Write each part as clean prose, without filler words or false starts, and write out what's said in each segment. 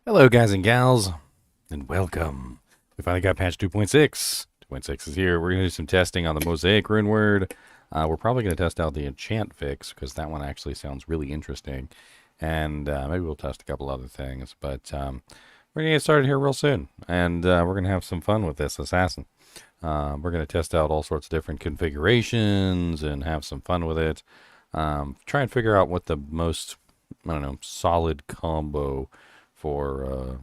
Hello, guys and gals, and welcome. We finally got patch 2.6. 2.6 is here. We're going to do some testing on the Mosaic Runeword. We're probably going to test out the enchant fix, because that one actually sounds really interesting. And maybe we'll test a couple other things, but we're going to get started here real soon. And we're going to have some fun with this assassin. We're going to test out all sorts of different configurations and have some fun with it. Try and figure out what the most, I don't know, solid combo for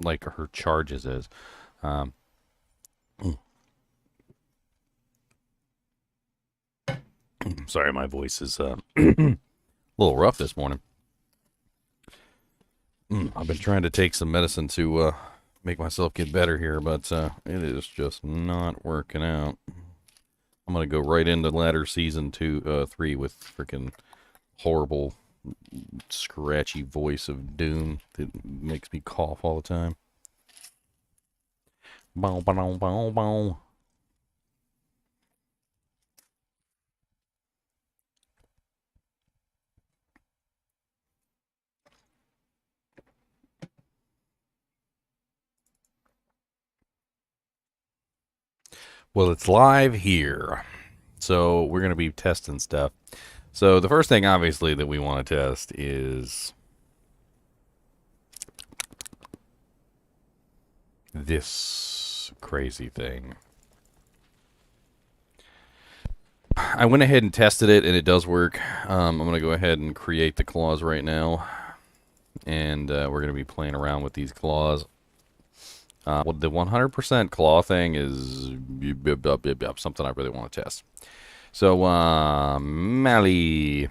like her charges is. Um, Sorry, my voice is a little rough this morning. I've been trying to take some medicine to make myself get better here, but it is just not working out. I'm gonna go right into ladder season 3 with freaking horrible scratchy voice of doom that makes me cough all the time. Bow, bow, bow, bow. Well, it's live here. So we're going to be testing stuff. So the first thing, obviously, that we want to test is this crazy thing. I went ahead and tested it, and it does work. I'm going to go ahead and create the claws right now. And we're going to be playing around with these claws. Well, the 100% claw thing is something I really want to test. So, Mally,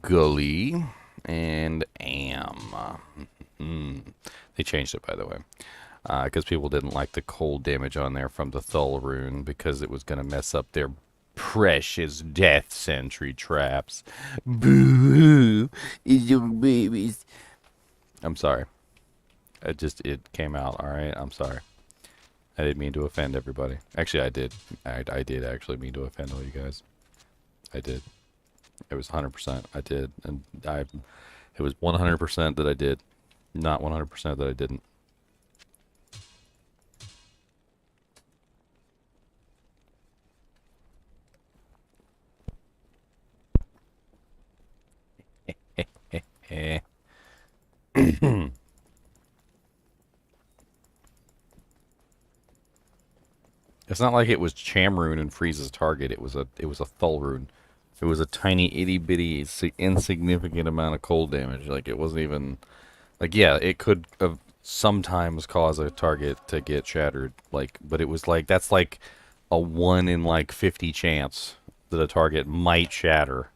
Gully, and Am. They changed it, by the way, because people didn't like the cold damage on there from the Thull rune because it was going to mess up their precious death sentry traps. Boo! It's your babies. I'm sorry. It came out, alright? I'm sorry. I didn't mean to offend everybody. Actually, I did. I did actually mean to offend all you guys. I did. It was 100%. I did. And it was 100% that I did. Not 100% that I didn't. It's not like it was Chamrune and freezes target. It was a Thull rune. It was a tiny itty bitty insignificant amount of cold damage. Like it wasn't even like yeah, it could sometimes cause a target to get shattered. Like, but it was like that's like a 1 in like 50 chance that a target might shatter.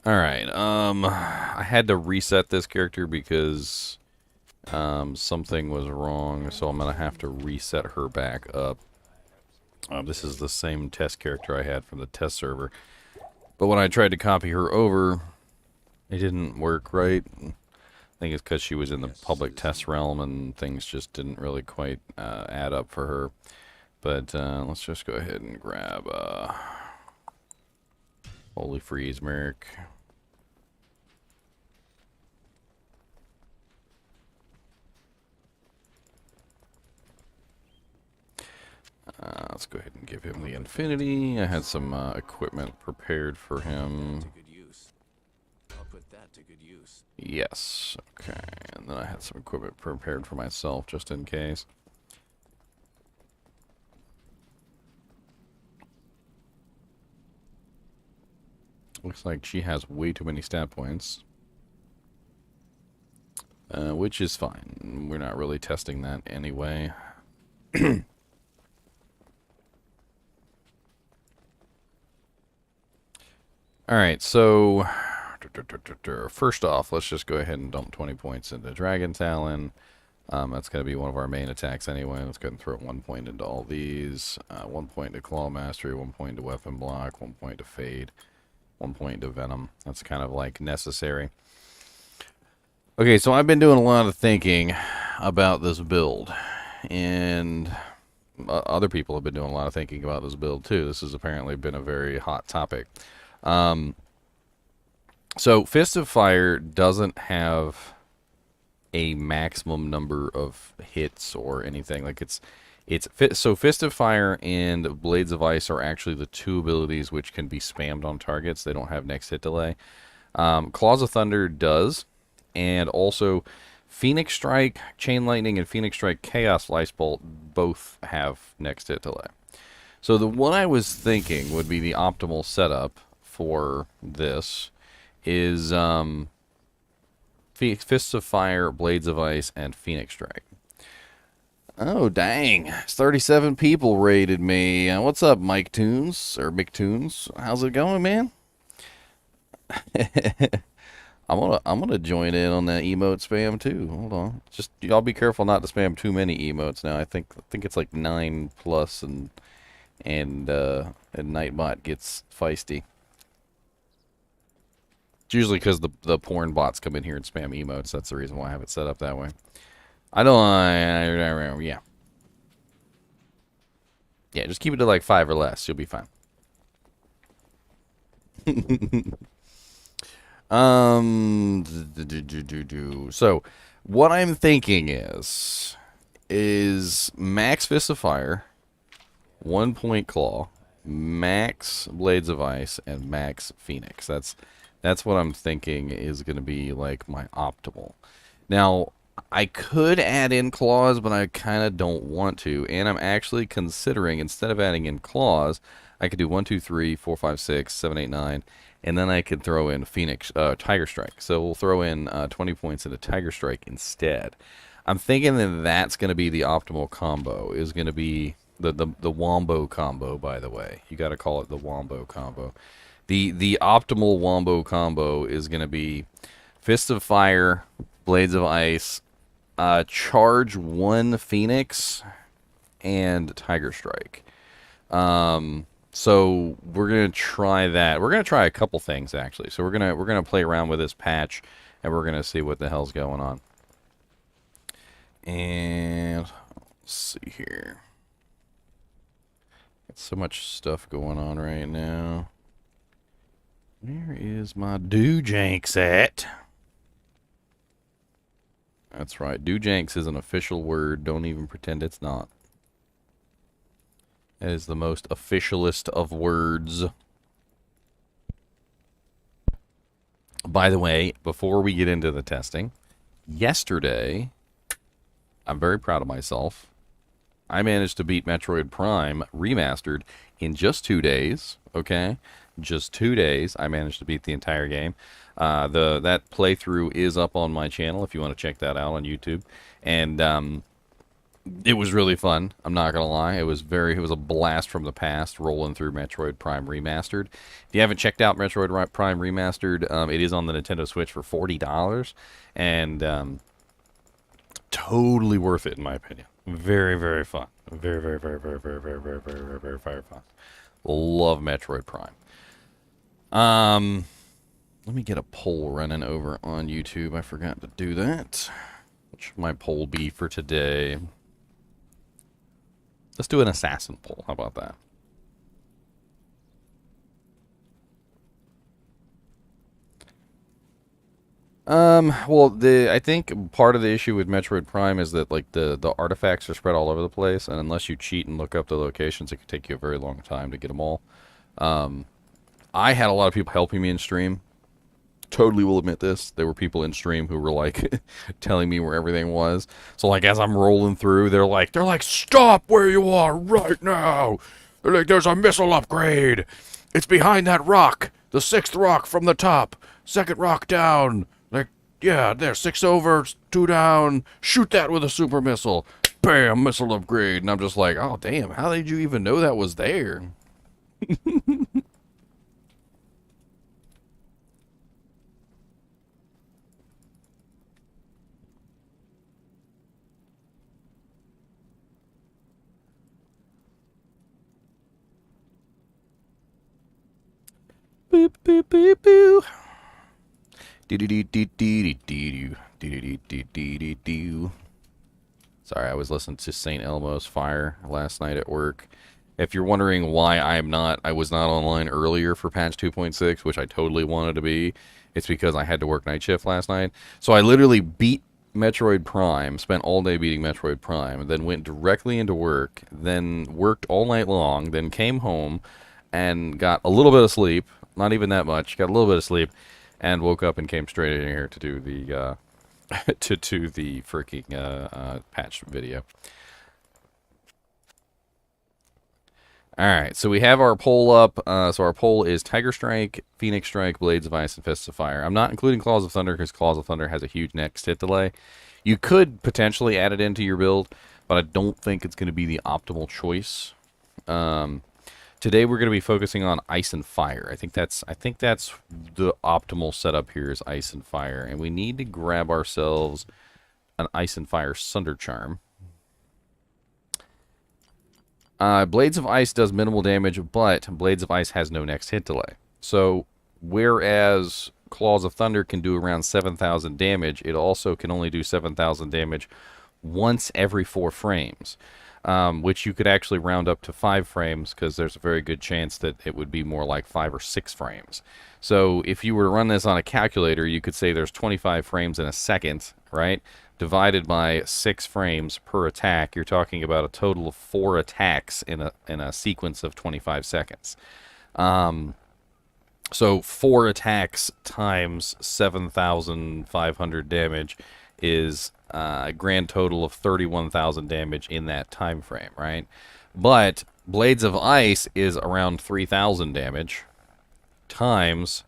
Alright, I had to reset this character because something was wrong, so I'm gonna have to reset her back up. This is the same test character I had from the test server. But when I tried to copy her over, it didn't work right. I think it's because she was in the public test realm and things just didn't really quite add up for her. But let's just go ahead and grab Holy Freeze Merc. Let's go ahead and give him the Infinity. I had some equipment prepared for him. I'll put that to good use. Yes. Okay. And then I had some equipment prepared for myself just in case. Looks like she has way too many stat points. Which is fine. We're not really testing that anyway. Alright, so first off, let's just go ahead and dump 20 points into Dragon Talon. That's going to be one of our main attacks anyway. Let's go ahead and throw 1 point into all these. 1 point to Claw Mastery, 1 point to Weapon Block, 1 point to Fade, 1 point to Venom. That's kind of like necessary. Okay, so I've been doing a lot of thinking about this build. And other people have been doing a lot of thinking about this build too. This has apparently been a very hot topic. So Fist of Fire doesn't have a maximum number of hits or anything. Like so Fist of Fire and Blades of Ice are actually the two abilities which can be spammed on targets. They don't have next hit delay. Claws of Thunder does, and also Phoenix Strike, Chain Lightning, and Phoenix Strike Chaos Ice Bolt both have next hit delay. So the one I was thinking would be the optimal setup for this is Fists of Fire, Blades of Ice, and Phoenix Strike. Oh, dang. 37 people rated me. What's up, Mike Tunes? Or Mick Tunes? How's it going, man? I'm gonna join in on that emote spam too. Hold on. Just y'all be careful not to spam too many emotes now. I think it's like 9 plus and Nightbot gets feisty. It's usually because the porn bots come in here and spam emotes. That's the reason why I have it set up that way. Yeah. Yeah, just keep it to like 5 or less. You'll be fine. So, what I'm thinking is max Fist of Fire, 1 point Claw, max Blades of Ice, and max Phoenix. That's what I'm thinking is going to be like my optimal. Now, I could add in Claws, but I kind of don't want to, and I'm actually considering, instead of adding in Claws, I could do 1, 2, 3, 4, 5, 6, 7, 8, 9, and then I could throw in Tiger Strike. So we'll throw in 20 points into Tiger Strike instead. I'm thinking that that's going to be the optimal combo. Is going to be the Wombo combo, by the way. You got to call it the Wombo combo. The optimal Wombo combo is going to be Fist of Fire, Blades of Ice, charge 1 Phoenix, and Tiger Strike. So we're gonna try that. We're gonna try a couple things actually. So we're gonna play around with this patch, and we're gonna see what the hell's going on. And let's see here. Got so much stuff going on right now. Where is my Doojanks at? That's right. Doojanks is an official word. Don't even pretend it's not. That is the most officialist of words. By the way, before we get into the testing, yesterday, I'm very proud of myself. I managed to beat Metroid Prime Remastered in just 2 days, okay? Just 2 days, I managed to beat the entire game. That playthrough is up on my channel if you want to check that out on YouTube. And it was really fun. I'm not gonna lie. It was a blast from the past rolling through Metroid Prime Remastered. If you haven't checked out Metroid Prime Remastered, it is on the Nintendo Switch for $40, and totally worth it in my opinion. Very, very fun. Very, very, very, very, very, very, very, very, very, very, very fun. Love Metroid Prime. Let me get a poll running over on YouTube. I forgot to do that. What should my poll be for today? Let's do an assassin poll. How about that? Well, I think part of the issue with Metroid Prime is that like the artifacts are spread all over the place, and unless you cheat and look up the locations, it could take you a very long time to get them all. I had a lot of people helping me in stream. Totally will admit this. There were people in stream who were like telling me where everything was. So like as I'm rolling through, they're like, stop where you are right now. They're like, there's a missile upgrade. It's behind that rock. The 6th rock from the top. 2nd rock down. Like, yeah, there, 6 over, 2 down. Shoot that with a super missile. Bam, missile upgrade. And I'm just like, oh damn, how did you even know that was there? Boop, boop, boop, boop. Sorry, I was listening to St. Elmo's Fire last night at work. If you're wondering why I was not online earlier for patch 2.6, which I totally wanted to be, it's because I had to work night shift last night. So I literally beat Metroid Prime, spent all day beating Metroid Prime, then went directly into work, then worked all night long, then came home and got a little bit of sleep, not even that much, got a little bit of sleep, and woke up and came straight in here to do the to do the freaking patch video. Alright, so we have our poll up. So our poll is Tiger Strike, Phoenix Strike, Blades of Ice, and Fists of Fire. I'm not including Claws of Thunder because Claws of Thunder has a huge next hit delay. You could potentially add it into your build, but I don't think it's going to be the optimal choice. Today we're going to be focusing on Ice and Fire. I think that's the optimal setup here is Ice and Fire, and we need to grab ourselves an Ice and Fire Sunder Charm. Blades of Ice does minimal damage, but Blades of Ice has no next hit delay. So, whereas Claws of Thunder can do around 7,000 damage, it also can only do 7,000 damage once every 4 frames, which you could actually round up to 5 frames, because there's a very good chance that it would be more like 5 or 6 frames. So, if you were to run this on a calculator, you could say there's 25 frames in a second, right? Divided by 6 frames per attack, you're talking about a total of 4 attacks in a sequence of 25 seconds. So 4 attacks times 7,500 damage is a grand total of 31,000 damage in that time frame, right? But Blades of Ice is around 3,000 damage times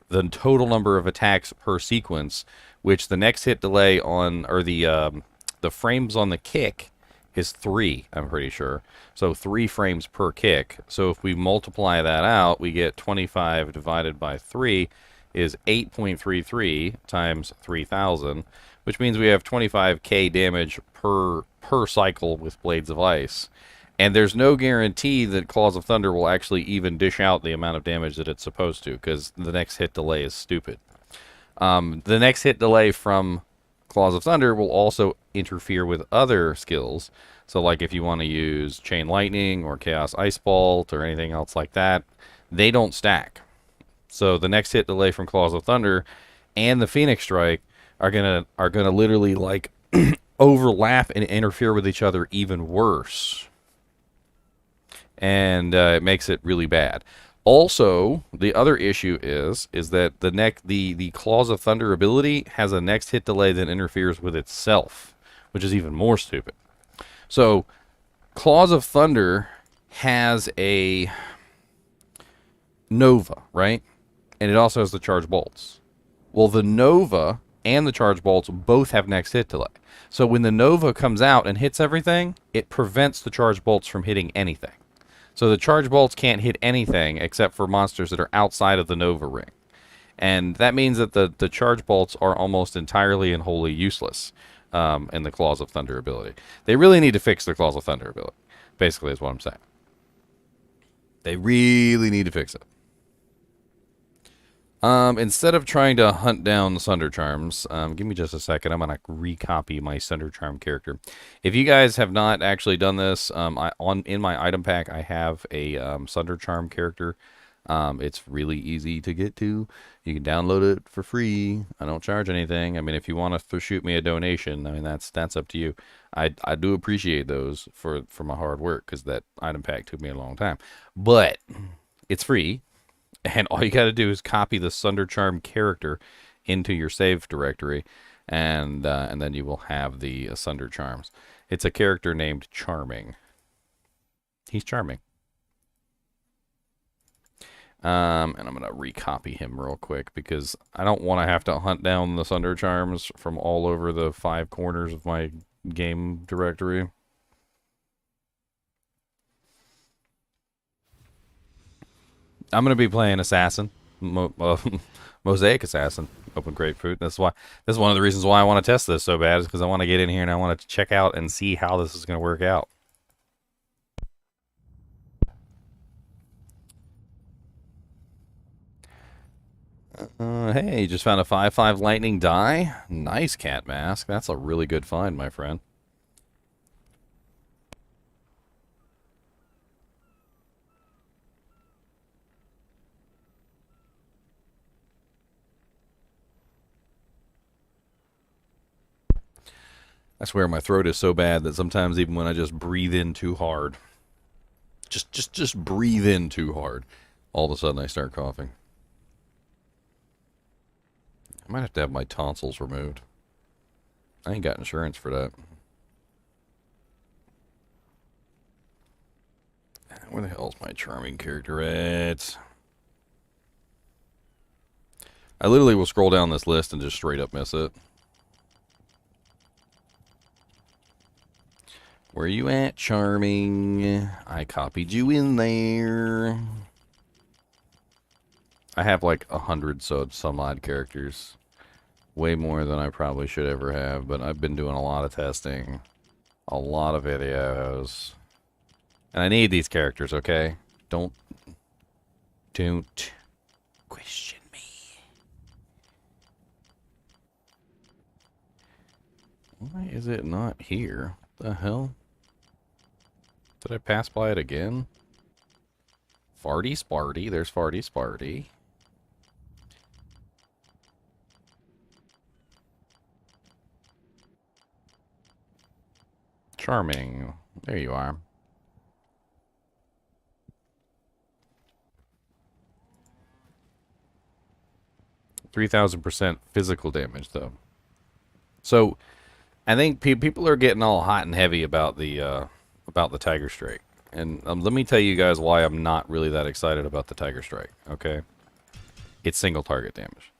the total number of attacks per sequence, which the next hit delay on, or the frames on the kick is 3, I'm pretty sure. So 3 frames per kick. So if we multiply that out, we get 25 divided by 3 is 8.33 times 3,000, which means we have 25k damage per cycle with Blades of Ice. And there's no guarantee that Claws of Thunder will actually even dish out the amount of damage that it's supposed to, because the next hit delay is stupid. The next hit delay from Claws of Thunder will also interfere with other skills. So like if you want to use Chain Lightning or Chaos Ice Bolt or anything else like that, they don't stack. So the next hit delay from Claws of Thunder and the Phoenix Strike are gonna literally like overlap and interfere with each other even worse. And it makes it really bad. Also, the other issue is that the Claws of Thunder ability has a next hit delay that interferes with itself, which is even more stupid. So, Claws of Thunder has a Nova, right? And it also has the Charge Bolts. Well, the Nova and the Charge Bolts both have next hit delay. So when the Nova comes out and hits everything, it prevents the Charge Bolts from hitting anything. So the Charge Bolts can't hit anything except for monsters that are outside of the Nova ring. And that means that the Charge Bolts are almost entirely and wholly useless in the Claws of Thunder ability. They really need to fix the Claws of Thunder ability, basically is what I'm saying. They really need to fix it. Instead of trying to hunt down Sunder Charms, give me just a second. I'm going to recopy my Sunder Charm character. If you guys have not actually done this, in my item pack, I have a Sunder Charm character. It's really easy to get to. You can download it for free. I don't charge anything. I mean, if you want to shoot me a donation, I mean, that's up to you. I do appreciate those for my hard work, because that item pack took me a long time. But it's free. And all you got to do is copy the Sunder Charm character into your save directory, and then you will have the Sunder Charms. It's a character named Charming. He's charming. And I'm going to recopy him real quick, because I don't want to have to hunt down the Sunder Charms from all over the 5 corners of my game directory. I'm going to be playing Assassin, Mosaic Assassin, Open Grapefruit. That's one of the reasons why I want to test this so bad, is because I want to get in here and I want to check out and see how this is going to work out. Hey, you just found a 5/5 lightning die. Nice, Cat Mask. That's a really good find, my friend. I swear my throat is so bad that sometimes even when I just breathe in too hard, just breathe in too hard, all of a sudden I start coughing. I might have to have my tonsils removed. I ain't got insurance for that. Where the hell's my charming character at? I literally will scroll down this list and just straight up miss it. Where you at, charming? I copied you in there. I have like 100 some odd characters. Way more than I probably should ever have, but I've been doing a lot of testing. A lot of videos. And I need these characters, okay? Don't question me. Why is it not here? What the hell? Did I pass by it again? Farty Sparty. There's Farty Sparty. Charming. There you are. %3,000 physical damage, though. So, I think people are getting all hot and heavy about the Tiger Strike. And let me tell you guys why I'm not really that excited about the Tiger Strike, okay? It's single target damage.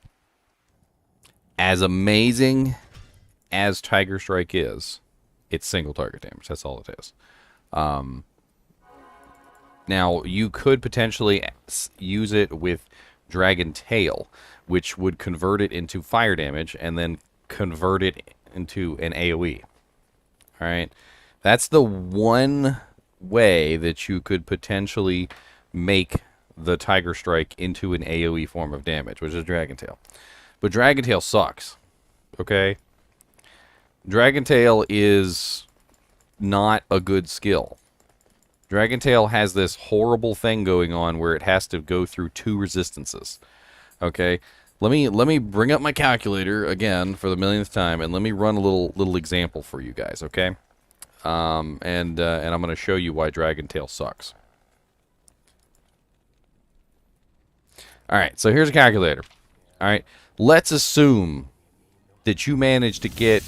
As amazing as Tiger Strike is, it's single target damage. That's all it is. Now, you could potentially use it with Dragon Tail, which would convert it into fire damage and then convert it into an AoE. Alright? That's the one way that you could potentially make the Tiger Strike into an AoE form of damage, which is Dragon Tail. But Dragon Tail sucks. Okay? Dragon Tail is not a good skill. Dragon Tail has this horrible thing going on where it has to go through 2 resistances. Okay? Let me bring up my calculator again for the millionth time and let me run a little example for you guys, okay? And I'm going to show you why Dragon Tail sucks. Alright, so here's a calculator. Alright, let's assume that you managed to get,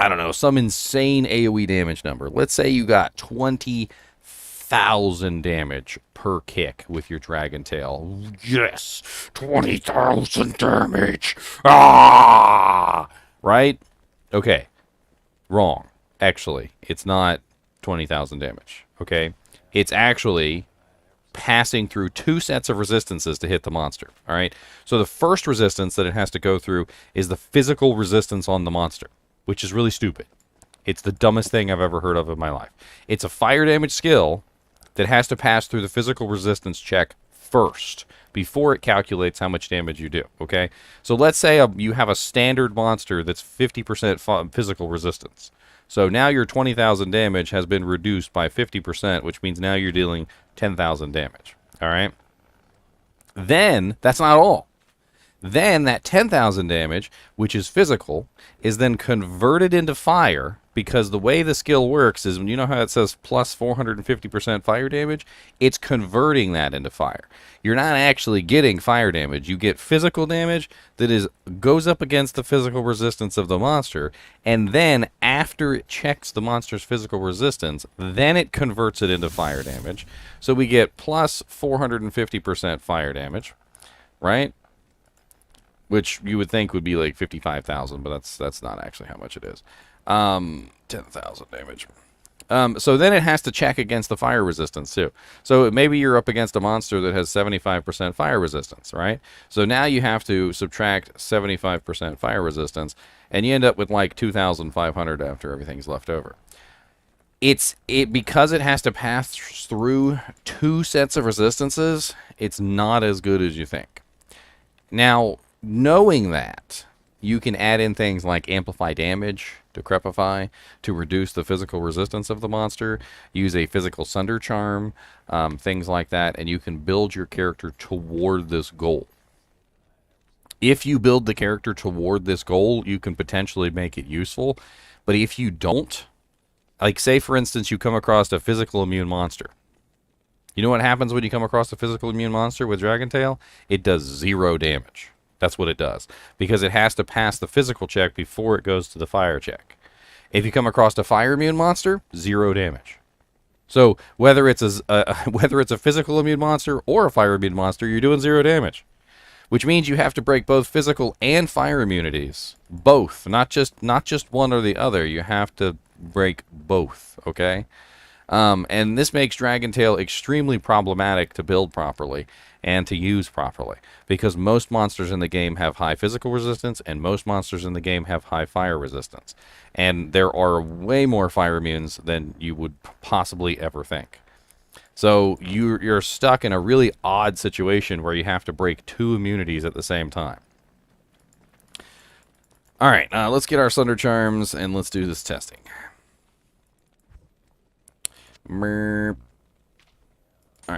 I don't know, some insane AoE damage number. Let's say you got 20,000 damage per kick with your Dragon Tail. Yes! 20,000 damage! Ah! Right? Okay. Wrong. Actually, it's not 20,000 damage. Okay? It's actually passing through 2 sets of resistances to hit the monster. Alright? So the first resistance that it has to go through is the physical resistance on the monster, which is really stupid. It's the dumbest thing I've ever heard of in my life. It's a fire damage skill that has to pass through the physical resistance check first before it calculates how much damage you do, okay? So let's say you have a standard monster that's 50% physical resistance. So now your 20,000 damage has been reduced by 50%, which means now you're dealing 10,000 damage, all right? Then, that's not all. Then that 10,000 damage, which is physical, is then converted into fire, because the way the skill works is, when you know how it says plus 450% fire damage, it's converting that into fire. You're not actually getting fire damage. You get physical damage that goes up against the physical resistance of the monster, and then after it checks the monster's physical resistance, then it converts it into fire damage. So we get plus 450% fire damage, right? Which you would think would be like 55,000, but that's not actually how much it is. 10,000 damage. So then it has to check against the fire resistance too. So maybe you're up against a monster that has 75% fire resistance, right? So now you have to subtract 75% fire resistance, and you end up with like 2,500 after everything's left over. Because it has to pass through 2 sets of resistances, it's not as good as you think. Now, knowing that, you can add in things like amplify damage, decrepify, to reduce the physical resistance of the monster, use a physical sunder charm, things like that, and you can build your character toward this goal. If you build the character toward this goal, you can potentially make it useful. But if you don't, like say for instance you come across a physical immune monster. You know what happens when you come across a physical immune monster with Dragon Tail? It does 0 damage. That's what it does. Because it has to pass the physical check before it goes to the fire check. If you come across a fire immune monster, 0 damage. So whether it's whether it's a physical immune monster or a fire immune monster, you're doing 0 damage. Which means you have to break both physical and fire immunities. Both, not just one or the other. You have to break both, okay? And this makes Dragon Tail extremely problematic to build properly and to use properly, because most monsters in the game have high physical resistance and most monsters in the game have high fire resistance. And there are way more fire immunes than you would possibly ever think. So you're stuck in a really odd situation where you have to break 2 immunities at the same time. Alright, let's get our Thunder Charms and let's do this testing. Alright,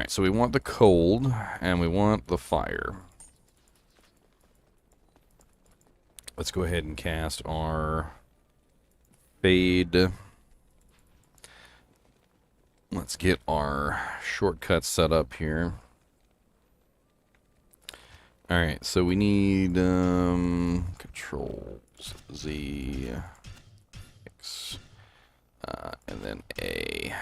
so we want the cold and we want the fire. Let's go ahead and cast our Fade. Let's get our shortcuts set up here. Alright, so we need controls Z, X, and then A.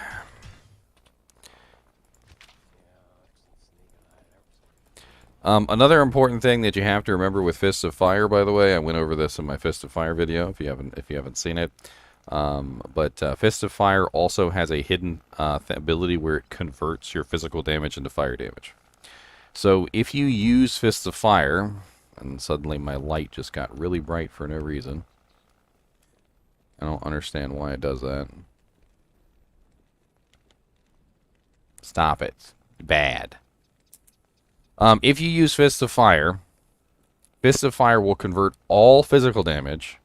Another important thing that you have to remember with Fists of Fire, by the way, I went over this in my Fist of Fire video if you haven't seen it. But Fist of Fire also has a hidden ability where it converts your physical damage into fire damage. So if you use Fists of Fire, and suddenly my light just got really bright for no reason. I don't understand why it does that. Stop it. Bad. If you use Fists of Fire will convert all physical damage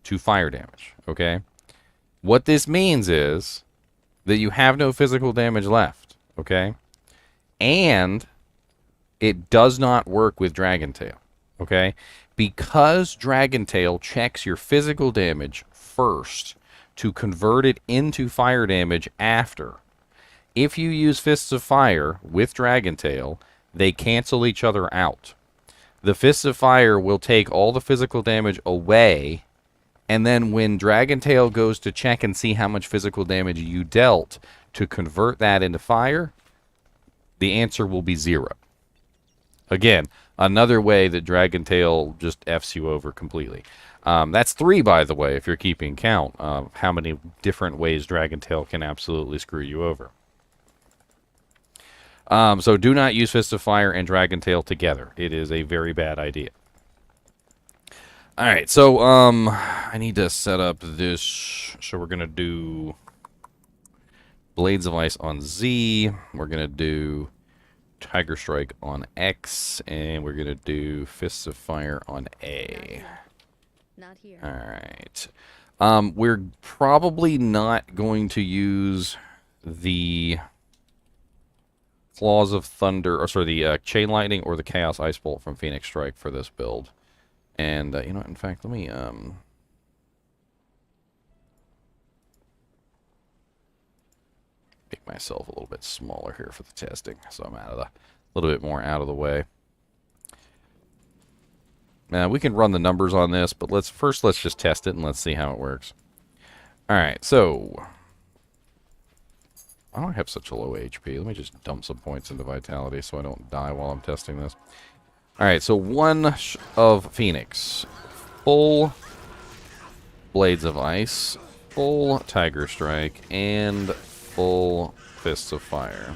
to fire damage, okay? What this means is that you have no physical damage left, okay? And it does not work with Dragon Tail, okay? Because Dragon Tail checks your physical damage first to convert it into fire damage after. If you use Fists of Fire with Dragon Tail, they cancel each other out. The Fists of Fire will take all the physical damage away, and then when Dragon Tail goes to check and see how much physical damage you dealt to convert that into fire, the answer will be 0. Again, another way that Dragon Tail just Fs you over completely. That's 3, by the way, if you're keeping count of how many different ways Dragon Tail can absolutely screw you over. So do not use Fist of Fire and Dragon Tail together. It is a very bad idea. Alright, so I need to set up this. So we're going to do Blades of Ice on Z. We're going to do Tiger Strike on X. And we're going to do Fists of Fire on A. Not here. Alright. We're probably not going to use the Claws of Thunder, or sorry, the Chain Lightning or the Chaos Ice Bolt from Phoenix Strike for this build. And, you know what, in fact, let me, make myself a little bit smaller here for the testing, so I'm a little bit more out of the way. Now, we can run the numbers on this, but let's just test it and let's see how it works. Alright, so I don't have such a low HP. Let me just dump some points into Vitality so I don't die while I'm testing this. Alright, so 1 of Phoenix. Full Blades of Ice. Full Tiger Strike. And full Fists of Fire.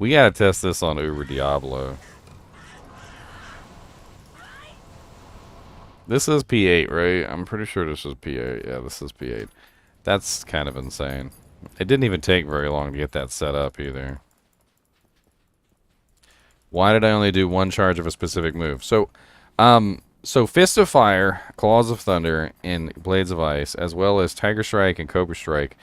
We gotta test this on Uber Diablo. This is P8, right? I'm pretty sure this is P8. Yeah, this is P8. That's kind of insane. It didn't even take very long to get that set up either. Why did I only do one charge of a specific move? So Fist of Fire, Claws of Thunder, and Blades of Ice, as well as Tiger Strike and Cobra Strike,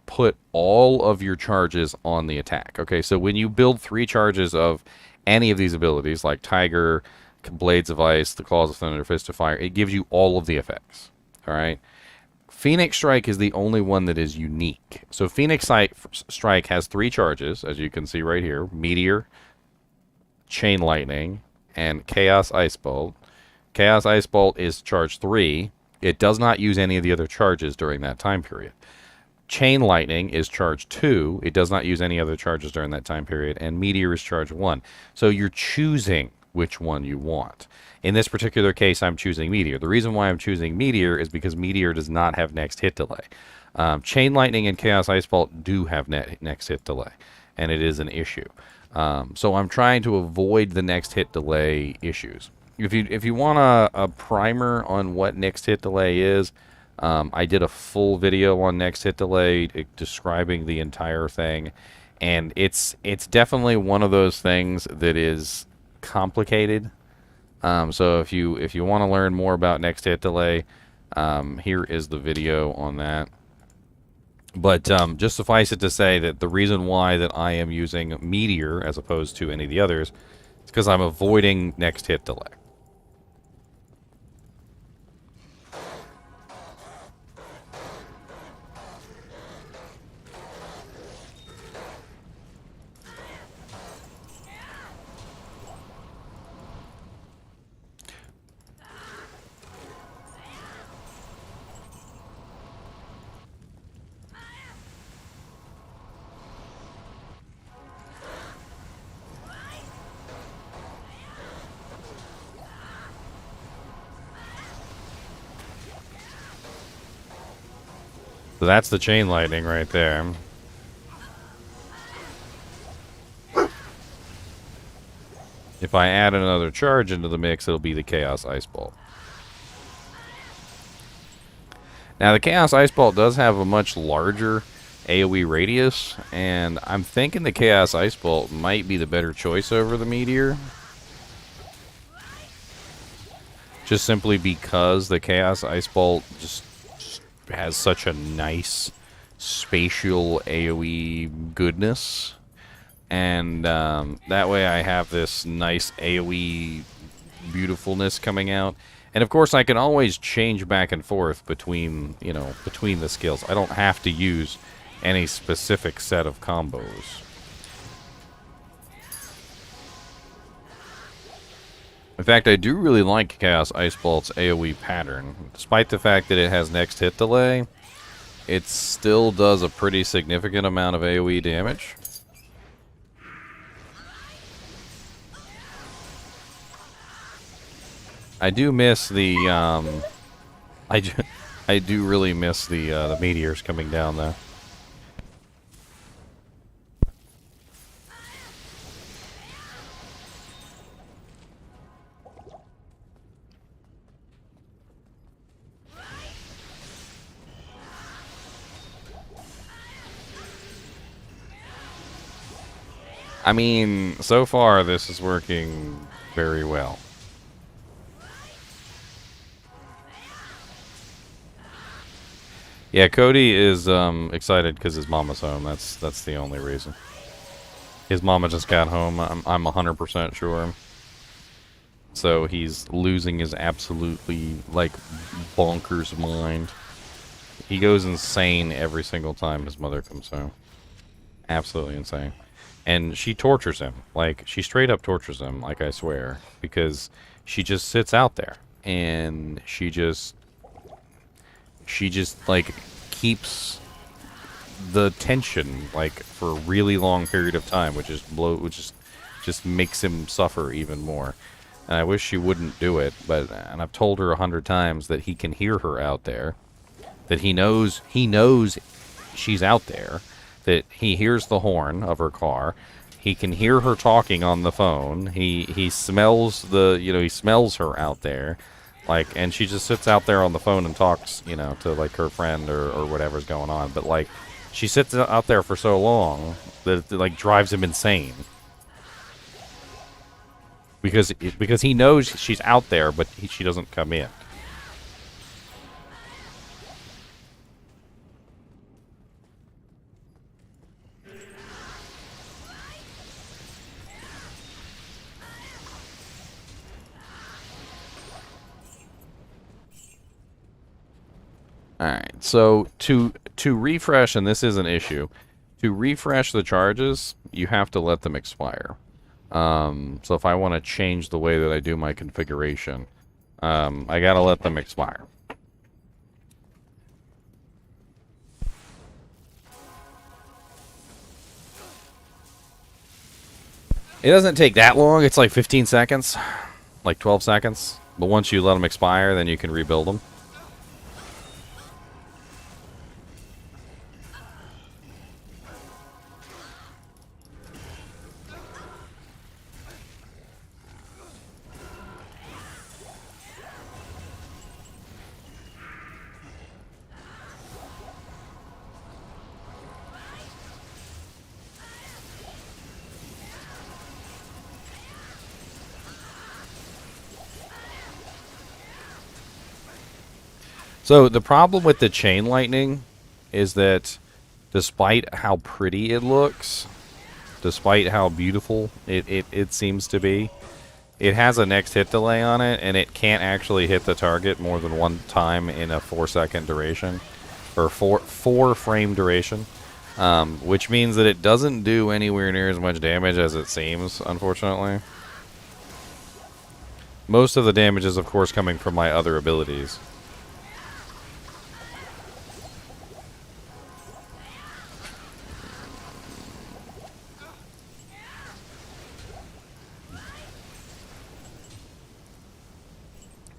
put all of your charges on the attack. Okay, so when you build 3 charges of any of these abilities, like Tiger, Blades of Ice, the Claws of Thunder, Fist of Fire, it gives you all of the effects. All right. Phoenix Strike is the only one that is unique. So Phoenix Strike has 3 charges, as you can see right here: Meteor, Chain Lightning, and Chaos Ice Bolt. Chaos Ice Bolt is charge 3. It does not use any of the other charges during that time period. Chain Lightning is charge 2. It does not use any other charges during that time period. And Meteor is charge 1. So you're choosing which one you want. In this particular case, I'm choosing Meteor. The reason why I'm choosing Meteor is because Meteor does not have next hit delay. Chain Lightning and Chaos Ice Bolt do have next hit delay, and it is an issue. So I'm trying to avoid the next hit delay issues. If you want a primer on what next hit delay is, I did a full video on next hit delay describing the entire thing, and it's definitely one of those things that is complicated. So if you want to learn more about next hit delay, here is the video on that. But just suffice it to say that the reason why that I am using Meteor as opposed to any of the others is because I'm avoiding next hit delay. So that's the Chain Lightning right there. If I add another charge into the mix, it'll be the Chaos Ice Bolt. Now, the Chaos Ice Bolt does have a much larger AoE radius, and I'm thinking the Chaos Ice Bolt might be the better choice over the Meteor. Just simply because the Chaos Ice Bolt just has such a nice spatial AoE goodness, and that way I have this nice AoE beautifulness coming out. And of course I can always change back and forth between the skills. I don't have to use any specific set of combos. In fact, I do really like Chaos Ice Bolt's AoE pattern. Despite the fact that it has next hit delay, it still does a pretty significant amount of AoE damage. I do miss the I do really miss the meteors coming down though. I mean, so far this is working very well. Yeah, Cody is excited because his mama's home. That's the only reason. His mama just got home. I'm 100% sure. So he's losing his absolutely like bonkers mind. He goes insane every single time his mother comes home. Absolutely insane. And she tortures him. Like, she straight up tortures him, like I swear. Because she just sits out there. And she just like keeps the tension like for a really long period of time, which just makes him suffer even more. And I wish she wouldn't do it, and I've told her 100 times that he can hear her out there, that he knows she's out there, that he hears the horn of her car, He can hear her talking on the phone. He smells he smells her out there, like, and she just sits out there on the phone and talks, to like her friend or whatever's going on. But like, she sits out there for so long that it like drives him insane. Because he knows she's out there, but she doesn't come in. Alright, so to refresh, and this is an issue, to refresh the charges, you have to let them expire. So if I want to change the way that I do my configuration, I gotta let them expire. It doesn't take that long, it's like 15 seconds, like 12 seconds, but once you let them expire, then you can rebuild them. So the problem with the chain lightning is that despite how pretty it looks, despite how beautiful it seems to be, it has a next hit delay on it, and it can't actually hit the target more than one time in a 4-second duration, or four frame duration, which means that it doesn't do anywhere near as much damage as it seems, unfortunately. Most of the damage is, of course, coming from my other abilities.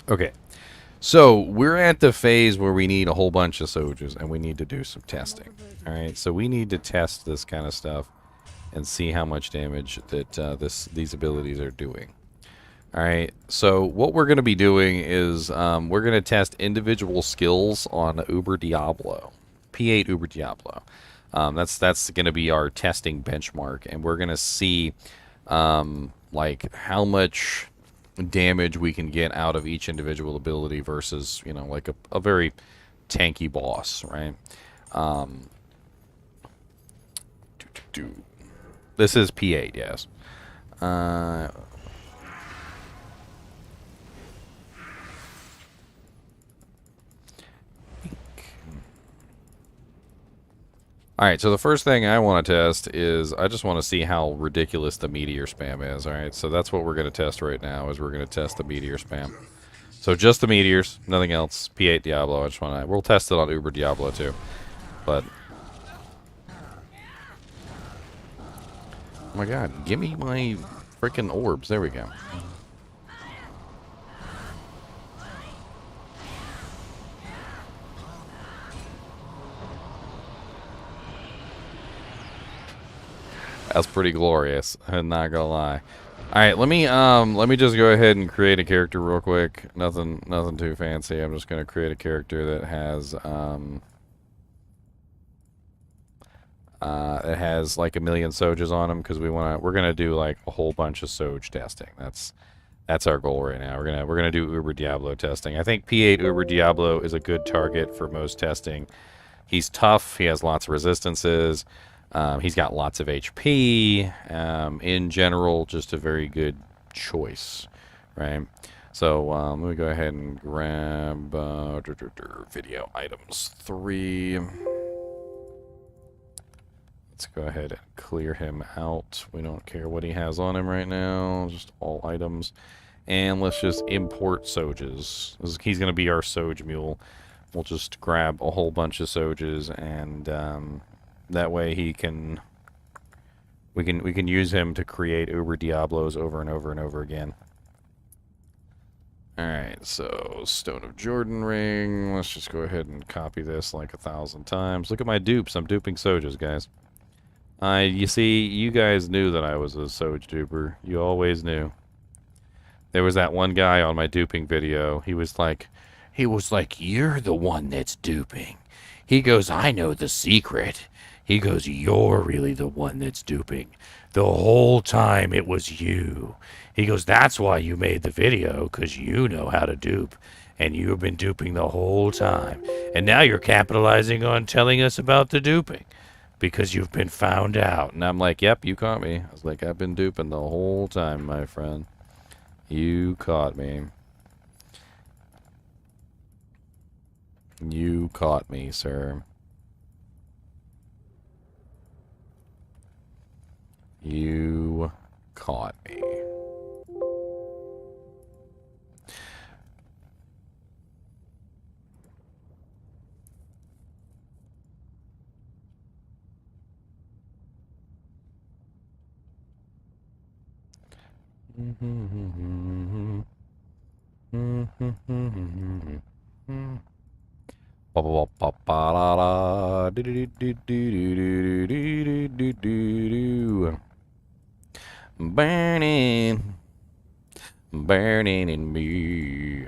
Okay, so we're at the phase where we need a whole bunch of soldiers, and we need to do some testing. All right, so we need to test this kind of stuff and see how much damage that these abilities are doing. All right, so what we're going to be doing is we're going to test individual skills on Uber Diablo, P8 Uber Diablo. That's going to be our testing benchmark, and we're going to see like how much damage we can get out of each individual ability versus, like a very tanky boss, right? This is P8, yes. Alright, so the first thing I want to test is I just want to see how ridiculous the Meteor spam is. Alright, so that's what we're going to test right now, is we're going to test the Meteor spam. So just the Meteors, nothing else. P8 Diablo, I just want to... We'll test it on Uber Diablo too. But... oh my god, give me my freaking orbs. There we go. That's pretty glorious. I'm not gonna lie. All right, let me just go ahead and create a character real quick. Nothing too fancy. I'm just gonna create a character that has it has like 1,000,000 Sojas on him, because we're gonna do like a whole bunch of Soj testing. That's our goal right now. We're gonna do Uber Diablo testing. I think P8 Uber Diablo is a good target for most testing. He's tough. He has lots of resistances. He's got lots of HP. In general, just a very good choice, right? So let me go ahead and grab video items 3. Let's go ahead and clear him out. We don't care what he has on him right now, just all items. And let's just import Sojas. He's going to be our Soj mule. We'll just grab a whole bunch of Sojas, and that way we can use him to create Uber Diablos over and over and over again. Alright, so Stone of Jordan ring. Let's just go ahead and copy this like 1,000 times. Look at my dupes. I'm duping Sojas, guys. You see, you guys knew that I was a Soj duper. You always knew. There was that one guy on my duping video. He was like, you're the one that's duping. He goes, I know the secret. He goes, you're really the one that's duping. The whole time it was you. He goes, that's why you made the video, because you know how to dupe. And you've been duping the whole time. And now you're capitalizing on telling us about the duping. Because you've been found out. And I'm like, yep, you caught me. I was like, I've been duping the whole time, my friend. You caught me. You caught me, sir. You caught me. Burning, burning in me.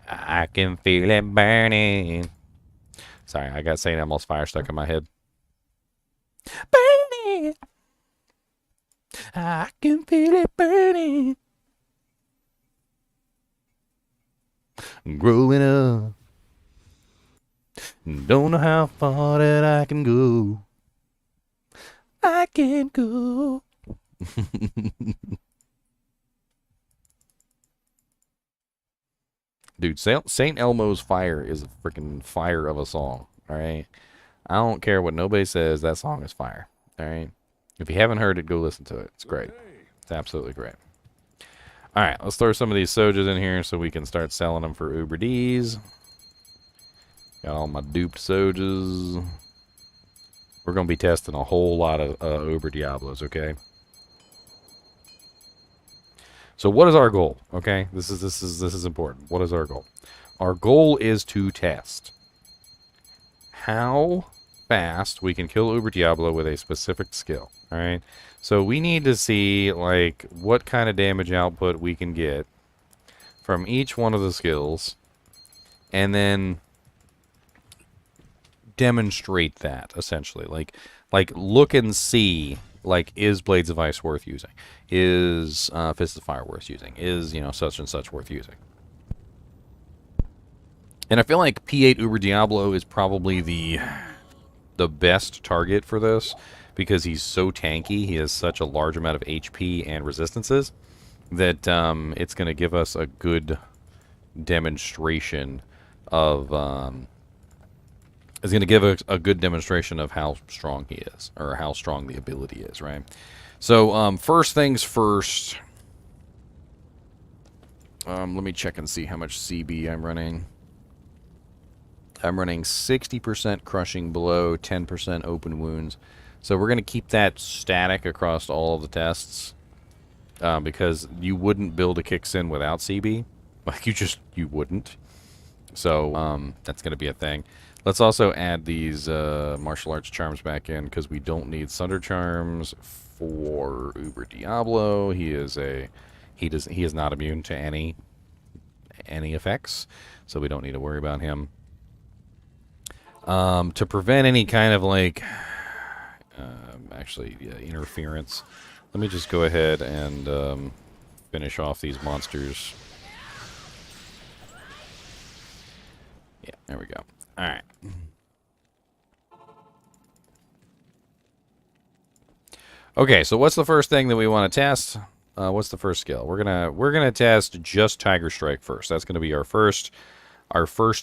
I can feel it burning. Sorry, I got St. Elmo's Fire stuck in my head. Burning. I can feel it burning. Growing up. Don't know how far that I can go. I can go. Dude, St. Elmo's Fire is a freaking fire of a song, alright? I don't care what nobody says, that song is fire, alright? If you haven't heard it, go listen to it. It's great. It's absolutely great. Alright, let's throw some of these Sojas in here so we can start selling them for Uber Ds. Got all my duped Sojas. We're going to be testing a whole lot of Uber Diablos, okay? So what is our goal? Okay, this is important. What is our goal? Our goal is to test how fast we can kill Uber Diablo with a specific skill. All right, so we need to see like what kind of damage output we can get from each one of the skills, and then demonstrate that essentially. Like look and see. Like, is Blades of Ice worth using? Is Fist of Fire worth using? Is, you know, such and such worth using? And I feel like P8 Uber Diablo is probably the best target for this because he's so tanky. He has such a large amount of HP and resistances that it's going to give us a good demonstration of... is going to give a good demonstration of how strong he is, or how strong the ability is, right? So, first things first. Let me check and see how much CB I'm running. I'm running 60% crushing blow, 10% open wounds. So we're going to keep that static across all of the tests. Because you wouldn't build a Kicksin without CB. Like, you wouldn't. So, that's going to be a thing. Let's also add these martial arts charms back in because we don't need Sunder charms for Uber Diablo. He is not immune to any effects, so we don't need to worry about him. To prevent any kind of like interference, let me just go ahead and finish off these monsters. Yeah, there we go. All right. Okay, so what's the first thing that we want to test? What's the first skill? We're gonna test just Tiger Strike first. That's gonna be our first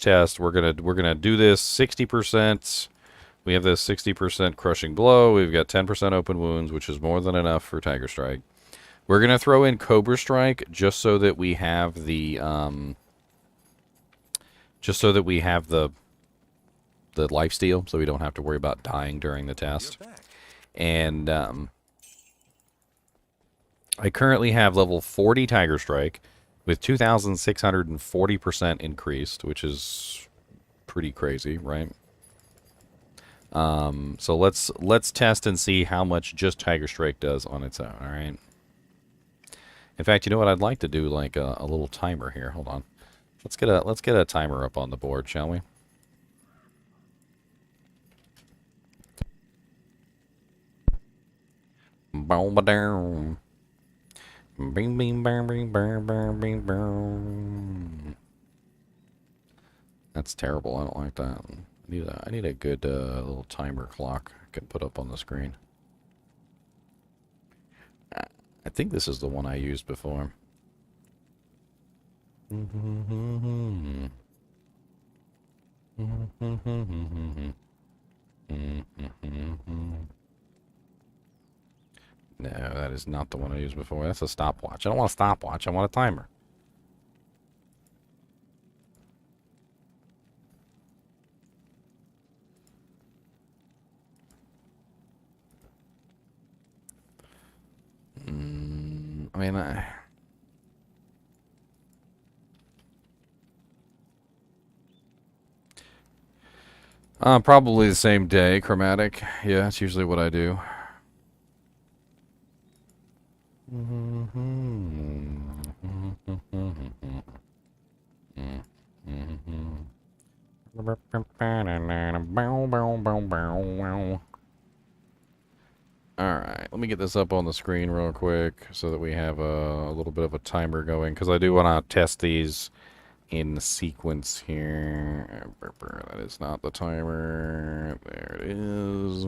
test. We're gonna do this 60%. We have this 60% crushing blow. We've got 10% open wounds, which is more than enough for Tiger Strike. We're gonna throw in Cobra Strike just so that we have the lifesteal, so we don't have to worry about dying during the test. And I currently have level 40 Tiger Strike with 2,640% increased, which is pretty crazy, right? So let's test and see how much just Tiger Strike does on its own. All right. In fact, you know what? I'd like to do like a little timer here. Hold on. Let's get a timer up on the board, shall we? Boom, ba down. Bing, bing, bang, bing, bang, bang, bing, bang. That's terrible. I don't like that. I need a good little timer clock I can put up on the screen. I think this is the one I used before. No, that is not the one I used before. That's a stopwatch. I don't want a stopwatch. I want a timer. I mean, probably the same day, chromatic. Yeah, that's usually what I do. Alright, let me get this up on the screen real quick so that we have a little bit of a timer going, because I do want to test these in sequence here. That is not the timer. There it is.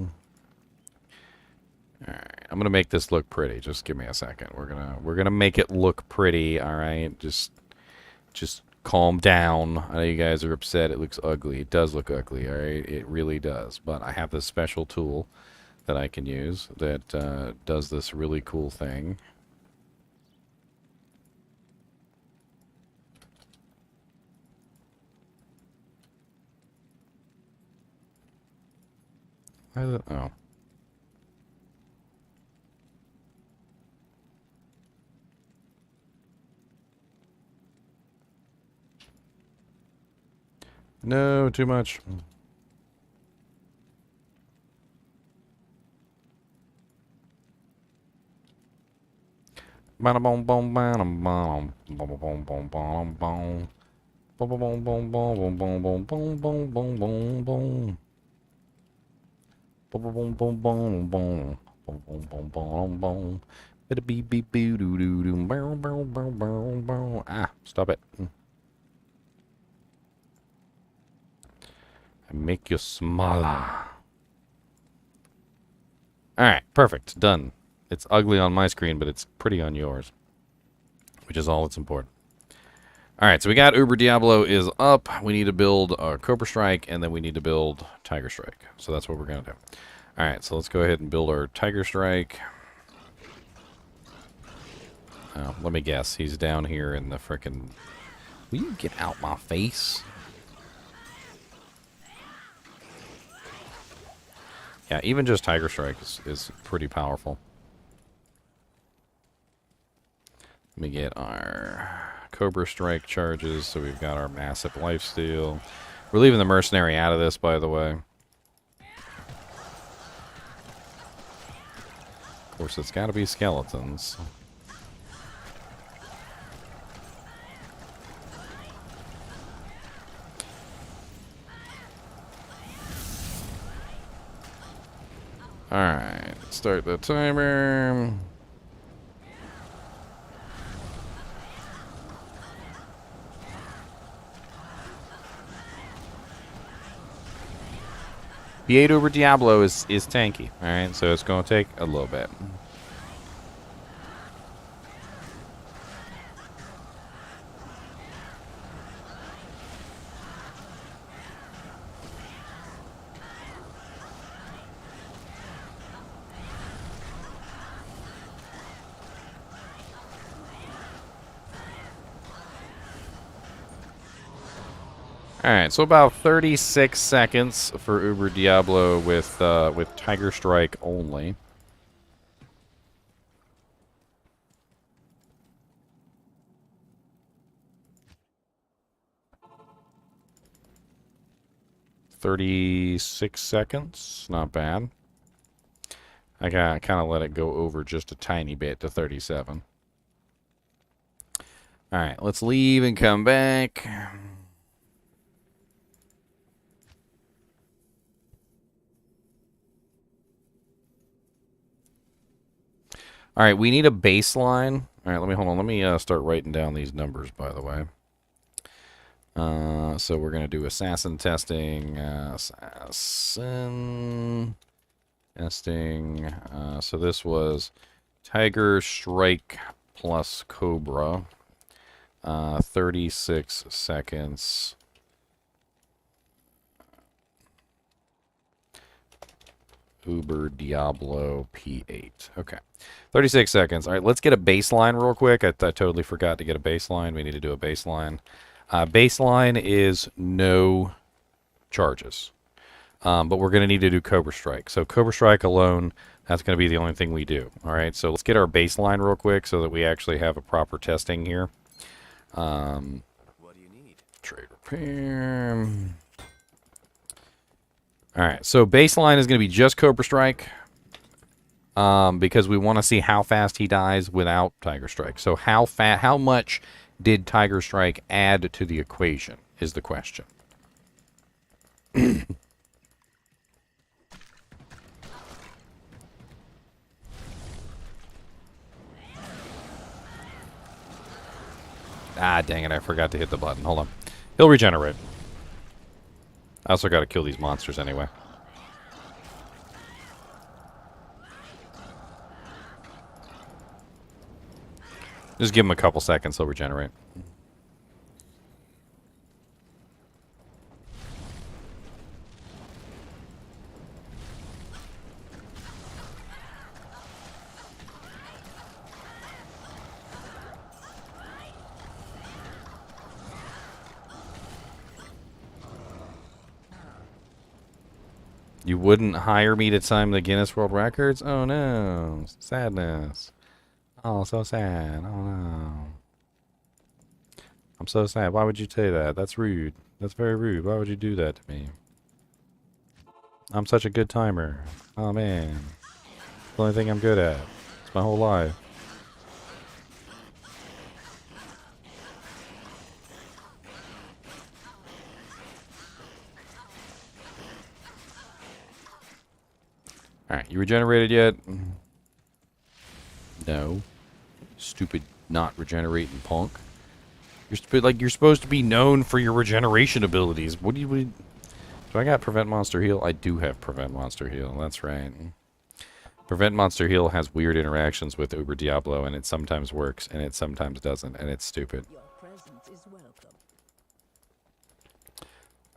Alright, I'm gonna make this look pretty. Just give me a second. We're gonna make it look pretty, alright? Just calm down. I know you guys are upset. It looks ugly. It does look ugly, alright? It really does. But I have this special tool that I can use that does this really cool thing. Why is it? Oh. No, too much. Bada boom boom bada boom boom boom boom boom boom. Boom boom boom boom boom boom boom boom boom boom boom boom. Boom boom boom boom boom boom boom boom boom boom. Bada beep beep boo doo doo doo. Bow bow bow bow bow. Ah, stop it. I make you smaller. Alright, perfect. Done. It's ugly on my screen, but it's pretty on yours. Which is all that's important. Alright, so we got Uber Diablo is up. We need to build Cobra Strike, and then we need to build Tiger Strike. So that's what we're going to do. Alright, so let's go ahead and build our Tiger Strike. Let me guess. He's down here in the frickin'... Will you get out my face? Yeah, even just Tiger Strike is pretty powerful. Let me get our Cobra Strike charges, so we've got our massive lifesteal. We're leaving the mercenary out of this, by the way. Of course, it's got to be skeletons. Alright, start the timer. P8 over Diablo is tanky, alright, so it's going to take a little bit. Alright, so about 36 seconds for Uber Diablo with Tiger Strike only. 36 seconds. Not bad. I kind of let it go over just a tiny bit to 37. All right, let's leave and come back. All right, we need a baseline. All right, hold on. Let me start writing down these numbers, by the way. So we're going to do assassin testing. Assassin testing. So this was Tiger Strike plus Cobra. 36 seconds. Uber Diablo P8. Okay. 36 seconds. All right, let's get a baseline real quick. I totally forgot to get a baseline. We need to do a baseline. Baseline is no charges. But we're going to need to do Cobra Strike. So Cobra Strike alone, that's going to be the only thing we do. All right, so let's get our baseline real quick so that we actually have a proper testing here. What do you need? Trade repair. All right, so baseline is going to be just Cobra Strike because we want to see how fast he dies without Tiger Strike. So how much did Tiger Strike add to the equation is the question. Ah, dang it, I forgot to hit the button. Hold on. He'll regenerate. I also got to kill these monsters anyway. Just give him a couple seconds, he'll regenerate. You wouldn't hire me to time the Guinness World Records? Oh no. Sadness. Oh, so sad. Oh no. I'm so sad. Why would you say that? That's rude. That's very rude. Why would you do that to me? I'm such a good timer. Oh man. It's the only thing I'm good at. It's my whole life. Alright, you regenerated yet? No. Stupid not regenerating punk. You're supposed to be known for your regeneration abilities. What do you... Do I got Prevent Monster Heal? I do have Prevent Monster Heal. That's right. Prevent Monster Heal has weird interactions with Uber Diablo, and it sometimes works, and it sometimes doesn't, and it's stupid. Your presence is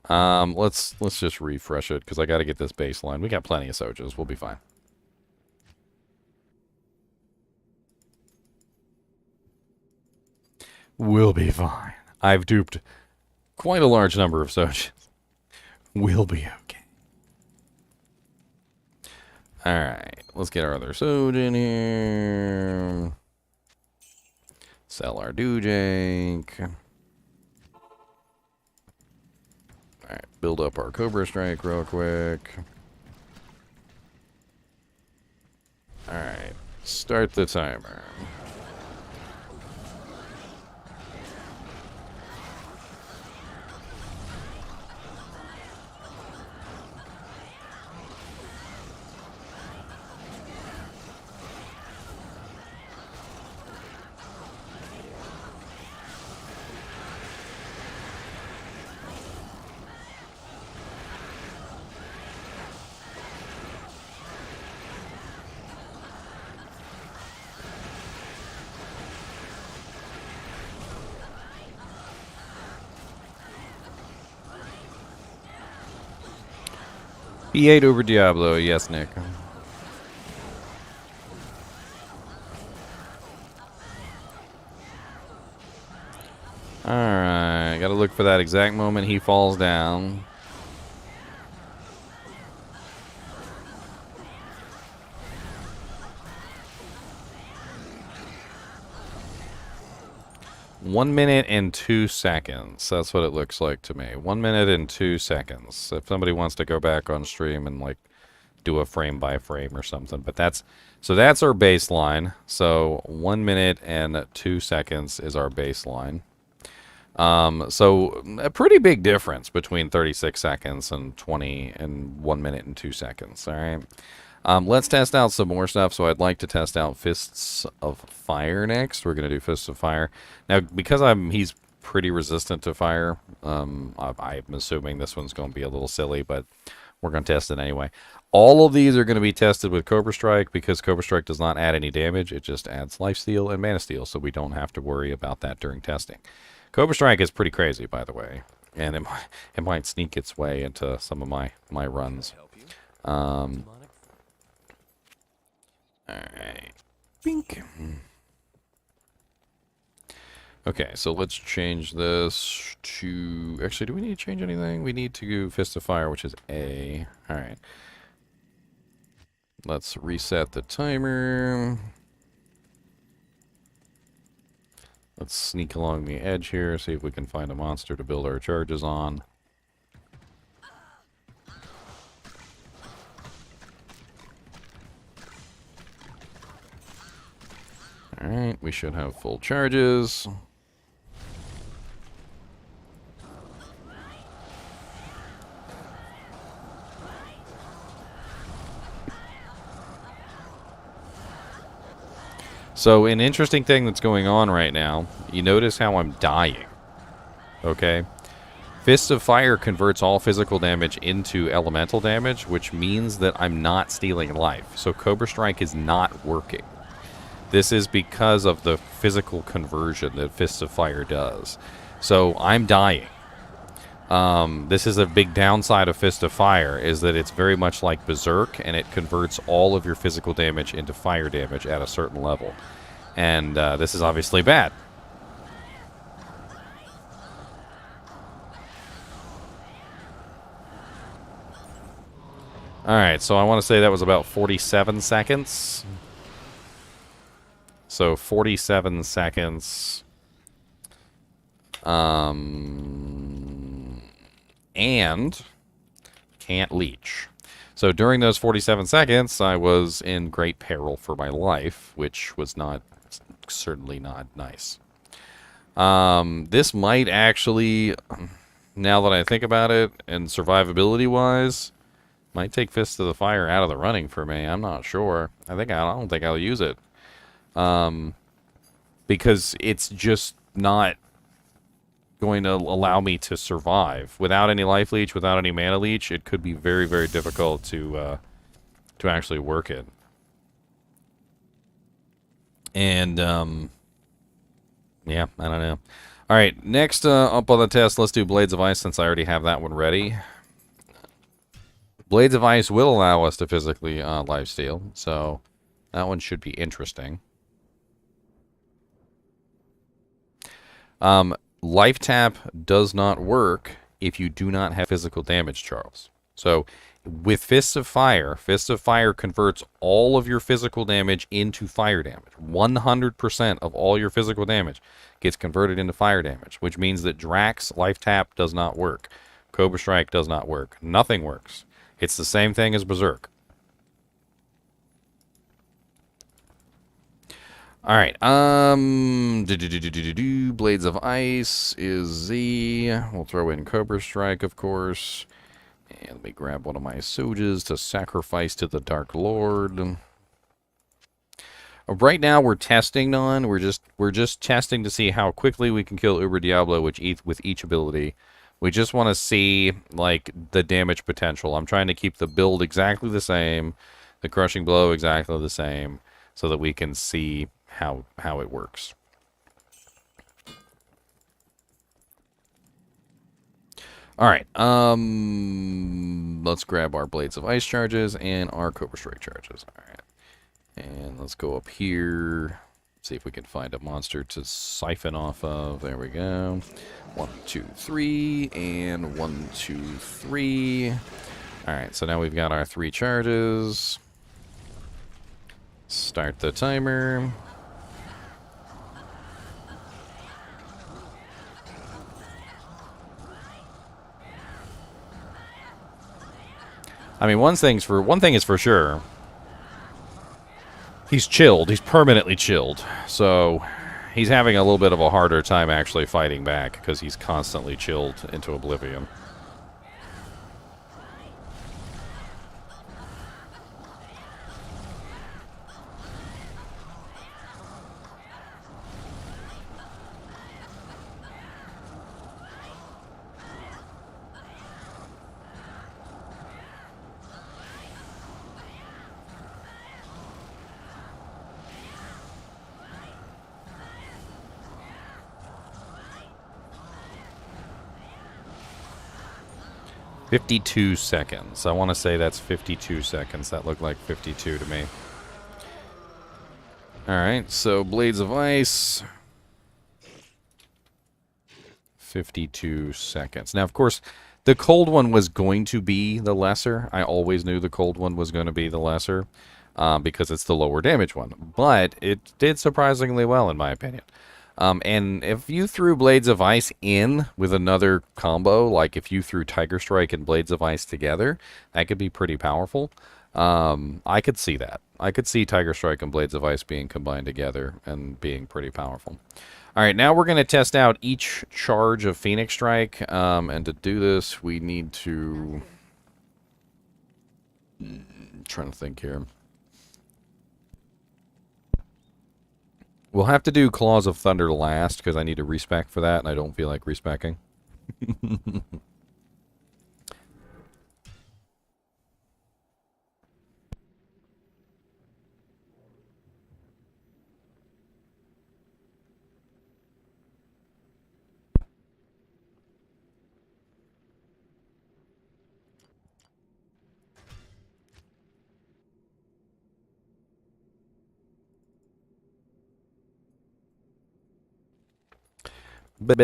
welcome. Let's just refresh it, because I got to get this baseline. We got plenty of Sojos. We'll be fine. We'll be fine. I've duped quite a large number of Sojos. We'll be okay. Alright, let's get our other Soj in here. Sell our Doojank. Alright, build up our Cobra Strike real quick. Alright, start the timer. P8 over Diablo, yes, Nick. Alright, gotta look for that exact moment he falls down. 1 minute and 2 seconds. That's what it looks like to me. 1 minute and 2 seconds. If somebody wants to go back on stream and like do a frame by frame or something, but that's our baseline. So 1 minute and 2 seconds is our baseline. So a pretty big difference between 36 seconds and 1 minute and 2 seconds. All right. Let's test out some more stuff. So I'd like to test out Fists of Fire next. We're going to do Fists of Fire. Now, because he's pretty resistant to fire, I'm assuming this one's going to be a little silly, but we're going to test it anyway. All of these are going to be tested with Cobra Strike because Cobra Strike does not add any damage. It just adds Lifesteal and Mana Steal, so we don't have to worry about that during testing. Cobra Strike is pretty crazy, by the way, and it might sneak its way into some of my runs. Alright. Bink. Okay, so let's change this to... Actually, do we need to change anything? We need to do Fist of Fire, which is A. Alright. Let's reset the timer. Let's sneak along the edge here, see if we can find a monster to build our charges on. Alright, we should have full charges. So, an interesting thing that's going on right now, you notice how I'm dying. Okay? Fist of Fire converts all physical damage into elemental damage, which means that I'm not stealing life. So, Cobra Strike is not working. This is because of the physical conversion that Fists of Fire does. So, I'm dying. This is a big downside of Fist of Fire, is that it's very much like Berserk, and it converts all of your physical damage into fire damage at a certain level. And this is obviously bad. Alright, so I want to say that was about 47 seconds. So 47 seconds. And can't leech. So during those 47 seconds, I was in great peril for my life, which was certainly not nice. This might actually, now that I think about it, and survivability-wise, might take Fist of the Fire out of the running for me. I'm not sure. I don't think I'll use it. Because it's just not going to allow me to survive. Without any life leech, without any mana leech, it could be very, very difficult to actually work it. And, yeah, I don't know. Alright, next up on the test, let's do Blades of Ice since I already have that one ready. Blades of Ice will allow us to physically lifesteal, so that one should be interesting. Life Tap does not work if you do not have physical damage, Charles. So, with Fists of Fire converts all of your physical damage into fire damage. 100% of all your physical damage gets converted into fire damage, which means that Drax Life Tap does not work. Cobra Strike does not work. Nothing works. It's the same thing as Berserk. Alright, Blades of Ice is Z. We'll throw in Cobra Strike, of course. And let me grab one of my Sojas to sacrifice to the Dark Lord. Right now we're testing on. We're just testing to see how quickly we can kill Uber Diablo with each ability. We just want to see like the damage potential. I'm trying to keep the build exactly the same, the Crushing Blow exactly the same, so that we can see how it works. Alright, let's grab our Blades of Ice charges and our Cobra Strike charges. Alright, and let's go up here, see if we can find a monster to siphon off of. There we go. 1, 2, 3, and 1, 2, 3. Alright, so now we've got our 3 charges. Start the timer. I mean, one thing is for sure. He's chilled. He's permanently chilled. So he's having a little bit of a harder time actually fighting back because he's constantly chilled into oblivion. "52 seconds. I want to say that's 52 seconds. That looked like 52 to me. Alright, so Blades of Ice. 52 seconds. Now, of course, the cold one was going to be the lesser. I always knew the cold one was going to be the lesser because it's the lower damage one. But it did surprisingly well, in my opinion. And if you threw Blades of Ice in with another combo, like if you threw Tiger Strike and Blades of Ice together, that could be pretty powerful. I could see that. I could see Tiger Strike and Blades of Ice being combined together and being pretty powerful. All right, now we're going to test out each charge of Phoenix Strike. And to do this, we need to... trying to think here. We'll have to do Claws of Thunder last, because I need to respec for that, and I don't feel like respecking. What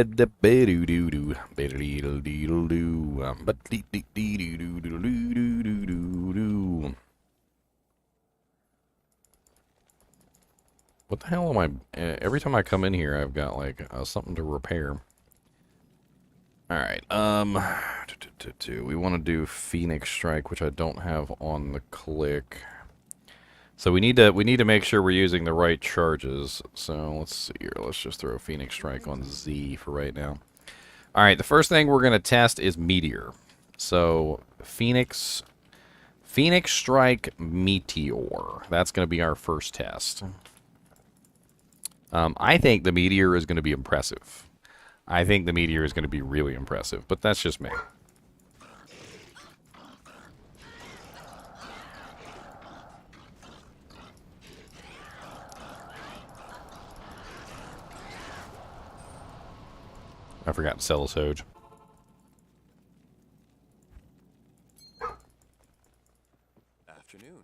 the hell am I... every time I come in here, I've got, like, something to repair. Alright, we want to do Phoenix Strike, which I don't have on the click. So we need to make sure we're using the right charges. So let's see here. Let's just throw Phoenix Strike on Z for right now. Alright, the first thing we're going to test is Meteor. So Phoenix Strike Meteor. That's going to be our first test. I think the Meteor is going to be impressive. I think the Meteor is going to be really impressive, but that's just me. I forgot to sell a Soj. Afternoon.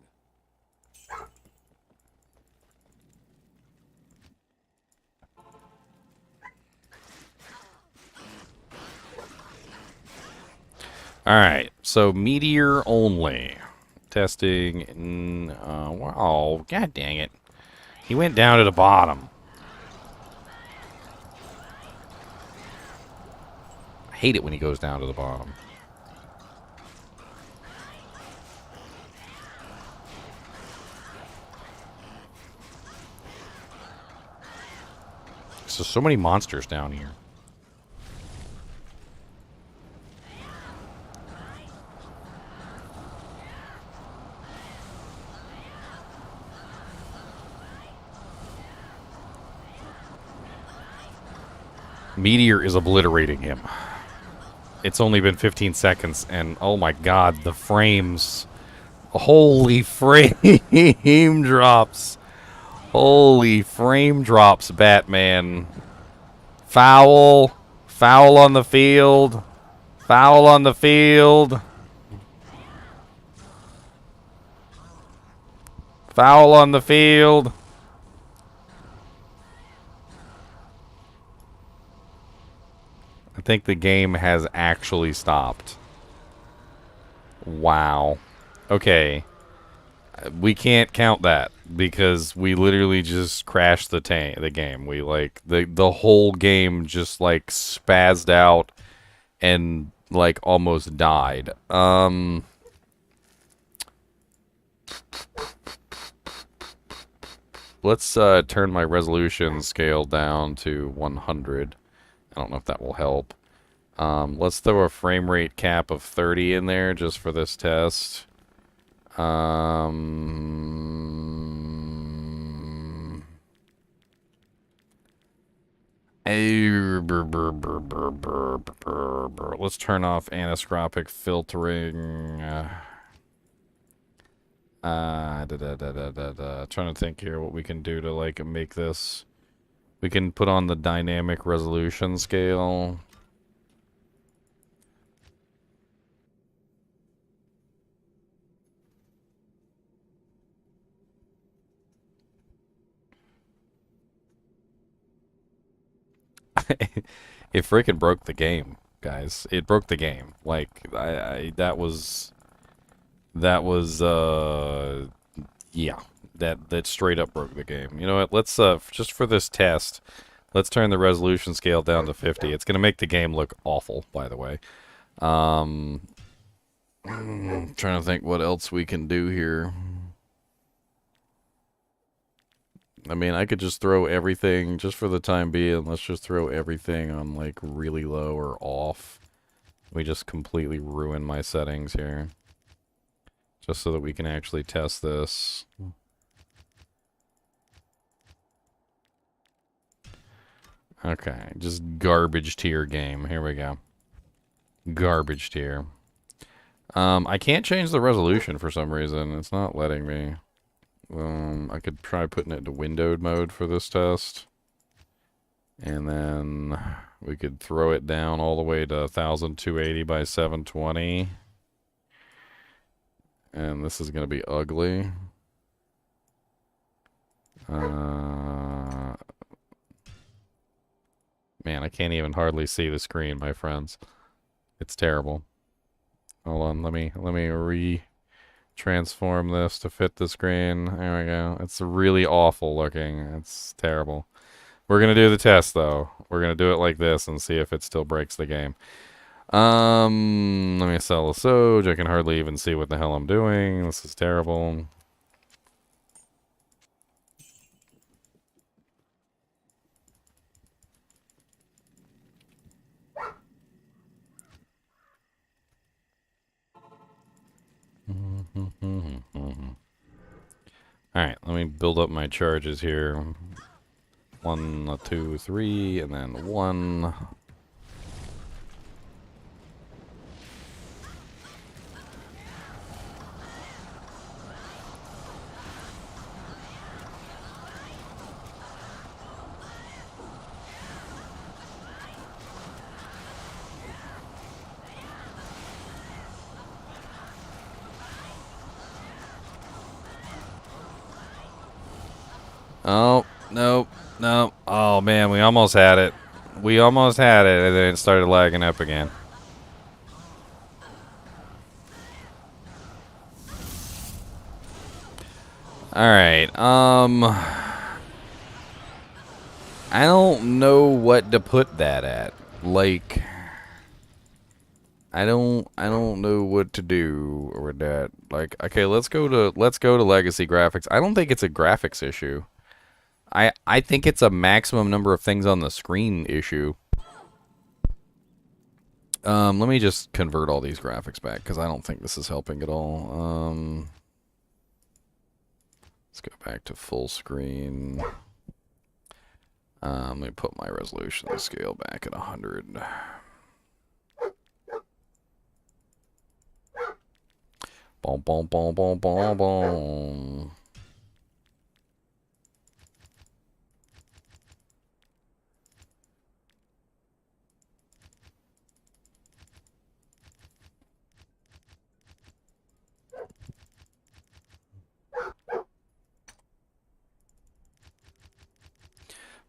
Alright, so Meteor only. Testing. Wow, god dang it. He went down to the bottom. I hate it when he goes down to the bottom. There's so many monsters down here. Meteor is obliterating him. It's only been 15 seconds, and oh my god, the frames. Holy frame drops. Holy frame drops, Batman. Foul. Foul on the field. Foul on the field. Foul on the field. I think the game has actually stopped. Wow. Okay. We can't count that because we literally just crashed the game. We like the whole game just like spazzed out and like almost died. let's turn my resolution scale down to 100. I don't know if that will help. Let's throw a frame rate cap of 30 in there just for this test. Let's turn off aniscopic filtering. Trying to think here what we can do to like make this. We can put on the dynamic resolution scale. It freaking broke the game, guys. It broke the game. Like that was yeah. That straight up broke the game. You know what? Let's just for this test, let's turn the resolution scale down to 50. It's gonna make the game look awful, by the way. Trying to think what else we can do here. I mean, I could just throw everything, just for the time being, let's just throw everything on, like, really low or off. We just completely ruin my settings here. Just so that we can actually test this. Okay, just garbage tier game. Here we go. Garbage tier. I can't change the resolution for some reason. It's not letting me. I could try putting it to windowed mode for this test. And then we could throw it down all the way to 1280 by 720. And this is going to be ugly. Man, I can't even hardly see the screen, my friends. It's terrible. Hold on, let me transform this to fit the screen. There we go. It's really awful looking. It's terrible. We're gonna do the test though. We're gonna do it like this and see if it still breaks the game. Let me sell a Soj. I can hardly even see what the hell I'm doing. This is terrible. Alright, let me build up my charges here. 1, 2, 3, and then 1. Oh, nope, nope. Oh, man, we almost had it. We almost had it, and then it started lagging up again. Alright, I don't know what to put that at. Like, I don't know what to do with that. Like, okay, let's go to legacy graphics. I don't think it's a graphics issue. I think it's a maximum number of things on the screen issue. Let me just convert all these graphics back because I don't think this is helping at all. Let's go back to full screen. Let me put my resolution scale back at 100. Boom, boom, boom, boom, boom, boom.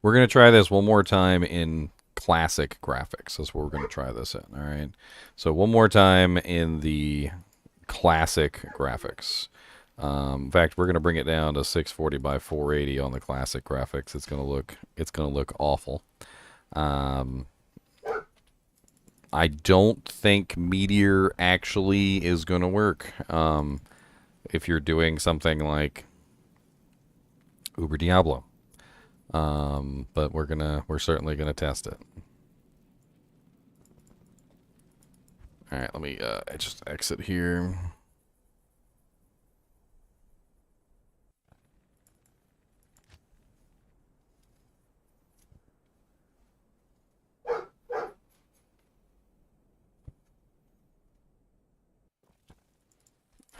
We're going to try this one more time in classic graphics. That's what we're going to try this in, all right? So one more time in the classic graphics. In fact, we're going to bring it down to 640 by 480 on the classic graphics. It's going to look awful. I don't think Meteor actually is going to work. If you're doing something like Uber Diablo. But we're certainly gonna test it. All right, let me just exit here.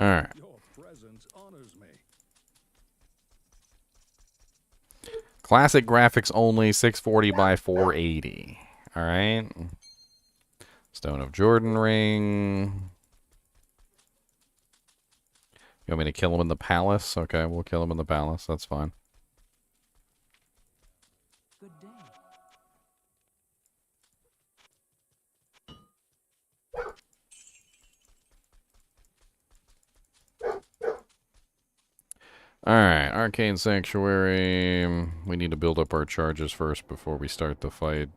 All right. Your presence honors me. Classic graphics only, 640 by 480. All right. Stone of Jordan ring. You want me to kill him in the palace? Okay, we'll kill him in the palace. That's fine. Good day. Alright, Arcane Sanctuary. We need to build up our charges first before we start the fight.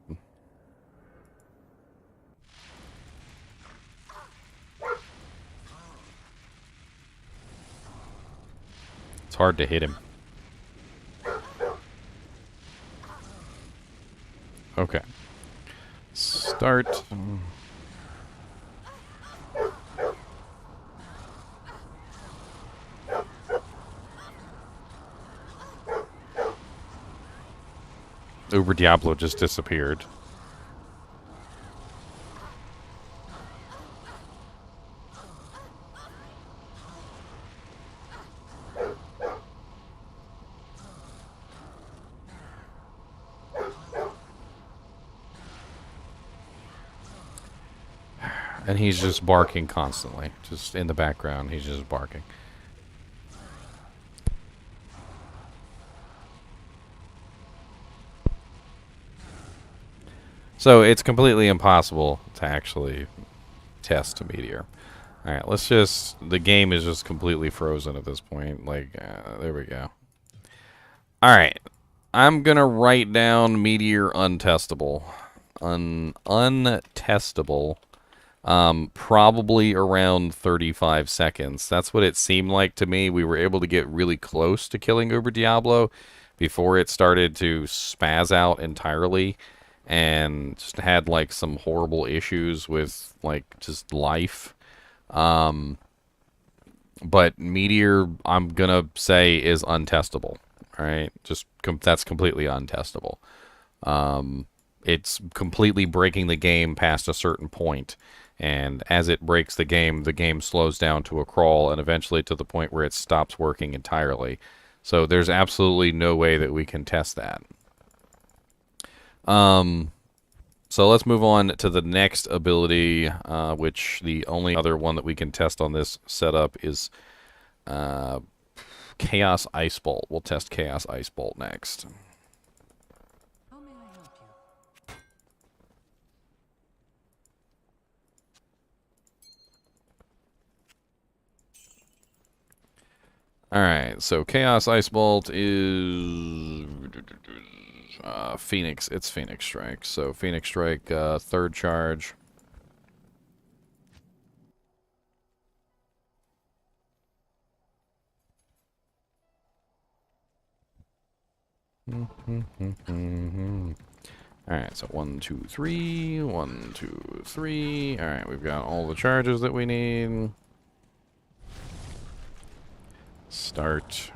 It's hard to hit him. Okay. Start. Uber Diablo just disappeared. And he's just barking constantly. Just in the background, he's just barking. So it's completely impossible to actually test Meteor. Alright, let's just... The game is just completely frozen at this point. Like, there we go. Alright. I'm gonna write down Meteor Untestable. Untestable. Probably around 35 seconds. That's what it seemed like to me. We were able to get really close to killing Uber Diablo before it started to spaz out entirely. And just had like some horrible issues with like just life. But Meteor, I'm gonna say, is untestable. All right, just that's completely untestable. It's completely breaking the game past a certain point, and as it breaks the game slows down to a crawl, and eventually to the point where it stops working entirely. So there's absolutely no way that we can test that. So let's move on to the next ability, which the only other one that we can test on this setup is Chaos Ice Bolt. We'll test Chaos Ice Bolt next. How may I help you? Alright, so Chaos Ice Bolt is... Phoenix. It's Phoenix Strike. So Phoenix Strike, third charge. Alright, so 1, 2, 3. 1, 2, 3. Alright, we've got all the charges that we need. Start.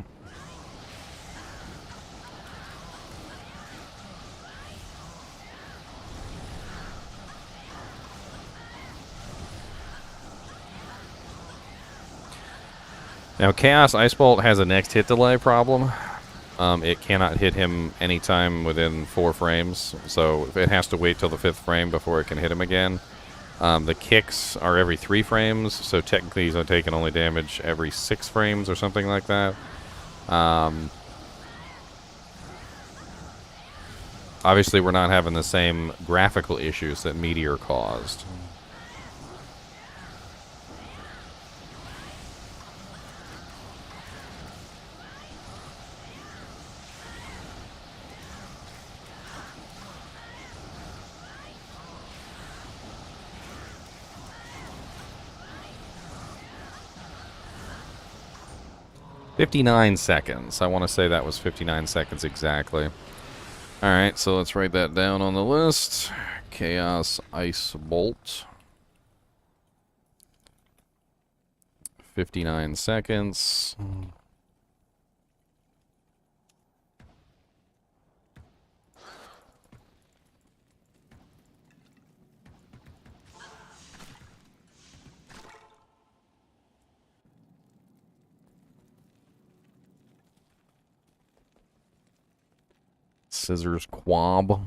Now, Chaos Ice Bolt has a next hit delay problem. It cannot hit him anytime within 4 frames, so it has to wait till the 5th frame before it can hit him again. The kicks are every 3 frames, so technically he's taking only damage every 6 frames or something like that. Obviously, we're not having the same graphical issues that Meteor caused. 59 seconds. I want to say that was 59 seconds exactly. Alright, so let's write that down on the list. Chaos Ice Bolt. 59 seconds. Scissors Quab.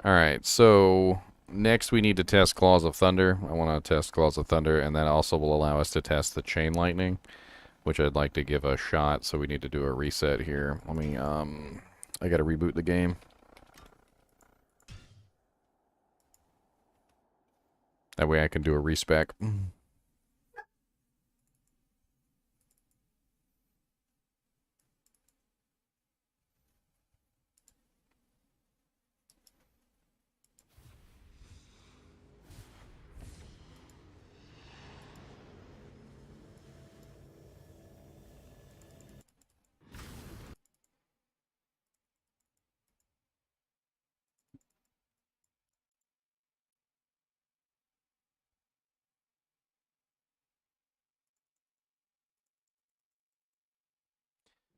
Alright, so next we need to test Claws of Thunder. I want to test Claws of Thunder, and that also will allow us to test the Chain Lightning, which I'd like to give a shot, so we need to do a reset here. Let me, I gotta reboot the game. That way I can do a respec.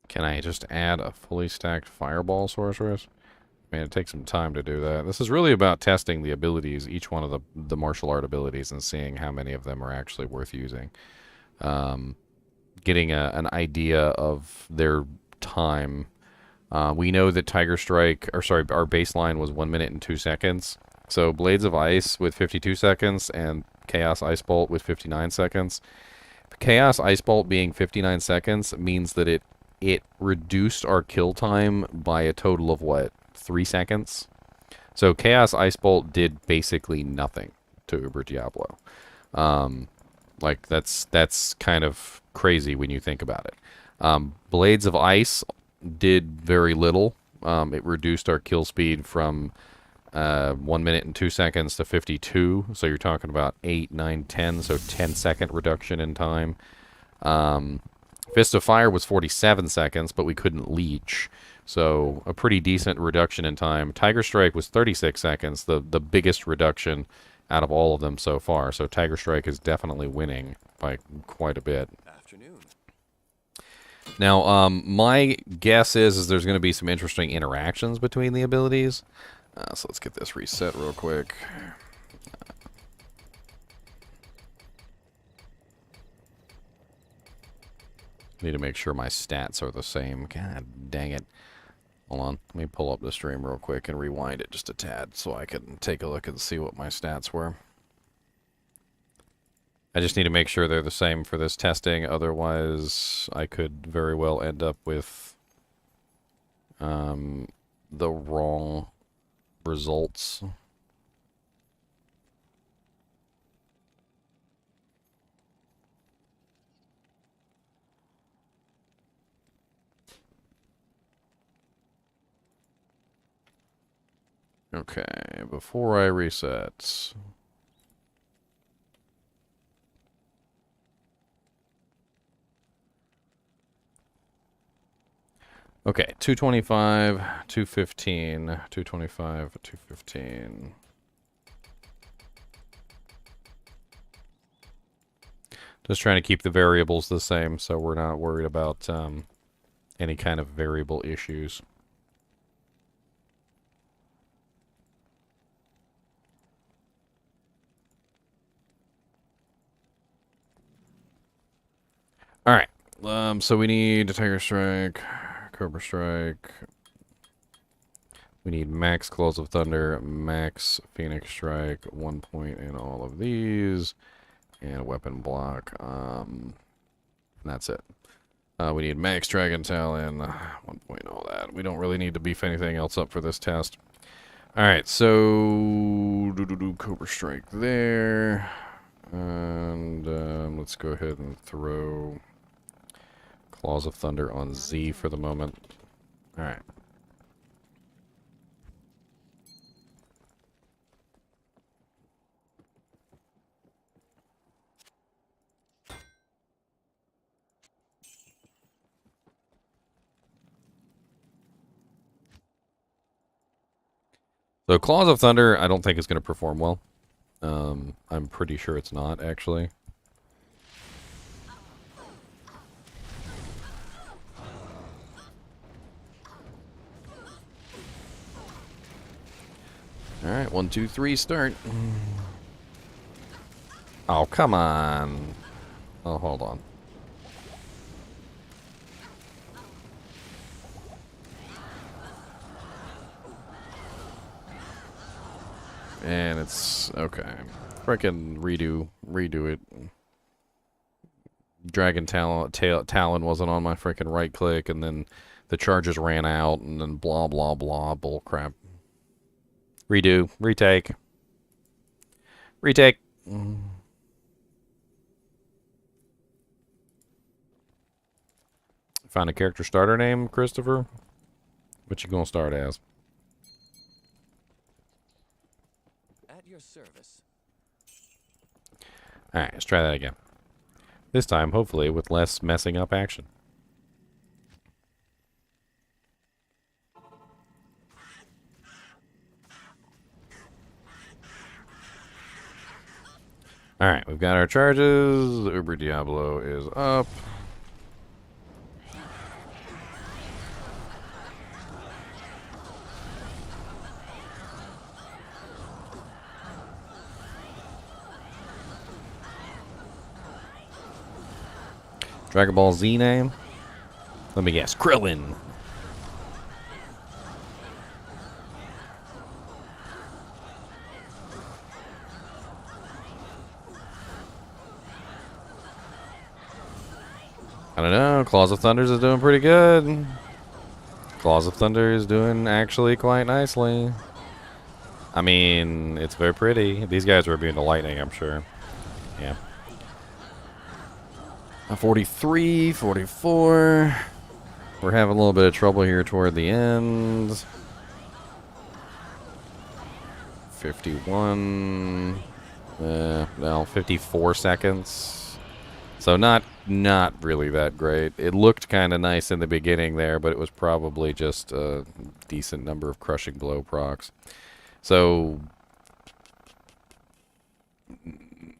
Can I just add a fully stacked Fireball Sorceress? I mean, it takes some time to do that. This is really about testing the abilities, each one of the martial art abilities, and seeing how many of them are actually worth using. Getting an idea of their time. We know that Tiger Strike, or sorry, our baseline was 1 minute and 2 seconds. So Blades of Ice with 52 seconds and Chaos Ice Bolt with 59 seconds. Chaos Ice Bolt being 59 seconds means that it reduced our kill time by a total of, what, 3 seconds? So Chaos Ice Bolt did basically nothing to Uber Diablo. Like, that's kind of crazy when you think about it. Blades of Ice did very little. It reduced our kill speed from 1 minute and 2 seconds to 52. So you're talking about 8, 9, 10. So 10-second reduction in time. Fist of Fire was 47 seconds, but we couldn't leech. So a pretty decent reduction in time. Tiger Strike was 36 seconds, the biggest reduction out of all of them so far. So Tiger Strike is definitely winning by quite a bit. Afternoon. Now, my guess is there's going to be some interesting interactions between the abilities. So let's get this reset real quick. Need to make sure my stats are the same. God dang it. Hold on. Let me pull up the stream real quick and rewind it just a tad so I can take a look and see what my stats were. I just need to make sure they're the same for this testing. Otherwise, I could very well end up with the wrong results. Okay, before I reset. Okay, 225, 215, 225, 215. Just trying to keep the variables the same so we're not worried about any kind of variable issues. Alright, so we need a Tiger Strike, Cobra Strike. We need max Claws of Thunder, max Phoenix Strike, 1 point in all of these, and a weapon block. And that's it. We need max Dragon Talon, 1 point in all that. We don't really need to beef anything else up for this test. Alright, so Cobra Strike there. And let's go ahead and throw Claws of Thunder on Z for the moment. Alright. So Claws of Thunder, I don't think is going to perform well. I'm pretty sure it's not, actually. Alright, 1, 2, 3, start. Oh, come on. Oh, hold on. And it's... okay. Frickin' redo it. Dragon Talon wasn't on my frickin' right click, and then the charges ran out, and then blah, blah, blah, bullcrap. Redo. Retake. Retake. Find a character starter name, Christopher? What you gonna start as? At your service. Alright, let's try that again. This time, hopefully, with less messing up action. Alright, we've got our charges. Uber Diablo is up. Dragon Ball Z name? Let me guess. Krillin. I don't know. Claws of Thunders is doing pretty good. Claws of Thunder is doing actually quite nicely. I mean, it's very pretty. These guys are immune to lightning, I'm sure. Yeah. 43, 44. We're having a little bit of trouble here toward the end. 51. No, 54 seconds. So not really that great. It looked kind of nice in the beginning there, but it was probably just a decent number of crushing blow procs. So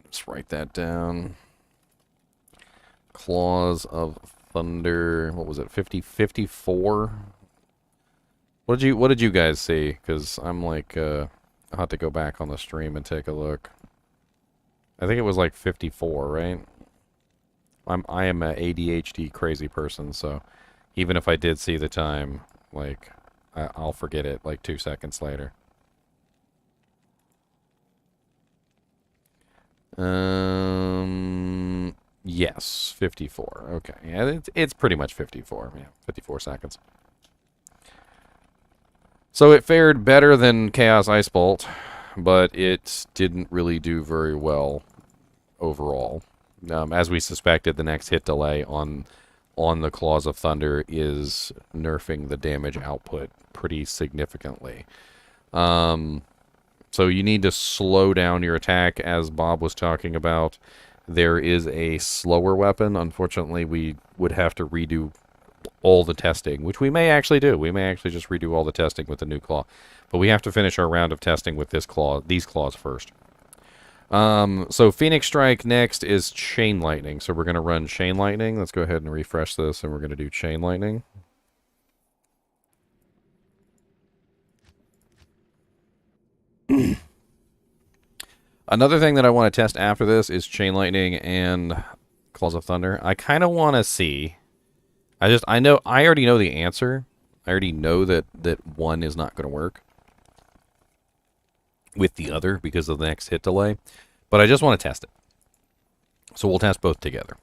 let's write that down. Claws of Thunder. What was it? 54. What did you guys see? Because I'm like, I'll have to go back on the stream and take a look. I think it was like 54, right? I am a ADHD crazy person, so even if I did see the time, like, I'll forget it like 2 seconds later. Yes, 54. Okay, yeah, it's pretty much 54. Yeah, 54 seconds. So it fared better than Chaos Ice Bolt, but it didn't really do very well overall. As we suspected, the next hit delay on the Claws of Thunder is nerfing the damage output pretty significantly. So you need to slow down your attack, as Bob was talking about. There is a slower weapon. Unfortunately, we would have to redo all the testing, which we may actually do. We may actually just redo all the testing with the new claw. But we have to finish our round of testing with these claws first. So Phoenix Strike next is Chain Lightning. So we're going to run Chain Lightning. Let's go ahead and refresh this, and we're going to do Chain Lightning. Another thing that I want to test after this is Chain Lightning and Claws of Thunder. I kind of want to see. I already know the answer. I already know that one is not going to work with the other because of the next hit delay. But I just want to test it. So we'll test both together.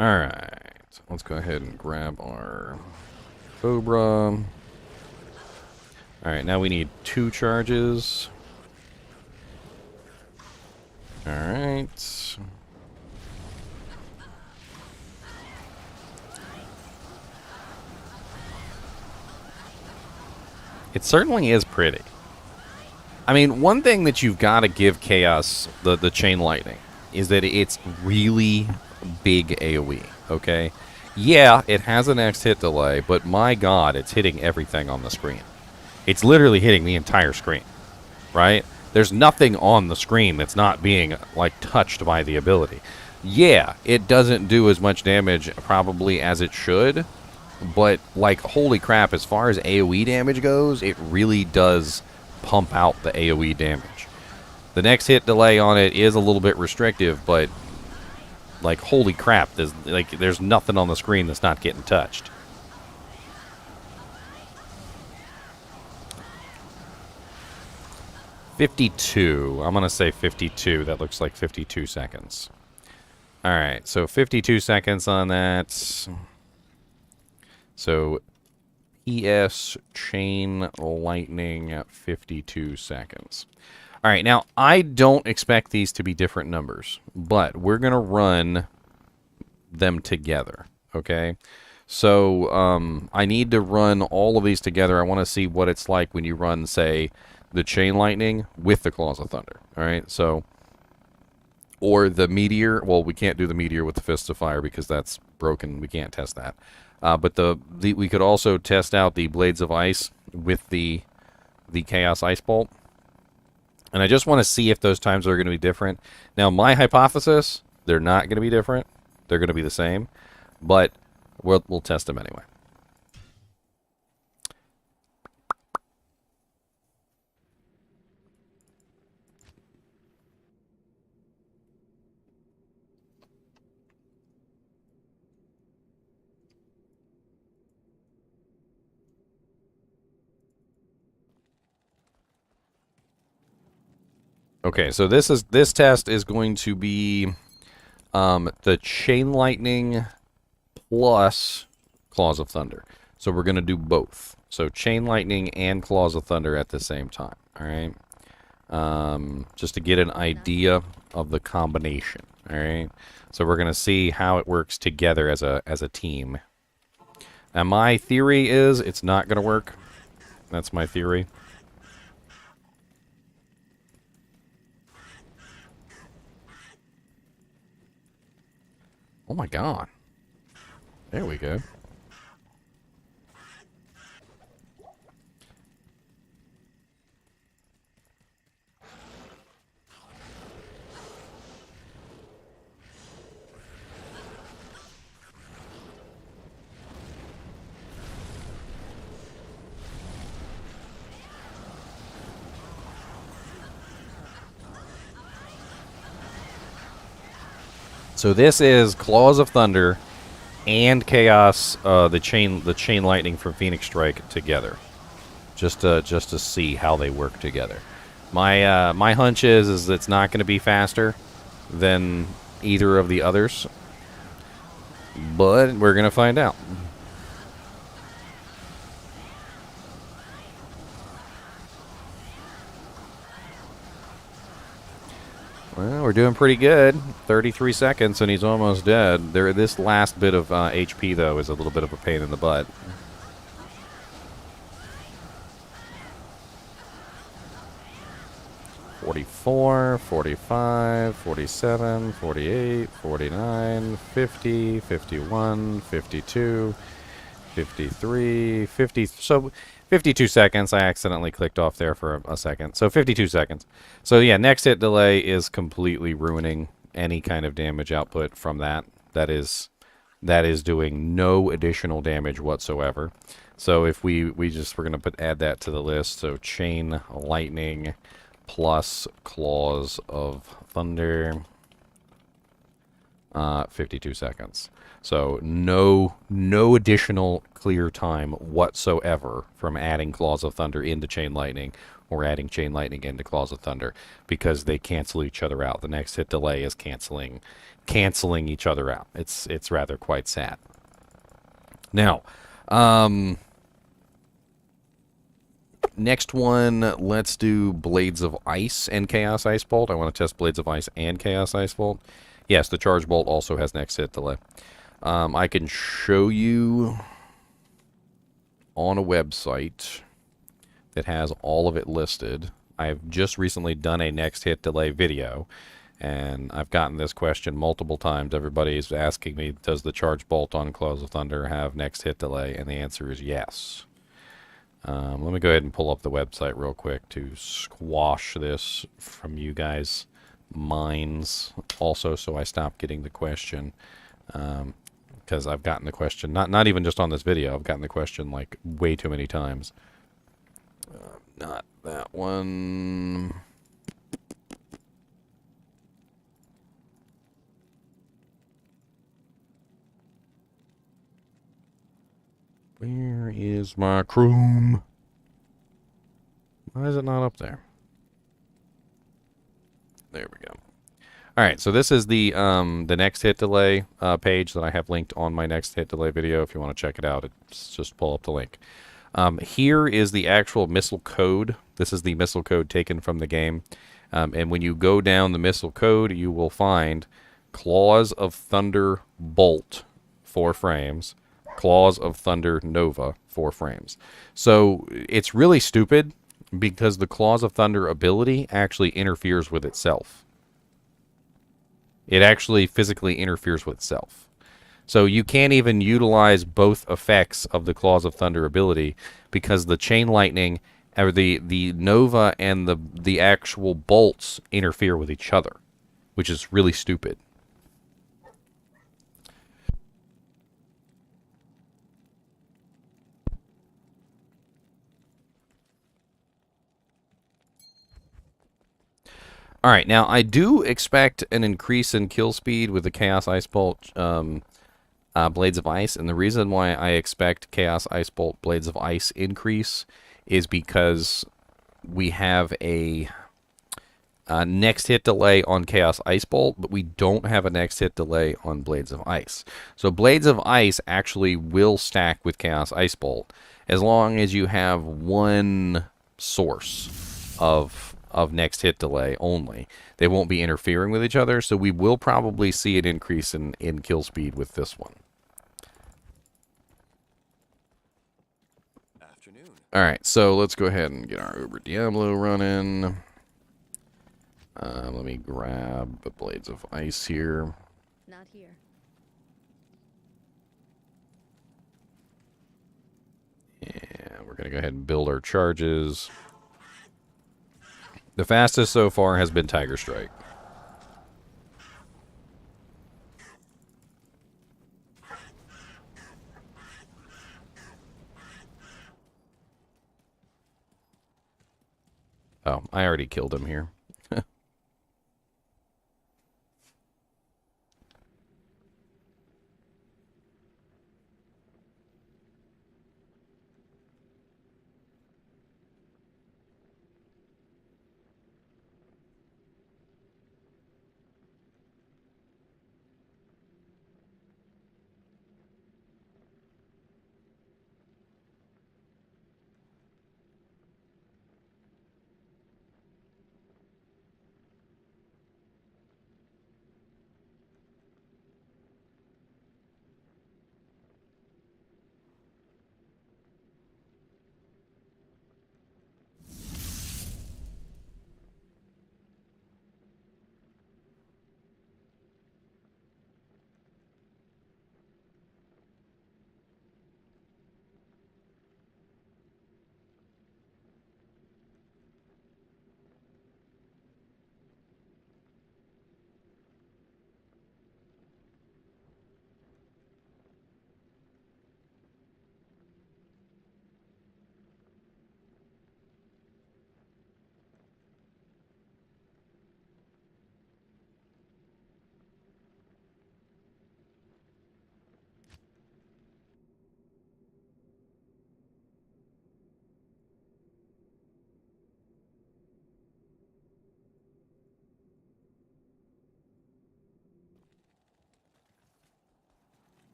Alright, let's go ahead and grab our Cobra. Alright, now we need 2 charges. Alright. It certainly is pretty. I mean, one thing that you've got to give Chaos, the Chain Lightning, is that it's really big AoE, okay? Yeah, it has an X hit delay, but my god, it's hitting everything on the screen. It's literally hitting the entire screen, right? There's nothing on the screen that's not being, like, touched by the ability. Yeah, it doesn't do as much damage probably as it should, but, like, holy crap, as far as AoE damage goes, it really does pump out the AoE damage. The next hit delay on it is a little bit restrictive, but, like, holy crap, there's nothing on the screen that's not getting touched. $52. I'm going to say 52. That looks like 52 seconds. All right, so 52 seconds on that. So ES Chain Lightning 52 seconds. All right, now I don't expect these to be different numbers, but we're going to run them together, okay? So I need to run all of these together. I want to see what it's like when you run, say, the Chain Lightning with the Claws of Thunder, all right? So, or the Meteor. Well, we can't do the Meteor with the Fists of Fire because that's broken. We can't test that. But we could also test out the Blades of Ice with the Chaos Ice Bolt. And I just want to see if those times are going to be different. Now, my hypothesis, they're not going to be different. They're going to be the same. But we'll test them anyway. Okay, so this test is going to be the Chain Lightning plus Claws of Thunder. So we're going to do both. So Chain Lightning and Claws of Thunder at the same time. All right, just to get an idea of the combination. All right, so we're going to see how it works together as a team. Now my theory is it's not going to work. That's my theory. Oh my god. There we go. So this is Claws of Thunder and Chaos, the chain lightning from Phoenix Strike together, just to see how they work together. My hunch is it's not going to be faster than either of the others, but we're going to find out. Well, we're doing pretty good. 33 seconds, and he's almost dead. This last bit of HP, though, is a little bit of a pain in the butt. $44, $45, $47, $48, $49, $50, $51, $52, $53, $50. So 52 seconds. I accidentally clicked off there for a second. So 52 seconds. So yeah, next hit delay is completely ruining any kind of damage output from that. That is doing no additional damage whatsoever. So if we're going to add that to the list. So Chain Lightning plus Claws of Thunder. 52 seconds. So no additional clear time whatsoever from adding Claws of Thunder into Chain Lightning or adding Chain Lightning into Claws of Thunder, because they cancel each other out. The next hit delay is canceling each other out. It's rather quite sad. Now, next one, let's do Blades of Ice and Chaos Ice Bolt. I want to test Blades of Ice and Chaos Ice Bolt. Yes, the Charge Bolt also has next hit delay. I can show you on a website that has all of it listed. I've just recently done a next hit delay video, and I've gotten this question multiple times. Everybody's asking me, does the charge bolt on Claws of Thunder have next hit delay? And the answer is yes. Let me go ahead and pull up the website real quick to squash this from you guys' minds also, so I stop getting the question. Because I've gotten the question, not even just on this video, I've gotten the question like way too many times. Not that one. Where is my Chrome? Why is it not up there? There we go. All right, so this is the next hit delay page that I have linked on my next hit delay video. If you want to check it out, it's just pull up the link. Here is the actual missile code. This is the missile code taken from the game. And when you go down the missile code, you will find Claws of Thunder Bolt, 4 frames. Claws of Thunder Nova, 4 frames. So it's really stupid because the Claws of Thunder ability actually interferes with itself. It actually physically interferes with itself. So you can't even utilize both effects of the Claws of Thunder ability because the Chain Lightning, or the Nova and the actual bolts interfere with each other, which is really stupid. All right, now I do expect an increase in kill speed with the Chaos Ice Bolt Blades of Ice, and the reason why I expect Chaos Ice Bolt Blades of Ice increase is because we have a next hit delay on Chaos Ice Bolt, but we don't have a next hit delay on Blades of Ice. So Blades of Ice actually will stack with Chaos Ice Bolt as long as you have one source of next hit delay only. They won't be interfering with each other, so we will probably see an increase in kill speed with this one. Afternoon. Alright, so let's go ahead and get our Uber Diablo running. Let me grab the Blades of Ice here. Not here. And we're going to go ahead and build our charges. The fastest so far has been Tiger Strike. Oh, I already killed him here.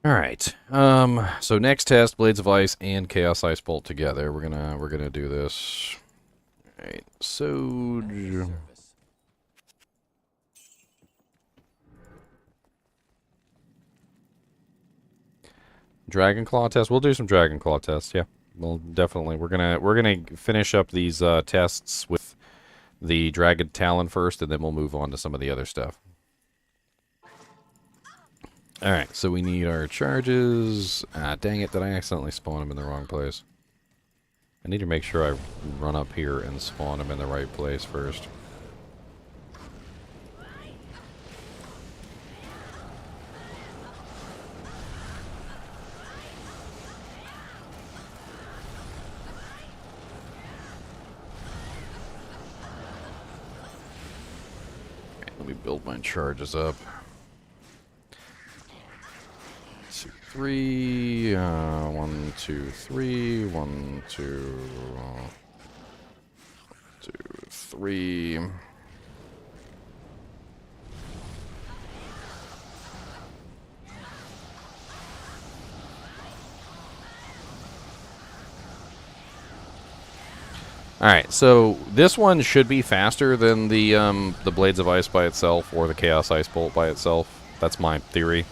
All right. So next test, Blades of Ice and Chaos Ice Bolt together. We're gonna do this. All right. So At your service. Dragon Claw test. We'll do some Dragon Claw tests. Yeah. Well, definitely. We're gonna finish up these tests with the Dragon Talon first, and then we'll move on to some of the other stuff. Alright, so we need our charges. Ah, dang it, did I accidentally spawn them in the wrong place? I need to make sure I run up here and spawn them in the right place first. Let me build my charges up. 2, 3. 1, 2, 3. 1, 2, 2, 3. Alright, so this one should be faster than the Blades of Ice by itself, or the Chaos Ice Bolt by itself. That's my theory.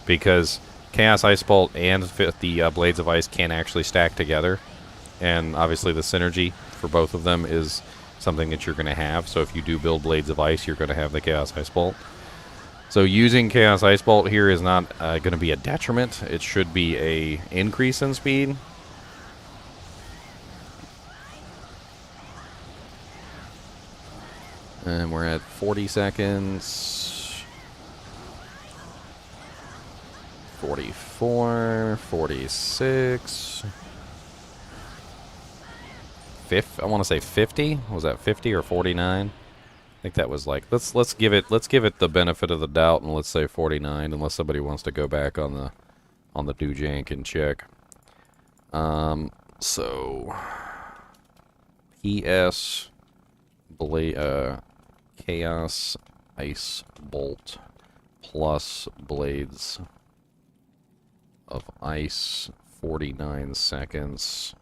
Because Chaos Ice Bolt and the Blades of Ice can actually stack together. And obviously the synergy for both of them is something that you're going to have. So if you do build Blades of Ice, you're going to have the Chaos Ice Bolt. So using Chaos Ice Bolt here is not going to be a detriment. It should be a increase in speed. And we're at 40 seconds. 44, 46. I want to say 50. Was that 50 or 49? I think that was like let's give it the benefit of the doubt and let's say 49 unless somebody wants to go back on the dojank and check. So PS Chaos Ice Bolt plus Blades of Ice, 49 seconds.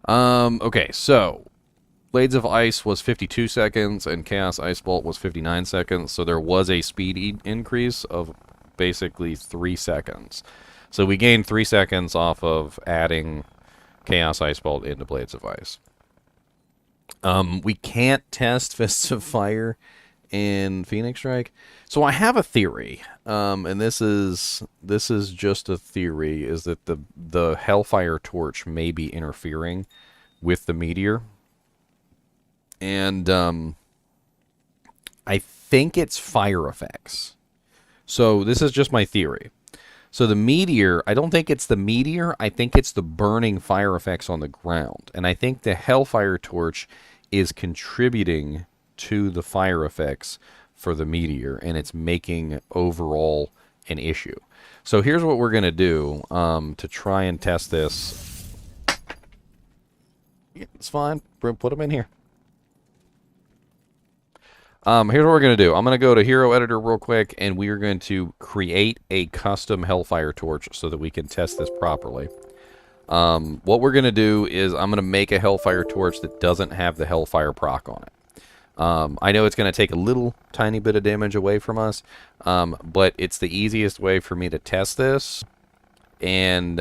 Okay, so Blades of Ice was 52 seconds and Chaos Ice Bolt was 59 seconds, so there was a speed increase of basically 3 seconds. So we gained 3 seconds off of adding Chaos Ice Bolt into Blades of Ice. We can't test Fists of Fire in Phoenix Strike. So I have a theory, and this is just a theory, is that the Hellfire Torch may be interfering with the Meteor. And I think it's fire effects. So this is just my theory. So the Meteor, I don't think it's the Meteor, I think it's the burning fire effects on the ground. And I think the Hellfire Torch is contributing to the fire effects for the Meteor, and it's making overall an issue. So here's what we're going to do to try and test this. Yeah, it's fine. Put them in here. Here's what we're going to do. I'm going to go to Hero Editor real quick, and we are going to create a custom Hellfire Torch so that we can test this properly. What we're going to do is I'm going to make a Hellfire Torch that doesn't have the Hellfire proc on it. I know it's going to take a little tiny bit of damage away from us, but it's the easiest way for me to test this and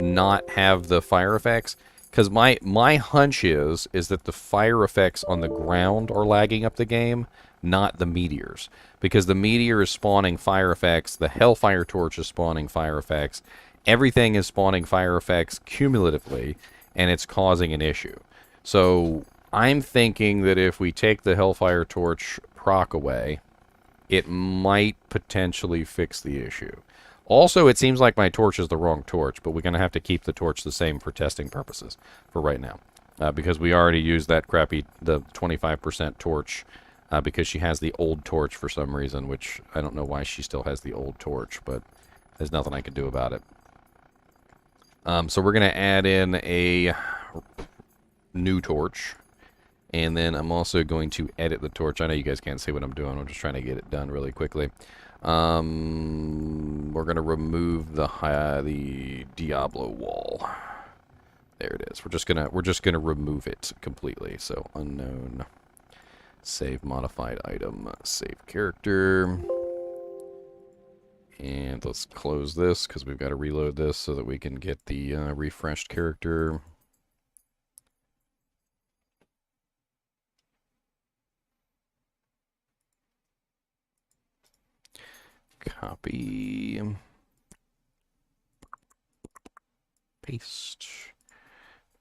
not have the fire effects. Because my hunch is that the fire effects on the ground are lagging up the game, not the meteors. Because the meteor is spawning fire effects, the Hellfire Torch is spawning fire effects, everything is spawning fire effects cumulatively, and it's causing an issue. So I'm thinking that if we take the Hellfire Torch proc away, it might potentially fix the issue. Also, it seems like my torch is the wrong torch, but we're going to have to keep the torch the same for testing purposes for right now. Because we already used that crappy, the 25% torch, because she has the old torch for some reason, which I don't know why she still has the old torch, but there's nothing I can do about it. So we're going to add in a new torch. And then I'm also going to edit the torch. I know you guys can't see what I'm doing. I'm just trying to get it done really quickly. We're going to remove the Diablo wall. There it is. We're just gonna remove it completely. So unknown, save modified item, save character, And let's close this because we've got to reload this so that we can get the refreshed character. Copy. Paste.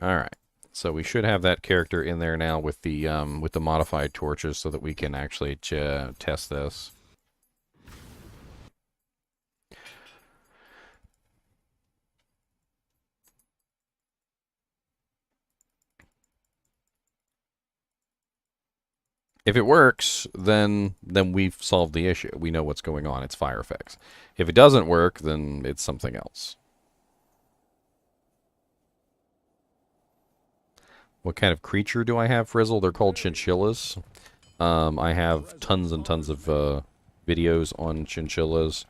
All right. So we should have that character in there now with the modified torches so that we can actually test this. If it works, then we've solved the issue. We know what's going on. It's fire effects. If it doesn't work, then it's something else. What kind of creature do I have, Frizzle? They're called chinchillas. I have tons and tons of videos on chinchillas.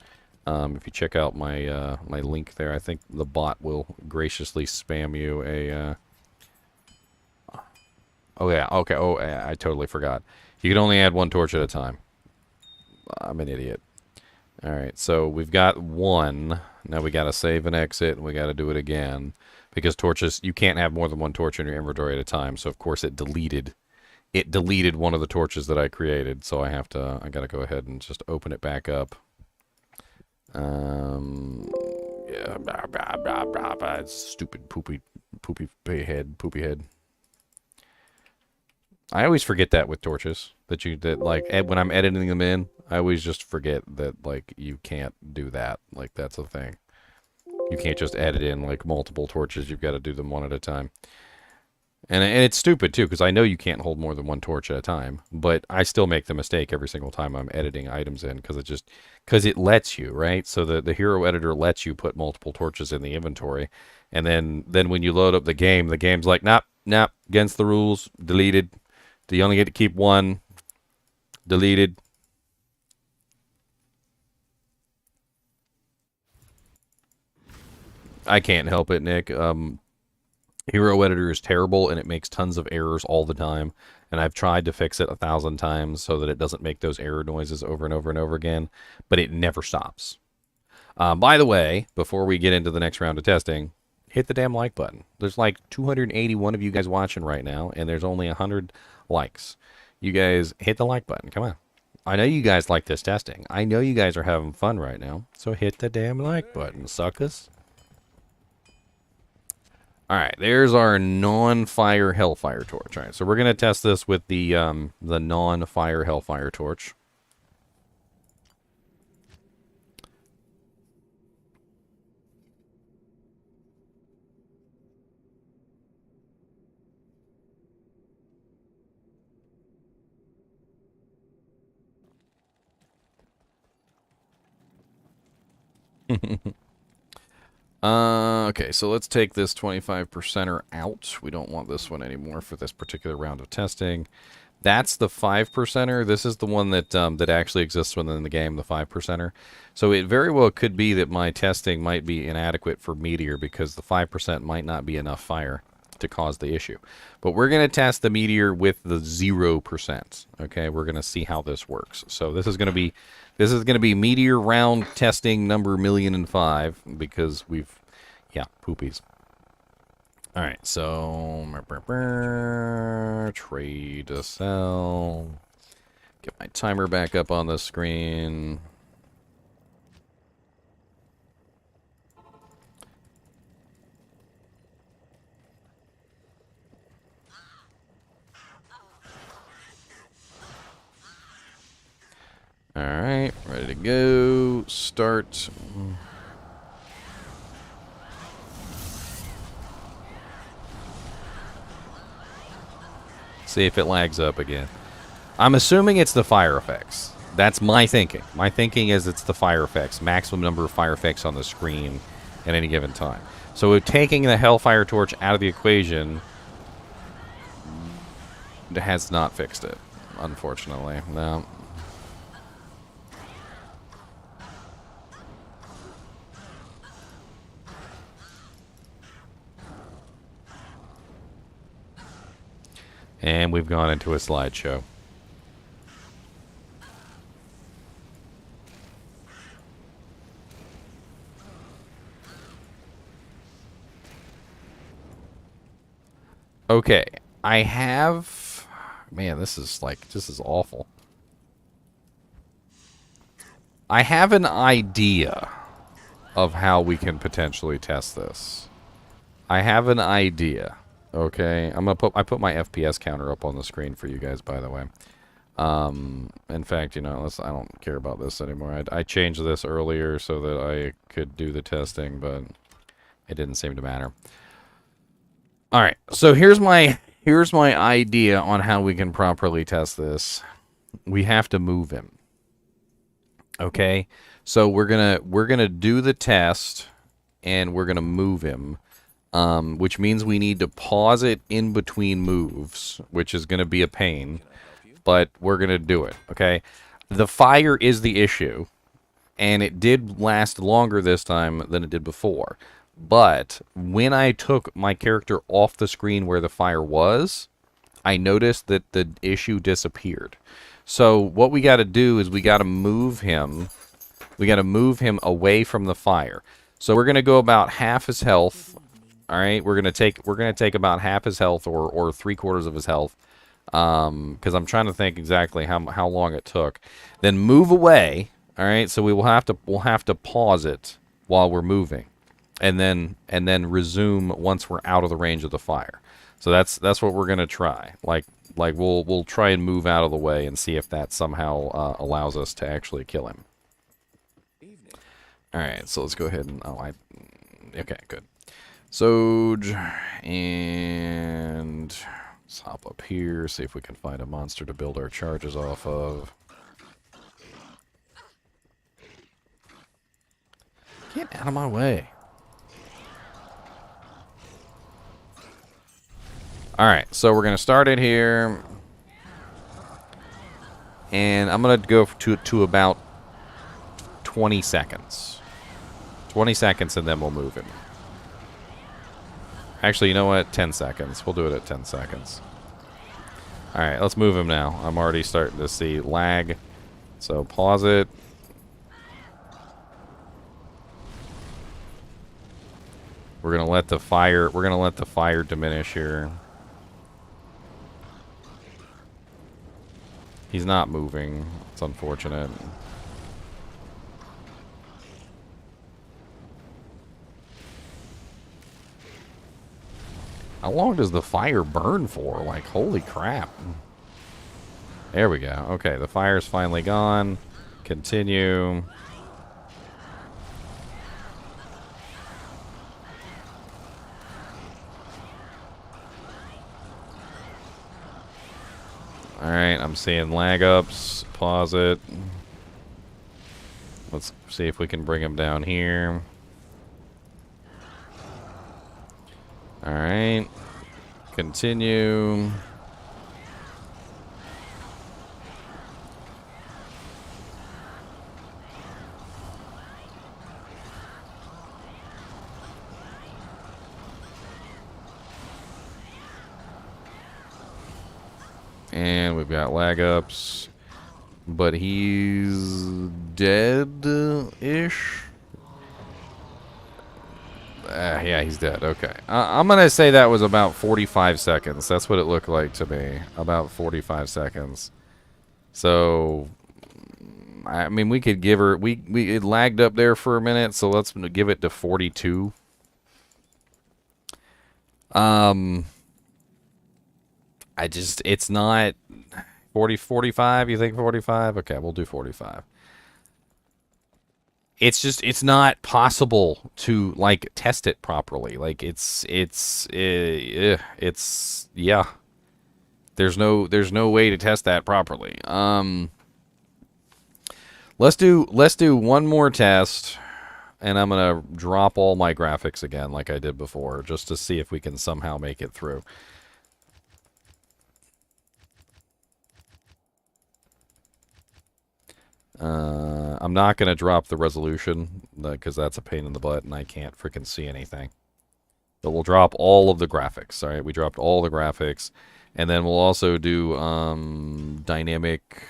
If you check out my my link there, I think the bot will graciously spam you a... Oh, yeah. Okay. Oh, I totally forgot. You can only add one torch at a time. I'm an idiot. All right, so we've got one. Now we got to save and exit, and we got to do it again. Because torches, you can't have more than one torch in your inventory at a time. So, of course, it deleted one of the torches that I created. So I got to go ahead and just open it back up. Yeah, blah, blah, blah, blah, blah. Stupid poopy head. I always forget that with torches that like when I'm editing them in, I always just forget that like you can't do that. Like that's a thing. You can't just edit in like multiple torches. You've got to do them one at a time. And it's stupid too because I know you can't hold more than one torch at a time, but I still make the mistake every single time I'm editing items in because it lets you, right? So the hero editor lets you put multiple torches in the inventory, and then when you load up the game's like, nope, against the rules, deleted. You only get to keep one. Deleted. I can't help it, Nick. Hero Editor is terrible, and it makes tons of errors all the time. And I've tried to fix it 1,000 times so that it doesn't make those error noises over and over and over again. But it never stops. By the way, before we get into the next round of testing, hit the damn like button. There's like 281 of you guys watching right now, and there's only 100 likes. You guys hit the like button. Come on. I know you guys like this testing. I know you guys are having fun right now. So hit the damn like button, suckers. Alright, there's our non-fire Hellfire torch. Alright, so we're going to test this with the non-fire Hellfire torch. Okay, so let's take this 25%er out. We don't want this one anymore for this particular round of testing. That's the 5%er. This is the one that that actually exists within the game, the 5%er. So it very well could be that my testing might be inadequate for Meteor because the 5% might not be enough fire to cause the issue. But we're going to test the Meteor with the 0%. Okay, we're going to see how this works. So this is going to be Meteor round testing number 1,000,005 because we've, yeah, poopies. All right, so trade to sell. Get my timer back up on the screen. All right, ready to go. Start. See if it lags up again. I'm assuming it's the fire effects. That's my thinking. My thinking is it's the fire effects. Maximum number of fire effects on the screen at any given time. So we're taking the Hellfire Torch out of the equation. It has not fixed it, unfortunately. No. And we've gone into a slideshow. Okay, I have... Man, this is awful. I have an idea of how we can potentially test this. I have an idea. Okay, I put my FPS counter up on the screen for you guys, by the way. In fact, you know, I don't care about this anymore. I changed this earlier so that I could do the testing, but it didn't seem to matter. All right, so here's my idea on how we can properly test this. We have to move him. Okay, so we're gonna do the test, and we're gonna move him, which means we need to pause it in between moves, which is gonna be a pain, but we're gonna do it. Okay, the fire is the issue, and it did last longer this time than it did before. But when I took my character off the screen where the fire was, I noticed that the issue disappeared. So what we got to do is we got to move him. We got to move him away from the fire. So we're going to go about half his health. All right, we're going to take about half his health or 3/4 of his health, because I'm trying to think exactly how long it took. Then move away. All right, so we'll have to pause it while we're moving, and then resume once we're out of the range of the fire. So that's what we're gonna try. Like we'll try and move out of the way and see if that somehow allows us to actually kill him. Evening. All right, so let's go ahead and okay, good. So and let's hop up here, see if we can find a monster to build our charges off of. Get out of my way. Alright, so we're going to start it here. And I'm going to go to about 20 seconds. 20 seconds and then we'll move him. Actually, you know what? 10 seconds. We'll do it at 10 seconds. Alright, let's move him now. I'm already starting to see lag. So pause it. We're gonna let the fire diminish here. He's not moving. It's unfortunate. How long does the fire burn for? Like, holy crap. There we go. Okay, the fire's finally gone. Continue. Alright, I'm seeing lag ups. Pause it. Let's see if we can bring him down here. Alright. Continue. And we've got lag ups. But he's dead-ish. Yeah, he's dead. Okay. I'm going to say that was about 45 seconds. That's what it looked like to me. About 45 seconds. So, I mean, we could give her... it lagged up there for a minute, so let's give it to 42. It's not... 45? You think 45? Okay, we'll do 45. It's not possible to, like, test it properly. Like, yeah. There's no way to test that properly. Let's do one more test, and I'm gonna drop all my graphics again, like I did before, just to see if we can somehow make it through. I'm not going to drop the resolution, because that's a pain in the butt, and I can't freaking see anything. But we'll drop all of the graphics, alright? We dropped all the graphics. And then we'll also do dynamic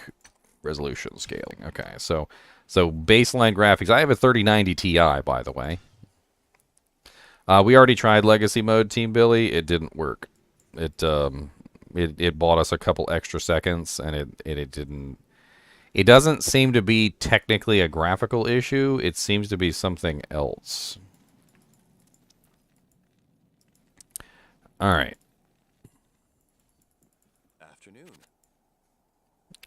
resolution scaling. Okay, so baseline graphics. I have a 3090 Ti, by the way. We already tried Legacy Mode, Team Billy. It didn't work. it bought us a couple extra seconds, and it didn't. It doesn't seem to be technically a graphical issue. It seems to be something else. All right. Afternoon.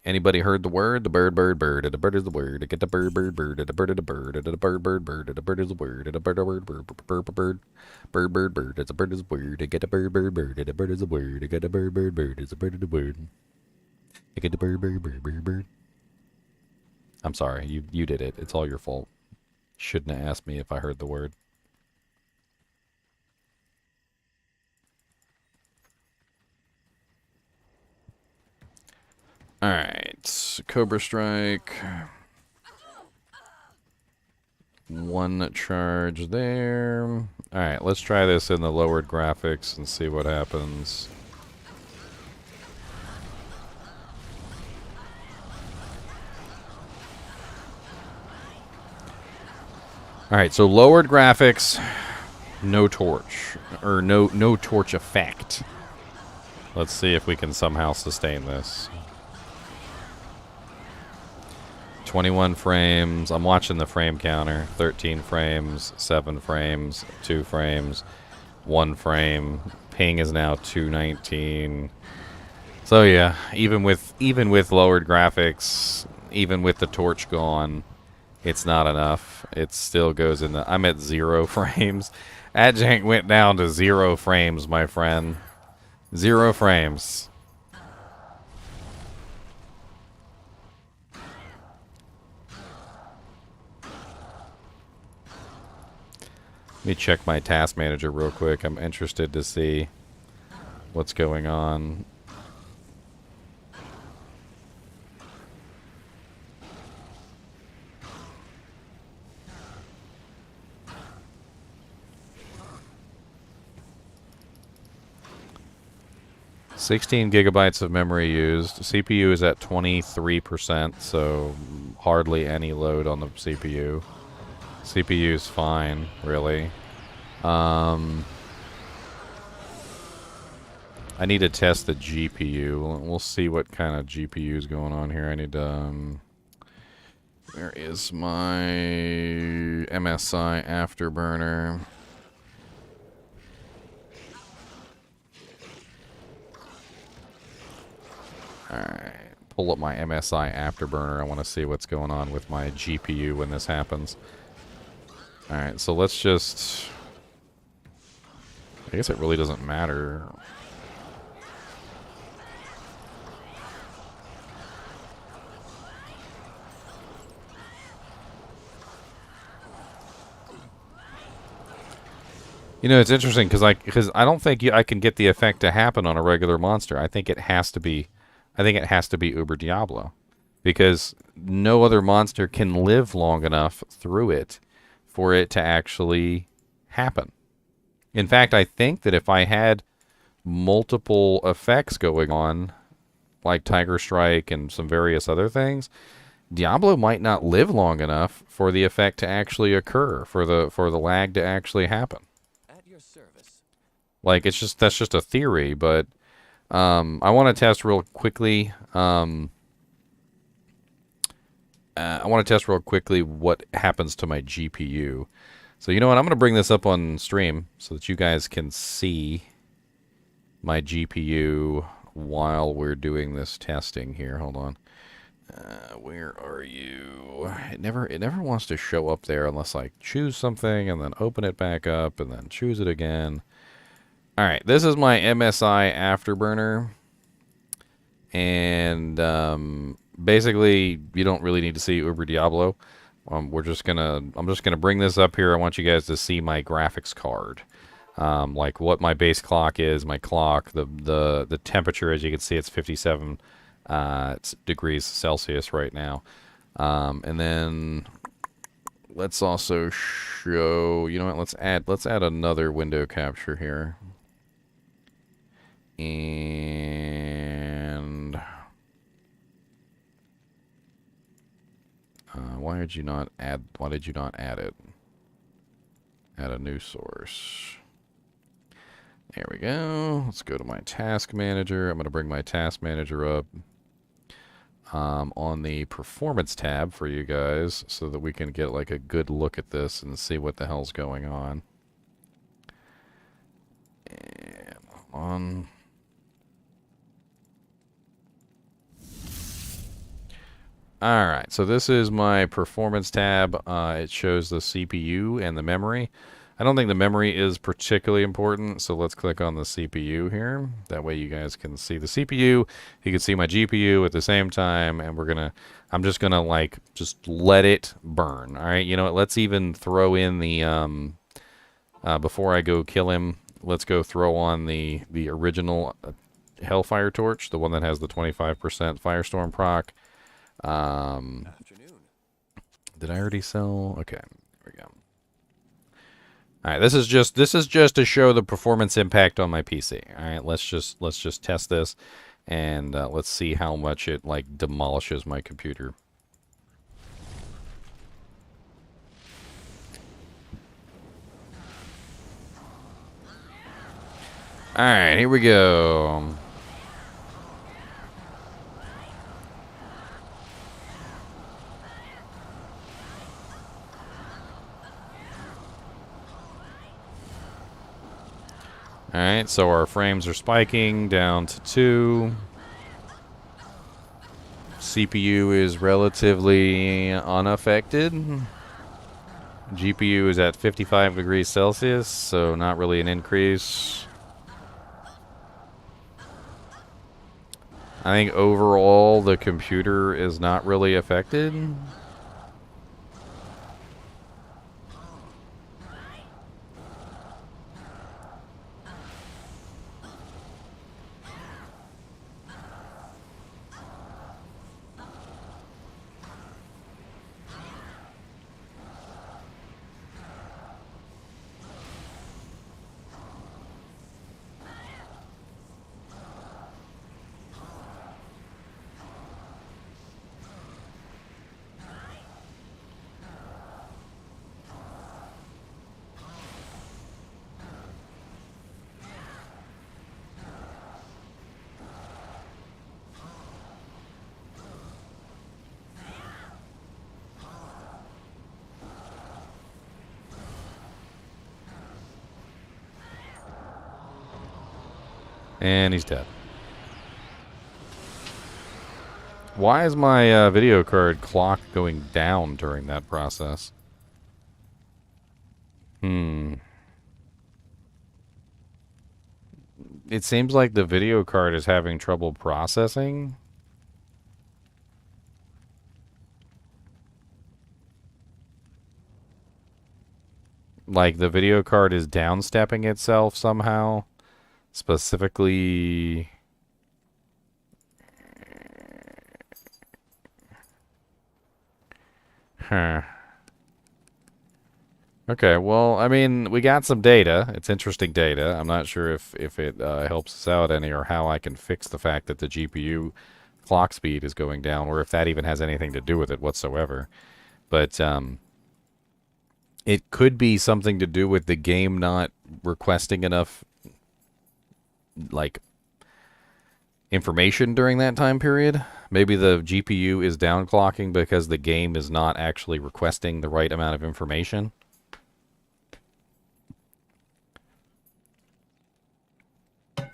Anybody heard the word? The bird, bird, bird. The bird is the word. Get the bird, bird, bird. The bird is the bird. The bird, bird, bird. The bird is the word. The bird, bird, bird. Bird, bird, bird, bird, bird. It's a bird is the word. Get the bird, bird, bird. The bird is the word. Get the bird, bird, bird. It's a bird is the word. Get the bird, bird, bird, bird, bird. I'm sorry. You did it. It's all your fault. Shouldn't have asked me if I heard the word. Alright, Cobra Strike. One charge there. Alright, let's try this in the lowered graphics and see what happens. Alright, so lowered graphics, no torch. Or no torch effect. Let's see if we can somehow sustain this. 21 frames. I'm watching the frame counter. 13 frames, 7 frames, 2 frames, 1 frame. Ping is now 219. So yeah, even with lowered graphics, even with the torch gone, it's not enough. It still goes in the... I'm at 0 frames. Adjunct went down to 0 frames, my friend. 0 frames. Let me check my task manager real quick. I'm interested to see what's going on. $16 GB of memory used. CPU is at 23%, so hardly any load on the CPU. CPU is fine, really. I need to test the GPU. We'll see what kind of GPU is going on here. I need to... where is my MSI Afterburner? Alright, pull up my MSI Afterburner. I want to see what's going on with my GPU when this happens. Alright, so let's just... I guess it really doesn't matter. You know, it's interesting because I don't think I can get the effect to happen on a regular monster. I think it has to be Uber Diablo, because no other monster can live long enough through it for it to actually happen. In fact, I think that if I had multiple effects going on, like Tiger Strike and some various other things, Diablo might not live long enough for the effect to actually occur, for the lag to actually happen. At your service. Like, that's just a theory, but I want to test real quickly. I want to test real quickly what happens to my GPU. So you know what? I'm going to bring this up on stream so that you guys can see my GPU while we're doing this testing here. Hold on. Where are you? It never wants to show up there unless I choose something and then open it back up and then choose it again. All right, this is my MSI Afterburner, and basically you don't really need to see Uber Diablo. I'm just gonna bring this up here. I want you guys to see my graphics card, like what my base clock is, my clock, the temperature. As you can see, it's 57 degrees Celsius right now, and then let's also show. You know what? Let's add another window capture here. And why did you not add it? Add a new source. There we go. Let's go to my task manager. I'm going to bring my task manager up on the performance tab for you guys so that we can get like a good look at this and see what the hell's going on. And on. Alright, so this is my performance tab. It shows the CPU and the memory. I don't think the memory is particularly important, so let's click on the CPU here. That way you guys can see the CPU, you can see my GPU at the same time, and I'm just gonna like, just let it burn. Alright, you know what, let's even throw in the, before I go kill him, let's go throw on the original Hellfire Torch, the one that has the 25% Firestorm proc. Afternoon. Did I already sell? Okay, there we go. All right, this is just to show the performance impact on my PC. All right, let's just test this, and let's see how much it like demolishes my computer. All right, here we go. Alright, so our frames are spiking down to 2. CPU is relatively unaffected. GPU is at 55 degrees Celsius, so not really an increase. I think overall the computer is not really affected. And he's dead. Why is my video card clock going down during that process? It seems like the video card is having trouble processing. Like the video card is downstepping itself somehow. Specifically... Huh. Okay, well, I mean, we got some data. It's interesting data. I'm not sure if it helps us out any or how I can fix the fact that the GPU clock speed is going down or if that even has anything to do with it whatsoever. But it could be something to do with the game not requesting enough, like, information during that time period. Maybe the GPU is downclocking because the game is not actually requesting the right amount of information.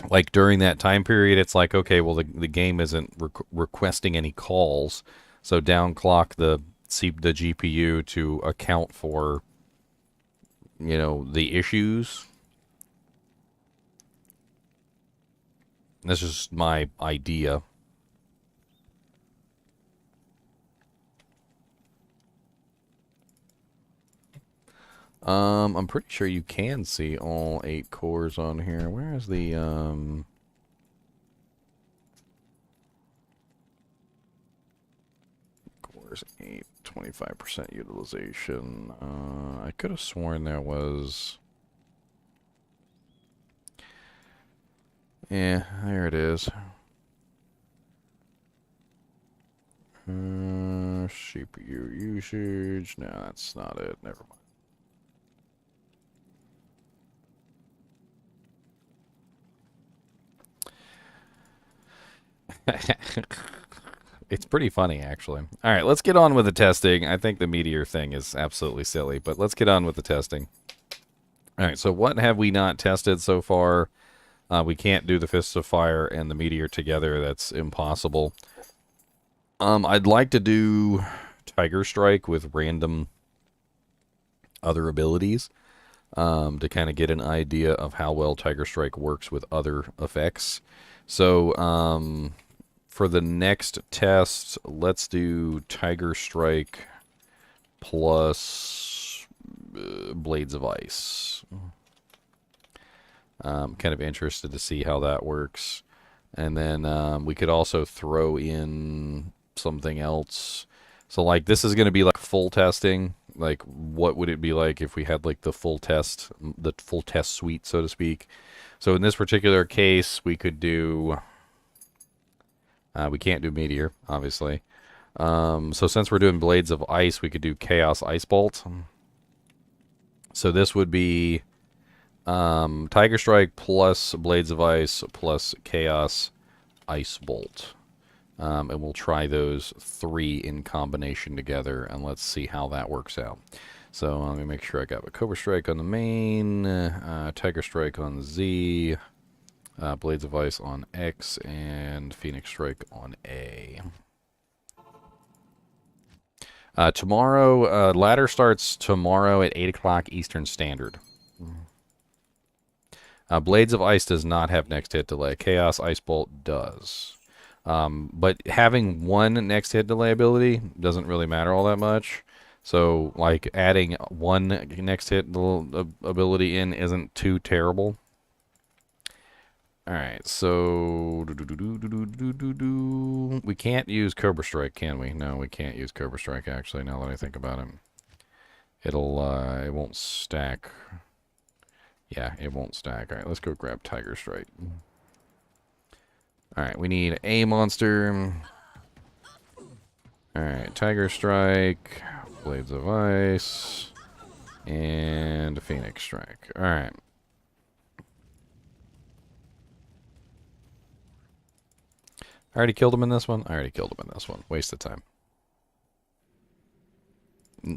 Like during that time period, it's like, okay, well, the game isn't requesting any calls, so downclock the GPU to account for, you know, the issues. This is my idea. I'm pretty sure you can see all 8 cores on here. Where is the, cores 8, 25% utilization. I could have sworn there was... Yeah, there it is. CPU usage. No, that's not it. Never mind. It's pretty funny, actually. All right, let's get on with the testing. I think the Meteor thing is absolutely silly, but let's get on with the testing. All right, so what have we not tested so far? We can't do the Fists of Fire and the Meteor together. That's impossible. I'd like to do Tiger Strike with random other abilities to kind of get an idea of how well Tiger Strike works with other effects. So for the next test, let's do Tiger Strike plus Blades of Ice. Kind of interested to see how that works. And then we could also throw in something else. So, like, this is going to be like full testing. Like, what would it be like if we had like the full test suite, so to speak? So in this particular case, we could do. We can't do Meteor, obviously. So since we're doing Blades of Ice, we could do Chaos Ice Bolt. So this would be Tiger Strike plus Blades of Ice plus Chaos Ice Bolt. And we'll try those 3 in combination together, and let's see how that works out. So let me make sure I got a Cobra Strike on the main, Tiger Strike on Z, Blades of Ice on X, and Phoenix Strike on A. Tomorrow, ladder starts tomorrow at 8 o'clock Eastern Standard. Blades of Ice does not have next hit delay. Chaos Ice Bolt does. But having one next hit delay ability doesn't really matter all that much. So, like, adding one next hit ability in isn't too terrible. Alright, so we can't use Cobra Strike, can we? No, we can't use Cobra Strike, actually, now that I think about it. It won't stack. Yeah, it won't stack. Alright, let's go grab Tiger Strike. Alright, we need a monster. Alright, Tiger Strike, Blades of Ice, and Phoenix Strike. Alright. I already killed him in this one? I already killed him in this one. Waste of time.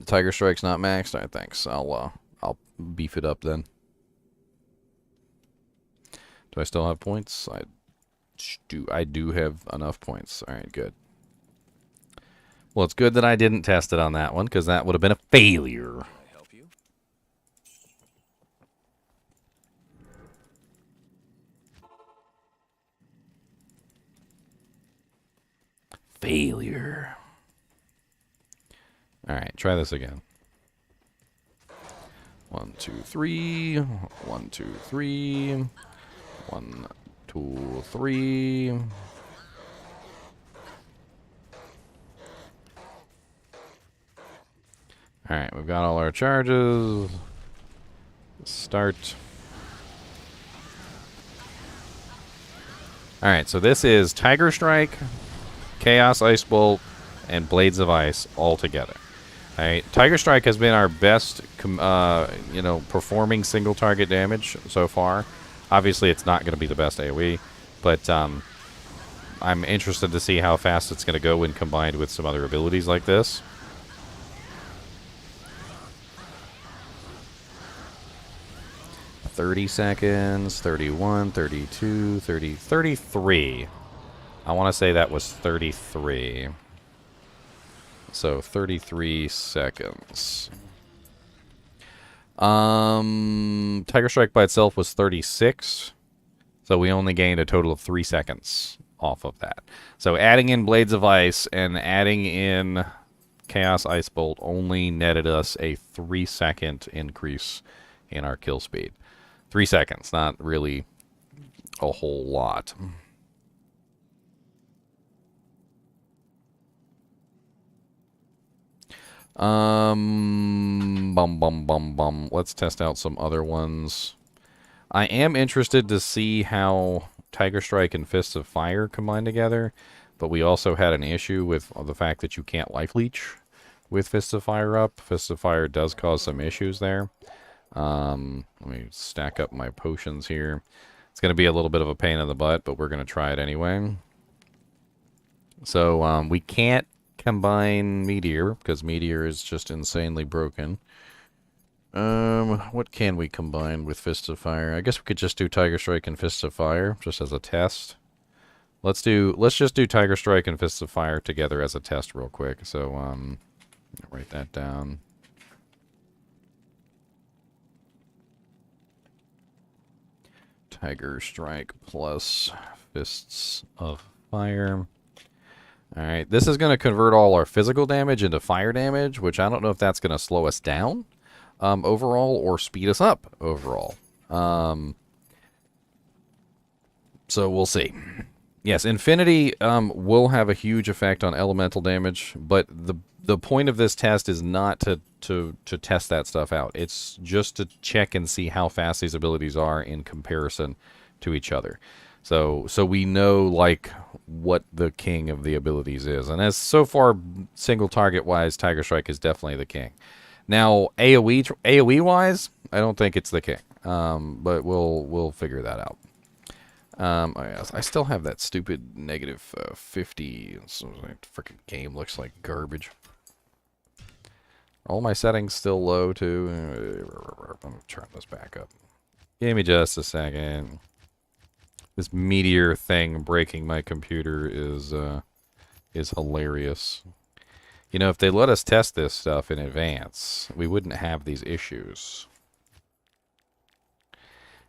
Tiger Strike's not maxed? Alright, thanks. I'll beef it up then. Do I still have points? I do have enough points. Alright, good. Well, it's good that I didn't test it on that one, because that would have been a failure. Can I help you? Failure. Alright, try this again. 1, 2, 3. 1, 2, 3. 1, 2, 3. Alright, we've got all our charges. Start. Alright, so this is Tiger Strike, Chaos Ice Bolt, and Blades of Ice all together. Alright, Tiger Strike has been our best, performing single target damage so far. Obviously, it's not going to be the best AoE, but I'm interested to see how fast it's going to go when combined with some other abilities like this. "30 seconds, 31, 32, 30, 33. I want to say that was 33. So 33 seconds. Tiger Strike by itself was 36. So we only gained a total of 3 seconds off of that. So adding in Blades of Ice and adding in Chaos Ice Bolt only netted us a 3-second increase in our kill speed. 3 seconds, not really a whole lot. Let's test out some other ones. I am interested to see how Tiger Strike and Fists of Fire combine together, but we also had an issue with the fact that you can't Life Leech with Fists of Fire up. Fists of Fire does cause some issues there. Let me stack up my potions here. It's going to be a little bit of a pain in the butt, but we're going to try it anyway. So we can't combine Meteor because Meteor is just insanely broken. What can we combine with Fist of Fire? I guess we could just do Tiger Strike and Fist of Fire just as a test. Let's just do Tiger Strike and Fist of Fire together as a test real quick. So write that down. Tiger Strike plus Fists of Fire. Alright, this is going to convert all our physical damage into fire damage, which I don't know if that's going to slow us down overall or speed us up overall. So we'll see. Yes, Infinity will have a huge effect on elemental damage, but the point of this test is not to test that stuff out. It's just to check and see how fast these abilities are in comparison to each other. So we know like what the king of the abilities is, and as so far single target wise, Tiger Strike is definitely the king. Now AOE wise, I don't think it's the king, but we'll figure that out. Oh yes, I still have that stupid negative 50. So freaking game looks like garbage. All my settings still low too. I'm gonna turn this back up. Give me just a second. This Meteor thing breaking my computer is hilarious. You know, if they let us test this stuff in advance, we wouldn't have these issues.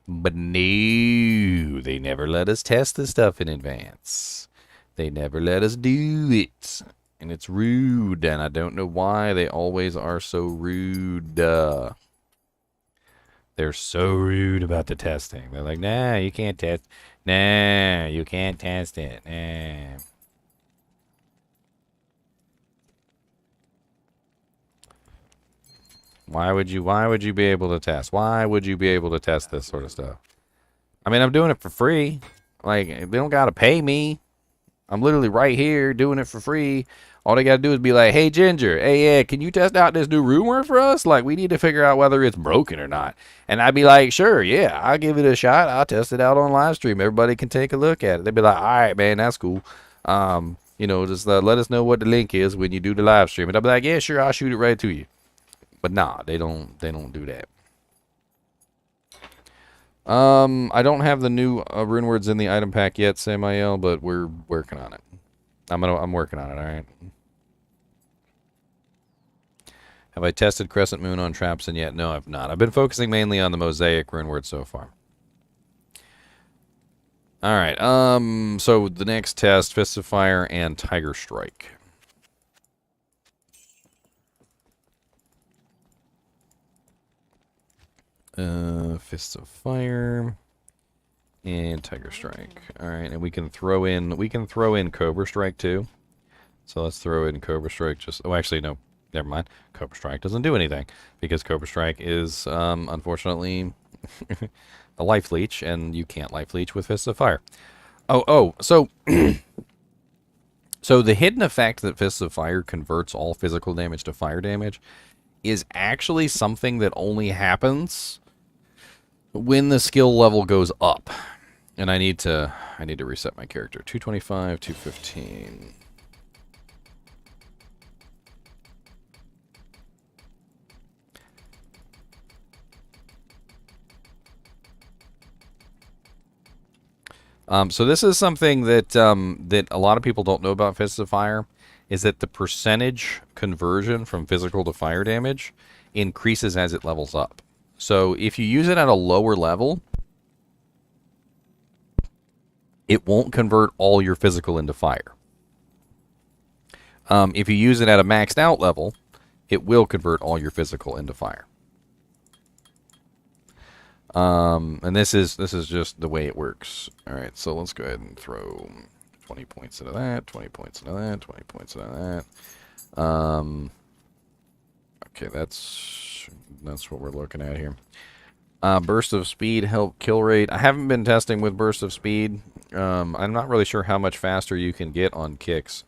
But no, they never let us test the stuff in advance. They never let us do it. And it's rude, and I don't know why they always are so rude. They're so rude about the testing. They're like, nah, you can't test. Nah, you can't test it. Nah. Why would you be able to test? Why would you be able to test this sort of stuff? I mean, I'm doing it for free. Like, they don't gotta pay me. I'm literally right here doing it for free. All they gotta do is be like, hey, Ginger, hey, yeah, can you test out this new rune word for us? Like, we need to figure out whether it's broken or not. And I'd be like, sure, yeah, I'll give it a shot. I'll test it out on live stream. Everybody can take a look at it. They'd be like, all right, man, that's cool. You know, just let us know what the link is when you do the live stream. And I'll be like, yeah, sure, I'll shoot it right to you. But nah, they don't do that. I don't have the new rune words in the item pack yet, Samael, but we're working on it. I'm working on it, alright? Have I tested Crescent Moon on Trapson yet? No, I've not. I've been focusing mainly on the Mosaic Runeword so far. Alright, so the next test, Fist of Fire and Tiger Strike. Fist of Fire and Tiger Strike. All right, and we can throw in Cobra Strike too. So let's throw in Cobra Strike. Actually no, never mind. Cobra Strike doesn't do anything because Cobra Strike is unfortunately a life leech, and you can't life leech with Fist of Fire. So so the hidden effect that Fist of Fire converts all physical damage to fire damage is actually something that only happens when the skill level goes up. And I need to reset my character. 225, 215. So this is something that that a lot of people don't know about Fists of Fire, is that the percentage conversion from physical to fire damage increases as it levels up. So if you use it at a lower level, it won't convert all your physical into fire. If you use it at a maxed out level, it will convert all your physical into fire. And this is just the way it works. All right, so let's go ahead and throw 20 points into that, 20 points into that, 20 points into that. Okay, that's what we're looking at here. Burst of speed, help kill rate. I haven't been testing with burst of speed. I'm not really sure how much faster you can get on kicks.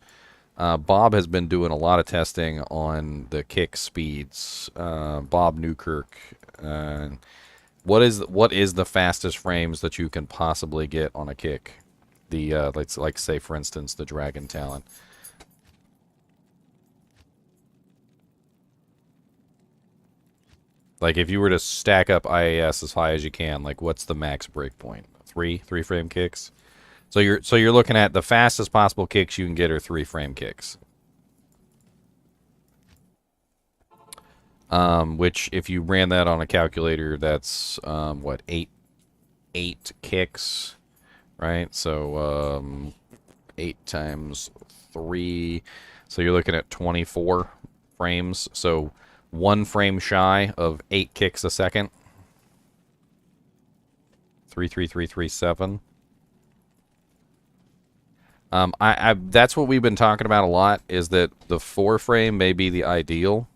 Bob has been doing a lot of testing on the kick speeds. Bob Newkirk. What is the fastest frames that you can possibly get on a kick? let's like say for instance the Dragon Talon. Like if you were to stack up IAS as high as you can, like what's the max breakpoint? Three frame kicks. So you're looking at the fastest possible kicks you can get are 3 frame kicks. Which if you ran that on a calculator, that's what, eight kicks, right? So 8 times 3, so you're looking at 24 frames. So 1 frame shy of 8 kicks a second. 33337. That's what we've been talking about a lot, is that the 4 frame may be the ideal,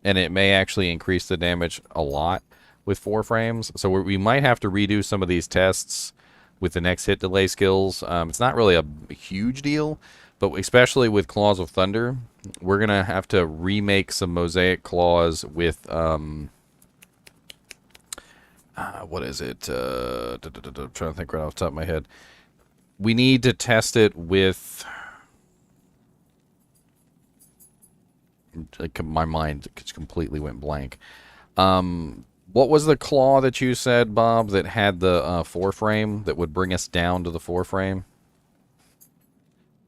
and it may actually increase the damage a lot with 4 frames. So we might have to redo some of these tests with the next hit delay skills. It's not really a huge deal, but especially with Claws of Thunder, we're going to have to remake some Mosaic Claws with, what is it? I'm trying to think right off the top of my head. We need to test it with... Like, my mind just completely went blank. What was the claw that you said, Bob, that had the 4 frame that would bring us down to the 4 frame?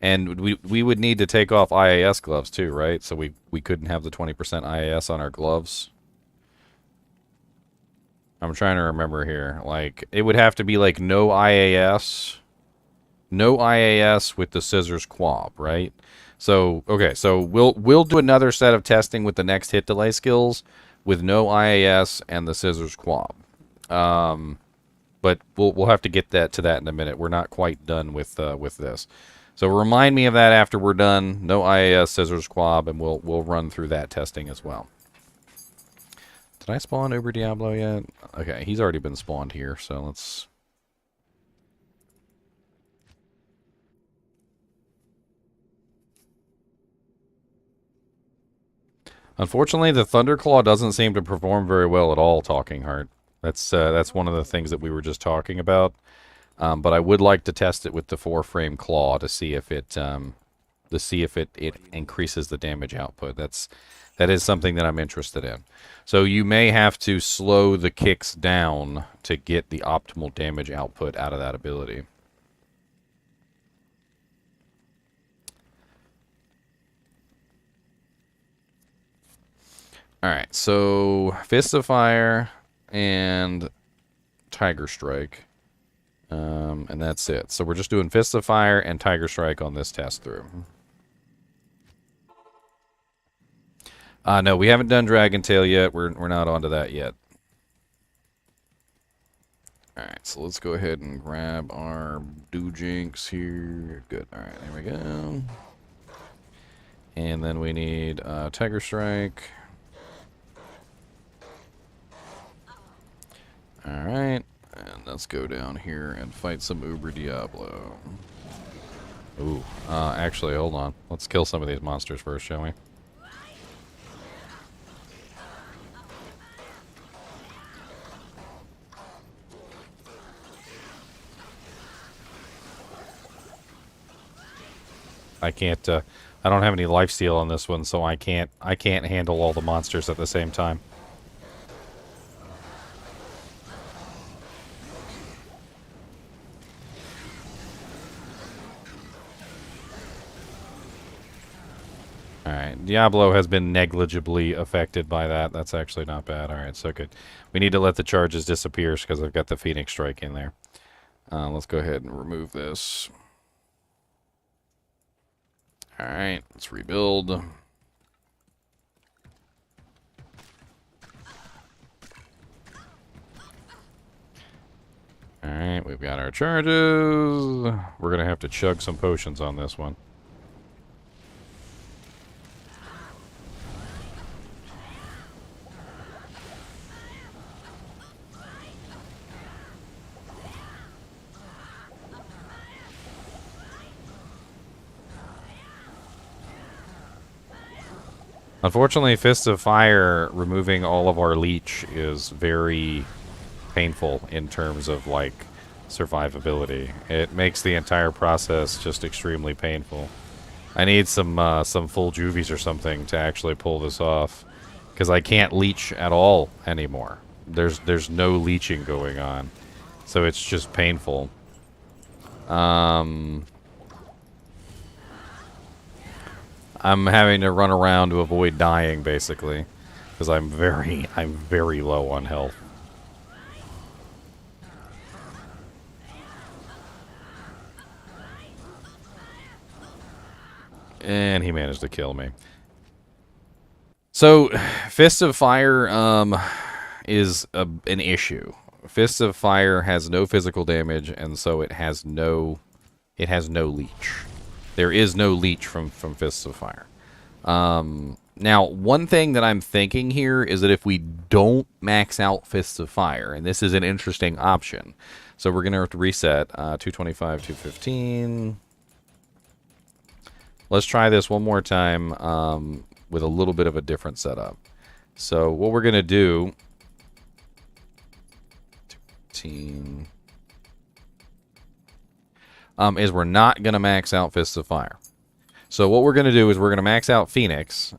And we would need to take off IAS gloves too, right? So we couldn't have the 20% IAS on our gloves. I'm trying to remember here. Like, it would have to be like no IAS with the scissors quab, right? So okay, so we'll do another set of testing with the next hit delay skills with no IAS and the scissors quab. But we'll have to get to that in a minute. We're not quite done with this. So remind me of that after we're done. No IAS, scissors quab, and we'll run through that testing as well. Did I spawn Uber Diablo yet? Okay, he's already been spawned here, so let's... Unfortunately, the Thunderclaw doesn't seem to perform very well at all, Talking Heart. That's one of the things that we were just talking about. But I would like to test it with the 4-frame claw to see if it increases the damage output. That is something that I'm interested in. So you may have to slow the kicks down to get the optimal damage output out of that ability. Alright, so Fist of Fire and Tiger Strike. And that's it. So we're just doing Fist of Fire and Tiger Strike on this test through. No, we haven't done Dragon Tail yet. We're not onto that yet. Alright, so let's go ahead and grab our Doujinx here. Good. Alright, there we go. And then we need Tiger Strike. Alright, and let's go down here and fight some Uber Diablo. Ooh, actually, hold on. Let's kill some of these monsters first, shall we? I can't, I don't have any lifesteal on this one, so I can't handle all the monsters at the same time. Alright, Diablo has been negligibly affected by that. That's actually not bad. Alright, so good. We need to let the charges disappear because I've got the Phoenix Strike in there. Let's go ahead and remove this. Alright, let's rebuild. Alright, we've got our charges. We're going to have to chug some potions on this one. Unfortunately, Fist of Fire removing all of our Leech is very painful in terms of, like, survivability. It makes the entire process just extremely painful. I need some full juvies or something to actually pull this off, because I can't leech at all anymore. There's no leeching going on, so it's just painful. I'm having to run around to avoid dying, basically, because I'm very low on health. And he managed to kill me. So, Fist of Fire is an issue. Fist of Fire has no physical damage, and so it has no leech. There is no leech from Fists of Fire. Now, one thing that I'm thinking here is that if we don't max out Fists of Fire, and this is an interesting option, so we're going to have to reset 225, 215. Let's try this one more time with a little bit of a different setup. So what we're going to do... 215, is we're not going to max out Fists of Fire. So what we're going to do is we're going to max out Phoenix.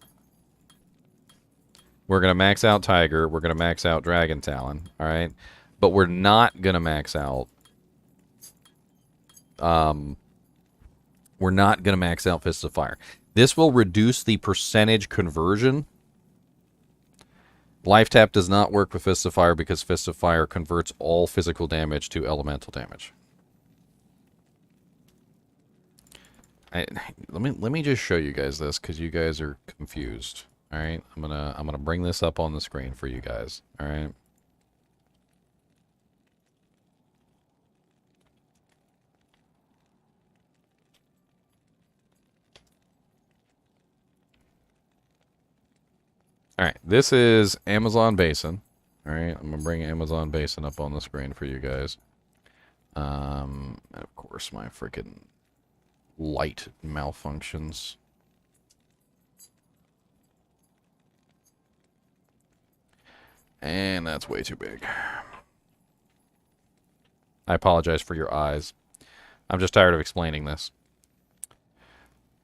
We're going to max out Tiger. We're going to max out Dragon Talon. All right? But we're not going to max out... we're not going to max out Fists of Fire. This will reduce the percentage conversion. Life Tap does not work with Fists of Fire because Fists of Fire converts all physical damage to elemental damage. Let me just show you guys this because you guys are confused. All right, I'm gonna bring this up on the screen for you guys. All right. Alright, this is Amazon Basin. Alright, I'm going to bring Amazon Basin up on the screen for you guys. And of course, my freaking light malfunctions. And that's way too big. I apologize for your eyes. I'm just tired of explaining this.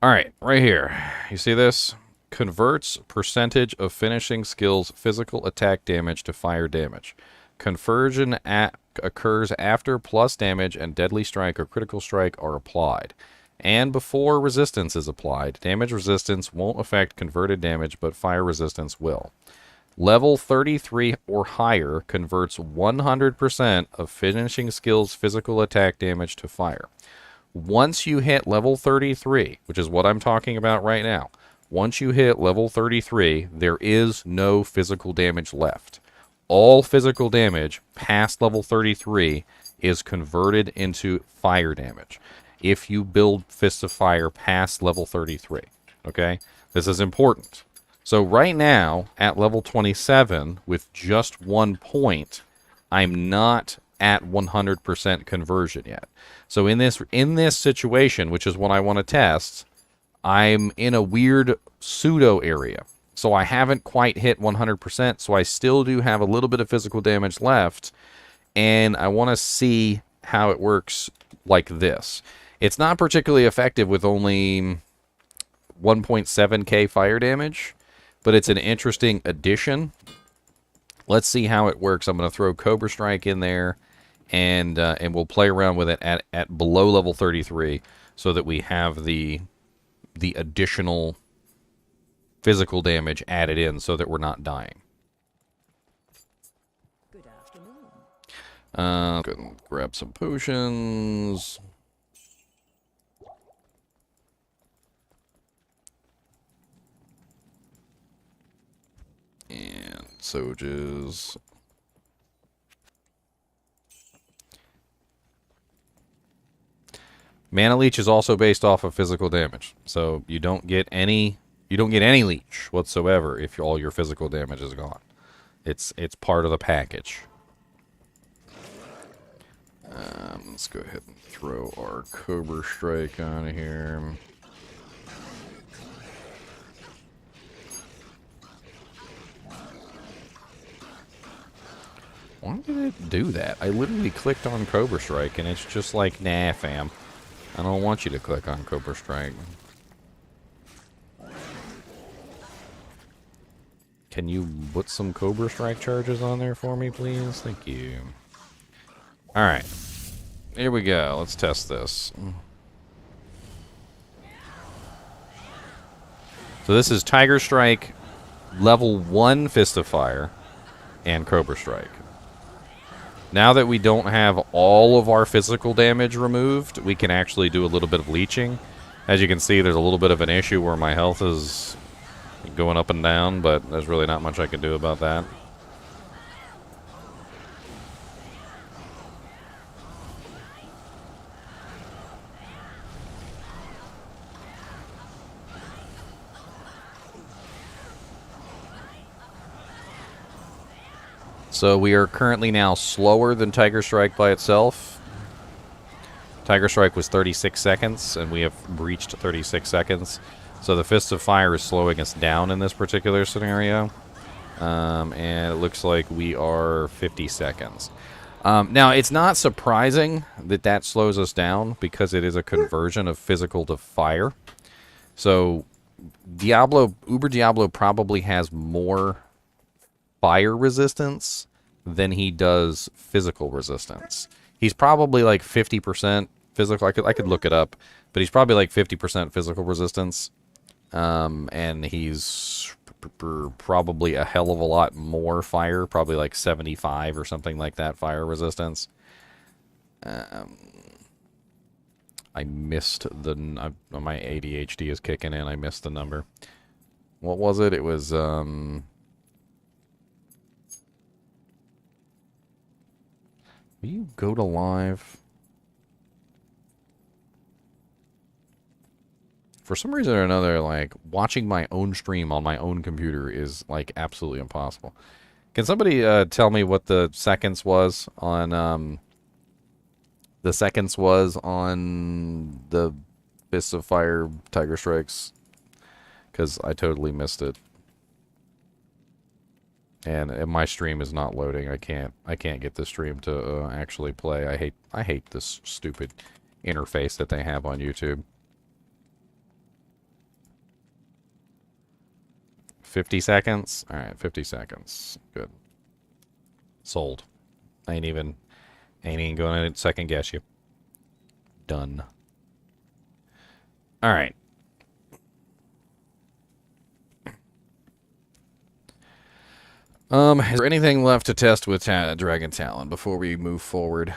Alright, right here. You see this? Converts percentage of finishing skills physical attack damage to fire damage. Conversion occurs after plus damage and deadly strike or critical strike are applied. And before resistance is applied. Damage resistance won't affect converted damage, but fire resistance will. Level 33 or higher converts 100% of finishing skills physical attack damage to fire. Once you hit level 33, which is what I'm talking about right now, once you hit level 33, there is no physical damage left. All physical damage past level 33 is converted into fire damage if you build Fists of Fire past level 33. Okay? This is important. So right now, at level 27, with just 1 point, I'm not at 100% conversion yet. So in this situation, which is what I want to test, I'm in a weird pseudo area. So I haven't quite hit 100%, so I still do have a little bit of physical damage left, and I want to see how it works like this. It's not particularly effective with only 1.7k fire damage, but it's an interesting addition. Let's see how it works. I'm going to throw Cobra Strike in there, and we'll play around with it at below level 33 so that we have the additional physical damage added in so that we're not dying. Good afternoon. Go and grab some potions. And Sojas. Mana Leech is also based off of physical damage, so you don't get any leech whatsoever if all your physical damage is gone. It's part of the package. Let's go ahead and throw our Cobra Strike on here. Why did it do that? I literally clicked on Cobra Strike, and it's just like, nah, fam. I don't want you to click on Cobra Strike. Can you put some Cobra Strike charges on there for me, please? Thank you. Alright. Here we go. Let's test this. So this is Tiger Strike, level 1 Fist of Fire, and Cobra Strike. Now that we don't have all of our physical damage removed, we can actually do a little bit of leeching. As you can see, there's a little bit of an issue where my health is going up and down, but there's really not much I can do about that. So we are currently now slower than Tiger Strike by itself. Tiger Strike was 36 seconds, and we have reached 36 seconds. So the Fist of Fire is slowing us down in this particular scenario. And it looks like we are 50 seconds. Now, it's not surprising that that slows us down, because it is a conversion of physical to fire. So Uber Diablo probably has more fire resistance than he does physical resistance. He's probably like 50% physical. I could look it up, but he's probably like 50% physical resistance, and he's probably a hell of a lot more fire, probably like 75 or something like that fire resistance. I missed the... my ADHD is kicking in. I missed the number. What was it? It was... Will you go to live? For some reason or another, like, watching my own stream on my own computer is, like, absolutely impossible. Can somebody tell me what the seconds was on, the Fists of Fire Tiger Strikes? Because I totally missed it. And my stream is not loading. I can't get the stream to actually play. I hate this stupid interface that they have on YouTube. 50 seconds? Alright, 50 seconds. Good. Sold. I ain't even going to second guess you. Done. Alright. Is there anything left to test with Dragon Talon before we move forward?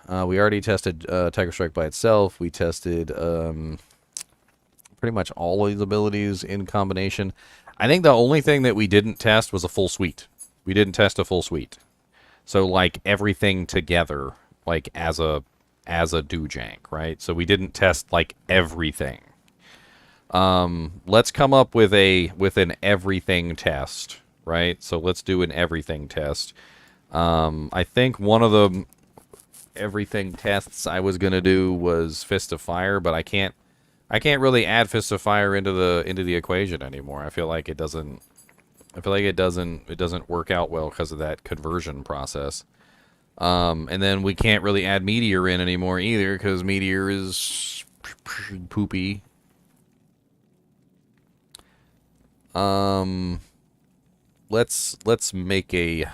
We already tested Tiger Strike by itself. We tested pretty much all of these abilities in combination. I think the only thing that we didn't test was a full suite. We didn't test a full suite. So, like, everything together, like, as a doojank, right? So we didn't test, like, everything. Let's come up with an everything test. Right, so let's do an everything test. I think one of the everything tests I was gonna do was Fist of Fire, but I can't really add Fist of Fire into the equation anymore. I feel like it doesn't work out well because of that conversion process. And then we can't really add Meteor in anymore either, because Meteor is poopy. Let's make a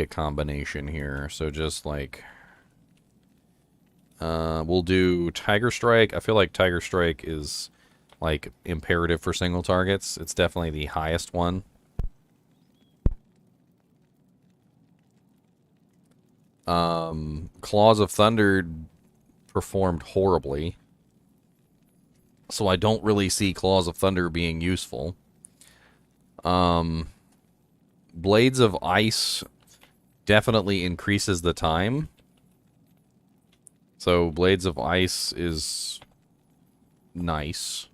combination here. So just like we'll do Tiger Strike. I feel like Tiger Strike is like imperative for single targets. It's definitely the highest one. Claws of Thunder performed horribly, so I don't really see Claws of Thunder being useful. Blades of Ice definitely increases the time. So Blades of Ice is nice.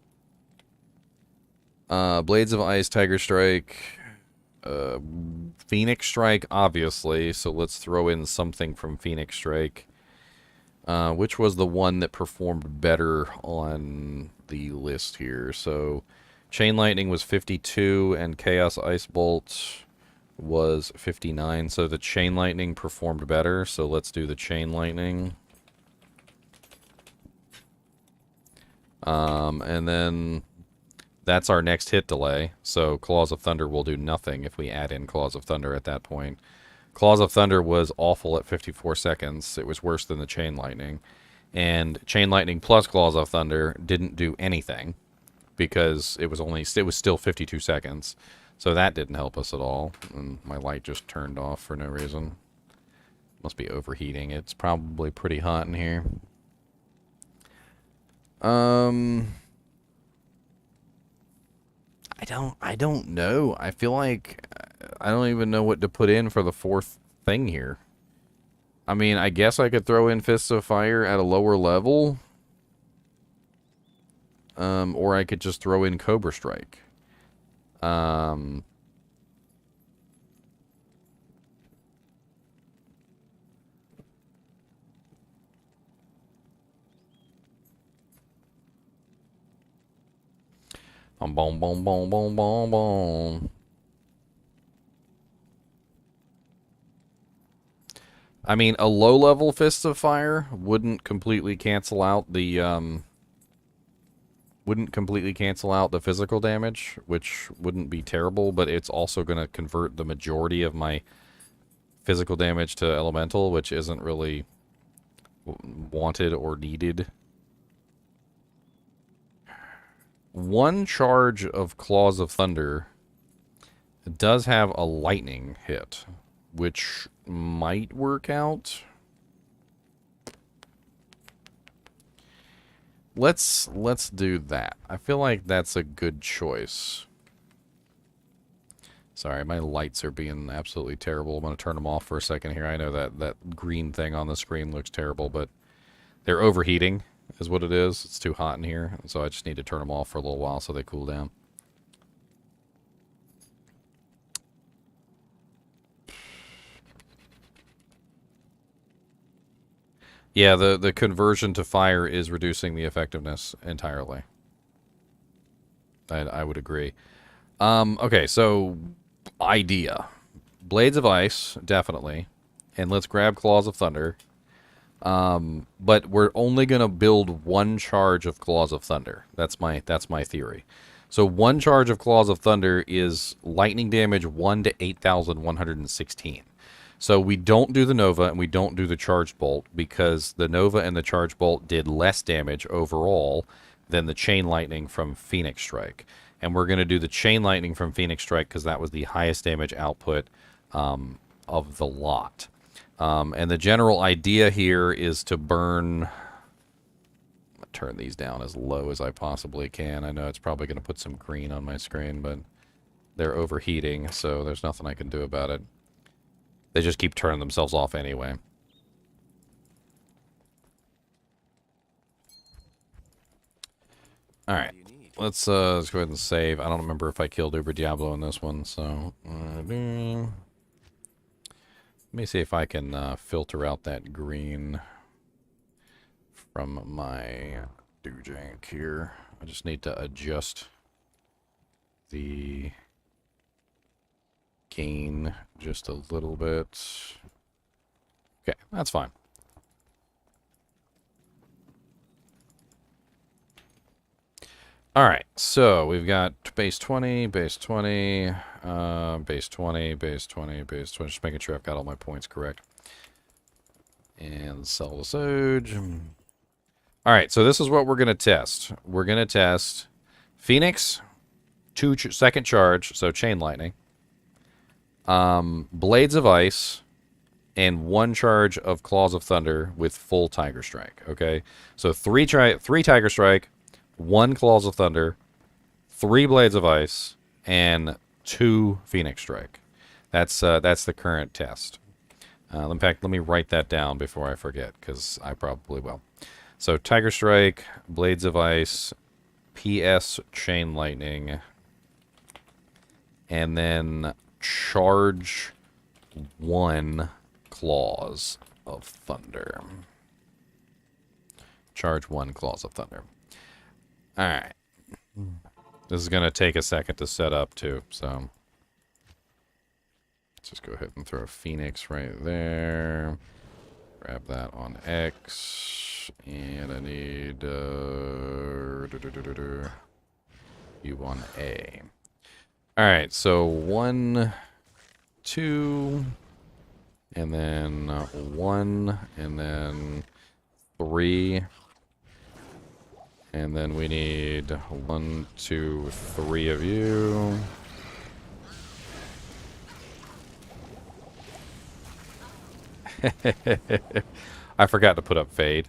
Blades of Ice, Tiger Strike, Phoenix Strike, obviously. So let's throw in something from Phoenix Strike. Which was the one that performed better on the list here? So Chain Lightning was 52, and Chaos Ice Bolt was 59. So the chain lightning performed better. So let's do the chain lightning. And then that's our next hit delay. So Claws of Thunder will do nothing if we add in Claws of Thunder at that point. Claws of Thunder was awful at 54 seconds. It was worse than the Chain Lightning. And Chain Lightning plus Claws of Thunder didn't do anything because it was still 52 seconds. So that didn't help us at all. And my light just turned off for no reason. Must be overheating. It's probably pretty hot in here. I don't know. I feel like I don't even know what to put in for the fourth thing here. I mean, I guess I could throw in Fists of Fire at a lower level. Or I could just throw in Cobra Strike. Boom, boom, boom, boom, boom, boom, boom. I mean, a low-level Fist of Fire wouldn't completely cancel out the physical damage, which wouldn't be terrible, but it's also going to convert the majority of my physical damage to elemental, which isn't really wanted or needed. One charge of Claws of Thunder does have a lightning hit, which might work out. Let's do that. I feel like that's a good choice. Sorry, my lights are being absolutely terrible. I'm going to turn them off for a second here. I know that green thing on the screen looks terrible, but they're overheating is what it is. It's too hot in here, so I just need to turn them off for a little while so they cool down. Yeah, the conversion to fire is reducing the effectiveness entirely. I would agree. Okay, so idea. Blades of Ice, definitely. And let's grab Claws of Thunder. But we're only going to build one charge of Claws of Thunder. That's my theory. So one charge of Claws of Thunder is lightning damage 1 to 8,116. So we don't do the Nova and we don't do the Charged Bolt because the Nova and the Charged Bolt did less damage overall than the Chain Lightning from Phoenix Strike. And we're going to do the Chain Lightning from Phoenix Strike because that was the highest damage output of the lot. And the general idea here is to burn... I'm going to turn these down as low as I possibly can. I know it's probably going to put some green on my screen, but they're overheating, so there's nothing I can do about it. They just keep turning themselves off anyway. Alright. Let's go ahead and save. I don't remember if I killed Uber Diablo in this one, so... let me see if I can filter out that green from my doojank here. I just need to adjust the gain just a little bit. Okay, that's fine. Alright, so we've got base 20, base 20, base 20, base 20, base 20. Just making sure I've got all my points correct. And sell the Sage. Alright, so this is what we're going to test. We're going to test Phoenix, second charge, so Chain Lightning. Blades of Ice, and one charge of Claws of Thunder with full Tiger Strike. Okay, so three Tiger Strike, one Claws of Thunder, 3 Blades of Ice, and 2 Phoenix Strike. That's the current test. In fact, let me write that down before I forget, because I probably will. So Tiger Strike, Blades of Ice, PS Chain Lightning, and then charge 1 Claws of Thunder. Charge 1 Claws of Thunder. Alright. This is going to take a second to set up, too, so... just go ahead and throw a Phoenix right there. Grab that on X. And I need you on A. Alright, so 1, 2, and then 1, and then 3. And then we need 1, 2, 3 of you. I forgot to put up Fade.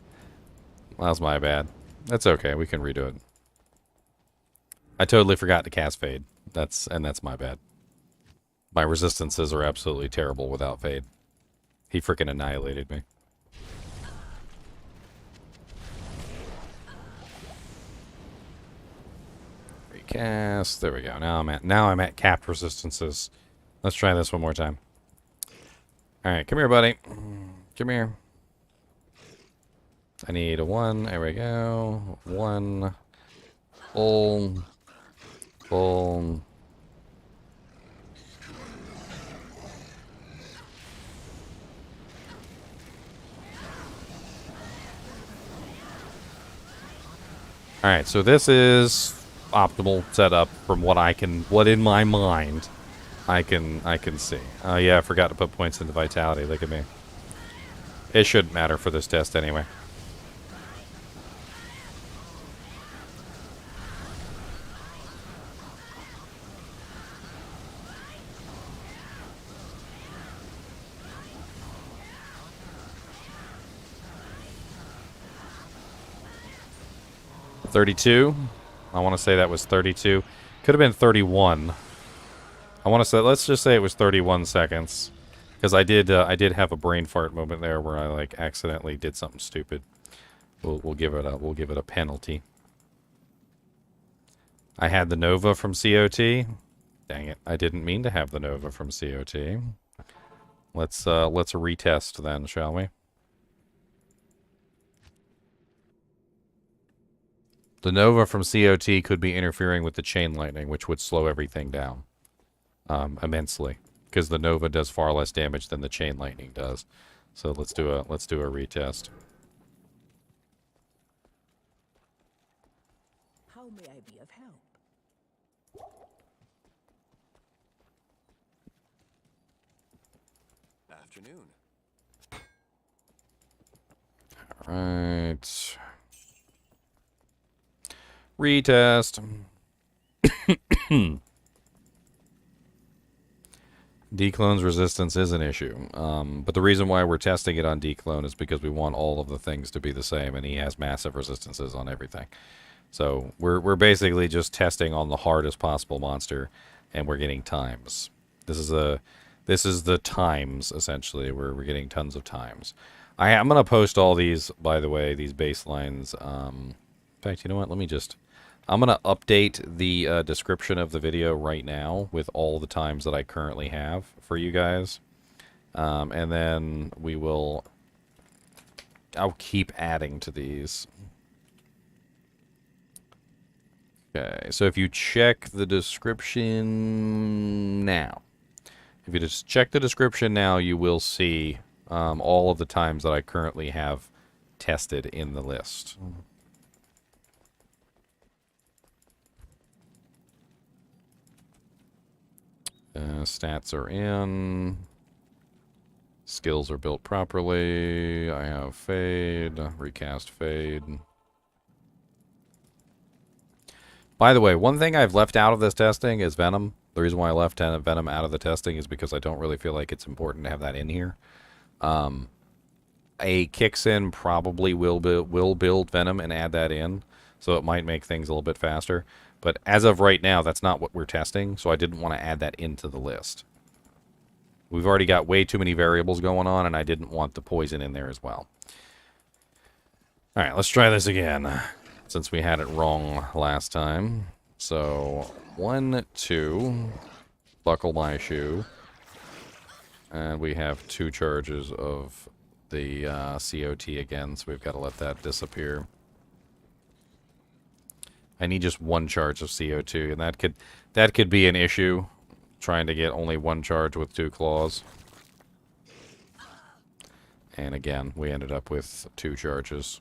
That was my bad. That's okay, we can redo it. I totally forgot to cast Fade. That's my bad. My resistances are absolutely terrible without Fade. He freaking annihilated me. Recast. There we go. Now I'm at capped resistances. Let's try this one more time. Alright, come here, buddy. Come here. I need a 1. There we go. 1. Boom. Boom. Alright, so this is optimal setup from what in my mind I can see. Yeah, I forgot to put points into vitality. Look at me. It shouldn't matter for this test anyway. $32. I want to say that was 32. Could have been 31. I want to say, let's just say it was 31 seconds, because I did have a brain fart moment there where I like accidentally did something stupid. We'll give it a penalty. I had the Nova from COT. Dang it! I didn't mean to have the Nova from COT. Let's retest then, shall we? The Nova from COT could be interfering with the Chain Lightning, which would slow everything down immensely, because the Nova does far less damage than the Chain Lightning does. So let's do a retest. How may I be of help? Afternoon. All right. Retest. Declone's resistance is an issue, but the reason why we're testing it on Declone is because we want all of the things to be the same, and he has massive resistances on everything. So we're basically just testing on the hardest possible monster, and we're getting times. This is the times, essentially. We're getting tons of times. I'm gonna post all these, by the way, these baselines. In fact, you know what? I'm going to update the description of the video right now with all the times that I currently have for you guys. And then I'll keep adding to these. Okay, so if you check the description now, if you just check the description now, you will see all of the times that I currently have tested in the list. Stats are in. Skills are built properly. I have Fade. Recast Fade. By the way, one thing I've left out of this testing is Venom. The reason why I left Venom out of the testing is because I don't really feel like it's important to have that in here. A Kixin probably will build Venom and add that in, so it might make things a little bit faster. But as of right now, that's not what we're testing, so I didn't want to add that into the list. We've already got way too many variables going on, and I didn't want the poison in there as well. Alright, let's try this again, since we had it wrong last time. So, 1, 2, buckle my shoe. And we have 2 charges of the COT again, so we've got to let that disappear. I need just 1 charge of CO2, and that could be an issue. trying to get only one charge with 2 claws. And again, we ended up with 2 charges.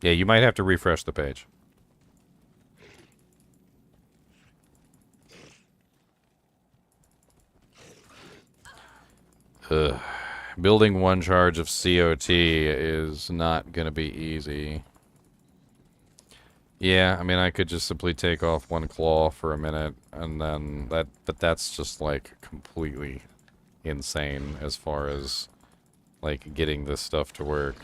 Yeah, you might have to refresh the page. Ugh. Building 1 charge of COT is not going to be easy. Yeah, I mean, I could just simply take off 1 claw for a minute, and then that... But that's just, like, completely insane as far as, like, getting this stuff to work.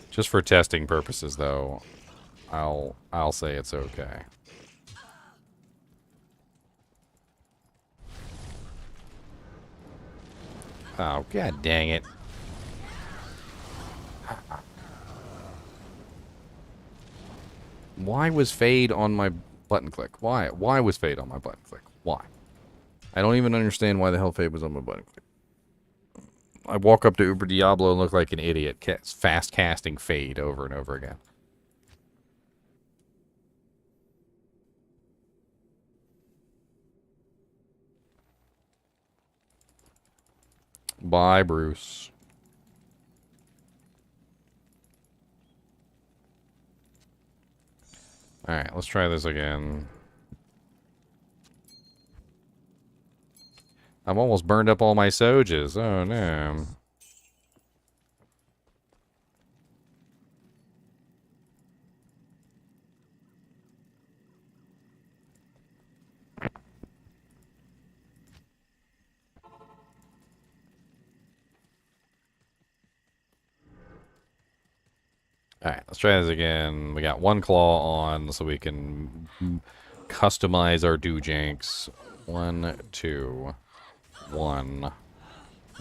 Just for testing purposes, though, I'll say it's okay. Oh, god dang it. Why was Fade on my button click? Why? Why was Fade on my button click? Why? I don't even understand why the hell Fade was on my button click. I walk up to Uber Diablo and look like an idiot, fast casting Fade over and over again. Bye, Bruce. Alright, let's try this again. I've almost burned up all my Sojas. Oh, no. Alright, let's try this again. We got 1 claw on, so we can customize our doojanks. 1, 2, 1.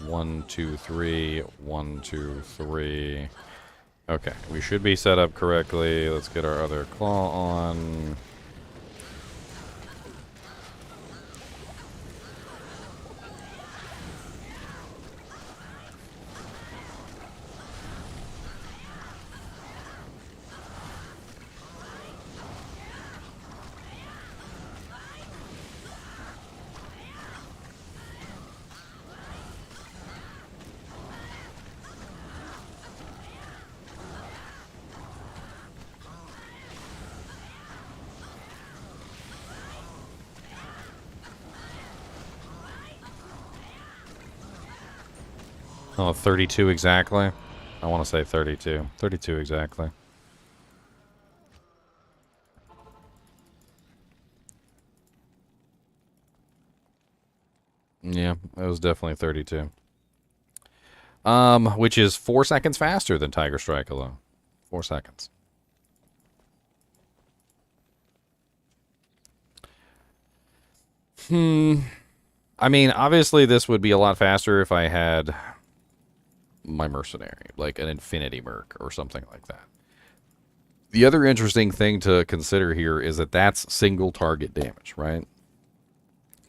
1, 2, 3. 1, 2, 3. Okay, we should be set up correctly. Let's get our other claw on. Oh, 32 exactly? I want to say 32. 32 exactly. Yeah, it was definitely 32. Which is 4 seconds faster than Tiger Strike alone. 4 seconds. I mean, obviously this would be a lot faster if I had my mercenary, like an infinity merc or something like that. The other interesting thing to consider here is that that's single target damage, right?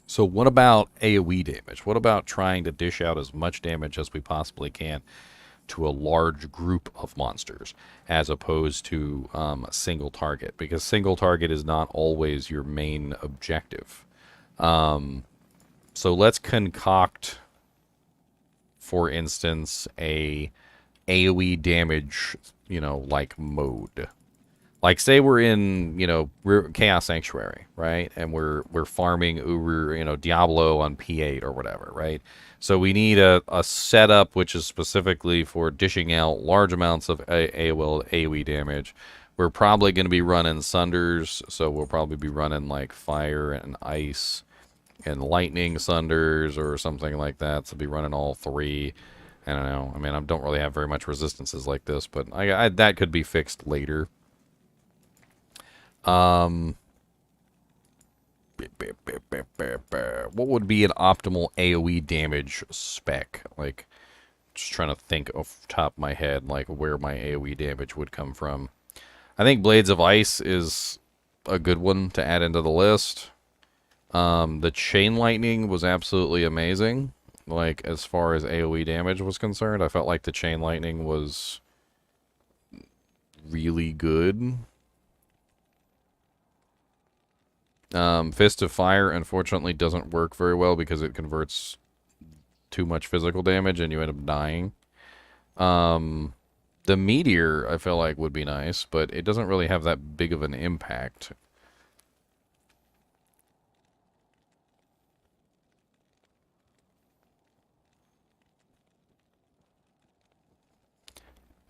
So what about AoE damage? What about trying to dish out as much damage as we possibly can to a large group of monsters as opposed to single target? Because single target is not always your main objective. So let's concoct, for instance, a AoE damage, like mode. Like, say we're in, Chaos Sanctuary, right? And we're farming Uber, Diablo on P8 or whatever, right? So we need a setup which is specifically for dishing out large amounts of AoE damage. We're probably going to be running Sunders, so we'll probably be running, like, Fire and Ice and Lightning Sunders or something like that. So be running all 3. I don't know. I mean, I don't really have very much resistances like this, but that could be fixed later. What would be an optimal AoE damage spec? Like, just trying to think off the top of my head, like, where my AoE damage would come from. I think Blades of Ice is a good one to add into the list. The Chain Lightning was absolutely amazing. like, as far as AoE damage was concerned. I felt like the Chain Lightning was really good. Fist of Fire, unfortunately, doesn't work very well because it converts too much physical damage and you end up dying. The Meteor, I feel like, would be nice, but it doesn't really have that big of an impact.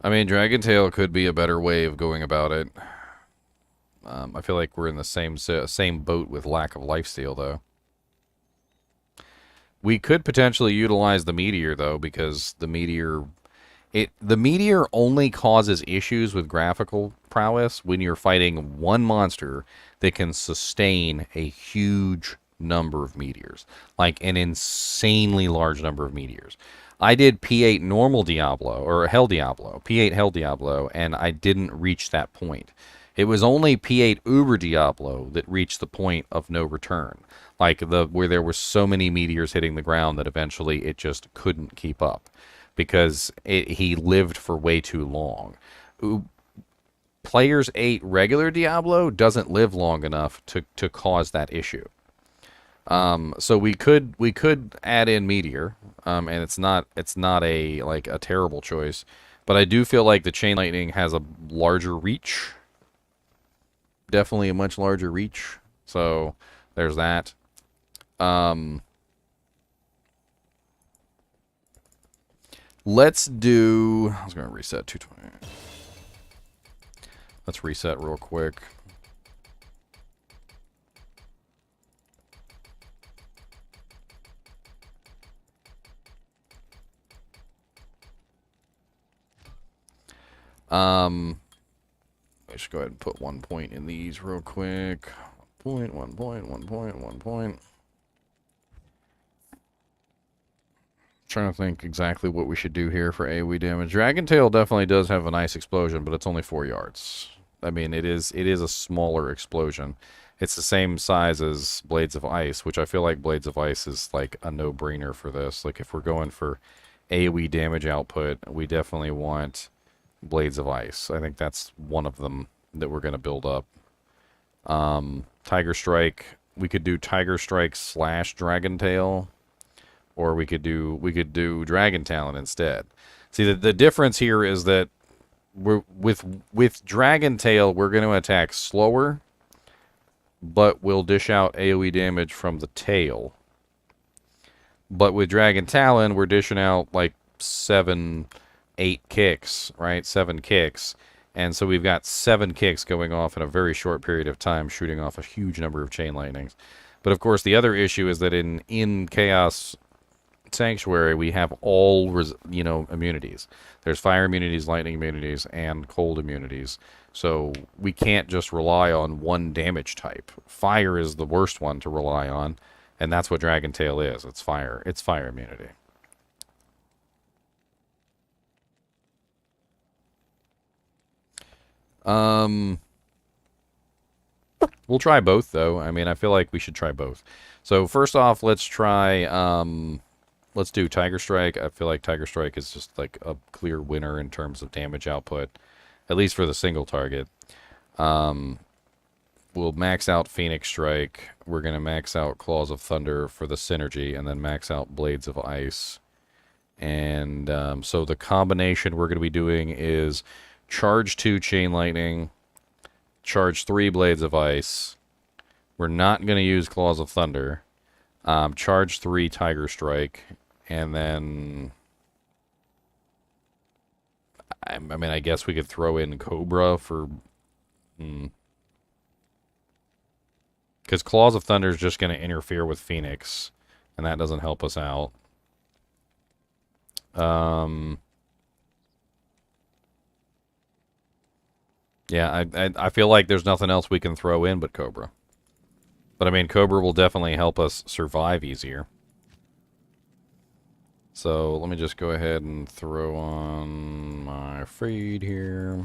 I mean, Dragon Tail could be a better way of going about it. I feel like we're in the same boat with lack of lifesteal, though. We could potentially utilize the Meteor, though, because the Meteor only causes issues with graphical prowess when you're fighting one monster that can sustain a huge number of meteors, like an insanely large number of meteors. I did P8 normal Diablo, or Hell Diablo, P8 Hell Diablo, and I didn't reach that point. It was only P8 Uber Diablo that reached the point of no return, like where there were so many meteors hitting the ground that eventually it just couldn't keep up because he lived for way too long. Players 8 regular Diablo doesn't live long enough to cause that issue. So we could add in Meteor, and it's not a like a terrible choice, but I do feel like the Chain Lightning has a larger reach, definitely a much larger reach. So there's that. Let's do. I was gonna reset 220. Let's reset real quick. Let's go ahead and put 1 point in these real quick. 1 point, 1 point, 1 point, 1 point. Trying to think exactly what we should do here for AoE damage. Dragon Tail definitely does have a nice explosion, but it's only 4 yards. I mean, it is a smaller explosion. It's the same size as Blades of Ice, which I feel like Blades of Ice is like a no-brainer for this. Like if we're going for AoE damage output, we definitely want Blades of Ice. I think that's one of them that we're going to build up. Tiger Strike. We could do Tiger Strike / Dragon Tail, or we could do Dragon Talon instead. See, the difference here is that with Dragon Tail, we're going to attack slower, but we'll dish out AoE damage from the tail. But with Dragon Talon, we're dishing out like 7, 8 kicks, right? 7 kicks. And so we've got 7 kicks going off in a very short period of time, shooting off a huge number of chain lightnings. But of course, the other issue is that in Chaos Sanctuary, we have all immunities. There's fire immunities, lightning immunities, and cold immunities. So we can't just rely on one damage type. Fire is the worst one to rely on, and that's what Dragon Tail is. It's fire. It's fire immunity. We'll try both, though. I mean, I feel like we should try both. So first off, let's try, let's do Tiger Strike. I feel like Tiger Strike is just like a clear winner in terms of damage output, at least for the single target. We'll max out Phoenix Strike. We're going to max out Claws of Thunder for the synergy, and then max out Blades of Ice. And so the combination we're going to be doing is charge 2 Chain Lightning, charge 3 Blades of Ice. We're not going to use Claws of Thunder. Charge 3 Tiger Strike, and then I mean, I guess we could throw in Cobra for... Because Claws of Thunder is just going to interfere with Phoenix, and that doesn't help us out. Yeah, I feel like there's nothing else we can throw in but Cobra. But I mean, Cobra will definitely help us survive easier. So let me just go ahead and throw on my feed here.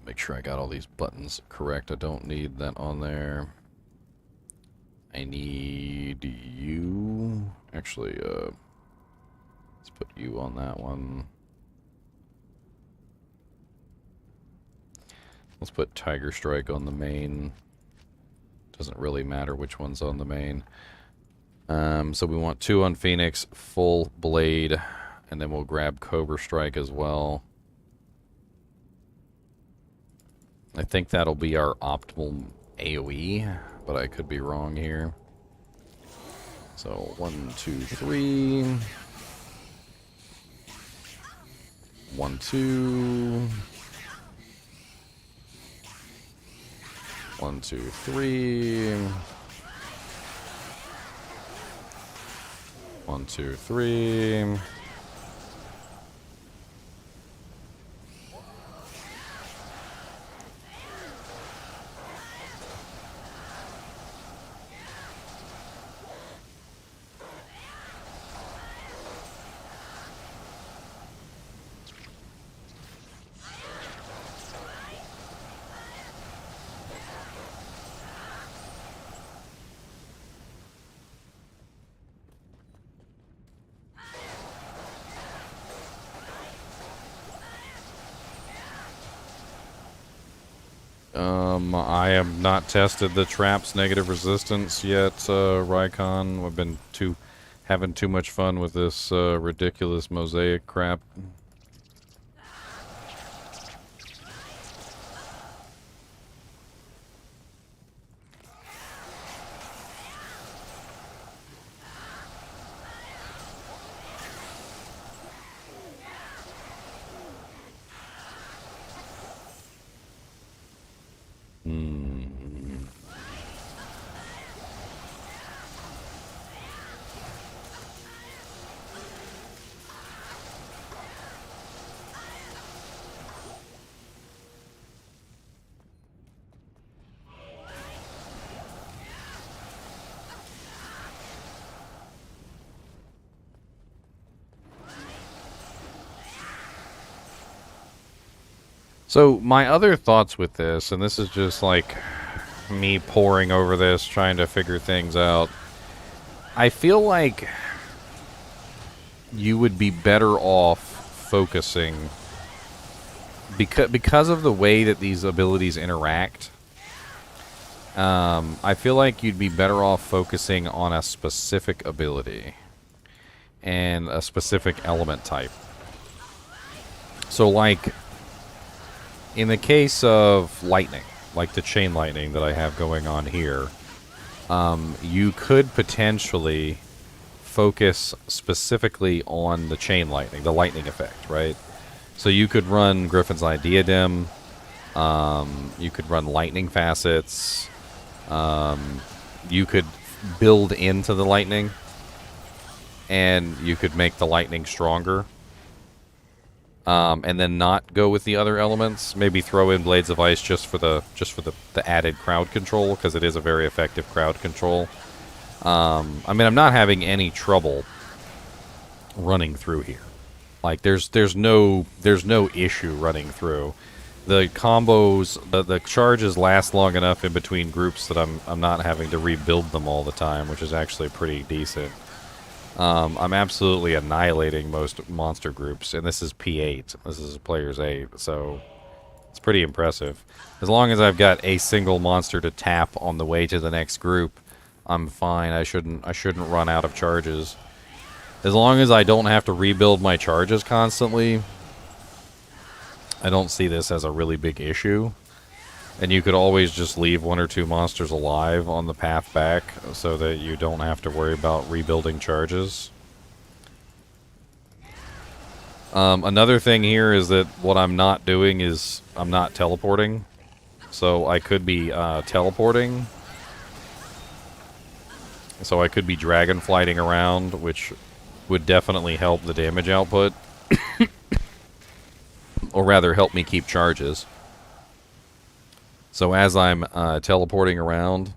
Make sure I got all these buttons correct. I don't need that on there. I need you. Actually, let's put you on that one. Let's put Tiger Strike on the main. Doesn't really matter which one's on the main. So we want 2 on Phoenix, full blade, and then we'll grab Cobra Strike as well. I think that'll be our optimal AoE, but I could be wrong here. So 1, 2, 3. 1, 2. 1, 2, 3. 1, 2, 3. I have not tested the trap's negative resistance yet, Rykon. I've been having too much fun with this ridiculous mosaic crap. So my other thoughts with this, and this is just like me poring over this, trying to figure things out. I feel like you would be better off focusing because of the way that these abilities interact. I feel like you'd be better off focusing on a specific ability and a specific element type. So like in the case of lightning, like the chain lightning that I have going on here, you could potentially focus specifically on the chain lightning, the lightning effect, right? So you could run Griffin's Eye Diadem, you could run lightning facets, you could build into the lightning, and you could make the lightning stronger. And then not go with the other elements. Maybe throw in Blades of Ice just for the added crowd control, because it is a very effective crowd control. I mean, I'm not having any trouble running through here. Like there's no issue running through. The combos, the charges last long enough in between groups that I'm not having to rebuild them all the time, which is actually pretty decent. I'm absolutely annihilating most monster groups, and this is P8. This is Player's 8, so it's pretty impressive. As long as I've got a single monster to tap on the way to the next group, I'm fine. I shouldn't run out of charges. As long as I don't have to rebuild my charges constantly, I don't see this as a really big issue. And you could always just leave 1 or 2 monsters alive on the path back so that you don't have to worry about rebuilding charges. Another thing here is that what I'm not doing is I'm not teleporting. So I could be teleporting. So I could be dragon flighting around, which would definitely help the damage output. Or rather, help me keep charges. So as I'm teleporting around,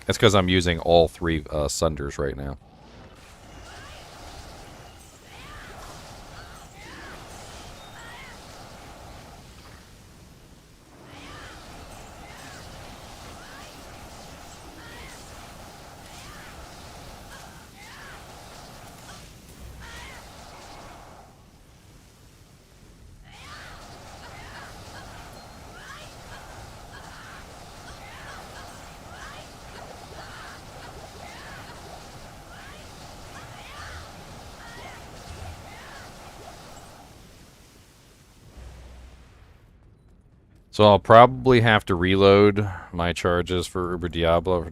that's because I'm using all 3 Sunders right now. So I'll probably have to reload my charges for Diablo.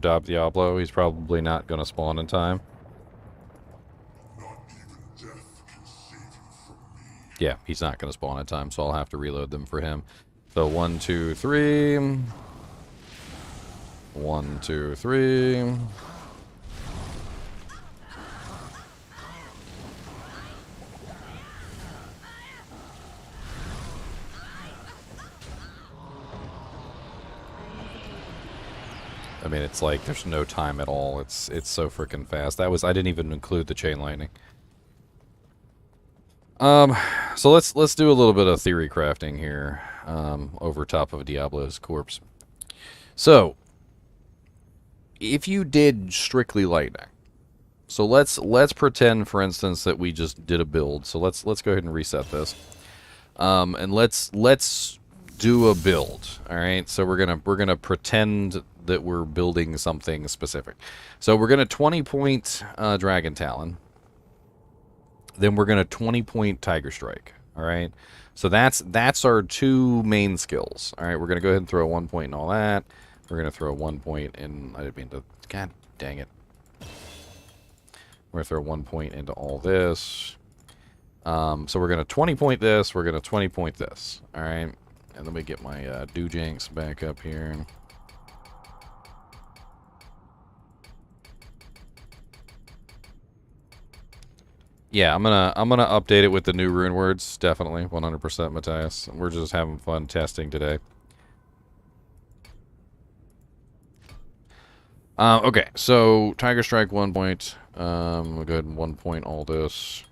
He's probably not going to spawn in time. Yeah, he's not going to spawn in time, so I'll have to reload them for him. So 1, 2, 3. 1, 2, 3. I mean, it's like there's no time at all. It's so freaking fast. I didn't even include the chain lightning. So let's do a little bit of theory crafting here, over top of Diablo's corpse. So, if you did strictly lightning, so let's pretend, for instance, that we just did a build. So let's go ahead and reset this, and let's do a build. All right. So we're gonna pretend that we're building something specific. So we're gonna 20-point Dragon Talon. Then we're going to 20-point Tiger Strike. All right. So that's our two main skills. All right. We're going to go ahead and throw a 1 point in all that. We're going to throw a 1 point in. I didn't mean to. God dang it. We're going to throw 1 point into all this. So we're going to 20-point this. We're going to 20-point this. All right. And let me get my Doojanks back up here. Yeah, I'm gonna update it with the new rune words, definitely, 100%, Matthias. We're just having fun testing today. Okay, so Tiger Strike 1 point. We'll go ahead and 1 point all this.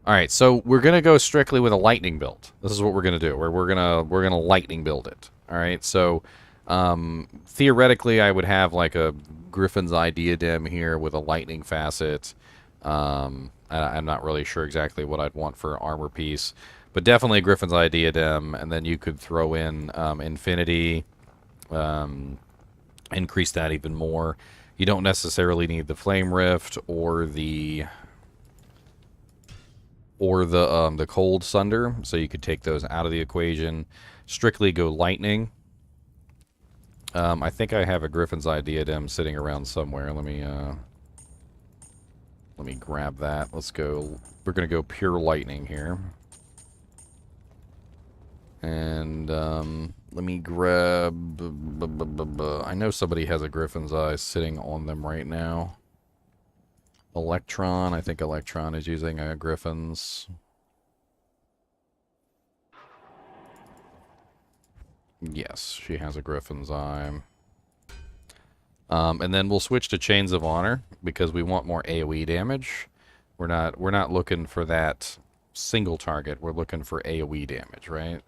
All right, so we're gonna go strictly with a lightning build. This is what we're gonna do. We're gonna lightning build it. All right, so theoretically, I would have like a Griffin's Eye diadem here with a lightning facet. I'm not really sure exactly what I'd want for armor piece, but definitely Griffin's Eye diadem, and then you could throw in Infinity, increase that even more. You don't necessarily need the Flame Rift or the Cold Sunder, so you could take those out of the equation. Strictly go lightning. I think I have a Griffin's Eye diadem sitting around somewhere. Let me grab that. Let's go. We're going to go pure lightning here. And let me grab... I know somebody has a Griffin's Eye sitting on them right now. Electron. I think Electron is using a Griffin's. Yes, she has a Griffin's Eye. And then we'll switch to Chains of Honor because we want more AoE damage. We're not looking for that single target. We're looking for AoE damage, right?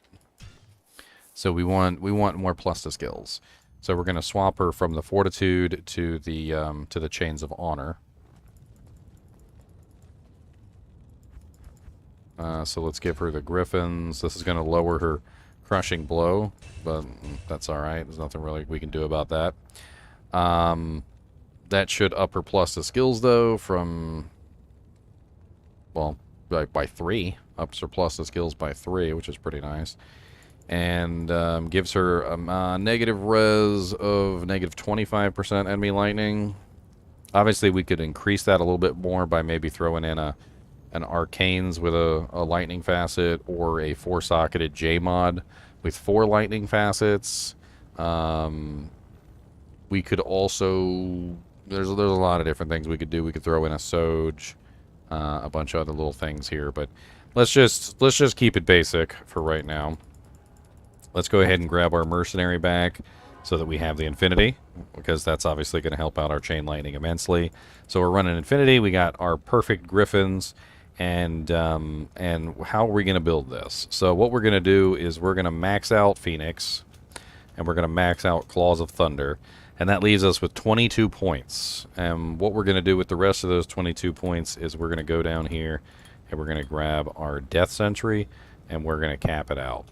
So we want more plus to skills. So we're going to swap her from the Fortitude to the Chains of Honor. So let's give her the Griffins. This is going to lower her crushing blow, but that's all right. There's nothing really we can do about that. That should up her plus the skills, though, from, well, by 3. Ups her plus the skills by 3, which is pretty nice. And gives her a negative res of negative 25% enemy lightning. Obviously, we could increase that a little bit more by maybe throwing in an Arcanes with a lightning facet, or a 4-socketed J-mod with 4 lightning facets. We could also... There's a lot of different things we could do. We could throw in a Soj, a bunch of other little things here, but let's just keep it basic for right now. Let's go ahead and grab our Mercenary back so that we have the Infinity, because that's obviously going to help out our Chain Lightning immensely. So we're running Infinity. We got our perfect Griffins, and how are we going to build this? So what we're going to do is we're going to max out Phoenix, and we're going to max out Claws of Thunder. And that leaves us with 22 points. And what we're going to do with the rest of those 22 points is we're going to go down here and we're going to grab our Death Sentry and we're going to cap it out.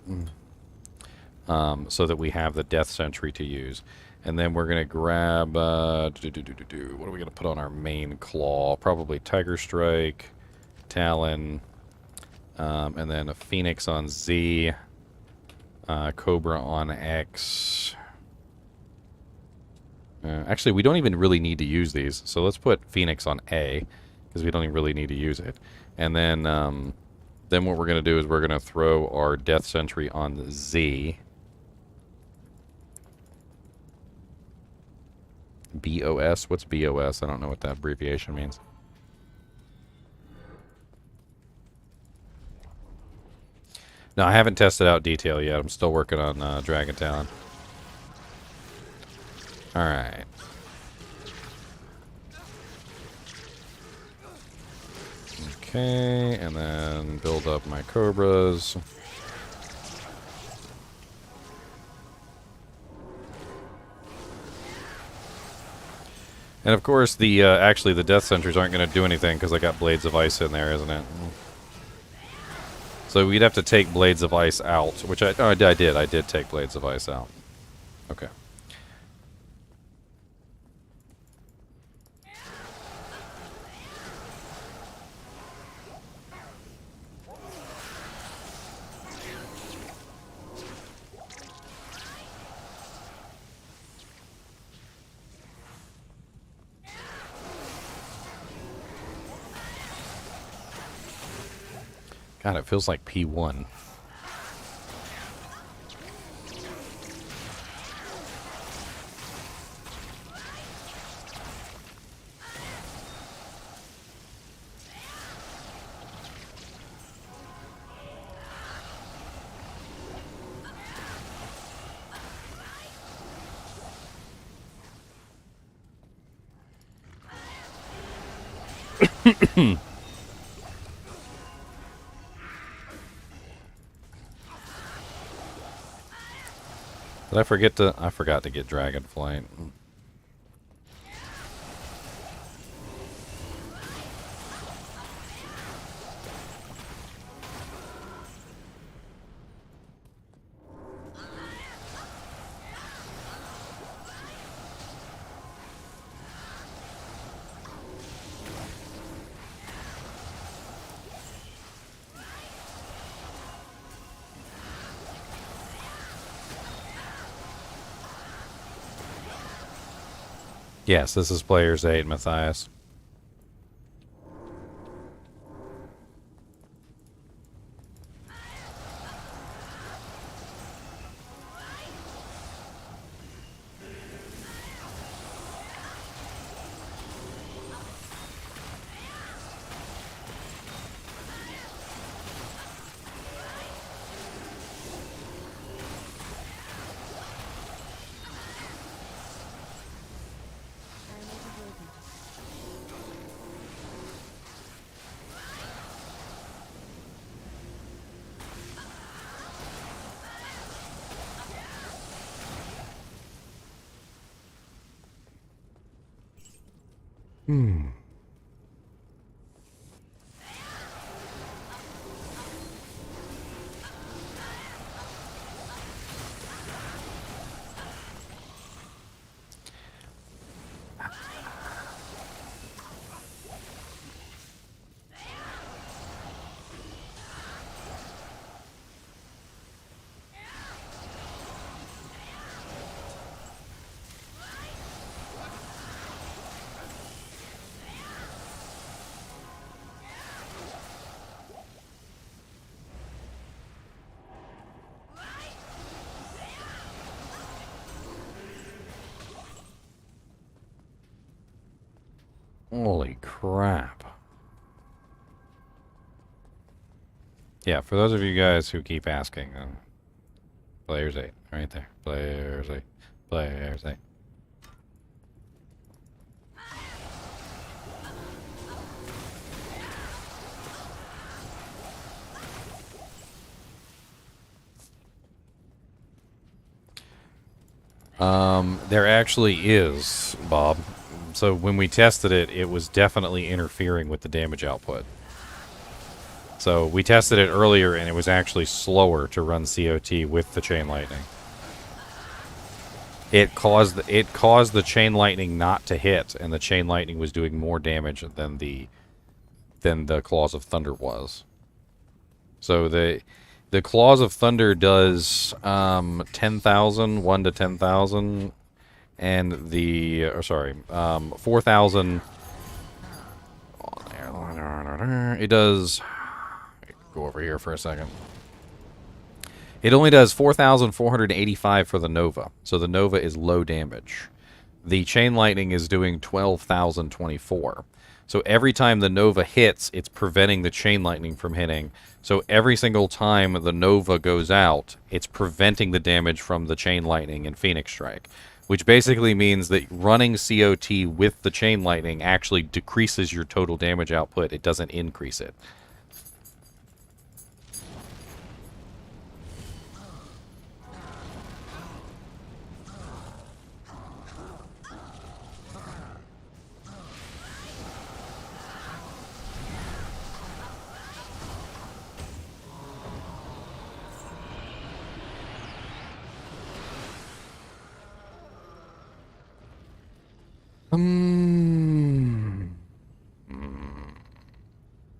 So that we have the Death Sentry to use. And then we're going to grab... what are we going to put on our main claw? Probably Tiger Strike, Talon, and then a Phoenix on Z. Cobra on X. Actually, we don't even really need to use these. So let's put Phoenix on A, because we don't even really need to use it. And then what we're going to do is we're going to throw our Death Sentry on Z. BOS? What's BOS? I don't know what that abbreviation means. No, I haven't tested out Detail yet. I'm still working on Dragon Talon. Alright. Okay, and then build up my Cobras. And of course, the actually the Death Sentries aren't going to do anything because I got Blades of Ice in there, isn't it? So we'd have to take Blades of Ice out, which I did. I did take Blades of Ice out. Okay. God, it feels like P1. Did I forget to... I forgot to get Dragonflight. Yes, this is Players 8, Matthias. Holy crap. Yeah, for those of you guys who keep asking, Players 8, right there. Players 8. Players 8. There actually is, Bob. So when we tested it, it was definitely interfering with the damage output. So we tested it earlier, and it was actually slower to run COT with the Chain Lightning. It caused the Chain Lightning not to hit, and the Chain Lightning was doing more damage than the Claws of Thunder was. So the the Claws of Thunder does 10,000, 1 to 10,000, and the 4,000. It does. Go over here for a second. It only does 4,485 for the Nova, so the Nova is low damage. The Chain Lightning is doing 12,024. So every time the Nova hits, it's preventing the Chain Lightning from hitting. So every single time the Nova goes out, it's preventing the damage from the Chain Lightning and Phoenix Strike. Which basically means that running COT with the Chain Lightning actually decreases your total damage output. It doesn't increase it.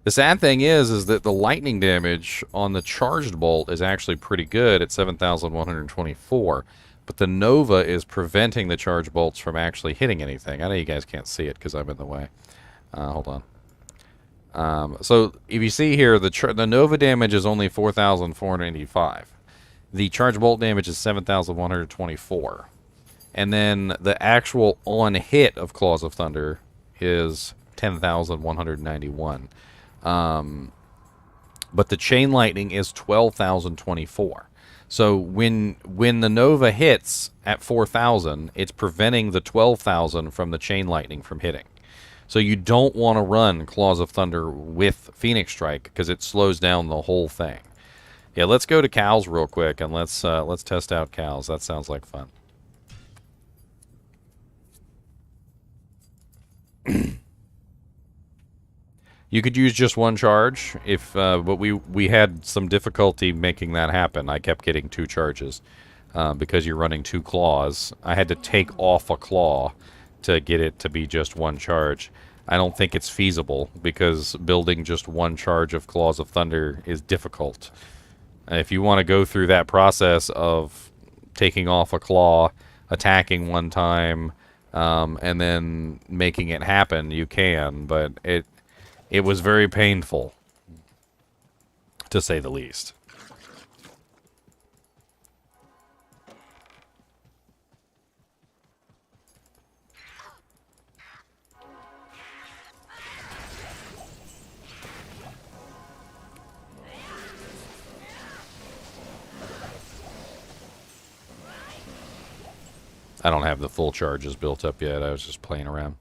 The sad thing is that the lightning damage on the charged bolt is actually pretty good at 7,124, but the Nova is preventing the charged bolts from actually hitting anything. I know you guys can't see it because I'm in the way. Hold on. So if you see here, the Nova damage is only 4,485. The charged bolt damage is 7,124. And then the actual on hit of Claws of Thunder is 10,191. But the Chain Lightning is 12,024. So when the Nova hits at 4,000, it's preventing the 12,000 from the Chain Lightning from hitting. So you don't want to run Claws of Thunder with Phoenix Strike because it slows down the whole thing. Yeah, let's go to cows real quick and let's test out cows. That sounds like fun. You could use just one charge, but we had some difficulty making that happen. I kept getting 2 charges because you're running 2 claws. I had to take off a claw to get it to be just 1 charge. I don't think it's feasible because building just 1 charge of Claws of Thunder is difficult. If you want to go through that process of taking off a claw, attacking 1 time, and then making it happen, you can, but it was very painful, to say the least. I don't have the full charges built up yet. I was just playing around.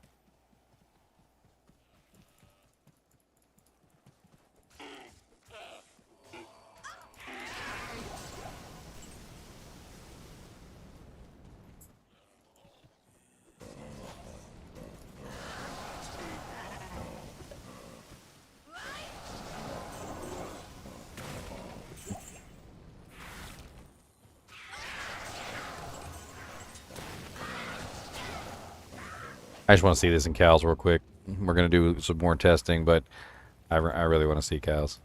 I just want to see this in cows real quick. We're going to do some more testing, but I really want to see cows.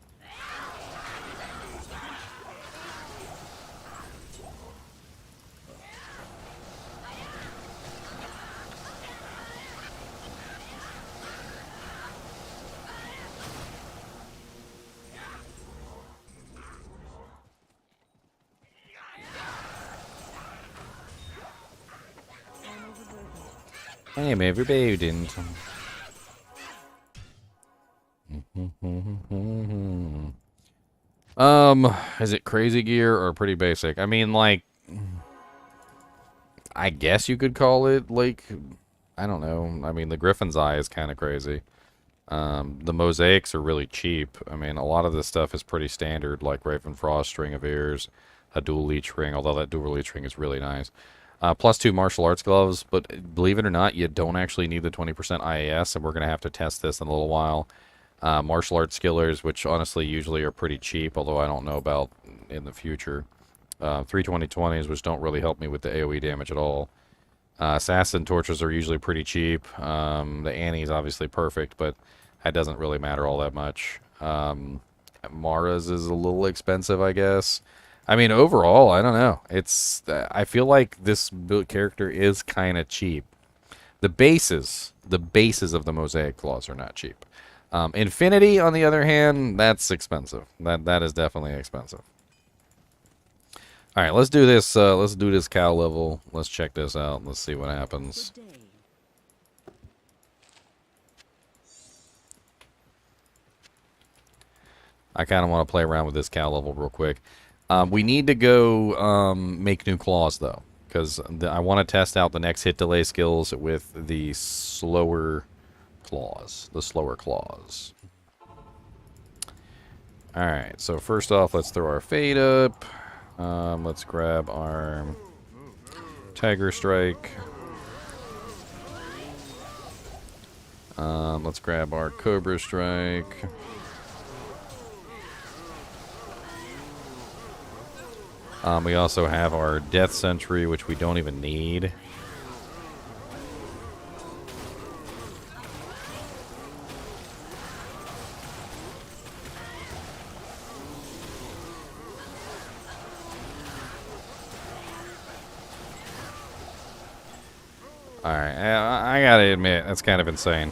Hey, everybody didn't. Is it crazy gear or pretty basic? I mean, like, I guess you could call it, like, I don't know. I mean, the Griffin's Eye is kind of crazy. The mosaics are really cheap. I mean, a lot of this stuff is pretty standard, like Ravenfrost, String of Ears, a dual Leech ring, although that dual Leech ring is really nice. +2 martial arts gloves, but believe it or not, you don't actually need the 20% IAS, and we're going to have to test this in a little while. Martial arts skillers, which honestly usually are pretty cheap, although I don't know about in the future. 320/20s, which don't really help me with the AoE damage at all. Assassin torches are usually pretty cheap. The Annie's obviously perfect, but that doesn't really matter all that much. Mara's is a little expensive, I guess. I mean, overall, I don't know. I feel like this character is kind of cheap. The bases of the Mosaic claws are not cheap. Infinity, on the other hand, that's expensive. That is definitely expensive. All right, let's do this. Let's do this cow level. Let's check this out. Let's see what happens. Good day. I kind of want to play around with this cow level real quick. We need to go make new claws, though, because I want to test out the next hit delay skills with the slower claws. Alright, so first off, let's throw our fade up. Let's grab our Tiger Strike. Let's grab our Cobra Strike. We also have our Death Sentry, which we don't even need. Alright, I gotta admit, that's kind of insane.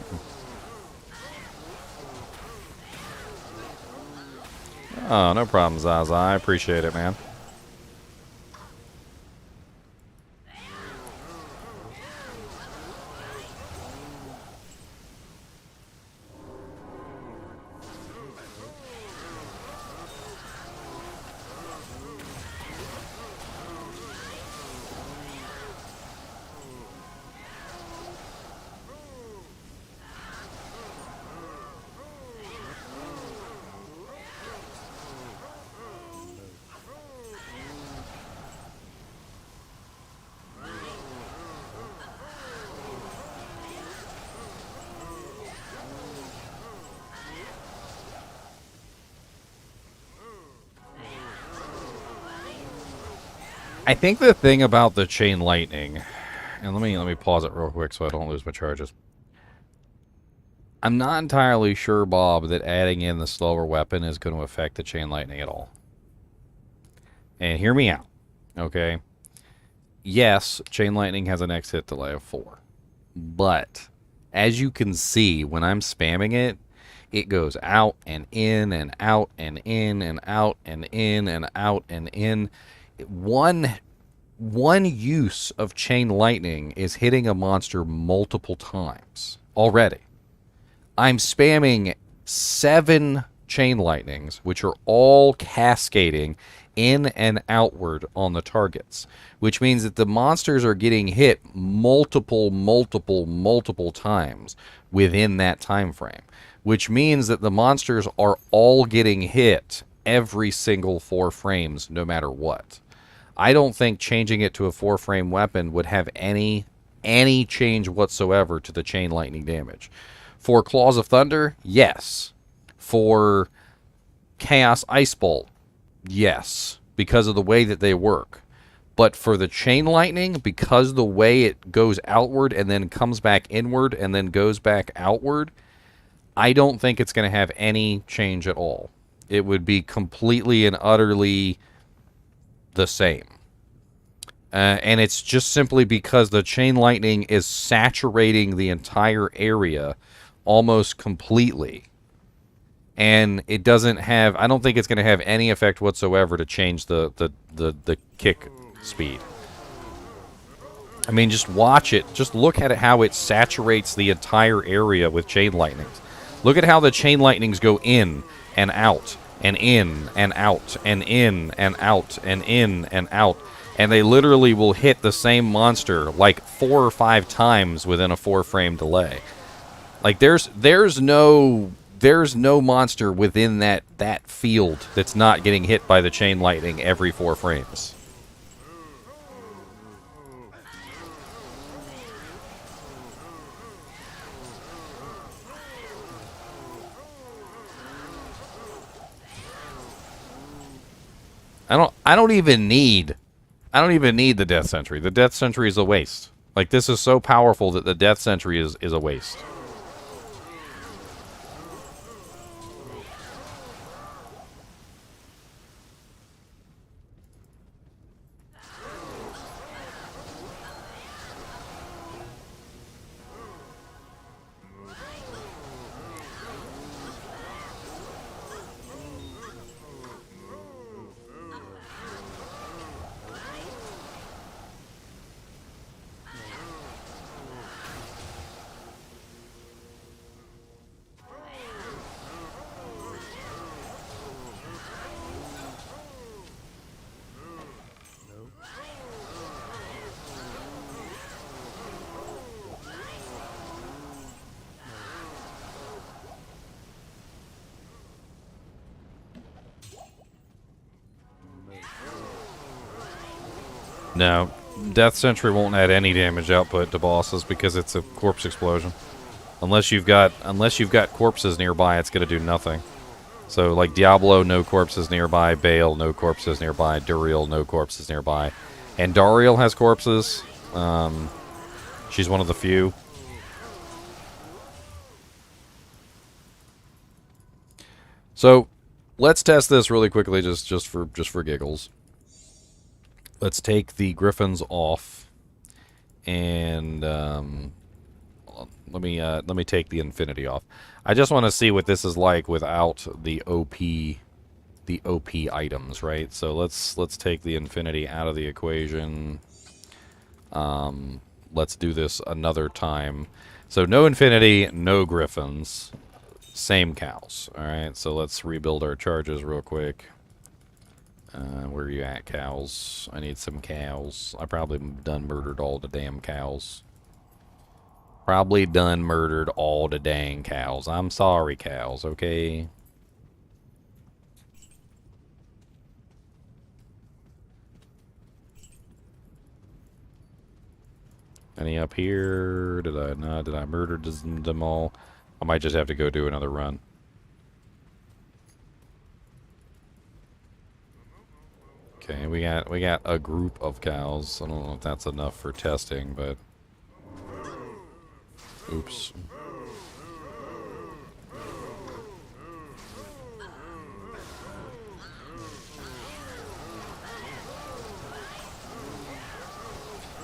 Oh, no problem, Zaza. I appreciate it, man. I think the thing about the chain lightning, and let me pause it real quick so I don't lose my charges. I'm not entirely sure, Bob, that adding in the slower weapon is going to affect the chain lightning at all. And hear me out, okay? Yes, chain lightning has a next hit delay of 4. But as you can see, when I'm spamming it, it goes out and in and out and in and out and in and out and in. One use of chain lightning is hitting a monster multiple times already. I'm spamming 7 chain lightnings, which are all cascading in and outward on the targets, which means that the monsters are getting hit multiple times within that time frame, which means that the monsters are all getting hit every single 4 frames no matter what. I don't think changing it to a 4-frame weapon would have any change whatsoever to the chain lightning damage. For Claws of Thunder, yes. For Chaos Ice Bolt, yes, because of the way that they work. But for the chain lightning, because the way it goes outward and then comes back inward and then goes back outward, I don't think it's going to have any change at all. It would be completely and utterly the same. And it's just simply because the chain lightning is saturating the entire area almost completely. And it doesn't have, I don't think it's going to have any effect whatsoever to change the kick speed. I mean, just watch it. Just look at it, how it saturates the entire area with chain lightnings. Look at how the chain lightnings go in and out and in and out and in and out and in and out. And they literally will hit the same monster like 4 or 5 times within a 4-frame delay. Like there's no monster within that field that's not getting hit by the chain lightning every 4 frames. I don't even need the Death Sentry. The Death Sentry is a waste. Like, this is so powerful that the Death Sentry is a waste. No, Death Sentry won't add any damage output to bosses because it's a corpse explosion. Unless you've got corpses nearby, it's gonna do nothing. So like Diablo, no corpses nearby. Baal, no corpses nearby. Duriel, no corpses nearby. And Dariel has corpses. She's one of the few. So let's test this really quickly, just for giggles. Let's take the griffins off, and let me take the infinity off. I just want to see what this is like without the OP items, right? So let's take the infinity out of the equation. Let's do this another time. So no infinity, no griffins, same cows. All right. So let's rebuild our charges real quick. Where are you at, cows? I need some cows. I probably done murdered all the damn cows. Probably done murdered all the dang cows. I'm sorry, cows, okay? Any up here? Did I murder them all? I might just have to go do another run. Okay, we got a group of cows. I don't know if that's enough for testing, but oops.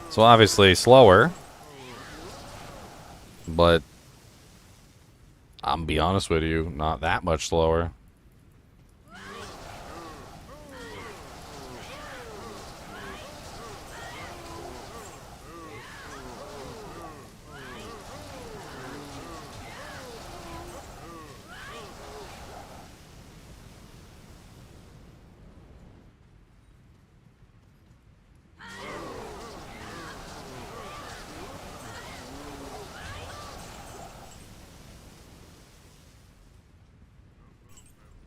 So obviously slower, but I'm be honest with you, not that much slower.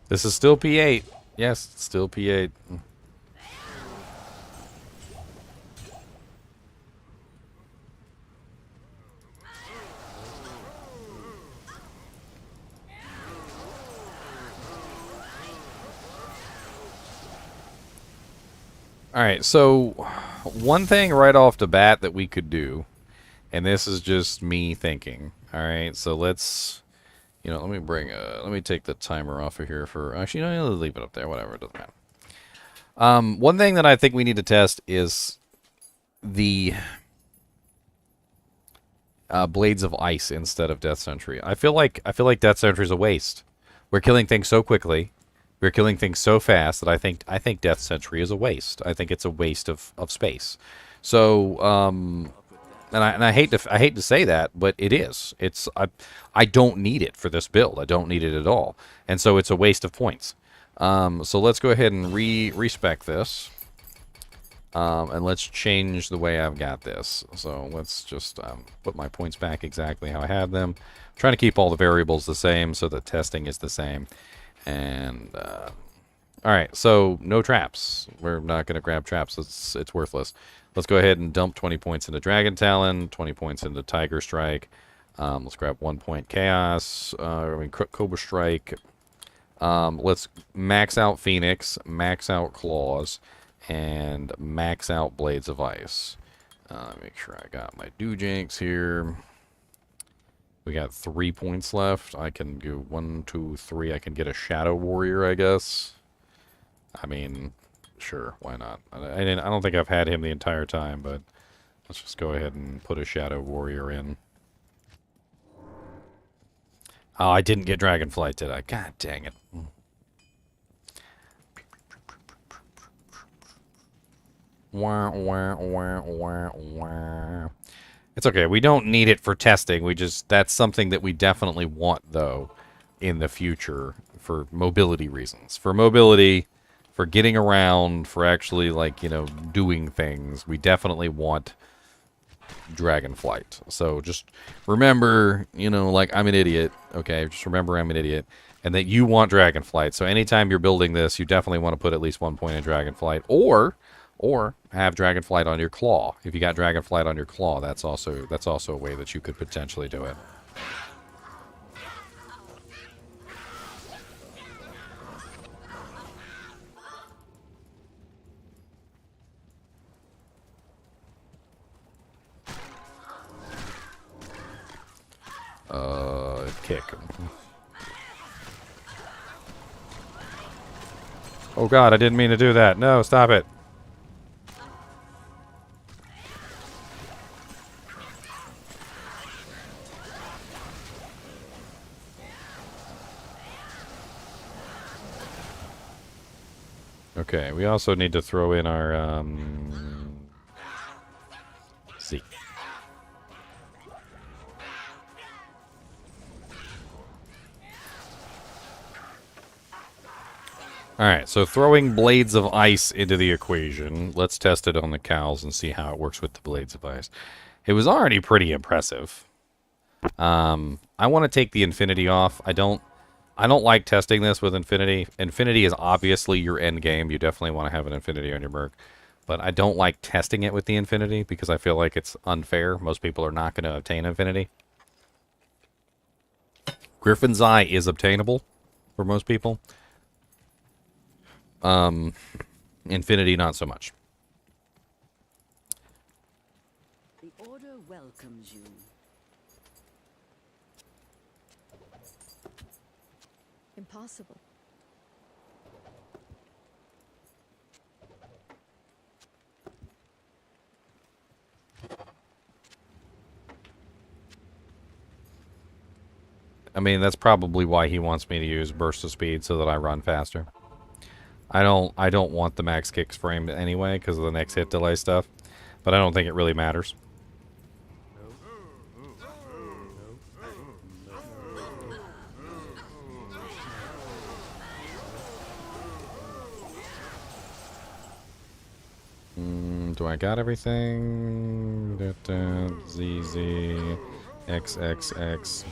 This is still P8. Yes, it's still P8. Alright, so one thing right off the bat that we could do, and this is just me thinking. Alright, so let's... You know, let me take the timer off of here for... Actually, no, leave it up there. Whatever, it doesn't matter. One thing that I think we need to test is the Blades of Ice instead of Death Sentry. I feel like Death Sentry is a waste. We're killing things so quickly. We're killing things so fast that I think Death Sentry is a waste. I think it's a waste of space. So, and I hate to say that, but it is. I don't need it for this build. I don't need it at all, and so it's a waste of points. So let's go ahead and respec this, and let's change the way I've got this. So let's just put my points back exactly how I had them. I'm trying to keep all the variables the same so that testing is the same. And all right, so no traps. We're not going to grab traps. It's worthless. Let's go ahead and dump 20 points into Dragon Talon, 20 points into Tiger Strike. Let's grab 1 point Chaos. Cobra Strike. Let's max out Phoenix, max out Claws, and max out Blades of Ice. Make sure I got my Dujinks here. We got 3 points left. I can go 1, 2, 3. I can get a Shadow Warrior, I guess. I mean, sure, why not? I don't think I've had him the entire time, but let's just go ahead and put a Shadow Warrior in. Oh, I didn't get Dragonflight, did I? God dang it. Wah, wah, wah, wah, wah. It's okay. We don't need it for testing. That's something that we definitely want, though, in the future for mobility reasons. For mobility, for getting around, for actually, like, you know, doing things, we definitely want Dragonflight. So just remember, you know, like, I'm an idiot, okay? Just remember I'm an idiot, and that you want Dragonflight. So anytime you're building this, you definitely want to put at least 1 point in Dragonflight, or Or have Dragonflight on your claw. If you got Dragonflight on your claw, that's also a way that you could potentially do it. Kick. Oh god, I didn't mean to do that. No, stop it. Okay, we also need to throw in our, Z. Alright, so throwing Blades of Ice into the equation. Let's test it on the cows and see how it works with the Blades of Ice. It was already pretty impressive. I want to take the Infinity off. I don't like testing this with Infinity. Infinity is obviously your end game. You definitely want to have an Infinity on your Merc. But I don't like testing it with the Infinity because I feel like it's unfair. Most people are not going to obtain Infinity. Griffin's Eye is obtainable for most people. Infinity, not so much. The Order welcomes you. Impossible. I mean, that's probably why he wants me to use Burst of Speed so that I run faster. I don't want the max kicks frame anyway because of the next hit delay stuff, but I don't think it really matters. Do I got everything? ZZ, XXX.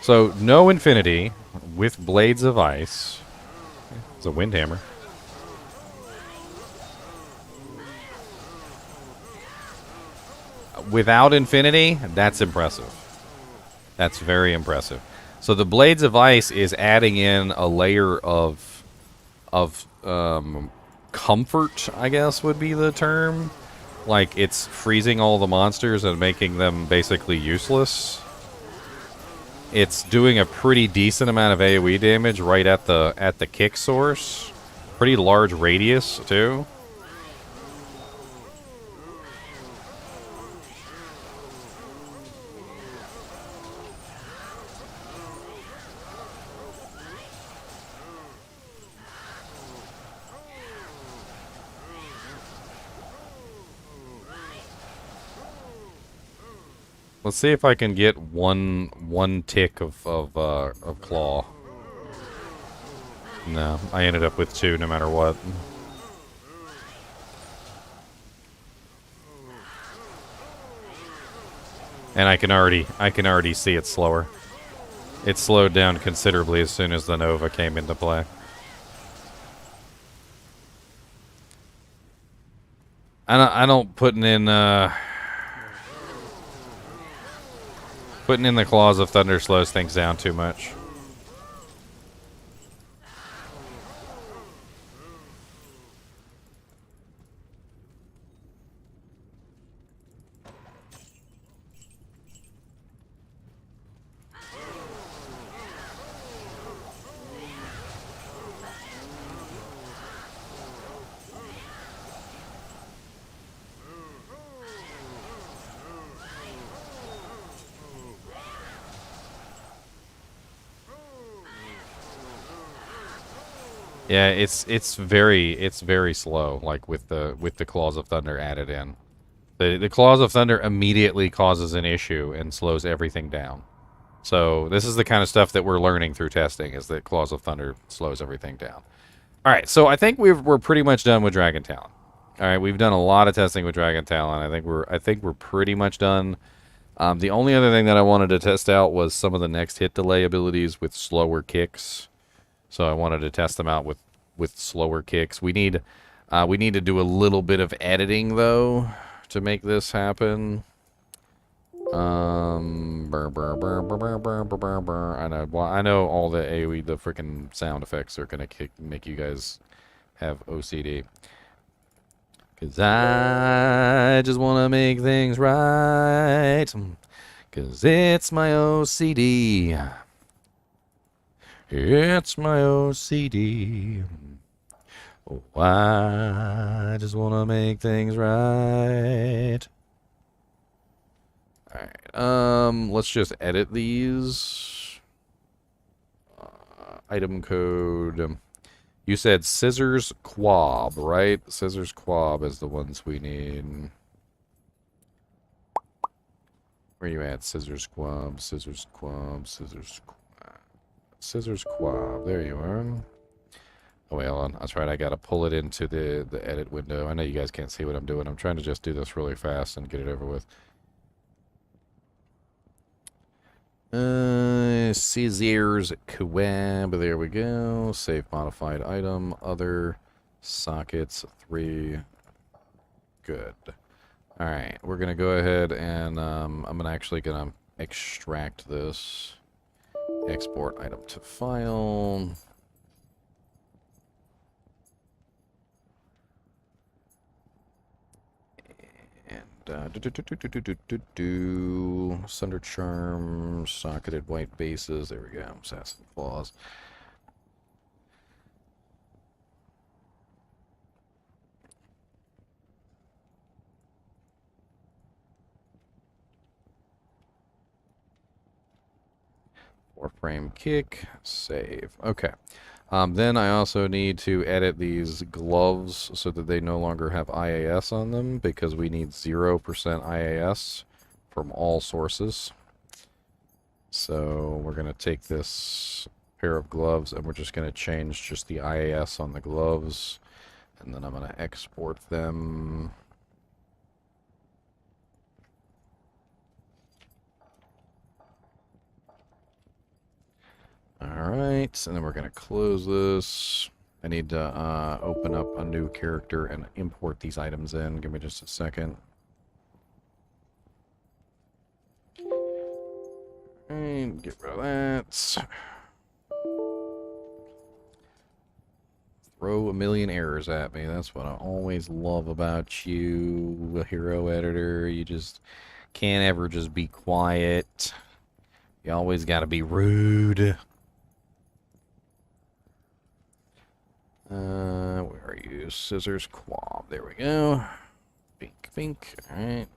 So, no Infinity with Blades of Ice. It's a Windhammer. Without Infinity, that's impressive. That's very impressive. So the Blades of Ice is adding in a layer of comfort, I guess would be the term. Like, it's freezing all the monsters and making them basically useless. It's doing a pretty decent amount of AoE damage right at the kick source. Pretty large radius, too. Let's see if I can get one tick of claw. No, I ended up with 2 no matter what. And I can already see it slower. It slowed down considerably as soon as the Nova came into play. I don't putting in the Claws of Thunder slows things down too much. Yeah, it's very slow, like with the Claws of Thunder added in. The Claws of Thunder immediately causes an issue and slows everything down. So this is the kind of stuff that we're learning through testing, is that Claws of Thunder slows everything down. All right, so I think we're pretty much done with Dragon Talon. All right, we've done a lot of testing with Dragon Talon. I think we're pretty much done. The only other thing that I wanted to test out was some of the next hit delay abilities with slower kicks. So I wanted to test them out with with slower kicks. We need to do a little bit of editing though to make this happen. I know. Well, I know all the AoE, the freaking sound effects are gonna make you guys have OCD. Cause I just wanna make things right. Cause it's my OCD. It's my OCD. Oh, I just wanna make things right. Alright, let's just edit these. Item code. You said scissors quab, right? Scissors quab is the ones we need. Where you at? Scissors quab, scissors quab, scissors quab. Scissors quab. There you are. Oh, wait, hold on. That's right. I gotta pull it into the edit window. I know you guys can't see what I'm doing. I'm trying to just do this really fast and get it over with. Scissors quab. There we go. Save modified item. Other sockets 3. Good. Alright, we're gonna go ahead and I'm actually gonna extract this. Export item to file. Sunder charm, socketed white bases. There we go. Assassin claws. Four frame kick. Save. Okay. Then I also need to edit these gloves so that they no longer have IAS on them because we need 0% IAS from all sources. So we're going to take this pair of gloves and we're just going to change just the IAS on the gloves. And then I'm going to export them. Alright, and then we're going to close this. I need to open up a new character and import these items in. Give me just a second. And get rid of that. Throw a million errors at me. That's what I always love about you, a hero editor. You just can't ever just be quiet. You always got to be rude. Where are you? Scissors quab. There we go. Bink, bink. Alright.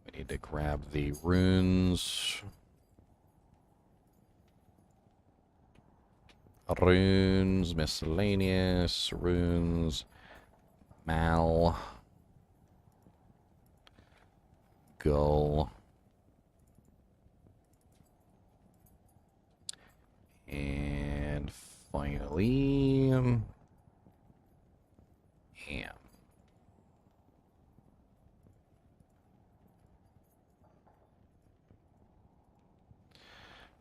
We need to grab the runes. Runes, miscellaneous, runes, mal, gull, and finally, ham.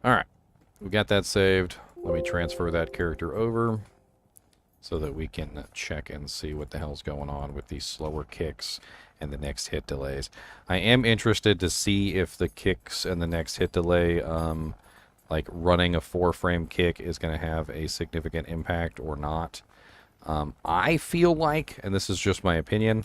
Alright, we got that saved. Let me transfer that character over so that we can check and see what the hell's going on with these slower kicks and the next hit delays. I am interested to see if the kicks and the next hit delay, like running a 4-frame kick, is going to have a significant impact or not. I feel like, and this is just my opinion,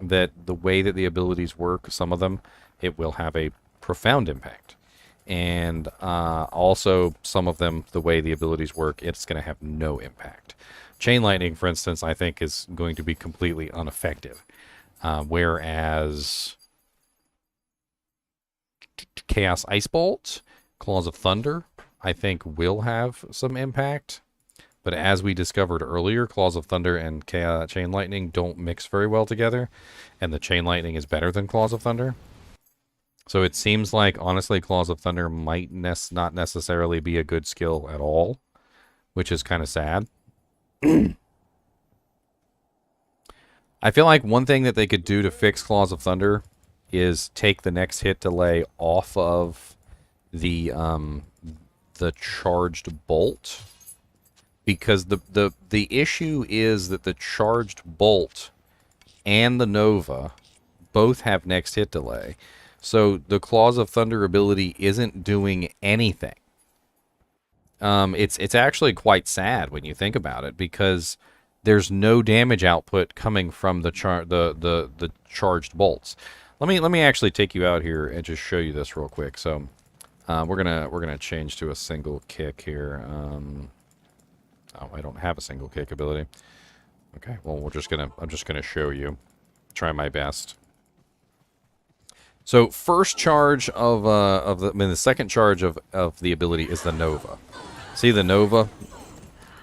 that the way that the abilities work, some of them, it will have a profound impact. And also, some of them, the way the abilities work, it's going to have no impact. Chain Lightning, for instance, I think is going to be completely ineffective. Whereas Chaos Ice Bolt, Claws of Thunder, I think will have some impact. But as we discovered earlier, Claws of Thunder and Chain Lightning don't mix very well together. And the Chain Lightning is better than Claws of Thunder. So it seems like, honestly, Claws of Thunder might not necessarily be a good skill at all, which is kind of sad. I feel like one thing that they could do to fix Claws of Thunder is take the next hit delay off of the charged bolt, because the issue is that the charged bolt and the Nova both have next hit delay. So the Claws of Thunder ability isn't doing anything. It's actually quite sad when you think about it, because there's no damage output coming from the charged bolts. Let me actually take you out here and just show you this real quick. So we're gonna change to a single kick here. Oh, I don't have a single kick ability. Okay, well I'm just gonna show you. Try my best. So first charge the second charge of the ability is the Nova. See the Nova?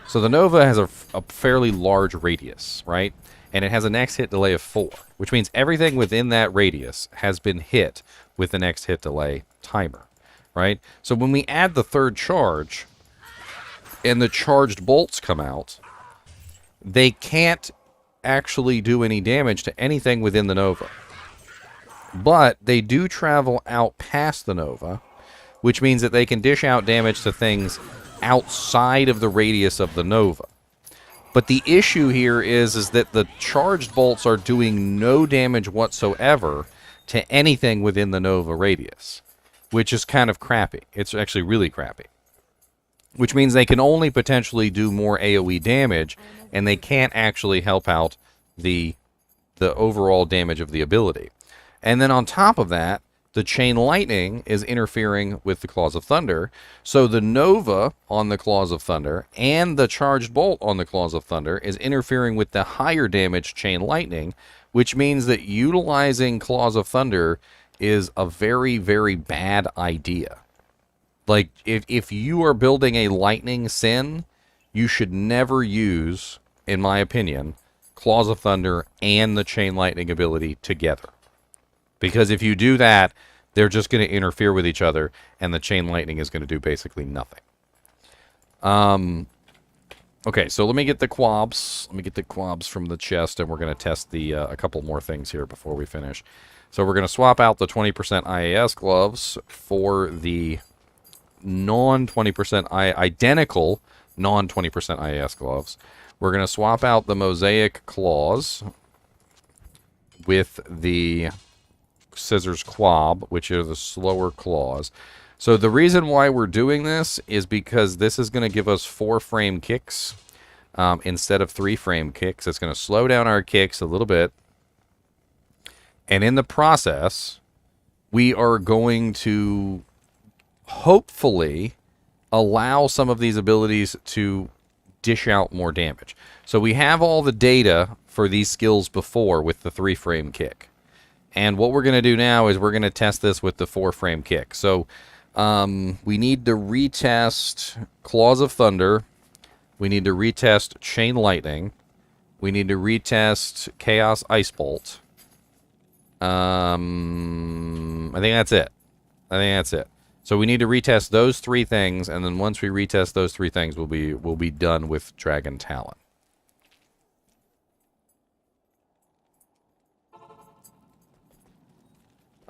So the Nova has a fairly large radius, right? And it has a next hit delay of 4, which means everything within that radius has been hit with the next hit delay timer, right? So when we add the third charge and the charged bolts come out, they can't actually do any damage to anything within the Nova. But they do travel out past the Nova, which means that they can dish out damage to things outside of the radius of the Nova. But the issue here is that the charged bolts are doing no damage whatsoever to anything within the Nova radius, which is kind of crappy. It's actually really crappy. Which means they can only potentially do more AoE damage, and they can't actually help out the overall damage of the ability. And then on top of that, the Chain Lightning is interfering with the Claws of Thunder. So the Nova on the Claws of Thunder and the Charged Bolt on the Claws of Thunder is interfering with the higher damage Chain Lightning, which means that utilizing Claws of Thunder is a very, very bad idea. Like, if you are building a Lightning Sin, you should never use, in my opinion, Claws of Thunder and the Chain Lightning ability together. Because if you do that, they're just going to interfere with each other, and the Chain Lightning is going to do basically nothing. Okay, so let me get the quabs. Let me get the quabs from the chest, and we're going to test a couple more things here before we finish. So we're going to swap out the 20% IAS gloves for the identical non-20% IAS gloves. We're going to swap out the Mosaic claws with the Scissors Quab, which are the slower claws. So the reason why we're doing this is because this is going to give us 4-frame kicks instead of 3-frame kicks. It's going to slow down our kicks a little bit. And in the process, we are going to hopefully allow some of these abilities to dish out more damage. So we have all the data for these skills before with the 3-frame kick. And what we're going to do now is we're going to test this with the 4-frame kick. So we need to retest Claws of Thunder. We need to retest Chain Lightning. We need to retest Chaos Ice Bolt. I think that's it. So we need to retest those 3 things, and then once we retest those 3 things, we'll be done with Dragon Talon.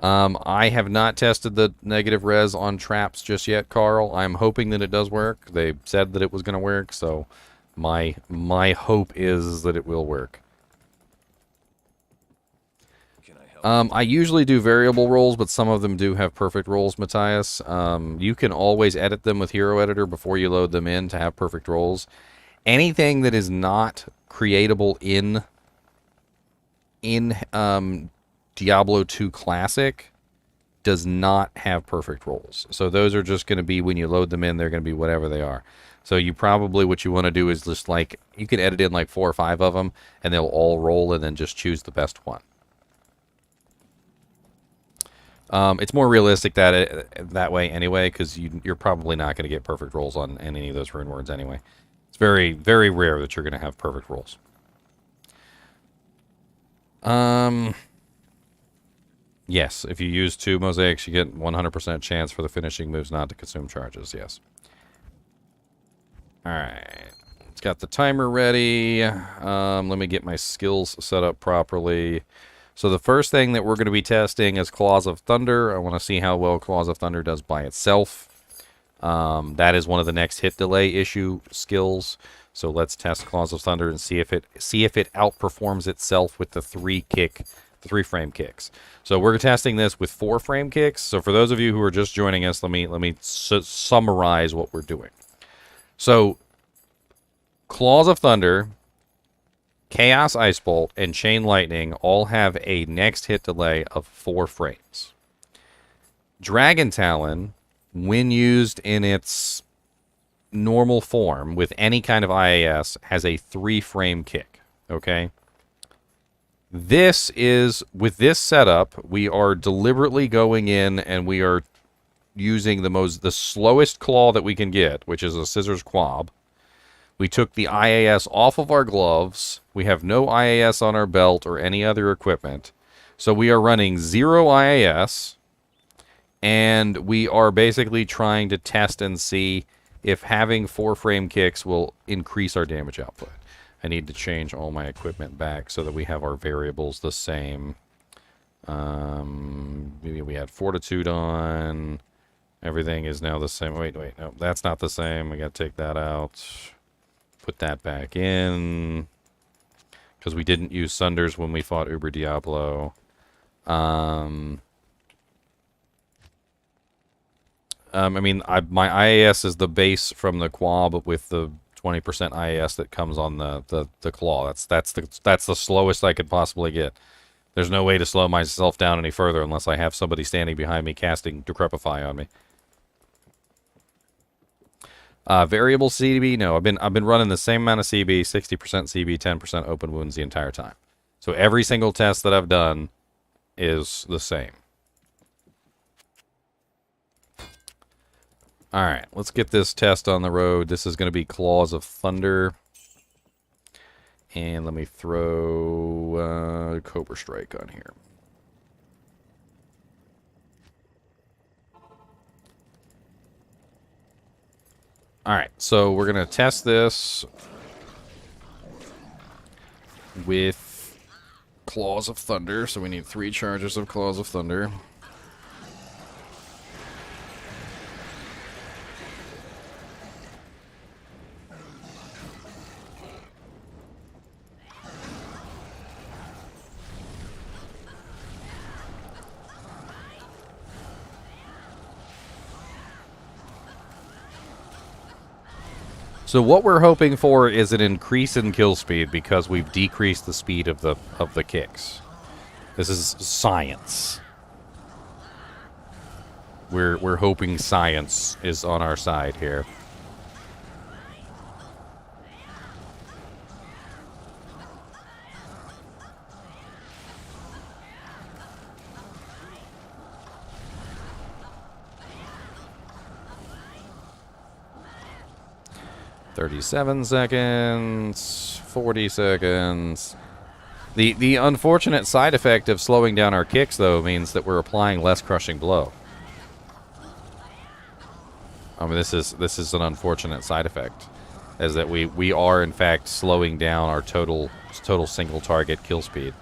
I have not tested the negative res on traps just yet, Carl. I'm hoping that it does work. They said that it was going to work, so my hope is that it will work. Can I help? I usually do variable rolls, but some of them do have perfect rolls, Matthias. You can always edit them with Hero Editor before you load them in to have perfect rolls. Anything that is not creatable in Diablo 2 Classic does not have perfect rolls. So those are just going to be, when you load them in, they're going to be whatever they are. So you probably, what you want to do is just like, you can edit in like 4 or 5 of them, and they'll all roll, and then just choose the best one. It's more realistic that way anyway, because you're probably not going to get perfect rolls on any of those rune words anyway. It's very, very rare that you're going to have perfect rolls. Yes, if you use 2 mosaics, you get 100% chance for the finishing moves not to consume charges, yes. Alright, it's got the timer ready. Let me get my skills set up properly. So the first thing that we're going to be testing is Claws of Thunder. I want to see how well Claws of Thunder does by itself. That is one of the next hit delay issue skills. So let's test Claws of Thunder and see if it outperforms itself with the 3-frame kicks. So we're testing this with 4-frame kicks. So for those of you who are just joining us, let me summarize what we're doing. So Claws of Thunder, Chaos Ice Bolt, and Chain Lightning all have a next hit delay of 4 frames. Dragon Talon, when used in its normal form with any kind of IAS, has a 3-frame kick. Okay? This is, with this setup, we are deliberately going in and we are using the slowest claw that we can get, which is a Scissors Quab. We took the IAS off of our gloves. We have no IAS on our belt or any other equipment. So we are running 0 IAS, and we are basically trying to test and see if having 4-frame kicks will increase our damage output. I need to change all my equipment back so that we have our variables the same. Maybe we had Fortitude on. Everything is now the same. Wait, no, that's not the same. We got to take that out. Put that back in. Because we didn't use Sunders when we fought Uber Diablo. I mean, my IAS is the base from the Quab with the 20% IAS that comes on the claw. That's the slowest I could possibly get. There's no way to slow myself down any further unless I have somebody standing behind me casting Decrepify on me. Variable CB, no. I've been running the same amount of CB, 60% CB, 10% open wounds the entire time. So every single test that I've done is the same. Alright, let's get this test on the road. This is going to be Claws of Thunder. And let me throw Cobra Strike on here. Alright, so we're going to test this with Claws of Thunder. So we need 3 charges of Claws of Thunder. So what we're hoping for is an increase in kill speed because we've decreased the speed of the kicks. This is science. We're hoping science is on our side here. "37 seconds, 40 seconds. The unfortunate side effect of slowing down our kicks, though, means that we're applying less crushing blow. I mean, this is an unfortunate side effect, is that we are in fact slowing down our total single target kill speed.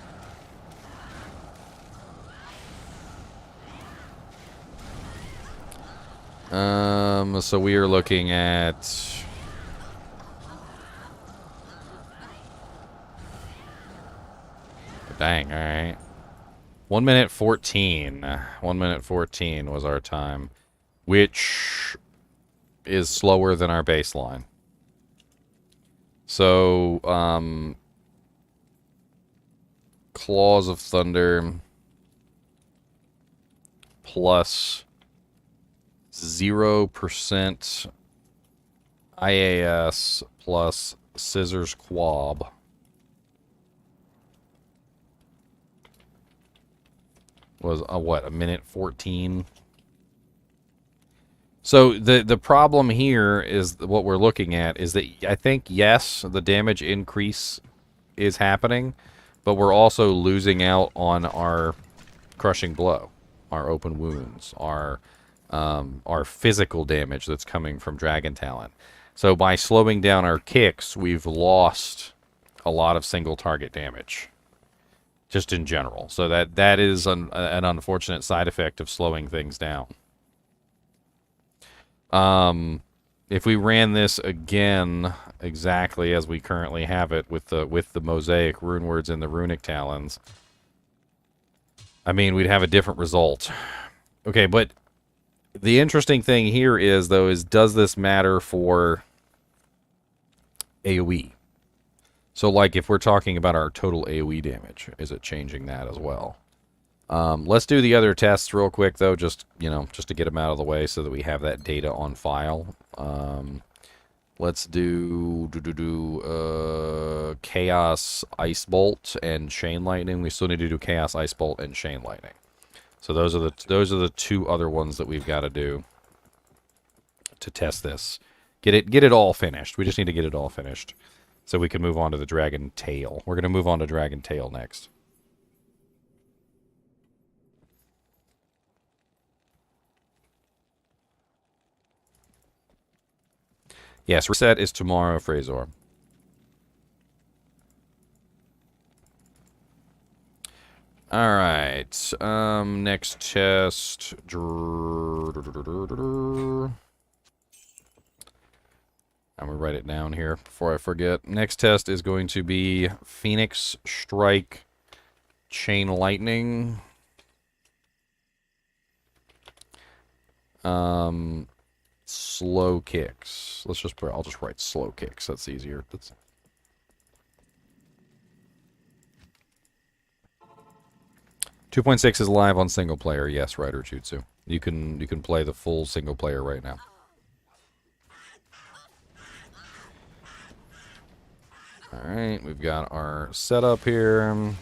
So we are looking at. Dang, alright. 1 minute 14. 1 minute 14 was our time, which is slower than our baseline. So, Claws of Thunder plus 0% IAS plus Scissors Quab. Was what, a minute 14? So the problem here is what we're looking at is that I think, yes, the damage increase is happening, but we're also losing out on our crushing blow, our open wounds, our physical damage that's coming from Dragon Talon. So by slowing down our kicks, we've lost a lot of single target damage. Just in general. So that is an unfortunate side effect of slowing things down. if we ran this again exactly as we currently have it with the Mosaic Runewords and the Runic Talons, I mean, we'd have a different result. Okay, but the interesting thing here is, though, is does this matter for AoE? So, like, if we're talking about our total AoE damage, is it changing that as well? Let's do the other tests real quick, though, just to get them out of the way so that we have that data on file. Let's do Chaos Ice Bolt and Chain Lightning. We still need to do Chaos Ice Bolt and Chain Lightning. So those are the two other ones that we've got to do to test this. Get it all finished. We just need to get it all finished so we can move on to the Dragon Tail. We're going to move on to Dragon Tail next. Yes, reset is tomorrow, Phrazor. Alright, next test. I'm going to write it down here before I forget. Next test is going to be Phoenix Strike Chain Lightning. Slow kicks. I'll just write slow kicks. That's easier. 2.6 is live on single player. Yes, Rider Jutsu. You can play the full single player right now. All right, we've got our setup here.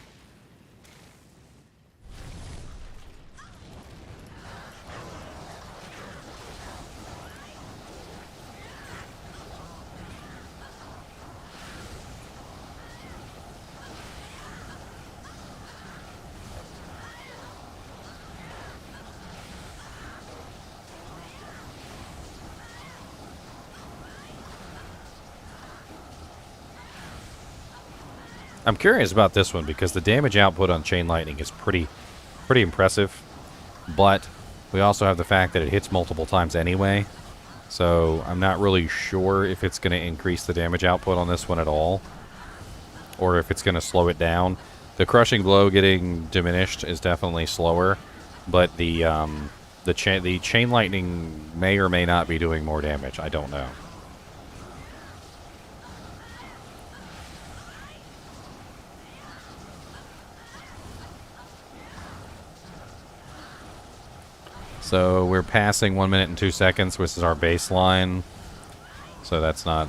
I'm curious about this one because the damage output on Chain Lightning is pretty impressive, but we also have the fact that it hits multiple times anyway, so I'm not really sure if it's going to increase the damage output on this one at all, or if it's going to slow it down. The Crushing Blow getting diminished is definitely slower, but the Chain Lightning may or may not be doing more damage. I don't know. So we're passing 1 minute and 2 seconds, which is our baseline. So that's not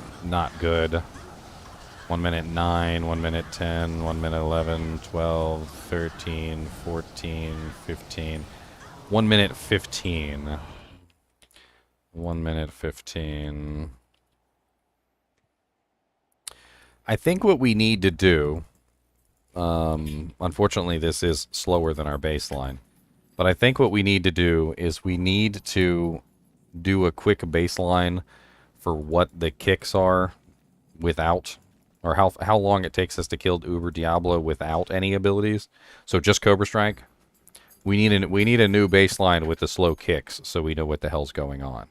good. 1 minute 9, 1 minute 10, 1 minute 11, 12, 13, 14, 15. 1 minute 15. 1 minute 15. I think what we need to do, unfortunately this is slower than our baseline, but I think what we need to do is we need to do a quick baseline for what the kicks are without, or how long it takes us to kill Uber Diablo without any abilities. So just Cobra Strike. We need a new baseline with the slow kicks so we know what the hell's going on.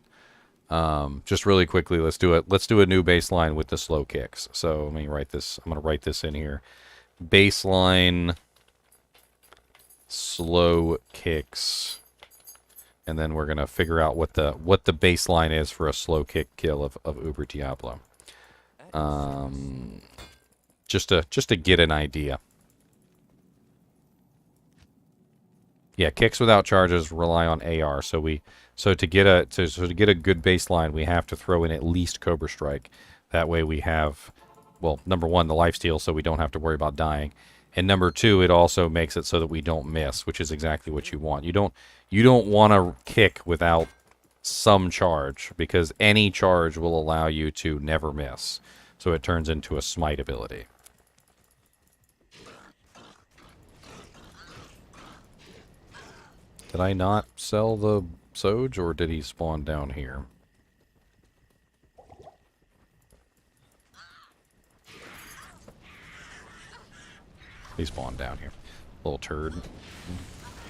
Just really quickly, let's do a new baseline with the slow kicks. So let me write this. I'm going to write this in here. Baseline slow kicks, and then we're going to figure out what the baseline is for a slow kick kill of Uber Diablo. Just to get an idea. Yeah, kicks without charges rely on AR. So to get a good baseline, we have to throw in at least Cobra Strike. That way we have, well, number one, the lifesteal, so we don't have to worry about dying. And number two, it also makes it so that we don't miss, which is exactly what you want. You don't want to kick without some charge, because any charge will allow you to never miss. So it turns into a smite ability. Did I not sell the Soj, or did he spawn down here? He spawned down here. Little turd.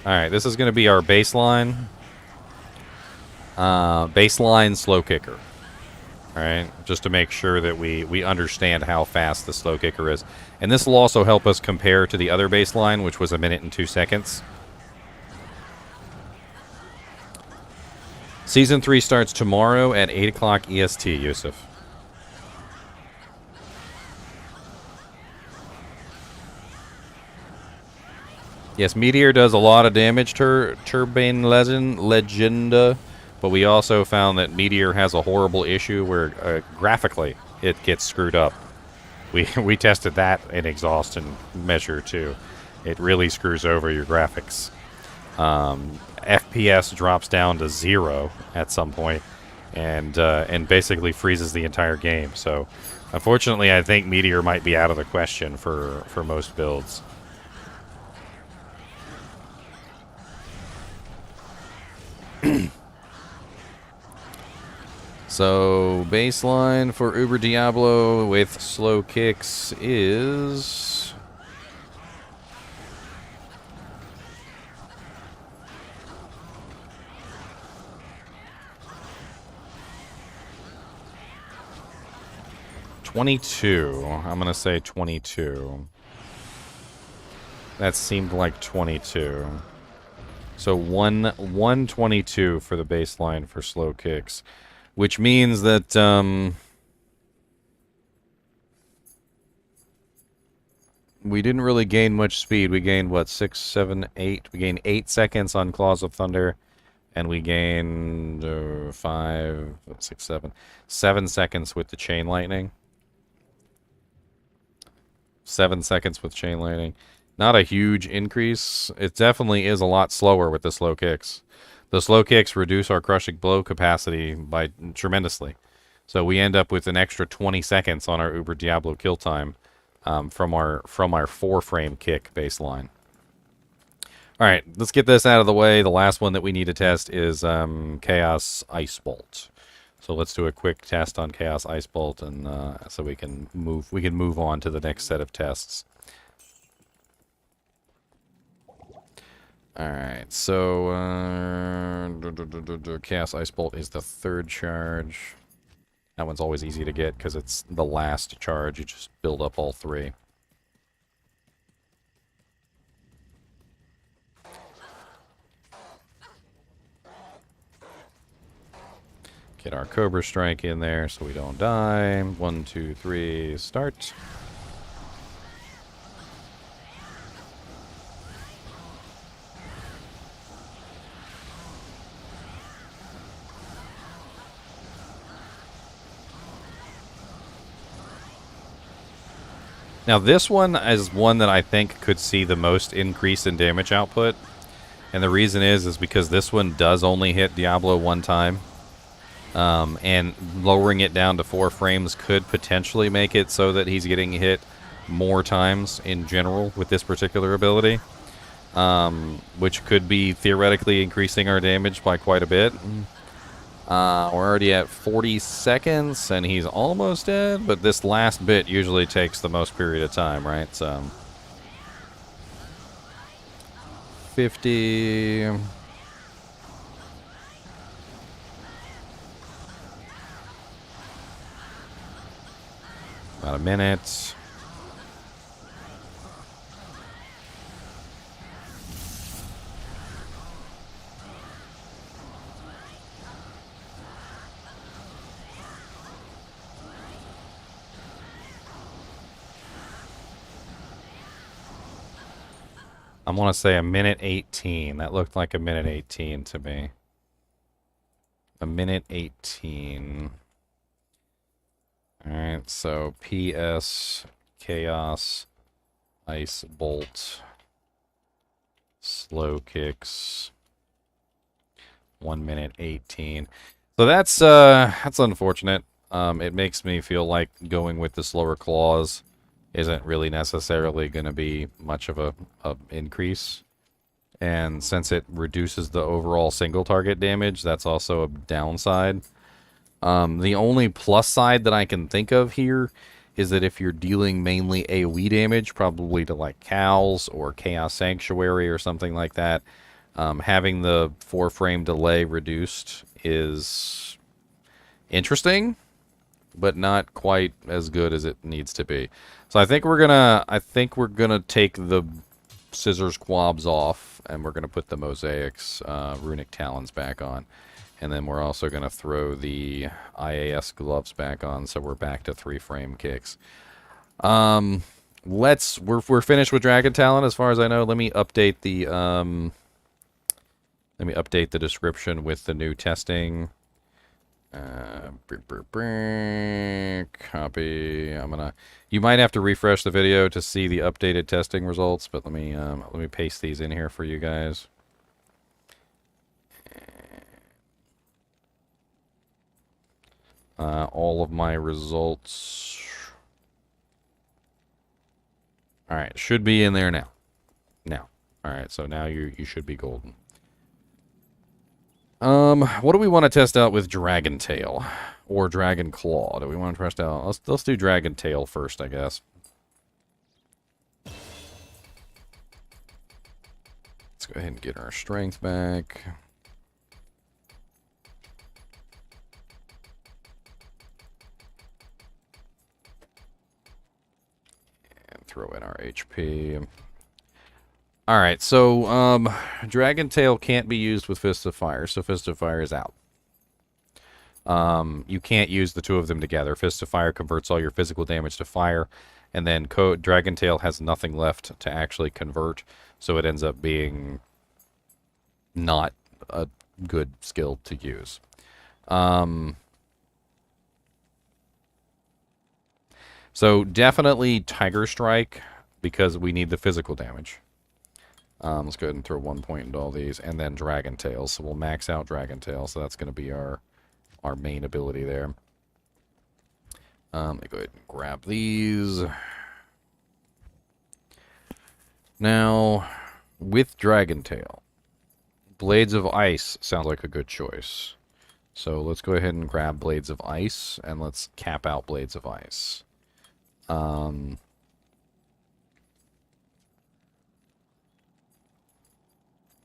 Alright, this is going to be our baseline. Baseline slow kicker. right? Just to make sure that we understand how fast the slow kicker is. And this will also help us compare to the other baseline, which was 1 minute and 2 seconds. Season 3 starts tomorrow at 8 o'clock EST, Yusuf. Yes, Meteor does a lot of damage to Turbine Legenda, but we also found that Meteor has a horrible issue where graphically it gets screwed up. We tested that in Exhaust and Measure too. It really screws over your graphics. FPS drops down to 0 at some point, and basically freezes the entire game. So, unfortunately, I think Meteor might be out of the question for most builds. So, baseline for Uber Diablo with slow kicks is... $22. I'm gonna say 22. That seemed like 22. So 122 for the baseline for slow kicks, which means that we didn't really gain much speed. We gained what, 6, 7, 8. We gained 8 seconds on Claws of Thunder, and we gained 5, 6, 7 seconds with the Chain Lightning. 7 seconds with Chain Lightning. Not a huge increase. It definitely is a lot slower with the slow kicks. The slow kicks reduce our crushing blow capacity by tremendously. So we end up with an extra 20 seconds on our Uber Diablo kill time from our 4-frame kick baseline. All right, let's get this out of the way. The last one that we need to test is Chaos Ice Bolt. So let's do a quick test on Chaos Ice Bolt, and so we can move on to the next set of tests. Alright, so Chaos Ice Bolt is the 3rd charge. That one's always easy to get because it's the last charge. You just build up all 3. Get our Cobra Strike in there so we don't die. 1, 2, 3, start. Now this one is one that I think could see the most increase in damage output. And the reason is because this one does only hit Diablo 1 time. And lowering it down to 4 frames could potentially make it so that he's getting hit more times in general with this particular ability. Which could be theoretically increasing our damage by quite a bit. We're already at 40 seconds, and he's almost dead, but this last bit usually takes the most period of time, right? So 50... About a minute. I want to say a minute 18. That looked like a minute 18 to me. A minute 18. Alright, so PS, Chaos, Ice Bolt, Slow Kicks, 1 minute 18. So that's unfortunate. It makes me feel like going with the slower claws isn't really necessarily going to be much of a increase. And since it reduces the overall single target damage, that's also a downside. The only plus side that I can think of here is that if you're dealing mainly AoE damage, probably to like Cows or Chaos Sanctuary or something like that, having the 4-frame delay reduced is interesting. but not quite as good as it needs to be. So I think we're gonna take the scissors quabs off, and we're gonna put the Mosaic's runic talons back on, and then we're also gonna throw the IAS gloves back on, so we're back to 3-frame kicks. We're finished with Dragon Talon as far as I know. Let me update the description with the new testing. Copy. You might have to refresh the video to see the updated testing results, but let me paste these in here for you guys. All of my results. All right, should be in there now. All right, so now you should be golden. What do we want to test out with Dragon Tail or Dragon Claw? Do we want to test out? Let's do Dragon Tail first, I guess. Let's go ahead and get our strength back. And throw in our HP. Alright, so, Dragon Tail can't be used with Fist of Fire, so Fist of Fire is out. You can't use the two of them together. Fist of Fire converts all your physical damage to fire, and then Dragon Tail has nothing left to actually convert, so it ends up being not a good skill to use. So definitely Tiger Strike, because we need the physical damage. Let's go ahead and throw 1 point into all these, and then Dragon Tail. So we'll max out Dragon Tail, so that's going to be our main ability there. Let me go ahead and grab these. Now, with Dragon Tail, Blades of Ice sounds like a good choice. So let's go ahead and grab Blades of Ice, and let's cap out Blades of Ice.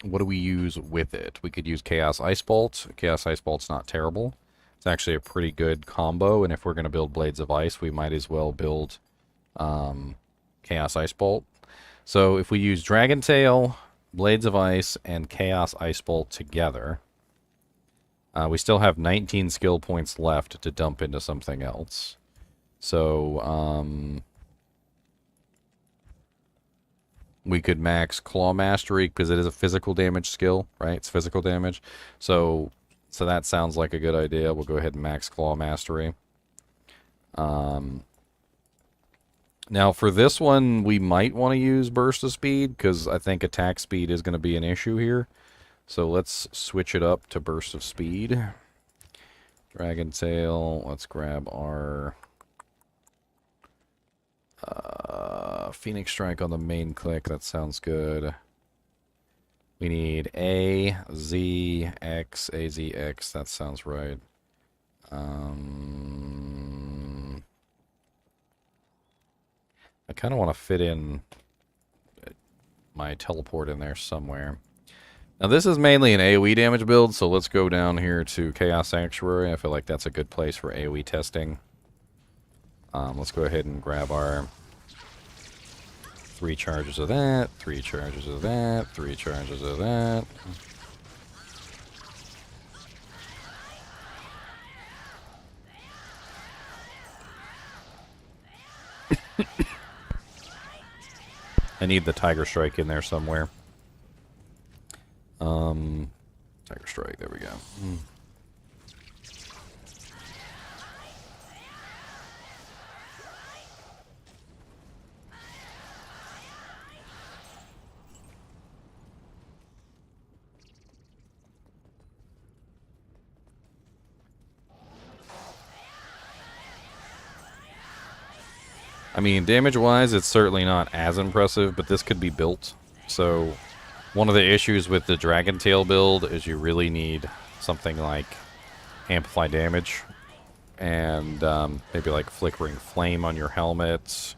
What do we use with it? We could use Chaos Ice Bolt. Chaos Ice Bolt's not terrible. It's actually a pretty good combo, and if we're going to build Blades of Ice, we might as well build Chaos Ice Bolt. So if we use Dragon Tail, Blades of Ice, and Chaos Ice Bolt together, we still have 19 skill points left to dump into something else. So, we could max Claw Mastery, because it is a physical damage skill, right? It's physical damage. So that sounds like a good idea. We'll go ahead and max Claw Mastery. Now, for this one, we might want to use Burst of Speed, because I think attack speed is going to be an issue here. So let's switch it up to Burst of Speed. Dragon Tail. Let's grab our Phoenix Strike on the main click. That sounds good. We need A, Z, X, A, Z, X. That sounds right. I kind of want to fit in my teleport in there somewhere. Now, this is mainly an AoE damage build, so let's go down here to Chaos Sanctuary. I feel like that's a good place for AoE testing. Let's go ahead and grab our 3 charges of that, 3 charges of that, 3 charges of that. I need the Tiger Strike in there somewhere. Tiger Strike, there we go. I mean, damage-wise, it's certainly not as impressive, but this could be built. So, one of the issues with the Dragon Tail build is you really need something like Amplify Damage, and maybe like Flickering Flame on your helmet.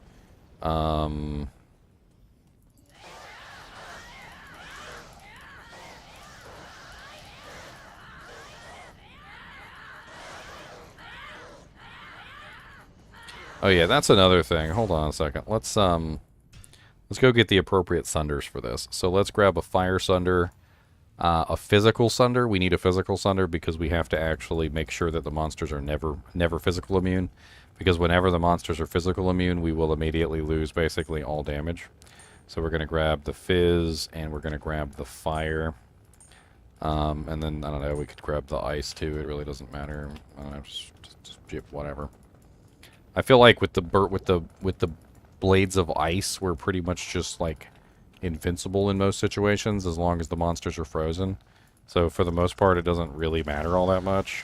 Oh yeah, that's another thing. Hold on a second. Let's go get the appropriate sunders for this. So let's grab a fire sunder, a physical sunder. We need a physical sunder because we have to actually make sure that the monsters are never physical immune. Because whenever the monsters are physical immune, we will immediately lose basically all damage. So we're going to grab the fizz, and we're going to grab the fire. And then, I don't know, we could grab the ice too. It really doesn't matter. I don't know, just whatever. I feel like with the blades of ice, we're pretty much just like invincible in most situations as long as the monsters are frozen. So for the most part, it doesn't really matter all that much.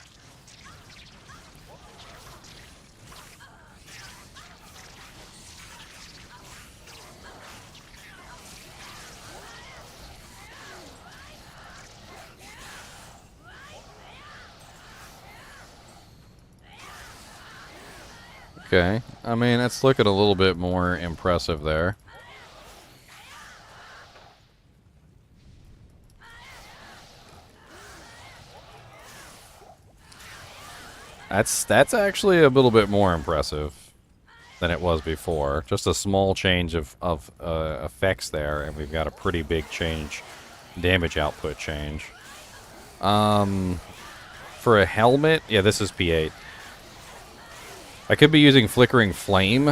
Okay, I mean, it's looking a little bit more impressive there. That's actually a little bit more impressive than it was before. Just a small change of effects there, and we've got a pretty big change, damage output change. For a helmet, yeah, this is P8. I could be using Flickering Flame.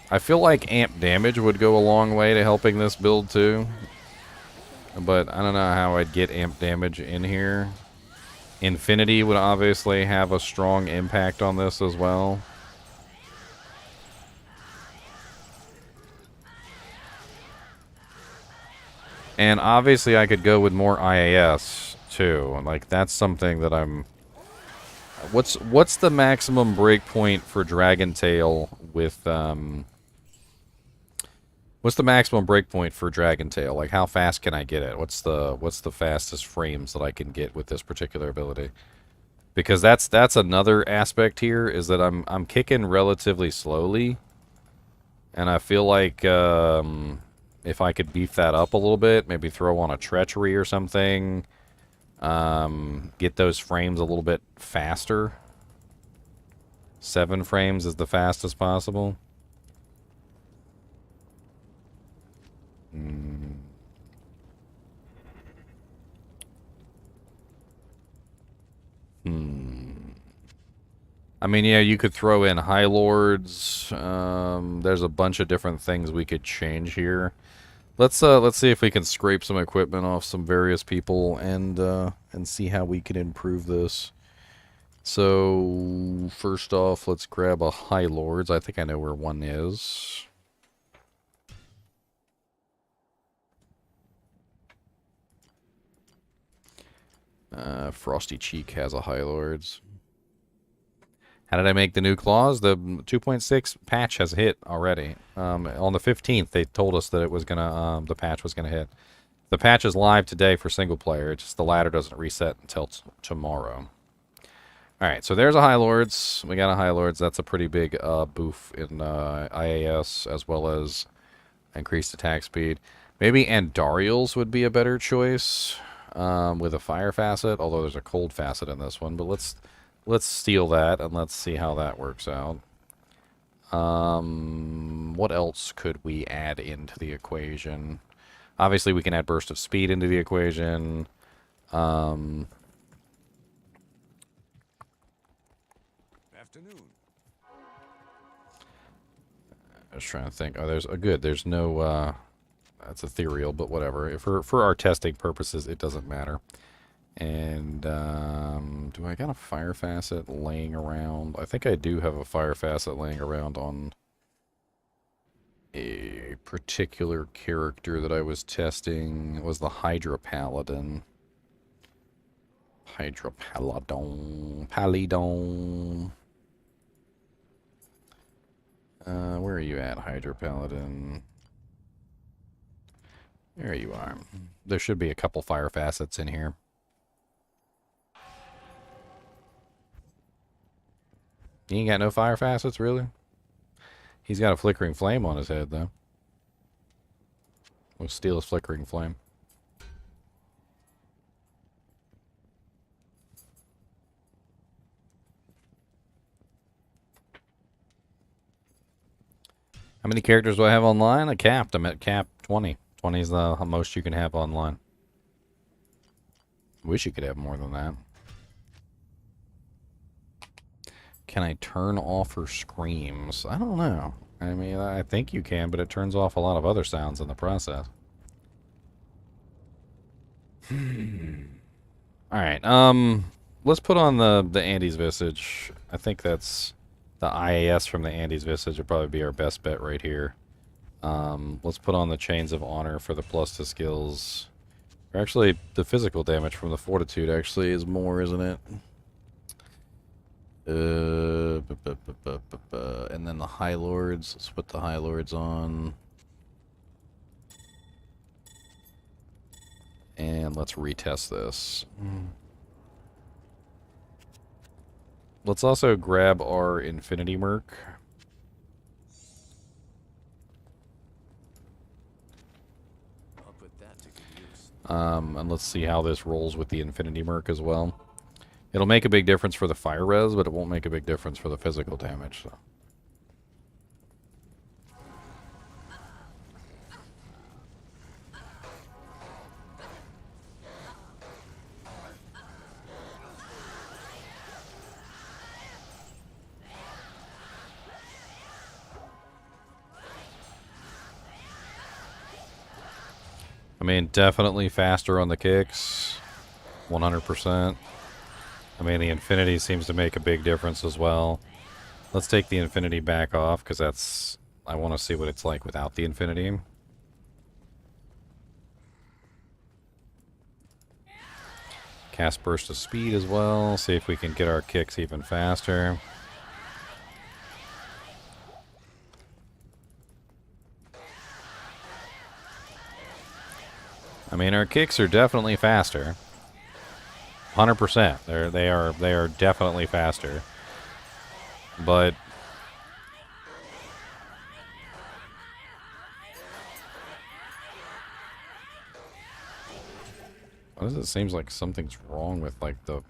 I feel like amp damage would go a long way to helping this build too. But I don't know how I'd get amp damage in here. Infinity would obviously have a strong impact on this as well. And obviously I could go with more IAS too. Like that's something that I'm... What's the maximum breakpoint for Dragon Tail with what's the maximum breakpoint for Dragon Tail? Like how fast can I get it? What's the fastest frames that I can get with this particular ability? Because that's another aspect here, is that I'm kicking relatively slowly. And I feel like if I could beef that up a little bit, maybe throw on a treachery or something, get those frames a little bit faster. 7 frames is the fastest possible. I mean, yeah, you could throw in High Lords. There's a bunch of different things we could change here. Let's see if we can scrape some equipment off some various people and see how we can improve this. So first off, let's grab a High Lords. I think I know where one is. Frosty Cheek has a High Lords. How did I make the new claws? The 2.6 patch has hit already. On the 15th, they told us that it was gonna the patch was gonna hit. The patch is live today for single player. It's just the ladder doesn't reset until tomorrow. All right, so there's a High Lords. We got a High Lords. That's a pretty big boof in IAS as well as increased attack speed. Maybe Andariel's would be a better choice with a fire facet, although there's a cold facet in this one. But let's steal that and let's see how that works out. What else could we add into the equation? Obviously, we can add Burst of Speed into the equation. Afternoon. I was trying to think. Oh, there's good. There's no. That's ethereal, but whatever. For our testing purposes, it doesn't matter. And do I got a fire facet laying around? I think I do have a fire facet laying around on a particular character that I was testing. It was the Hydra Paladin. Hydra Paladon. Palidon. Where are you at, Hydra Paladin? There you are. There should be a couple fire facets in here. He ain't got no fire facets, really? He's got a flickering flame on his head, though. We'll steal his flickering flame. How many characters do I have online? I capped. I'm at cap 20. 20 is the most you can have online. Wish you could have more than that. Can I turn off her screams? I don't know. I mean, I think you can, but it turns off a lot of other sounds in the process. Alright, let's put on the Andes Visage. I think that's the IAS from the Andes Visage would probably be our best bet right here. Let's put on the Chains of Honor for the plus to skills. Or actually, the physical damage from the Fortitude actually is more, isn't it? And then the High Lords. Let's put the High Lords on. And let's retest this. Let's also grab our Infinity Merc. I'll put that to good use. And let's see how this rolls with the Infinity Merc as well. It'll make a big difference for the fire res, but it won't make a big difference for the physical damage. So. I mean, definitely faster on the kicks. 100%. I mean, the Infinity seems to make a big difference as well. Let's take the Infinity back off, because that's... I want to see what it's like without the Infinity. Cast Burst of Speed as well. See if we can get our kicks even faster. I mean, our kicks are definitely faster. 100%. They are definitely faster. But why does it seem like something's wrong with like the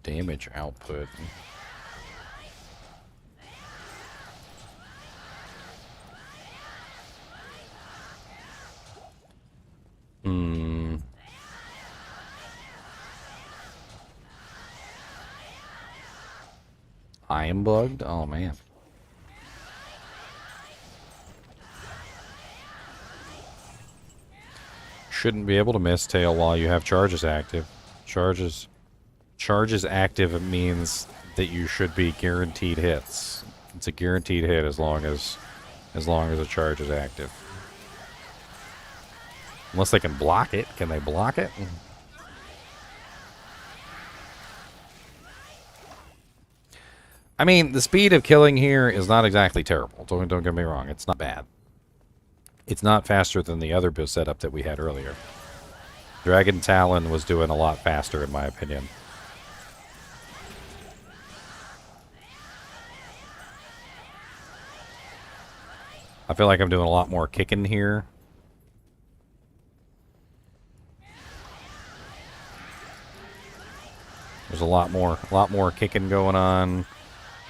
damage output? I am bugged? Oh, man. Shouldn't be able to miss tail while you have charges active. Charges active means that you should be guaranteed hits. It's a guaranteed hit as long as a charge is active. Unless they can block it. Can they block it? I mean, the speed of killing here is not exactly terrible. Don't get me wrong. It's not bad. It's not faster than the other setup that we had earlier. Dragon Talon was doing a lot faster, in my opinion. I feel like I'm doing a lot more kicking here. There's a lot more kicking going on.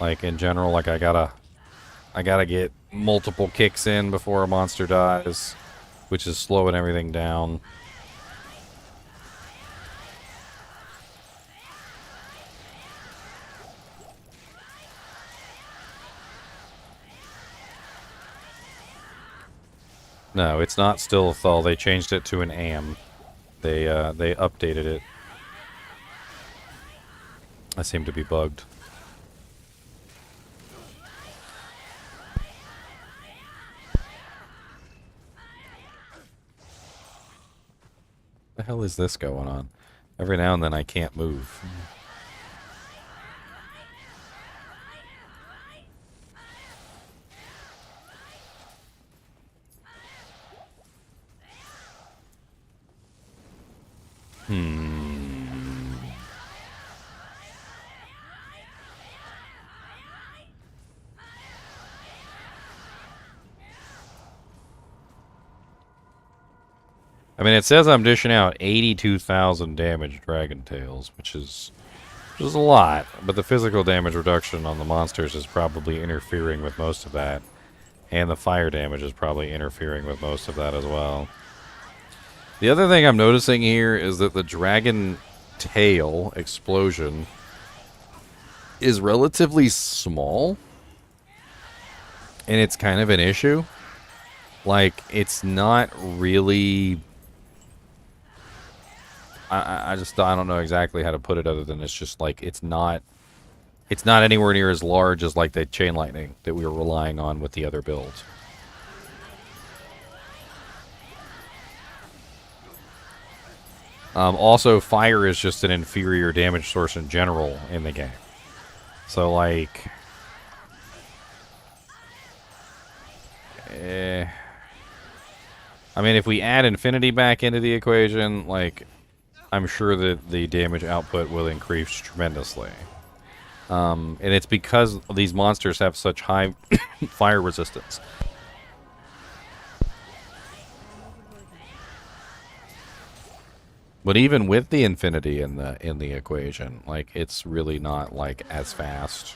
Like in general, like I gotta get multiple kicks in before a monster dies, which is slowing everything down. No, it's not still a Thull. They changed it to an AM. They updated it. I seem to be bugged. What the hell is this going on? Every now and then I can't move. I mean, it says I'm dishing out 82,000 damage Dragon Tails, which is a lot, but the physical damage reduction on the monsters is probably interfering with most of that. And the fire damage is probably interfering with most of that as well. The other thing I'm noticing here is that the dragon tail explosion is relatively small. And it's kind of an issue. Like, it's not really... I don't know exactly how to put it other than it's just like, it's not anywhere near as large as like the chain lightning that we were relying on with the other builds. Also, fire is just an inferior damage source in general in the game. So, like... I mean, if we add infinity back into the equation, like, I'm sure that the damage output will increase tremendously. And it's because these monsters have such high fire resistance. But even with the infinity in the equation, like, it's really not like as fast.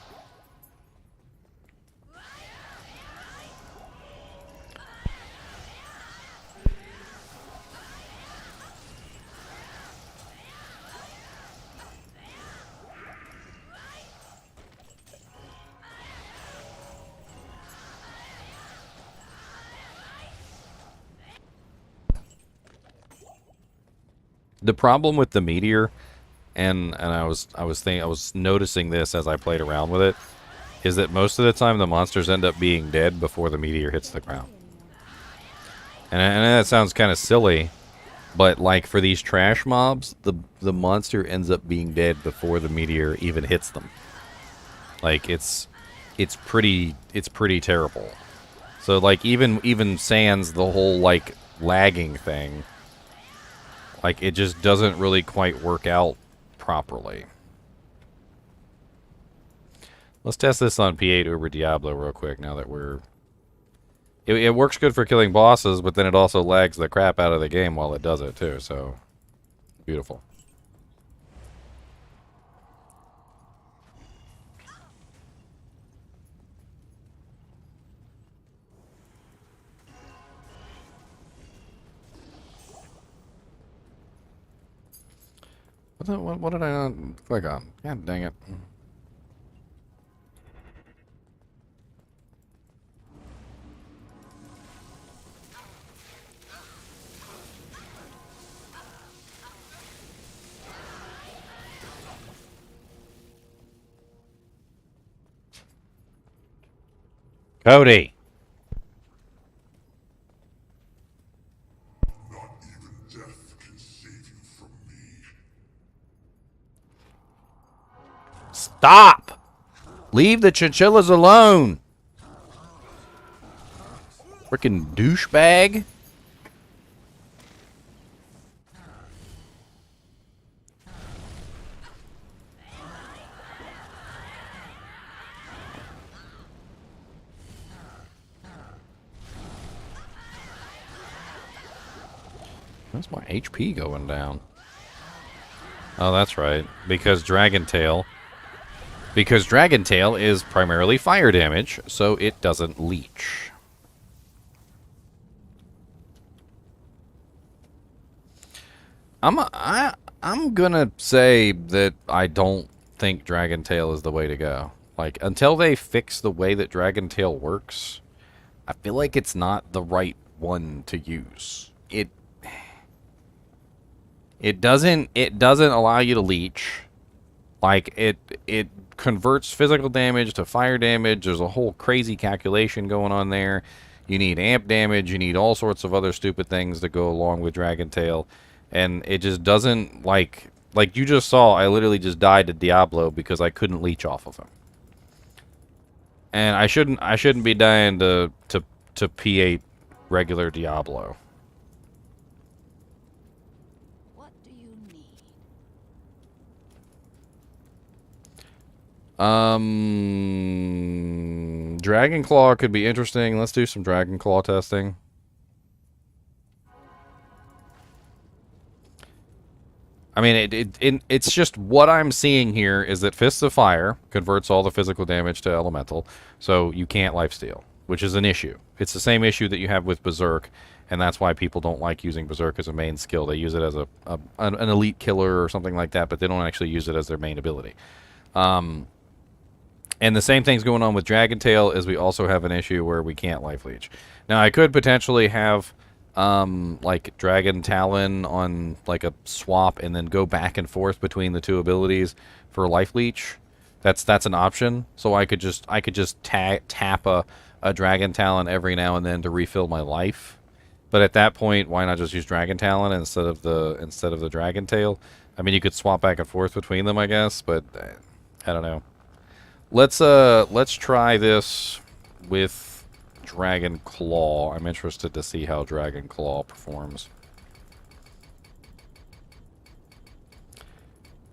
The problem with the Meteor, and I was noticing this as I played around with it, is that most of the time the monsters end up being dead before the Meteor hits the ground. And that sounds kind of silly, but like for these trash mobs, the monster ends up being dead before the Meteor even hits them. Like it's pretty terrible. So like even sans the whole like lagging thing, like, it just doesn't really quite work out properly. Let's test this on P8 over Diablo real quick now that we're... It works good for killing bosses, but then it also lags the crap out of the game while it does it, too, so... Beautiful. What did I not click on? God dang it. Cody! Stop! Leave the chinchillas alone! Frickin' douchebag. Where's my HP going down? Oh, that's right. Because Dragon Tail is primarily fire damage, so it doesn't leech. I'm gonna say that I don't think Dragon Tail is the way to go. Like, until they fix the way that Dragon Tail works, I feel like it's not the right one to use. It doesn't allow you to leech. Like, it converts physical damage to fire damage. There's a whole crazy calculation going on there. You need amp damage. You need all sorts of other stupid things that go along with Dragon Tail. And it just doesn't, like you just saw, I literally just died to Diablo because I couldn't leech off of him. And I shouldn't be dying to P8 regular Diablo. Dragon Claw could be interesting. Let's do some Dragon Claw testing. I mean, it's just what I'm seeing here is that Fists of Fire converts all the physical damage to elemental, so you can't lifesteal. which is an issue. It's the same issue that you have with Berserk, and that's why people don't like using Berserk as a main skill. They use it as an elite killer or something like that, but they don't actually use it as their main ability. And the same thing's going on with Dragon Tail, is we also have an issue where we can't Life Leech. Now, I could potentially have like Dragon Talon on like a swap and then go back and forth between the two abilities for Life Leech. That's an option. So I could just tap a Dragon Talon every now and then to refill my life. But at that point, why not just use Dragon Talon instead of the Dragon Tail? I mean, you could swap back and forth between them, I guess, but I don't know. Let's try this with Dragon Claw. I'm interested to see how Dragon Claw performs.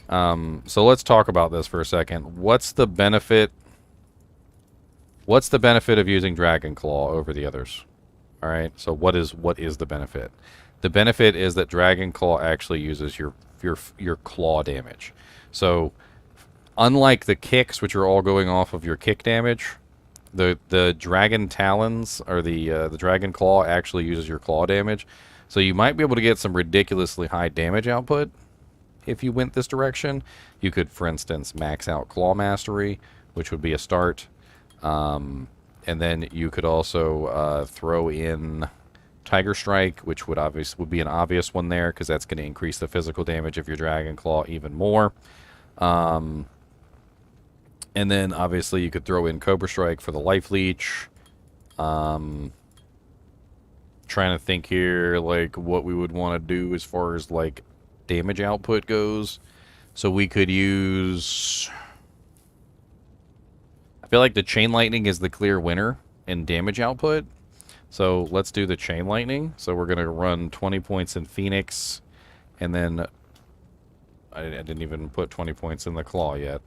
So let's talk about this for a second. What's the benefit of using Dragon Claw over the others? All right. So what is the benefit? The benefit is that Dragon Claw actually uses your claw damage. So unlike the kicks, which are all going off of your kick damage, the Dragon Talons or the Dragon Claw actually uses your claw damage. So you might be able to get some ridiculously high damage output if you went this direction. You could, for instance, max out Claw Mastery, which would be a start. And then you could also throw in Tiger Strike, which would be an obvious one there, because that's going to increase the physical damage of your Dragon Claw even more. And then obviously you could throw in Cobra Strike for the Life Leech. Trying to think here, like what we would want to do as far as like damage output goes. So we could use, I feel like the Chain Lightning is the clear winner in damage output. So let's do the Chain Lightning. So we're going to run 20 points in Phoenix, and then I didn't even put 20 points in the Claw yet.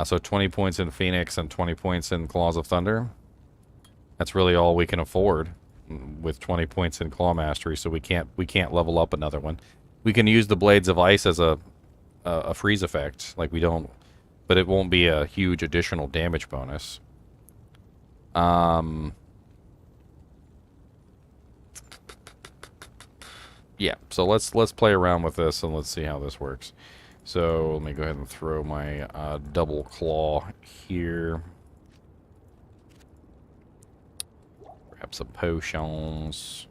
So 20 points in Phoenix and 20 points in Claws of Thunder. That's really all we can afford with 20 points in Claw Mastery, so we can't level up another one. We can use the Blades of Ice as a freeze effect, like we don't, but it won't be a huge additional damage bonus. Yeah, so let's play around with this and let's see how this works. So let me go ahead and throw my double claw here. Grab some potions.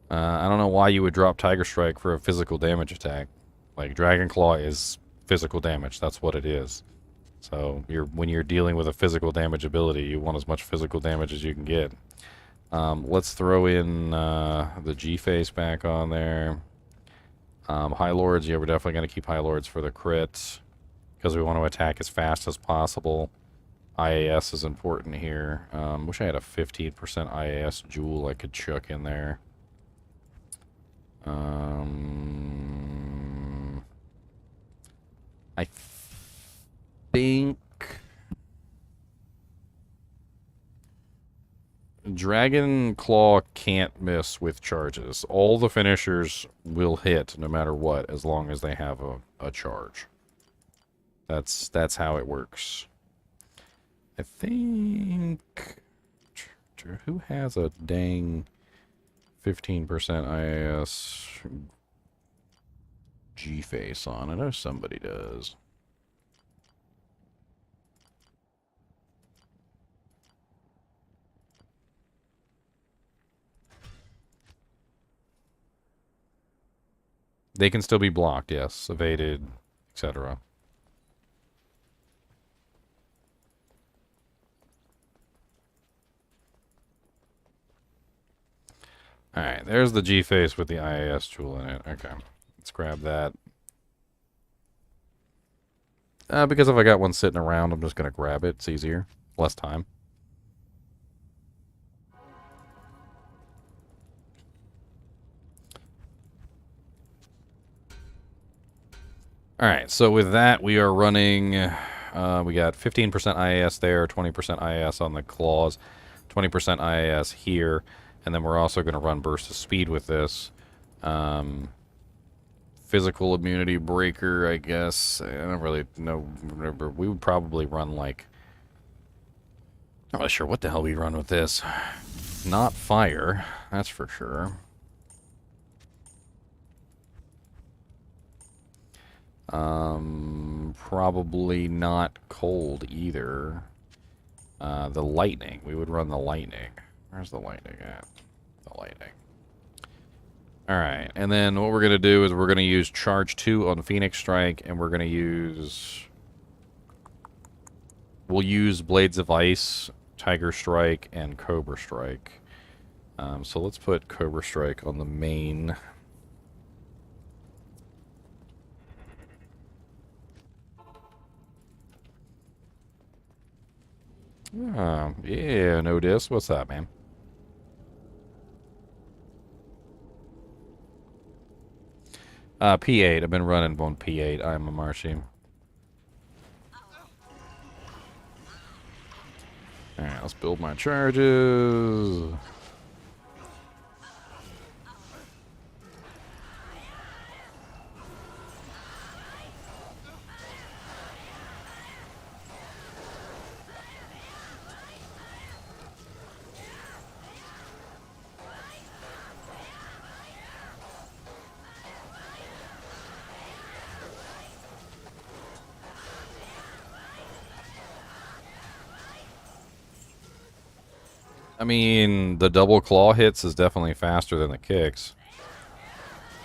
I don't know why you would drop Tiger Strike for a physical damage attack. Like, Dragon Claw is physical damage. That's what it is. So when you're dealing with a physical damage ability, you want as much physical damage as you can get. Let's throw in the G-Face back on there. High Lords, yeah, we're definitely going to keep High Lords for the crits, because we want to attack as fast as possible. IAS is important here. Wish I had a 15% IAS jewel I could chuck in there. I think Dragon Claw can't miss with charges. All the finishers will hit no matter what, as long as they have a charge. That's how it works. I think, who has a dang 15% IAS G-Face on? I know somebody does. They can still be blocked, yes. Evaded, etc. Alright, there's the G-Face with the IAS tool in it. Okay, let's grab that. Because if I got one sitting around, I'm just going to grab it. It's easier. Less time. Alright, so with that, we are running... we got 15% IAS there, 20% IAS on the claws, 20% IAS here. And then we're also going to run Burst of Speed with this. Physical immunity breaker, I guess. I don't really know. Remember, we would probably run like... I'm not sure what the hell we run with this. Not fire, that's for sure. Probably not cold either. The lightning. We would run the lightning. Where's the lightning at? The lightning. Alright, and then what we're going to do is we're going to use Charge 2 on Phoenix Strike, and we're going to use... We'll use Blades of Ice, Tiger Strike, and Cobra Strike. So let's put Cobra Strike on the main. Yeah, no dis. What's that, man? P8. I've been running on P8. I'm a Marshy. Alright, let's build my charges. I mean, the double claw hits is definitely faster than the kicks.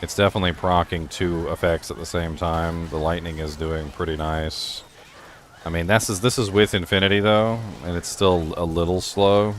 It's definitely proccing 2 effects at the same time. The lightning is doing pretty nice. I mean, this is with Infinity, though, and it's still a little slow.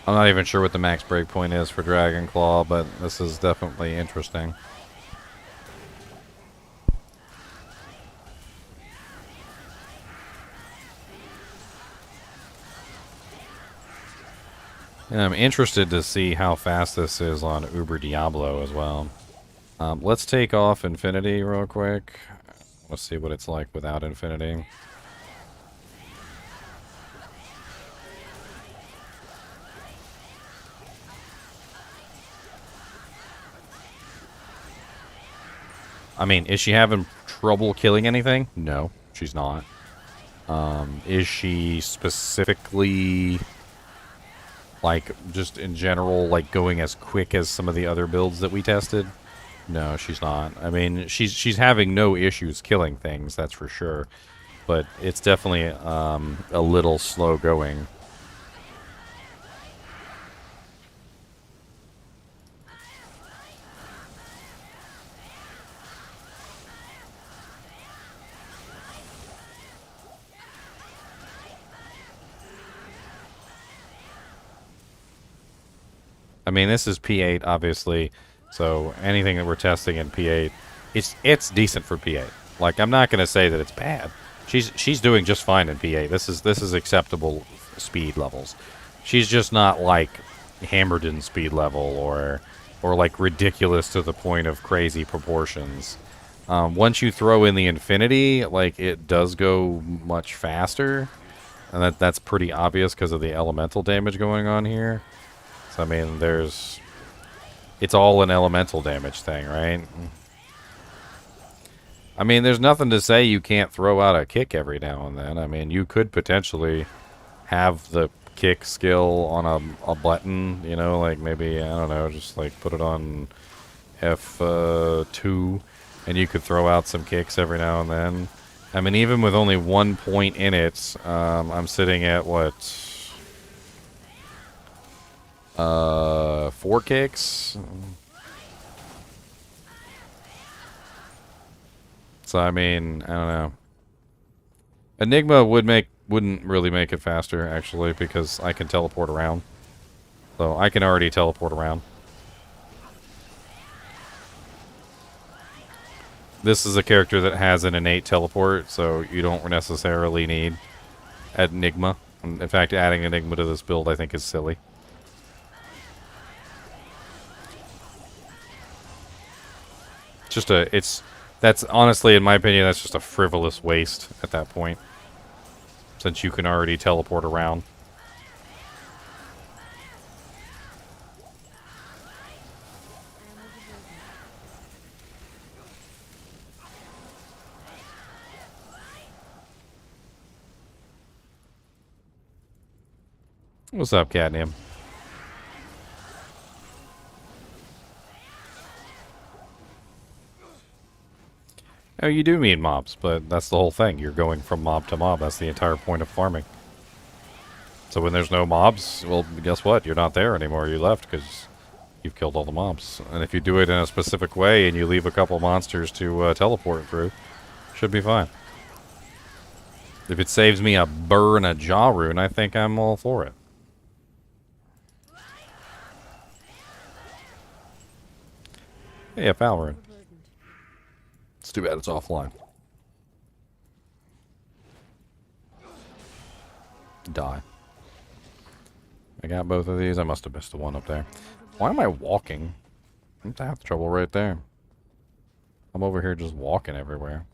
I'm not even sure what the max breakpoint is for Dragon Claw, but this is definitely interesting. And I'm interested to see how fast this is on Uber Diablo as well. Let's take off Infinity real quick. Let's see what it's like without Infinity. I mean, is she having trouble killing anything? No, she's not. Is she specifically, like, just in general, like, going as quick as some of the other builds that we tested? No, she's not. I mean, she's having no issues killing things, that's for sure. But it's definitely a little slow going. I mean, this is P8, obviously, so anything that we're testing in P8, it's decent for P8. Like, I'm not going to say that it's bad. She's doing just fine in P8. This is acceptable speed levels. She's just not like Hammerden speed level or like ridiculous to the point of crazy proportions. Once you throw in the Infinity, like, it does go much faster, and that's pretty obvious because of the elemental damage going on here. I mean, it's all an elemental damage thing, right? I mean, there's nothing to say you can't throw out a kick every now and then. I mean, you could potentially have the kick skill on a button, you know, like maybe, I don't know, just like put it on F2, and you could throw out some kicks every now and then. I mean, even with only 1 point in it, I'm sitting at, what... 4 kicks. So I mean, I don't know. Enigma wouldn't really make it faster actually because I can teleport around. So I can already teleport around. This is a character that has an innate teleport, so you don't necessarily need Enigma. In fact, adding Enigma to this build I think is silly. That's honestly, in my opinion, that's just a frivolous waste at that point. Since you can already teleport around. What's up, Catnip? Oh, you do mean mobs, but that's the whole thing. You're going from mob to mob. That's the entire point of farming. So when there's no mobs, well, guess what? You're not there anymore. You left because you've killed all the mobs. And if you do it in a specific way and you leave a couple monsters to teleport through, should be fine. If it saves me a burr and a jaw rune, I think I'm all for it. Hey, a foul rune. It's too bad it's offline. Die. I got both of these. I must have missed the one up there. Why am I walking? I'm half the trouble right there. I'm over here just walking everywhere.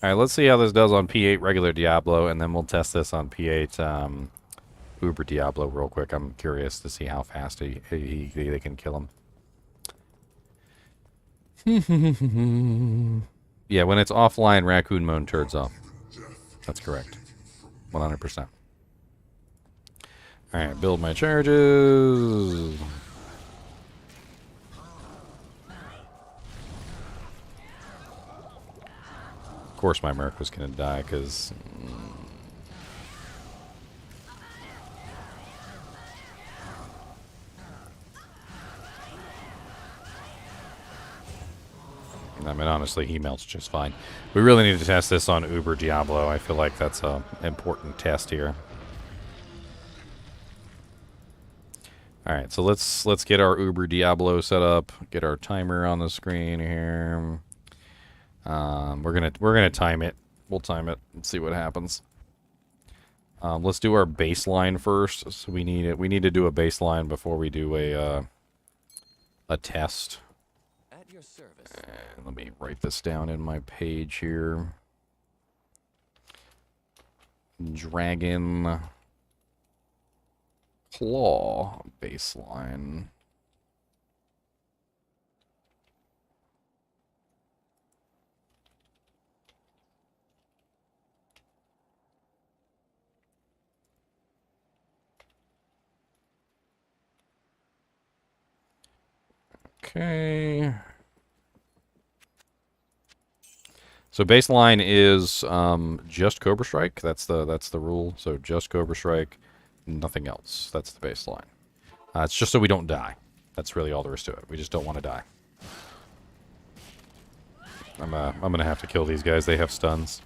Alright, let's see how this does on P8 regular Diablo, and then we'll test this on P8 Uber Diablo real quick. I'm curious to see how fast they can kill him. Yeah, when it's offline, Raccoon Moan turns off. That's correct. 100%. Alright, build my charges. Of course my Merc was going to die, because... I mean, honestly, he melts just fine. We really need to test this on Uber Diablo. I feel like that's an important test here. Alright, so let's get our Uber Diablo set up. Get our timer on the screen here. We're gonna time it. We'll time it and see what happens. Let's do our baseline first. So we need to do a baseline before we do a test. At your service. And let me write this down in my page here. Dragon Claw baseline. Okay. So baseline is just Cobra Strike. That's the rule. So just Cobra Strike, nothing else. That's the baseline. It's just so we don't die. That's really all there is to it. We just don't want to die. I'm gonna have to kill these guys. They have stuns.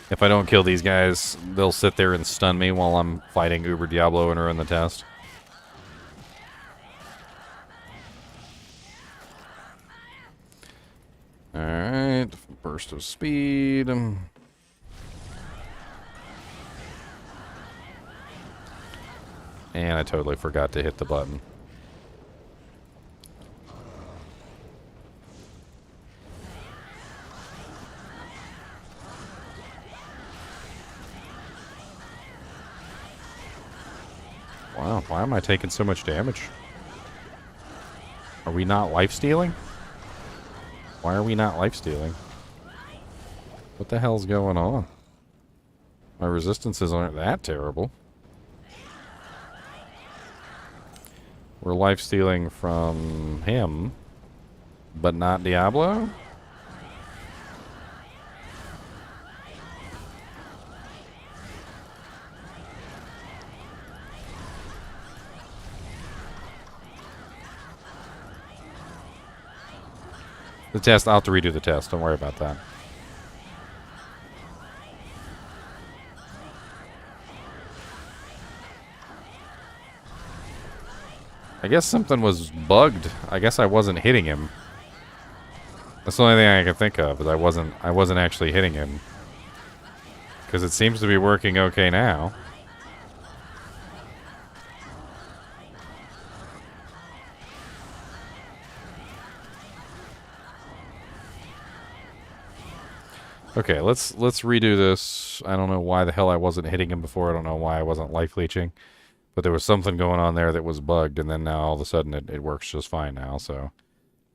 If I don't kill these guys, they'll sit there and stun me while I'm fighting Uber Diablo and in the test. Alright, burst of speed. And I totally forgot to hit the button. Wow, why am I taking so much damage? Are we not life-stealing? Why are we not life-stealing? What the hell's going on? My resistances aren't that terrible. We're life-stealing from him, but not Diablo? The test, I'll have to redo the test. Don't worry about that. I guess something was bugged. I guess I wasn't hitting him. That's the only thing I can think of, is I wasn't actually hitting him. Because it seems to be working okay now. Okay, let's redo this. I don't know why the hell I wasn't hitting him before. I don't know why I wasn't life leeching. But there was something going on there that was bugged, and then now all of a sudden it works just fine now, so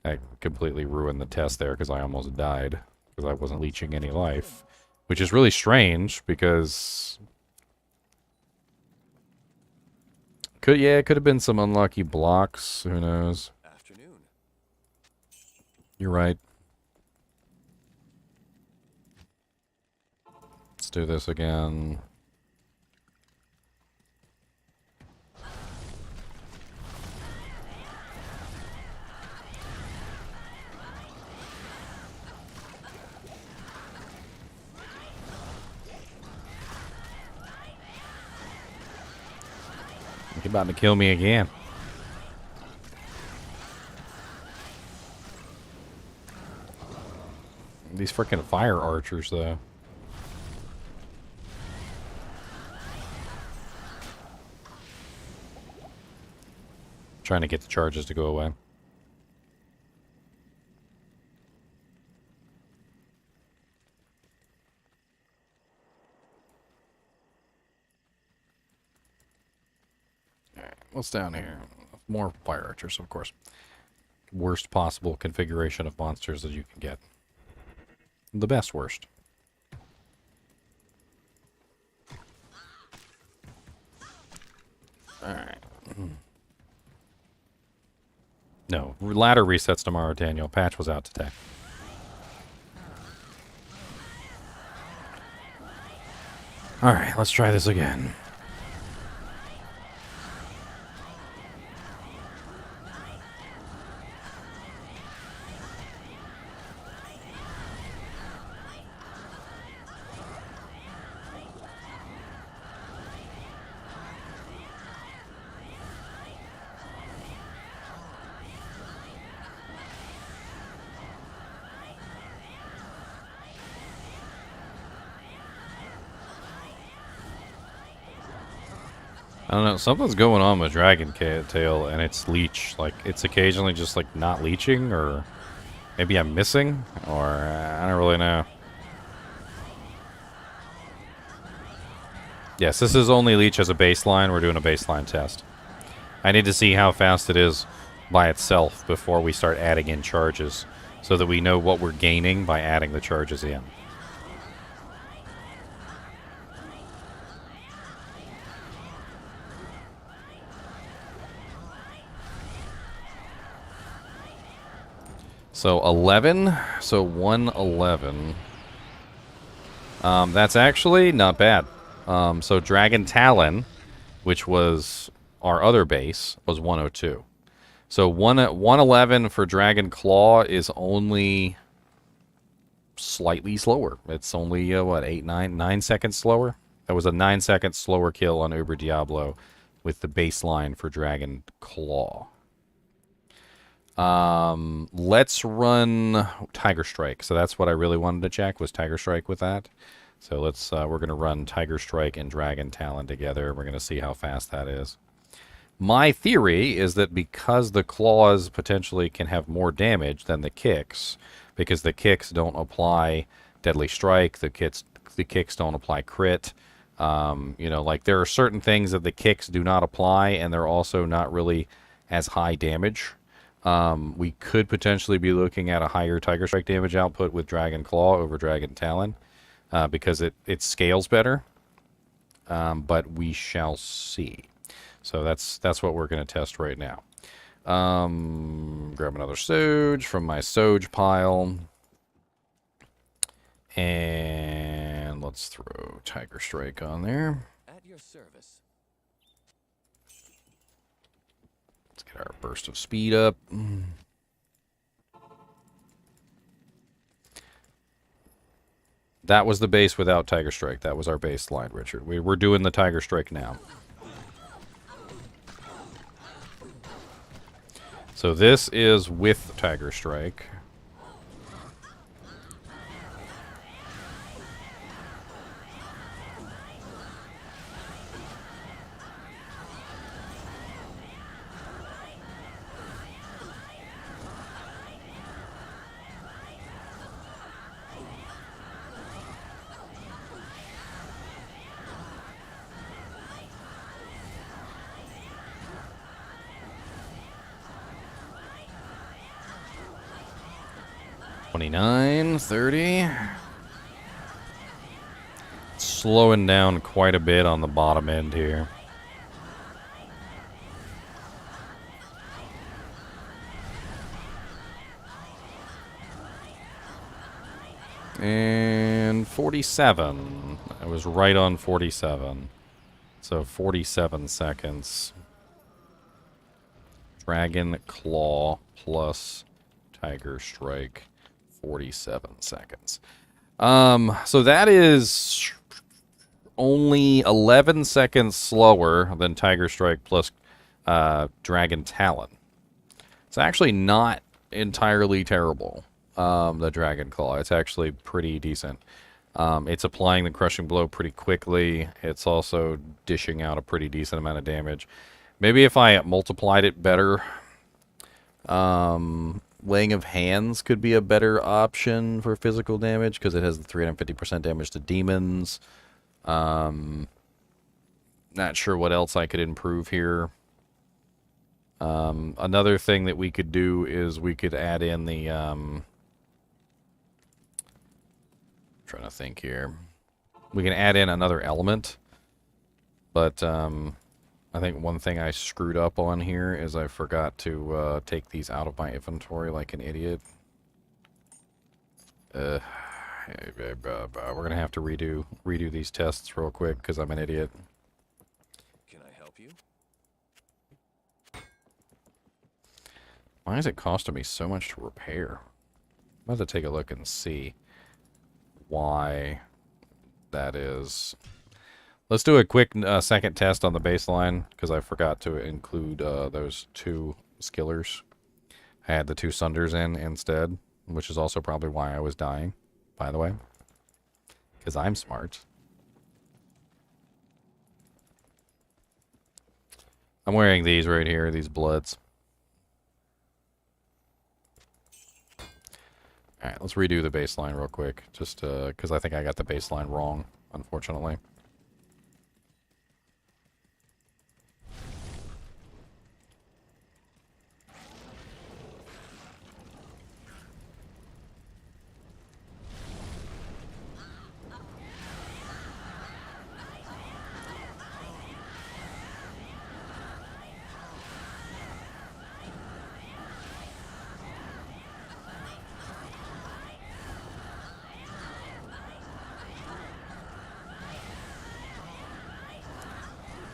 that completely ruined the test there because I almost died because I wasn't leeching any life. Which is really strange because it could have been some unlucky blocks, who knows. Afternoon. You're right. Let's do this again. He's about to kill me again. These freaking fire archers, though. Trying to get the charges to go away. Alright, what's down here? More fire archers, of course. Worst possible configuration of monsters that you can get. The best worst. Alright. No, ladder resets tomorrow, Daniel. Patch was out today. Alright, let's try this again. I don't know, something's going on with Dragon Tail and its Leech. Like, it's occasionally just, like, not leeching, or maybe I'm missing, or I don't really know. Yes, this is only Leech as a baseline. We're doing a baseline test. I need to see how fast it is by itself before we start adding in charges, so that we know what we're gaining by adding the charges in. So 11, so 111. That's actually not bad. So Dragon Talon, which was our other base, was 102. So 111 for Dragon Claw is only slightly slower. It's only, what, 9 seconds slower? That was a 9-second slower kill on Uber Diablo with the baseline for Dragon Claw. Let's run Tiger Strike. So that's what I really wanted to check, was Tiger Strike with that. So let's, we're going to run Tiger Strike and Dragon Talon together. We're going to see how fast that is. My theory is that because the claws potentially can have more damage than the kicks, because the kicks don't apply Deadly Strike, the kicks don't apply crit. You know, like, there are certain things that the kicks do not apply, and they're also not really as high damage. We could potentially be looking at a higher Tiger Strike damage output with Dragon Claw over Dragon Talon, because it scales better, but we shall see. So that's what we're going to test right now. Grab another Soge from my Soge pile, and let's throw Tiger Strike on there. At your service. Let's get our burst of speed up. That was the base without Tiger Strike. That was our baseline, Richard. We're doing the Tiger Strike now. So this is with Tiger Strike. 29, 30. Slowing down quite a bit on the bottom end here. And 47. I was right on 47. So 47 seconds. Dragon Claw plus Tiger Strike. 47 seconds. So that is only 11 seconds slower than Tiger Strike plus Dragon Talon. It's actually not entirely terrible. The Dragon Claw. It's actually pretty decent. It's applying the Crushing Blow pretty quickly. It's also dishing out a pretty decent amount of damage. Maybe if I multiplied it better, Laying of Hands could be a better option for physical damage because it has the 350% damage to demons. Not sure what else I could improve here. Another thing that we could do is we could add in the... trying to think here. We can add in another element, but I think one thing I screwed up on here is I forgot to take these out of my inventory like an idiot. We're gonna have to redo these tests real quick because I'm an idiot. Can I help you? Why is it costing me so much to repair? I'm about to take a look and see why that is. Let's do a quick second test on the baseline because I forgot to include those two skillers. I had the two sunders in instead, which is also probably why I was dying, by the way, because I'm smart. I'm wearing these right here, these bloods. Alright, let's redo the baseline real quick, just because I think I got the baseline wrong, unfortunately.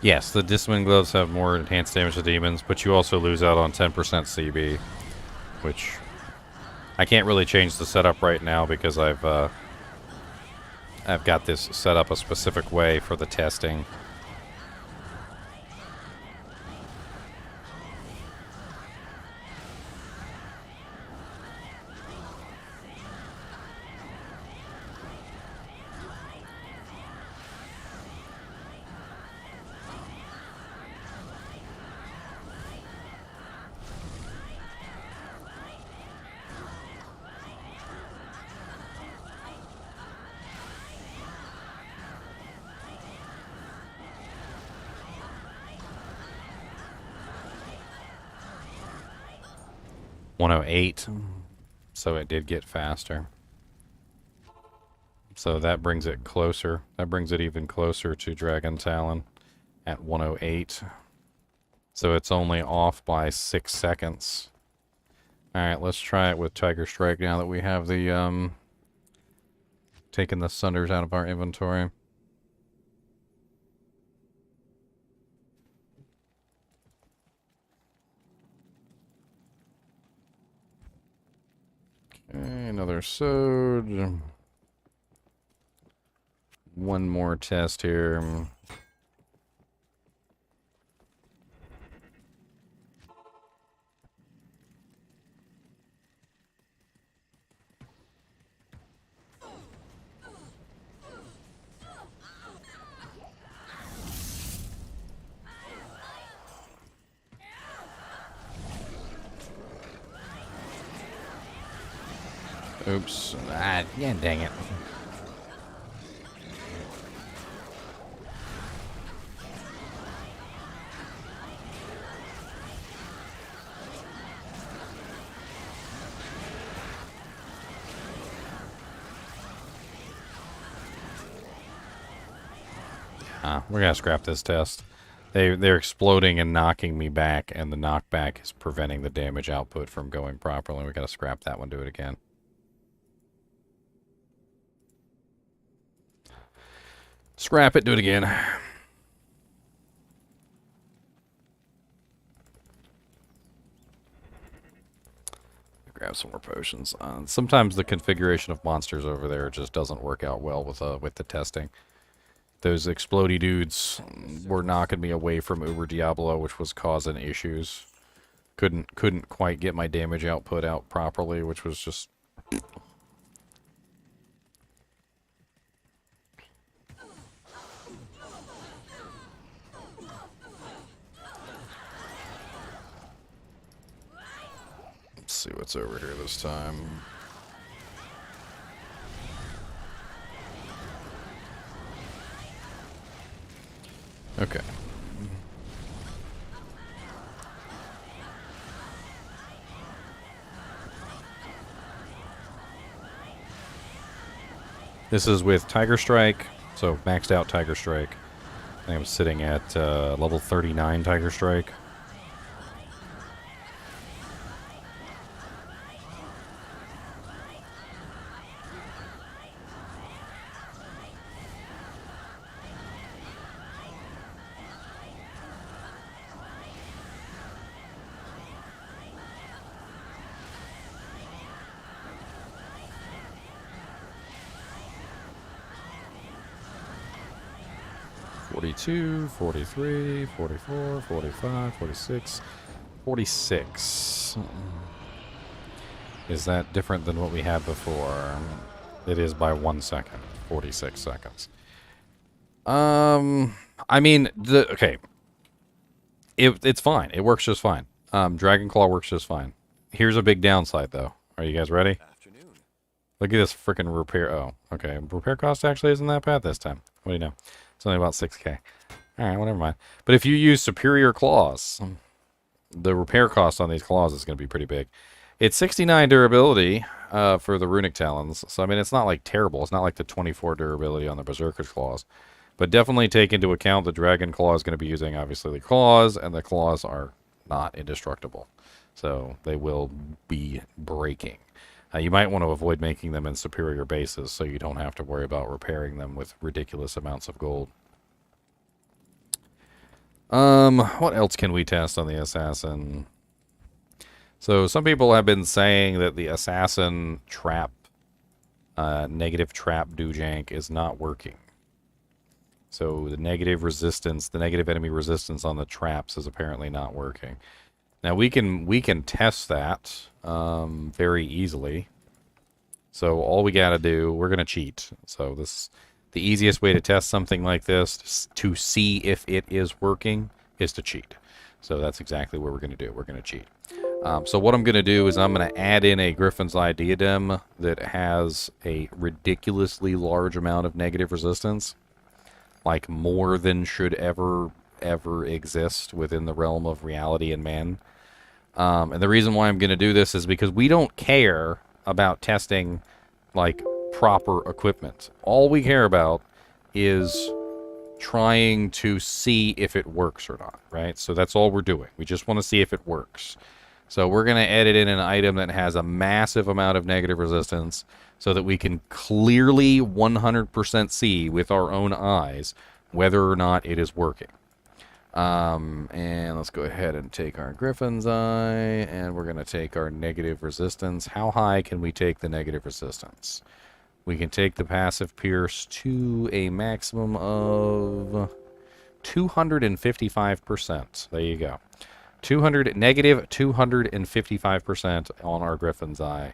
Yes, the Discipline Gloves have more enhanced damage to demons, but you also lose out on 10% CB, which I can't really change the setup right now because I've got this set up a specific way for the testing. .108, so it did get faster. So that brings it closer. That brings it even closer to Dragon Talon at 108. So it's only off by 6 seconds. Alright, let's try it with Tiger Strike now that we have the, taken the Sunders out of our inventory. Okay, another Sode. One more test here. Oops. Ah, yeah, dang it. We're gonna scrap this test. They're exploding and knocking me back, and the knockback is preventing the damage output from going properly. We gotta scrap that one, do it again. Scrap it, do it again. Grab some more potions. Sometimes the configuration of monsters over there just doesn't work out well with the testing. Those explodey dudes were knocking me away from Uber Diablo, which was causing issues. Couldn't quite get my damage output out properly, which was just... Let's see what's over here this time. Okay. This is with Tiger Strike, so maxed out Tiger Strike. I think I'm sitting at level 39 Tiger Strike. Forty-two, 43, 44, 45, 46, 46. Is that different than what we had before? It is by 1 second. 46 seconds. I mean, okay. It's fine. It works just fine. Dragon Claw works just fine. Here's a big downside, though. Are you guys ready? Afternoon. Look at this freaking repair. Oh, okay. Repair cost actually isn't that bad this time. What do you know? It's only about 6k. Alright, well, never mind. But if you use superior claws, the repair cost on these claws is going to be pretty big. It's 69 durability for the runic talons. So, I mean, it's not like terrible. It's not like the 24 durability on the berserker's claws. But definitely take into account the dragon claw is going to be using, obviously, the claws, and the claws are not indestructible. So they will be breaking. You might want to avoid making them in superior bases so you don't have to worry about repairing them with ridiculous amounts of gold. What else can we test on the assassin? So some people have been saying that the assassin trap, negative trap dojank is not working. So the negative resistance, the negative enemy resistance on the traps is apparently not working. Now we can test that very easily. So all we gotta do, we're gonna cheat. So this, the easiest way to test something like this to see if it is working is to cheat. So that's exactly what we're gonna do. We're gonna cheat. So what I'm gonna do is I'm gonna add in a Griffin's Eye diadem that has a ridiculously large amount of negative resistance, like more than should ever exist within the realm of reality and man. And the reason why I'm going to do this is because we don't care about testing, like, proper equipment. All we care about is trying to see if it works or not, right? So that's all we're doing. We just want to see if it works. So we're going to edit in an item that has a massive amount of negative resistance so that we can clearly 100% see with our own eyes whether or not it is working. And let's go ahead and take our Griffin's Eye, and we're going to take our negative resistance. How high can we take the negative resistance? We can take the passive pierce to a maximum of 255%. There you go. Negative 255% on our Griffin's Eye.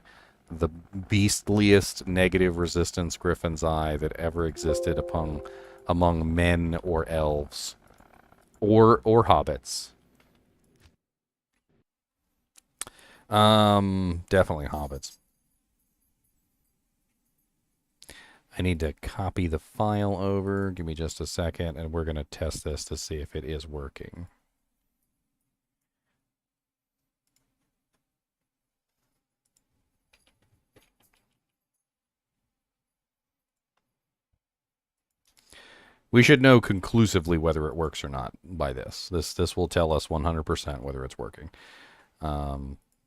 The beastliest negative resistance Griffin's Eye that ever existed among men or elves. Or hobbits. Definitely hobbits. I need to copy the file over. Give me just a second, and we're going to test this to see if it is working. We should know conclusively whether it works or not by this. This will tell us 100% whether it's working.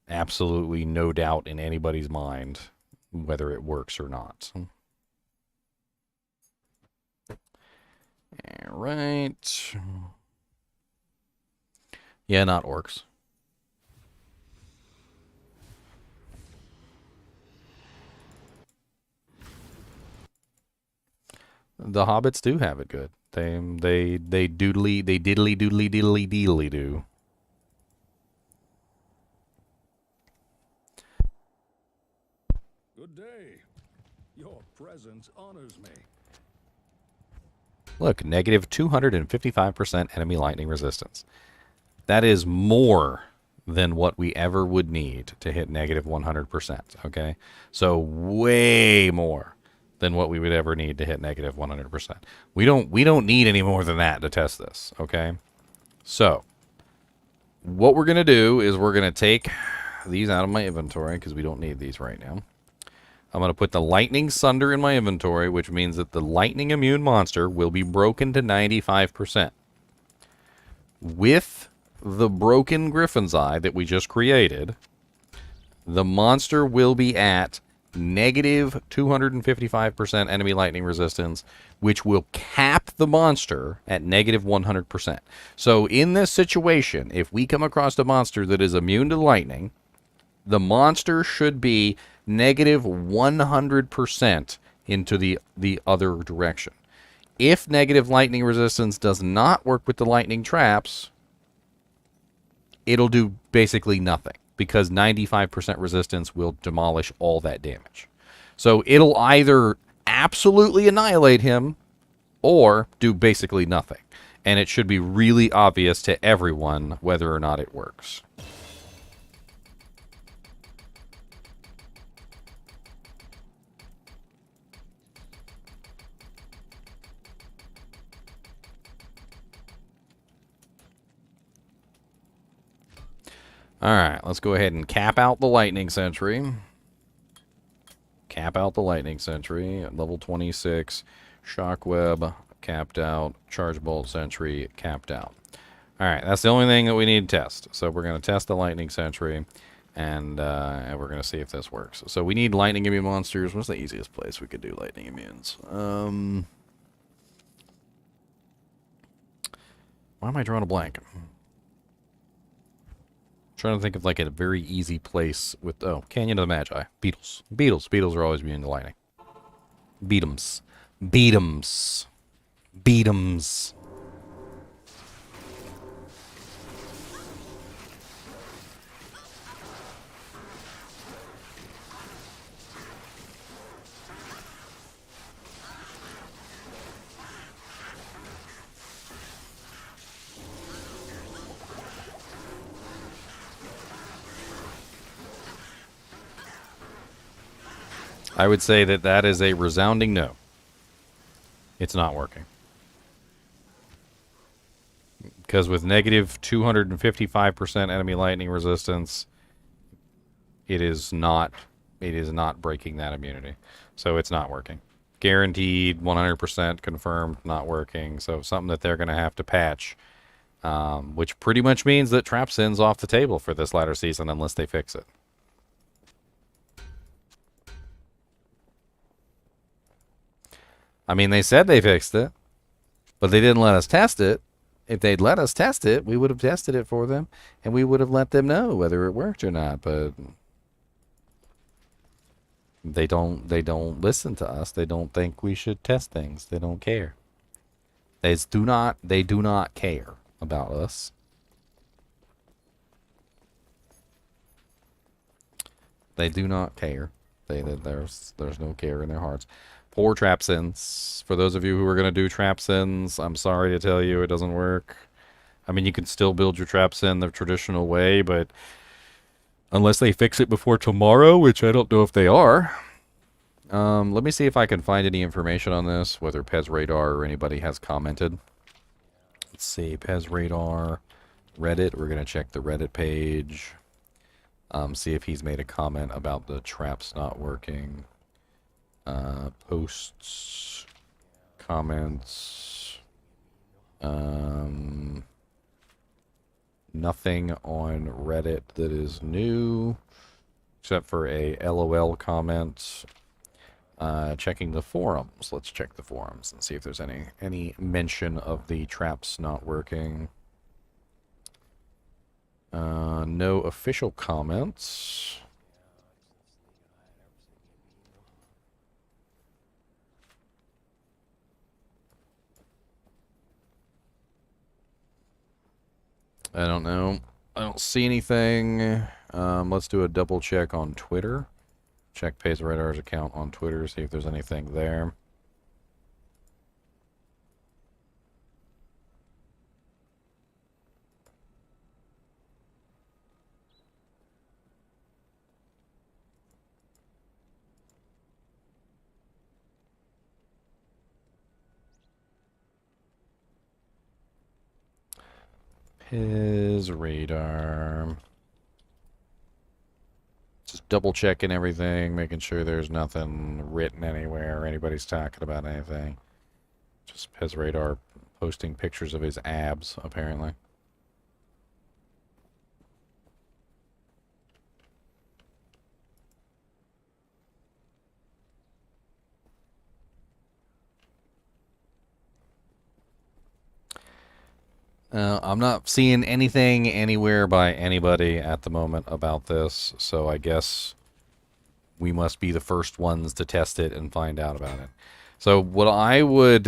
Absolutely no doubt in anybody's mind whether it works or not. All right. Yeah, not orcs. The hobbits do have it good. They diddly diddly do. Good day. Your presence honors me. Look, negative 255% enemy lightning resistance. That is more than what we ever would need to hit negative 100%, okay? So way more than what we would ever need to hit negative 100%. We don't need any more than that to test this, okay? So, what we're going to do is we're going to take these out of my inventory because we don't need these right now. I'm going to put the Lightning Sunder in my inventory, which means that the lightning immune monster will be broken to 95%. With the broken Griffin's Eye that we just created, the monster will be at negative 255% enemy lightning resistance, which will cap the monster at negative 100%. So in this situation, if we come across a monster that is immune to lightning, the monster should be negative 100% into the other direction. If negative lightning resistance does not work with the lightning traps, it'll do basically nothing because 95% resistance will demolish all that damage. So it'll either absolutely annihilate him or do basically nothing. And it should be really obvious to everyone whether or not it works. Alright, let's go ahead and cap out the Lightning Sentry. Cap out the Lightning Sentry at level 26. Shockweb, capped out. Charge Bolt Sentry, capped out. Alright, that's the only thing that we need to test. So we're going to test the Lightning Sentry, and we're going to see if this works. So we need Lightning Immune monsters. What's the easiest place we could do Lightning Immunes? Why am I drawing a blank? Trying to think of like a very easy place with Canyon of the Magi. Beetles. Beetles are always immune to lightning. Beetums. I would say that is a resounding no. It's not working. Because with negative 255% enemy lightning resistance, it is not breaking that immunity. So it's not working. Guaranteed, 100% confirmed, not working. So something that they're going to have to patch. Which pretty much means that Trap Sin's off the table for this latter season unless they fix it. I mean, they said they fixed it, but they didn't let us test it. If they'd let us test it, we would have tested it for them, and we would have let them know whether it worked or not. But they don't listen to us. They don't think we should test things. They don't care. They do not care about us. They do not care. There's no care in their hearts. Poor Trap Sins. For those of you who are going to do Trap Sins, I'm sorry to tell you it doesn't work. I mean, you can still build your Trap Sin the traditional way, but unless they fix it before tomorrow, which I don't know if they are. Let me see if I can find any information on this, whether Pez Radar or anybody has commented. Let's see, Pez Radar, Reddit. We're going to check the Reddit page. See if he's made a comment about the traps not working. Posts, comments. Nothing on Reddit that is new, except for a LOL comment. Checking the forums. Let's check the forums and see if there's any mention of the traps not working. No official comments. I don't know. I don't see anything. Let's do a double check on Twitter. Check Pays Radar's account on Twitter, see if there's anything there. His radar. Just double checking everything, making sure there's nothing written anywhere, anybody's talking about anything. Just his radar posting pictures of his abs, apparently. I'm not seeing anything anywhere by anybody at the moment about this, so I guess we must be the first ones to test it and find out about it. So what I would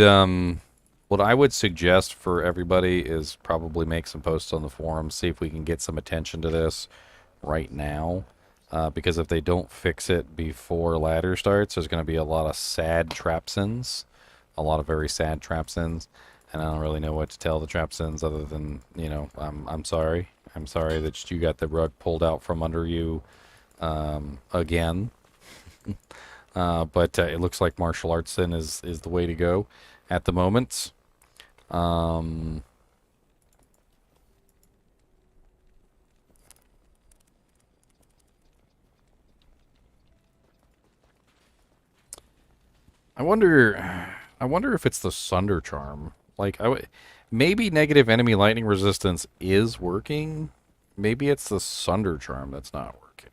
suggest for everybody is probably make some posts on the forums, see if we can get some attention to this right now. Because if they don't fix it before ladder starts, there's going to be a lot of sad trapsins, a lot of very sad trapsins. And I don't really know what to tell the trapsins other than, you know, I'm sorry. I'm sorry that you got the rug pulled out from under you again. But it looks like martial arts sin is the way to go at the moment. I wonder if it's the Sunder Charm. Like, maybe negative enemy lightning resistance is working. Maybe it's the Sunder Charm that's not working.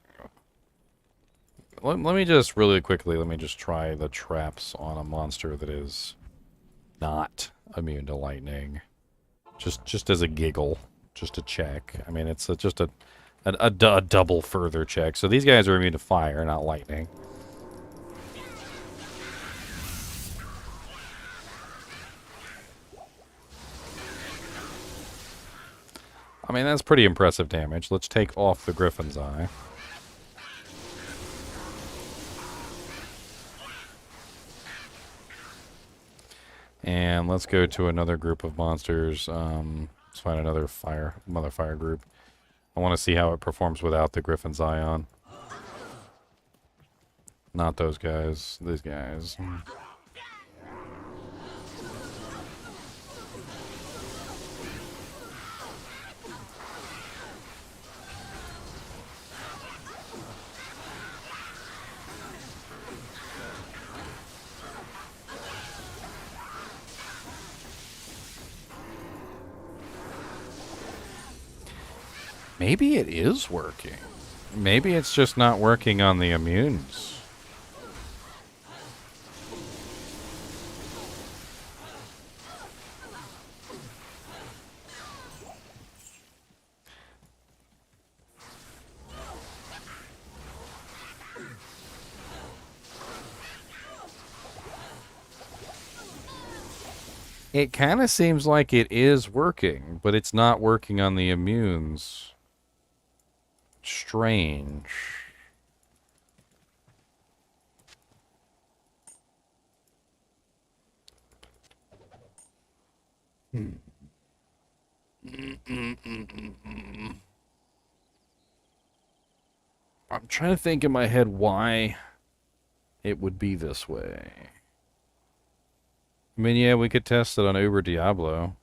Let me just really quickly, let me just try the traps on a monster that is not immune to lightning. Just as a giggle, just to check. I mean, it's just a double further check. So these guys are immune to fire, not lightning. I mean, that's pretty impressive damage. Let's take off the Griffin's Eye. And let's go to another group of monsters. Let's find another fire group. I want to see how it performs without the Griffin's Eye on. Not those guys. These guys. Maybe it is working. Maybe it's just not working on the immunes. It kind of seems like it is working, but it's not working on the immunes. Strange. I'm trying to think in my head why it would be this way. I mean, yeah, we could test it on Uber Diablo.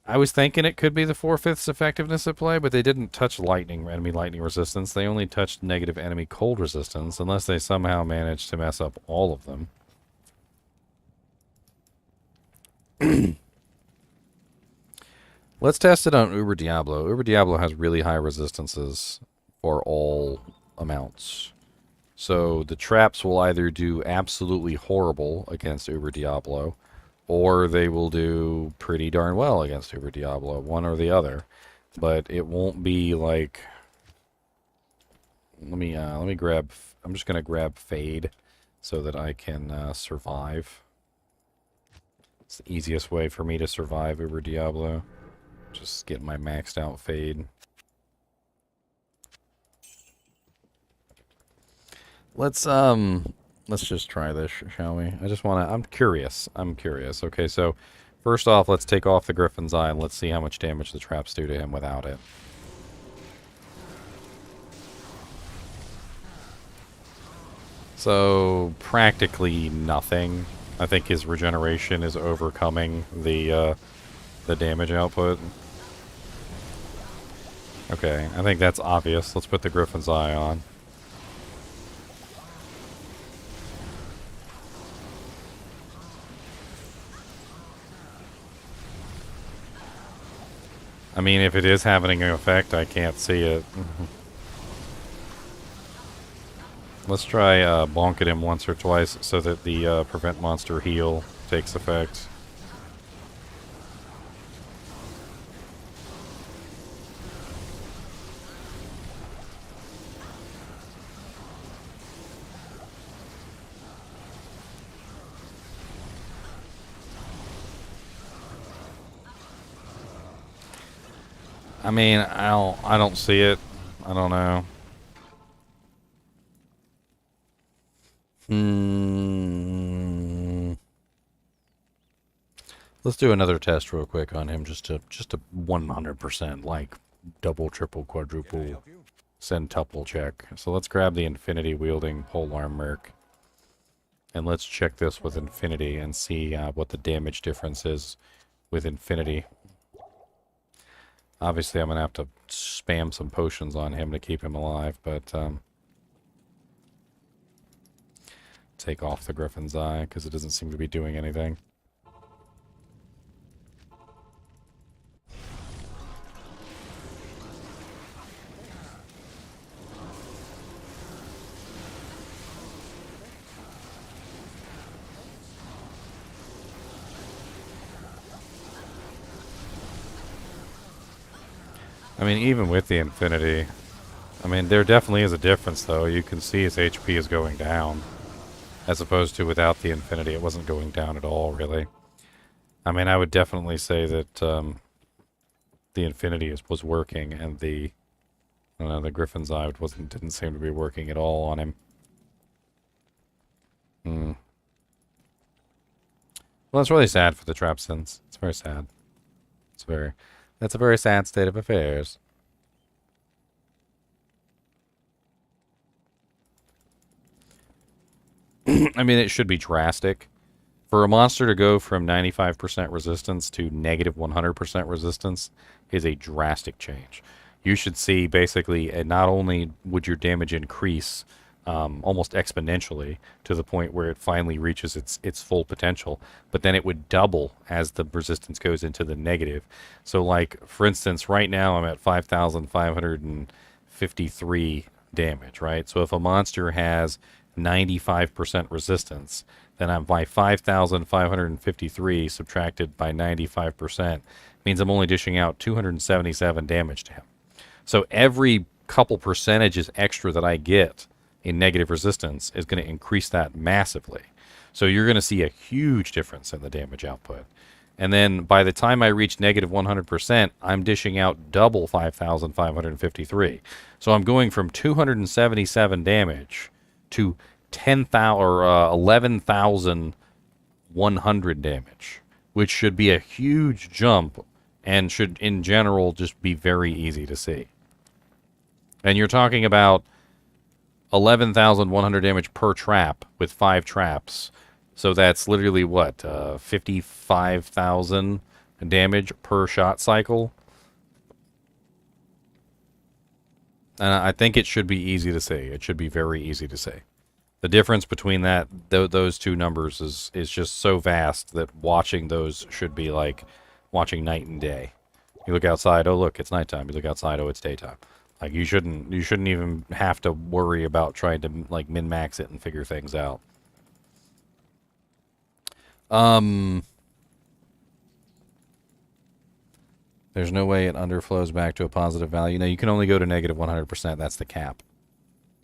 I was thinking it could be the 4/5 effectiveness at play, but they didn't touch enemy lightning resistance. They only touched negative enemy cold resistance, unless they somehow managed to mess up all of them. Let's test it on Uber Diablo. Uber Diablo has really high resistances for all amounts. So the traps will either do absolutely horrible against Uber Diablo, or they will do pretty darn well against Uber Diablo, one or the other. But it won't be like... let me grab... I'm just going to grab Fade so that I can survive. It's the easiest way for me to survive Uber Diablo. Just get my maxed out Fade. Let's just try this, shall we? I'm curious. Okay, so first off, let's take off the Griffin's Eye and let's see how much damage the traps do to him without it. So, practically nothing. I think his regeneration is overcoming the damage output. Okay, I think that's obvious. Let's put the Griffin's Eye on. I mean, if it is having an effect, I can't see it. Let's try bonking him once or twice so that the prevent monster heal takes effect. I mean, I don't see it. I don't know. Let's do another test real quick on him, just to 100%, like double, triple, quadruple, centuple check. So let's grab the Infinity wielding polearm merc, and let's check this with Infinity and see what the damage difference is with Infinity. Obviously, I'm gonna have to spam some potions on him to keep him alive, but take off the Griffin's Eye because it doesn't seem to be doing anything. I mean, even with the Infinity, I mean, there definitely is a difference, though. You can see his HP is going down, as opposed to without the Infinity, it wasn't going down at all, really. I mean, I would definitely say that the Infinity was working, and the Griffin's Eye didn't seem to be working at all on him. Well, it's really sad for the Trapsons. It's very sad. That's a very sad state of affairs. I mean, it should be drastic. For a monster to go from 95% resistance to negative 100% resistance is a drastic change. You should see, basically, not only would your damage increase almost exponentially to the point where it finally reaches its full potential, but then it would double as the resistance goes into the negative. So, like, for instance, right now I'm at 5,553 damage, right? So if a monster has 95% resistance, then I'm by 5,553 subtracted by 95% means I'm only dishing out 277 damage to him. So every couple percentages extra that I get in negative resistance is going to increase that massively. So you're going to see a huge difference in the damage output. And then by the time I reach negative 100%, I'm dishing out double 5,553. So I'm going from 277 damage to 10,000 or 11,100 damage, which should be a huge jump and should, in general, just be very easy to see. And you're talking about 11,100 damage per trap with 5 traps. So that's literally what, 55,000 damage per shot cycle. And I think it should be easy to see. It should be very easy to see. The difference between those two numbers is just so vast that watching those should be like watching night and day. You look outside, oh look, it's nighttime. You look outside, oh it's daytime. Like you shouldn't even have to worry about trying to like min-max it and figure things out. There's no way it underflows back to a positive value. No, you can only go to negative 100%. That's the cap.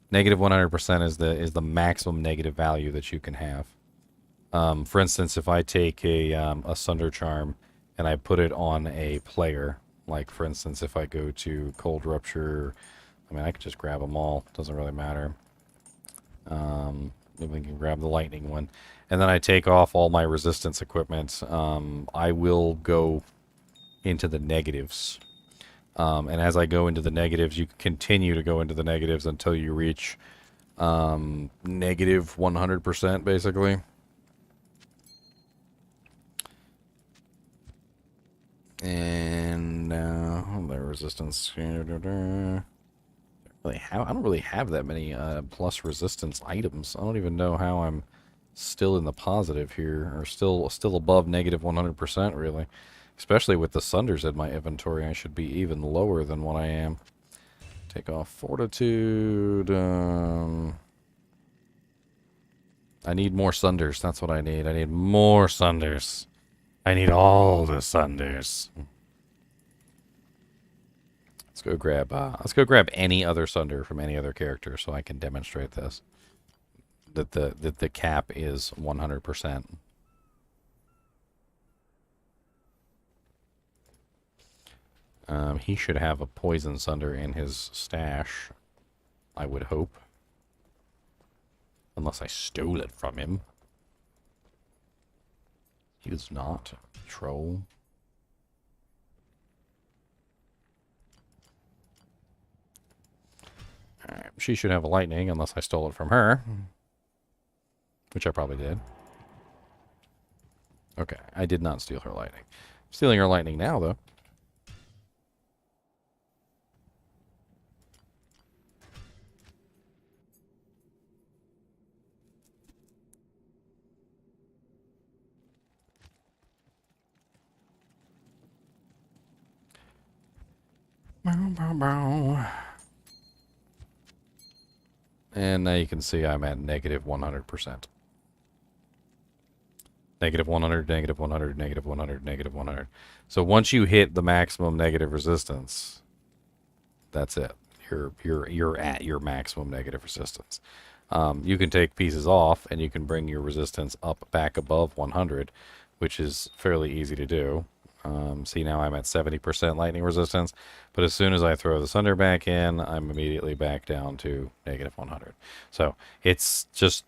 Negative 100% is the maximum negative value that you can have. For instance, if I take a Sunder Charm and I put it on a player, like for instance, if I go to Cold Rupture, I mean, I could just grab them all. Doesn't really matter. Maybe we can grab the lightning one. And then I take off all my resistance equipment. I will go into the negatives. And as I go into the negatives, you continue to go into the negatives until you reach negative 100%, basically. And the resistance. I don't really have that many plus resistance items. I don't even know how I'm still in the positive here, or still above negative 100%, really. Especially with the Sunders in my inventory, I should be even lower than what I am. Take off Fortitude. I need more Sunders. That's what I need. I need more Sunders. I need all the Sunders. Let's go grab any other Sunder from any other character so I can demonstrate this. That the cap is 100%. He should have a Poison Sunder in his stash, I would hope. Unless I stole it from him. He does not. Troll. Alright, she should have a lightning unless I stole it from her. Which I probably did. Okay, I did not steal her lightning. I'm stealing her lightning now, though. And now you can see I'm at negative 100%. Negative 100, negative 100, negative 100, negative 100. So once you hit the maximum negative resistance, that's it. You're at your maximum negative resistance. You can take pieces off and you can bring your resistance up back above 100, which is fairly easy to do. See, now I'm at 70% lightning resistance, but as soon as I throw the Sunder back in, I'm immediately back down to negative 100. So it's just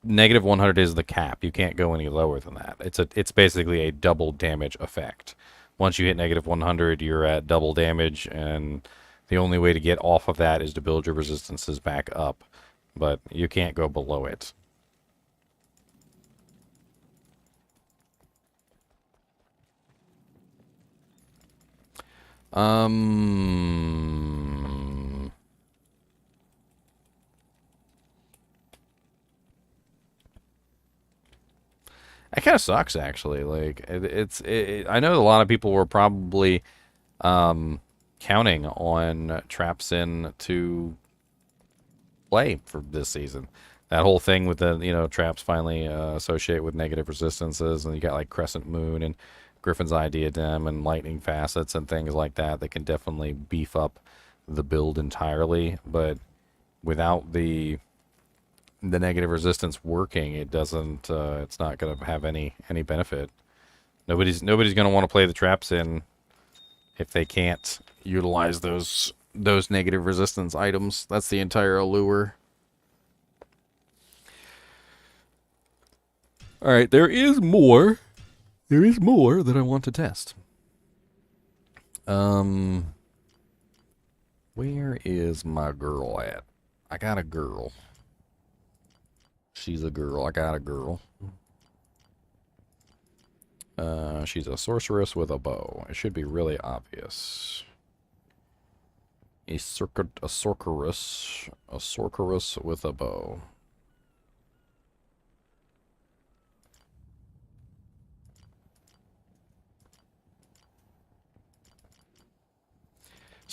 negative 100 is the cap. You can't go any lower than that. It's basically a double damage effect. Once you hit negative 100, you're at double damage, and the only way to get off of that is to build your resistances back up, but you can't go below it. That kind of sucks, actually. Like, I know a lot of people were probably counting on Traps in to play for this season. That whole thing with the, Traps finally associate with negative resistances, and you got like Crescent Moon and Griffin's Eye Diadem and Lightning Facets and things like that that can definitely beef up the build entirely, but without the negative resistance working, it doesn't it's not going to have any benefit. Nobody's going to want to play the Traps in if they can't utilize those negative resistance items. That's the entire allure. All right, there is more. There is more that I want to test. Where is my girl at? I got a girl. She's a girl. I got a girl. She's a sorceress with a bow. It should be really obvious. A sorceress with a bow.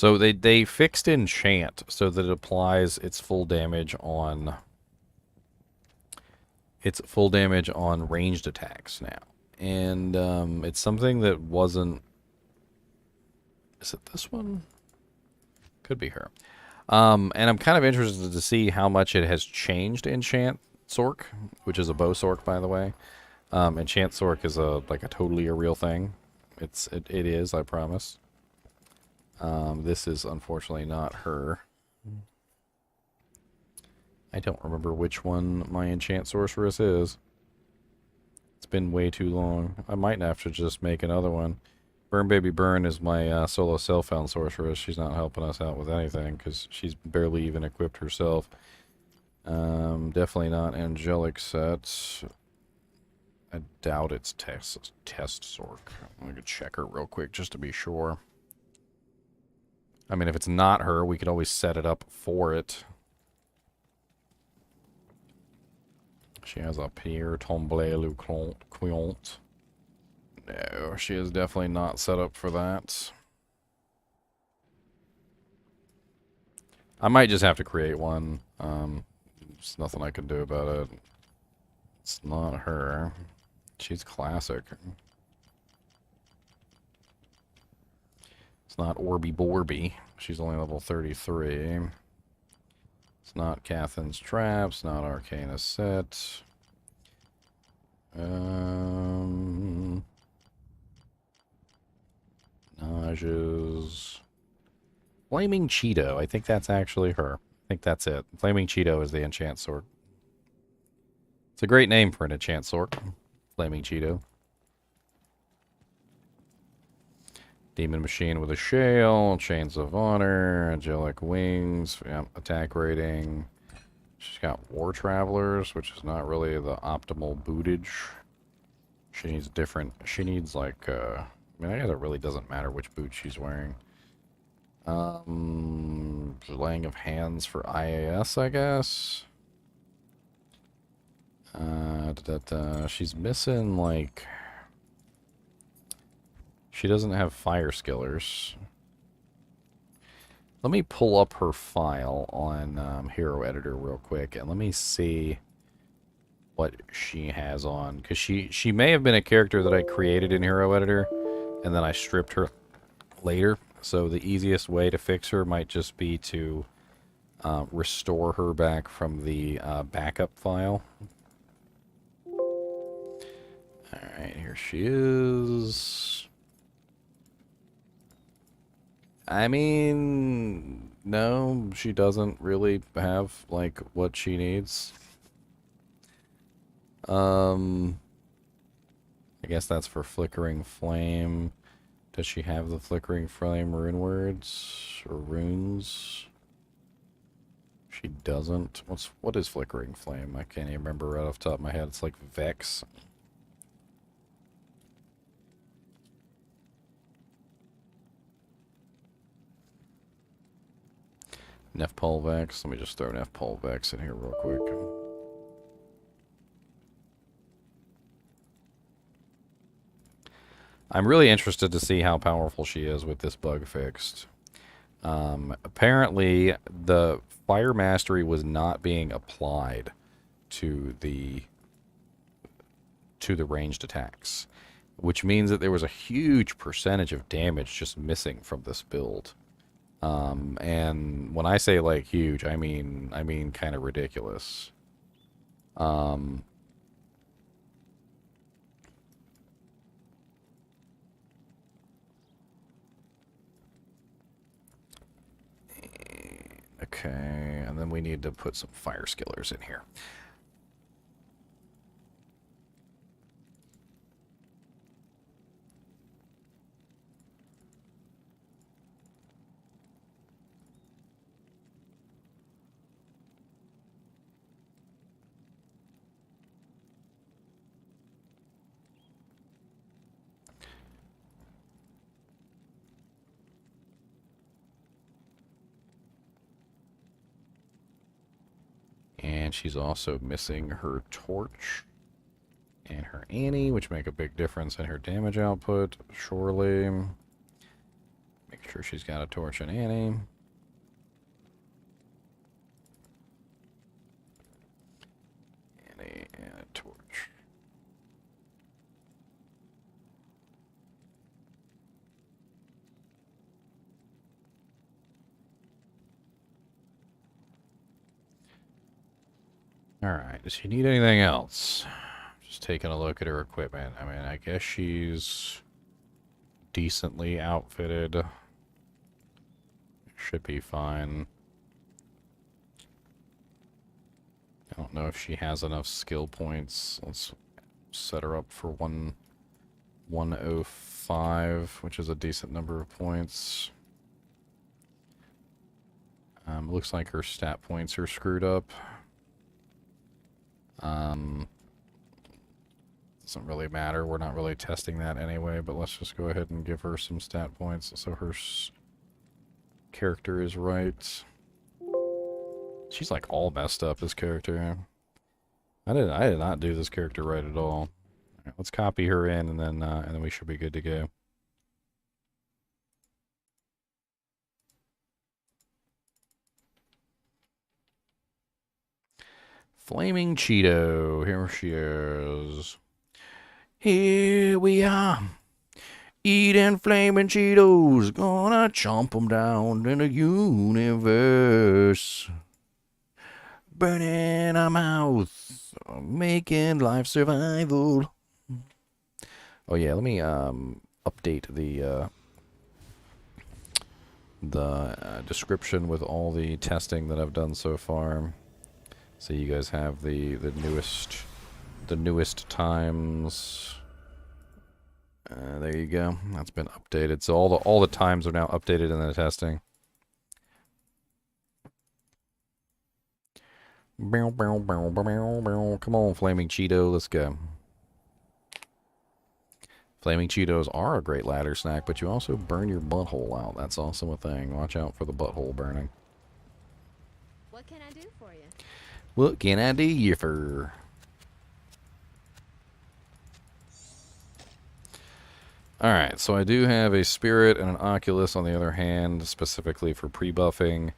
So they fixed enchant so that it applies its full damage on ranged attacks now. And it's something that wasn't... Is it this one? Could be her. And I'm kind of interested to see how much it has changed Enchant Sork, which is a bow Sork, by the way. Enchant Sork is like a totally a real thing. It is, I promise. This is unfortunately not her. I don't remember which one my Enchant Sorceress is. It's been way too long. I might have to just make another one. Burn Baby Burn is my solo self-found sorceress. She's not helping us out with anything because she's barely even equipped herself. Definitely not angelic set. I doubt it's test Sork. I'm going to check her real quick just to be sure. I mean, if it's not her, we could always set it up for it. She has a Pierre Tomblé Le Quiont. No, she is definitely not set up for that. I might just have to create one. There's nothing I can do about it. It's not her. She's classic. It's not Orby Borby. She's only level 33. It's not Cathin's Traps, not Arcana Set. Nages. Flaming Cheeto. I think that's actually her. I think that's it. Flaming Cheeto is the enchant sword. It's a great name for an enchant sword. Flaming Cheeto. Demon Machine with a Shale. Chains of Honor. Angelic Wings. Yeah, attack rating. She's got War Travelers, which is not really the optimal bootage. She needs different... She needs like... I mean, I guess it really doesn't matter which boot she's wearing. Laying of Hands for IAS, I guess. She's missing, like... She doesn't have Fire Skillers. Let me pull up her file on Hero Editor real quick, and let me see what she has on. Because she may have been a character that I created in Hero Editor, and then I stripped her later. So the easiest way to fix her might just be to restore her back from the backup file. Alright, here she is. I mean, no, she doesn't really have, like, what she needs. I guess that's for Flickering Flame. Does she have the Flickering Flame rune words or runes? She doesn't. What is Flickering Flame? I can't even remember right off the top of my head. It's like Vex. Nefpol Vex. Let me just throw Nefpol Vex in here real quick. I'm really interested to see how powerful she is with this bug fixed. Apparently, the Fire Mastery was not being applied to the ranged attacks, which means that there was a huge percentage of damage just missing from this build. And when I say like huge, I mean kind of ridiculous. Okay, and then we need to put some Fire Skillers in here. And she's also missing her Torch and her Annie, which make a big difference in her damage output, surely. Make Make sure she's got a torch and Annie. Annie and a torch. Alright, does she need anything else? Just taking a look at her equipment. I mean, I guess she's decently outfitted. Should be fine. I don't know if she has enough skill points. Let's set her up for 105, which is a decent number of points. Looks like her stat points are screwed up. Doesn't really matter. We're not really testing that anyway, but let's just go ahead and give her some stat points so her character is right. She's like all messed up, this character. I did not do this character right at all. Alright, let's copy her in and then we should be good to go. Flaming Cheeto, here she is. Here we are, eating flaming Cheetos, gonna chomp 'em down in the universe. Burning our mouth, making life survival. Oh yeah, let me update the description with all the testing that I've done so far. So you guys have the newest times. There you go. That's been updated. So all the times are now updated in the testing. Bow, bow, bow, bow, bow, bow. Come on, Flaming Cheeto, let's go. Flaming Cheetos are a great ladder snack, but you also burn your butthole out. That's also a thing. Watch out for the butthole burning. What can I do for you? What can I do you for? Alright, so I do have a Spirit and an Oculus on the other hand, specifically for pre-buffing.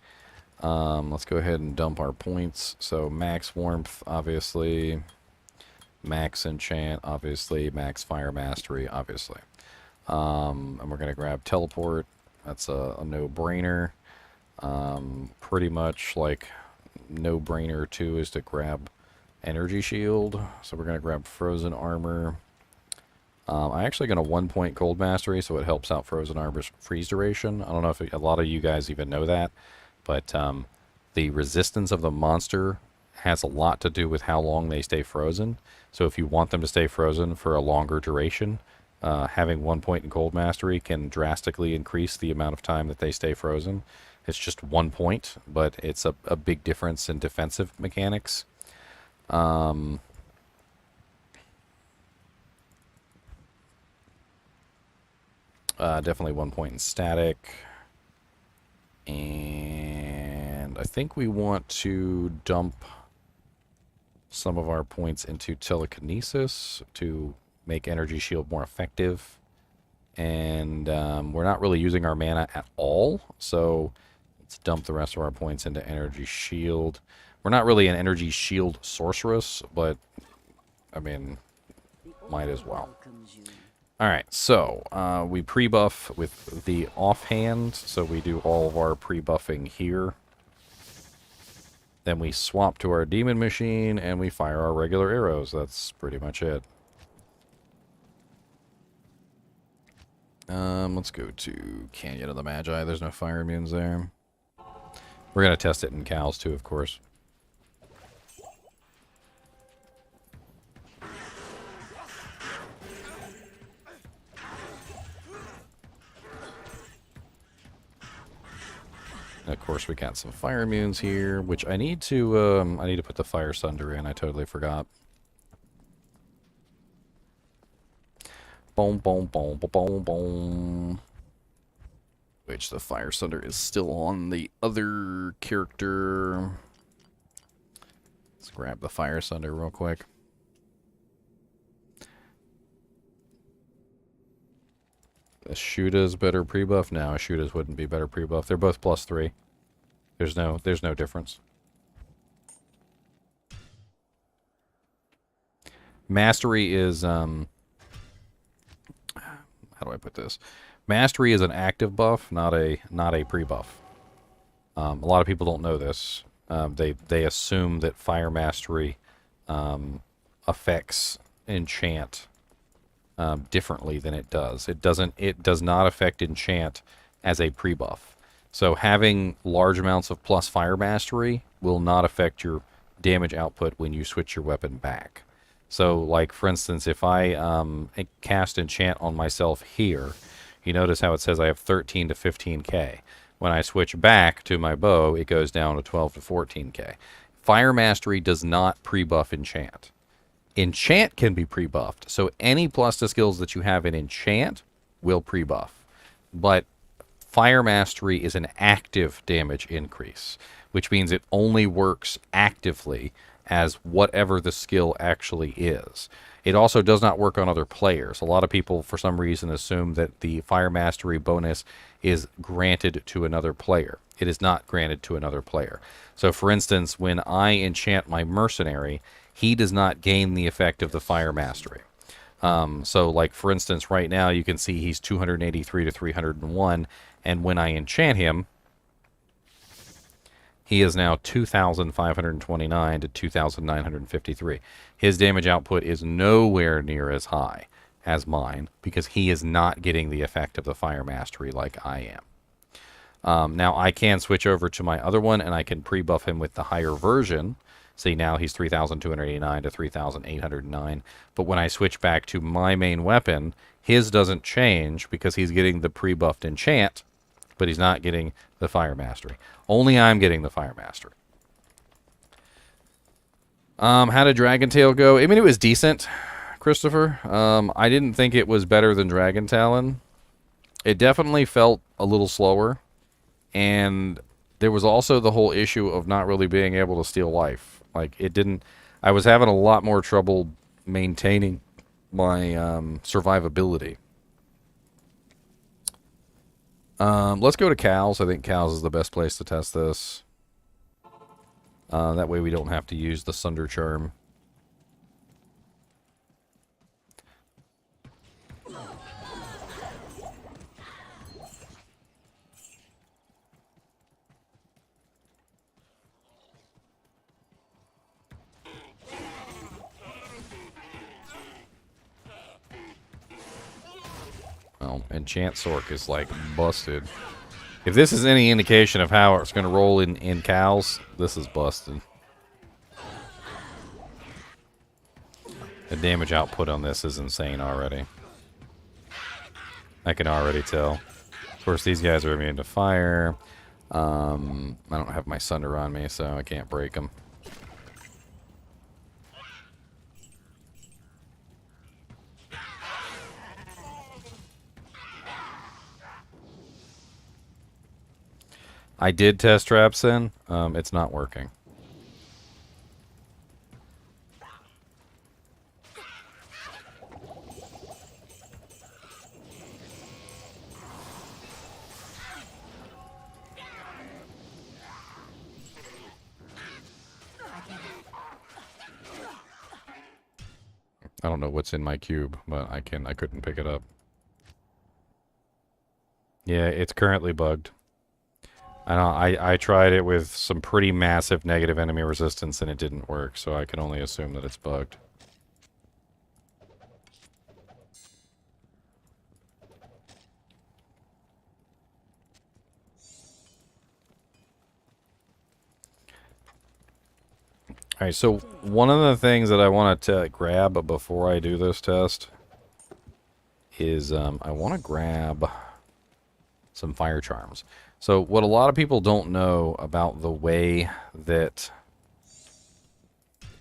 Let's go ahead and dump our points. So max Warmth, obviously. Max Enchant, obviously. Max Fire Mastery, obviously. And we're going to grab Teleport. That's a no-brainer. Pretty much like no-brainer too is to grab Energy Shield. So we're going to grab Frozen Armor. I'm actually going to 1-point Cold Mastery, so it helps out Frozen Armor's freeze duration. I don't know if a lot of you guys even know that, but the resistance of the monster has a lot to do with how long they stay frozen. So if you want them to stay frozen for a longer duration, having 1 point in Cold Mastery can drastically increase the amount of time that they stay frozen. It's just 1 point, but it's a big difference in defensive mechanics. Definitely 1 point in static. And I think we want to dump some of our points into telekinesis to make Energy Shield more effective. And we're not really using our mana at all, so let's dump the rest of our points into Energy Shield. We're not really an Energy Shield sorceress, but I mean, might as well. Alright, so we pre-buff with the offhand, so we do all of our pre-buffing here. Then we swap to our demon machine, and we fire our regular arrows. That's pretty much it. Let's go to Canyon of the Magi. There's no fire immunes there. We're going to test it in cows, too, of course. And of course, we got some fire immunes here, which I need to put the Fire Sunder in. I totally forgot. Boom, boom, boom, boom, boom, boom. Which the Fire Sunder is still on the other character. Let's grab the Fire Sunder real quick. Ashuda's better pre-buff? No, Ashuda's wouldn't be better pre-buff. They're both +3. There's no difference. Mastery is how do I put this? Mastery is an active buff, not a pre-buff. A lot of people don't know this. They assume that Fire Mastery affects Enchant differently than it does. It doesn't. It does not affect Enchant as a pre-buff. So having large amounts of plus Fire Mastery will not affect your damage output when you switch your weapon back. So, like, for instance, if I cast Enchant on myself here, you notice how it says I have 13 to 15k. When I switch back to my bow, it goes down to 12 to 14k. Fire Mastery does not pre-buff Enchant. Enchant can be pre-buffed, so any plus to skills that you have in Enchant will pre-buff. But Fire Mastery is an active damage increase, which means it only works actively as whatever the skill actually is. It also does not work on other players. A lot of people, for some reason, assume that the Fire Mastery bonus is granted to another player. It is not granted to another player. So, for instance, when I enchant my Mercenary, he does not gain the effect of the Fire Mastery. So, like, for instance, right now, you can see he's 283 to 301, and when I enchant him, he is now 2,529 to 2,953. His damage output is nowhere near as high as mine because he is not getting the effect of the Fire Mastery like I am. Now, I can switch over to my other one, and I can pre-buff him with the higher version. See, now he's 3,289 to 3,809. But when I switch back to my main weapon, his doesn't change because he's getting the pre-buffed Enchant, but he's not getting the Fire Mastery. Only I'm getting the Fire Mastery. How did Dragon Tail go? I mean, it was decent, Christopher. I didn't think it was better than Dragon Talon. It definitely felt a little slower. And there was also the whole issue of not really being able to steal life. Like, it didn't... I was having a lot more trouble maintaining my survivability. Let's go to Cal's. I think Cal's is the best place to test this. That way we don't have to use the Sunder Charm. Well, Enchant Sork is like busted. If this is any indication of how it's going to roll in Cal's, this is busted. The damage output on this is insane already. I can already tell. Of course, these guys are immune to fire. I don't have my Sunder on me, so I can't break them. I did test traps in. It's not working. I don't know what's in my cube, but I couldn't pick it up. Yeah, it's currently bugged. I tried it with some pretty massive negative enemy resistance and it didn't work, so I can only assume that it's bugged. Alright, so one of the things that I want to grab before I do this test is I want to grab some fire charms. So what a lot of people don't know about the way that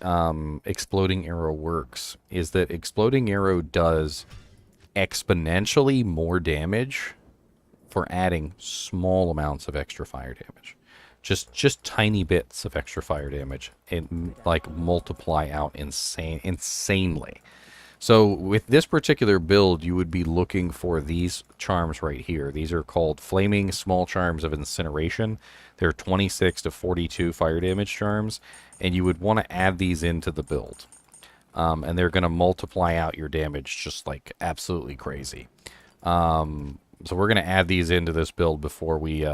Exploding Arrow works is that Exploding Arrow does exponentially more damage for adding small amounts of extra fire damage. Just tiny bits of extra fire damage and like multiply out insanely. So with this particular build, you would be looking for these charms right here. These are called Flaming Small Charms of Incineration. They're 26 to 42 fire damage charms, and you would want to add these into the build. And they're going to multiply out your damage just like absolutely crazy. So we're going to add these into this build before we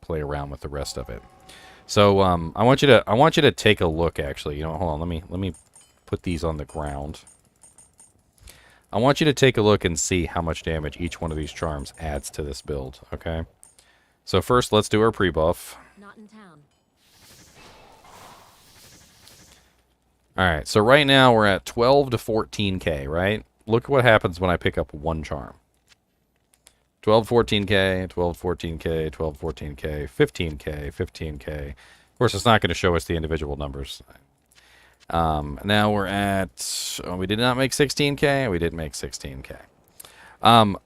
play around with the rest of it. So I want you to take a look. Actually, you know, hold on. Let me put these on the ground. I want you to take a look and see how much damage each one of these charms adds to this build, okay? So first, let's do our pre-buff. Not in town. Alright, so right now we're at 12 to 14k, right? Look what happens when I pick up one charm. 12, 14k, 12, 14k, 12, 14k, 15k, 15k. Of course, it's not going to show us the individual numbers. Now we're at, we did not make 16k, we didn't make 16k.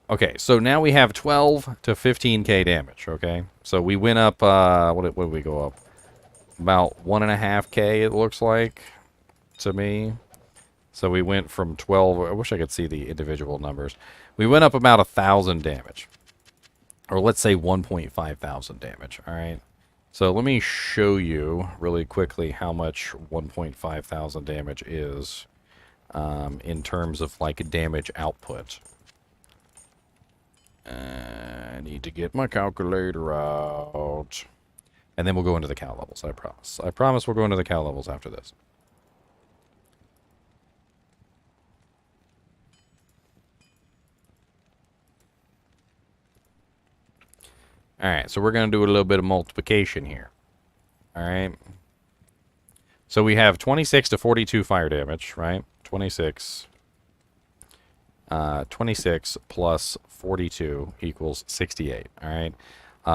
Okay, so now we have 12 to 15k damage, okay? So we went up, what did we go up? About 1.5k, it looks like, to me. So we went from 12, I wish I could see the individual numbers. We went up about 1,000 damage. Or let's say 1.5 thousand damage, alright? So let me show you really quickly how much 1.5 thousand damage is in terms of like damage output. I need to get my calculator out. And then we'll go into the cow levels, I promise. I promise we'll go into the cow levels after this. Alright, so we're going to do a little bit of multiplication here. Alright. So we have 26 to 42 fire damage, right? 26. 26 plus 42 equals 68, alright?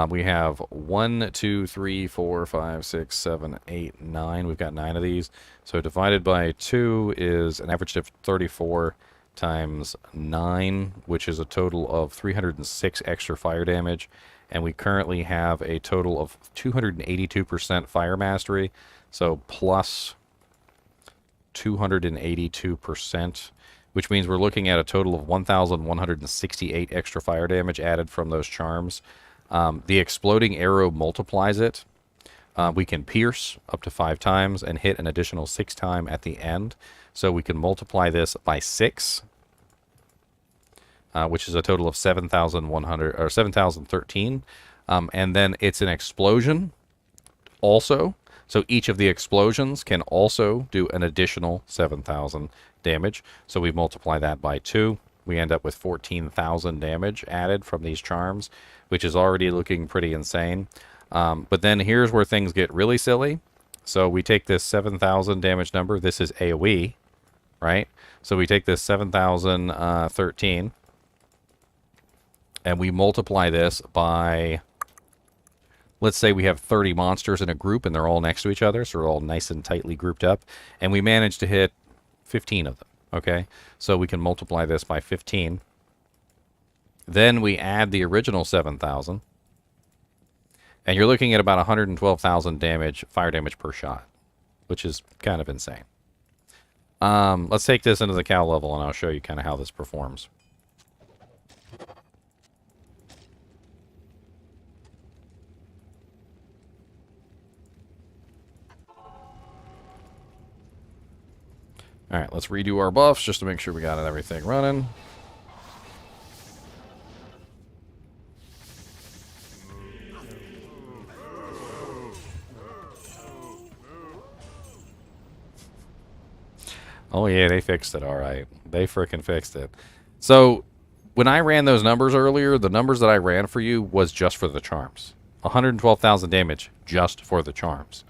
We have 1, 2, 3, 4, 5, 6, 7, 8, 9. We've got 9 of these. So divided by 2 is an average of 34 times 9, which is a total of 306 extra fire damage. And we currently have a total of 282% fire mastery. So plus 282%, which means we're looking at a total of 1,168 extra fire damage added from those charms. The exploding arrow multiplies it. We can pierce up to 5 times and hit an additional 6 times at the end. So we can multiply this by 6. Which is a total of 7,100 or 7,013, and then it's an explosion also. So each of the explosions can also do an additional 7,000 damage. So we multiply that by 2. We end up with 14,000 damage added from these charms, which is already looking pretty insane. But then here's where things get really silly. So we take this 7,000 damage number. This is AoE, right? So we take this 7,013. And we multiply this by, let's say we have 30 monsters in a group and they're all next to each other, so they're all nice and tightly grouped up. And we manage to hit 15 of them, okay? So we can multiply this by 15. Then we add the original 7,000. And you're looking at about 112,000 damage, fire damage per shot, which is kind of insane. Let's take this into the cow level and I'll show you kind of how this performs. Alright, let's redo our buffs just to make sure we got everything running. Oh yeah, they fixed it, alright. They frickin' fixed it. So, when I ran those numbers earlier, the numbers that I ran for you was just for the charms. 112,000 damage just for the charms.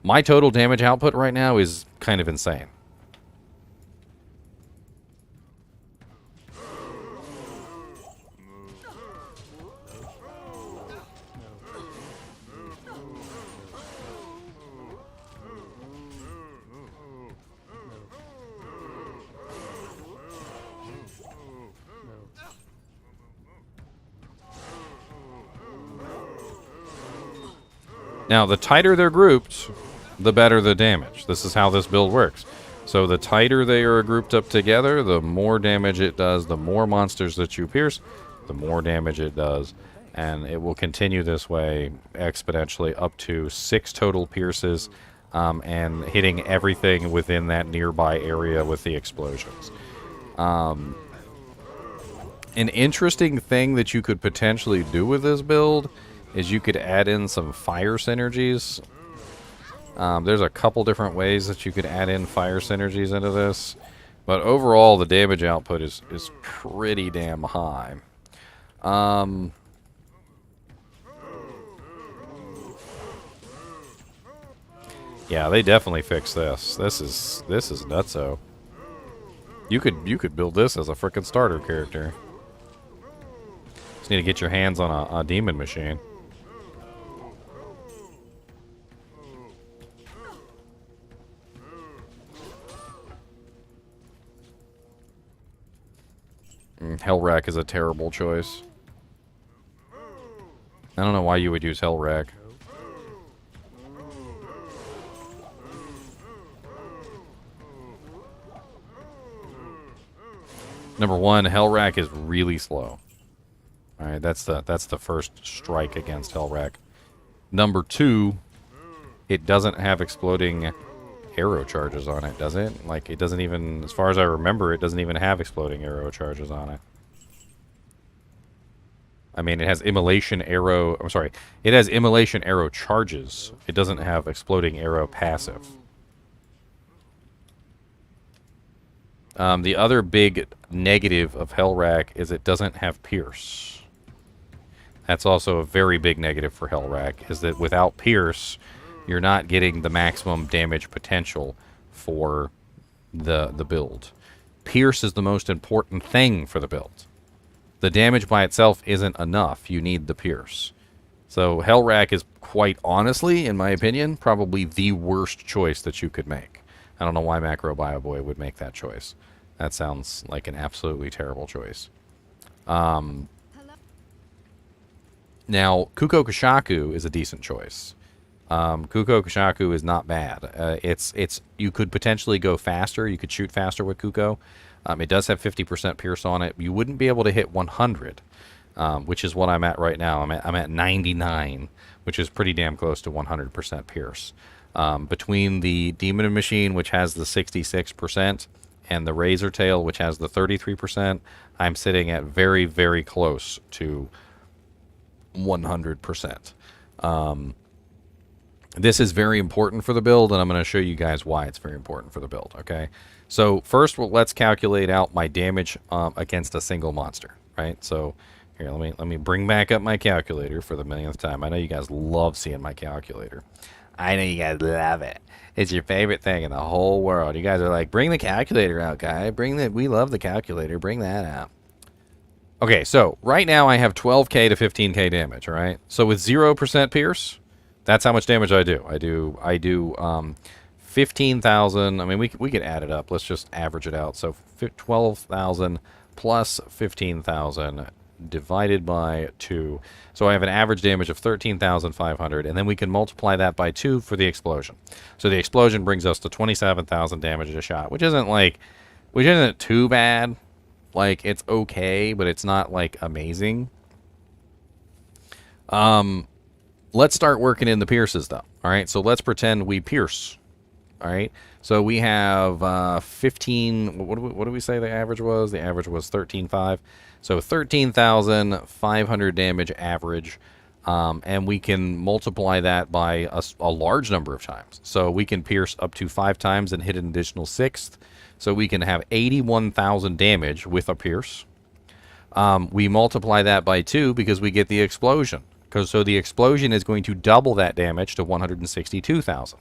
My total damage output right now is kind of insane. Now, the tighter they're grouped, the better the damage. This is how this build works. So the tighter they are grouped up together, the more damage it does. The more monsters that you pierce, the more damage it does. And it will continue this way exponentially up to 6 total pierces, and hitting everything within that nearby area with the explosions. An interesting thing that you could potentially do with this build is you could add in some fire synergies. There's a couple different ways that you could add in fire synergies into this, but overall the damage output is pretty damn high. Yeah, they definitely fixed this. This is nutso. You could build this as a frickin' starter character. Just need to get your hands on a demon machine. Hellrack is a terrible choice. I don't know why you would use Hellrack. Number one, Hellrack is really slow. Alright, that's the first strike against Hellrack. Number two, it doesn't have exploding arrow charges on it, does it? Like, it doesn't even, as far as I remember, it doesn't even have exploding arrow charges on it. I mean, it has immolation arrow, I'm sorry, it has immolation arrow charges. It doesn't have exploding arrow passive. The other big negative of Hellrack is it doesn't have Pierce. That's also a very big negative for Hellrack, is that without Pierce, you're not getting the maximum damage potential for the build. Pierce is the most important thing for the build. The damage by itself isn't enough. You need the Pierce. So Hellrack is, quite honestly, in my opinion, probably the worst choice that you could make. I don't know why Macro Bioboy would make that choice. That sounds like an absolutely terrible choice. Now, Kuko Kashaku is a decent choice. Kuko Kashaku is not bad. You could potentially go faster. You could shoot faster with Kuko. It does have 50% Pierce on it. You wouldn't be able to hit 100, which is what I'm at right now. I'm at 99, which is pretty damn close to 100% Pierce. Between the Demon Machine, which has the 66%, and the Razor Tail, which has the 33%, I'm sitting at very, very close to 100%. This is very important for the build, and I'm going to show you guys why it's very important for the build, okay? So first, let's calculate out my damage against a single monster, right? So here, let me bring back up my calculator for the millionth time. I know you guys love seeing my calculator. I know you guys love it. It's your favorite thing in the whole world. You guys are like, bring the calculator out, guy. We love the calculator. Bring that out. Okay, so right now I have 12k to 15k damage, all right? So with 0% Pierce, that's how much damage I do. I do 15,000. I mean, we could add it up. Let's just average it out. So 12,000 plus 15,000 divided by 2. So I have an average damage of 13,500, and then we can multiply that by 2 for the explosion. So the explosion brings us to 27,000 damage a shot, which isn't too bad. Like, it's okay, but it's not like amazing. Let's start working in the pierces though. All right, so let's pretend we pierce. All right, so we have 15. What do we say the average was? The average was 13,500. So 13,500 damage average, and we can multiply that by a large number of times. So we can pierce up to 5 times and hit an additional 6th. So we can have 81,000 damage with a pierce. We multiply that by 2 because we get the explosion. So the explosion is going to double that damage to 162,000.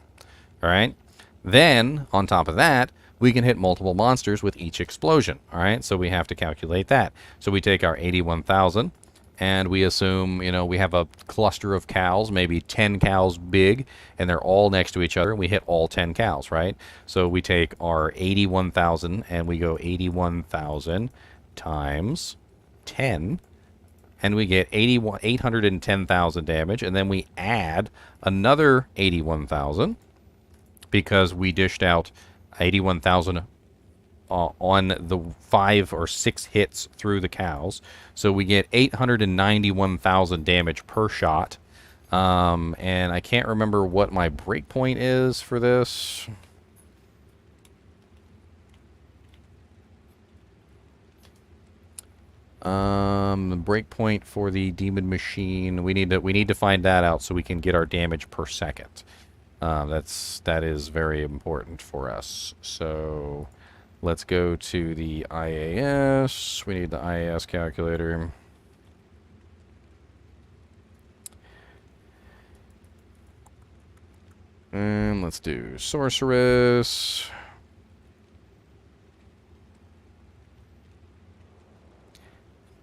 All right. Then on top of that, we can hit multiple monsters with each explosion. All right, so we have to calculate that. So we take our 81,000, and we assume, we have a cluster of cows, maybe 10 cows big, and they're all next to each other, and we hit all 10 cows, right? So we take our 81,000, and we go 81,000 times 10, and we get 810,000 damage, and then we add another 81,000, because we dished out 81,000 on the 5 or 6 hits through the cows. So we get 891,000 damage per shot. And I can't remember what my breakpoint is for this. The breakpoint for the demon machine, we need to find that out so we can get our damage per second. That is very important for us. So let's go to the IAS. We need the IAS calculator. And let's do sorceress.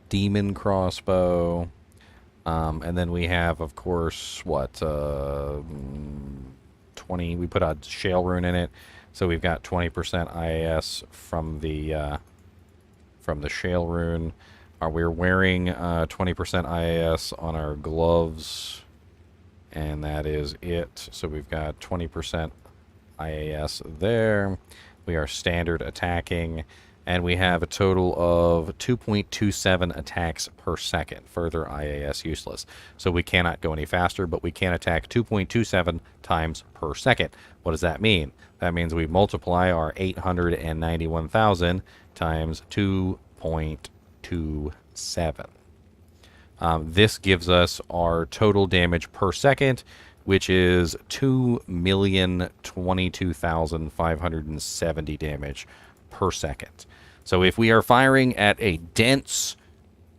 Demon crossbow. And then we have, of course, what, 20, we put a shale rune in it, so we've got 20% IAS from the shale rune. We're wearing 20% IAS on our gloves, and that is it. So we've got 20% IAS there. We are standard attacking, and we have a total of 2.27 attacks per second. Further IAS useless. So we cannot go any faster, but we can attack 2.27 times per second. What does that mean? That means we multiply our 891,000 times 2.27. This gives us our total damage per second, which is 2,022,570 damage per second. So if we are firing at a dense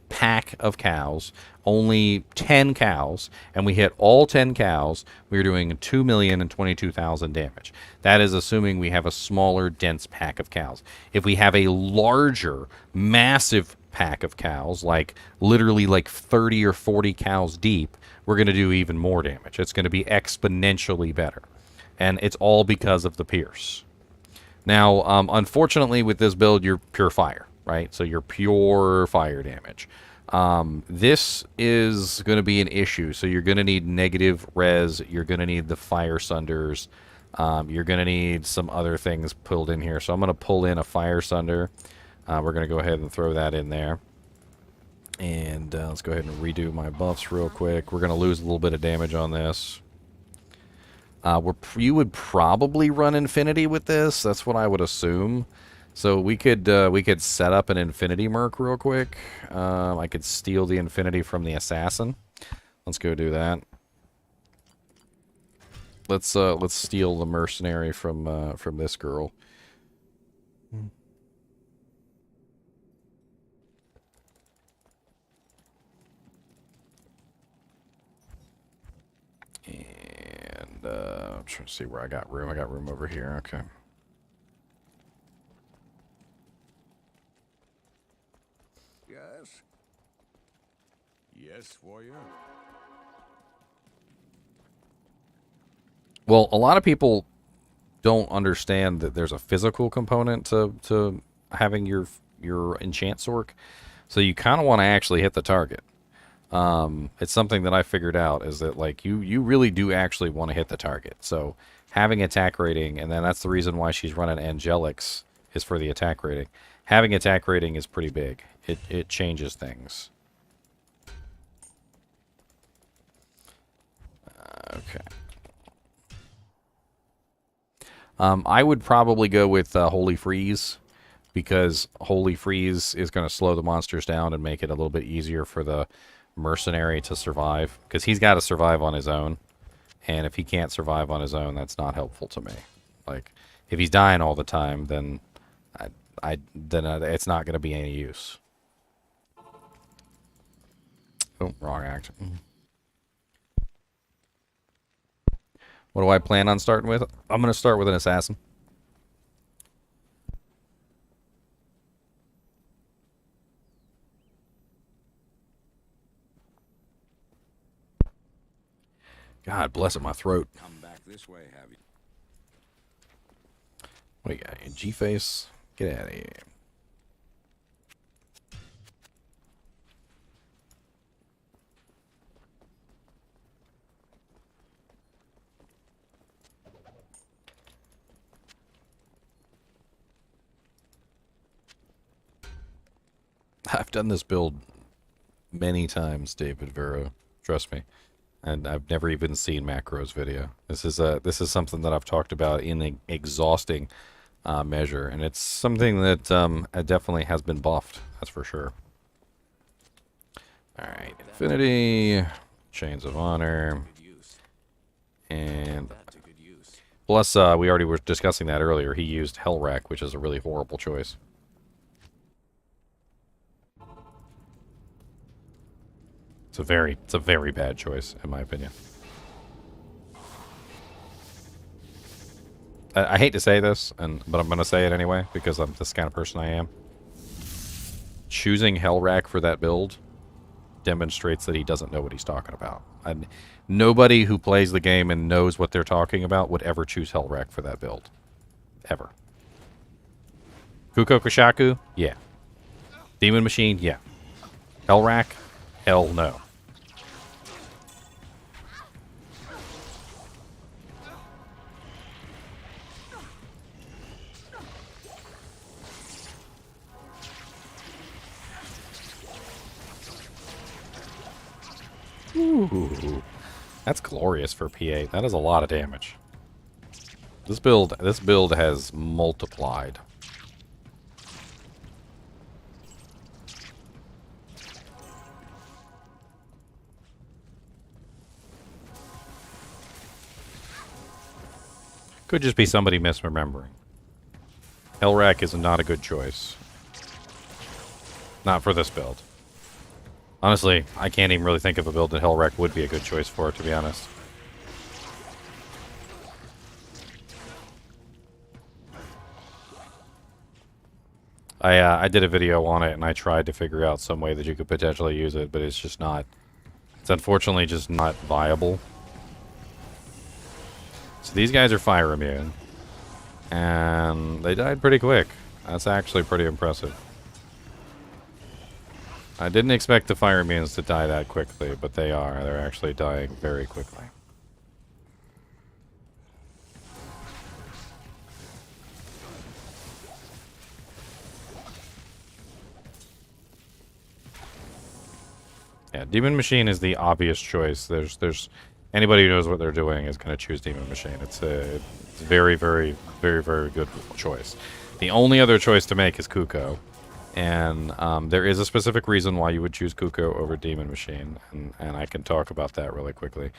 pack of cows, only 10 cows, and we hit all 10 cows, we're doing 2,022,000 damage. That is assuming we have a smaller, dense pack of cows. If we have a larger, massive pack of cows, like literally like 30 or 40 cows deep, we're going to do even more damage. It's going to be exponentially better. And it's all because of the pierce. Now, unfortunately, with this build, you're pure fire, right? So you're pure fire damage. This is going to be an issue. So you're going to need negative res. You're going to need the fire sunders. You're going to need some other things pulled in here. So I'm going to pull in a fire sunder. We're going to go ahead and throw that in there. And let's go ahead and redo my buffs real quick. We're going to lose a little bit of damage on this. You would probably run Infinity with this. That's what I would assume. So we could set up an Infinity Merc real quick. I could steal the Infinity from the Assassin. Let's go do that. Let's steal the Mercenary from this girl. And I'm trying to see where I got room. I got room over here. Okay. Yes? Yes, warrior? Well, a lot of people don't understand that there's a physical component to having your enchant sork. So you kind of want to actually hit the target. It's something that I figured out is that like you really do actually want to hit the target. So having attack rating, and then that's the reason why she's running Angelics is for the attack rating. Having attack rating is pretty big. It changes things. Okay. I would probably go with Holy Freeze, because Holy Freeze is going to slow the monsters down and make it a little bit easier for the mercenary to survive, because he's got to survive on his own, and if he can't survive on his own, that's not helpful to me. Like, if he's dying all the time, then it's not going to be any use. Oh, wrong act. What do I plan on starting with? I'm going to start with an assassin. God bless it, my throat. Come back this way, have you? What do you got? G-face? Get out of here. I've done this build many times, David Vero. Trust me. And I've never even seen Macro's video. This is something that I've talked about in an exhausting measure, and it's something that definitely has been buffed. That's for sure. All right, Infinity, Chains of Honor, Good use. and That to good use. plus we already were discussing that earlier. He used Hellrack, which is a really horrible choice. It's a very bad choice, in my opinion. I hate to say this, but I'm going to say it anyway, because I'm this kind of person I am. Choosing Hellrack for that build demonstrates that he doesn't know what he's talking about. And nobody who plays the game and knows what they're talking about would ever choose Hellrack for that build. Ever. Kuko Kashaku? Yeah. Demon Machine? Yeah. Hellrack? Hell no. Ooh, that's glorious for P8. That is a lot of damage. This build has multiplied. Could just be somebody misremembering. Hellrack is not a good choice. Not for this build. Honestly, I can't even really think of a build that Hellrack would be a good choice for, to be honest. I did a video on it, and I tried to figure out some way that you could potentially use it, but it's just not... It's unfortunately just not viable. So these guys are fire immune. And they died pretty quick. That's actually pretty impressive. I didn't expect the fire immunes to die that quickly, but they are. They're actually dying very quickly. Yeah, Demon Machine is the obvious choice. There's anybody who knows what they're doing is going to choose Demon Machine. It's a very, very, very, very good choice. The only other choice to make is Kuko. And there is a specific reason why you would choose Kuko over Demon Machine, and I can talk about that really quickly.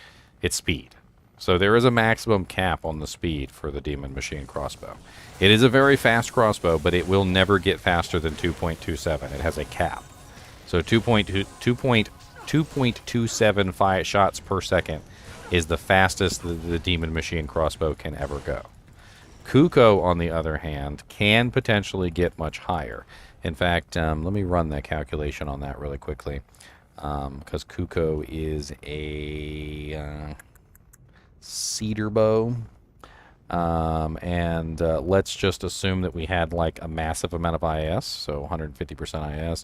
It's speed. So there is a maximum cap on the speed for the Demon Machine crossbow. It is a very fast crossbow, but it will never get faster than 2.27. It has a cap. So 2.27 shots per second is the fastest the Demon Machine crossbow can ever go. Kuko, on the other hand, can potentially get much higher. In fact, let me run that calculation on that really quickly, because Kuko is a cedar bow, and let's just assume that we had like a massive amount of IS, so 150% IS.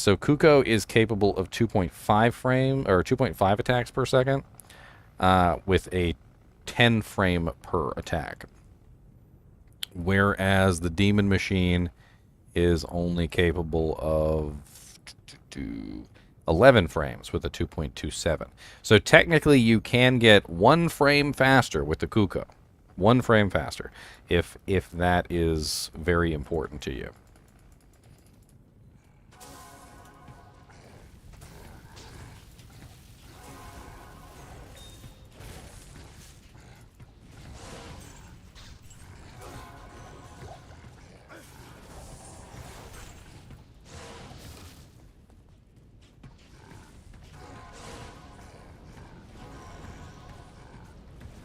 So Kuko is capable of 2.5 attacks per second, with a 10 frame per attack, whereas the Demon Machine is only capable of 11 frames with a 2.27. So technically you can get 1 frame faster with the Kuko. 1 frame faster, if that is very important to you.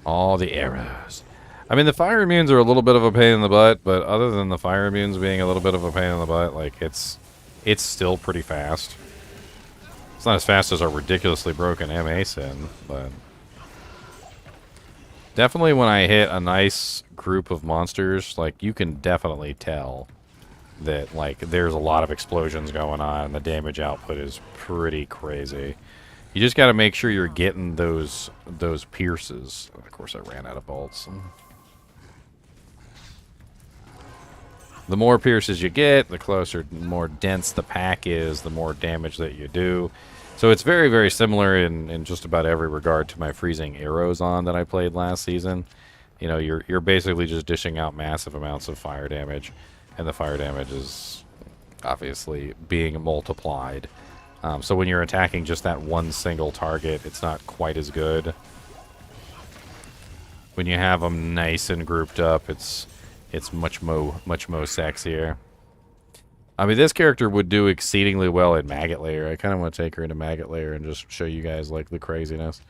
All the arrows. I mean, the fire immunes are a little bit of a pain in the butt, but other than the fire immunes being a little bit of a pain in the butt, like, it's still pretty fast. It's not as fast as our ridiculously broken MA Sin, but definitely when I hit a nice group of monsters, like, you can definitely tell that, like, there's a lot of explosions going on, and the damage output is pretty crazy. You just got to make sure you're getting those pierces. Of course, I ran out of bolts. The more pierces you get, the closer, more dense the pack is, the more damage that you do. So it's very, very similar in just about every regard to my freezing arrows on that I played last season. You know, you're basically just dishing out massive amounts of fire damage, and the fire damage is obviously being multiplied. So when you're attacking just that one single target, it's not quite as good. When you have them nice and grouped up, it's much more sexier. I mean, this character would do exceedingly well in Maggot Layer. I kind of want to take her into Maggot Layer and just show you guys like the craziness.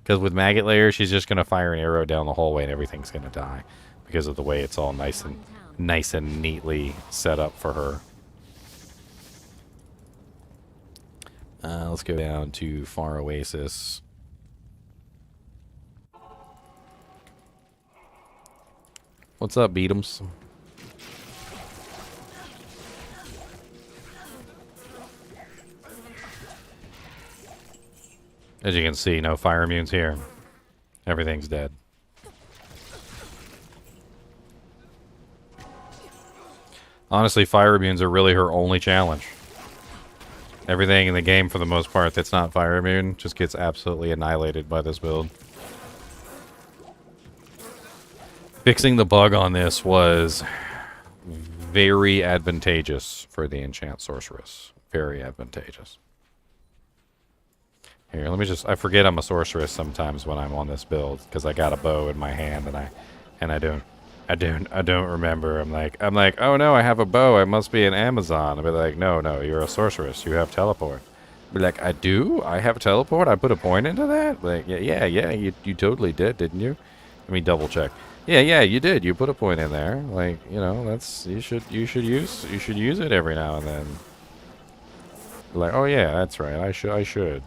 Because with Maggot Layer, she's just going to fire an arrow down the hallway and everything's going to die because of the way it's all nice and neatly set up for her. Let's go down to Far Oasis. What's up, Beatums? As you can see, no fire immunes here. Everything's dead. Honestly, fire immunes are really her only challenge. Everything in the game, for the most part, that's not fire immune just gets absolutely annihilated by this build. Fixing the bug on this was very advantageous for the Enchant Sorceress. Very advantageous. Here, let me just... I forget I'm a sorceress sometimes when I'm on this build because I got a bow in my hand and I don't remember. I'm like, oh no, I have a bow. I must be an Amazon. I'll be like, no, you're a sorceress. You have teleport. I'll be like, I do? I have teleport? I put a point into that? Like, yeah, you totally did, didn't you? Let me double check. Yeah, you did. You put a point in there. Like, you know, that's you should use it every now and then. Like, oh yeah, that's right. I should.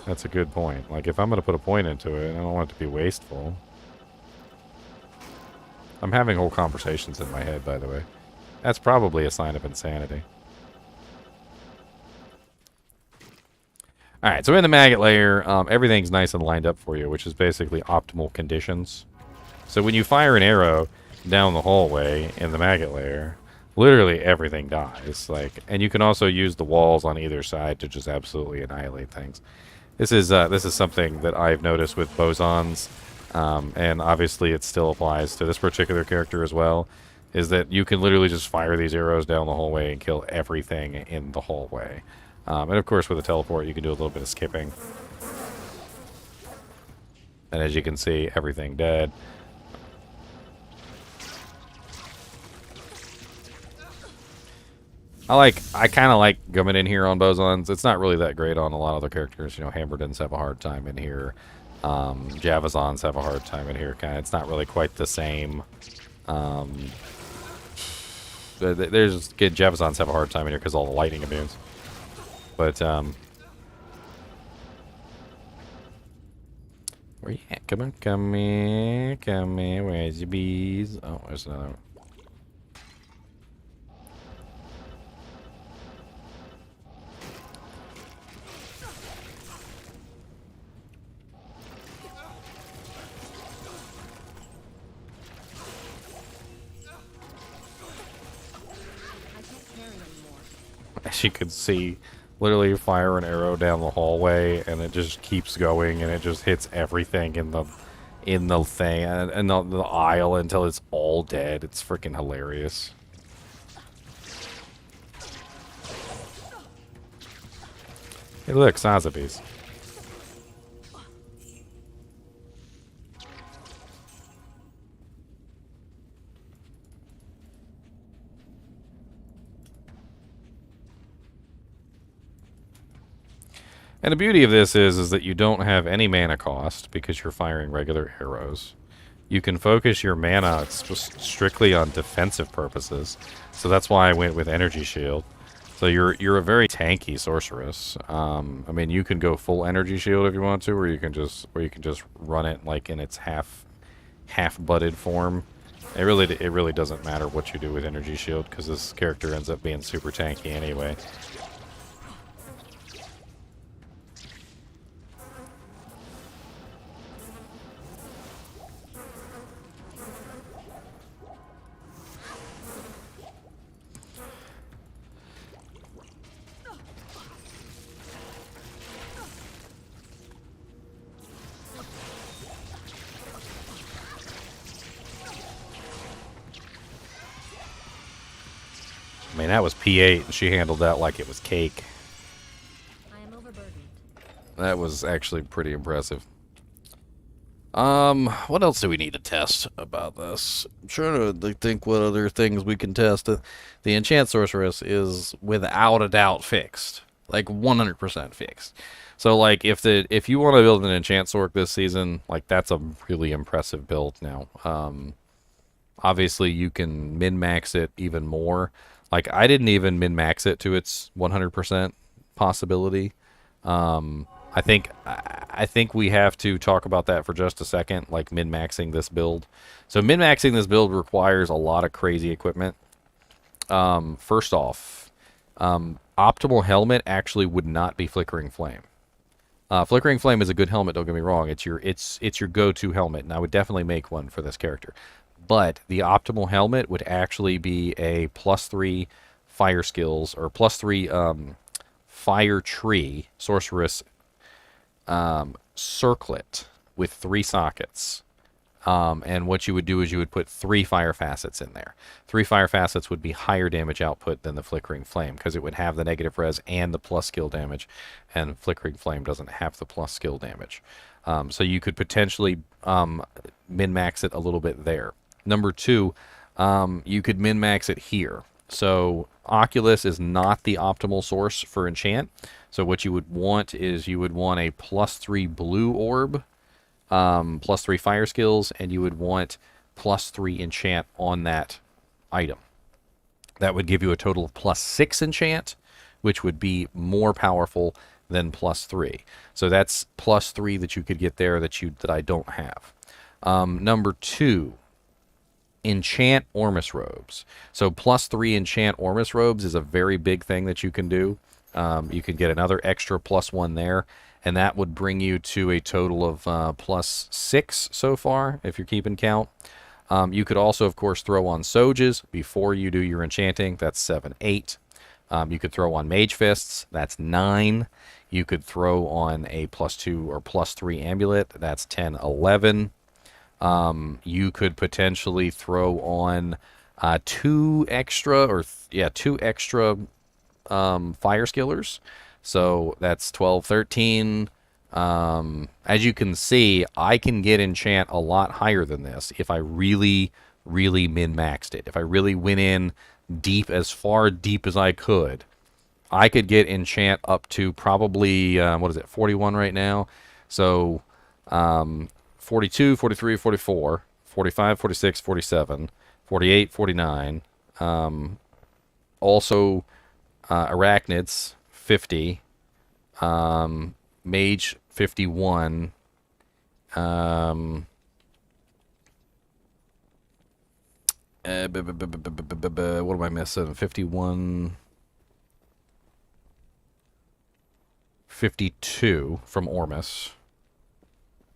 That's a good point. Like, if I'm gonna put a point into it, I don't want it to be wasteful. I'm having whole conversations in my head, by the way. That's probably a sign of insanity. Alright, so in the Maggot Layer, everything's nice and lined up for you, which is basically optimal conditions. So when you fire an arrow down the hallway in the Maggot Layer, literally everything dies. Like, and you can also use the walls on either side to just absolutely annihilate things. This is something that I've noticed with bosons, and obviously it still applies to this particular character as well, is that you can literally just fire these arrows down the hallway and kill everything in the hallway. And of course with a teleport you can do a little bit of skipping. And as you can see, everything dead. I kind of like coming in here on bosons. It's not really that great on a lot of other characters. You know, Hamerdens have a hard time in here. Javazons have a hard time in here. It's not really quite the same. There's Javazons have a hard time in here because all the lightning immunes. But where you at? Come here. Where's your bees? Oh, there's another one. As you can see, literally fire an arrow down the hallway and it just keeps going and it just hits everything in the thing and the aisle until it's all dead. It's freaking hilarious. Hey look, Sazabes. And the beauty of this is that you don't have any mana cost because you're firing regular arrows. You can focus your mana strictly on defensive purposes, so that's why I went with Energy Shield. So you're a very tanky sorceress. I mean, you can go full Energy Shield if you want to, or you can just run it like in its half-butted form. It really doesn't matter what you do with Energy Shield because this character ends up being super tanky anyway. I mean, that was P8, and she handled that like it was cake. I am overburdened. That was actually pretty impressive. What else do we need to test about this? I'm trying to think what other things we can test. The Enchant Sorceress is without a doubt fixed. Like 100% fixed. So like if you want to build an Enchant Sorc this season, like that's a really impressive build now. Obviously you can min-max it even more. Like I didn't even min-max it to its 100% possibility. I think we have to talk about that for just a second, like min-maxing this build. So min-maxing this build requires a lot of crazy equipment. First off, optimal helmet actually would not be Flickering Flame. Flickering Flame is a good helmet, don't get me wrong. It's your go-to helmet, and I would definitely make one for this character. But the optimal helmet would actually be a +3 fire skills, or +3 fire tree sorceress circlet with 3 sockets. And what you would do is you would put 3 fire facets in there. 3 fire facets would be higher damage output than the Flickering Flame, because it would have the negative res and the plus skill damage, and Flickering Flame doesn't have the plus skill damage. So you could potentially min-max it a little bit there. Number 2, you could min-max it here. So Oculus is not the optimal source for enchant. So what you would want is you would want a +3 blue orb, +3 fire skills, and you would want +3 enchant on that item. That would give you a total of +6 enchant, which would be more powerful than +3. So that's +3 that you could get there that I don't have. Number 2, enchant Ormus robes. So +3 enchant Ormus robes is a very big thing that you can do. You can get another extra +1 there, and that would bring you to a total of +6 so far, if you're keeping count. You could also, of course, throw on Soges before you do your enchanting. That's 7, 8. You could throw on Mage Fists. That's 9. You could throw on a +2 or +3 amulet. That's 10, 11. You could potentially throw on 2 extra fire skillers. So that's 12, 13. As you can see, I can get enchant a lot higher than this if I really, really min-maxed it. If I really went in deep, as far deep as I could get enchant up to probably, 41 right now? So 42, 43, 44, 45, 46, 47, 48, 49. Also, Arachnids, 50. Mage, 51. What am I missing? 51. 52 from Ormus.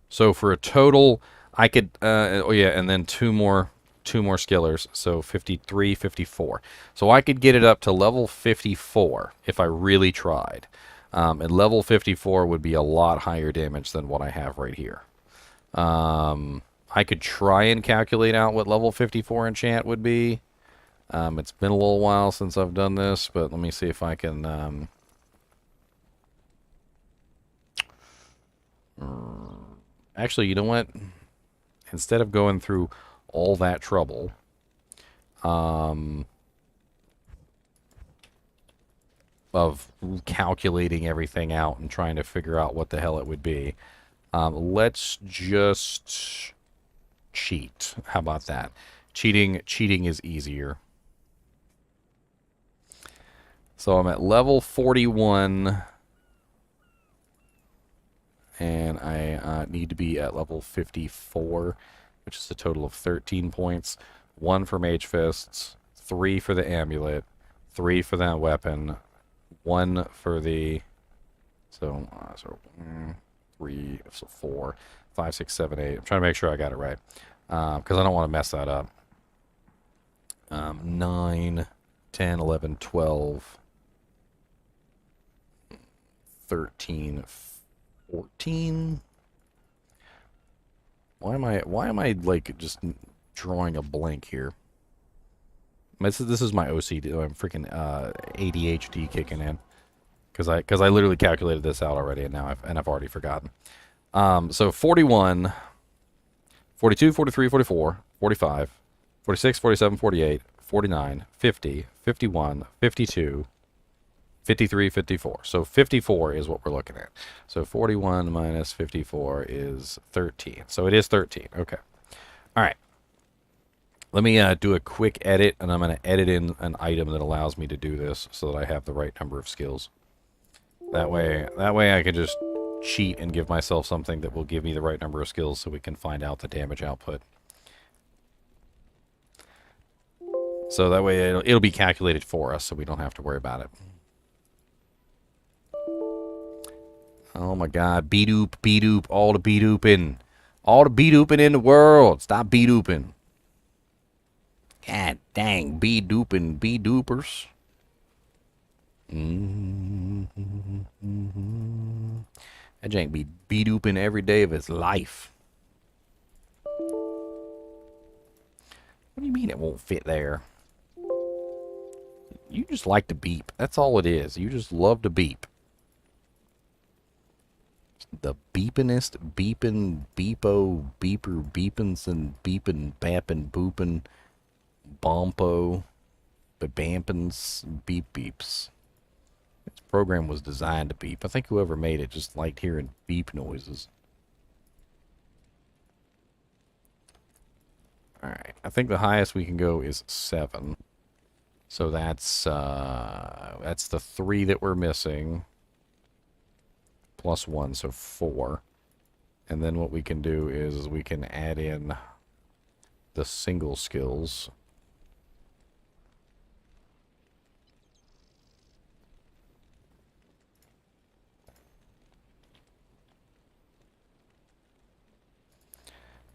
So for a total, I could, and then two more skillers, so 53, 54. So I could get it up to level 54 if I really tried. And level 54 would be a lot higher damage than what I have right here. I could try and calculate out what level 54 enchant would be. It's been a little while since I've done this, but let me see if I can... Actually, you know what? Instead of going through all that trouble, of calculating everything out and trying to figure out what the hell it would be, let's just cheat. How about that? Cheating is easier. So I'm at level 41. And I need to be at level 54, which is a total of 13 points. 1 for Mage Fists, 3 for the Amulet, 3 for that weapon, 1 for the... So 3, so 4, 5, 6, 7, 8. I'm trying to make sure I got it right, because I don't want to mess that up. 9, 10, 11, 12, 13, 14. Why am I like just drawing a blank here? This is my OCD. I'm freaking ADHD kicking in because I literally calculated this out already, and now I've already forgotten. So 41, 42, 43, 44, 45, 46, 47, 48, 49, 50, 51, 52, 53, 54. So 54 is what we're looking at. So 41 minus 54 is 13. So it is 13. Okay. All right. Let me do a quick edit, and I'm going to edit in an item that allows me to do this so that I have the right number of skills. That way I can just cheat and give myself something that will give me the right number of skills so we can find out the damage output. So that way it'll be calculated for us so we don't have to worry about it. Oh my god, B-doop, all the B-dooping. All the B-dooping in the world. Stop B-dooping. God dang, B-dooping, B-doopers. That jank be B-dooping every day of his life. What do you mean it won't fit there? You just like to beep. That's all it is. You just love to beep. The beepinest, beepin', beepo, beeper, beepins, and beepin', bappin', boopin', bompo, bampins, beep beeps. This program was designed to beep. I think whoever made it just liked hearing beep noises. Alright, I think the highest we can go is 7. So that's the 3 that we're missing. Plus 1, so 4. And then what we can do is we can add in the single skills.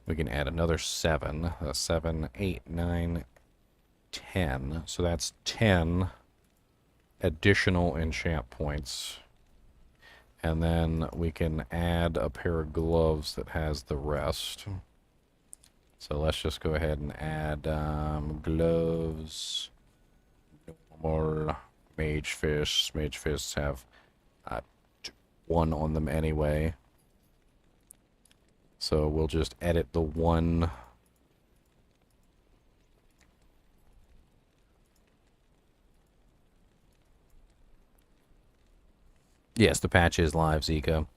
We can add another 7. 7, 8, 9, 10. So that's 10 additional enchant points. And then we can add a pair of gloves that has the rest. So let's just go ahead and add gloves. Normal mage fists. Mage fists have 1 on them anyway. So we'll just edit the 1. Yes, the patch is live, Zico.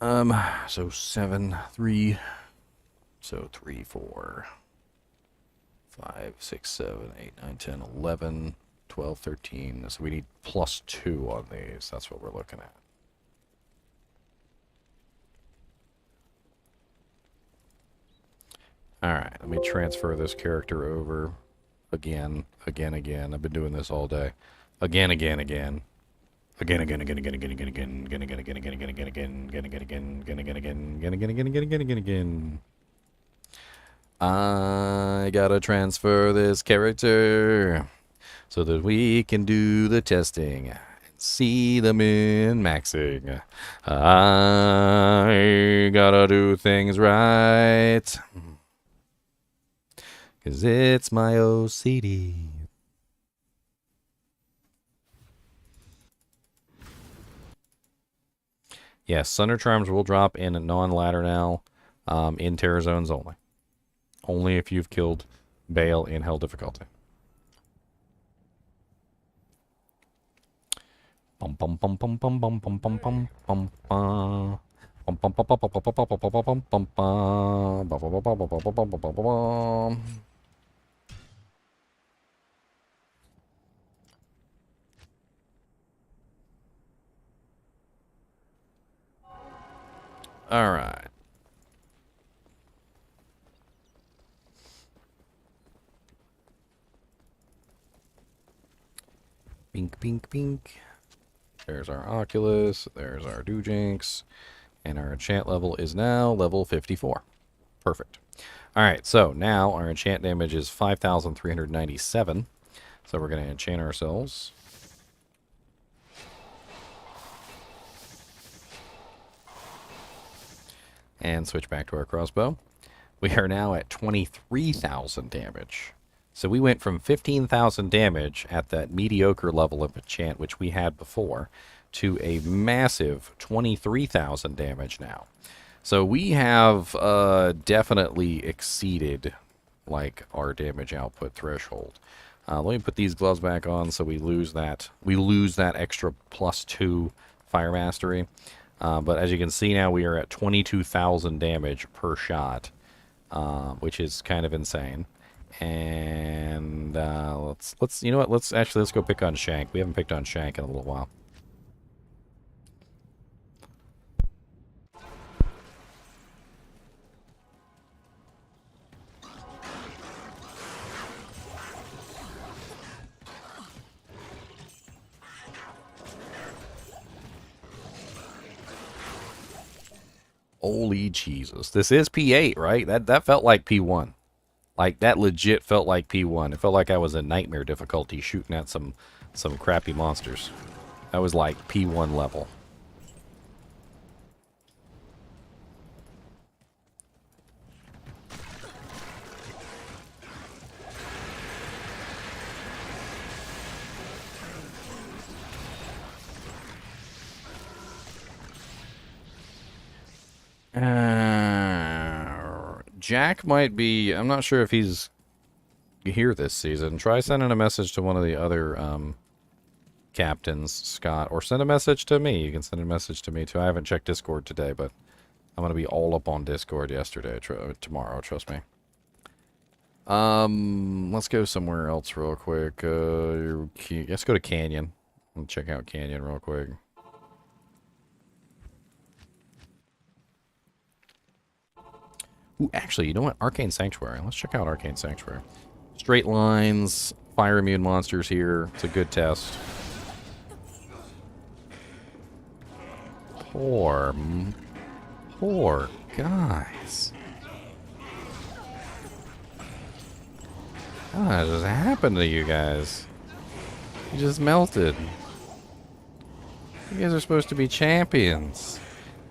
So 7, 3. So 3, 4, 5, 6, 7, 8, 9, 10, 11, 12, 13. So we need plus 2 on these. That's what we're looking at. Alright, let me transfer this character over again. I've been doing this all day. Again. Again. I gotta transfer this character so that we can do the testing and see the min-maxing. I gotta do things right. 'Cause it's my OCD. Yes, Sunder Charms will drop in a non-ladder now, in Terror Zones only. Only if you've killed Bale in Hell difficulty. Bum bum bum bum bum bum bum bum bum bum bum. Bum bum bum bum bum bum bum bum bum bum bum. All right. Pink, pink, pink. There's our Oculus. There's our Dujinx. And our enchant level is now level 54. Perfect. All right, so now our enchant damage is 5,397. So we're going to enchant ourselves. And switch back to our crossbow. We are now at 23,000 damage. So we went from 15,000 damage at that mediocre level of enchant, which we had before, to a massive 23,000 damage now. So we have definitely exceeded like our damage output threshold. Let me put these gloves back on so we lose that extra +2 fire mastery. But as you can see now, we are at 22,000 damage per shot, which is kind of insane. And let's you know what? Let's go pick on Shank. We haven't picked on Shank in a little while. Holy Jesus. This is P8, right? That felt like P1. Like, that legit felt like P1. It felt like I was in nightmare difficulty shooting at some crappy monsters. That was like P1 level. Jack might be... I'm not sure if he's here this season. Try sending a message to one of the other captains, Scott, or send a message to me. You can send a message to me, too. I haven't checked Discord today, but I'm going to be all up on Discord tomorrow, trust me. Let's go somewhere else real quick. Let's go to Canyon. I'll check out Canyon real quick. Ooh, actually, you know what? Arcane Sanctuary. Let's check out Arcane Sanctuary. Straight lines, fire immune monsters here. It's a good test. Poor guys. What just happened to you guys? You just melted. You guys are supposed to be champions.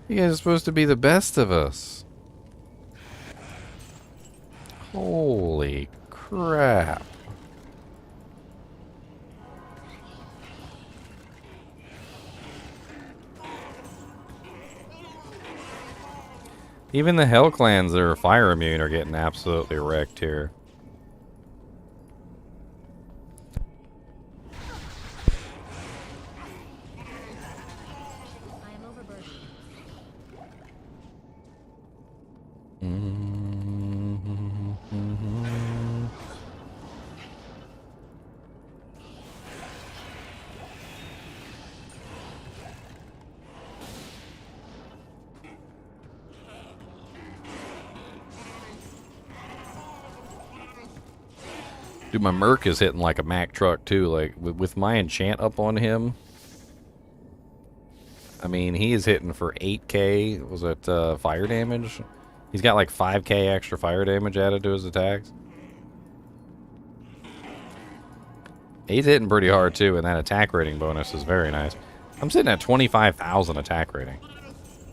You guys are supposed to be the best of us. Holy crap. Even the Hell Clans that are fire immune are getting absolutely wrecked here. I am overburdened. Dude, my Merc is hitting like a Mack truck too. Like with my enchant up on him, I mean, he is hitting for 8k. Was it fire damage? He's got like 5k extra fire damage added to his attacks. He's hitting pretty hard too, and that attack rating bonus is very nice. I'm sitting at 25,000 attack rating.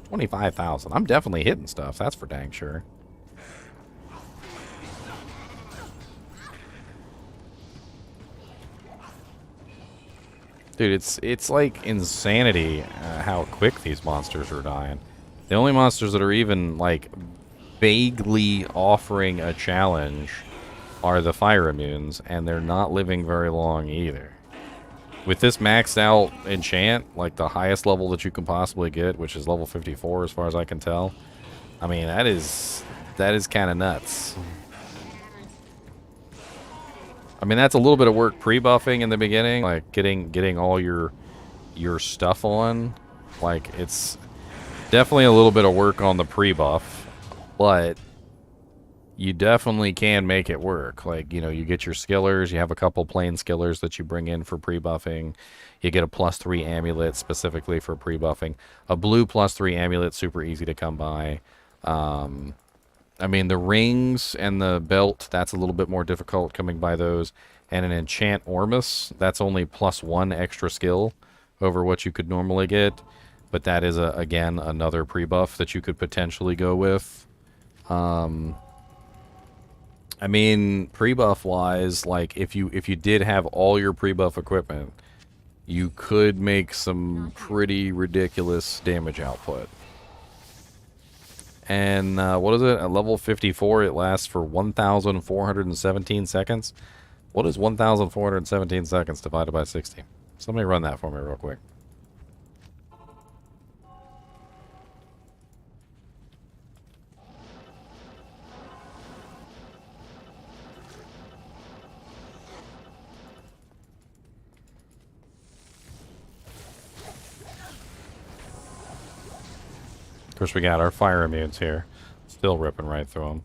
25,000. I'm definitely hitting stuff. That's for dang sure. Dude, it's like insanity how quick these monsters are dying. The only monsters that are even like vaguely offering a challenge are the fire immunes, and they're not living very long either. With this maxed out enchant, like the highest level that you can possibly get, which is level 54 as far as I can tell, I mean, that is kind of nuts. I mean, that's a little bit of work pre-buffing in the beginning, like getting all your stuff on. Like, it's definitely a little bit of work on the pre-buff, but you definitely can make it work. Like, you know, you get your skillers, you have a couple plain skillers that you bring in for pre-buffing. You get a +3 amulet specifically for pre-buffing. A blue +3 amulet, super easy to come by. I mean, the rings and the belt, that's a little bit more difficult coming by those. And an enchant Ormus, that's only +1 extra skill over what you could normally get. But that is, again, another pre-buff that you could potentially go with. I mean, pre-buff wise, like if you did have all your pre-buff equipment, you could make some pretty ridiculous damage output. And what is it? At level 54, it lasts for 1,417 seconds. What is 1,417 seconds divided by 60? Somebody run that for me real quick. Of course, we got our fire immunes here. Still ripping right through them.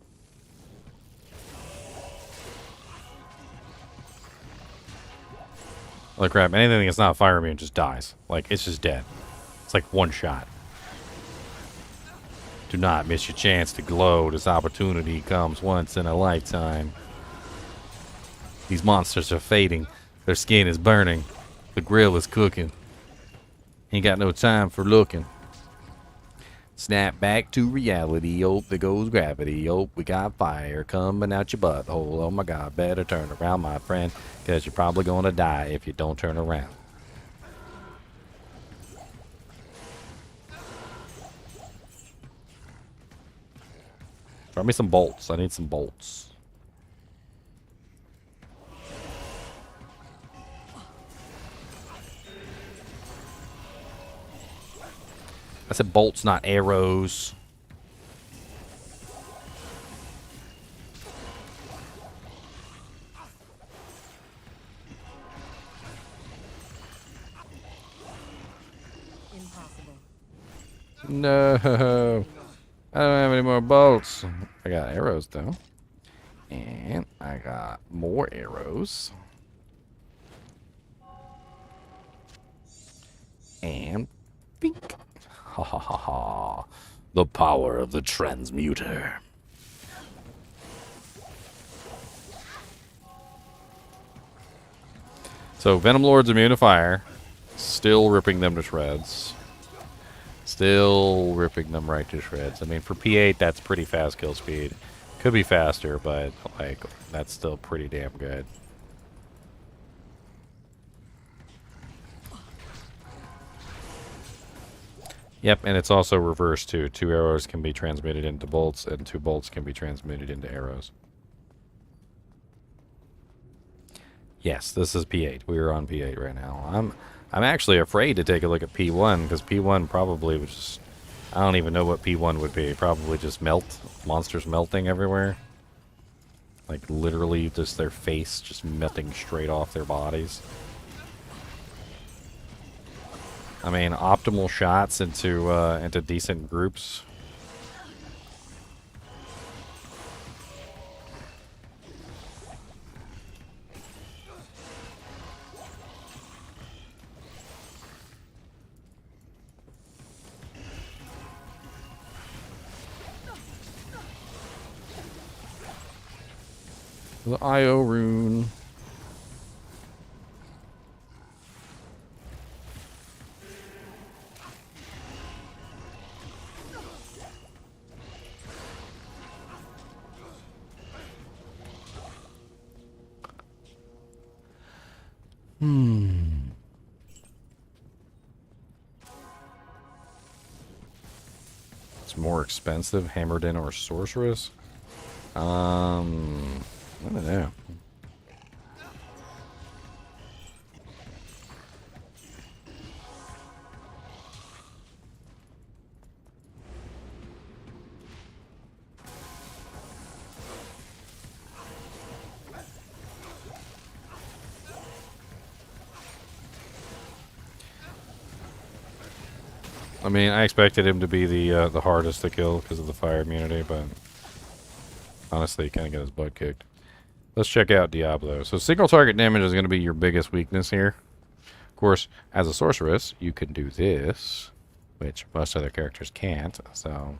Holy crap, anything that's not fire immune just dies. Like, it's just dead. It's like one shot. Do not miss your chance to glow. This opportunity comes once in a lifetime. These monsters are fading. Their skin is burning. The grill is cooking. Ain't got no time for looking. Snap back to reality. Oh, there goes gravity. Oh, we got fire coming out your butthole. Oh my god, better turn around, my friend, because you're probably going to die if you don't turn around. Throw me some bolts. I need some bolts. I said bolts, not arrows. Impossible. No. I don't have any more bolts. I got arrows, though. And I got more arrows. And bink. Ha ha ha ha. The power of the transmuter. So, Venom Lord's immune to fire. Still ripping them to shreds. Still ripping them right to shreds. I mean, for P8, that's pretty fast kill speed. Could be faster, but, like, that's still pretty damn good. Yep, and it's also reversed, too. 2 arrows can be transmitted into bolts, and 2 bolts can be transmitted into arrows. Yes, this is P8. We are on P8 right now. I'm actually afraid to take a look at P1, because P1 probably was just... I don't even know what P1 would be. Probably just melt. Monsters melting everywhere. Like, literally just their face just melting straight off their bodies. I mean, optimal shots into decent groups. The IO rune. It's more expensive, hammered in or sorceress. I don't know. I mean, I expected him to be the hardest to kill because of the fire immunity, but honestly, he kind of got his butt kicked. Let's check out Diablo. So single target damage is going to be your biggest weakness here. Of course, as a sorceress, you can do this, which most other characters can't, so...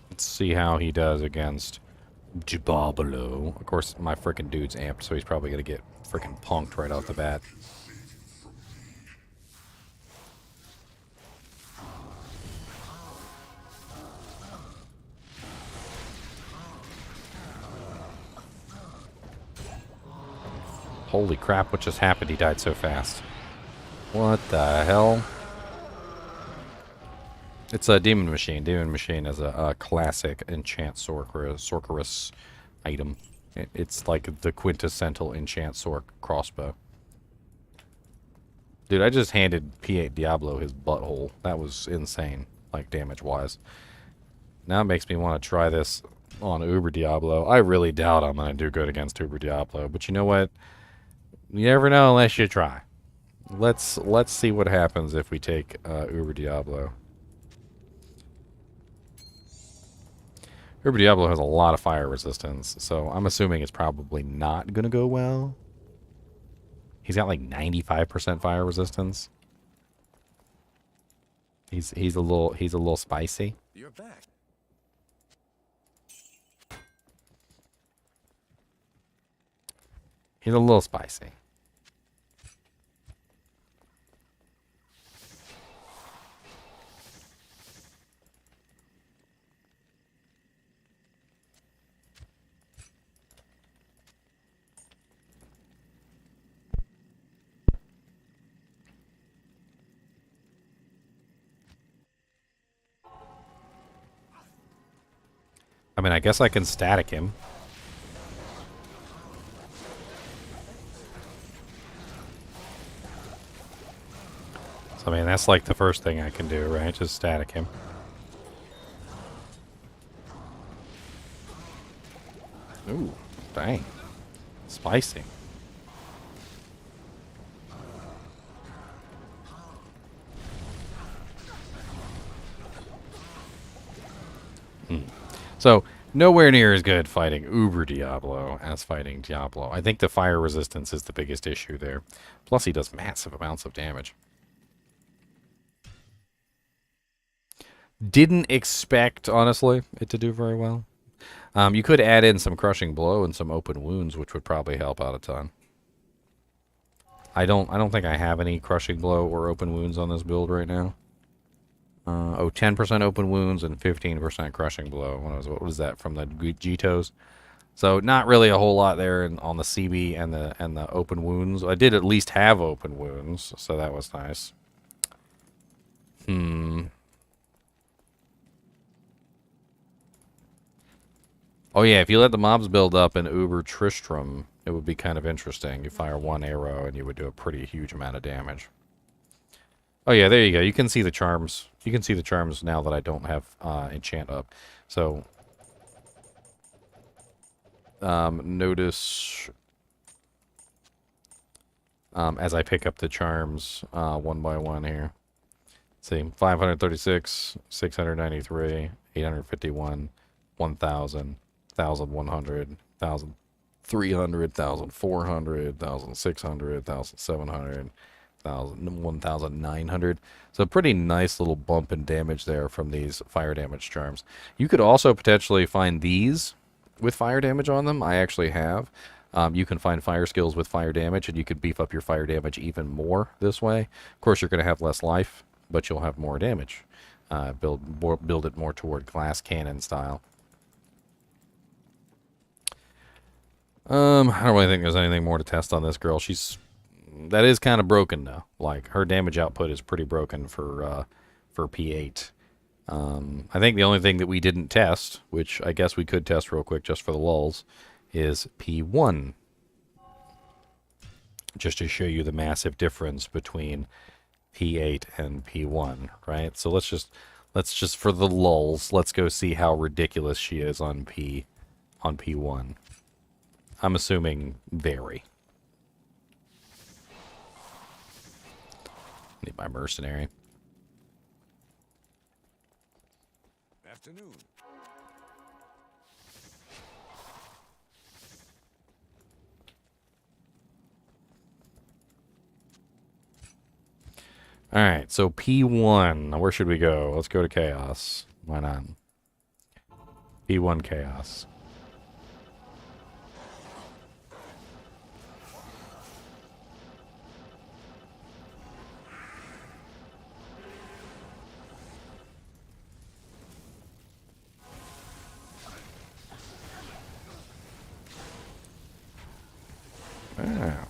Let's see how he does against Diablo. Of course, my freaking dude's amped, so he's probably gonna get freaking punked right off the bat. Holy crap, what just happened? He died so fast. What the hell? It's a Demon Machine. Demon Machine is a classic enchant sorceress item. It's like the quintessential enchant crossbow. Dude, I just handed P8 Diablo his butthole. That was insane, like damage-wise. Now it makes me want to try this on Uber Diablo. I really doubt I'm going to do good against Uber Diablo, but you know what? You never know unless you try. Let's see what happens if we take Uber Diablo. Uber Diablo has a lot of fire resistance, so I'm assuming it's probably not going to go well. He's got like 95% fire resistance. He's a little spicy. You're back. He's a little spicy. I mean, I guess I can static him. So, I mean, that's like the first thing I can do, right? Just static him. Ooh, dang. Spicy. So, nowhere near as good fighting Uber Diablo as fighting Diablo. I think the fire resistance is the biggest issue there. Plus, he does massive amounts of damage. Didn't expect, honestly, it to do very well. You could add in some Crushing Blow and some Open Wounds, which would probably help out a ton. I don't think I have any Crushing Blow or Open Wounds on this build right now. 10% Open Wounds and 15% Crushing Blow. What was that from the Jitos? So not really a whole lot there on the CB and the Open Wounds. I did at least have Open Wounds, so that was nice. Oh yeah, if you let the mobs build up in Uber Tristram, it would be kind of interesting. You fire one arrow and you would do a pretty huge amount of damage. Oh yeah, there you go. You can see the charms. You can see the charms now that I don't have enchant up. So notice as I pick up the charms one by one here. See, 536, 693, 851, 1,000, 1,100, 1,300, 1,400, 1,600, 1,700, 1,900. So pretty nice little bump in damage there from these fire damage charms. You could also potentially find these with fire damage on them. I actually have. You can find fire skills with fire damage, and you could beef up your fire damage even more this way. Of course, you're going to have less life, but you'll have more damage. Build it more toward glass cannon style. I don't really think there's anything more to test on this girl. That is kind of broken though. Like her damage output is pretty broken for P8. I think the only thing that we didn't test, which I guess we could test real quick just for the lulz, is P1. Just to show you the massive difference between P8 and P1, right? So let's just for the lulz, let's go see how ridiculous she is on P1. I'm assuming very. Need my mercenary. Afternoon. Alright, so P1. Where should we go? Let's go to Chaos. Why not? P1 Chaos.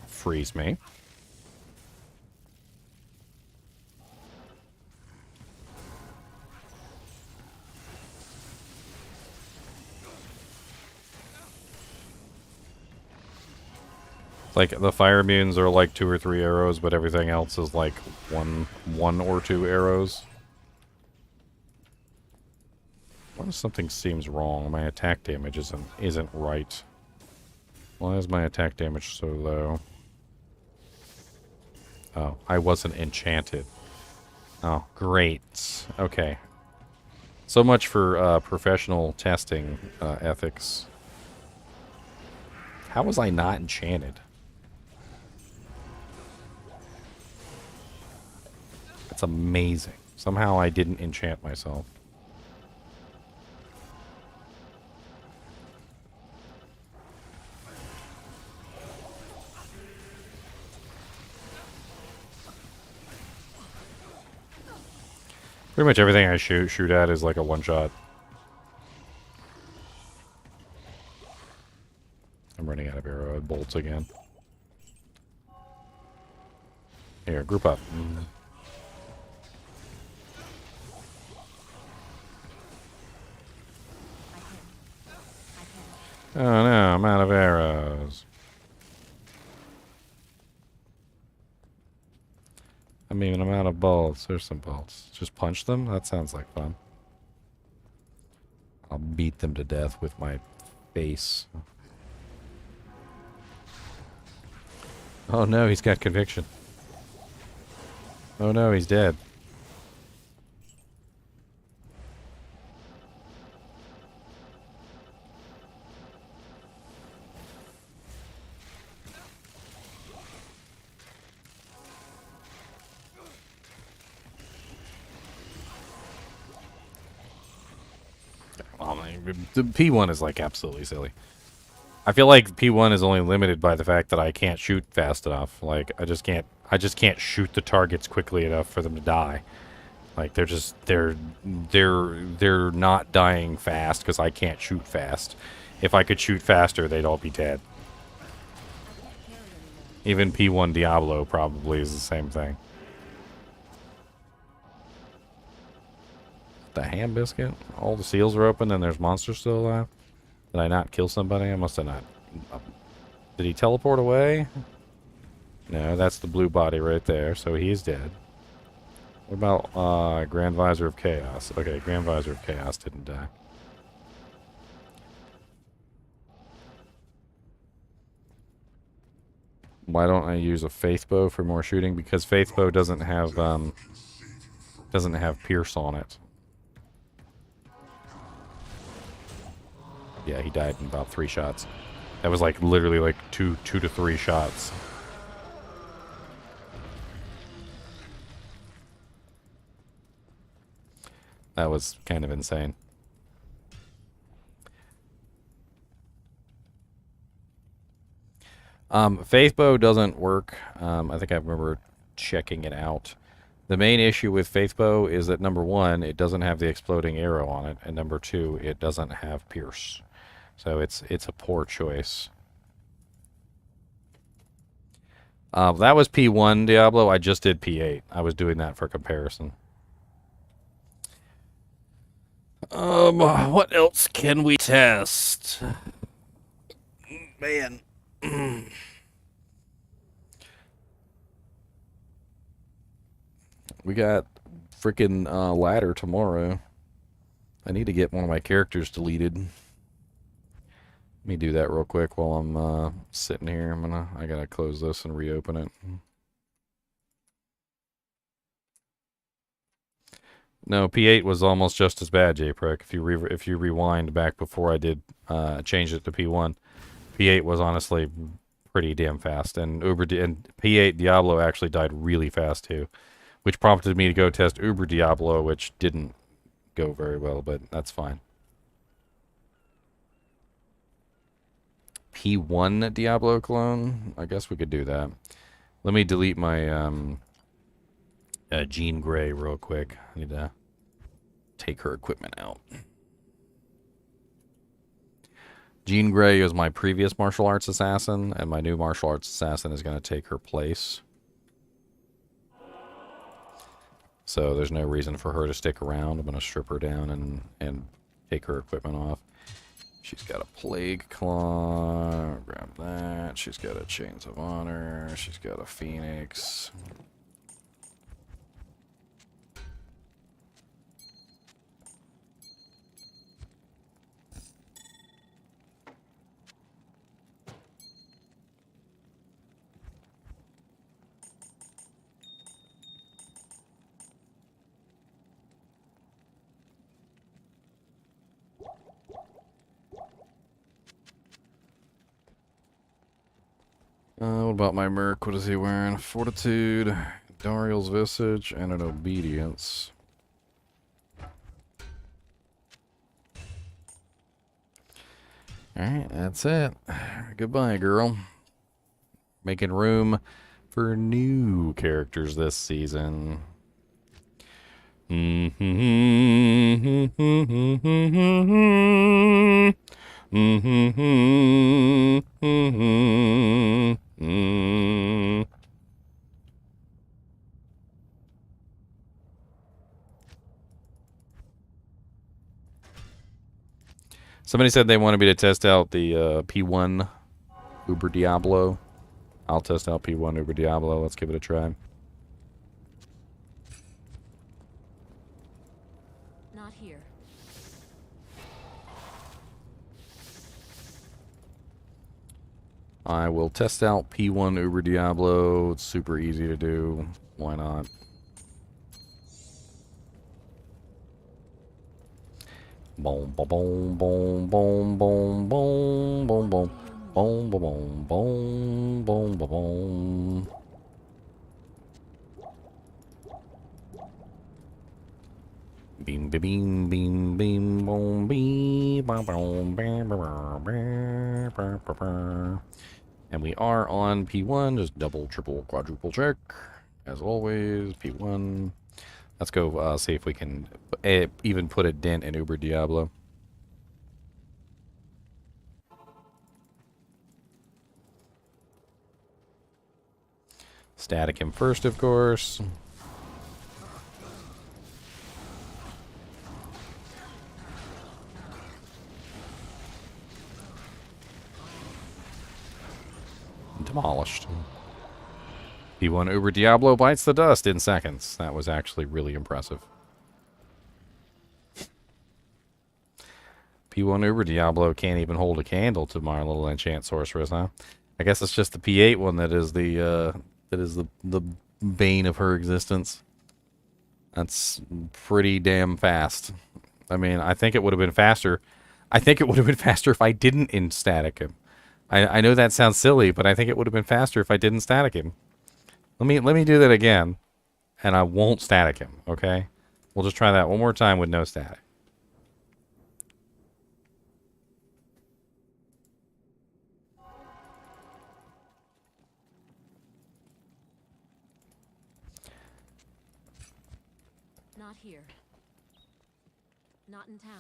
Freeze me. Like, the fire immunes are like 2 or 3 arrows, but everything else is like one or 2 arrows. Why does something seems wrong? My attack damage isn't right. Why is my attack damage so low? Oh, I wasn't enchanted. Oh, great. Okay. So much for professional testing ethics. How was I not enchanted? That's amazing. Somehow I didn't enchant myself. Pretty much everything I shoot at is like a one-shot. I'm running out of arrow bolts again. Here, group up. Oh no, I'm out of arrows. I mean, I'm out of bolts. There's some bolts. Just punch them? That sounds like fun. I'll beat them to death with my face. Oh no, he's got conviction. Oh no, he's dead. The P1 is like absolutely silly. I feel like P1 is only limited by the fact that I can't shoot fast enough. Like I just can't shoot the targets quickly enough for them to die. Like they're not dying fast because I can't shoot fast. If I could shoot faster, they'd all be dead. Even P1 Diablo probably is the same thing. The ham biscuit? All the seals are open and there's monsters still alive? Did I not kill somebody? I must have not. Did he teleport away? No, that's the blue body right there, so he's dead. What about Grand Visor of Chaos? Okay, Grand Visor of Chaos didn't die. Why don't I use a Faith Bow for more shooting? Because Faith Bow doesn't have Pierce on it. Yeah, he died in about 3 shots. That was like literally like two to 3 shots. That was kind of insane. Faith Bow doesn't work. I think I remember checking it out. The main issue with Faith Bow is that number 1, it doesn't have the exploding arrow on it, and number 2, it doesn't have Pierce. So it's a poor choice. That was P1 Diablo. I just did P8. I was doing that for comparison. What else can we test? Man. We got freaking ladder tomorrow. I need to get one of my characters deleted. Let me do that real quick while I'm sitting here. I gotta close this and reopen it. No, P8 was almost just as bad, JPrek. If you rewind back before I did change it to P1, P8 was honestly pretty damn fast, and P8 Diablo actually died really fast too, which prompted me to go test Uber Diablo, which didn't go very well, but that's fine. P1 Diablo clone? I guess we could do that. Let me delete my Jean Grey real quick. I need to take her equipment out. Jean Grey is my previous martial arts assassin, and my new martial arts assassin is going to take her place. So there's no reason for her to stick around. I'm going to strip her down and take her equipment off. She's got a Plague Claw. Grab that. She's got a Chains of Honor. She's got a Phoenix. What about my merc? What is he wearing? Fortitude, Dariel's Visage, and an Obedience. Alright, that's it. Goodbye, girl. Making room for new characters this season. Somebody said they wanted me to test out the P1 Uber Diablo. I'll test out P1 Uber Diablo. Let's give it a try. Not here. I will test out P1 Uber Diablo. It's super easy to do. Why not? Boom, boom, boom, boom, boom, boom, boom, boom, boom, boom, boom, boom, boom, boom, boom. Beam, beam, beam, beam, boom, beam, boom, boom, bam, bam, bam, bam, bam. And we are on P1. Just double, triple, quadruple check. As always, P1. Let's go see if we can even put a dent in Uber Diablo. Static him first, of course. Demolished. P1 Uber Diablo bites the dust in seconds. That was actually really impressive. P1 Uber Diablo can't even hold a candle to my little enchant sorceress, huh? I guess it's just the P8 one that is the bane of her existence. That's pretty damn fast. I mean, I think it would have been faster. I think it would have been faster if I didn't in-static him. I know that sounds silly, but I think it would have been faster if I didn't static him. Let me do that again, and I won't static him, okay? We'll just try that one more time with no static. Not here. Not in town.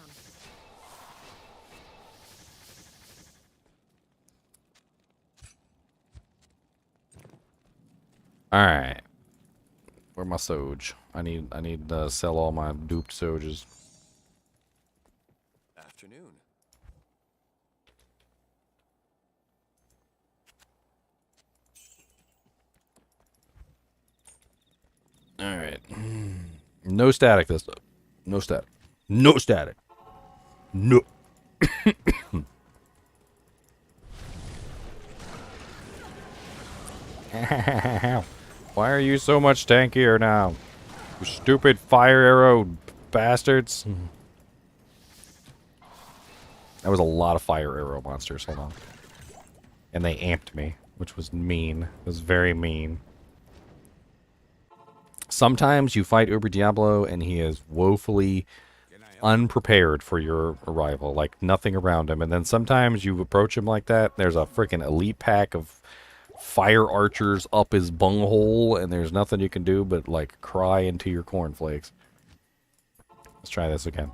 All right. Where my Soge? I need to sell all my duped Soges. Afternoon. All right. No static this time. No static. No static. No. Why are you so much tankier now? You stupid fire arrow bastards. That was a lot of fire arrow monsters. Hold on. And they amped me, which was mean. It was very mean. Sometimes you fight Uber Diablo and he is woefully unprepared for your arrival. Like nothing around him. And then sometimes you approach him like that. There's a freaking elite pack of fire archers up his bunghole, and there's nothing you can do but like cry into your cornflakes. Let's try this again.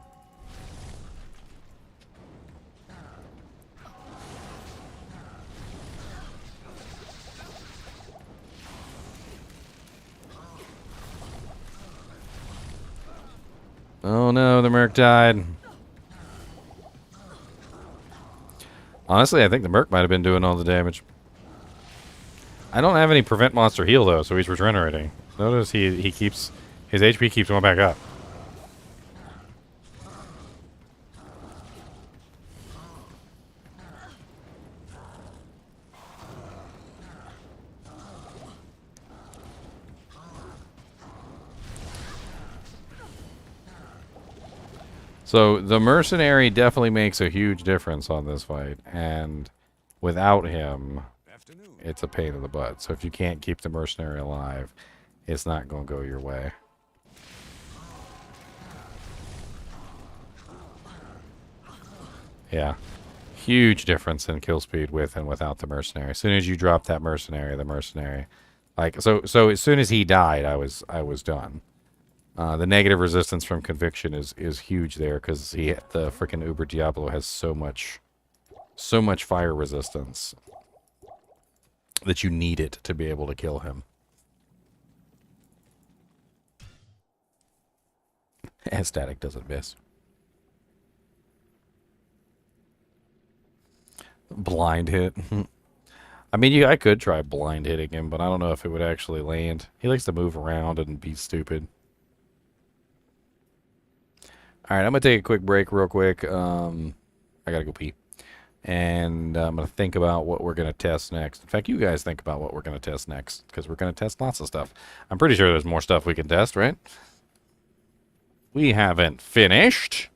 Oh no, the Merc died. Honestly, I think the Merc might have been doing all the damage. I don't have any prevent monster heal though, so he's regenerating. Notice he keeps his HP keeps going back up. So the mercenary definitely makes a huge difference on this fight, and without him, Afternoon. it's a pain in the butt. So if you can't keep the mercenary alive, it's not going to go your way. Yeah. Huge difference in kill speed with and without the mercenary. As soon as you drop that mercenary, like so as soon as he died, I was done. The negative resistance from conviction is huge there because the freaking Uber Diablo has so much fire resistance that you need it to be able to kill him. And static doesn't miss. Blind hit. I mean, I could try blind hitting him, but I don't know if it would actually land. He likes to move around and be stupid. Alright, I'm going to take a quick break real quick. I got to go pee. And I'm going to think about what we're going to test next. In fact, you guys think about what we're going to test next, because we're going to test lots of stuff. I'm pretty sure there's more stuff we can test, right? We haven't finished.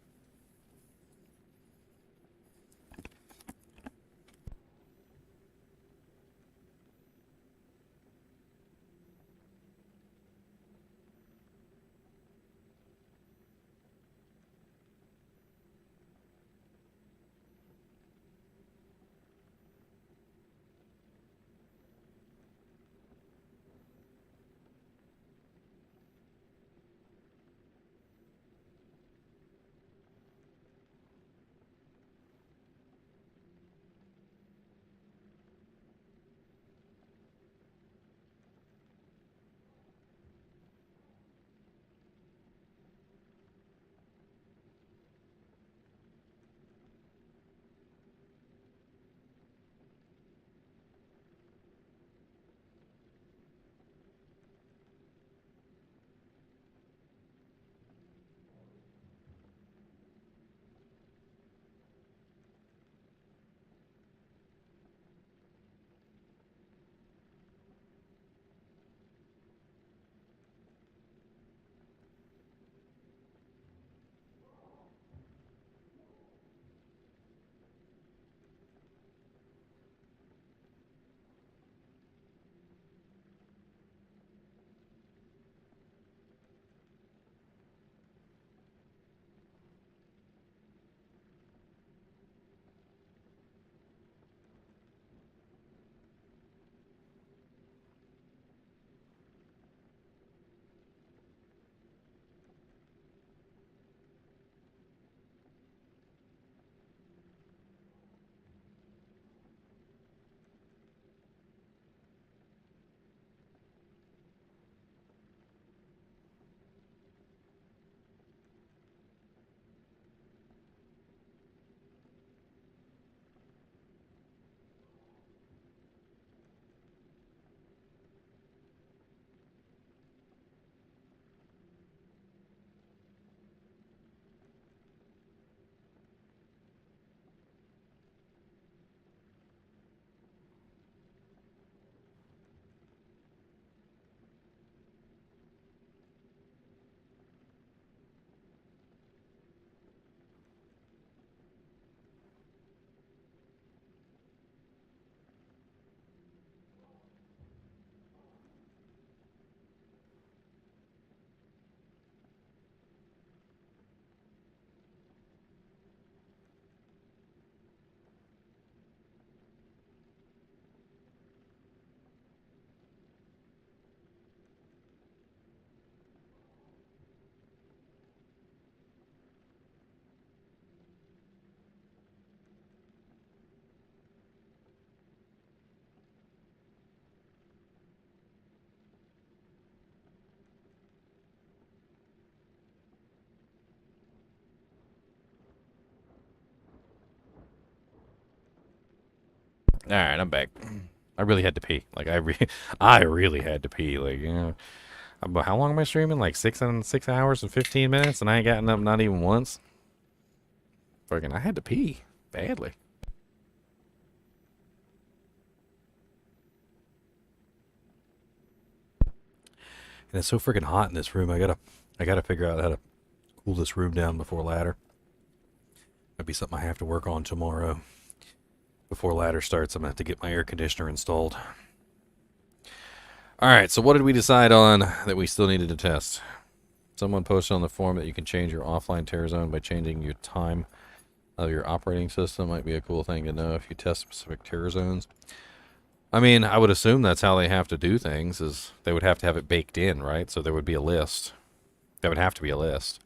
right, I'm back. I really had to pee. Like I really had to pee. Like, but how long am I streaming? Like 6 hours and 15 minutes, and I ain't gotten up not even once. Fucking, I had to pee badly. And it's so freaking hot in this room. I gotta figure out how to cool this room down before ladder. That'd be something I have to work on tomorrow. Before ladder starts, I'm gonna have to get my air conditioner installed. Alright, so what did we decide on that we still needed to test? Someone posted on the forum that you can change your offline tear zone by changing your time of your operating system. Might be a cool thing to know if you test specific tear zones. I mean, I would assume that's how they have to do things, is they would have to have it baked in, right? So there would be a list. There would have to be a list.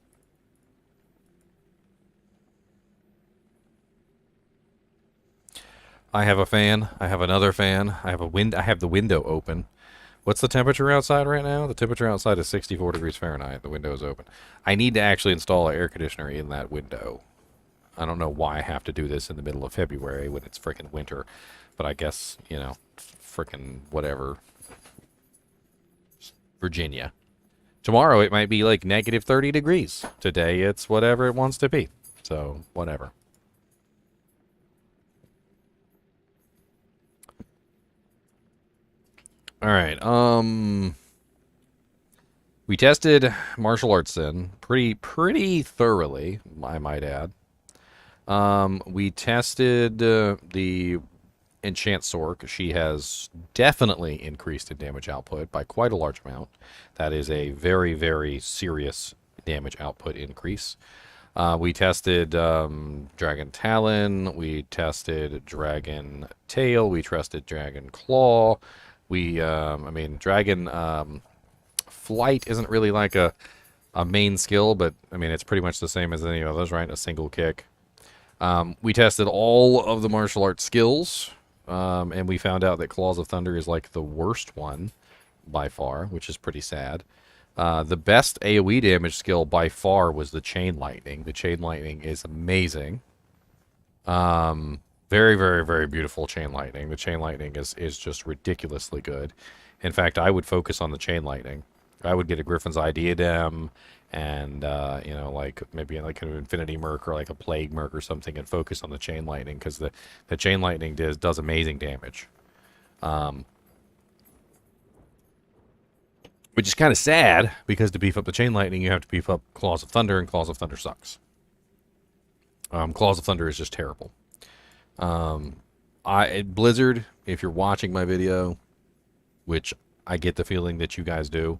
I have a fan. I have another fan. I have the window open. What's the temperature outside right now? The temperature outside is 64 degrees Fahrenheit. The window is open. I need to actually install an air conditioner in that window. I don't know why I have to do this in the middle of February when it's freaking winter. But I guess, you know, freaking whatever. Virginia. Tomorrow it might be like negative 30 degrees. Today it's whatever it wants to be. So, whatever. Alright, we tested Martial Arts Sin pretty thoroughly, I might add. We tested the Enchant Sork. She has definitely increased in damage output by quite a large amount. That is a very, very serious damage output increase. We tested Dragon Talon. We tested Dragon Tail. We tested Dragon Claw. I mean, Dragon Flight isn't really like a main skill, but I mean, it's pretty much the same as any of those, right? A single kick. We tested all of the martial arts skills, and we found out that Claws of Thunder is like the worst one by far, which is pretty sad. The best AoE damage skill by far was the Chain Lightning. The Chain Lightning is amazing. Very, very, very beautiful Chain Lightning. The Chain Lightning is just ridiculously good. In fact, I would focus on the Chain Lightning. I would get a Griffin's Eye Diadem and, you know, like maybe like an Infinity Merc or like a Plague Merc or something and focus on the Chain Lightning because the Chain Lightning does amazing damage. Which is kind of sad because to beef up the Chain Lightning, you have to beef up Claws of Thunder, and Claws of Thunder sucks. Claws of Thunder is just terrible. Blizzard, if you're watching my video, which I get the feeling that you guys do,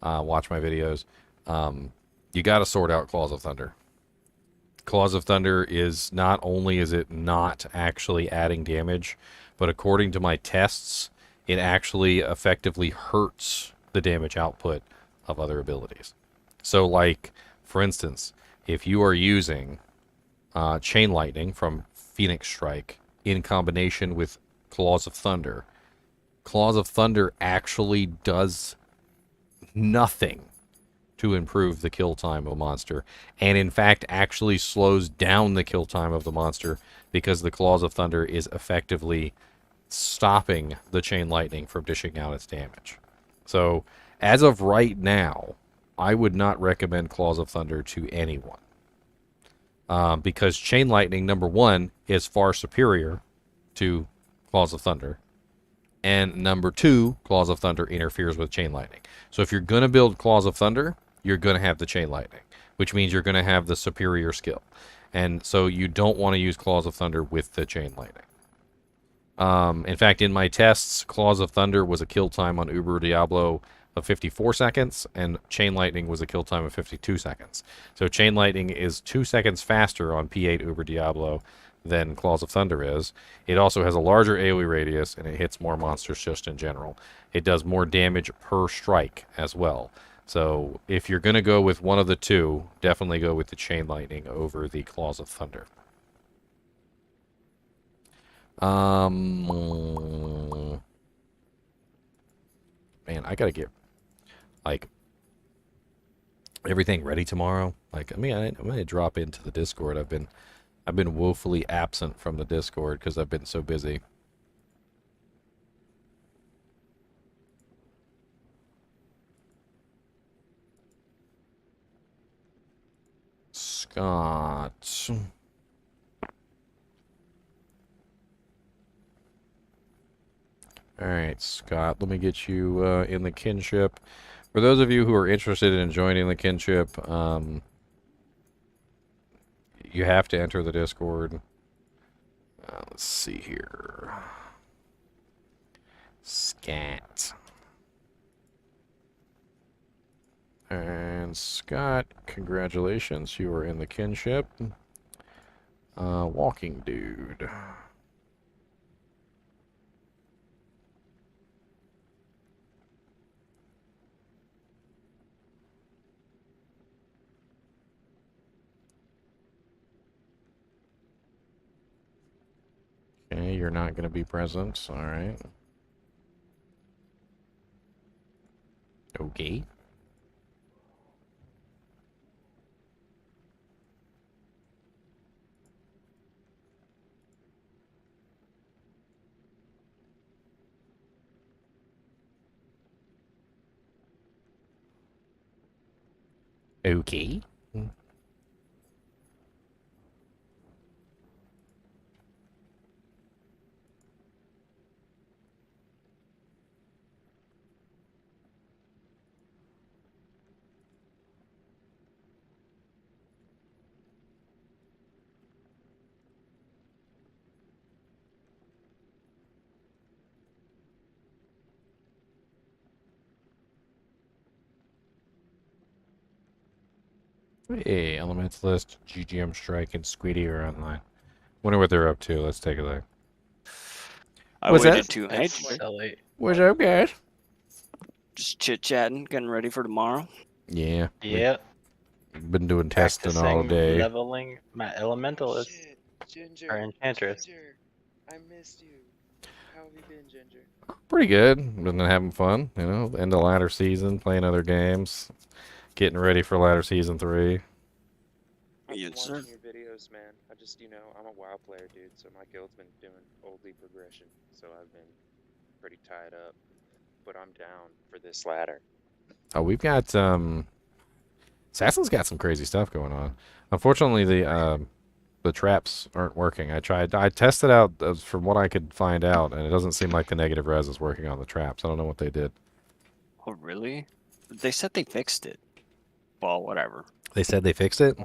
watch my videos, you got to sort out Claws of Thunder. Claws of Thunder is not only is it not actually adding damage, but according to my tests, it actually effectively hurts the damage output of other abilities. So, like, for instance, if you are using Chain Lightning from Phoenix Strike in combination with Claws of Thunder actually does nothing to improve the kill time of a monster, and in fact actually slows down the kill time of the monster because the Claws of Thunder is effectively stopping the Chain Lightning from dishing out its damage. So, as of right now, I would not recommend Claws of Thunder to anyone. Because Chain Lightning, number one, is far superior to Claws of Thunder. And number two, Claws of Thunder interferes with Chain Lightning. So if you're going to build Claws of Thunder, you're going to have the Chain Lightning, which means you're going to have the superior skill. And so you don't want to use Claws of Thunder with the Chain Lightning. In fact, in my tests, Claws of Thunder was a kill time on Uber Diablo of 54 seconds, and Chain Lightning was a kill time of 52 seconds. So Chain Lightning is 2 seconds faster on P8 Uber Diablo than Claws of Thunder is. It also has a larger AoE radius, and it hits more monsters just in general. It does more damage per strike as well. So if you're going to go with one of the two, definitely go with the Chain Lightning over the Claws of Thunder. Man, I gotta get like everything ready tomorrow. Like, I mean, I'm gonna drop into the Discord. I've been woefully absent from the Discord because I've been so busy. Scott. Alright, Scott, let me get you in the kinship. For those of you who are interested in joining the kinship, you have to enter the Discord. Let's see here. Scat. And Scott, congratulations, you are in the kinship. Walking dude. Okay, you're not going to be present. All right. Okay. Okay. Hey, Elementalist, GGM Strike, and Squeedy are online. Wonder what they're up to. Let's take a look. I What's waited that? too. Hey, That's silly. What's up, guys? just chit chatting, getting ready for tomorrow. Yeah. Yep. We've been doing testing all Practicing day. leveling my elementalist Shit, Ginger. or enchantress. Ginger, I missed you. How have you been, Ginger? Pretty good. Been having fun, you know. End of ladder season, playing other games, getting ready for ladder season 3. I've been Yes, sir. watching your videos, man. I just, I'm a WoW player, dude, so my guild's been doing oldie progression, so I've been pretty tied up. But I'm down for this ladder. Oh, we've got Assassin's got some crazy stuff going on. Unfortunately, the traps aren't working. I tested out from what I could find out, and it doesn't seem like the negative res is working on the traps. I don't know what they did. Oh, really? They said they fixed it. Well, whatever. They said they fixed it?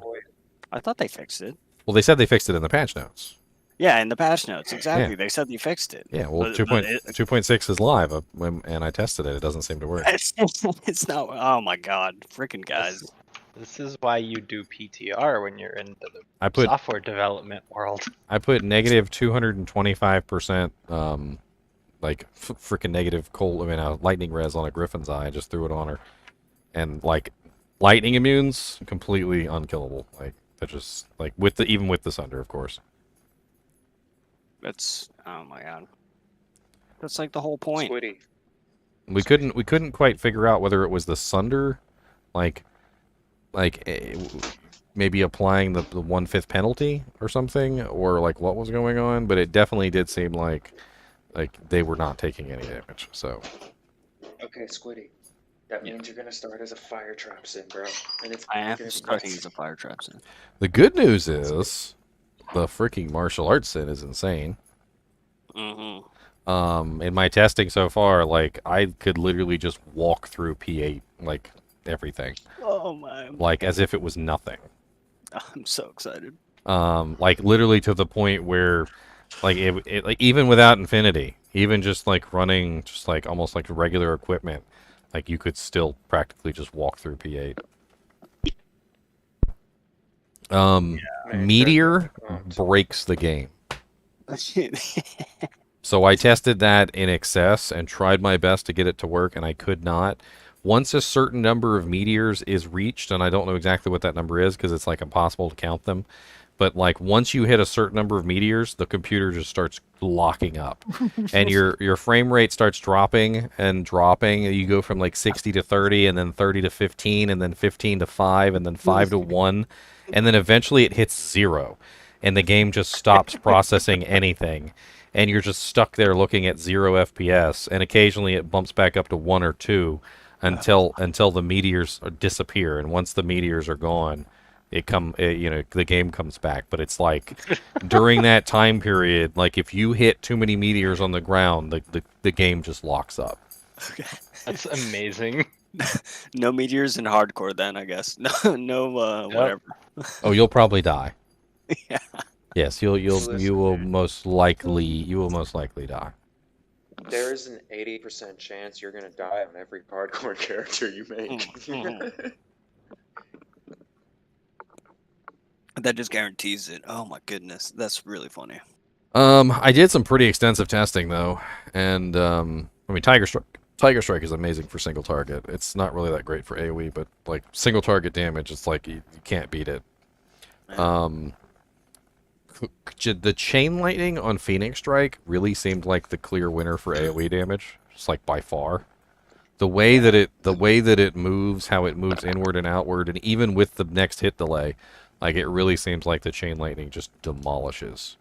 I thought they fixed it. Well, they said they fixed it in the patch notes. Yeah, in the patch notes, exactly. They said they fixed it. Yeah, well, But- 2.6 is live, and I tested it. It doesn't seem to work. It's not. Oh my god, freaking guys! This is why you do PTR when you're in the I put software development world. I put negative 225%, like freaking negative lightning res on a Griffin's eye. I just threw it on her, and like lightning immunes, completely unkillable. Like they're just like even with the Sunder, of course. That's oh my god. That's like the whole point. Squiddy. We couldn't quite figure out whether it was the Sunder, like maybe applying the 1/5 penalty or something, or like what was going on. But it definitely did seem like they were not taking any damage. So Okay, Squiddy. That means you're gonna start as a fire trap sim, bro. And it's I am gonna be starting nuts. as a fire trap sim. the good news is the freaking martial arts sin is insane. Mm-hmm. In my testing so far, like I could literally just walk through P8 like everything, Oh my! like as if it was nothing. I'm so excited. Like literally to the point where, like like even without Infinity, even just like running just like almost like regular equipment, like you could still practically just walk through P8. Man, Meteor breaks the game. So I tested that in excess and tried my best to get it to work, and I could not. Once a certain number of meteors is reached, and I don't know exactly what that number is because it's like impossible to count them, but like once you hit a certain number of meteors, the computer just starts locking up, and your frame rate starts dropping and dropping. You go from like 60 to 30, and then 30 to 15, and then 15 to 5, and then 5 to 1, and then eventually it hits 0, and the game just stops processing anything. And you're just stuck there looking at 0 FPS, and occasionally it bumps back up to 1 or 2 until the meteors disappear. And once the meteors are gone, the game comes back. But it's like during that time period, like if you hit too many meteors on the ground, the game just locks up. That's amazing. No meteors in hardcore then, I guess. No, whatever. Oh, you'll probably die. Yeah. Yes, you will most likely die. There is an 80% chance you're gonna die on every hardcore character you make. That just guarantees it. Oh my goodness, that's really funny. I did some pretty extensive testing though, and I mean Tiger Strike is amazing for single target. It's not really that great for AoE, but like single target damage, it's like you can't beat it. The Chain Lightning on Phoenix Strike really seemed like the clear winner for AoE damage, just like by far. The way that it moves, how it moves inward and outward, and even with the next hit delay, like it really seems like the Chain Lightning just demolishes.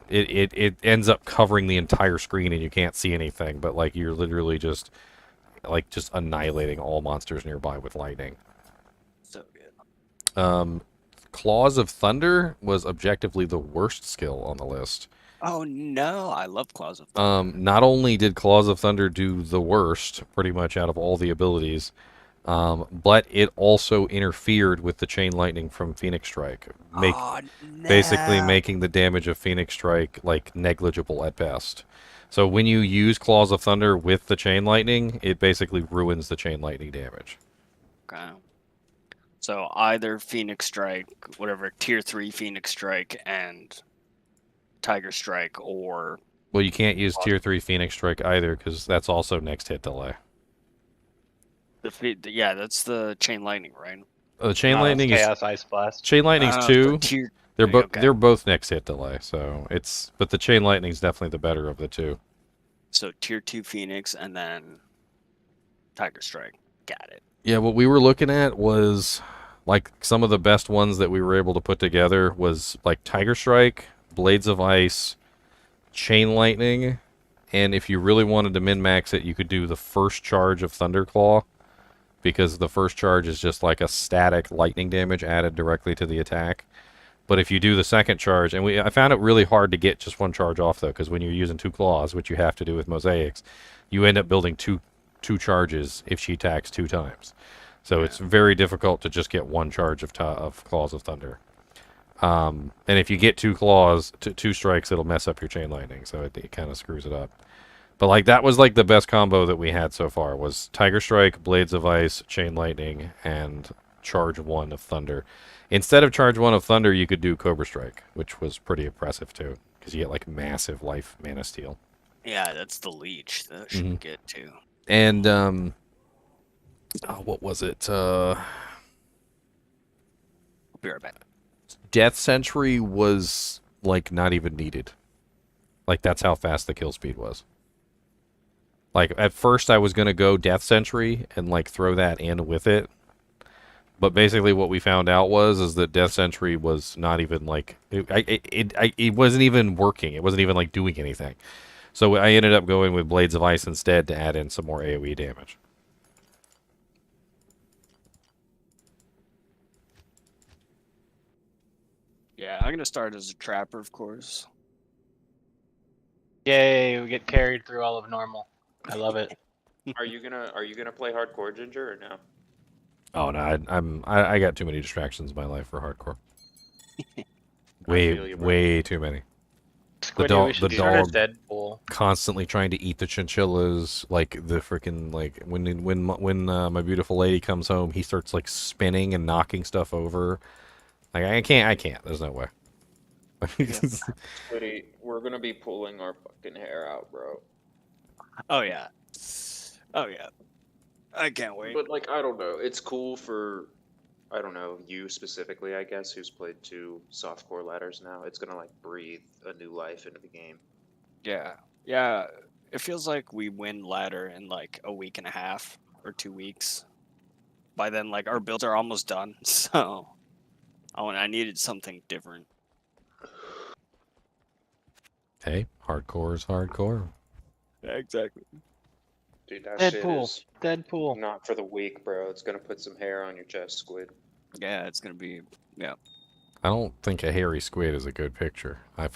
It ends up covering the entire screen and you can't see anything, but like you're literally just annihilating all monsters nearby with lightning. So good. Claws of Thunder was objectively the worst skill on the list. Oh no, I love Claws of Thunder. Not only did Claws of Thunder do the worst, pretty much out of all the abilities, but it also interfered with the Chain Lightning from Phoenix Strike, basically making the damage of Phoenix Strike like negligible at best. So when you use Claws of Thunder with the Chain Lightning, it basically ruins the Chain Lightning damage. Okay. So either Phoenix Strike, whatever, tier 3 Phoenix Strike and Tiger Strike, or... Well, you can't use tier 3 Phoenix Strike either, because that's also next hit delay. Yeah, that's the Chain Lightning, right? The Chain Lightning is... Chaos Ice Blast. Chain Lightning's 2. Okay. They're both next hit delay, so it's... But the Chain Lightning's definitely the better of the two. So tier 2 Phoenix and then Tiger Strike. Got it. Yeah, what we were looking at was, like, some of the best ones that we were able to put together was, like, Tiger Strike, Blades of Ice, Chain Lightning, and if you really wanted to min-max it, you could do the first charge of Thunderclaw, because the first charge is just like a static lightning damage added directly to the attack. But if you do the second charge, and I found it really hard to get just one charge off, though, because when you're using 2 claws, which you have to do with Mosaics, you end up building two charges if she attacks 2 times. So it's very difficult to just get one charge of Claws of Thunder. And if you get 2 claws, 2 strikes, it'll mess up your Chain Lightning, so it kind of screws it up. But like that was like the best combo that we had so far, was Tiger Strike, Blades of Ice, Chain Lightning, and Charge 1 of Thunder. Instead of Charge 1 of Thunder, you could do Cobra Strike, which was pretty impressive too, because you get like massive life mana steal. Yeah, that's the Leech. That should get too. And what was it? I'll be right back. Death Sentry was like not even needed. Like that's how fast the kill speed was. Like at first I was gonna go Death Sentry and like throw that in with it, but basically what we found out is that Death Sentry was not even like it wasn't even working. It wasn't even like doing anything. So I ended up going with Blades of Ice instead to add in some more AoE damage. Yeah, I'm gonna start as a trapper, of course. Yay, we get carried through all of normal. I love it. Are you gonna play hardcore, Ginger, or no? Oh no, I got too many distractions in my life for hardcore. Way too many. Squiddy, we should start a dog Deadpool. constantly trying to eat the chinchillas, like the freaking like when my beautiful lady comes home, he starts like spinning and knocking stuff over. Like I can't. There's no way. Squiddy, we're gonna be pulling our fucking hair out, bro. Oh yeah. Oh yeah. I can't wait. But like, I don't know. It's cool for, I don't know, you specifically, I guess, who's played 2 softcore ladders now. It's gonna like breathe a new life into the game. Yeah. Yeah. It feels like we win ladder in like a week and a half or 2 weeks. By then, like our builds are almost done, so I needed something different. Hey, hardcore is hardcore. Yeah, exactly. Dude, that shit Deadpool. is Deadpool. not for the weak, bro. It's gonna put some hair on your chest, Squid. Yeah, it's gonna be. Yeah. I don't think a hairy squid is a good picture. I'm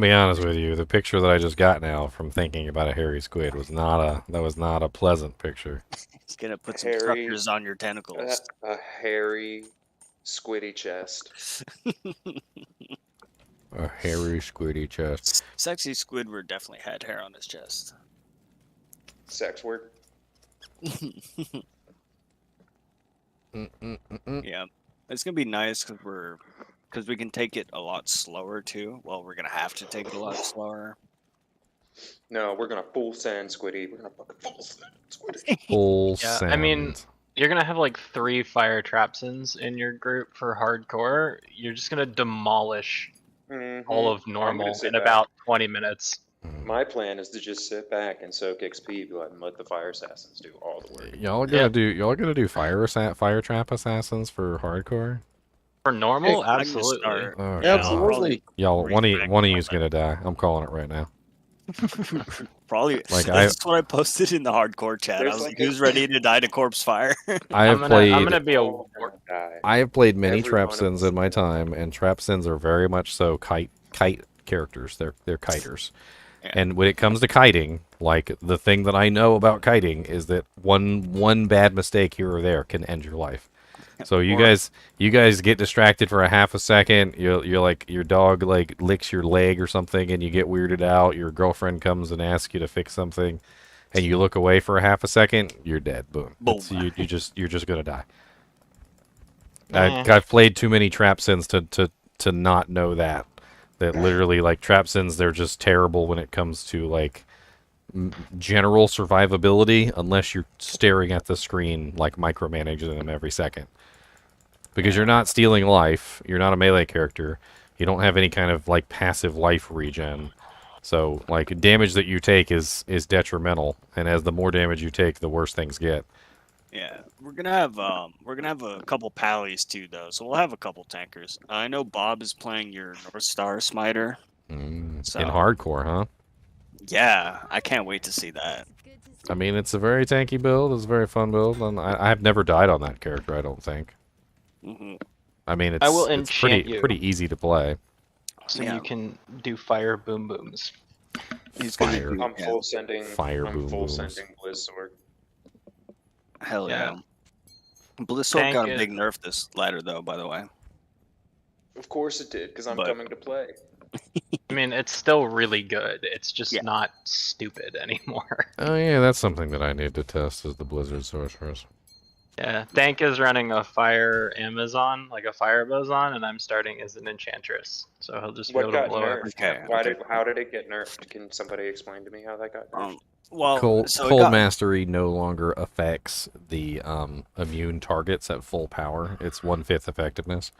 be honest with you. The picture that I just got now from thinking about a hairy squid was not a pleasant picture. It's gonna put some Hairy, suckers on your tentacles. a hairy, squiddy chest. A hairy squiddy chest. Sexy Squidward definitely had hair on his chest. Sex word. Yeah, it's gonna be nice because we can take it a lot slower too. Well, we're gonna have to take it a lot slower. No, we're gonna full send Squiddy. We're gonna fucking full send Squiddy. Full Yeah, send. I mean, you're gonna have like 3 fire trapsins in your group for hardcore. You're just gonna demolish all of normal in about 20 minutes. My plan is to just sit back and soak XP and let the fire assassins do all the work. Y'all gonna do fire trap assassins for hardcore? For normal, I'm gonna absolutely. start- Oh, Yeah, God. probably. Y'all, one of you's gonna die. I'm calling it right now. Probably. Like, That's what I posted in the hardcore chat. I There's was like like, "Who's ready to die to corpse fire?" I'm gonna be a I have played many Every trap one of sins us. in my time, and trap sins are very much so kite characters. They're kiters. Yeah. And when it comes to kiting, like the thing that I know about kiting is that one bad mistake here or there can end your life. So you guys get distracted for a half a second. You're like your dog like licks your leg or something, and you get weirded out. Your girlfriend comes and asks you to fix something, and you look away for a half a second. You're dead. Boom. Boom. You're just gonna die. I've played too many trap sins to not know that literally like trap sins, they're just terrible when it comes to like general survivability unless you're staring at the screen like micromanaging them every second, because you're not stealing life, you're not a melee character, you don't have any kind of like passive life regen, so like damage that you take is detrimental, and as the more damage you take, the worse things get. Yeah, we're gonna have a couple pallies too, though. So we'll have a couple tankers. I know Bob is playing your North Star Smiter. So, In hardcore, huh? Yeah, I can't wait to see that. I mean, it's a very tanky build. It's a very fun build, and I've never died on that character, I don't think. I mean, I will it's enchant you. pretty easy to play. So you can do fire boom booms. He's Fire. gonna I'm full sending. Fire I'm boom full booms. sending Blizz Sword. Hell Yeah. yeah. Blizzard Tank got a it. big nerf this ladder though, by the way. Of course it did, because I'm But- coming to play. I mean, it's still really good. It's just Yeah. not stupid anymore. Oh yeah, that's something that I need to test is the Blizzard Sorceress. Yeah, Dank is running a fire Amazon, like a fire boson, and I'm starting as an enchantress. So he'll just be What able to got blow nerfed? everything. How did it get nerfed? Can somebody explain to me how that got nerfed? Well, Cold so it Cold got- Mastery no longer affects the immune targets at full power. It's 1/5 effectiveness.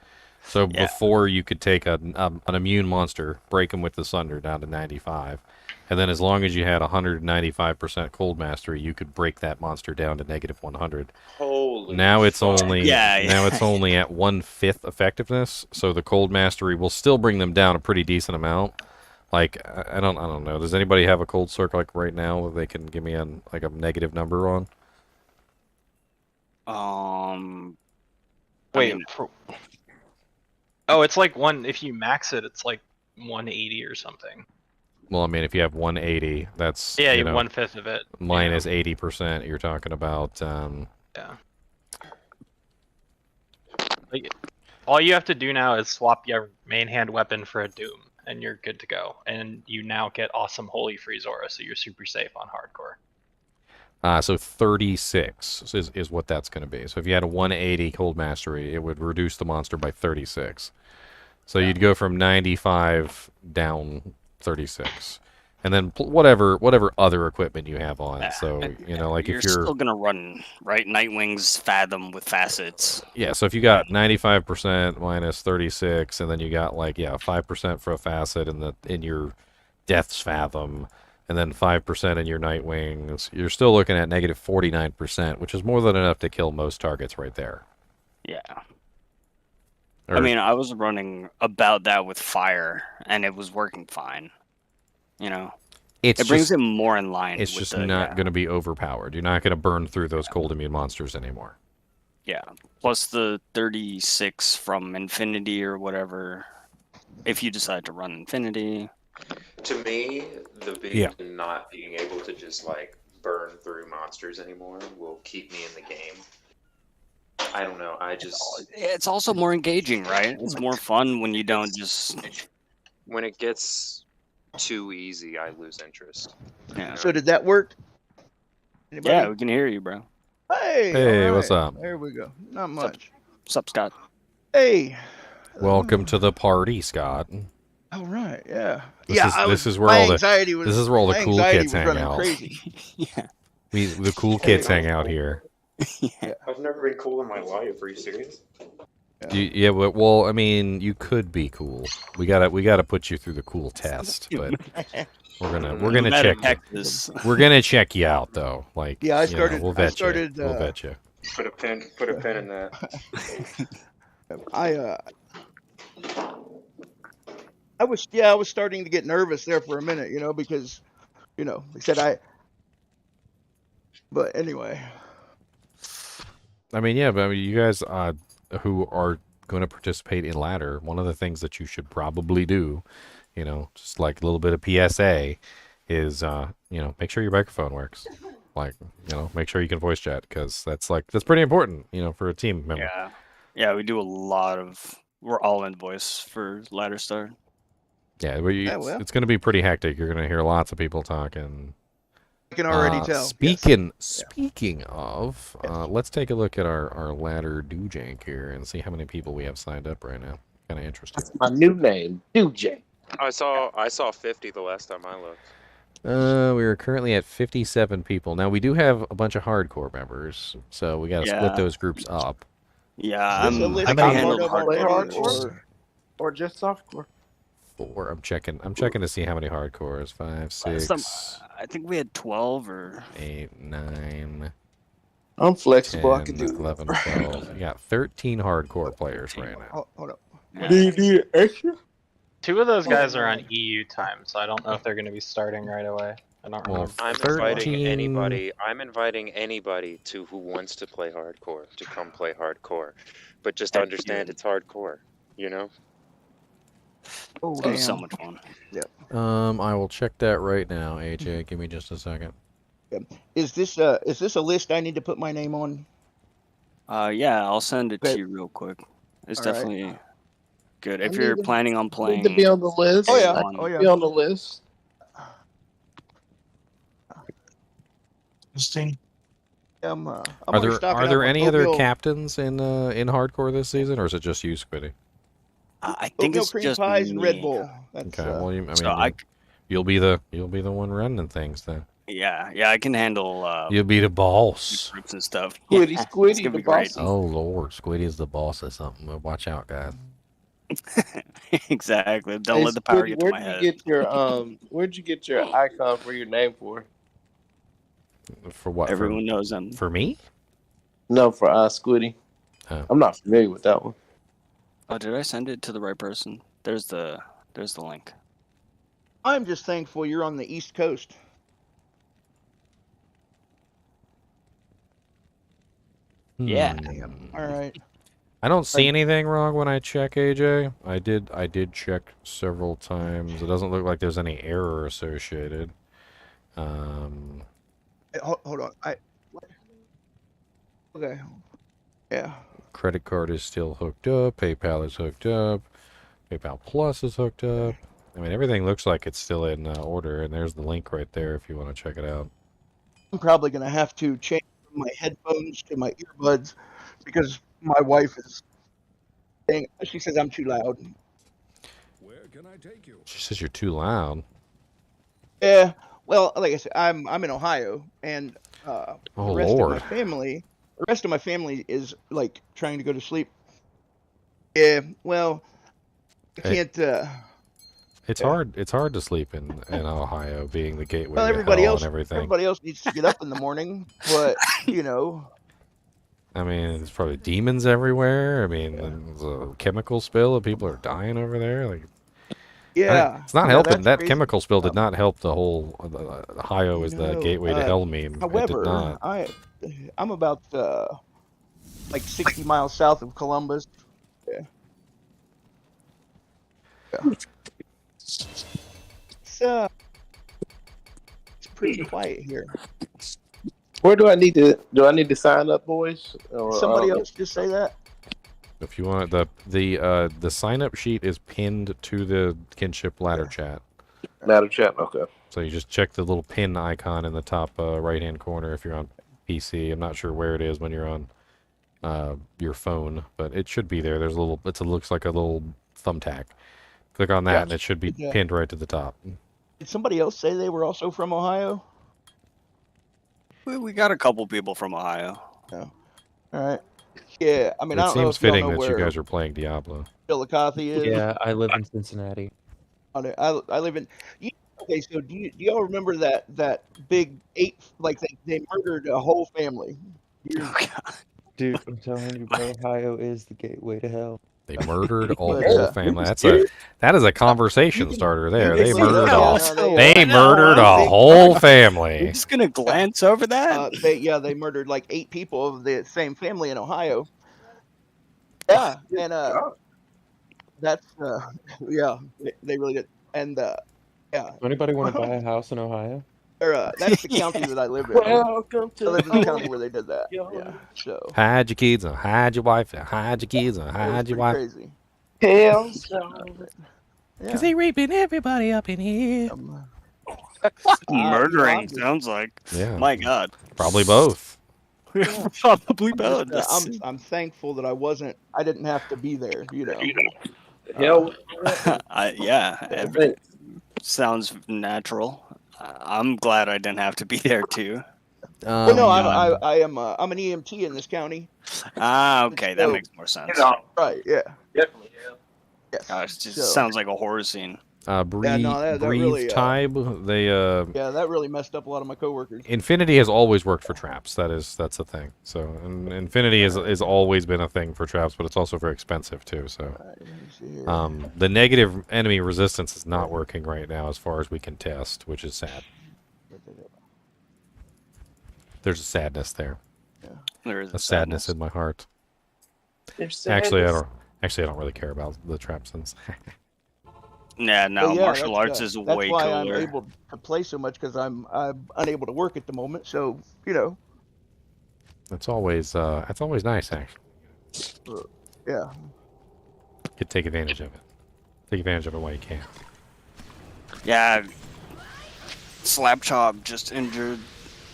So Yeah. before you could take an immune monster, break them with the Sunder down to 95, and then as long as you had 195% Cold Mastery, you could break that monster down to -100. Holy Now it's fuck. only Yeah. now it's only at 1/5 effectiveness. So the Cold Mastery will still bring them down a pretty decent amount. Like I don't know. Does anybody have a cold circle like right now that they can give me a negative number on? Wait. I mean, Oh, it's like if you max it, it's like 180 or something. Well, I mean, if you have 180, that's Yeah, you know, 1/5 of it. minus 80%. You're talking about Yeah. Like, all you have to do now is swap your main hand weapon for a Doom, and you're good to go. And you now get awesome Holy Freeze Aura, so you're super safe on hardcore. so 36 is what that's going to be. So if you had a 180 Cold Mastery, it would reduce the monster by 36. So you'd go from 95 down 36, and then whatever other equipment you have on. So you know, like you're if you're still gonna run right Nightwing's Fathom with facets. yeah. So if you got 95% minus 36, and then you got like 5% for a facet in your Death's Fathom, and then 5% in your Nightwings, you're still looking at -49%, which is more than enough to kill most targets right there. Yeah. Or- I mean, I was running about that with fire, and it was working fine. You know, it brings it more in line. It's with just the, not going to be overpowered. You're not going to burn through those cold immune monsters anymore. Yeah, plus the 36 from Infinity or whatever. If you decide to run Infinity. To me, the Yeah. not being able to just like burn through monsters anymore will keep me in the game. I don't know. It's also more engaging, right? It's more fun when you don't just. When it gets too easy, I lose interest. Yeah. So did that work? Anybody? Yeah, we can hear you, bro. Hey. Hey, all what's right. up? There we go. Not What's up? much. What's up, Scott? Hey. Welcome to the party, Scott. All right. Yeah. This is where my all the anxiety was. this is where all the my cool anxiety kids was hang running out. crazy. Yeah. The cool kids hang out here. Yeah. I've never been cool in my life. Are you serious? Yeah, well, I mean, you could be cool. We gotta put you through the cool test, but we're gonna check you. We're gonna check you out though. Like, Yeah, I started. we'll I vet started. you. We'll vet you. Put a pin in that. I was starting to get nervous there for a minute, because, they said but anyway. I mean, yeah, but I mean, you guys who are going to participate in ladder, one of the things that you should probably do, just like a little bit of PSA, is make sure your microphone works. Like, make sure you can voice chat, because that's pretty important, for a team member. Yeah, we do a lot of. We're all in voice for ladder start. Yeah, it's going to be pretty hectic. You're going to hear lots of people talking. I can already tell. Speaking of, let's take a look at our ladder Doojank here and see how many people we have signed up right now. Kind of interesting. My new name, Doojank. I saw 50 the last time I looked. We are currently at 57 people. Now, we do have a bunch of hardcore members, so we got to split those groups up. Yeah, I can handle hardcore or just softcore. 4. I'm checking to see how many hardcores. 5, 6. I think we had 12 or 8, 9. I'm flexible. 10, I can do 11, 12. We got 13 hardcore players right now. Hold up. Do you need extra? 2 of those guys are on EU time, so I don't know if they're going to be starting right away. I don't remember. I'm inviting anybody. I'm inviting anybody who wants to play hardcore to come play hardcore, but just understand it's hardcore. Oh, it was so much fun. Yep. I will check that right now, AJ. Give me just a second. Yep. Is this a list I need to put my name on? Yeah, I'll send it to you real quick. It's definitely good if you're planning on playing. Need to be on the list. Oh yeah. Be on the list. Are there any other captains in hardcore this season, or is it just you, Squiddy? I think it's cream just pies me. and Red Bull. That's, okay. Well, you'll be the one running things then. Yeah, I can handle. You'll be the boss. Groups and stuff. Squiddy, the boss. Oh Lord, Squiddy is the boss of something. Watch out, guys. Exactly. Don't let the power get to my head. Where'd you get your icon for your name for? For what? Everyone knows them. For me? No, for Squiddy. Oh. I'm not familiar with that one. Oh, did I send it to the right person? There's the link. I'm just thankful you're on the East Coast. Yeah. All right. I don't see anything wrong when I check, AJ. I did check several times. It doesn't look like there's any error associated. Hold on. Okay. Yeah. Credit card is still hooked up. PayPal is hooked up. PayPal Plus is hooked up. I mean, everything looks like it's still in order, and there's the link right there if you want to check it out. I'm probably going to have to change my headphones to my earbuds because my wife is saying, she says I'm too loud. Where can I take you? She says you're too loud. Yeah. Well, like I said, I'm in Ohio, and the rest of my family is like trying to go to sleep. Yeah. Well, I can't. It's hard. It's hard to sleep in Ohio, being the gateway Well, to everybody hell else, and everything. everybody else needs to get up in the morning, but I mean, there's probably demons everywhere. I mean, there's a chemical spill and people are dying over there. Like, yeah, it's not helping. That crazy. Chemical spill did not help the whole Ohio is the gateway to hell meme. However, it did not. I'm about like 60 miles south of Columbus. Yeah. Yeah. It's pretty quiet here. Where do I need to sign up, boys? Or, Somebody else just say that? If you want the sign up sheet is pinned to the kinship ladder chat. Ladder chat, okay. So you just check the little pin icon in the top right hand corner if you're on PC. I'm not sure where it is when you're on your phone, but it should be there. There's a little. It looks like a little thumbtack. Click on that, and it should be pinned right to the top. Did somebody else say they were also from Ohio? We got a couple people from Ohio. No. All right. Yeah, I mean, It I don't know seems if y'all fitting know that where you guys are playing Diablo. Chillicothe is. Yeah, I live in Cincinnati. I live in. Okay, so do y'all remember that big 8? Like they murdered a whole family. Oh, God. Dude, I'm telling you, bro, Ohio is the gateway to hell. They murdered a But, whole family. That is a conversation starter there. They murdered they murdered a whole family. We're just gonna glance over that. They murdered like 8 people of the same family in Ohio. Yeah, and that's yeah, they really did. And yeah. Anybody want to buy a house in Ohio? That's the county that I live in. Welcome to I live in the county where they did that. Yeah. So Hide your kids and hide your wife and hide your kids and hide your wife. crazy. Hell, Because they raping everybody up in here. Murdering sounds like. Yeah. My God. Probably both. Probably both. I'm thankful that I didn't have to be there, you know. hell. Everything sounds natural. I'm glad I didn't have to be there too. Well, no, I'm an EMT in this county. Okay, that makes more sense. Right, yeah. Definitely, yeah. Yes. Gosh, it just sounds like a horror scene. Breathe really, Tybe. They yeah, that really messed up a lot of my coworkers. Infinity has always worked for traps. That's a thing. So Infinity has always been a thing for traps, but it's also very expensive too. So the negative enemy resistance is not working right now as far as we can test, which is sad. There's a sadness there. Yeah. There is a sadness in my heart. Actually, I don't really care about the trapsons. Yeah, no, martial arts is way cooler. That's why I'm able to play so much, because I'm unable to work at the moment. So, you know. That's always nice, actually. Yeah. You could take advantage of it. Take advantage of it while you can. Yeah. Slapchop just injured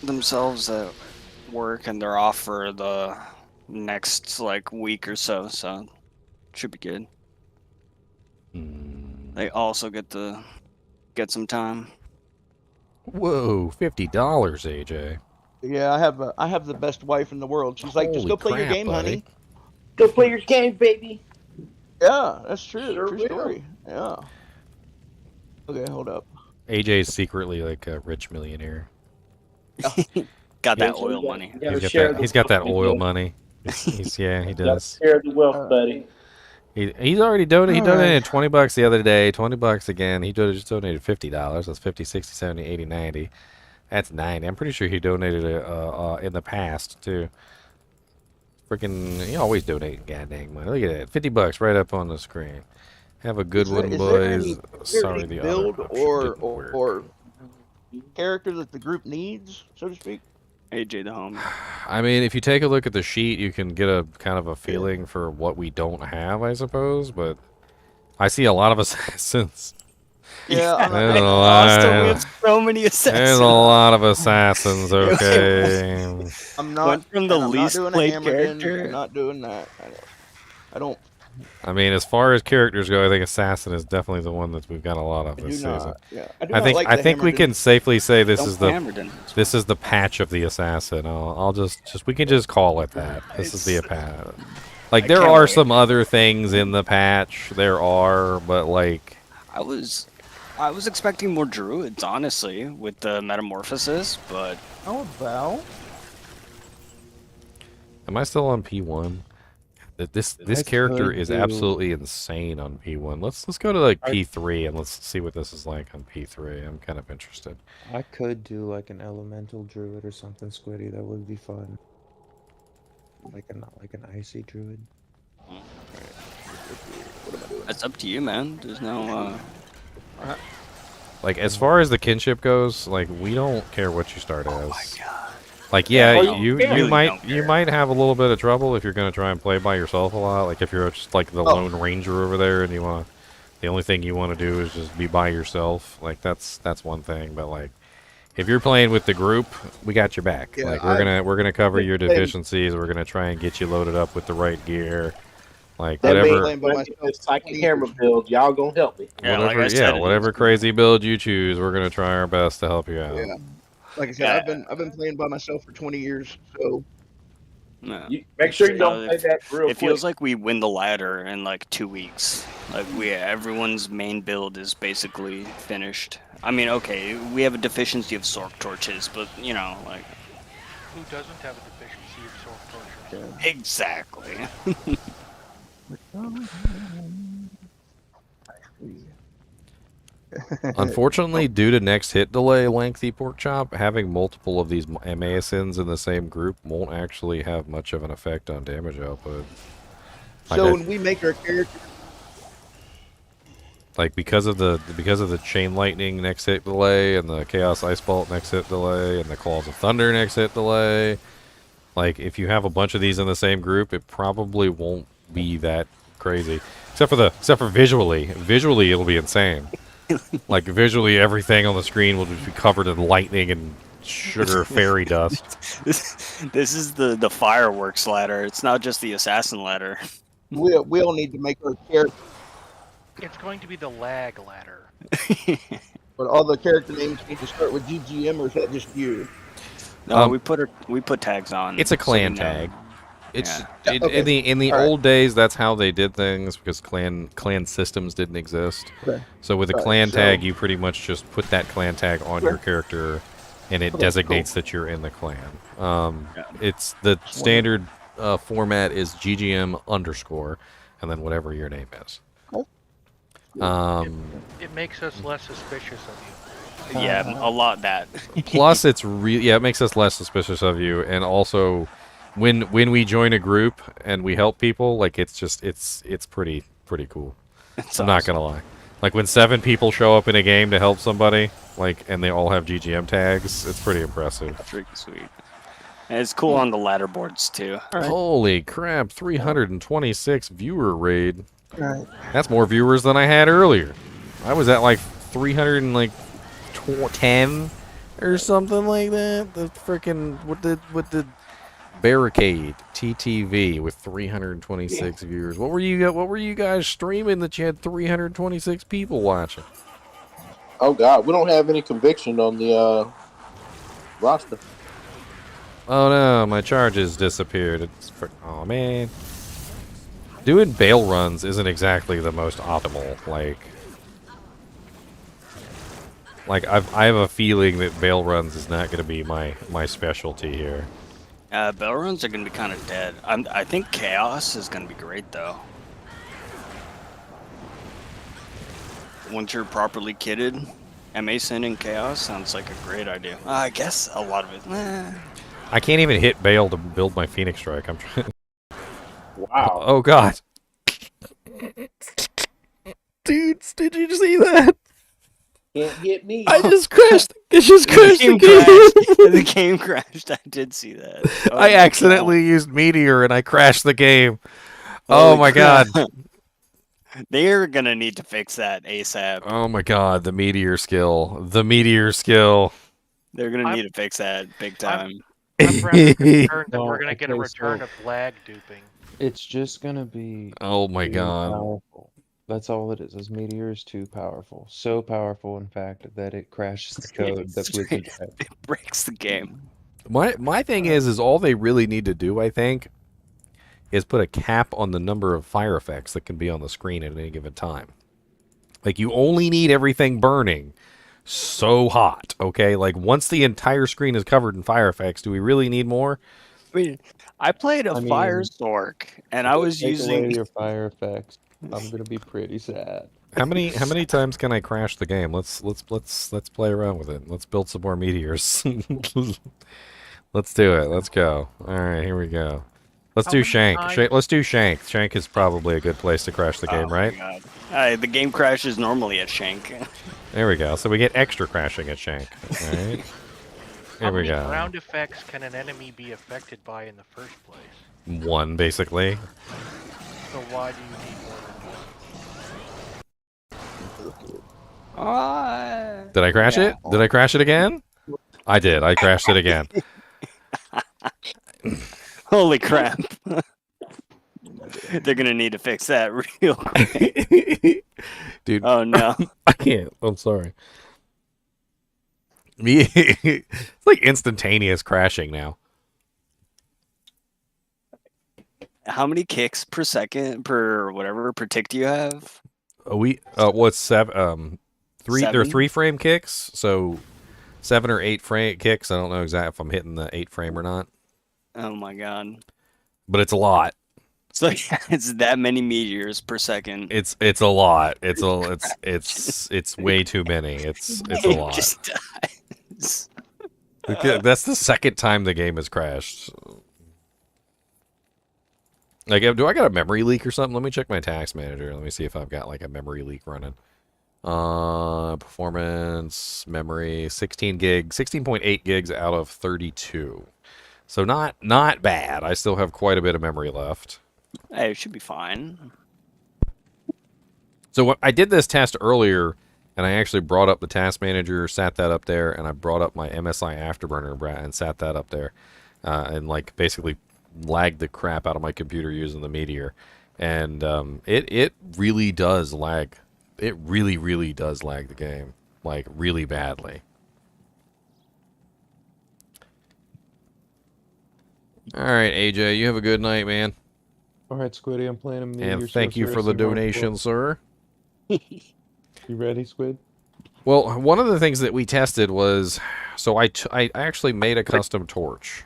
themselves at work, and they're off for the next week or so. So, should be good. They also get some time. Whoa, $50, AJ. Yeah, I have the best wife in the world. She's like, just go play your game, honey. Go play your game, baby. Yeah, that's true. Sure True will. story. Yeah. Okay, hold up. AJ's secretly like a rich millionaire. Got that oil money. He's got that oil money. He does. Share the wealth, buddy. He's already donated. He donated $20 the other day. $20 again. He just donated $50. That's 50, 60, 70, 80, 90. That's 90. I'm pretty sure he donated in the past too. Freaking, he always donating goddamn money. Look at that, $50 right up on the screen. Have a good one, boys. Sorry, the build other or character that the group needs, so to speak. AJ the homie. I mean, if you take a look at the sheet, you can get a kind of a feeling for what we don't have, I suppose. But I see a lot of assassins. Yeah, we have so many assassins. There's a lot of assassins. Okay. I'm not. Went from the I'm least not doing played a Hammerton, character. I'm not doing that. I don't. I mean, as far as characters go, I think assassin is definitely the one that we've got a lot of this season. Yeah, I think we can safely say this is Hammerton. this is the patch of the assassin. We can just call it that. This is the patch. Like there are some other things in the patch. There are, but like I was expecting more druids, honestly, with the metamorphosis, but how about? Am I still on P1? This character is absolutely insane on P1. Let's go to like P3 and let's see what this is like on P3. I'm kind of interested. I could do like an elemental druid or something, Squiddy. That would be fun. like an icy druid. That's up to you, man. There's no. Like, as far as the kinship goes, like, we don't care what you start Oh as. my god. Like, yeah, Yeah, you really might don't you care. might have a little bit of trouble if you're gonna try and play by yourself a lot. Like, if you're just like the lone ranger over there and the only thing you want to do is just be by yourself. Like, that's one thing. But like, if you're playing with the group, we got your back. Yeah, like, we're gonna cover your deficiencies. We're gonna try and get you loaded up with the right gear. Like, That whatever. means when I get this psychic hammer build, y'all gonna help me. Yeah, Whatever, like I said, whatever crazy build you choose, we're gonna try our best to help you out. Yeah. Like I said, I've been playing by myself for 20 years, so No. You, make sure you don't play that real It quick. feels like we win the ladder in like 2 weeks. Like everyone's main build is basically finished. I mean, okay, we have a deficiency of Sork torches, but you know, like Who doesn't have a deficiency of Sork torches? exactly. Unfortunately, due to next hit delay lengthy pork chop, having multiple of these MASNs in the same group won't actually have much of an effect on damage output. Like, so when we make our character, like because of the chain lightning next hit delay and the chaos ice bolt next hit delay and the claws of thunder next hit delay, like if you have a bunch of these in the same group, it probably won't be that crazy. Except for visually it'll be insane. Like visually, everything on the screen will just be covered in lightning and sugar fairy dust. This is the fireworks ladder. It's not just the assassin ladder. we all need to make our character, It's going to be the lag ladder. but all the character names need to start with GGM, or is that just you? No, we put tags on. It's a so clan we know. tag. It's Yeah. Okay. in the All right. old days, that's how they did things because clan systems didn't exist. Okay. So with a All right, clan so- tag, you pretty much just put that clan tag on your character, and it Okay, designates that you're in the clan. It's the standard format is GGM _ and then whatever your name is. It makes us less suspicious of you. Yeah, a lot that. Plus, it makes us less suspicious of you, and also, when we join a group and we help people, like it's pretty cool. It's I'm not gonna lie. Like when 7 people show up in a game to help somebody, like, and they all have GGM tags, it's pretty impressive. Freaking sweet. And it's cool on the ladder boards too. Holy crap! 326 viewer raid. Right. That's more viewers than I had earlier. I was at like 310 or something like that. The freaking with the barricade TTV with 326 viewers. What were you guys streaming that you had 326 people watching? Oh God, we don't have any conviction on the roster. Oh no, my charges disappeared. Oh man. Doing bail runs isn't exactly the most optimal. Like I have a feeling that bail runs is not going to be my specialty here. Bell runs are gonna be kind of dead. I think chaos is gonna be great though. Once you're properly kitted, MASN and chaos sounds like a great idea. I guess a lot of it. I can't even hit bail to build my Phoenix Strike. I'm trying. Wow. Oh God. Dudes, did you see that? Can't hit me. I just crashed. It just crashed the game. The game crashed. I did see that. Oh, I accidentally used Meteor and I crashed the game. Oh Holy my crap. God. They're gonna need to fix that ASAP. Oh my God. The Meteor skill. The Meteor skill. They're gonna need to fix that big time. I'm rather concerned that we're Well, going to get a okay, return so- of lag duping. It's just gonna be Oh my too God. powerful. That's all it is. This meteor is too powerful. So powerful, in fact, that it crashes the code that Blizzard had. It breaks the game. My thing is all they really need to do, I think, is put a cap on the number of fire effects that can be on the screen at any given time. Like, you only need everything burning so hot, okay? Like, once the entire screen is covered in fire effects, do we really need more? I mean, I played a fire Zork, and I was Take away using. your fire effects. I'm gonna be pretty sad. How many times can I crash the game? Let's play around with it. Let's build some more meteors. Let's do it. Let's go. All right, here we go. Let's do Shank. Let's do Shank. Shank is probably a good place to crash the game, right? My God. The game crashes normally at Shank. There we go. So we get extra crashing at Shank. All right. Here we go. How many ground effects can an enemy be affected by in the first place? 1, basically. So why do you need more than 1? Did I crash it? Did I crash it again? I did. I crashed it again. Holy crap. They're gonna need to fix that real quick. Dude. Oh no. I can't. I'm sorry. It's like instantaneous crashing now. How many kicks per second per tick do you have? What's 7? 3. There are 7? 3 frame kicks, so 7 or 8 frame kicks. I don't know exactly if I'm hitting the 8 frame or not. Oh my God. But it's a lot. It's like it's that many meteors per second. It's a lot. It's way too many. It's a lot. Just dies. That's the second time the game has crashed. Like, do I got a memory leak or something? Let me check my task manager. Let me see if I've got like a memory leak running. Performance, memory, 16.8 gigs out of 32. So not bad. I still have quite a bit of memory left. Hey, it should be fine. So I did this test earlier, and I actually brought up the task manager, sat that up there, and I brought up my MSI Afterburner and sat that up there, and like basically lagged the crap out of my computer using the Meteor, and it really does lag. It really does lag the game, like really badly. All right, AJ, you have a good night, man. All right, Squiddy, I'm playing a Meteor. And thank you for the donation, sir. You ready, Squid? Well, one of the things that we tested was, so I actually made a custom torch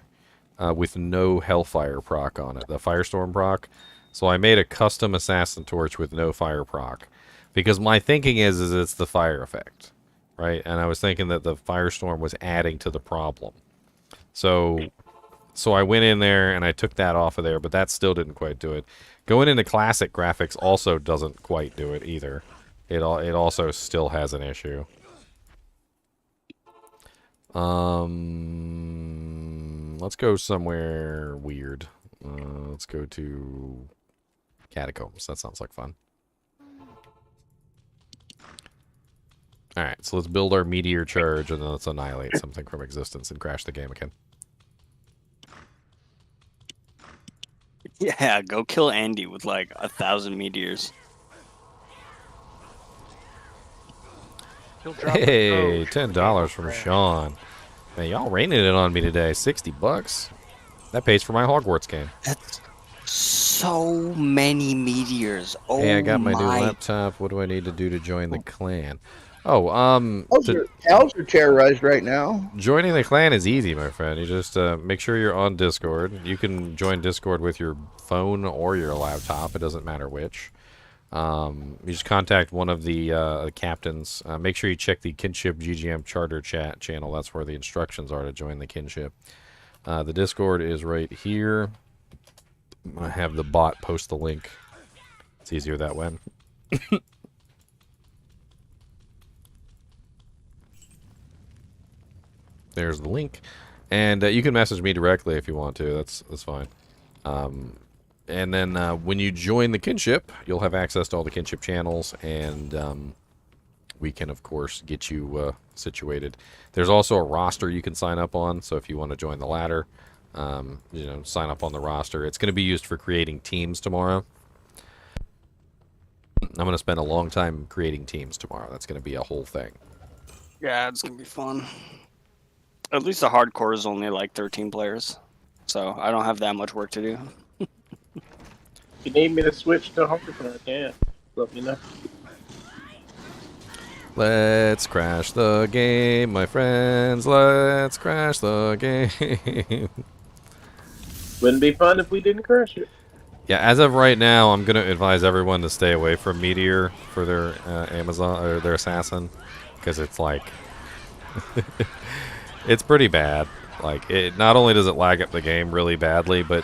with no Hellfire proc on it, the Firestorm proc. So I made a custom assassin torch with no fire proc, because my thinking is it's the fire effect, right? And I was thinking that the Firestorm was adding to the problem. So I went in there and I took that off of there, but that still didn't quite do it. Going into classic graphics also doesn't quite do it either. It also still has an issue. Let's go somewhere weird. Let's go to Catacombs. That sounds like fun. Alright, so let's build our Meteor charge and then let's annihilate something from existence and crash the game again. Yeah, go kill Andy with like 1,000 meteors. Hey, $10 from Sean. Man, y'all raining it on me today. $60. That pays for my Hogwarts game. That's so many meteors. Oh, hey, I got my new laptop. What do I need to do to join the clan? Oh, cows are terrorized right now. Joining the clan is easy, my friend. You just make sure you're on Discord. You can join Discord with your phone or your laptop. It doesn't matter which. You just contact one of the captains. Make sure you check the Kinship GGM Charter chat channel. That's where the instructions are to join the Kinship. The Discord is right here. I'm going to have the bot post the link. It's easier that way. There's the link. And you can message me directly if you want to. That's fine. And then when you join the Kinship, you'll have access to all the Kinship channels, and we can, of course, get you situated. There's also a roster you can sign up on, so if you want to join the ladder, sign up on the roster. It's going to be used for creating teams tomorrow. I'm going to spend a long time creating teams tomorrow. That's going to be a whole thing. Yeah, it's going to be fun. At least the hardcore is only like 13 players, so I don't have that much work to do. If you need me to switch to hardcore, I can. Let me know. Let's crash the game, my friends. Let's crash the game. Wouldn't be fun if we didn't crash it. Yeah, as of right now, I'm going to advise everyone to stay away from Meteor for their Amazon or their assassin, because it's like it's pretty bad. Like, it not only does it lag up the game really badly, but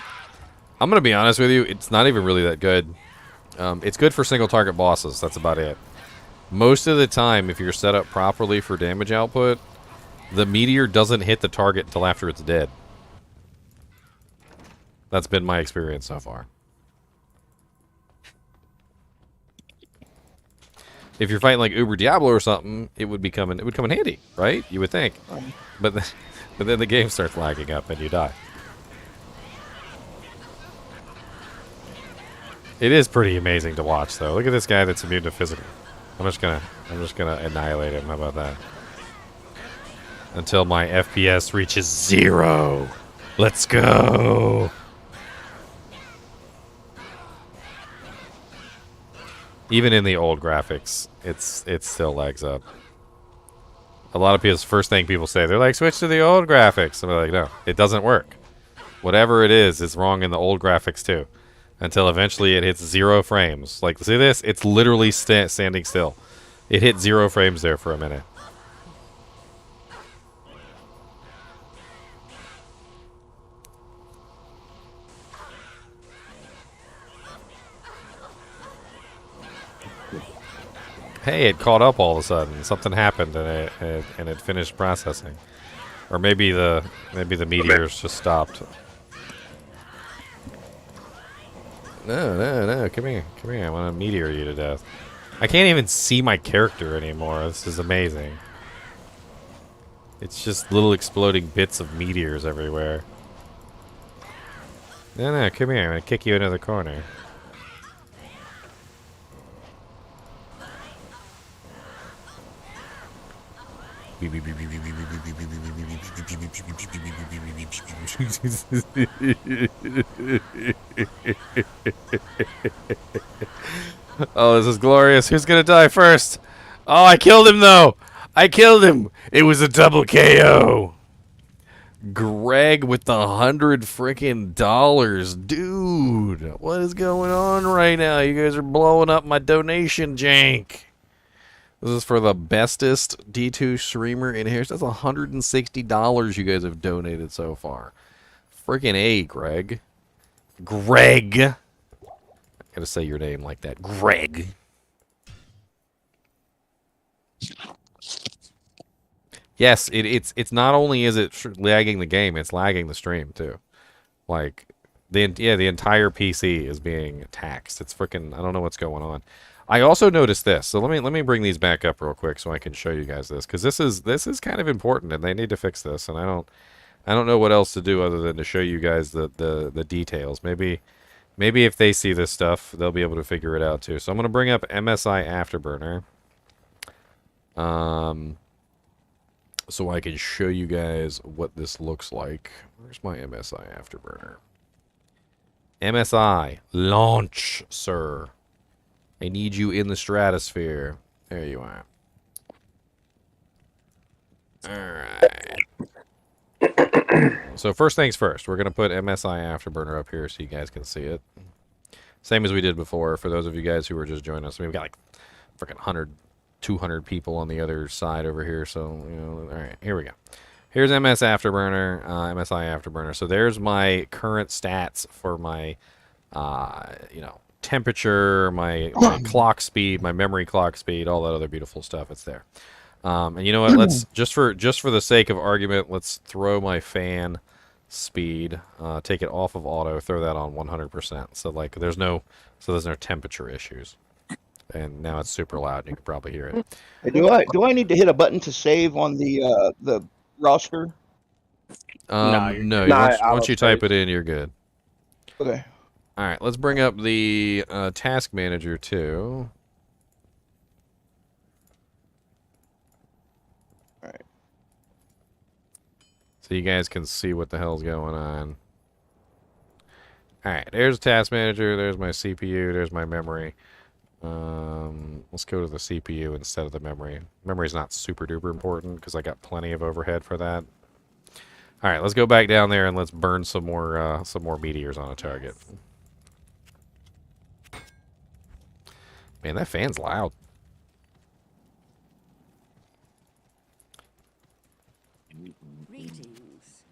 I'm gonna be honest with you. It's not even really that good. It's good for single target bosses. That's about it. Most of the time, if you're set up properly for damage output, the meteor doesn't hit the target until after it's dead. That's been my experience so far. If you're fighting like Uber Diablo or something, it would come in handy, right? You would think. But then the game starts lagging up and you die. It is pretty amazing to watch though. Look at this guy that's immune to physical. I'm just gonna annihilate him. How about that? Until my FPS reaches 0. Let's go. Even in the old graphics, it still lags up. A lot of people's first thing people say, they're like, switch to the old graphics. And I'm like, no, it doesn't work. Whatever it is wrong in the old graphics too. Until eventually it hits 0 frames. Like, see this? It's literally standing still. It hit 0 frames there for a minute. Hey, it caught up all of a sudden. Something happened and it finished processing. Or maybe the meteors just stopped. No, come here. I want to meteor you to death. I can't even see my character anymore. This is amazing. It's just little exploding bits of meteors everywhere. No, come here. I'm going to kick you into the corner. Oh, this is glorious. Who's gonna die first? Oh, I killed him though. I killed him. It was a double KO. Greg with the $100 freaking dollars, dude. What is going on right now? You guys are blowing up my donation jank. This is for the bestest D2 streamer in here. That's $160 you guys have donated so far. Freaking A, Greg. Greg. I gotta say your name like that. Greg. Yes, it's not only is it lagging the game, it's lagging the stream too. Like the entire PC is being taxed. It's freaking, I don't know what's going on. I also noticed this. So let me bring these back up real quick so I can show you guys this, because this is kind of important and they need to fix this, and I don't know what else to do other than to show you guys the details. Maybe if they see this stuff, they'll be able to figure it out too. So I'm gonna bring up MSI Afterburner. So I can show you guys what this looks like. Where's my MSI Afterburner? MSI, launch, sir. I need you in the stratosphere. There you are. Alright. So first things first, we're going to put MSI Afterburner up here so you guys can see it. Same as we did before, for those of you guys who were just joining us. We've got like freaking 100, 200 people on the other side over here, so, you know, alright, here we go. Here's MS Afterburner, MSI Afterburner. So there's my current stats for my, you know, temperature, my clock speed, my memory clock speed, all that other beautiful stuff. It's there. And you know what? Let's just for the sake of argument, let's throw my fan speed, take it off of auto, throw that on 100%. So like there's no temperature issues. And now it's super loud. And you can probably hear it. Do I need to hit a button to save on the roster? No. Once you type it in, you're good. Okay. All right, let's bring up the task manager too. All right. So you guys can see what the hell's going on. All right, there's the task manager. There's my CPU. There's my memory. Let's go to the CPU instead of the memory. Memory's not super duper important because I got plenty of overhead for that. All right, let's go back down there and let's burn some more meteors on a target. Man, that fan's loud. Greetings.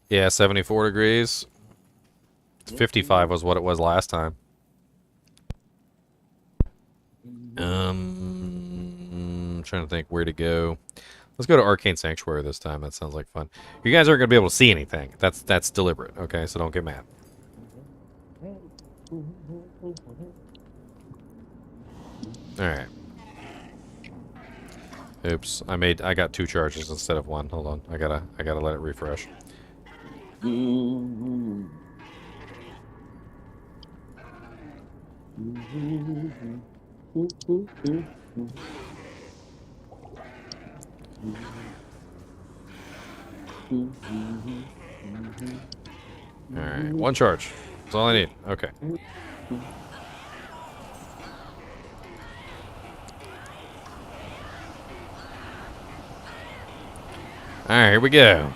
Yeah, 74 degrees. 55 was what it was last time. Trying to think where to go. Let's go to Arcane Sanctuary this time. That sounds like fun. You guys aren't going to be able to see anything. That's deliberate, okay? So don't get mad. Alright. Oops. I got 2 charges instead of 1. Hold on. I gotta let it refresh. Alright, 1 charge. That's all I need. Okay. Alright, here we go.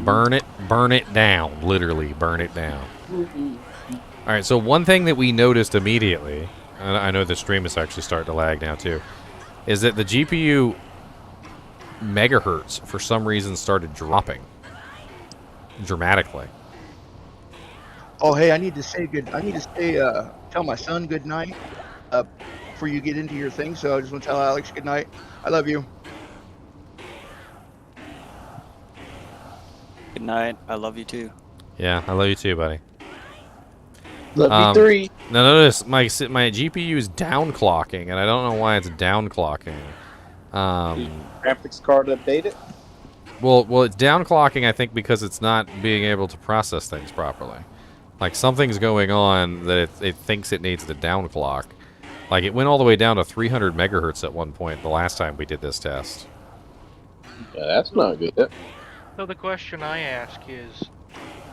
Burn it down. Literally, burn it down. Alright, so one thing that we noticed immediately, and I know the stream is actually starting to lag now too, is that the GPU megahertz for some reason started dropping dramatically. Oh, hey, I need to say tell my son good night before you get into your thing. So I just want to tell Alex good night. I love you. Good night. I love you too. Yeah, I love you too, buddy. Love you 3. Now notice my GPU is downclocking, and I don't know why it's downclocking. Graphics card updated. Well, it's downclocking, I think, because it's not being able to process things properly. Like, something's going on that it thinks it needs to downclock. Like, it went all the way down to 300 megahertz at one point the last time we did this test. Yeah, that's not good. So the question I ask is,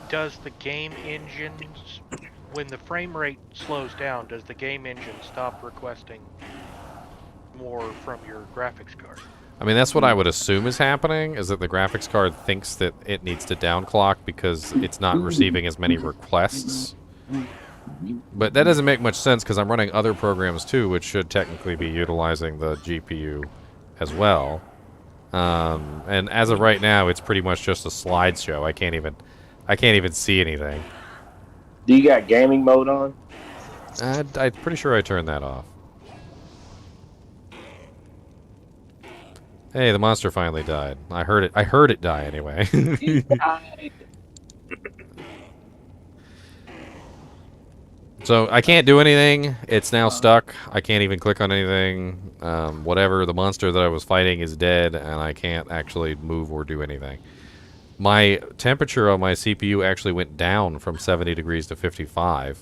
does the game engine, when the frame rate slows down, does the game engine stop requesting more from your graphics card? I mean, that's what I would assume is happening, is that the graphics card thinks that it needs to downclock because it's not receiving as many requests. But that doesn't make much sense because I'm running other programs too, which should technically be utilizing the GPU as well. And as of right now, it's pretty much just a slideshow. I can't even see anything. Do you got gaming mode on? I'm pretty sure I turned that off. Hey, the monster finally died. I heard it die anyway. So I can't do anything. It's now stuck. I can't even click on anything. Whatever, the monster that I was fighting is dead, and I can't actually move or do anything. My temperature on my CPU actually went down from 70 degrees to 55.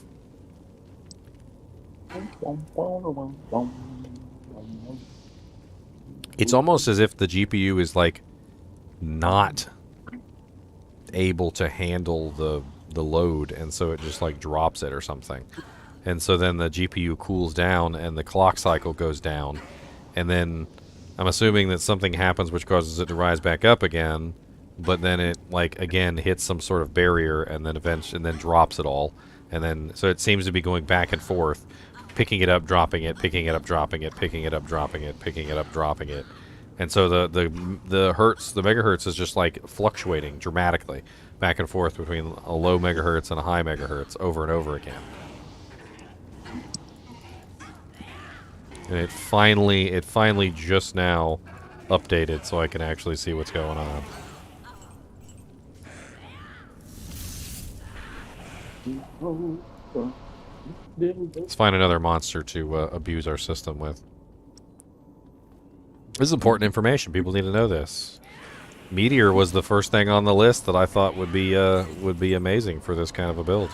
It's almost as if the GPU is, like, not able to handle the load, and so it just, like, drops it or something. And so then the GPU cools down, and the clock cycle goes down. And then I'm assuming that something happens which causes it to rise back up again, but then it, like, again hits some sort of barrier, and then drops it all. And then, so it seems to be going back and forth, picking it up, dropping it, picking it up, dropping it, picking it up, dropping it, picking it up, dropping it. And so the megahertz is just, like, fluctuating dramatically back and forth between a low megahertz and a high megahertz over and over again. And it finally just now updated so I can actually see what's going on. Let's find another monster to abuse our system with. This is important information. People need to know this. Meteor was the first thing on the list that I thought would be amazing for this kind of a build.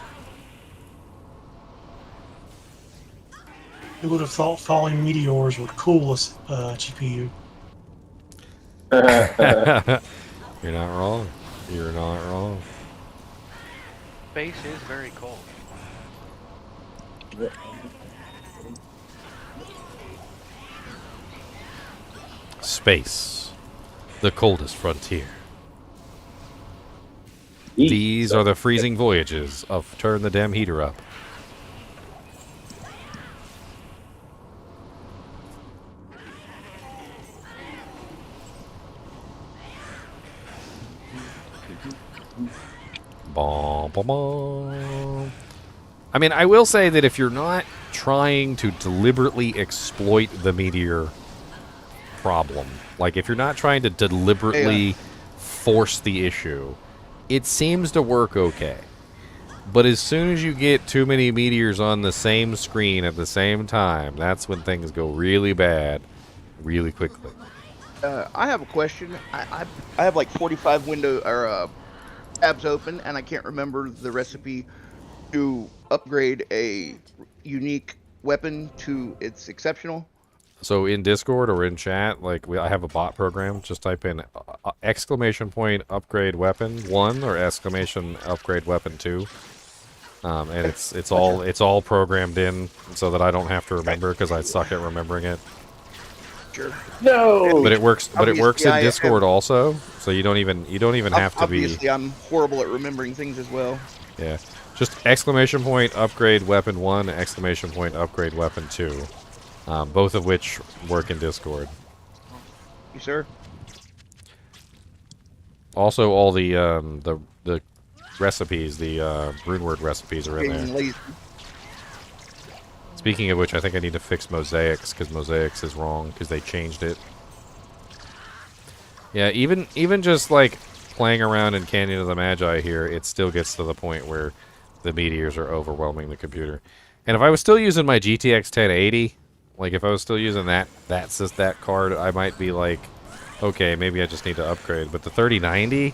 Who would have thought falling meteors would cool a GPU? You're not wrong. You're not wrong. Space is very cold. Space. The coldest frontier. These are the freezing voyages of Turn the Damn Heater Up. Bom, bom, bom. I mean, I will say that if you're not trying to deliberately exploit the Meteor problem, like if you're not trying to deliberately force the issue, it seems to work okay. But as soon as you get too many meteors on the same screen at the same time, that's when things go really bad really quickly. I have a question. I have like 45 window or tabs open, and I can't remember the recipe to upgrade a unique weapon to its exceptional. So in Discord or in chat, like I have a bot program. Just type in exclamation point upgrade weapon 1 or exclamation upgrade weapon 2. And it's all programmed in so that I don't have to remember because I suck at remembering it. Sure. No. But it works. But it works in Obviously, Discord also. So you don't even have to be. Obviously, I'm horrible at remembering things as well. Yeah. Just exclamation point upgrade weapon 1, exclamation point upgrade weapon 2. Both of which work in Discord. You sir. Also, all the recipes, the runeword recipes are in there. Speaking of which, I think I need to fix Mosaics, because Mosaics is wrong, because they changed it. Yeah, even just, like, playing around in Canyon of the Magi here, it still gets to the point where the meteors are overwhelming the computer. And if I was still using my GTX 1080, like, if I was still using that card, I might be like, okay, maybe I just need to upgrade. But the 3090?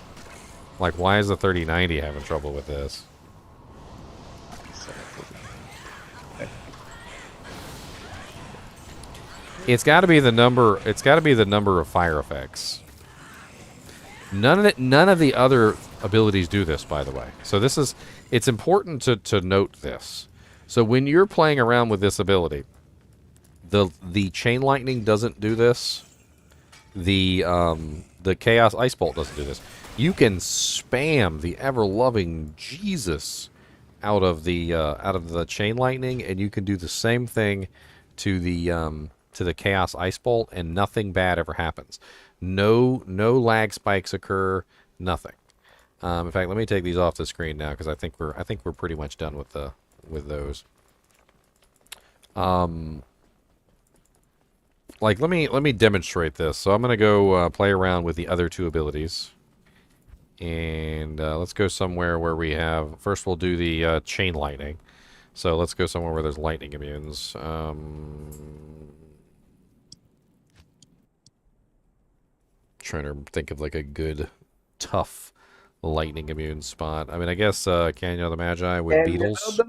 Like, why is the 3090 having trouble with this? It's got to be the number. It's got to be the number of fire effects. None of the other abilities do this, by the way. So this is. It's important to note this. So when you're playing around with this ability, the chain lightning doesn't do this. The chaos ice bolt doesn't do this. You can spam the ever-loving Jesus out of the chain lightning, and you can do the same thing to the chaos ice bolt, and nothing bad ever happens. No lag spikes occur. Nothing. In fact, let me take these off the screen now because I think we're pretty much done with those. Like let me demonstrate this. So I'm gonna go play around with the other two abilities. And let's go somewhere where we have... First, we'll do the chain lightning. So let's go somewhere where there's lightning immunes. Trying to think of like a good, tough lightning immune spot. I mean, I guess Canyon of the Magi with Beetles.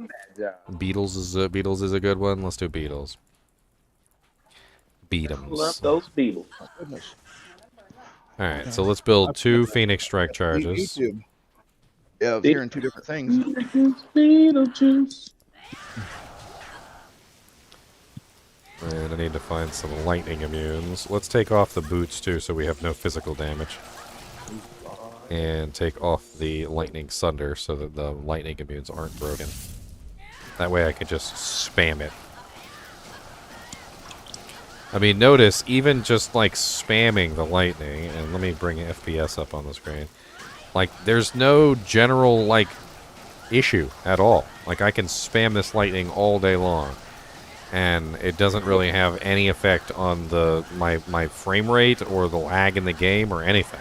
Beetles is a good one. Let's do Beetles. Beat'ems. Love those Beetles. Alright, so let's build 2 Phoenix Strike charges. Yeah, I was hearing 2 different things. And I need to find some lightning immunes. Let's take off the boots too so we have no physical damage. And take off the lightning sunder so that the lightning immunes aren't broken. That way I can just spam it. I mean, notice, even just, like, spamming the lightning, and let me bring FPS up on the screen, like, there's no general, like, issue at all. Like, I can spam this lightning all day long, and it doesn't really have any effect on my frame rate or the lag in the game or anything.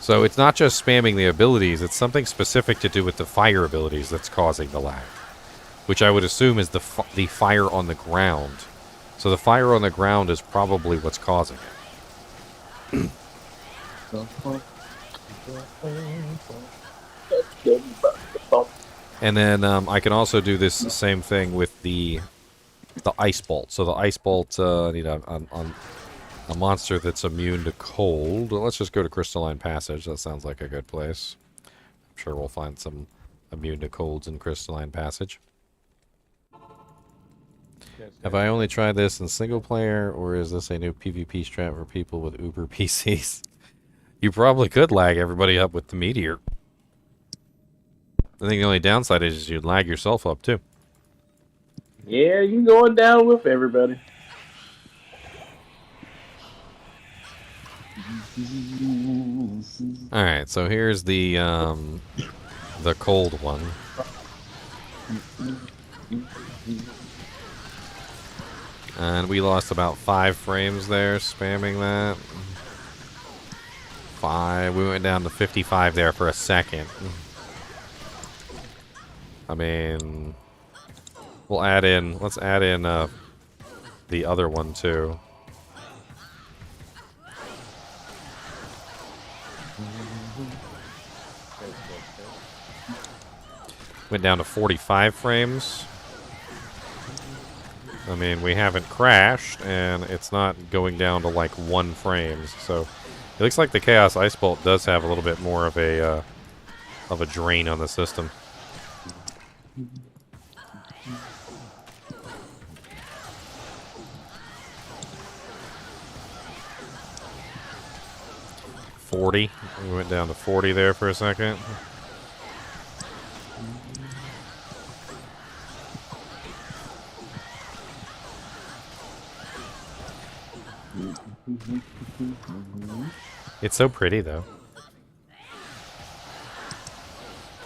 So it's not just spamming the abilities, it's something specific to do with the fire abilities that's causing the lag, which I would assume is the fire on the ground. So the fire on the ground is probably what's causing it. And then I can also do this same thing with the ice bolt. So the ice bolt, I need a monster that's immune to cold. Let's just go to Crystalline Passage. That sounds like a good place. I'm sure we'll find some immune to colds in Crystalline Passage. Have I only tried this in single player, or is this a new PvP strat for people with Uber PCs? You probably could lag everybody up with the Meteor. I think the only downside is you'd lag yourself up too. Yeah, you going down with everybody. All right, so here's the cold one. And we lost about 5 frames there, spamming that. 5. We went down to 55 there for a second. I mean, we'll add in. Let's add in the other one too. Went down to 45 frames. I mean, we haven't crashed, and it's not going down to like 1 frames. So it looks like the Chaos Ice Bolt does have a little bit more of a drain on the system. We went down to 40 there for a second. It's so pretty, though.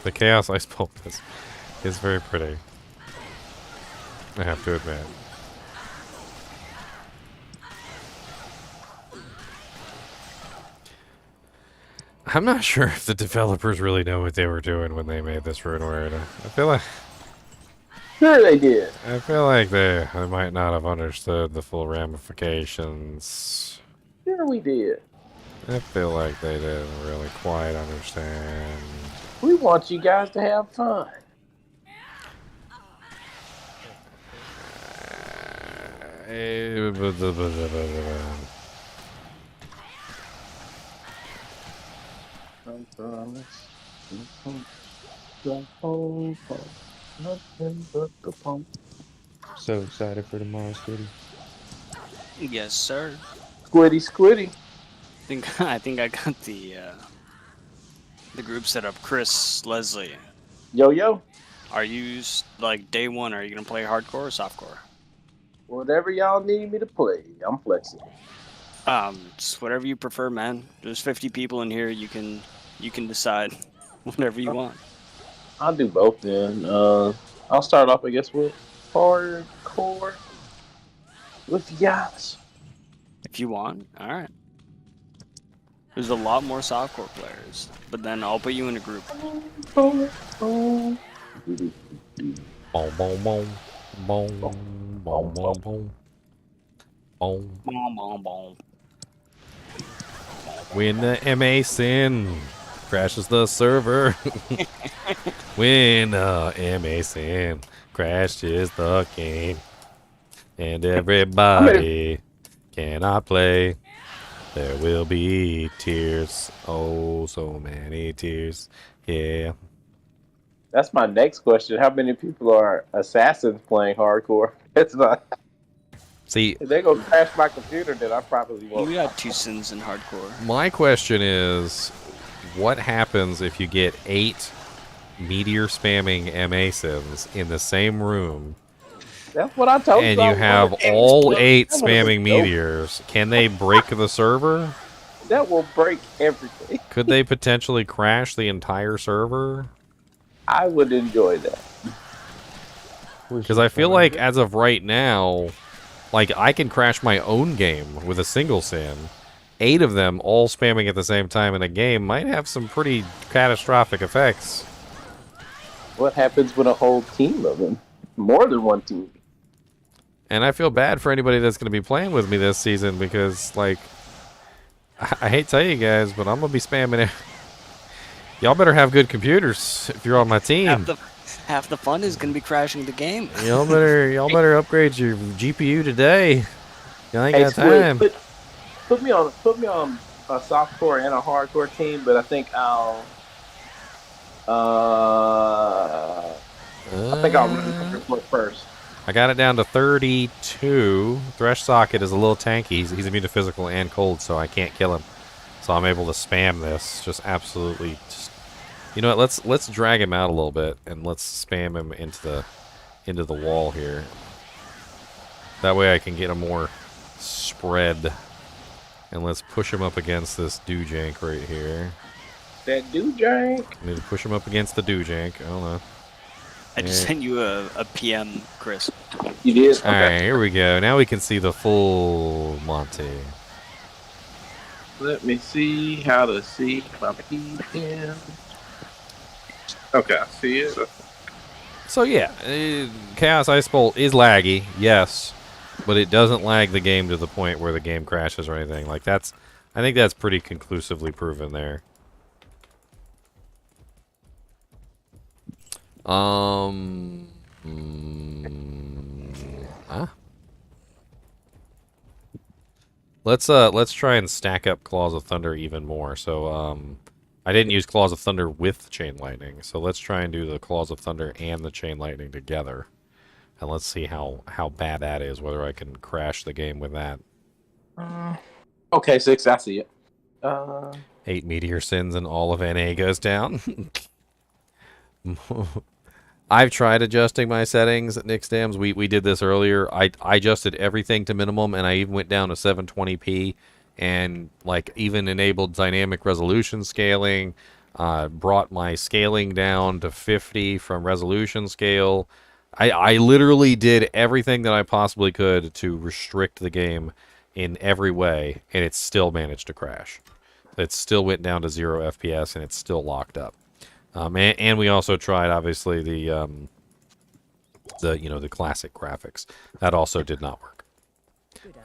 The Chaos Ice Bolt is very pretty. I have to admit. I'm not sure if the developers really know what they were doing when they made this Runeword. I feel like... Sure they did. I feel like they might not have understood the full ramifications. Sure we did. I feel like they didn't really quite understand. We want you guys to have fun. So excited for tomorrow, Squiddy. Yes, sir. Squiddy. I think I got the group set up. Chris, Leslie. Yo. Are you like day one? Are you gonna play hardcore or softcore? Whatever y'all need me to play, I'm flexible. Just whatever you prefer, man. There's 50 people in here. You can decide whatever you want. I'll do both then. I'll start off, I guess, with hardcore with you guys. If you want, all right. There's a lot more softcore players, but then I'll put you in a group. Boom, boom, boom. Boom, boom, boom, boom. Boom. When the MA sin crashes the server. When the MA sin crashes the game. And everybody cannot play. There will be tears. Oh, so many tears. Yeah. That's my next question. How many people are assassins playing hardcore? It's not. See, if they go crash my computer, then I probably won't. We got 2 sins in hardcore. My question is, what happens if you get 8 Meteor spamming MA sins in the same room? That's what I told you. And you have all 8 spamming Meteors. Can they break the server? That will break everything. Could they potentially crash the entire server? I would enjoy that. Because I feel like as of right now, like I can crash my own game with a single sin. 8 of them all spamming at the same time in a game might have some pretty catastrophic effects. What happens when a whole team of them? More than one team. And I feel bad for anybody that's going to be playing with me this season because, like, I hate to tell you guys, but I'm going to be spamming it. Y'all better have good computers if you're on my team. Half the fun is gonna be crashing the game. Y'all better upgrade your GPU today. Y'all ain't got Squid, time. Put me on a softcore and a hardcore team, but I think I'll run the report first. I got it down to 32. Thresh Socket is a little tanky. He's immune to physical and cold, so I can't kill him. So I'm able to spam this. Just absolutely. You know what? Let's drag him out a little bit and let's spam him into the wall here. That way I can get a more spread And let's push him up against this doojank right here. That doojank. Need to push him up against the doojank. I don't know. I just sent you a PM, Chris. You did? Okay. Alright, here we go. Now we can see the full Monty. Let me see how to see my PM. Okay, I see it. So yeah, Chaos Ice Bolt is laggy, yes, but it doesn't lag the game to the point where the game crashes or anything. Like I think that's pretty conclusively proven there. Let's try and stack up Claws of Thunder even more. So I didn't use Claws of Thunder with Chain Lightning, so let's try and do the Claws of Thunder and the Chain Lightning together. And let's see how bad that is, whether I can crash the game with that. Okay, 6, I see it. 8 Meteor Sins and all of NA goes down. I've tried adjusting my settings at Nixdams. We did this earlier. I adjusted everything to minimum, and I even went down to 720p, and like even enabled dynamic resolution scaling. Brought my scaling down to 50 from resolution scale. I literally did everything that I possibly could to restrict the game in every way, and it still managed to crash. It still went down to 0 FPS, and it's still locked up. And we also tried, obviously, the classic graphics. That also did not work.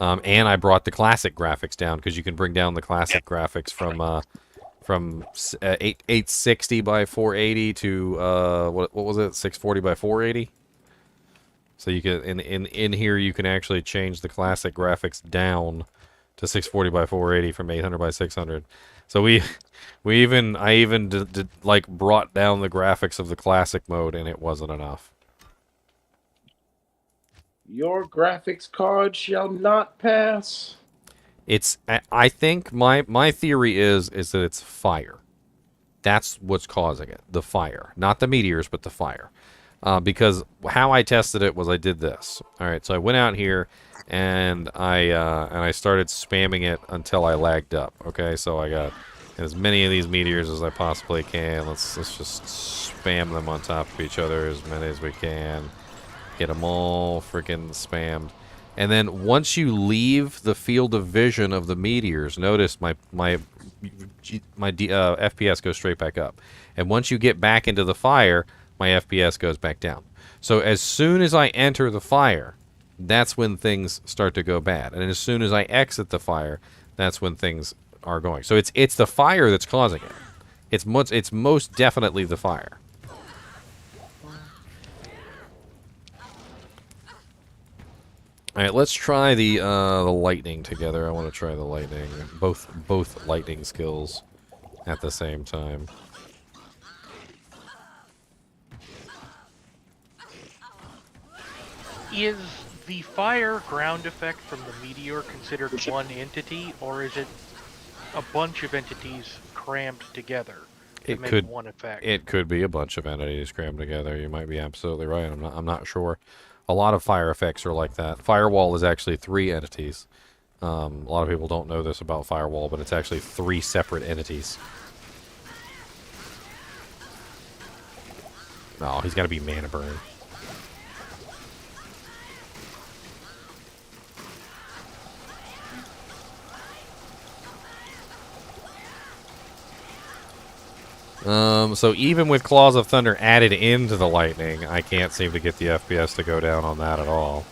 And I brought the classic graphics down because you can bring down the classic graphics from 860 by 480 to what was it, 640 by 480. So you can in here you can actually change the classic graphics down to 640 by 480 from 800 by 600. So I even did like brought down the graphics of the classic mode, and it wasn't enough. Your graphics card shall not pass. I think my theory is that it's fire. That's what's causing it. The fire, not the meteors, but the fire. Because how I tested it was I did this. All right, so I went out here and I started spamming it until I lagged up. Okay, so I got as many of these meteors as I possibly can. Let's just spam them on top of each other as many as we can. Get them all freaking spammed. And then once you leave the field of vision of the meteors, notice my FPS goes straight back up. And once you get back into the fire, my FPS goes back down. So as soon as I enter the fire, that's when things start to go bad. And as soon as I exit the fire, that's when things are going. So it's the fire that's causing it. It's most definitely the fire. All right, let's try the lightning together. I want to try the lightning, both lightning skills at the same time. Is the fire ground effect from the meteor considered one entity, or is it a bunch of entities crammed together to make one effect? It could be a bunch of entities crammed together. You might be absolutely right. I'm not sure. A lot of fire effects are like that. Firewall is actually 3 entities. A lot of people don't know this about Firewall, but it's actually 3 separate entities. Oh, he's got to be Mana Burn. So even with Claws of Thunder added into the lightning, I can't seem to get the FPS to go down on that at all.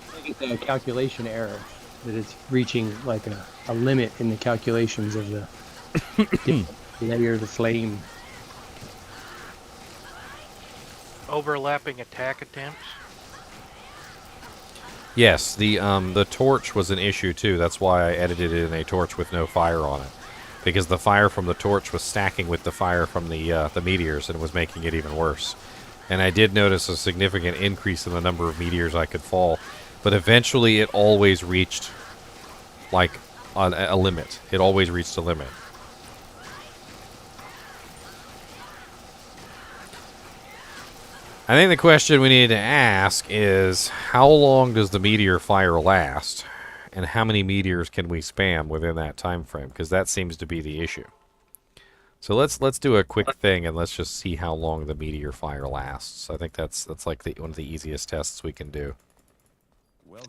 I think it's a calculation error, that it's reaching like a limit in the calculations of the layer of the flame. Overlapping attack attempts? Yes, the torch was an issue too. That's why I edited it in a torch with no fire on it, because the fire from the torch was stacking with the fire from the meteors, and it was making it even worse. And I did notice a significant increase in the number of meteors I could fall, but eventually it always reached like a limit. It always reached a limit. I think the question we need to ask is, how long does the meteor fire last? And how many meteors can we spam within that time frame? Because that seems to be the issue. So let's do a quick thing and let's just see how long the meteor fire lasts. I think that's like one of the easiest tests we can do.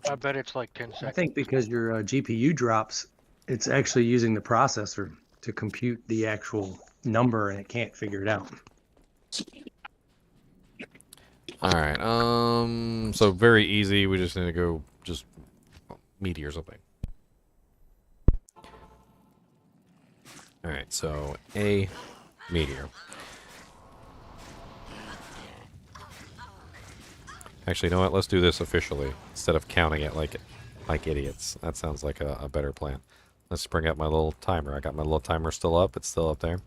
I bet it's like 10 seconds. I think because your GPU drops, it's actually using the processor to compute the actual number, and it can't figure it out. All right. So very easy. We just need to go just meteor something. All right. So a meteor. Actually, you know what? Let's do this officially instead of counting it like idiots. That sounds like a better plan. Let's bring up my little timer. I got my little timer still up. It's still up there.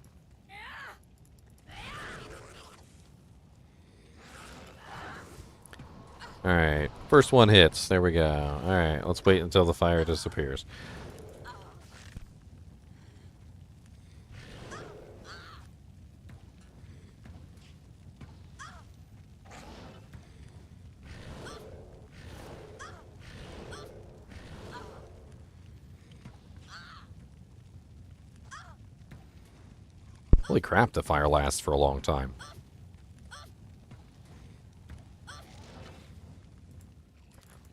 Alright, first one hits. There we go. Alright, let's wait until the fire disappears. Holy crap, the fire lasts for a long time.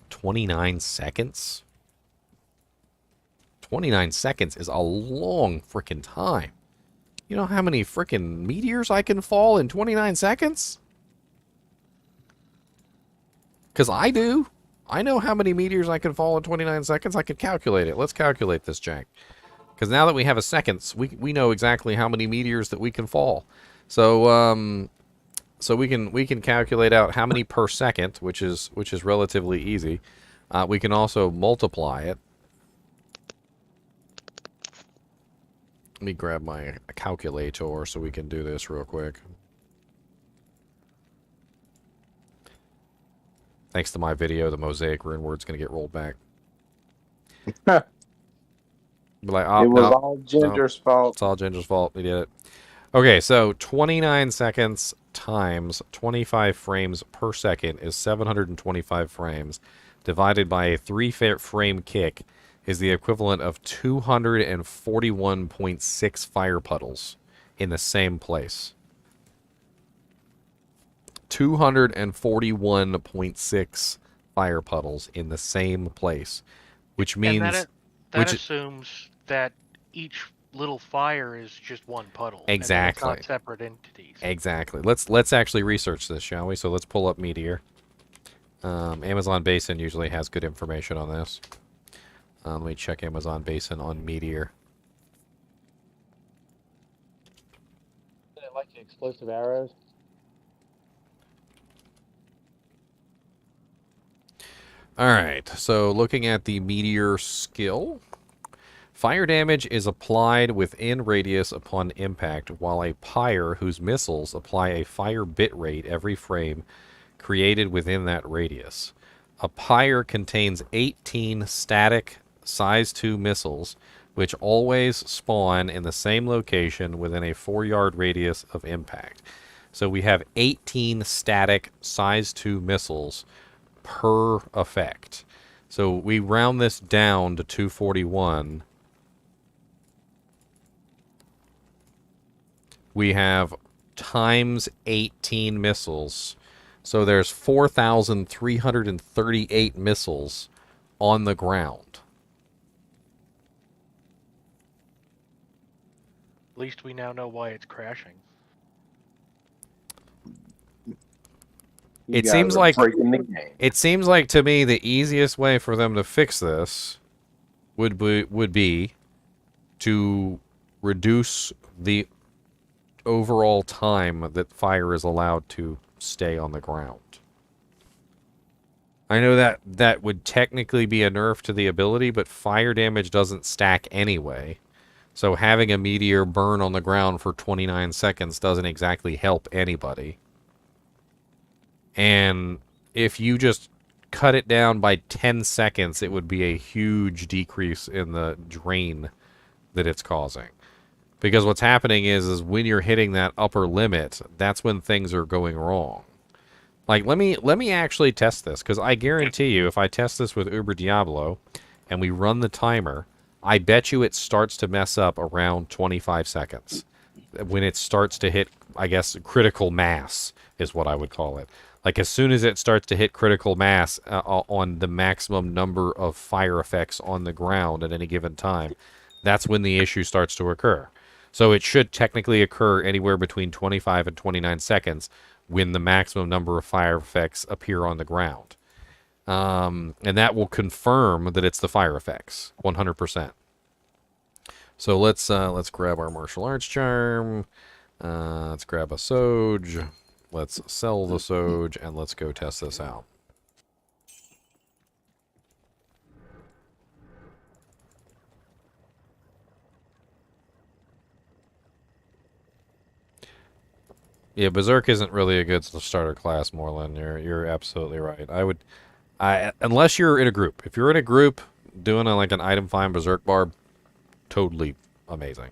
"29 seconds? 29 seconds is a long frickin' time. You know how many frickin' meteors I can fall in 29 seconds? Because I do. I know how many meteors I can fall in 29 seconds. I can calculate it. Let's calculate this, Jack. Because now that we have a seconds, we know exactly how many meteors that we can fall. So so we can calculate out how many per second, which is relatively easy. We can also multiply it. Let me grab my calculator so we can do this real quick. Thanks to my video, the Mosaic Runeword's going to get rolled back. Like, oh, it was no, all Ginger's fault. It's all Ginger's fault. We did it. Okay, so 29 seconds times 25 frames per second is 725 frames. Divided by a 3-frame kick is the equivalent of 241.6 fire puddles in the same place. 241.6 fire puddles in the same place, which means... That assumes that each little fire is just one puddle. Exactly. And it's not separate entities. Exactly. Let's actually research this, shall we? So let's pull up Meteor. Amazon Basin usually has good information on this. Let me check Amazon Basin on Meteor. I like the explosive arrows. Alright, so looking at the Meteor skill. Fire damage is applied within radius upon impact, while a pyre whose missiles apply a fire bit rate every frame created within that radius. A pyre contains 18 static size 2 missiles, which always spawn in the same location within a 4-yard radius of impact. So we have 18 static size 2 missiles per effect. So we round this down to 241. We have times 18 missiles. So there's 4,338 missiles on the ground. At least we now know why it's crashing. It seems like to me the easiest way for them to fix this would be to reduce the overall time that fire is allowed to stay on the ground. I know that would technically be a nerf to the ability, but fire damage doesn't stack anyway. So having a meteor burn on the ground for 29 seconds doesn't exactly help anybody. And if you just cut it down by 10 seconds, it would be a huge decrease in the drain that it's causing. Because what's happening is when you're hitting that upper limit, that's when things are going wrong. Like, let me actually test this, because I guarantee you, if I test this with Uber Diablo, and we run the timer, I bet you it starts to mess up around 25 seconds. When it starts to hit, I guess, critical mass is what I would call it. Like, as soon as it starts to hit critical mass on the maximum number of fire effects on the ground at any given time, that's when the issue starts to occur. So it should technically occur anywhere between 25 and 29 seconds when the maximum number of fire effects appear on the ground. And that will confirm that it's the fire effects, 100%. So let's grab our martial arts charm. Let's grab a Soj. Let's sell the Soj, and let's go test this out. Yeah, Berserk isn't really a good starter class, Moreland. You're absolutely right. Unless you're in a group. If you're in a group doing like an item find Berserk barb, totally amazing.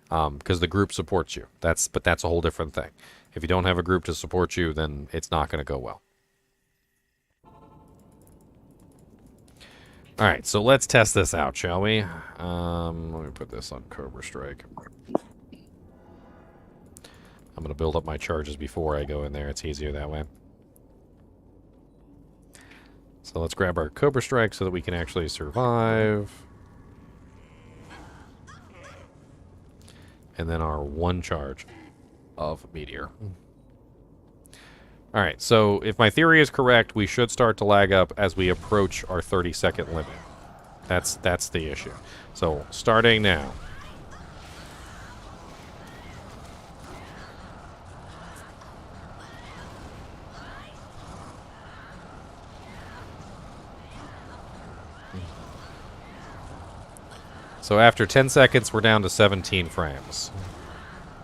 Because the group supports you. But that's a whole different thing. If you don't have a group to support you, then it's not going to go well. Alright, so let's test this out, shall we? Let me put this on Cobra Strike. I'm going to build up my charges before I go in there. It's easier that way. So let's grab our Cobra Strike so that we can actually survive. And then our one charge of Meteor. Alright, so if my theory is correct, we should start to lag up as we approach our 30-second limit. That's the issue. So, starting now. So after 10 seconds, we're down to 17 frames.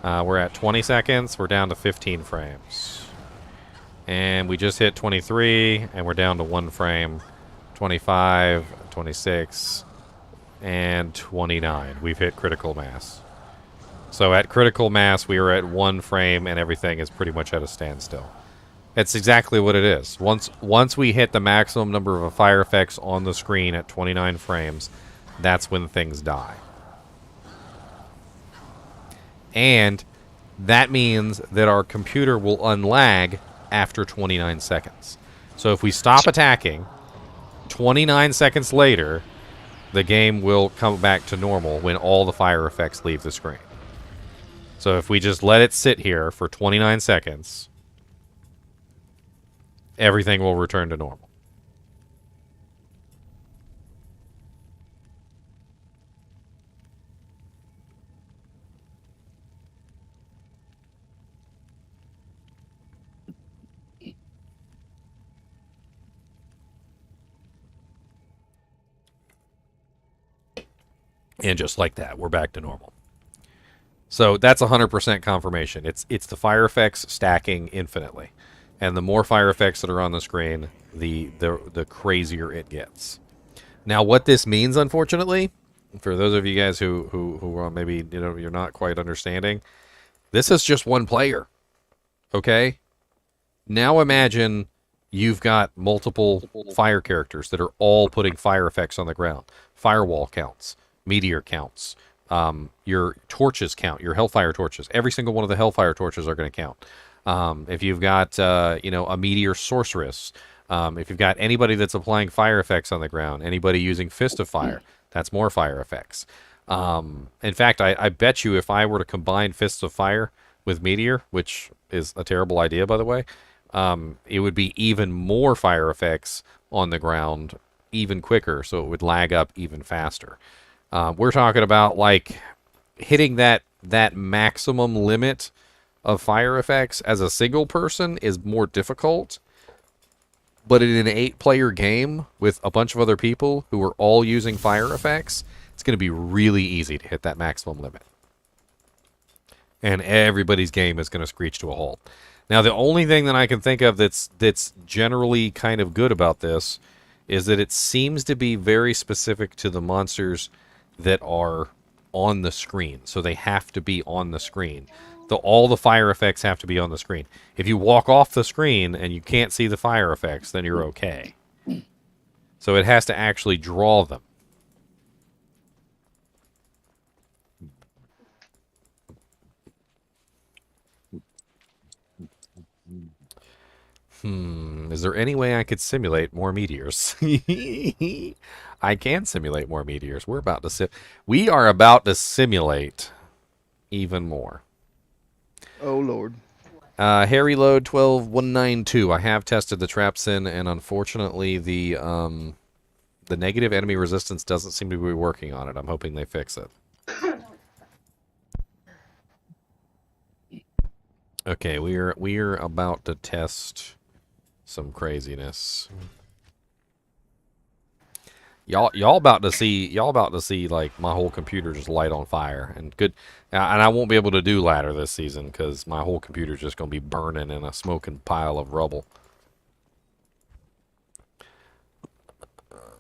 We're at 20 seconds, we're down to 15 frames. And we just hit 23, and we're down to 1 frame. 25, 26, and 29. We've hit critical mass. So at critical mass, we are at 1 frame, and everything is pretty much at a standstill. It's exactly what it is. Once we hit the maximum number of fire effects on the screen at 29 frames, that's when things die. And that means that our computer will unlag after 29 seconds. So if we stop attacking, 29 seconds later, the game will come back to normal when all the fire effects leave the screen. So if we just let it sit here for 29 seconds, everything will return to normal. And just like that, we're back to normal. So that's 100% confirmation. It's the fire effects stacking infinitely. And the more fire effects that are on the screen, the crazier it gets. Now, what this means, unfortunately, for those of you guys who are maybe, you're not quite understanding, this is just one player. Okay? Now imagine you've got multiple fire characters that are all putting fire effects on the ground. Firewall counts. Meteor counts. Your torches count. Your Hellfire torches. Every single one of the Hellfire torches are going to count. If you've got, a Meteor Sorceress, if you've got anybody that's applying fire effects on the ground, anybody using Fist of Fire, that's more fire effects. In fact, I bet you if I were to combine Fists of Fire with Meteor, which is a terrible idea, by the way, it would be even more fire effects on the ground even quicker, so it would lag up even faster. We're talking about, like, hitting that maximum limit of fire effects as a single person is more difficult. But in an 8-player game with a bunch of other people who are all using fire effects, it's going to be really easy to hit that maximum limit. And everybody's game is going to screech to a halt. Now, the only thing that I can think of that's generally kind of good about this is that it seems to be very specific to the monsters that are on the screen. So they have to be on the screen. All the fire effects have to be on the screen. If you walk off the screen and you can't see the fire effects, then you're okay. So it has to actually draw them. Is there any way I could simulate more meteors? I can simulate more meteors. We are about to simulate even more. Oh Lord. Harry Load 12192. I have tested the traps in, and unfortunately the negative enemy resistance doesn't seem to be working on it. I'm hoping they fix it. Okay, we're about to test some craziness. Y'all about to see like my whole computer just light on fire and I won't be able to do ladder this season because my whole computer's just gonna be burning in a smoking pile of rubble.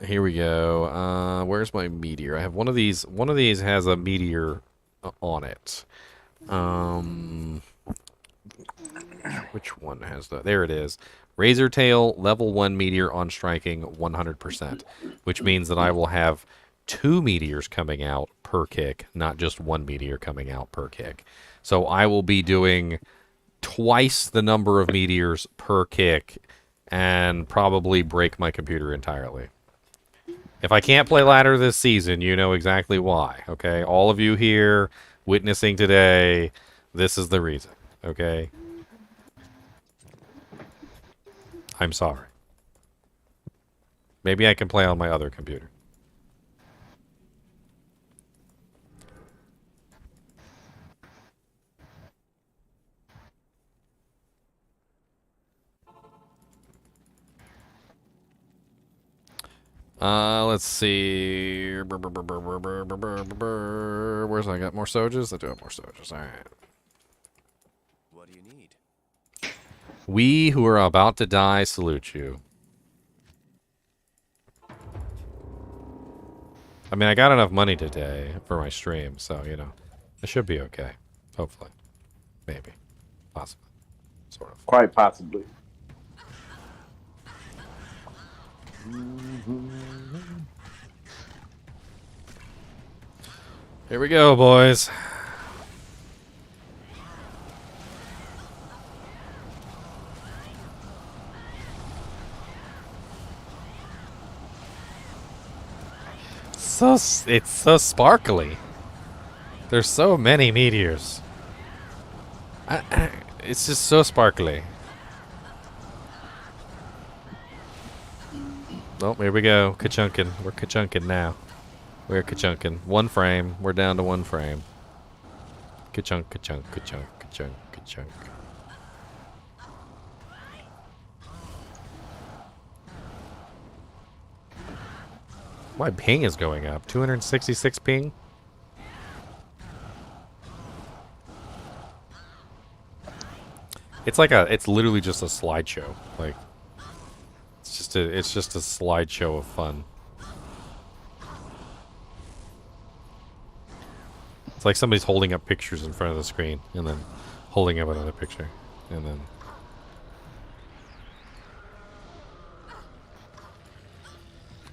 Here we go. Where's my meteor? I have one of these. One of these has a meteor on it. Which one has that? There it is. Razor Tail, level 1 meteor on striking 100%, which means that I will have 2 meteors coming out per kick, not just 1 meteor coming out per kick. So I will be doing twice the number of meteors per kick and probably break my computer entirely. If I can't play ladder this season, you know exactly why, okay? All of you here witnessing today, this is the reason, okay? I'm sorry. Maybe I can play on my other computer. Let's see. Where's I got more sojas? I do have more sojas. All right. What do you need? We who are about to die salute you. I mean, I got enough money today for my stream, so, you know, it should be okay. Hopefully. Maybe. Possibly. Sort of. Quite possibly. Here we go, boys. It's so sparkly. There's so many meteors. It's just so sparkly. Oh, here we go. Ka-chunkin'. We're ka-chunkin' now. We're ka-chunkin'. 1 frame. We're down to 1 frame. Ka-chunk, ka-chunk, ka-chunk, ka-chunk, ka-chunk. My ping is going up. 266 ping? It's literally just a slideshow. Like, it's just a slideshow of fun. It's like somebody's holding up pictures in front of the screen and then holding up another picture and then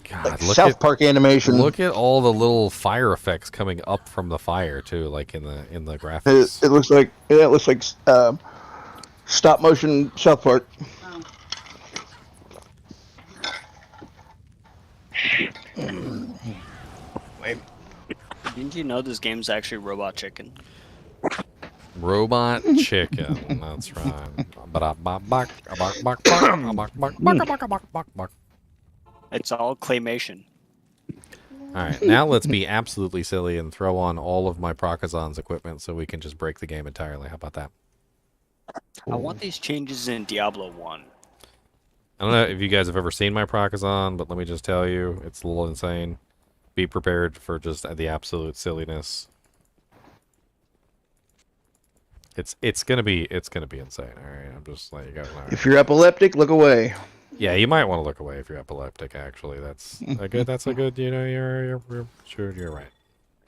God, like South Park animation. Look at all the little fire effects coming up from the fire too, like in the graphics. It looks like stop motion South Park. Wait. Didn't you know this game's actually Robot Chicken? Robot Chicken, that's right. It's all claymation. Alright, now let's be absolutely silly and throw on all of my Procazon's equipment so we can just break the game entirely. How about that? I want these changes in Diablo 1. I don't know if you guys have ever seen my Procazon, but let me just tell you, it's a little insane. Be prepared for just the absolute silliness. It's gonna be insane. All right, I'm just letting you guys know. If you're epileptic, look away. Yeah, you might want to look away if you're epileptic. Actually, that's a good. You know, you're sure you're right.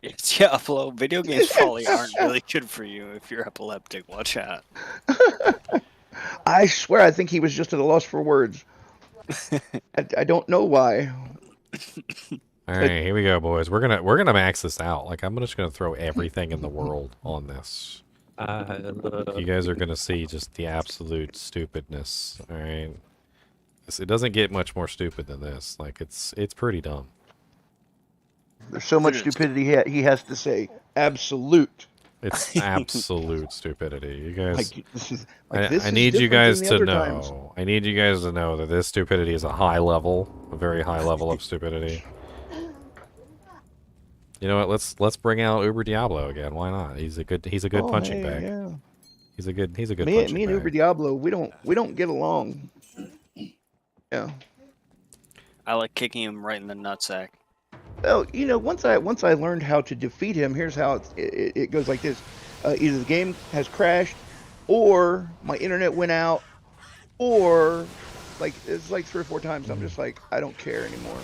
It's Diablo. Video games probably aren't really good for you if you're epileptic. Watch out. I swear, I think he was just at a loss for words. I don't know why. All right, here we go, boys. We're gonna max this out. Like, I'm just gonna throw everything in the world on this. You guys are gonna see just the absolute stupidness. All right, it doesn't get much more stupid than this. Like, it's pretty dumb. There's so much stupidity he has to say. Absolute. It's absolute stupidity. You guys, Like, this is, like, this I is need you different than guys the to other know. times. I need you guys to know that this stupidity is a high level, a very high level of stupidity. You know what? Let's bring out Uber Diablo again. Why not? He's a good punching bag. Yeah. He's a good punching Me and bag. Uber Diablo, we don't get along. Yeah. I like kicking him right in the nutsack. Well, you know, once I learned how to defeat him, here's how it goes like this: either the game has crashed, or my internet went out, or like it's like 3 or 4 times. I'm just like, I don't care anymore.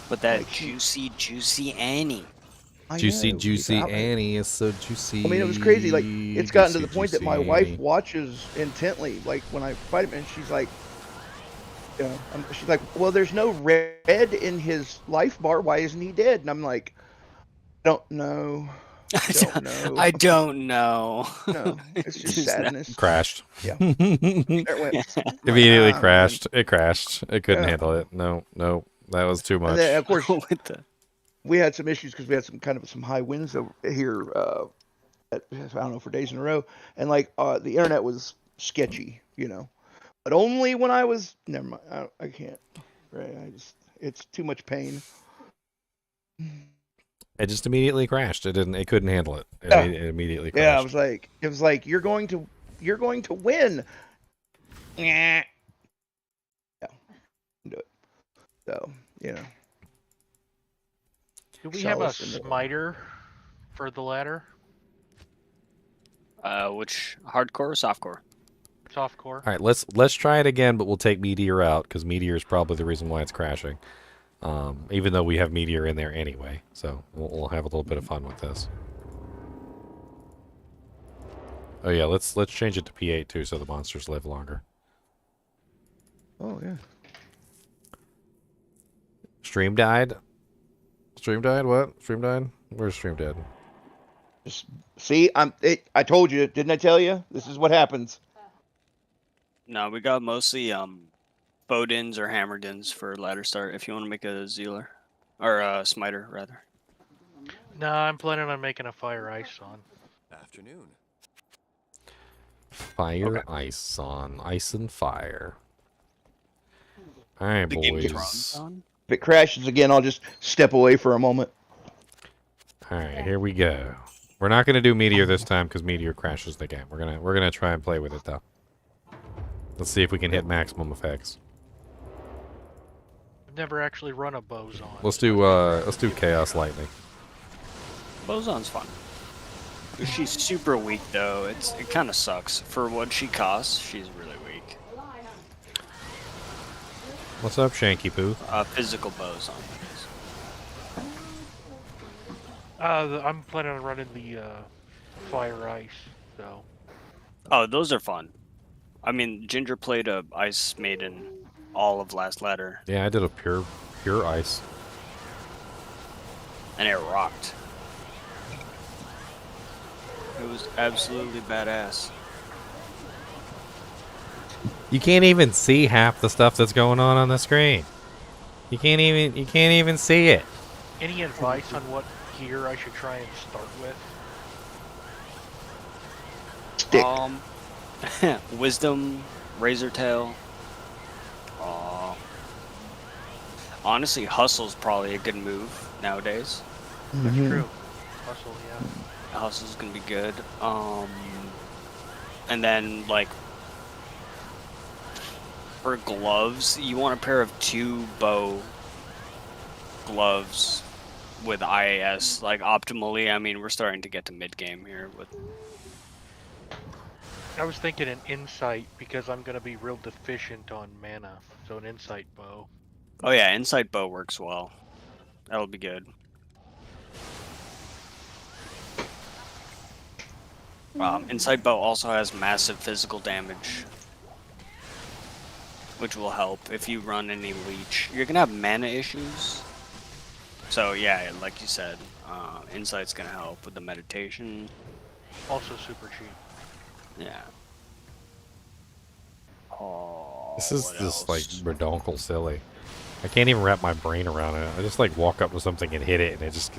But that juicy Annie. Juicy Annie is so juicy. I mean, it was crazy. Like, it's gotten to the point that my wife Annie. watches intently. Like, when I fight him, and she's like, you know, she's like, well, there's no red in his life bar. Why isn't he dead? And I'm like, I don't know. I don't know. No, it's just sadness. Crashed. Yeah. There it went. Immediately Ah, crashed. man. It crashed. It couldn't Yeah. handle it. No, that was too much. And then, of course, we had some issues because we had some high winds over here. I don't know, for days in a row, and like the internet was sketchy, you know. But only when I was never mind. I can't. Right. It's too much pain. It just immediately crashed. It couldn't handle it. It immediately crashed. Yeah, it was like you're going to win. Yeah. Do it. So, you know. Do we have a smiter for the ladder? Which hardcore or softcore? Softcore. All right, let's try it again, but we'll take Meteor out because Meteor is probably the reason why it's crashing. Even though we have Meteor in there anyway, so we'll have a little bit of fun with this. Oh yeah, let's change it to P8 too, so the monsters live longer. Oh yeah. Stream died. Stream died. What? Stream died. Where's stream dead? Just see, I told you, didn't I tell you? This is what happens. No, we got mostly Bowdins or Hammerdins for ladder start. If you want to make a Zealer or a Smiter rather. No, I'm planning on making a fire ice on. Afternoon. Fire, ice on, ice and fire. All right, boys. If it crashes again, I'll just step away for a moment. All right, here we go. We're not gonna do Meteor this time because Meteor crashes the game. We're gonna try and play with it though. Let's see if we can hit maximum effects. I've never actually run a boson. Let's do Chaos Lightning. Boson's fun. She's super weak though. It kind of sucks for what she costs. She's really weak. What's up, Shanky Poo? Physical boson. I'm planning on running the fire ice. So. Oh, those are fun. I mean, Ginger played a Ice Maiden all of last ladder. Yeah, I did a pure ice. And it rocked. It was absolutely badass. You can't even see half the stuff that's going on the screen. You can't even see it. Any advice on what gear I should try and start with? Stick. Wisdom, Razor Tail. Honestly, Hustle's probably a good move nowadays. That's true. Hustle, yeah. Hustle's gonna be good. And then like for gloves, you want a pair of 2 bow gloves with IAS, like optimally. I mean, we're starting to get to mid game here with. I was thinking an insight because I'm gonna be real deficient on mana, so an insight bow. Oh yeah, Insight Bow works well. That'll be good. Insight Bow also has massive physical damage, which will help if you run any Leech. You're gonna have mana issues. So yeah, like you said, Insight's gonna help with the meditation. Also super cheap. Yeah. Oh, This is what just else? like redonkel silly. I can't even wrap my brain around it. I just like walk up to something and hit it, and it just.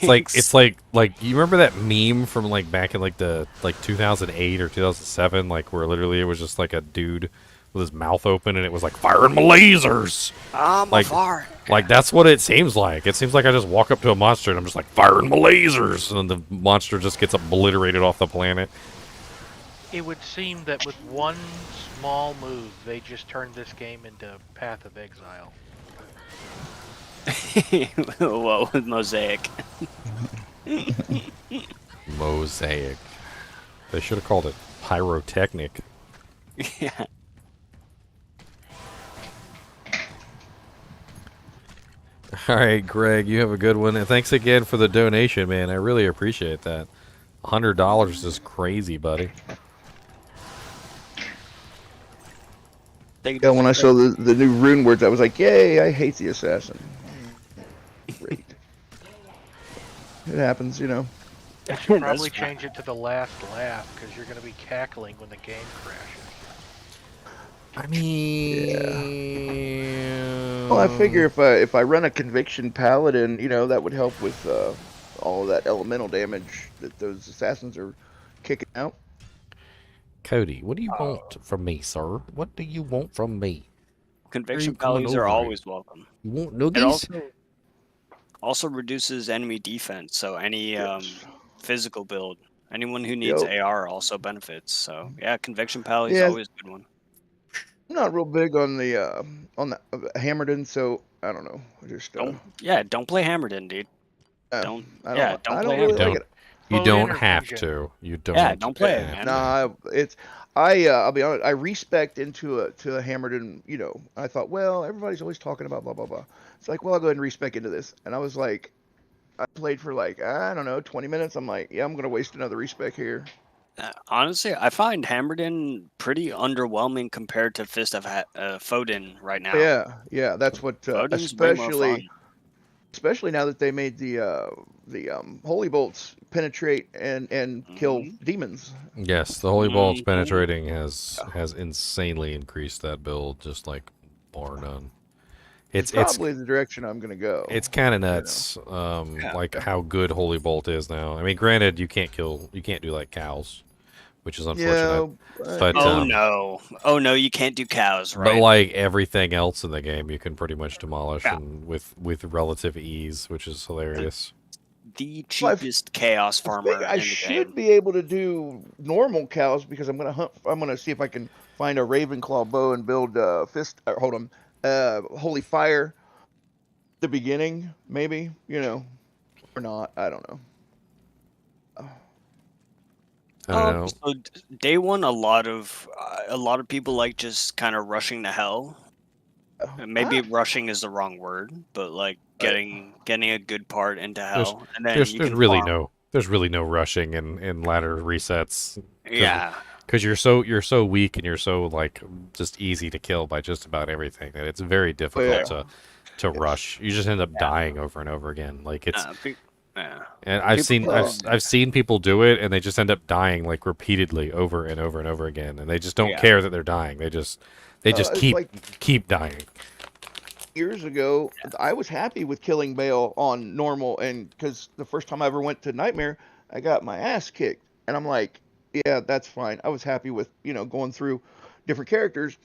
It's like you remember that meme from like back in like the 2008 or 2007, like where literally it was just like a dude with his mouth open and it was like firing my lasers. I'm like, far. Like that's what it seems like. It seems like I just walk up to a monster and I'm just like firing my lasers, and the monster just gets obliterated off the planet. It would seem that with one small move, they just turned this game into Path of Exile. What with Mosaic? Mosaic. They should have called it pyrotechnic. Yeah. All right, Greg, you have a good one, and thanks again for the donation, man. I really appreciate that. $100 is crazy, buddy. Yeah, when I saw the new rune words, I was like, yay, I hate the assassin. Great. It happens, you know. I should probably change it to the last laugh, because you're going to be cackling when the game crashes. I mean... Yeah. Well, I figure if I run a conviction paladin, you know, that would help with all of that elemental damage that those assassins are kicking out. Cody, what do you want from me, sir? What do you want from me? Conviction paladins are always welcome. You want noogies? It also reduces enemy defense, so any physical build, anyone who needs AR also benefits. So yeah, conviction pally is always a good one. I'm not real big on the Hammerden, so I don't know. I just don't play Hammerden, dude. Don't play Hammerden. You don't have to. You don't. Yeah, don't play it, man. Nah, I'll be honest. I respect into a Hammerden. You know, I thought, well, everybody's always talking about blah blah blah. It's like, well, I'll go ahead and respec into this. And I was like, I played for like I don't know 20 minutes. I'm like, yeah, I'm gonna waste another respec here. Honestly, I find Hammerden pretty underwhelming compared to Fist of Foden right now. Yeah, that's what especially now that they made the holy bolts penetrate and kill demons. Yes, the holy bolts penetrating has insanely increased that build, just like bar none. It's probably the direction I'm gonna go. It's kind of nuts, like how good holy bolt is now. I mean, granted, you can't do like cows, which is unfortunate. Yeah, but oh no, you can't do cows, right? But like everything else in the game, you can pretty much demolish and with relative ease, which is hilarious. The cheapest chaos farmer. I should be able to do normal cows because I'm gonna hunt. I'm gonna see if I can find a Ravenclaw bow and build holy fire. The beginning, maybe, you know, or not. I don't know. So day one, a lot of people like just kind of rushing to hell. Maybe rushing is the wrong word, but like getting a good part into hell, and then there's really no rushing in ladder resets. Yeah, because you're so weak and you're so like just easy to kill by just about everything that it's very difficult to rush. You just end up dying over and over again. Like it's. And I've seen people do it, and they just end up dying like repeatedly over and over and over again, and they just don't care that they're dying. They just keep dying. Years ago, I was happy with killing Bale on normal, and because the first time I ever went to Nightmare, I got my ass kicked, and I'm like, yeah, that's fine. I was happy with going through different characters.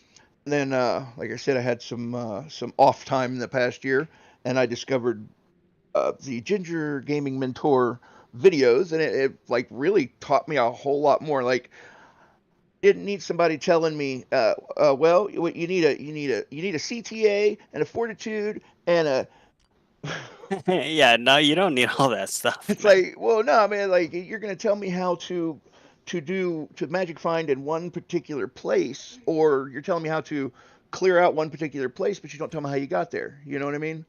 And then, like I said, I had some off time in the past year, and I discovered the Ginger Gaming Mentor videos, and it like really taught me a whole lot more. Like, didn't need somebody telling me, well, you need a CTA and a fortitude and a. Yeah, no, you don't need all that stuff. It's like, well, no, man, like you're gonna tell me how to magic find in one particular place, or you're telling me how to clear out one particular place, but you don't tell me how you got there. You know what I mean?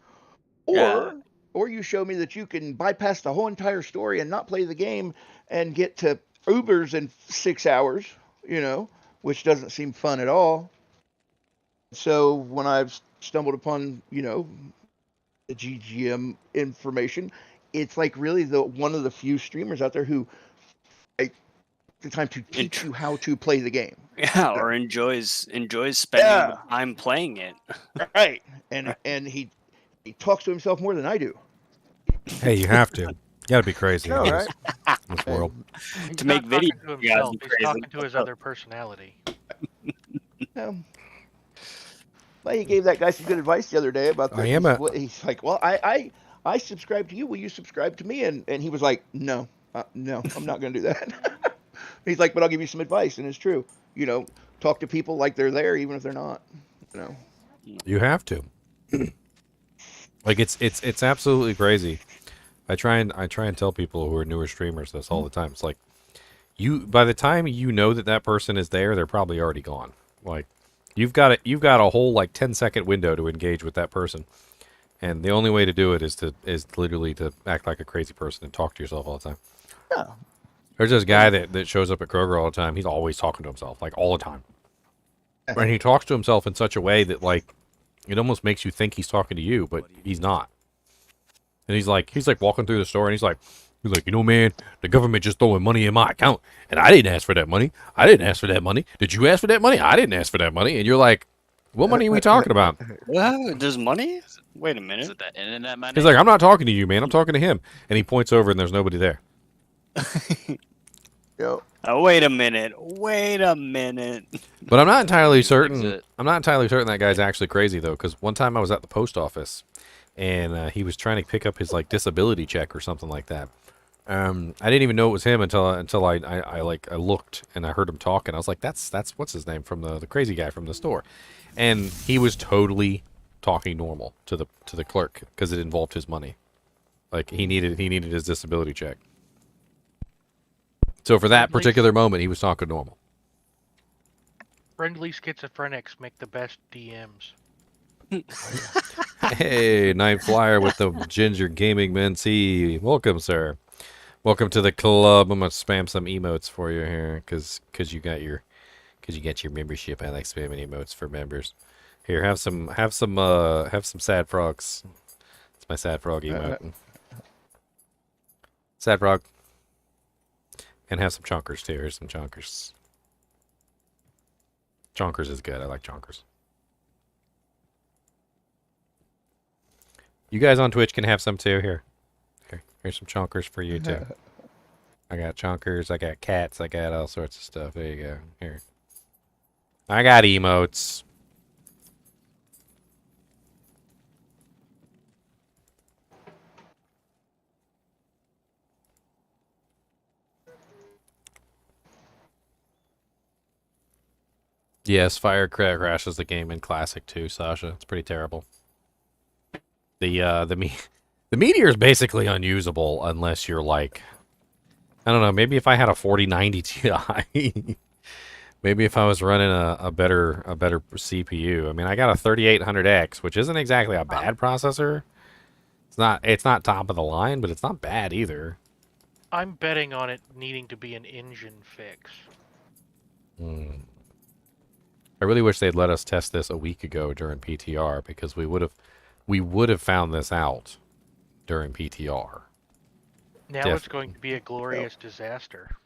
Yeah. Or you show me that you can bypass the whole entire story and not play the game and get to Ubers in 6 hours, you know, which doesn't seem fun at all. So when I've stumbled upon, you know, the GGM information, it's like really one of the few streamers out there who like the time to teach you how to play the game. Yeah, or enjoys spending the time playing it. Right. And he talks to himself more than I do. Hey, you have to. You gotta be crazy No, in right? this world. He's To not make videos, talking to you gotta himself. be He's crazy. talking to his other personality. Well, he gave that guy some good advice the other day about the. He's like, well, I subscribe to you. Will you subscribe to me? And he was like, no, no, I'm not going to do that. He's like, but I'll give you some advice, and it's true. You know, talk to people like they're there, even if they're not. You know, you have to. Like it's absolutely crazy. I try and tell people who are newer streamers this all the time. It's like by the time you know that person is there, they're probably already gone. Like you've got a whole like 10-second window to engage with that person. And the only way to do it is literally to act like a crazy person and talk to yourself all the time. Yeah. There's this guy that shows up at Kroger all the time. He's always talking to himself, like all the time. And he talks to himself in such a way that like it almost makes you think he's talking to you, but he's not. And he's like walking through the store and he's like, you know, man, the government just throwing money in my account and I didn't ask for that money. I didn't ask for that money. Did you ask for that money? I didn't ask for that money. And you're like, what money are we talking about? There's money? Wait a minute. Is it that internet money? He's like, I'm not talking to you, man. I'm talking to him. And he points over and there's nobody there. Yo. Oh, wait a minute. Wait a minute. But I'm not entirely certain. I'm not entirely certain that guy's actually crazy though, because one time I was at the post office, and he was trying to pick up his like disability check or something like that. I didn't even know it was him until I looked and I heard him talking. I was like, that's what's his name from the crazy guy from the store, and he was totally talking normal to the clerk because it involved his money. Like he needed his disability check. So for that particular moment, he was talking normal. Friendly schizophrenics make the best DMs. Hey, Night Flyer with the Ginger Gaming Mentee. Welcome, sir. Welcome to the club. I'm gonna spam some emotes for you here, cause you got your membership. I like spamming emotes for members. Here, have some sad frogs. It's my sad frog emote. Sad frog. And have some chonkers too. Here's some chonkers. Chonkers is good. I like chonkers. You guys on Twitch can have some too. Here's some chonkers for you too. I got chonkers. I got cats. I got all sorts of stuff. There you go. Here. I got emotes. Yes, fire crashes the game in Classic too, Sasha. It's pretty terrible. The Meteor is basically unusable unless you're like, I don't know, maybe if I had a 4090 Ti, maybe if I was running a better CPU. I mean, I got a 3800X, which isn't exactly a bad processor. It's not top of the line, but it's not bad either. I'm betting on it needing to be an engine fix. I really wish they'd let us test this a week ago during PTR, because we would have found this out during PTR. Now it's going to be a glorious disaster.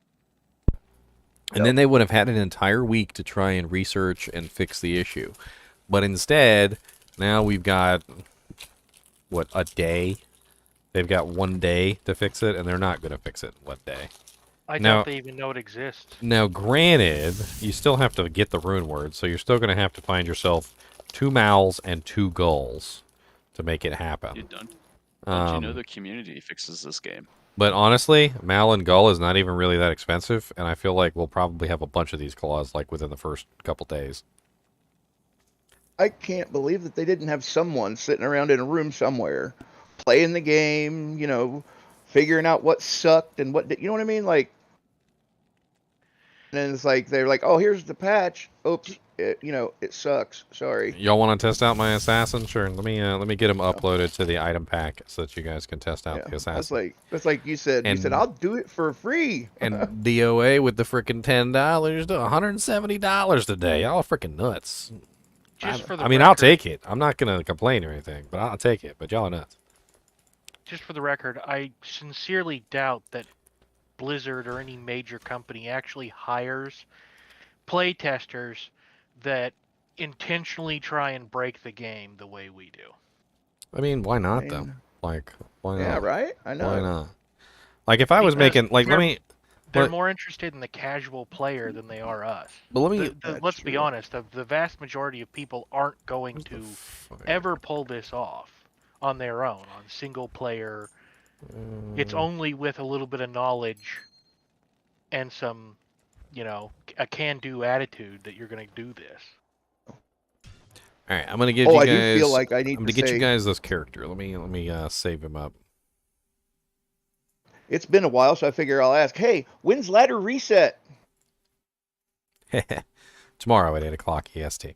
And then they would have had an entire week to try and research and fix the issue. But instead, now we've got, what, a day? They've got 1 day to fix it, and they're not going to fix it in 1 day. I doubt they even know it exists. Now, granted, you still have to get the rune word, so you're still going to have to find yourself 2 mals and 2 gulls to make it happen. Don't you know the community fixes this game? But honestly, mal and gull is not even really that expensive, and I feel like we'll probably have a bunch of these claws like within the first couple days. I can't believe that they didn't have someone sitting around in a room somewhere playing the game, you know, figuring out what sucked and what, you know what I mean? Like, and then it's like, they're like, oh, here's the patch. Oops, it sucks. Sorry. Y'all want to test out my assassin? Sure. Let me get him uploaded to the item pack so that you guys can test out the assassin. That's like you said. You said I'll do it for free. And DOA with the freaking $10 to $170 today. Y'all are freaking nuts. I'll take it. I'm not gonna complain or anything, but I'll take it. But y'all are nuts. Just for the record, I sincerely doubt that Blizzard or any major company actually hires playtesters that intentionally try and break the game the way we do. I mean, why not though? Like, why not? Yeah, right. I know. Why not? Like, if I was making they're more interested in the casual player than they are us. But let's be honest. The vast majority of people aren't going to ever pull this off on their own, on single player. It's only with a little bit of knowledge and some, a can-do attitude that you're going to do this. All right, I'm gonna give you guys. I do feel like I need to get you guys this character. Let me save him up. It's been a while, so I figure I'll ask. Hey, when's ladder reset? Tomorrow at 8:00 EST.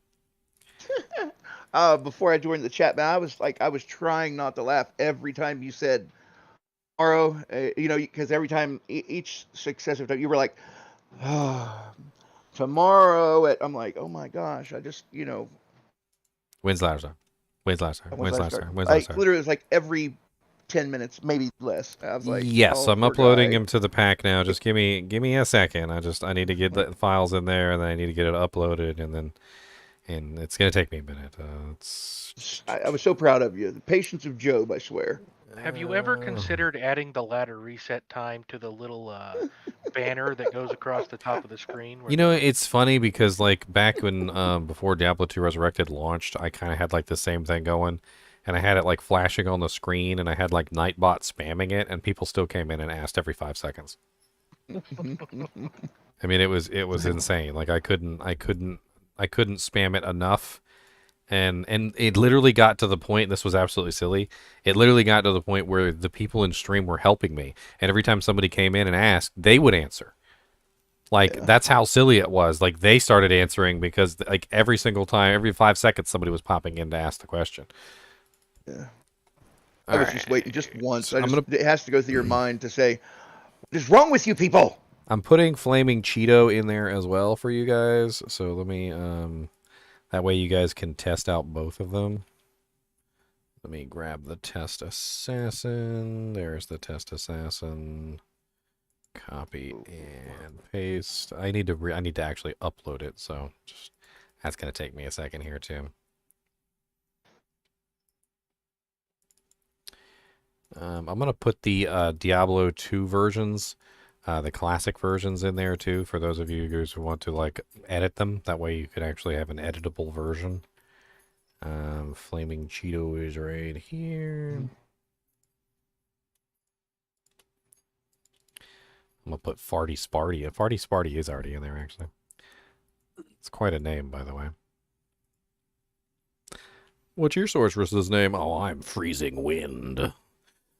Before I joined the chat, man, I was trying not to laugh every time you said tomorrow. Because every time each successive time you were like, tomorrow I'm like, oh my gosh, I just When's last time? Literally, it's like every 10 minutes, maybe less. I was like, yes, I'm uploading him to the pack now. Just give me a second. I need to get the files in there, and then I need to get it uploaded, and it's gonna take me a minute. I was so proud of you. The patience of Job, I swear. Have you ever considered adding the ladder reset time to the little banner that goes across the top of the screen? It's funny because like back when before Diablo 2 Resurrected launched, I kind of had like the same thing going, and I had it like flashing on the screen, and I had like Nightbot spamming it, and people still came in and asked every 5 seconds. I mean, it was insane. Like I couldn't spam it enough. And it literally got to the point, this was absolutely silly, it literally got to the point where the people in stream were helping me. And every time somebody came in and asked, they would answer. Like, that's how silly it was. Like, they started answering because, like, every single time, every 5 seconds, somebody was popping in to ask the question. Yeah. I was just waiting just once. It has to go through your mind to say, what is wrong with you people? I'm putting Flaming Cheeto in there as well for you guys. So let me... that way you guys can test out both of them. Let me grab the test assassin. There's the test assassin. Copy and paste. I need to actually upload it, so that's gonna take me a second here too. I'm gonna put the Diablo 2 versions, the classic versions in there too, for those of you guys who want to like edit them. That way you could actually have an editable version. Flaming Cheeto is right here. I'm gonna put Farty Sparty. Farty Sparty is already in there actually. It's quite a name, by the way. What's your sorceress's name? Oh, I'm Freezing Wind.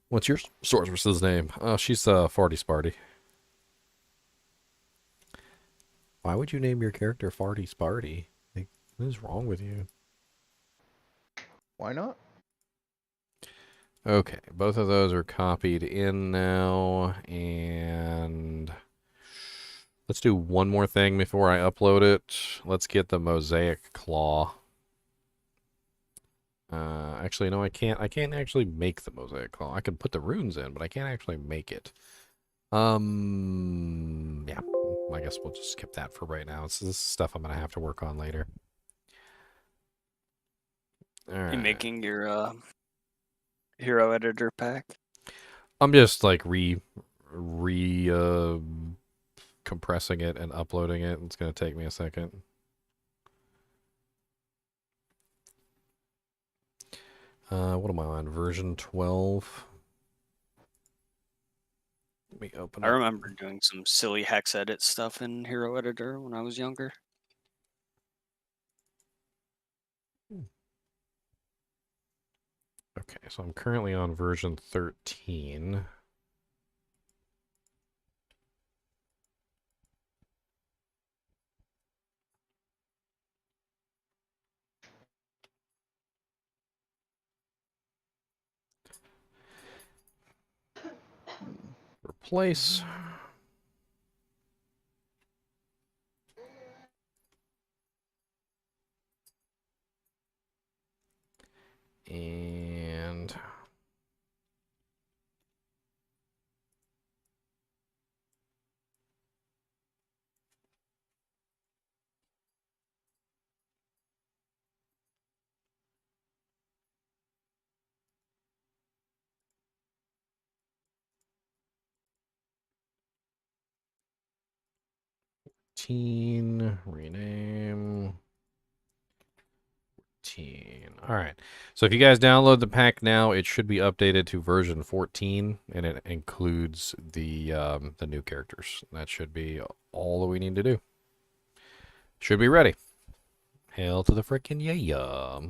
What's your sorceress's name? Oh, she's Farty Sparty. Why would you name your character Farty Sparty? Like, what is wrong with you? Why not? Okay, both of those are copied in now, and let's do one more thing before I upload it. Let's get the Mosaic Claw. Actually, no, I can't. I can't actually make the Mosaic Claw. I can put the runes in, but I can't actually make it. Yeah, I guess we'll just skip that for right now. This is stuff I'm gonna have to work on later. All right. You making your hero editor pack? I'm just like compressing it and uploading it. It's gonna take me a second. What am I on? Version 12. Let me open I remember doing some silly hex edit stuff in Hero Editor when I was younger. Okay, so I'm currently on version 13. place. And rename. All right. So if you guys download the pack now, it should be updated to version 14, and it includes the new characters. That should be all that we need to do. Should be ready. Hail to the frickin' yeah.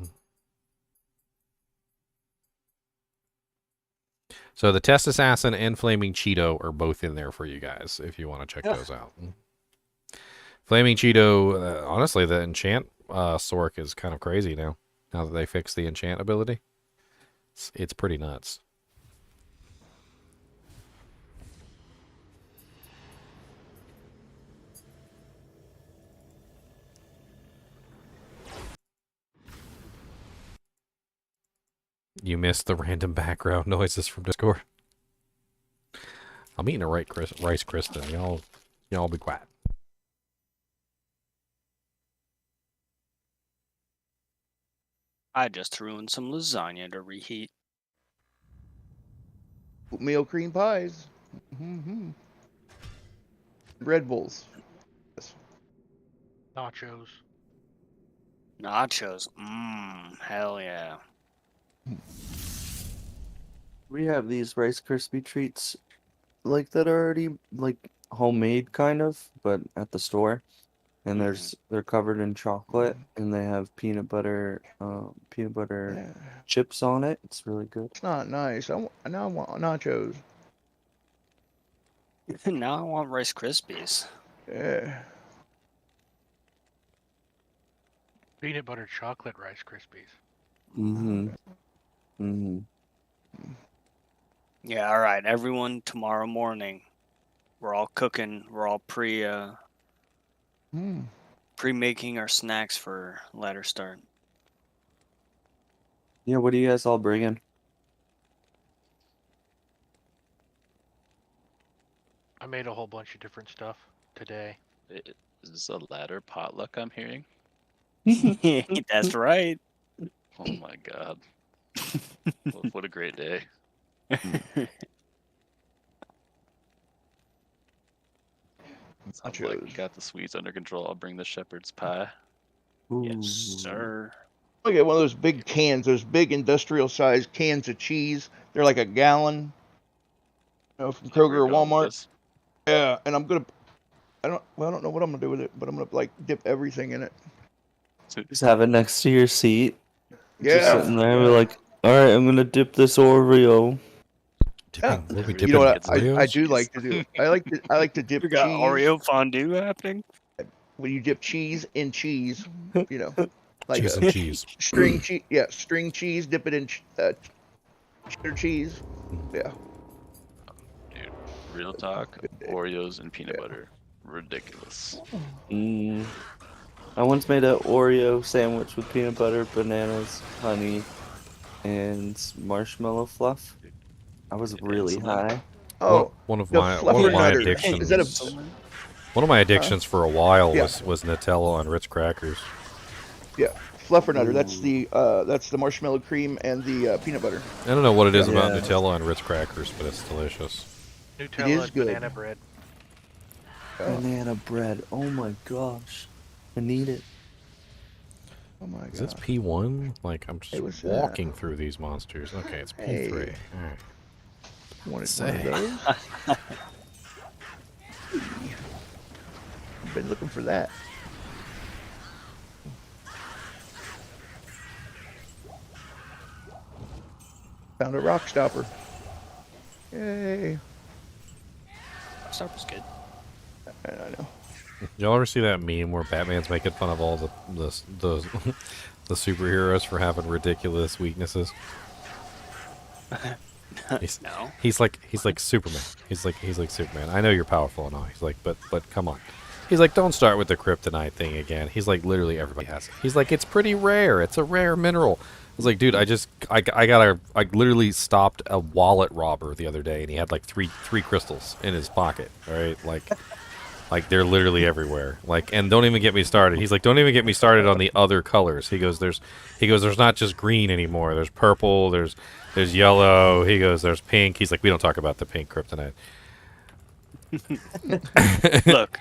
So the Test Assassin and Flaming Cheeto are both in there for you guys if you want to check those out. Flaming Cheeto, honestly, the enchant Sork is kind of crazy now that they fixed the enchant ability. It's pretty nuts. You missed the random background noises from Discord. I'm eating a Rice Kristen. Y'all be quiet. I just threw in some lasagna to reheat. Oatmeal cream pies. Red Bulls. Nachos. Nachos. Hell yeah. We have these Rice Krispie treats like that are already like homemade kind of, but at the store. And they're covered in chocolate and they have peanut butter chips on it. It's really good. It's not nice. Now I want nachos. Now I want Rice Krispies. Yeah. Peanut butter chocolate Rice Krispies. Yeah, all right, everyone. Tomorrow morning, we're all cooking. We're all pre-making our snacks for ladder start. Yeah, what are you guys all bringing? I made a whole bunch of different stuff today. Is this a ladder potluck I'm hearing? That's right. Oh my god. What a great day. Sounds like you got the sweets under control. I'll bring the shepherd's pie. Yes, sir. Look at one of those big cans, those big industrial sized cans of cheese. They're like a gallon. You know, from Kroger or Walmart. Yeah, and I don't know what I'm gonna do with it, but I'm gonna like dip everything in it. Just have it next to your seat. Yeah. Just sitting there, we're like, all right, I'm gonna dip this Oreo. Yeah. You know what I do like to do? I like to dip We got cheese. Oreo fondue happening. When you dip cheese in cheese, you know, like Cheese and cheese. String cheese. Yeah, string cheese. Dip it in cheddar cheese. Yeah. Dude, real talk. Oreos and peanut butter. Ridiculous. I once made an Oreo sandwich with peanut butter, bananas, honey, and marshmallow fluff. I was really high. Oh, one of my addictions. One of my addictions for a while was Nutella on Ritz crackers. Yeah, Fluffernutter. That's the marshmallow cream and the peanut butter. I don't know what it is about Nutella on Ritz crackers, but it's delicious. Nutella and banana bread. Banana bread. Oh my gosh, I need it. Oh my god. Is this P1? Like I'm just walking through these monsters. Okay, it's P3. Hey. All right. Wanted one of those. Been looking for that. Found a rock stopper. Yay. Stopper's good. I know. Y'all ever see that meme where Batman's making fun of all the superheroes for having ridiculous weaknesses? No. He's like Superman. He's like Superman. I know you're powerful and all. He's like, but come on. He's like, don't start with the kryptonite thing again. He's like, literally everybody has it. He's like, it's pretty rare. It's a rare mineral. I was like, dude, I literally stopped a wallet robber the other day, and he had like three crystals in his pocket. All right, like they're literally everywhere. Like, and don't even get me started. He's like, don't even get me started on the other colors. He goes, there's not just green anymore. There's purple. There's yellow. He goes, there's pink. He's like, we don't talk about the pink kryptonite. Look,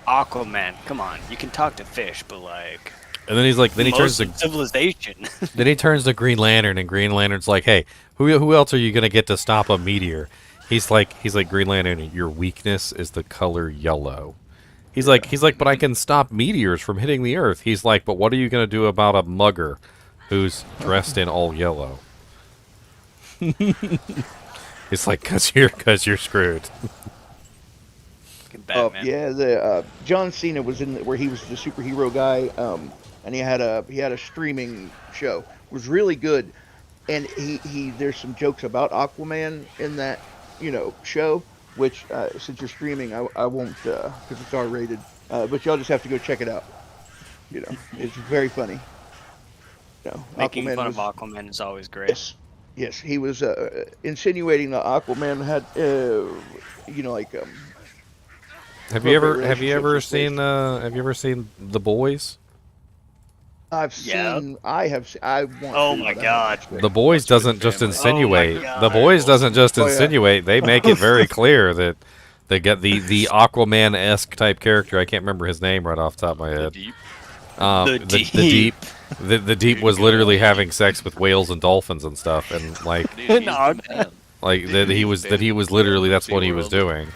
Aquaman, come on. You can talk to fish, but like. And then he's like, then he turns to civilization. Then he turns to Green Lantern, and Green Lantern's like, hey, who else are you gonna get to stop a meteor? He's like, Green Lantern, your weakness is the color yellow. He's like, but I can stop meteors from hitting the Earth. He's like, but what are you gonna do about a mugger who's dressed in all yellow? It's like, cause you're screwed. Yeah, the John Cena was in where he was the superhero guy, and he had a streaming show. It was really good, and he there's some jokes about Aquaman in that show, which since you're streaming, I won't because it's R-rated, but y'all just have to go check it out. It's very funny. Making Aquaman fun of Aquaman is always great. Yes, he was insinuating that Aquaman had Have you ever seen The Boys? I've seen. I have. I want. Oh my God! The Boys doesn't just insinuate. The Boys doesn't just insinuate. They make it very clear that they get the Aquaman-esque type character. I can't remember his name right off the top of my head. The Deep. The Deep was literally having sex with whales and dolphins and stuff, and like that he was literally that's what he was doing.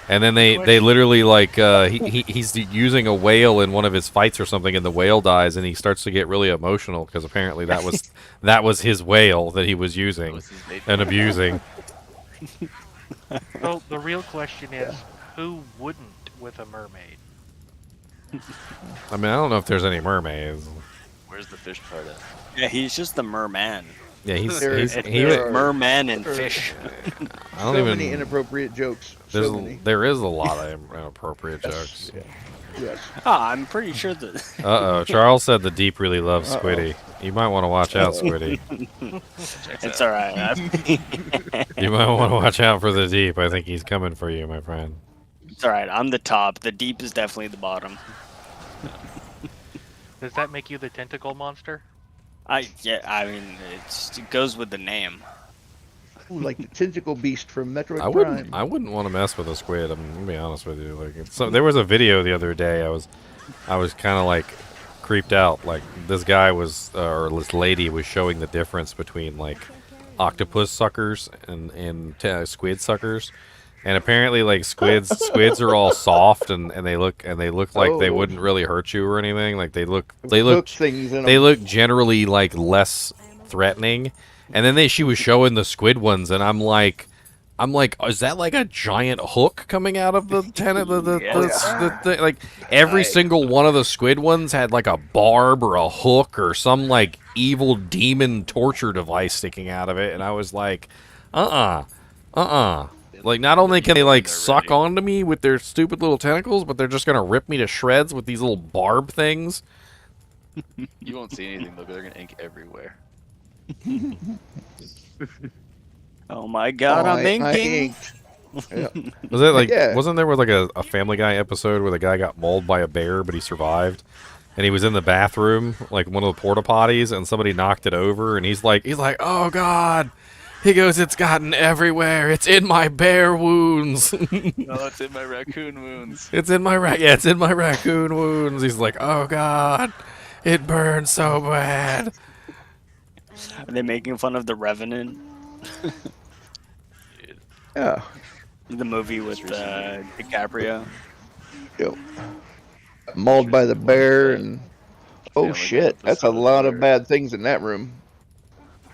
And then they literally like he's using a whale in one of his fights or something, and the whale dies, and he starts to get really emotional because apparently that was his whale that he was using and abusing. So the real question is, who wouldn't with a mermaid? I mean, I don't know if there's any mermaids. Where's the fish part at? Yeah, he's just the merman. Yeah, he's merman and fish. I don't many inappropriate jokes. There is a lot of inappropriate jokes. Yes. I'm pretty sure that. Charles said the Deep really loves Squiddy. You might want to watch out, Squiddy. It's all right. You might want to watch out for the Deep. I think he's coming for you, my friend. It's all right. I'm the top. The Deep is definitely the bottom. Does that make you the tentacle monster? I mean, it goes with the name. Ooh, like the tentacle beast from Metroid Prime. I wouldn't want to mess with a squid. I'm gonna be honest with you. Like, there was a video the other day. I was kind of like creeped out. Like this guy was or this lady was showing the difference between like octopus suckers and squid suckers. And apparently, like squids are all soft and they look like they wouldn't really hurt you or anything. Like they look generally like less threatening. And then she was showing the squid ones, and I'm like, is that like a giant hook coming out of the like every single one of the squid ones had like a barb or a hook or some like evil demon torture device sticking out of it, and I was like, Like, not only can they, like, suck onto me with their stupid little tentacles, but they're just gonna rip me to shreds with these little barb things. You won't see anything, though, because they're gonna ink everywhere. Oh my God, I'm inking! Yeah. Was it like, wasn't there like a Family Guy episode where the guy got mauled by a bear, but he survived? And he was in the bathroom, like one of the porta potties, and somebody knocked it over, and he's like, oh God! He goes, it's gotten everywhere. It's in my bear wounds. No, it's in my raccoon wounds. It's in my raccoon wounds. He's like, oh God, it burns so bad. Are they making fun of The Revenant? Yeah. The movie with DiCaprio. Yep. Mauled by the bear and oh shit, that's a lot of bad things in that room.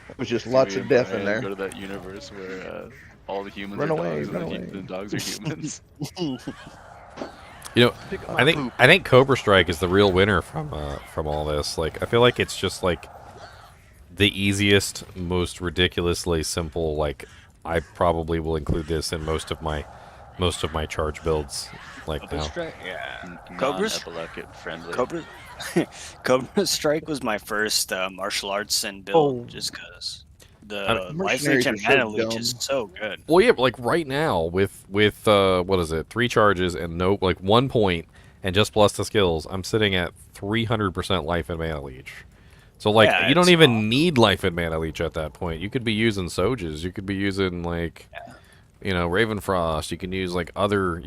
It was just lots of death in there. Go to that universe where all the humans Run are away, dogs run and away. the dogs are humans. You know, I think Cobra Strike is the real winner from all this. Like, I feel like it's just like the easiest, most ridiculously simple. Like, I probably will include this in most of my charge builds. Like Cobra now. Strike, yeah. Non-epileptic friendly. Cobra Strike was my first martial arts sin build, Oh. just because I the mean, Life mercenaries Leech are and so Mana Leech is dumb. so good. Well, yeah, but like right now with what is it? 3 charges and no, like 1 point and just plus the skills. I'm sitting at 300% life and mana leech. So like Yeah, you don't it's even need life and mana leech at that point. You could be using Sojas. You could be using like Ravenfrost. You can use like other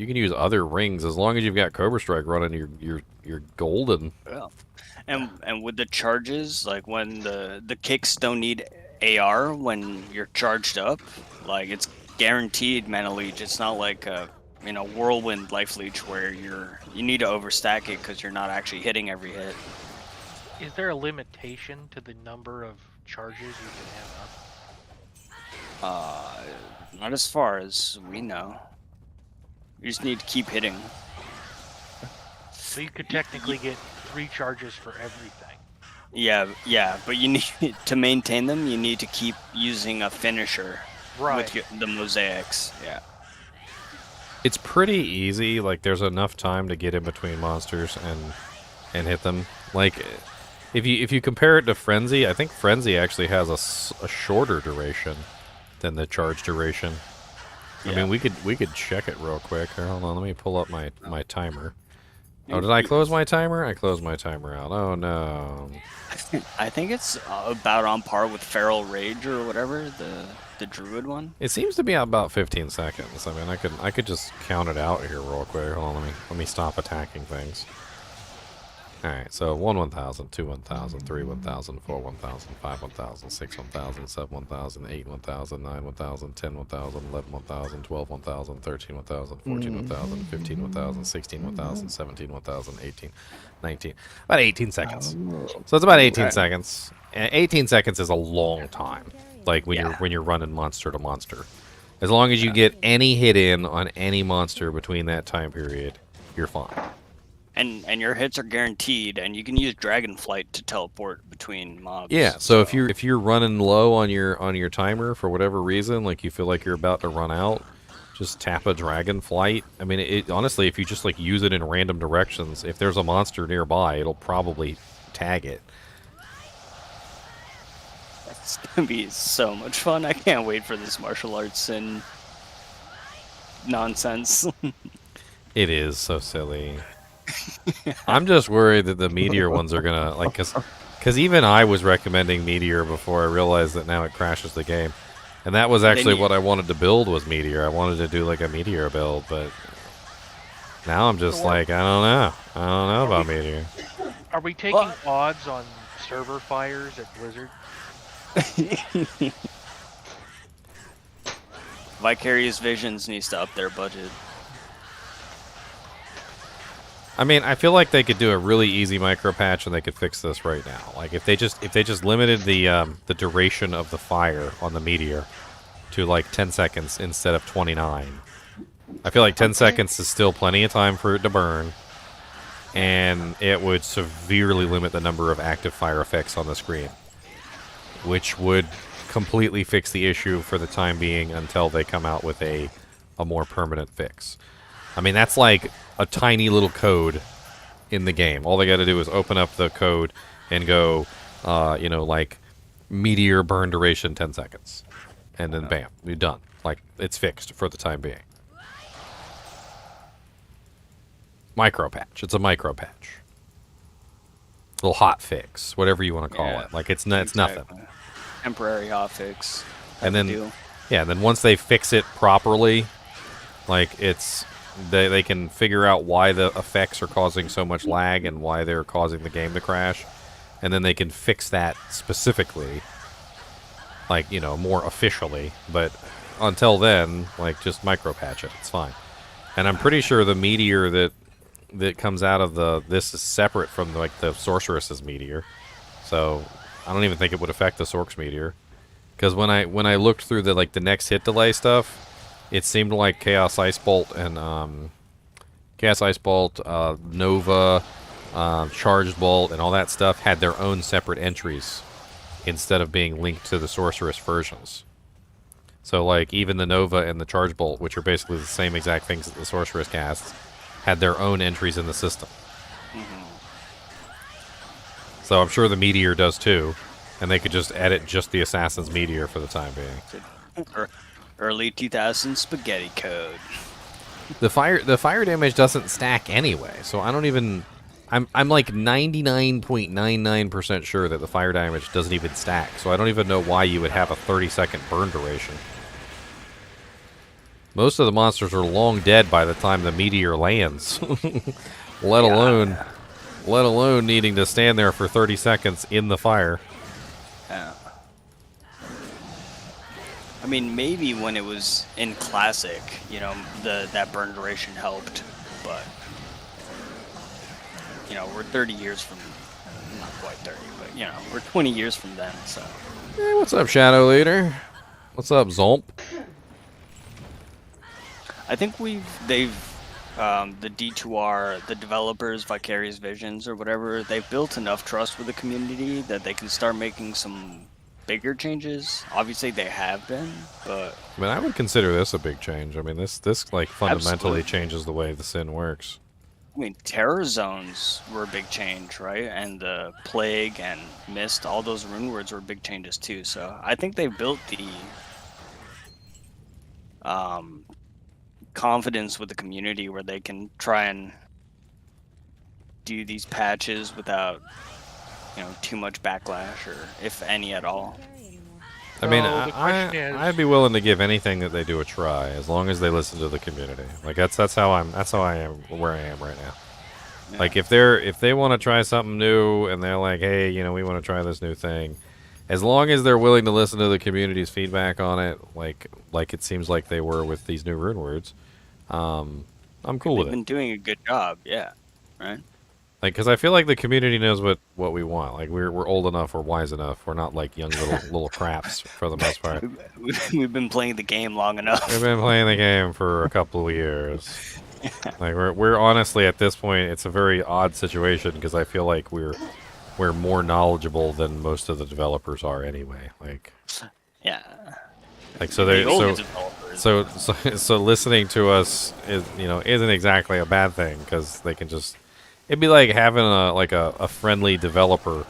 rings as long as you've got Cobra Strike running. You're golden. Yeah. And with the charges, like when the kicks don't need AR when you're charged up, like it's guaranteed mana leech. It's not like whirlwind life leech where you need to overstack it because you're not actually hitting every hit. Is there a limitation to the number of charges you can have up? Not as far as we know. You just need to keep hitting. So you could technically get 3 charges for everything. Yeah, but you need to maintain them. You need to keep using a finisher with the mosaics. Yeah. It's pretty easy. Like there's enough time to get in between monsters and hit them. Like if you compare it to Frenzy, I think Frenzy actually has a shorter duration than the charge duration. I mean, we could check it real quick. Here, hold on, let me pull up my timer. Oh, did I close my timer? I closed my timer out. Oh no. I think it's about on par with Feral Rage or whatever, the Druid one. It seems to be about 15 seconds. I mean, I could just count it out here real quick. Hold on, let me stop attacking things. All right, so 1 1000, 2 1000, 3 1000, 4 1000, 5 1000, 6 1000, 7 1000, 8 1000, 9 1000, 10 1000, 11 1000, 12 1000, 13 1000, 14 1000, 15 1000, 16 1000, 17 1000, 18, 19. About 18 seconds. So it's about 18 seconds. And 18 seconds is a long time. Like when you're running monster to monster. As long as you get any hit in on any monster between that time period, you're fine. And your hits are guaranteed, and you can use Dragonflight to teleport between mobs. Yeah, so if you're running low on your timer for whatever reason, like you feel like you're about to run out, just tap a Dragonflight. I mean, it honestly, if you just like use it in random directions, if there's a monster nearby, it'll probably tag it. It's gonna be so much fun. I can't wait for this martial arts and nonsense. It is so silly. I'm just worried that the Meteor ones are gonna like, cause even I was recommending Meteor before I realized that now it crashes the game, and that was actually what I wanted to build was Meteor. I wanted to do like a Meteor build, but now I'm just like I don't know about Meteor. Are we taking odds on server fires at Blizzard? Vicarious Visions needs to up their budget. I mean, I feel like they could do a really easy micro patch and they could fix this right now. Like if they just limited the duration of the fire on the Meteor to like 10 seconds instead of 29. I feel like 10 seconds is still plenty of time for it to burn, and it would severely limit the number of active fire effects on the screen, which would completely fix the issue for the time being until they come out with a more permanent fix. I mean, that's like a tiny little code in the game. All they got to do is open up the code and go, like Meteor burn duration 10 seconds. And then bam, you're done. Like, it's fixed for the time being. Micro patch. It's a micro patch. Little hot fix, whatever you want to call it. Like, it's nothing. Temporary hot fix. And then, and then once they fix it properly, like, it's... They can figure out why the effects are causing so much lag and why they're causing the game to crash, and then they can fix that specifically, like, more officially. But until then, like, just micro patch it. It's fine. And I'm pretty sure the Meteor that comes out of this is separate from like the Sorceress's Meteor, so I don't even think it would affect the Sork's Meteor, because when I looked through the next hit delay stuff. It seemed like Chaos Ice Bolt and Nova, Charged Bolt, and all that stuff had their own separate entries instead of being linked to the sorceress versions. So like even the Nova and the Charge Bolt, which are basically the same exact things that the sorceress casts, had their own entries in the system. So I'm sure the Meteor does too, and they could just edit just the Assassin's Meteor for the time being. Early 2000 spaghetti code. The fire damage doesn't stack anyway, so I don't even. I'm like 99.99% sure that the fire damage doesn't even stack, so I don't even know why you would have a 30-second burn duration. Most of the monsters are long dead by the time the meteor lands, let alone needing to stand there for 30 seconds in the fire. Yeah. I mean, maybe when it was in Classic, you know, that burn duration helped, but you know, we're 30 years from, not quite 30, but you know, we're 20 years from then, so. Hey, what's up, Shadow Leader? What's up, Zomp? I think they've the D2R, the developers, Vicarious Visions or whatever, they've built enough trust with the community that they can start making some bigger changes. Obviously they have been, but I mean, I would consider this a big change. I mean, this like fundamentally Absolutely. changes the way the sin works. I mean, terror zones were a big change, right? And the plague and mist, all those rune words were big changes too. So I think they built the confidence with the community where they can try and do these patches without, you know, too much backlash, or if any at all. I mean, So the question is- I'd be willing to give anything that they do a try, as long as they listen to the community. Like that's how I am where I am right now. Yeah. Like if they want to try something new and they're like, hey, you know, we want to try this new thing, as long as they're willing to listen to the community's feedback on it, like it seems like they were with these new rune words, I'm cool with They've it. been doing a good job, yeah, right? Like, because I feel like the community knows what we want. Like we're old enough, we're wise enough, we're not like young little craps for the most part. We've been playing the game long enough. We've been playing the game for a couple of years. Like we're honestly at this point, it's a very odd situation because I feel like we're more knowledgeable than most of the developers are anyway. Like Yeah. like so The they old so developers. so listening to us is, you know, isn't exactly a bad thing because they can just, it'd be like having a friendly developer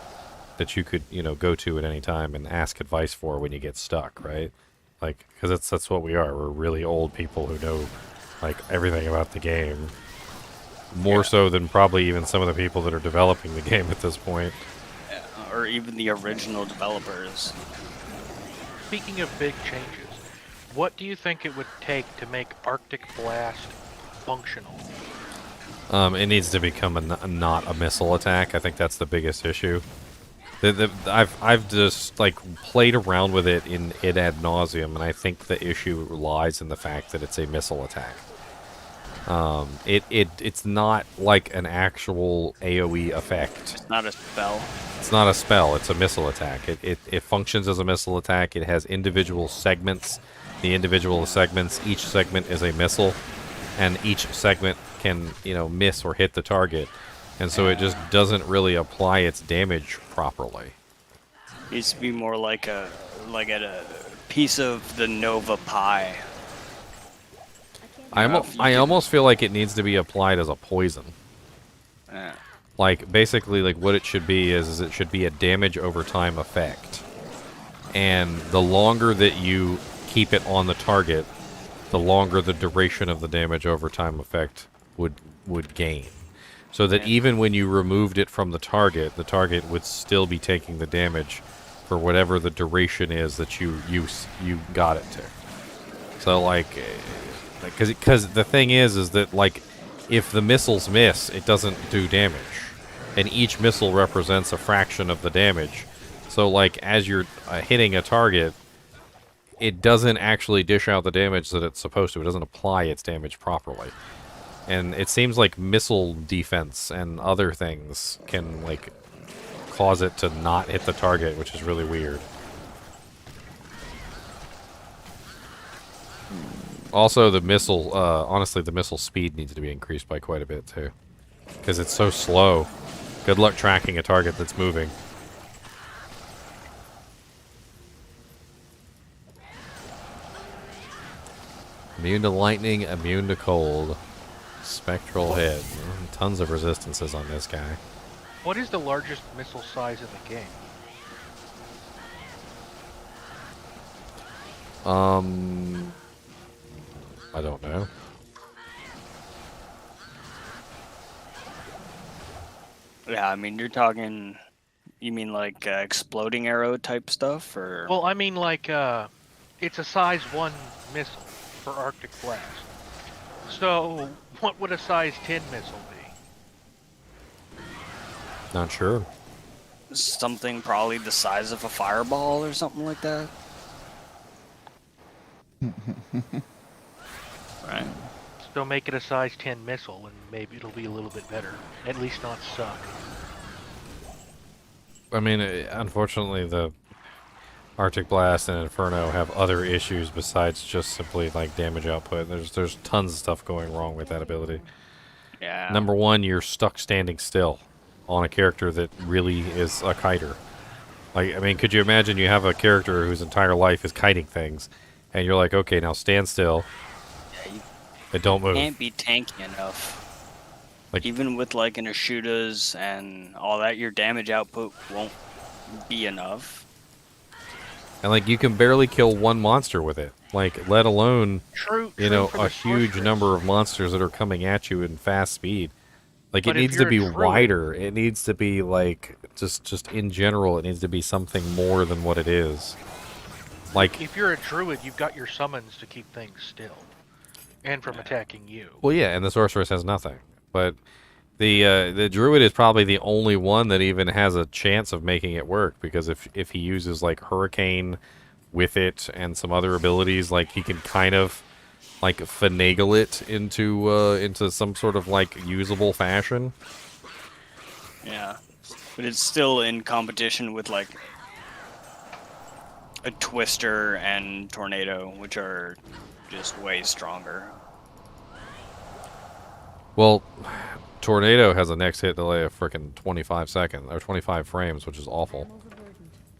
that you could, you know, go to at any time and ask advice for when you get stuck, right? Like, because that's what we are. We're really old people who know like everything about the game, more so than probably even some of the people that are developing the game at this point. Yeah, or even the original developers. Speaking of big changes, what do you think it would take to make Arctic Blast functional? It needs to become not a missile attack. I think that's the biggest issue. I've just like played around with it ad nauseum, and I think the issue lies in the fact that it's a missile attack. It's not like an actual AoE effect. It's not a spell. It's not a spell. It's a missile attack. It functions as a missile attack. It has individual segments. The individual segments, each segment is a missile, and each segment can, you know, miss or hit the target, and so it just doesn't really apply its damage properly. It needs to be more like a piece of the Nova pie. I almost feel like it needs to be applied as a poison. Yeah. Like basically, like what it should be is it should be a damage over time effect, and the longer that you keep it on the target, the longer the duration of the damage over time effect would gain. So that even when you removed it from the target would still be taking the damage for whatever the duration is that you got it to. So like, because the thing is that like, if the missiles miss, it doesn't do damage, and each missile represents a fraction of the damage. So like, as you're hitting a target, it doesn't actually dish out the damage that it's supposed to. It doesn't apply its damage properly. And it seems like missile defense and other things can like cause it to not hit the target, which is really weird. Also, the missile, honestly, the missile speed needs to be increased by quite a bit too, because it's so slow. Good luck tracking a target that's moving. Immune to lightning, immune to cold. Spectral head. Tons of resistances on this guy. What is the largest missile size in the game? I don't know. Yeah, I mean, you're talking. You mean like exploding arrow type stuff, or? Well, I mean like it's a size 1 missile for Arctic Blast. So what would a size 10 missile be? Not sure. Something probably the size of a fireball or something like that. Right. So make it a size 10 missile and maybe it'll be a little bit better. At least not suck. I mean, unfortunately, the Arctic Blast and Inferno have other issues besides just simply like damage output. There's tons of stuff going wrong with that ability. Yeah. Number one, you're stuck standing still on a character that really is a kiter. Like, I mean, could you imagine you have a character whose entire life is kiting things, and you're like, okay, now stand still. Yeah, and don't move. Can't be tanky enough. Like, even with like an Ashudas and all that, your damage output won't be enough. And like, you can barely kill one monster with it. Like, let alone, you know, a huge number of monsters that are coming at you in fast speed. Like, it needs to be wider. It needs to be like, just in general, it needs to be something more than what it is. Like, if you're a druid, you've got your summons to keep things still, and from attacking you. Well, yeah, and the sorceress has nothing. But the druid is probably the only one that even has a chance of making it work, because if he uses like Hurricane with it and some other abilities, like he can kind of like finagle it into some sort of like usable fashion. Yeah, but it's still in competition with like a Twister and Tornado, which are just way stronger. Well, Tornado has a next hit delay of frickin' 25 seconds or 25 frames, which is awful.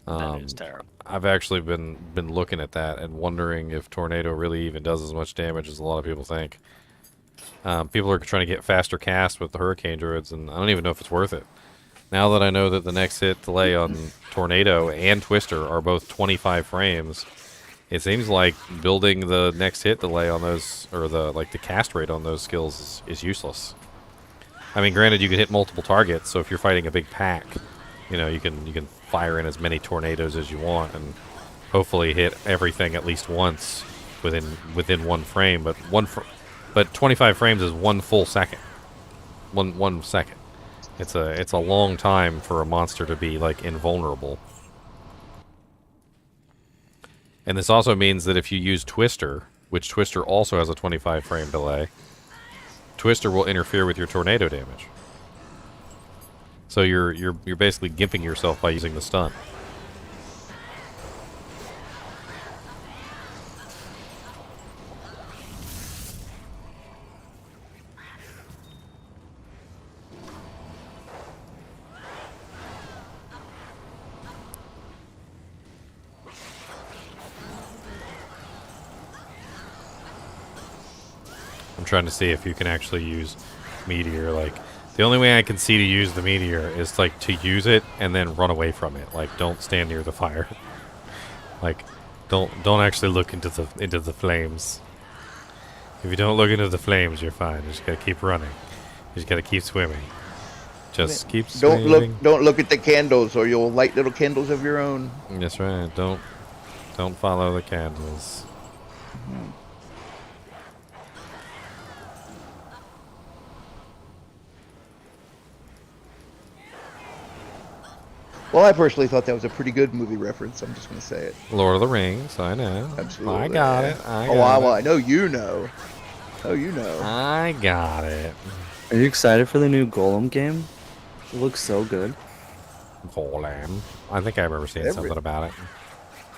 That is terrible. I've actually been looking at that and wondering if Tornado really even does as much damage as a lot of people think. People are trying to get faster cast with the Hurricane Druids, and I don't even know if it's worth it. Now that I know that the next hit delay on Tornado and Twister are both 25 frames, it seems like building the next hit delay on those, or the cast rate on those skills is useless. I mean, granted, you can hit multiple targets, so if you're fighting a big pack, you know, you can fire in as many tornadoes as you want and hopefully hit everything at least once within one frame. But 25 frames is one full second. One second. It's a long time for a monster to be like invulnerable. And this also means that if you use Twister, which Twister also has a 25 frame delay, Twister will interfere with your tornado damage. So you're basically gimping yourself by using the stun. I'm trying to see if you can actually use Meteor. Like, the only way I can see to use the Meteor is like to use it and then run away from it. Like, don't stand near the fire. Like, don't actually look into the flames. If you don't look into the flames, you're fine. You just gotta keep running. You just gotta keep swimming. Just keep swimming. Don't look at the candles, or you'll light little candles of your own. That's right. Don't follow the candles. Well, I personally thought that was a pretty good movie reference. I'm just going to say it. Lord of the Rings, I know. Absolutely. I got it. I know you know. Oh, you know. I got it. Are you excited for the new Golem game? It looks so good. Golem. I think I remember seeing something about it.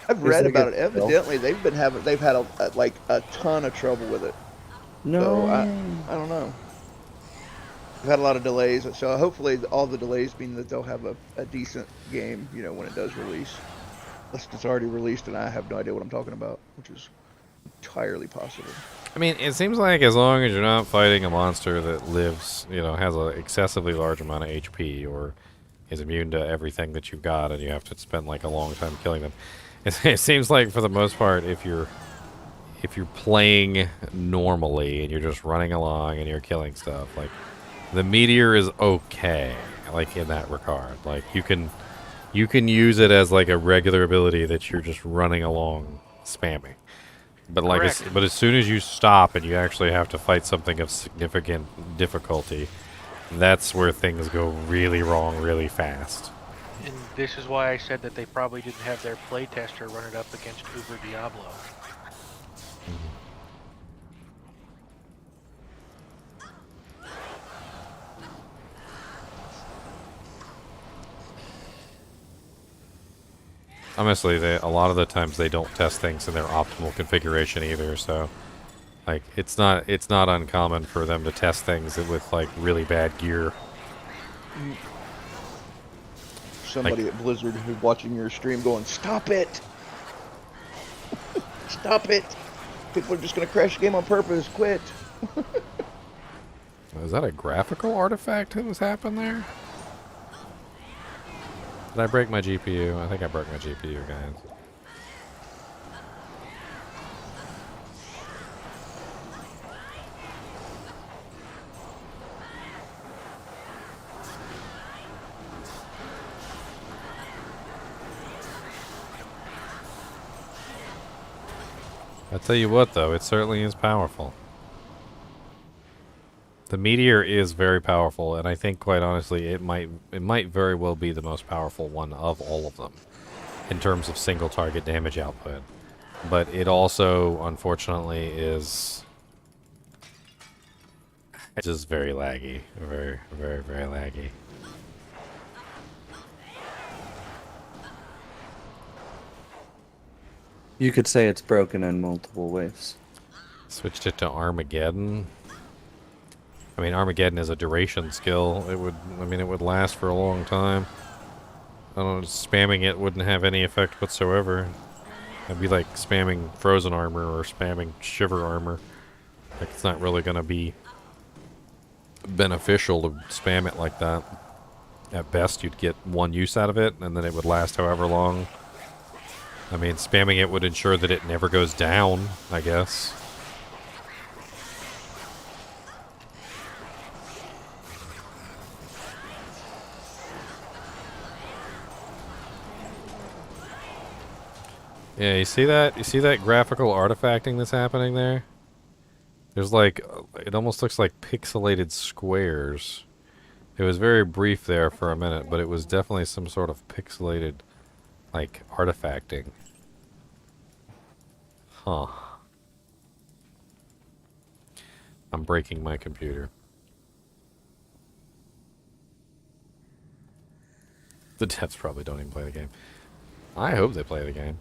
I've read about it. Evidently, they've had a ton of trouble with it. No. So I don't know. They've had a lot of delays, so hopefully all the delays mean that they'll have a decent game, you know, when it does release. Unless it's already released and I have no idea what I'm talking about, which is entirely possible. I mean, it seems like as long as you're not fighting a monster that lives, has an excessively large amount of HP or is immune to everything that you've got, and you have to spend like a long time killing them. It seems like for the most part, if you're playing normally and you're just running along and you're killing stuff, like the Meteor is okay, like in that regard. Like you can use it as like a regular ability that you're just running along spamming. But like, but as soon as you stop and you actually have to fight something of significant difficulty, that's where things go really wrong really fast. And this is why I said that they probably didn't have their playtester run it up against Uber Diablo. Honestly, a lot of the times they don't test things in their optimal configuration either, so like it's not uncommon for them to test things with like really bad gear. Somebody at Blizzard who's watching your stream going, "Stop it! Stop it! People are just gonna crash the game on purpose. Quit." Is that a graphical artifact that was happening there? Did I break my GPU? I think I broke my GPU, guys. I'll tell you what, though, it certainly is powerful. The Meteor is very powerful, and I think, quite honestly, it might very well be the most powerful one of all of them in terms of single target damage output. But it also, unfortunately, is just very laggy, very, very, very laggy. You could say it's broken in multiple ways. Switched it to Armageddon. I mean, Armageddon is a duration skill. It would last for a long time. I don't know, spamming it wouldn't have any effect whatsoever. It'd be like spamming frozen armor or spamming shiver armor. Like, it's not really going to be beneficial to spam it like that. At best, you'd get one use out of it, and then it would last however long. I mean, spamming it would ensure that it never goes down, I guess. Yeah, you see that? You see that graphical artifacting that's happening there? There's like, it almost looks like pixelated squares. It was very brief there for a minute, but it was definitely some sort of pixelated, like, artifacting. Huh. I'm breaking my computer. The devs probably don't even play the game. I hope they play the game.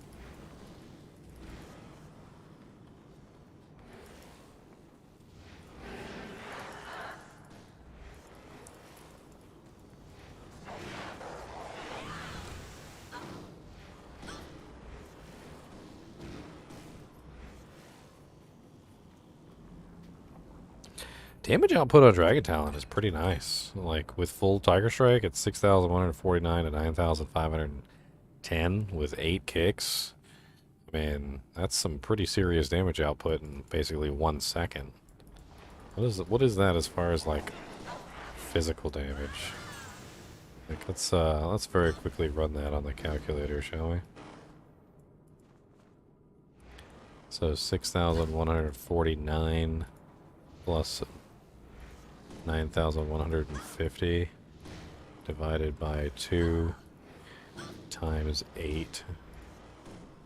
Damage output on Dragon Talon is pretty nice. Like, with full Tiger Strike, it's 6,149 to 9,510 with 8 kicks. I mean, that's some pretty serious damage output in basically 1 second. What is that as far as, like, physical damage? Like, let's very quickly run that on the calculator, shall we? So 6,149 plus 9,150 divided by 2 times 8.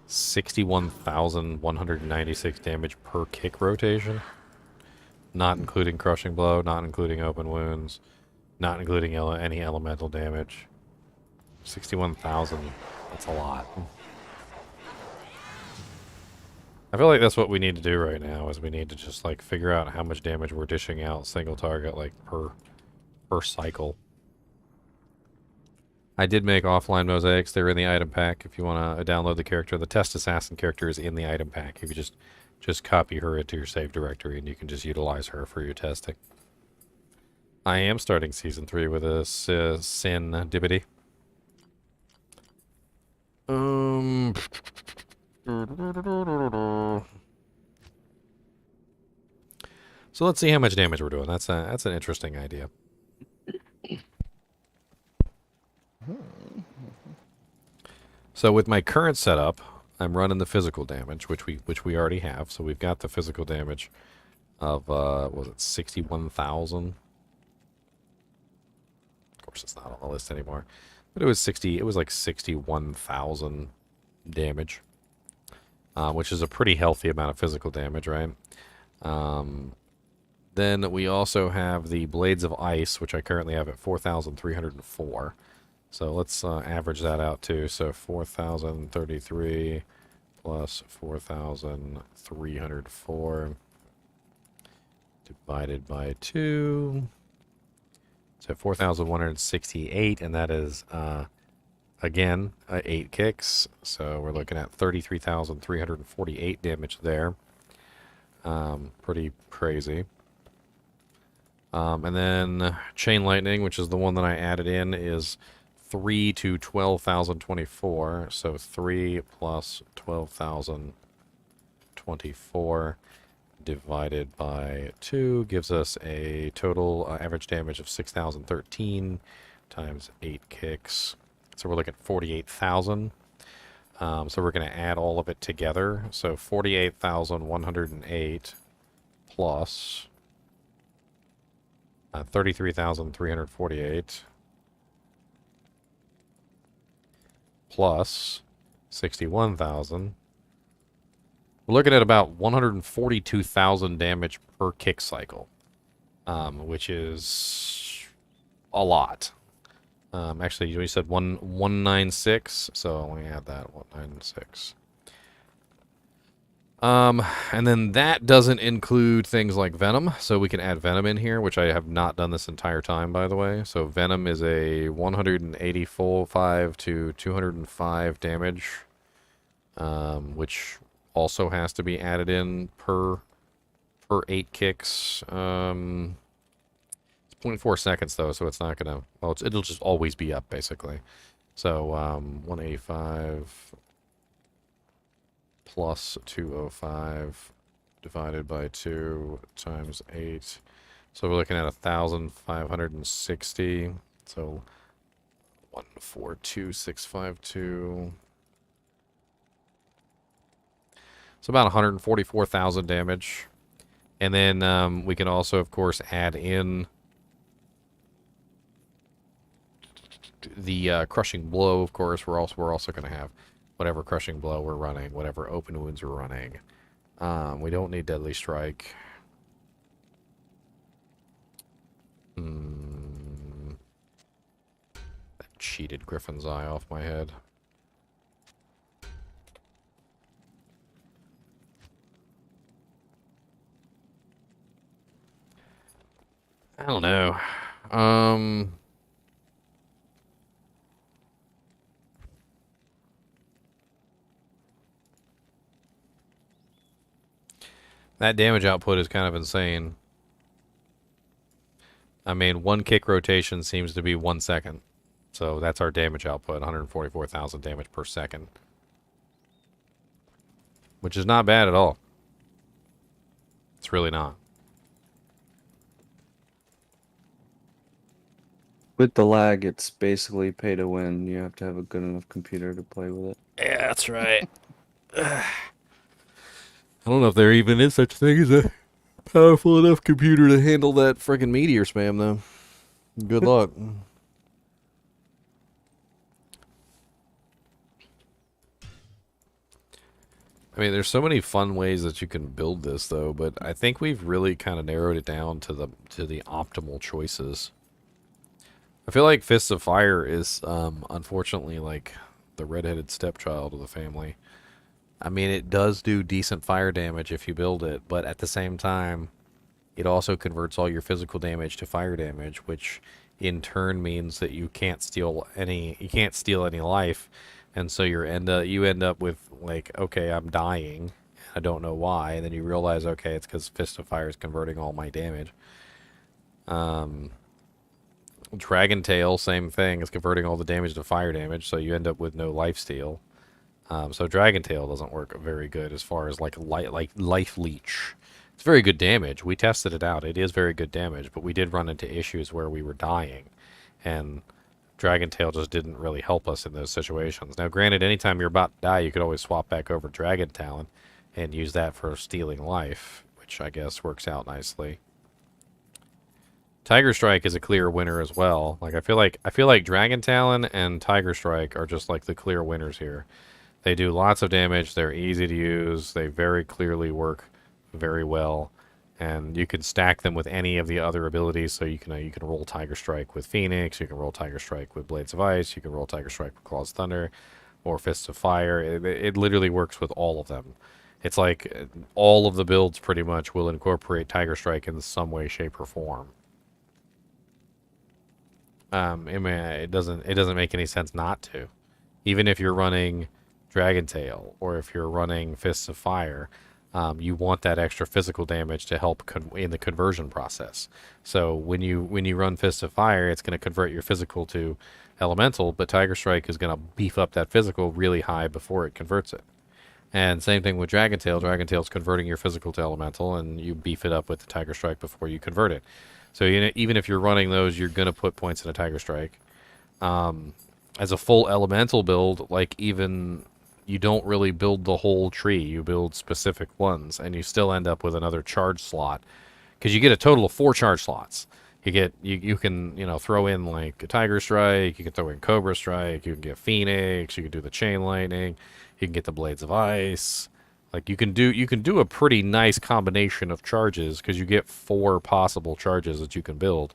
61,196 damage per kick rotation. Not including crushing blow, not including open wounds, not including any elemental damage. 61,000, that's a lot. I feel like that's what we need to do right now, is we need to just, like, figure out how much damage we're dishing out single target, like, per cycle. I did make offline mosaics. They're in the item pack if you want to download the character. The test assassin character is in the item pack. If you just just copy her into your save directory, and you can just utilize her for your testing. I am starting Season 3 with a Sin Dibbity. So let's see how much damage we're doing. That's an interesting idea. So with my current setup, I'm running the physical damage, which we already have. So we've got the physical damage of was it 61,000? Of course, it's not on the list anymore, but it was 60. It was like 61,000 damage, which is a pretty healthy amount of physical damage, right? Then we also have the Blades of Ice, which I currently have at 4,304. So let's average that out too. So 4,033 plus 4,304 divided by 2. So 4,168, and that is, again, 8 kicks. So we're looking at 33,348 damage there. Pretty crazy. And then Chain Lightning, which is the one that I added in, is 3 to 12,024. So 3 plus 12,024 divided by 2 gives us a total average damage of 6,013 times 8 kicks. So we're looking at 48,000. So we're going to add all of it together. So 48,108 plus 33,348 plus 61,000. We're looking at about 142,000 damage per kick cycle, which is a lot. Actually, you said 196, so let me add that 196. And then that doesn't include things like Venom, so we can add Venom in here, which I have not done this entire time, by the way. So Venom is a 185 to 205 damage, which also has to be added in per 8 kicks. It's 0.4 seconds though, so it's not gonna. Well, it'll just always be up basically. So 185 plus 205 divided by 2 times 8. So we're looking at 1,560. So 142,652. So about 144,000 damage. And then we can also, of course, add in the Crushing Blow, of course. We're also going to have whatever Crushing Blow we're running, whatever Open Wounds we're running. We don't need Deadly Strike. That cheated Griffin's Eye off my head. I don't know. That damage output is kind of insane. I mean, 1 kick rotation seems to be 1 second. So that's our damage output, 144,000 damage per second. Which is not bad at all. It's really not. With the lag, it's basically pay to win. You have to have a good enough computer to play with it. Yeah, that's right. I don't know if there even is such a thing as a powerful enough computer to handle that friggin' Meteor spam, though. Good luck. I mean, there's so many fun ways that you can build this, though, but I think we've really kind of narrowed it down to the optimal choices. I feel like Fists of Fire is, unfortunately, like the redheaded stepchild of the family. I mean, it does do decent fire damage if you build it, but at the same time, it also converts all your physical damage to fire damage, which in turn means that you can't steal any life, and so you end up with like, okay, I'm dying, I don't know why. And then you realize, okay, it's because Fist of Fire is converting all my damage. Dragon Tail, same thing. It's converting all the damage to fire damage, so you end up with no lifesteal. So Dragon Tail doesn't work very good as far as like Life Leech. It's very good damage. We tested it out. It is very good damage, but we did run into issues where we were dying, and Dragon Tail just didn't really help us in those situations. Now, granted, anytime you're about to die, you could always swap back over Dragon Talon and use that for stealing life, which I guess works out nicely. Tiger Strike is a clear winner as well. Like I feel like Dragon Talon and Tiger Strike are just like the clear winners here. They do lots of damage. They're easy to use. They very clearly work very well, and you can stack them with any of the other abilities. So you can roll Tiger Strike with Phoenix. You can roll Tiger Strike with Blades of Ice. You can roll Tiger Strike with Claws of Thunder, or Fists of Fire. It literally works with all of them. It's like all of the builds pretty much will incorporate Tiger Strike in some way, shape, or form. It doesn't make any sense not to. Even if you're running Dragon Tail or if you're running Fists of Fire, you want that extra physical damage to help in the conversion process. So when you run Fists of Fire, it's going to convert your physical to elemental, but Tiger Strike is going to beef up that physical really high before it converts it. And same thing with Dragon Tail. Dragon Tail's converting your physical to elemental, and you beef it up with the Tiger Strike before you convert it. So even if you're running those, you're going to put points in a Tiger Strike. As a full elemental build, like even you don't really build the whole tree. You build specific ones, and you still end up with another charge slot because you get a total of 4 charge slots. You can throw in like a Tiger Strike, you can throw in Cobra Strike, you can get Phoenix, you can do the Chain Lightning, you can get the Blades of Ice. Like you can do a pretty nice combination of charges because you get 4 possible charges that you can build,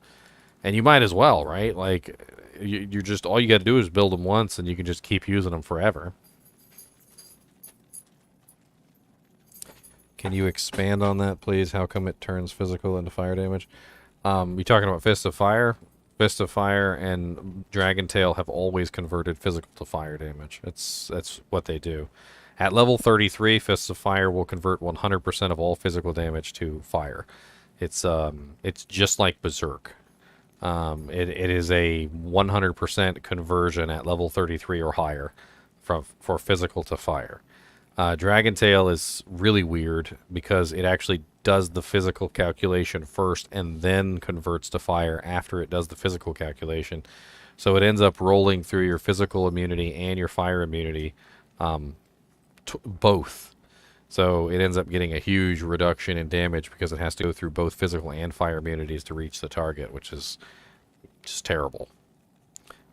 and you might as well, right? Like you're just all you got to do is build them once, and you can just keep using them forever. Can you expand on that, please? How come it turns physical into fire damage? You talking about Fist of Fire? Fist of Fire and Dragon Tail have always converted physical to fire damage. That's what they do. At level 33, Fists of Fire will convert 100% of all physical damage to fire. It's just like Berserk. It is a 100% conversion at level 33 or higher for physical to fire. Dragon Tail is really weird because it actually does the physical calculation first and then converts to fire after it does the physical calculation. So it ends up rolling through your physical immunity and your fire immunity, both. So it ends up getting a huge reduction in damage because it has to go through both physical and fire immunities to reach the target, which is just terrible.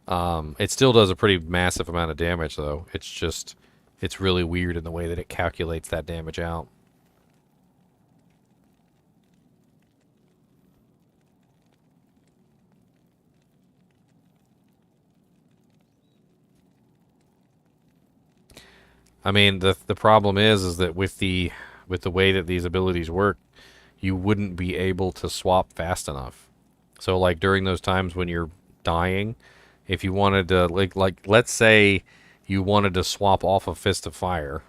It still does a pretty massive amount of damage, though. It's really weird in the way that it calculates that damage out. I mean, the problem is that with the way that these abilities work, you wouldn't be able to swap fast enough. So like during those times when you're dying, if you wanted to like let's say you wanted to swap off a Fist of Fire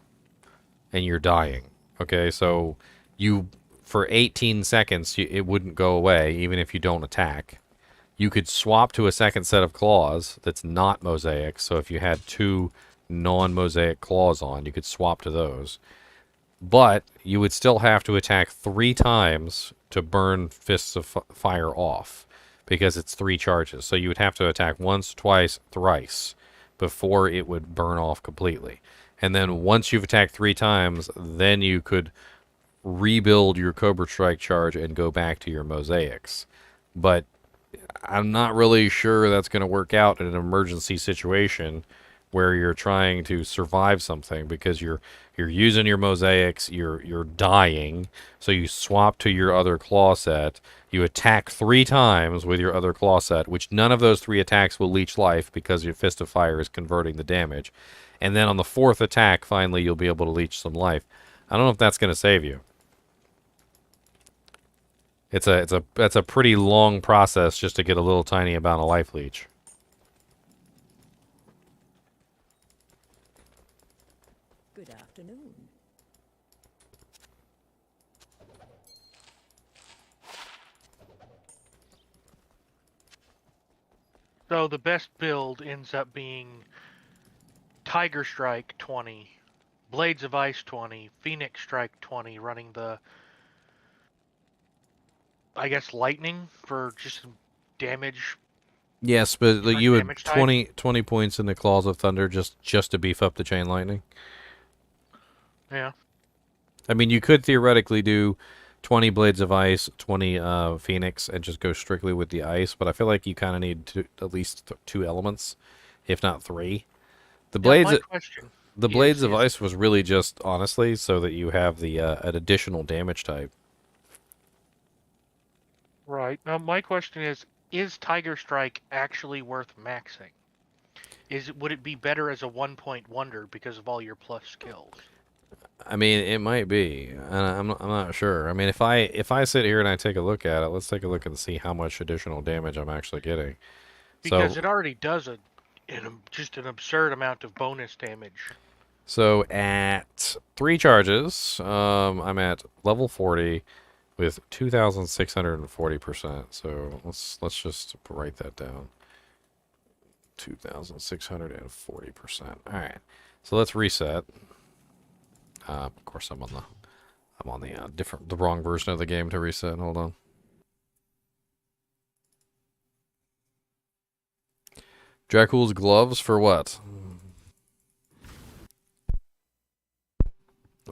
and you're dying. Okay, so for 18 seconds it wouldn't go away even if you don't attack. You could swap to a second set of claws that's not Mosaic. So if you had 2 non-Mosaic claws on, you could swap to those. But you would still have to attack 3 times to burn Fists of Fire off because it's 3 charges. So you would have to attack once, twice, thrice before it would burn off completely. And then once you've attacked 3 times, then you could rebuild your Cobra Strike charge and go back to your Mosaics. But I'm not really sure that's going to work out in an emergency situation where you're trying to survive something because you're using your Mosaics, you're dying, so you swap to your other claw set, you attack 3 times with your other claw set, which none of those 3 attacks will leech life because your Fist of Fire is converting the damage. And then on the 4th attack, finally, you'll be able to leech some life. I don't know if that's going to save you. It's a pretty long process just to get a little tiny amount of life leech. Good afternoon. So the best build ends up being Tiger Strike 20, Blades of Ice 20, Phoenix Strike 20, running the, I guess, lightning for just some damage. Yes, but Different you would damage type? 20 points in the Claws of Thunder just to beef up the Chain Lightning. Yeah. I mean, you could theoretically do 20 Blades of Ice, 20 Phoenix, and just go strictly with the ice, but I feel like you kind of need at least 2 elements, if not 3. The Now, Blades, my question the Blades of is- Ice was really just, honestly, so that you have the an additional damage type. Right. Now, my question is Tiger Strike actually worth maxing? Would it be better as a 1-point wonder because of all your plus skills? I mean, it might be. I'm not sure. I mean, if I sit here and I take a look at it, let's take a look and see how much additional damage I'm actually getting. Because So, it already does just an absurd amount of bonus damage. So at 3 charges, I'm at level 40 with 2,640%. So let's just write that down. 2,640%. All right. So let's reset. Of course, I'm on the wrong version of the game to reset. Hold on. Dracul's gloves for what?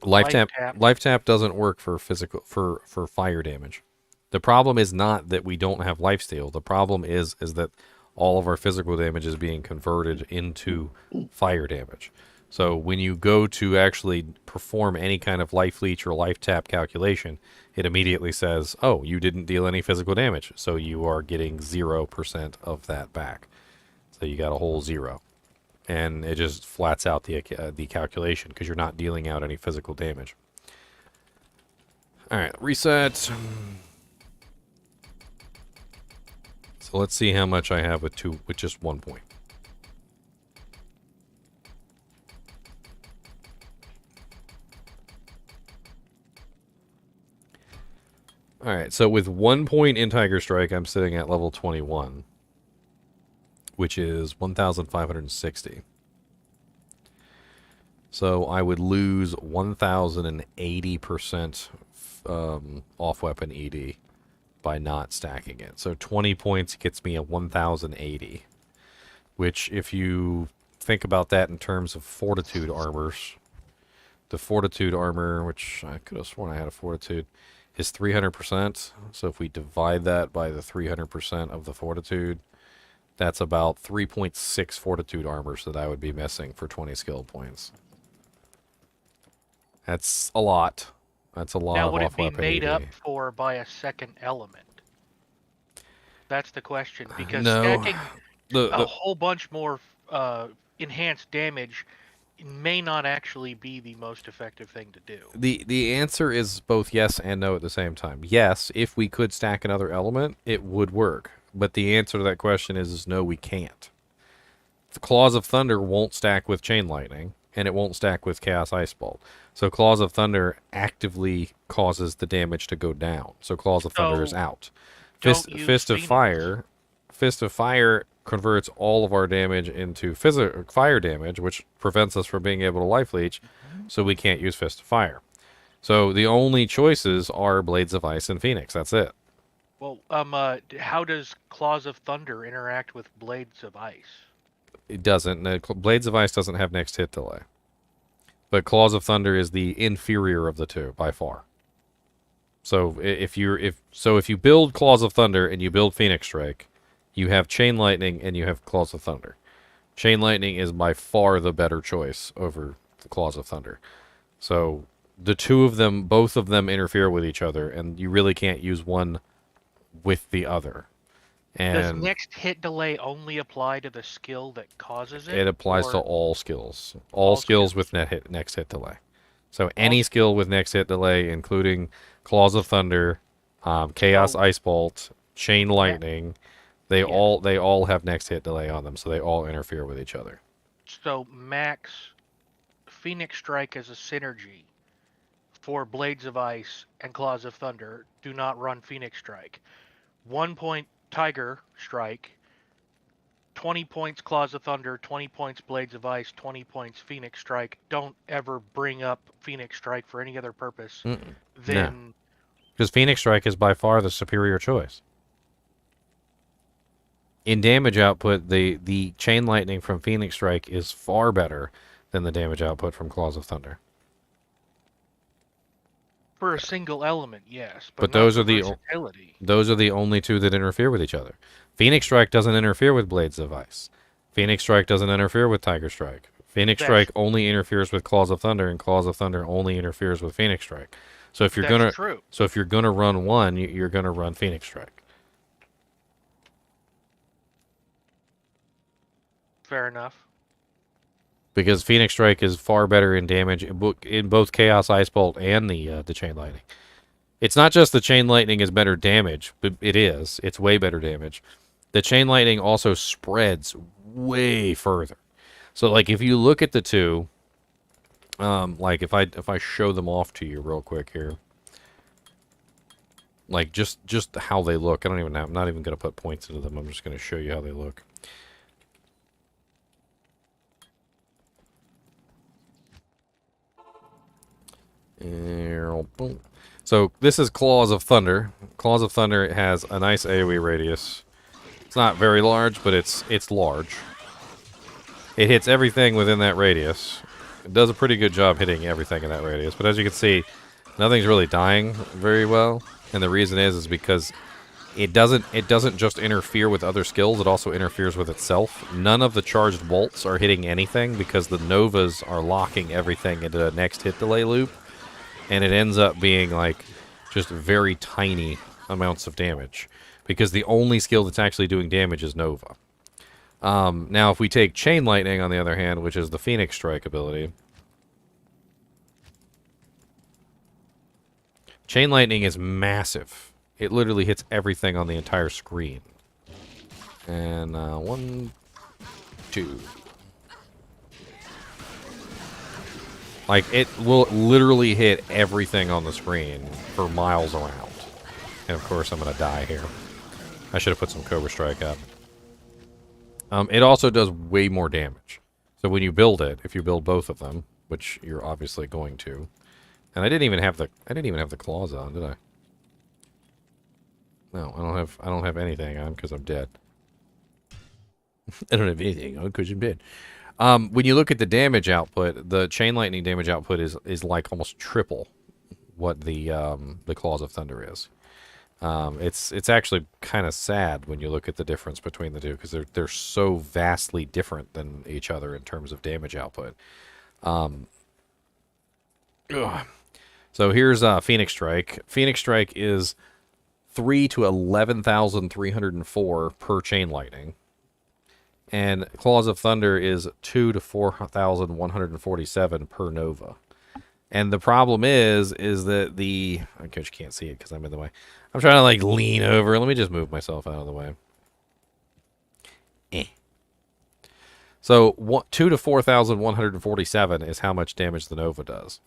Life tap doesn't work for physical for fire damage. The problem is not that we don't have lifesteal. The problem is that all of our physical damage is being converted into fire damage. So when you go to actually perform any kind of life leech or life tap calculation, it immediately says, "Oh, you didn't deal any physical damage, so you are getting 0% of that back." So you got a whole 0. And it just flats out the calculation because you're not dealing out any physical damage. All right, reset. So let's see how much I have with just 1 point. All right, so with 1 point in Tiger Strike, I'm sitting at level 21. Which is 1,560. So I would lose 1,080% off weapon ED by not stacking it. So 20 points gets me a 1,080. Which, if you think about that in terms of fortitude armors, the fortitude armor, which I could have sworn I had a fortitude, is 300%. So if we divide that by the 300% of the fortitude, that's about 3.6 fortitude armors that I would be missing for 20 skill points. That's a lot. That's a lot now, of would it off be weapon made ED. up for by a second element? That's the question. Because No. stacking a whole bunch more enhanced damage may not actually be the most effective thing to do. The answer is both yes and no at the same time. Yes, if we could stack another element, it would work. But the answer to that question is no, we can't. The Claws of Thunder won't stack with Chain Lightning, and it won't stack with Chaos Ice Bolt. So Claws of Thunder actively causes the damage to go down. So Claws of Thunder is out. Fist of Fire converts all of our damage into fire damage, which prevents us from being able to life leech, so we can't use Fist of Fire. So the only choices are Blades of Ice and Phoenix. That's it. Well, how does Claws of Thunder interact with Blades of Ice? It doesn't. Blades of Ice doesn't have next hit delay. But Claws of Thunder is the inferior of the two by far. So if you build Claws of Thunder and you build Phoenix Strike, you have Chain Lightning and you have Claws of Thunder. Chain Lightning is by far the better choice over the Claws of Thunder. So the two of them, both of them interfere with each other, and you really can't use one with the other. And does next hit delay only apply to the skill that causes it? It applies to all skills. All skills with next hit delay. So any skill with next hit delay, including Claws of Thunder, Chaos Ice Bolt, Chain Lightning, they all have next hit delay on them, so they all interfere with each other. So max Phoenix Strike as a synergy for Blades of Ice and Claws of Thunder do not run Phoenix Strike. 1 point Tiger Strike 20 points Claws of Thunder, 20 points Blades of Ice, 20 points Phoenix Strike. Don't ever bring up Phoenix Strike for any other purpose than... Because Phoenix Strike is by far the superior choice. In damage output, the Chain Lightning from Phoenix Strike is far better than the damage output from Claws of Thunder. For a single element, yes, But not those for are the versatility. those are the only two that interfere with each other. Phoenix Strike doesn't interfere with Blades of Ice. Phoenix Strike doesn't interfere with Tiger Strike. Phoenix Strike only interferes with Claws of Thunder, and Claws of Thunder only interferes with Phoenix Strike. So if you're gonna run one, you're gonna run Phoenix Strike. Fair enough. Because Phoenix Strike is far better in damage in both Chaos Ice Bolt and the Chain Lightning. It's not just the Chain Lightning is better damage, but it is. It's way better damage. The Chain Lightning also spreads way further. So, like, if you look at the two, like if I show them off to you real quick here, like just how they look. I'm not even going to put points into them. I'm just going to show you how they look. So this is Claws of Thunder. Claws of Thunder has a nice AoE radius. It's not very large, but it's large. It hits everything within that radius. It does a pretty good job hitting everything in that radius. But as you can see, nothing's really dying very well. And the reason is because it doesn't just interfere with other skills, it also interferes with itself. None of the charged bolts are hitting anything because the Novas are locking everything into the next hit delay loop. And it ends up being like just very tiny amounts of damage because the only skill that's actually doing damage is Nova. Now, if we take Chain Lightning, on the other hand, which is the Phoenix Strike ability, Chain Lightning is massive. It literally hits everything on the entire screen. And 1, 2. Like, it will literally hit everything on the screen for miles around. And of course, I'm going to die here. I should have put some Cobra Strike up. It also does way more damage. So when you build it, if you build both of them, which you're obviously going to, and I didn't even have the claws on, did I? No, I don't have anything on because I'm dead. I don't have anything on because I'm dead. When you look at the damage output, the Chain Lightning damage output is like almost triple what the Claws of Thunder is. It's actually kind of sad when you look at the difference between the two because they're so vastly different than each other in terms of damage output. So here's Phoenix Strike. Phoenix Strike is 3 to 11,304 per Chain Lightning. And Claws of Thunder is 2 to 4,147 per Nova. And the problem is that the... I guess you can't see it because I'm in the way. I'm trying to, like, lean over. Let me just move myself out of the way. So, 2 to 4,147 is how much damage the Nova does.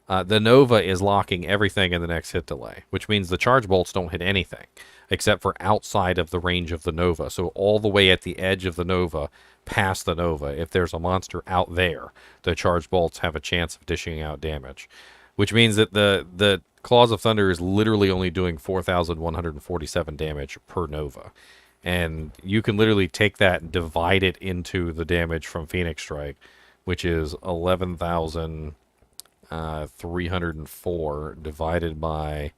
The Nova is locking everything in the next hit delay, which means the charge bolts don't hit anything, except for outside of the range of the Nova. So all the way at the edge of the Nova, past the Nova, if there's a monster out there, the charge bolts have a chance of dishing out damage. Which means that the Claws of Thunder is literally only doing 4,147 damage per Nova. And you can literally take that and divide it into the damage from Phoenix Strike, which is 11,304 divided by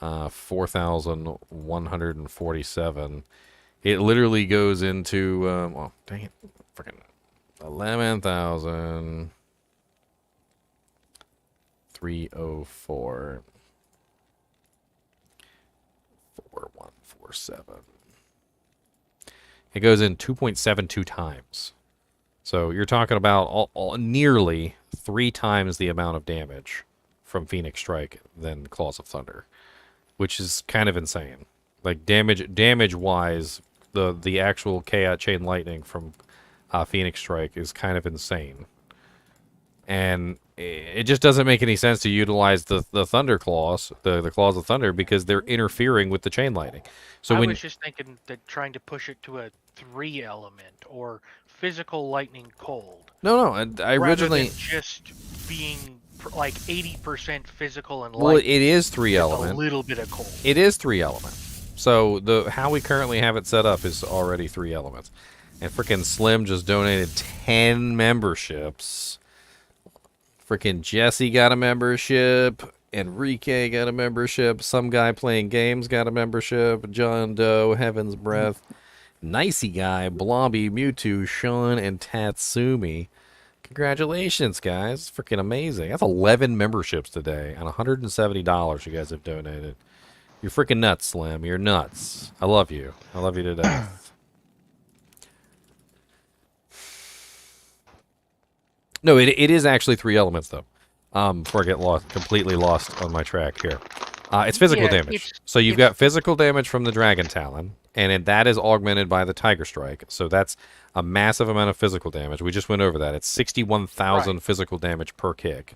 4,147. It literally goes into, well, dang it, freaking 11,304. 4147. It goes in 2.72 times. So you're talking about nearly 3 times the amount of damage from Phoenix Strike than Claws of Thunder, which is kind of insane. Like damage wise, the actual Chaos Chain Lightning from Phoenix Strike is kind of insane, and it just doesn't make any sense to utilize the Thunder Claws, the Claws of Thunder, because they're interfering with the Chain Lightning. So I was just thinking that trying to push it to a 3 element or physical, lightning, cold. No, I rather originally than just being like 80% physical and well, light. it is 3 with element. A little bit of cold. It is 3 element. So how we currently have it set up is already 3 elements. And freaking Slim just donated 10 memberships. Freaking Jesse got a membership. Enrique got a membership. Some guy playing games got a membership. John Doe, Heaven's Breath, Nicey Guy, Blobby, Mewtwo, Sean, and Tatsumi. Congratulations, guys. Freaking amazing. That's 11 memberships today and $170 you guys have donated. You're freaking nuts, Slim. You're nuts. I love you. I love you to death. No, it is actually 3 elements, though. Before I get completely lost on my track here. It's physical damage. So you've got physical damage from the Dragon Talon, and that is augmented by the Tiger Strike. So that's a massive amount of physical damage. We just went over that. It's 61,000 physical damage per kick.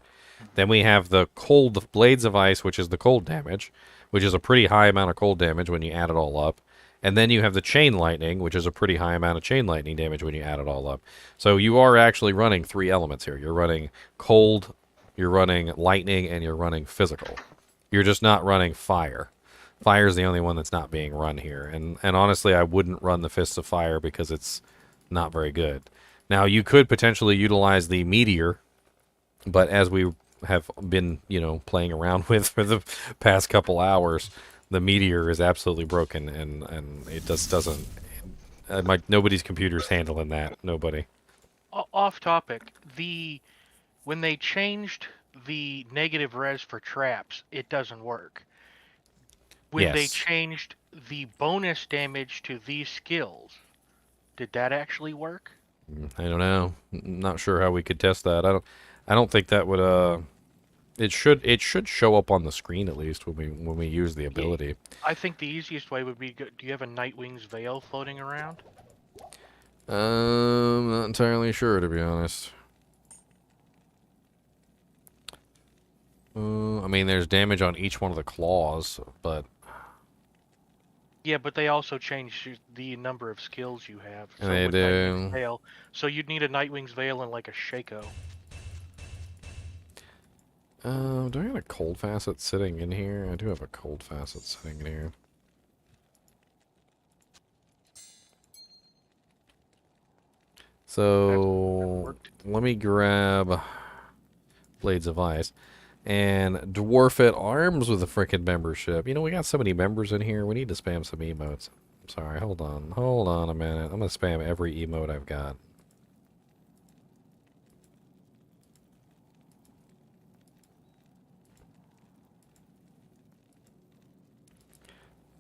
Then we have the cold Blades of Ice, which is the cold damage, which is a pretty high amount of cold damage when you add it all up. And then you have the Chain Lightning, which is a pretty high amount of Chain Lightning damage when you add it all up. So you are actually running 3 elements here. You're running cold, you're running lightning, and you're running physical. You're just not running fire. Fire is the only one that's not being run here. And honestly, I wouldn't run the Fists of Fire because it's not very good. Now, you could potentially utilize the Meteor, but as we have been, playing around with for the past couple hours, the Meteor is absolutely broken, and it just doesn't... nobody's computer's handling that. Nobody. Off topic, when they changed the negative res for traps, it doesn't work. When they changed the bonus damage to these skills, did that actually work? I don't know. Not sure how we could test that. I don't think that would it should show up on the screen at least when we use the ability. I think the easiest way would be, do you have a Nightwing's Veil floating around? Not entirely sure, to be honest. I mean, there's damage on each one of the claws, but... Yeah, but they also change the number of skills you have. So they with do. Nightwing's Veil, so you'd need a Nightwing's Veil and like a Shaco. Do I have a cold facet sitting in here? I do have a cold facet sitting in here. So, let me grab Blades of Ice. And Dwarf at Arms with a frickin' membership. We got so many members in here. We need to spam some emotes. I'm sorry, hold on. Hold on a minute. I'm going to spam every emote I've got.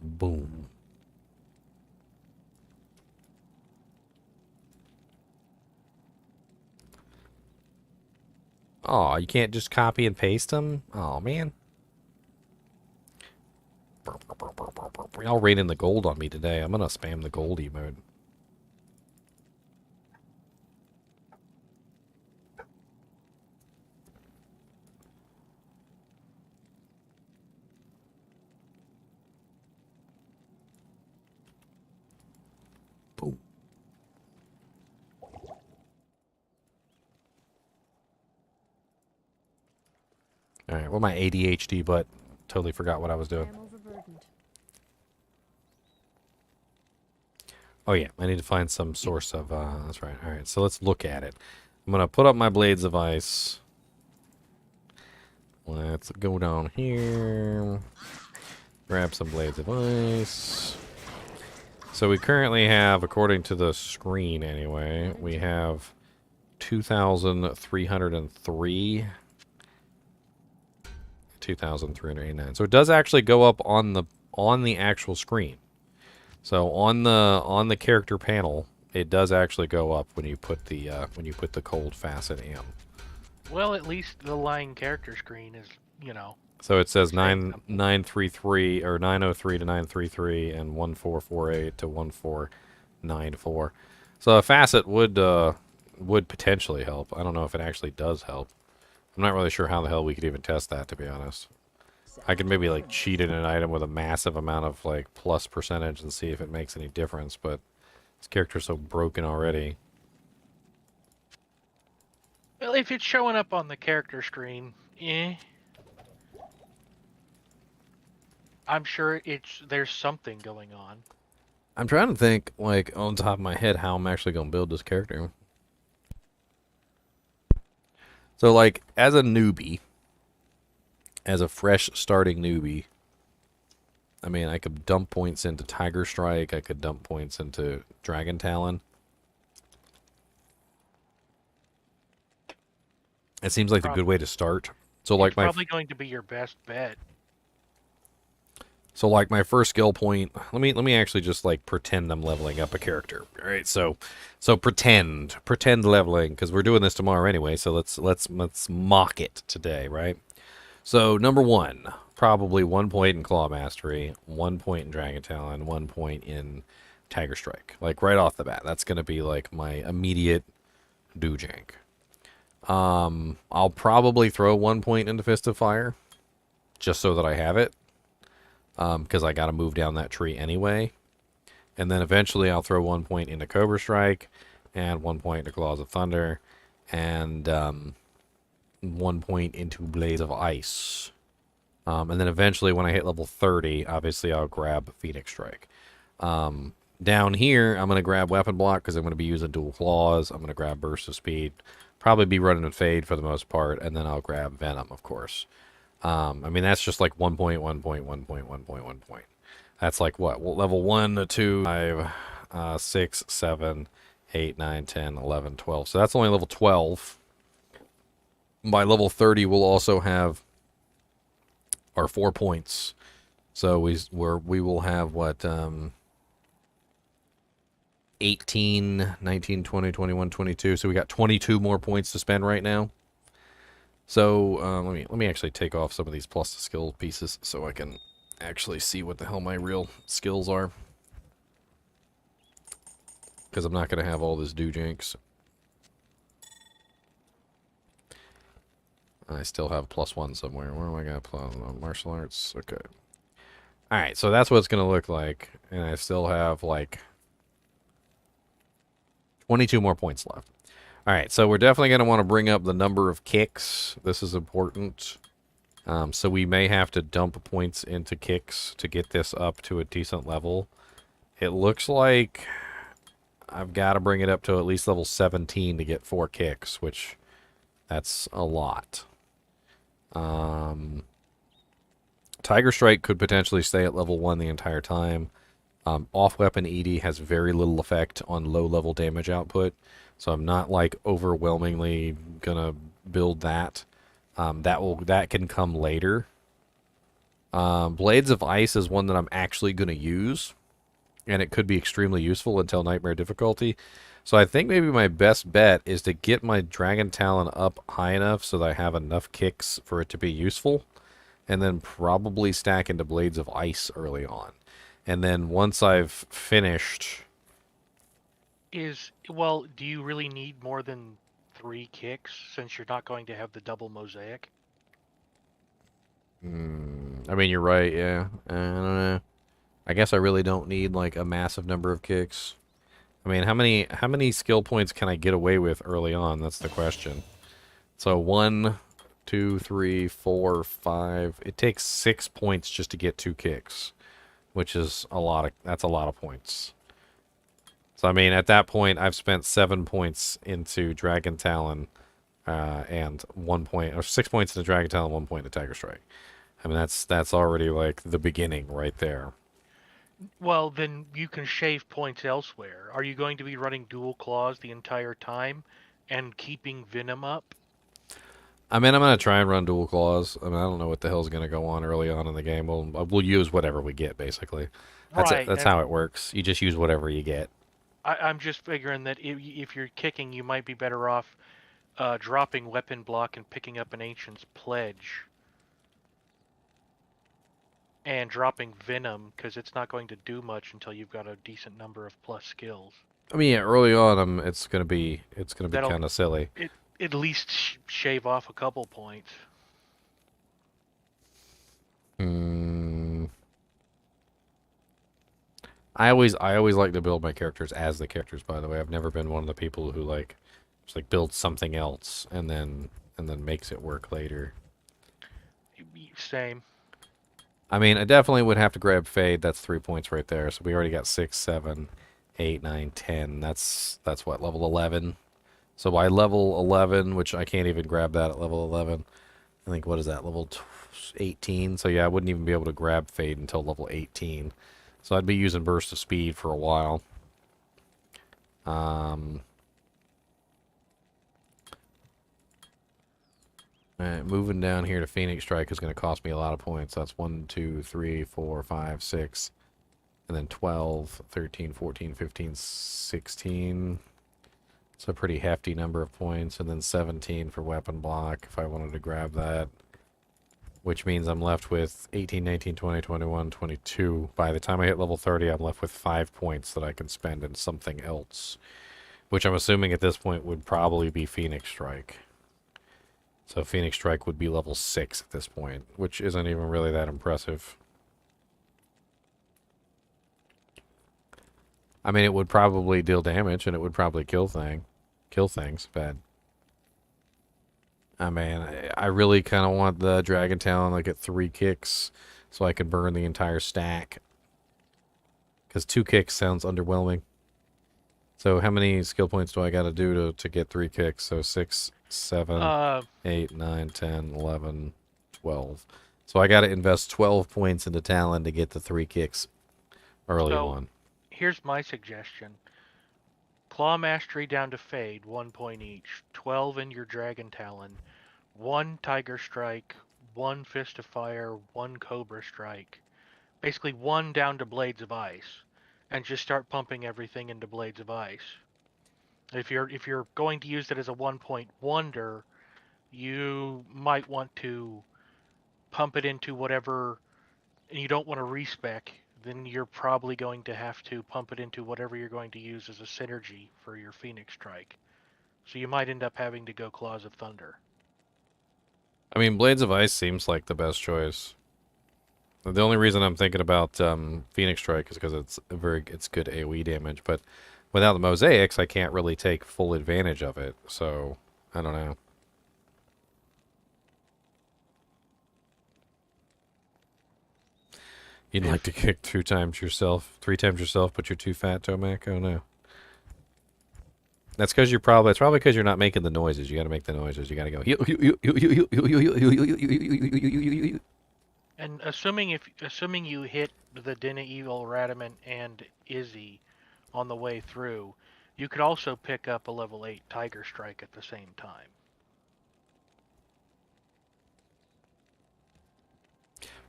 Boom. Oh, you can't just copy and paste them? Oh, man. Y'all rain in the gold on me today. I'm going to spam the gold emote. Boom. Alright, well, my ADHD butt totally forgot what I was doing. Oh yeah, I need to find some source of, that's right. Alright, so let's look at it. I'm going to put up my Blades of Ice. Let's go down here. Grab some Blades of Ice. So we currently have, according to the screen anyway, we have 2,303. 2,389. So it does actually go up on the actual screen. So on the character panel, it does actually go up when you put the cold facet in. Well, at least the line character screen is, So it says 933 or 903 to 933 and 1448 to 1494. So a facet would potentially help. I don't know if it actually does help. I'm not really sure how the hell we could even test that, to be honest. I could maybe like cheat in an item with a massive amount of like plus percentage and see if it makes any difference, but This character's so broken already. Well, if it's showing up on the character screen, I'm sure there's something going on. I'm trying to think, like, on top of my head, how I'm actually going to build this character. So, like, as a newbie, as a fresh starting newbie, I mean, I could dump points into Tiger Strike. I could dump points into Dragon Talon. It seems like a good way to start. So, like, it's probably going to be your best bet. So, like, my first skill point, let me actually just, like, pretend I'm leveling up a character. All right, so pretend leveling, because we're doing this tomorrow anyway, so let's mock it today, right? So, number 1, probably 1 point in Claw Mastery, 1 point in Dragon Talon, 1 point in Tiger Strike. Like, right off the bat, that's going to be, like, my immediate do-jank. I'll probably throw 1 point into Fist of Fire, just so that I have it. Because I got to move down that tree anyway. And then eventually I'll throw 1 point into Cobra Strike, and 1 point into Claws of Thunder, and 1 point into Blaze of Ice. And then eventually when I hit level 30, obviously I'll grab Phoenix Strike. Down here, I'm going to grab Weapon Block because I'm going to be using Dual Claws. I'm going to grab Burst of Speed. Probably be running a Fade for the most part, and then I'll grab Venom, of course. I mean, that's just like 1 point, 1 point, 1 point, 1 point, 1 point. That's like what? Well, level 1, 2, 5, 6, 7, 8, 9, 10, 11, 12. So that's only level 12. By level 30, we'll also have our 4 points. So we will have what? 18, 19, 20, 21, 22. So we got 22 more points to spend right now. So let me actually take off some of these plus the skill pieces so I can actually see what the hell my real skills are. Because I'm not going to have all this do-janks. I still have +1 somewhere. Where am I going to plus martial arts? Okay. Alright, so that's what it's going to look like. And I still have like 22 more points left. Alright, so we're definitely going to want to bring up the number of kicks. This is important. So we may have to dump points into kicks to get this up to a decent level. It looks like I've got to bring it up to at least level 17 to get 4 kicks, which that's a lot. Tiger Strike could potentially stay at level 1 the entire time. Off-weapon ED has very little effect on low-level damage output, so I'm not like overwhelmingly gonna build that. That can come later. Blades of Ice is one that I'm actually gonna use, and it could be extremely useful until Nightmare difficulty. So I think maybe my best bet is to get my Dragon Talon up high enough so that I have enough kicks for it to be useful, and then probably stack into Blades of Ice early on. And then once I've finished... Well, do you really need more than 3 kicks since you're not going to have the double mosaic? I mean, you're right, yeah. I don't know. I guess I really don't need like a massive number of kicks. I mean, how many skill points can I get away with early on? That's the question. So 1, 2, 3, 4, 5. It takes 6 points just to get 2 kicks, which is that's a lot of points. So I mean, at that point, I've spent 7 points into Dragon Talon, and 1 point, or 6 points into Dragon Talon, 1 point into Tiger Strike. I mean, that's already like the beginning right there. Well, then you can shave points elsewhere. Are you going to be running dual claws the entire time and keeping Venom up? I mean, I'm going to try and run dual claws. I mean, I don't know what the hell's going to go on early on in the game. We'll use whatever we get, basically. That's right, it. That's how it works. You just use whatever you get. I'm just figuring that if you're kicking, you might be better off dropping Weapon Block and picking up an Ancient's Pledge. And dropping Venom, because it's not going to do much until you've got a decent number of plus skills. I mean, yeah, early on, it's gonna be kind of silly. At least shave off a couple points. I always like to build my characters as the characters. By the way, I've never been one of the people who like just like builds something else and then makes it work later. Same. I mean, I definitely would have to grab Fade. That's 3 points right there. So we already got 6, 7, 8, 9, 10. That's what, level 11. So by level 11, which I can't even grab that at level 11. I think, what is that, level 18? So yeah, I wouldn't even be able to grab Fade until level 18. So I'd be using Burst of Speed for a while. Alright, moving down here to Phoenix Strike is going to cost me a lot of points. That's 1, 2, 3, 4, 5, 6, and then 12, 13, 14, 15, 16. It's a pretty hefty number of points. And then 17 for Weapon Block if I wanted to grab that. Which means I'm left with 18, 19, 20, 21, 22. By the time I hit level 30, I'm left with 5 points that I can spend in something else. Which I'm assuming at this point would probably be Phoenix Strike. So Phoenix Strike would be level 6 at this point, which isn't even really that impressive. I mean, it would probably deal damage, and it would probably kill things, but... I mean, I really kind of want the Dragon Talon like at 3 kicks, so I can burn the entire stack. Because 2 kicks sounds underwhelming. So how many skill points do I got to do to get 3 kicks? So 6, 7, 8, 9, 10, 11, 12. So I got to invest 12 points into Talon to get the 3 kicks early on. Here's my suggestion. Claw Mastery down to Fade, 1 point each. 12 in your Dragon Talon. 1 Tiger Strike, 1 Fist of Fire, 1 Cobra Strike. Basically 1 down to Blades of Ice. And just start pumping everything into Blades of Ice. If you're going to use it as a 1 point wonder, you might want to pump it into whatever, and you don't want to respec, then you're probably going to have to pump it into whatever you're going to use as a synergy for your Phoenix Strike. So you might end up having to go Claws of Thunder. I mean, Blades of Ice seems like the best choice. The only reason I'm thinking about Phoenix Strike is because it's good AoE damage, but without the mosaics, I can't really take full advantage of it. So I don't know. You'd like to kick 3 times yourself, but you're too fat, Tomac? Oh no. That's because it's probably because you're not making the noises. You got to make the noises. You got to go. And assuming you hit the Den of Evil, Radamant, and Izzy on the way through, you could also pick up a level 8 Tiger Strike at the same time.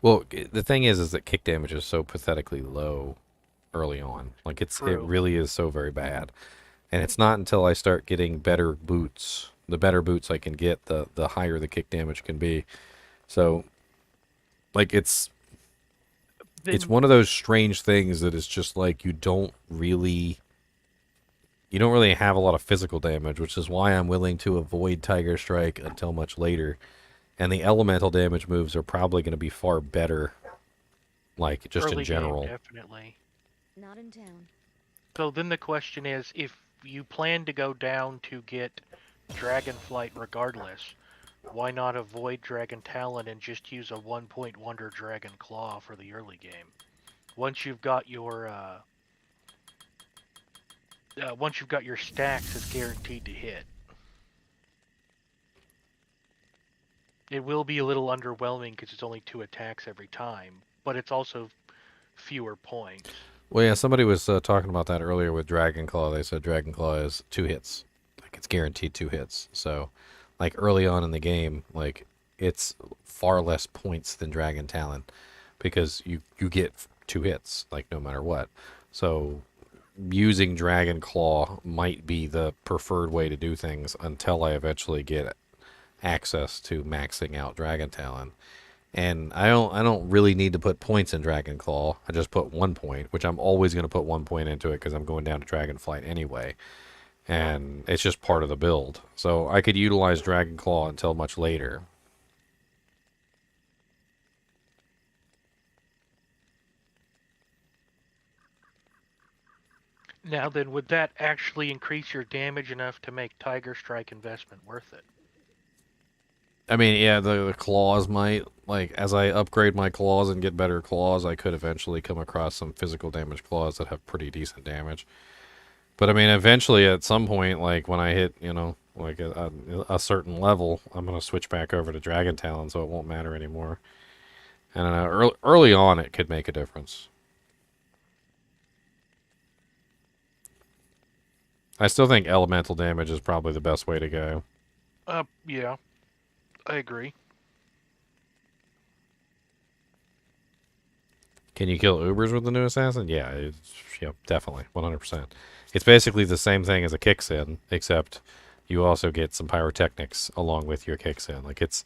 Well, the thing is that kick damage is so pathetically low early on. Like it really is so very bad. And it's not until I start getting better boots, the better boots I can get, the higher the kick damage can be. So, like, it's one of those strange things that is just like you don't really have a lot of physical damage, which is why I'm willing to avoid Tiger Strike until much later. And the elemental damage moves are probably going to be far better, like, just early in general. Game, definitely. Not in town. So then the question is, if you plan to go down to get Dragonflight regardless, why not avoid Dragon Talon and just use a 1 point wonder Dragon Claw for the early game? Once you've got your stacks, it's guaranteed to hit. It will be a little underwhelming because it's only 2 attacks every time, but it's also fewer points. Well, yeah, somebody was talking about that earlier with Dragon Claw. They said Dragon Claw is 2 hits. Like, it's guaranteed 2 hits. So, like, early on in the game, like, it's far less points than Dragon Talon because you get 2 hits, like, no matter what. So, using Dragon Claw might be the preferred way to do things until I eventually get access to maxing out Dragon Talon. And I don't really need to put points in Dragon Claw. I just put 1 point, which I'm always going to put 1 point into it because I'm going down to Dragonflight anyway. And it's just part of the build. So I could utilize Dragon Claw until much later. Now then, would that actually increase your damage enough to make Tiger Strike investment worth it? I mean, yeah, the claws might, like, as I upgrade my claws and get better claws, I could eventually come across some physical damage claws that have pretty decent damage. But I mean, eventually, at some point, like, when I hit, you know, like a certain level, I'm going to switch back over to Dragon Talon, so it won't matter anymore. And early on, it could make a difference. I still think elemental damage is probably the best way to go. Yeah, I agree. Can you kill Ubers with the new assassin? Yeah, definitely, 100%. It's basically the same thing as a kicksin, except you also get some pyrotechnics along with your kicksin. Like it's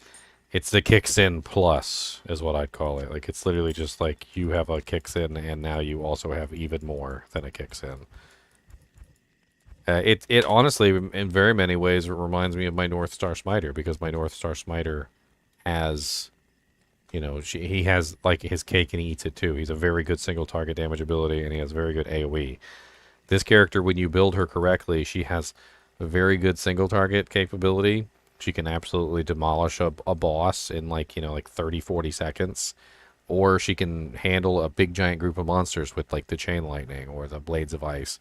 the kicksin plus is what I'd call it. Like it's literally just like you have a kicksin and now you also have even more than a kicksin. It honestly, in very many ways, it reminds me of my North Star Smiter, because my North Star Smiter has, you know, he has like his cake and he eats it too. He's a very good single target damage ability and he has very good AoE. This character, when you build her correctly, she has a very good single target capability. She can absolutely demolish a boss in like, you know, like 30, 40 seconds. Or she can handle a big giant group of monsters with like the chain lightning or the blades of ice.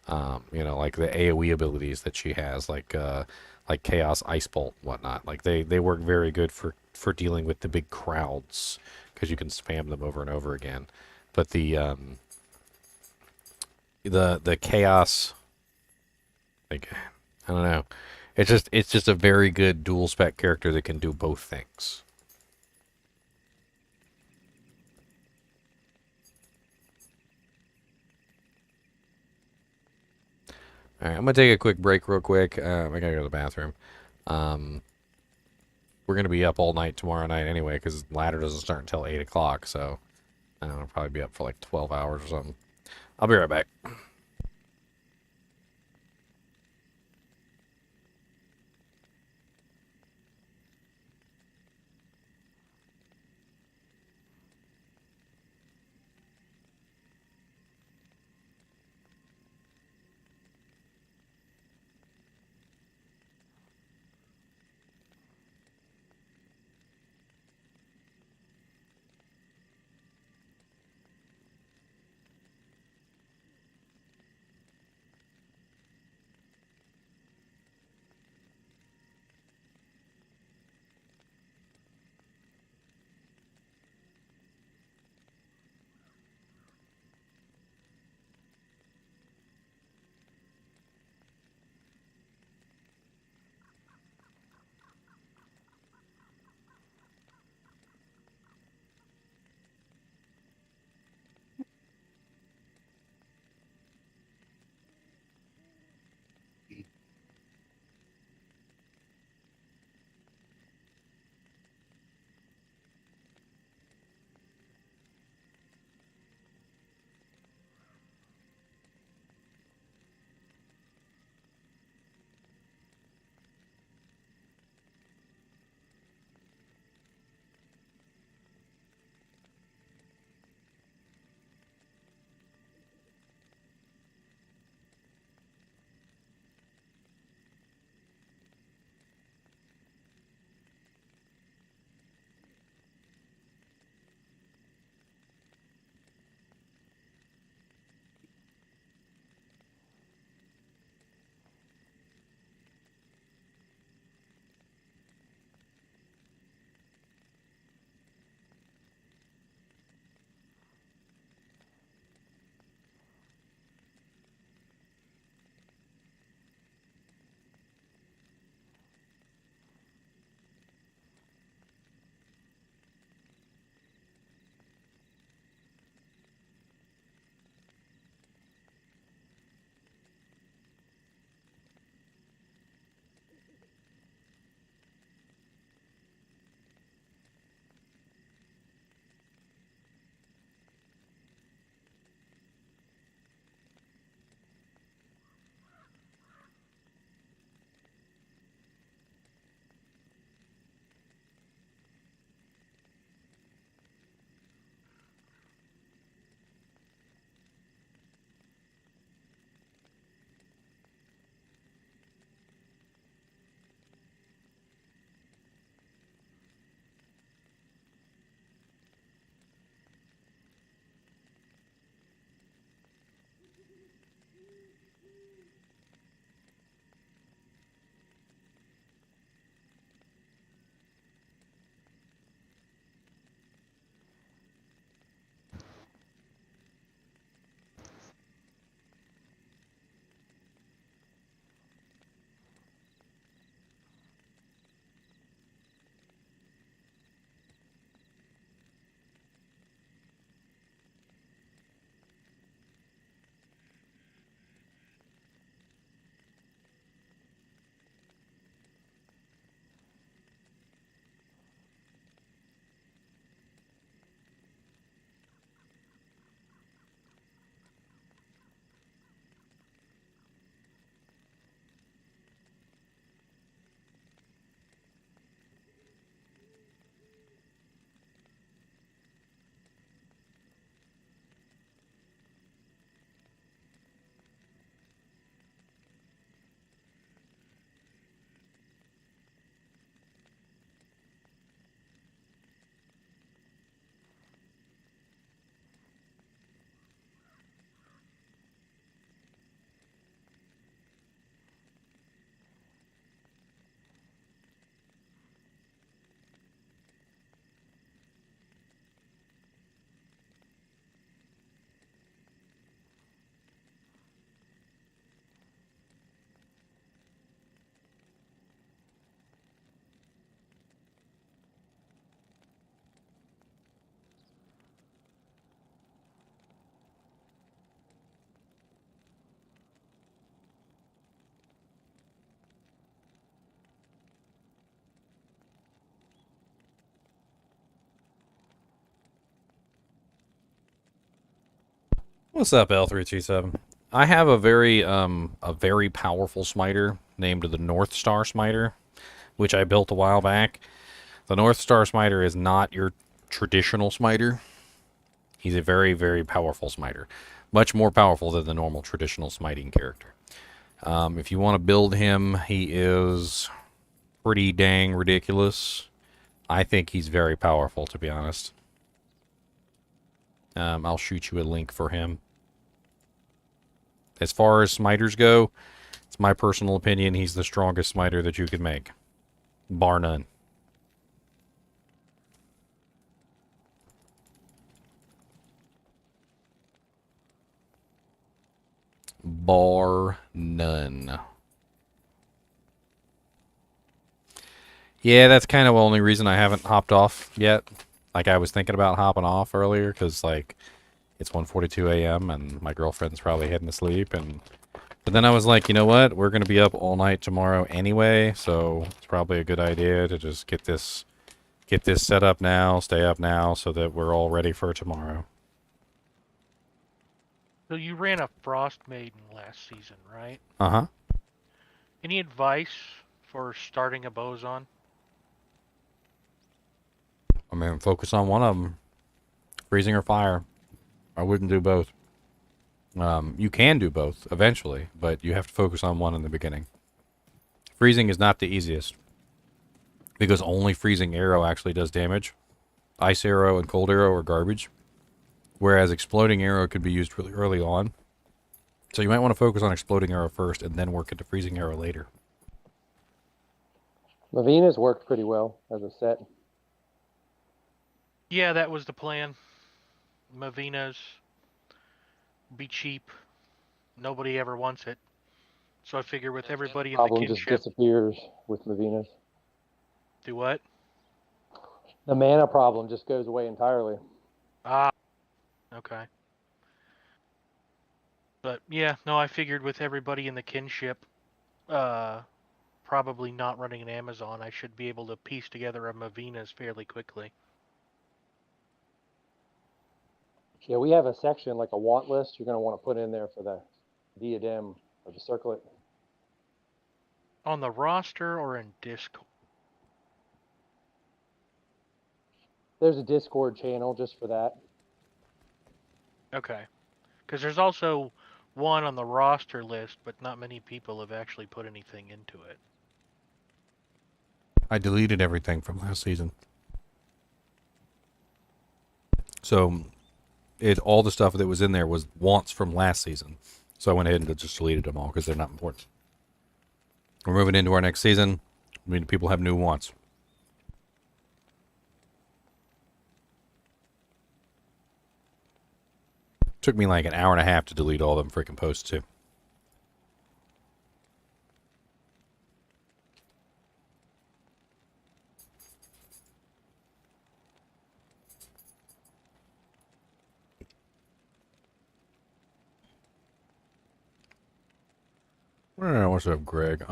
You know, like the AoE abilities that she has, like Chaos Ice Bolt and whatnot. Like they work very good for dealing with the big crowds because you can spam them over and over again. But the Chaos, like, I don't know, it's just a very good dual spec character that can do both things. All right, I'm gonna take a quick break real quick. I gotta go to the bathroom. We're gonna be up all night tomorrow night anyway, because ladder doesn't start until 8 o'clock. So I don't know, I'll probably be up for like 12 hours or something. I'll be right back. What's up, L327? I have a very powerful smiter named the North Star Smiter, which I built a while back. The North Star Smiter is not your traditional smiter. He's a very, very powerful smiter. Much more powerful than the normal traditional smiting character. If you want to build him, he is pretty dang ridiculous. I think he's very powerful, to be honest. I'll shoot you a link for him. As far as smiters go, it's my personal opinion, he's the strongest smiter that you could make. Bar none. Bar none. Yeah, that's kind of the only reason I haven't hopped off yet. Like, I was thinking about hopping off earlier, because, like, it's 1:42 a.m. and my girlfriend's probably heading to sleep, but then I was like, you know what? We're going to be up all night tomorrow anyway, so it's probably a good idea to just get this set up now, stay up now, so that we're all ready for tomorrow. So you ran a Frost Maiden last season, right? Uh-huh. Any advice for starting a boson? I mean, focus on one of them. Freezing or fire. I wouldn't do both. You can do both eventually, but you have to focus on one in the beginning. Freezing is not the easiest, because only freezing arrow actually does damage. Ice arrow and cold arrow are garbage, whereas exploding arrow could be used really early on. So you might want to focus on exploding arrow first and then work into freezing arrow later. Lavina's worked pretty well as a set. Yeah, that was the plan. Mavina's be cheap. Nobody ever wants it. So I figure with everybody in the Problem kinship... just disappears with Lavina's. Do what? The mana problem just goes away entirely. Ah, okay. But yeah, no, I figured with everybody in the kinship, probably not running an Amazon, I should be able to piece together a Mavina's fairly quickly. Yeah, we have a section, like a want list, you're going to want to put in there for the diadem or the circlet. On the roster or in Discord? There's a Discord channel just for that. Okay. Because there's also one on the roster list, but not many people have actually put anything into it. I deleted everything from last season. So, all the stuff that was in there was wants from last season. So I went ahead and just deleted them all because they're not important. We're moving into our next season. I mean, people have new wants. Took me like an hour and a half to delete all them freaking posts too. What's up, Greg?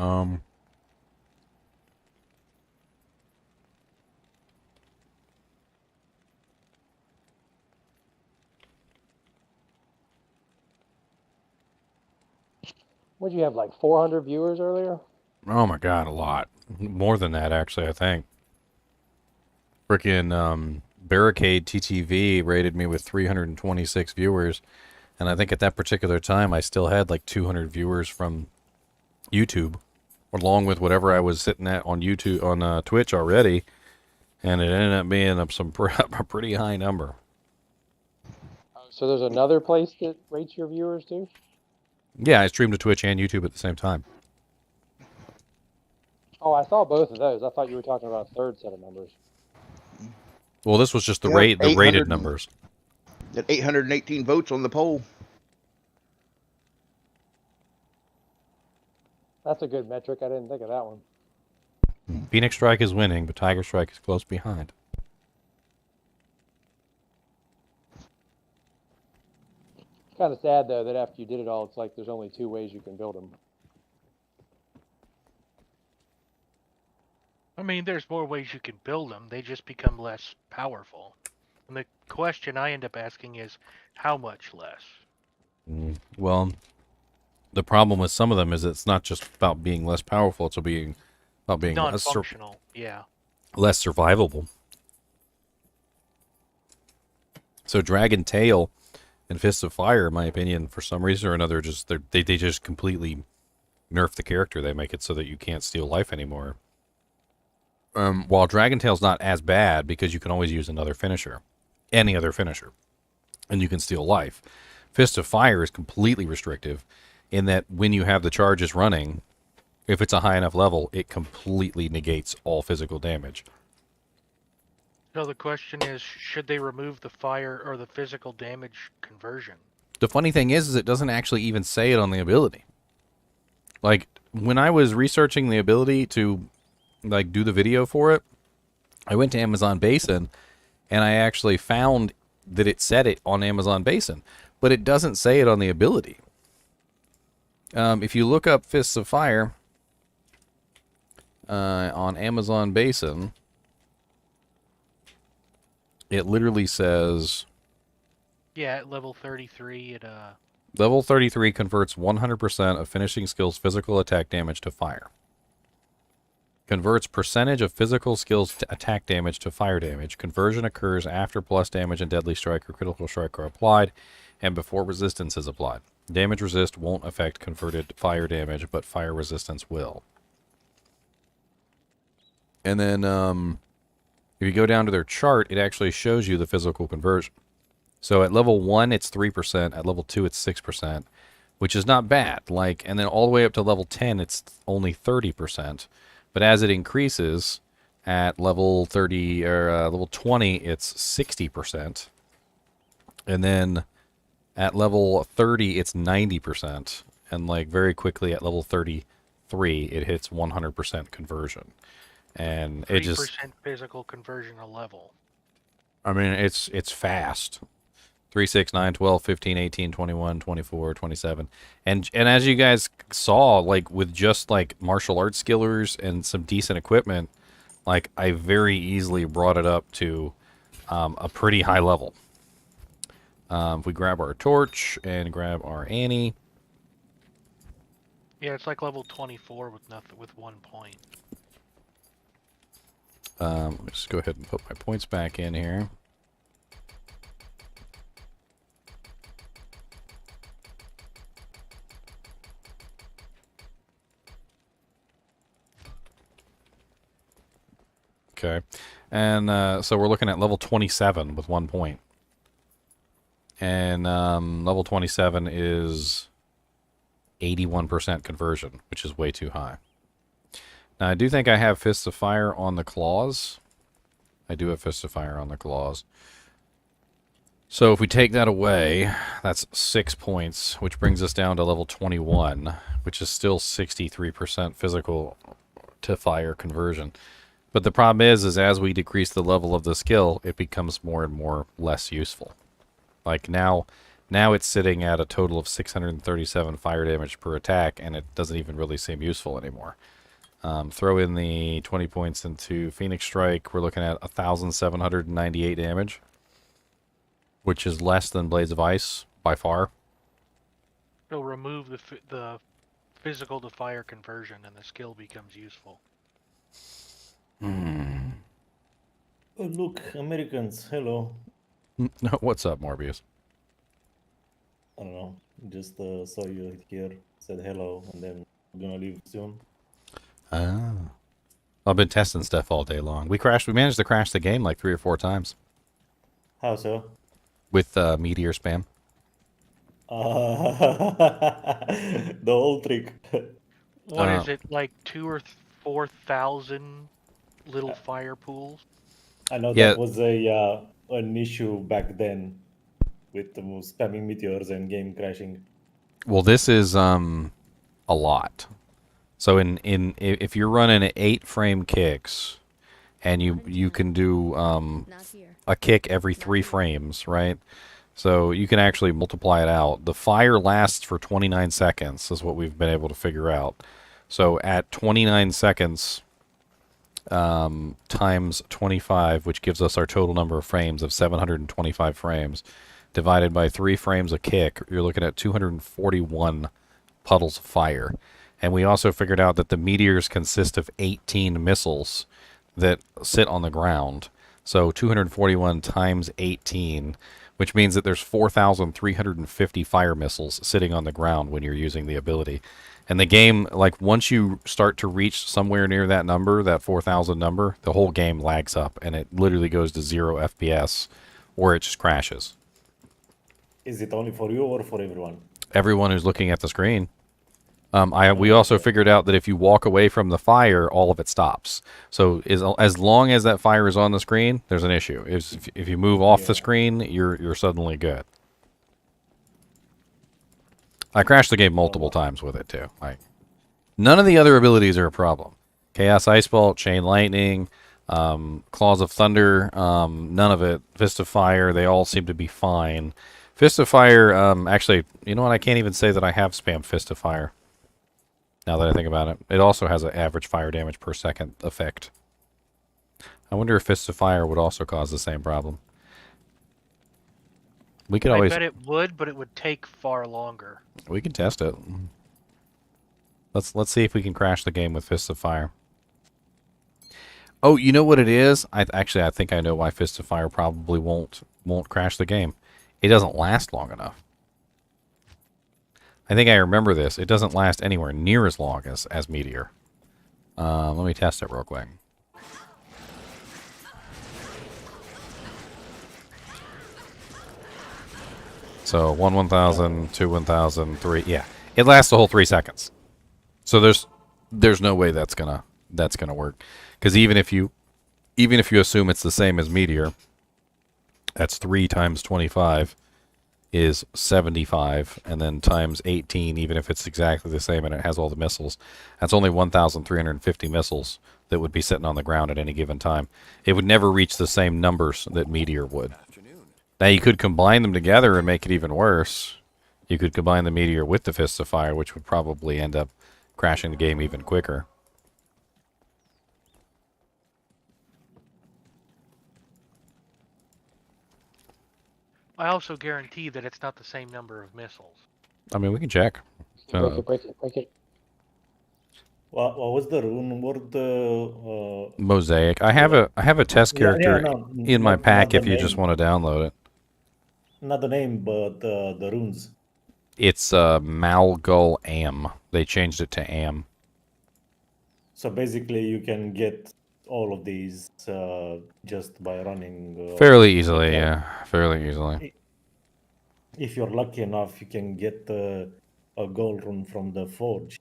What'd you have, like 400 viewers earlier? Oh my god, a lot. More than that, actually, I think. Frickin' Barricade TTV rated me with 326 viewers, and I think at that particular time I still had like 200 viewers from YouTube, along with whatever I was sitting at on YouTube, on Twitch already, and it ended up being a pretty high number. So there's another place that rates your viewers too? Yeah, I streamed to Twitch and YouTube at the same time. Oh, I saw both of those. I thought you were talking about a third set of numbers. Well, this was just the the rated numbers. Got 818 votes on the poll. That's a good metric. I didn't think of that one. Phoenix Strike is winning, but Tiger Strike is close behind. Kind of sad though that after you did it all, it's like there's only 2 ways you can build them. I mean, there's more ways you can build them. They just become less powerful. And the question I end up asking is, how much less? Well, the problem with some of them is it's not just about being less powerful; it's about being non-functional. Yeah. less survivable. So Dragon Tail and Fists of Fire, in my opinion, for some reason or another, they just completely nerf the character. They make it so that you can't steal life anymore. While Dragon Tail's not as bad because you can always use another finisher, any other finisher, and you can steal life. Fist of Fire is completely restrictive in that when you have the charges running, if it's a high enough level, it completely negates all physical damage. So the question is, should they remove the fire or the physical damage conversion? The funny thing is it doesn't actually even say it on the ability. Like, when I was researching the ability to, like, do the video for it, I went to Amazon Basin, and I actually found that it said it on Amazon Basin, but it doesn't say it on the ability. If you look up Fists of Fire on Amazon Basin, it literally says... Yeah, at level 33, it Level 33 converts 100% of finishing skills physical attack damage to fire. Converts percentage of physical skills attack damage to fire damage. Conversion occurs after plus damage and deadly strike or critical strike are applied and before resistance is applied. Damage resist won't affect converted fire damage, but fire resistance will. And then if you go down to their chart, it actually shows you the physical conversion. So at level 1, it's 3%. At level 2, it's 6%, which is not bad. Like, and then all the way up to level 10, it's only 30%. But as it increases, at level 30 or level 20, it's 60%. And then at level 30, it's 90%. And like very quickly at level 33, it hits 100% conversion. And it just 3% physical conversion a level. I mean, it's fast. 3, 6, 9, 12, 15, 18, 21, 24, 27. And as you guys saw, like, with just, like, martial arts skillers and some decent equipment, like, I very easily brought it up to a pretty high level. If we grab our torch and grab our Annie. Yeah, it's like level 24 with 1 point. Let's go ahead and put my points back in here. Okay, and so we're looking at level 27 with 1 point. And level 27 is 81% conversion, which is way too high. Now, I do think I have Fists of Fire on the claws. I do have Fists of Fire on the claws. So if we take that away, that's 6 points, which brings us down to level 21, which is still 63% physical to fire conversion. But the problem is as we decrease the level of the skill, it becomes more and more less useful. Like now it's sitting at a total of 637 fire damage per attack, and it doesn't even really seem useful anymore. Throw in the 20 points into Phoenix Strike, we're looking at 1,798 damage, which is less than Blades of Ice by far. So remove the physical to fire conversion, and the skill becomes useful. Oh, look, Americans, hello. No, what's up, Morbius? I don't know, just saw you here, said hello, and then I'm gonna leave soon. Ah. I've been testing stuff all day long. We managed to crash the game like 3 or 4 times. How so? With Meteor spam. The old trick. What is it, like 2,000 or 4,000 little fire pools? I know that was an issue back then with spamming meteors and game crashing. Well, this is a lot. So if you're running 8 frame kicks, and you can do a kick every 3 frames, right? So you can actually multiply it out. The fire lasts for 29 seconds, is what we've been able to figure out. So at 29 seconds times 25, which gives us our total number of frames of 725 frames, divided by 3 frames a kick, you're looking at 241 puddles of fire. And we also figured out that the meteors consist of 18 missiles that sit on the ground. So 241 times 18, which means that there's 4,350 fire missiles sitting on the ground when you're using the ability. And the game, like, once you start to reach somewhere near that number, that 4,000 number, the whole game lags up, and it literally goes to 0 FPS, or it just crashes. Is it only for you or for everyone? Everyone who's looking at the screen. We also figured out that if you walk away from the fire, all of it stops. So as long as that fire is on the screen, there's an issue. If you move off the screen, you're suddenly good. I crashed the game multiple times with it too. None of the other abilities are a problem. Chaos Ice Bolt, Chain Lightning, Claws of Thunder, none of it. Fist of Fire, they all seem to be fine. Fist of Fire, actually, you know what? I can't even say that I have spammed Fist of Fire. Now that I think about it. It also has an average fire damage per second effect. I wonder if Fist of Fire would also cause the same problem. We could always... I bet it would, but it would take far longer. We can test it. Let's see if we can crash the game with Fist of Fire. Oh, you know what it is? I think I know why Fist of Fire probably won't crash the game. It doesn't last long enough. I think I remember this. It doesn't last anywhere near as long as Meteor. Let me test it real quick. So 1,000, 2 1,000, 3. Yeah, it lasts the whole 3 seconds. So there's no way that's gonna work. Because even if you assume it's the same as Meteor, that's 3 times 25 is 75, and then times 18, even if it's exactly the same and it has all the missiles, that's only 1,350 missiles that would be sitting on the ground at any given time. It would never reach the same numbers that Meteor would. Now you could combine them together and make it even worse. You could combine the Meteor with the Fists of Fire, which would probably end up crashing the game even quicker. I also guarantee that it's not the same number of missiles. I mean, we can check. Break it. What was the rune word? Mosaic. I have a test character in my pack if you just want to download it. Not the name, but the runes. It's Malgul Am. They changed it to Am. So basically, you can get all of these just by running. Fairly easily, yeah. Fairly easily. If you're lucky enough, you can get a gold rune from the forge.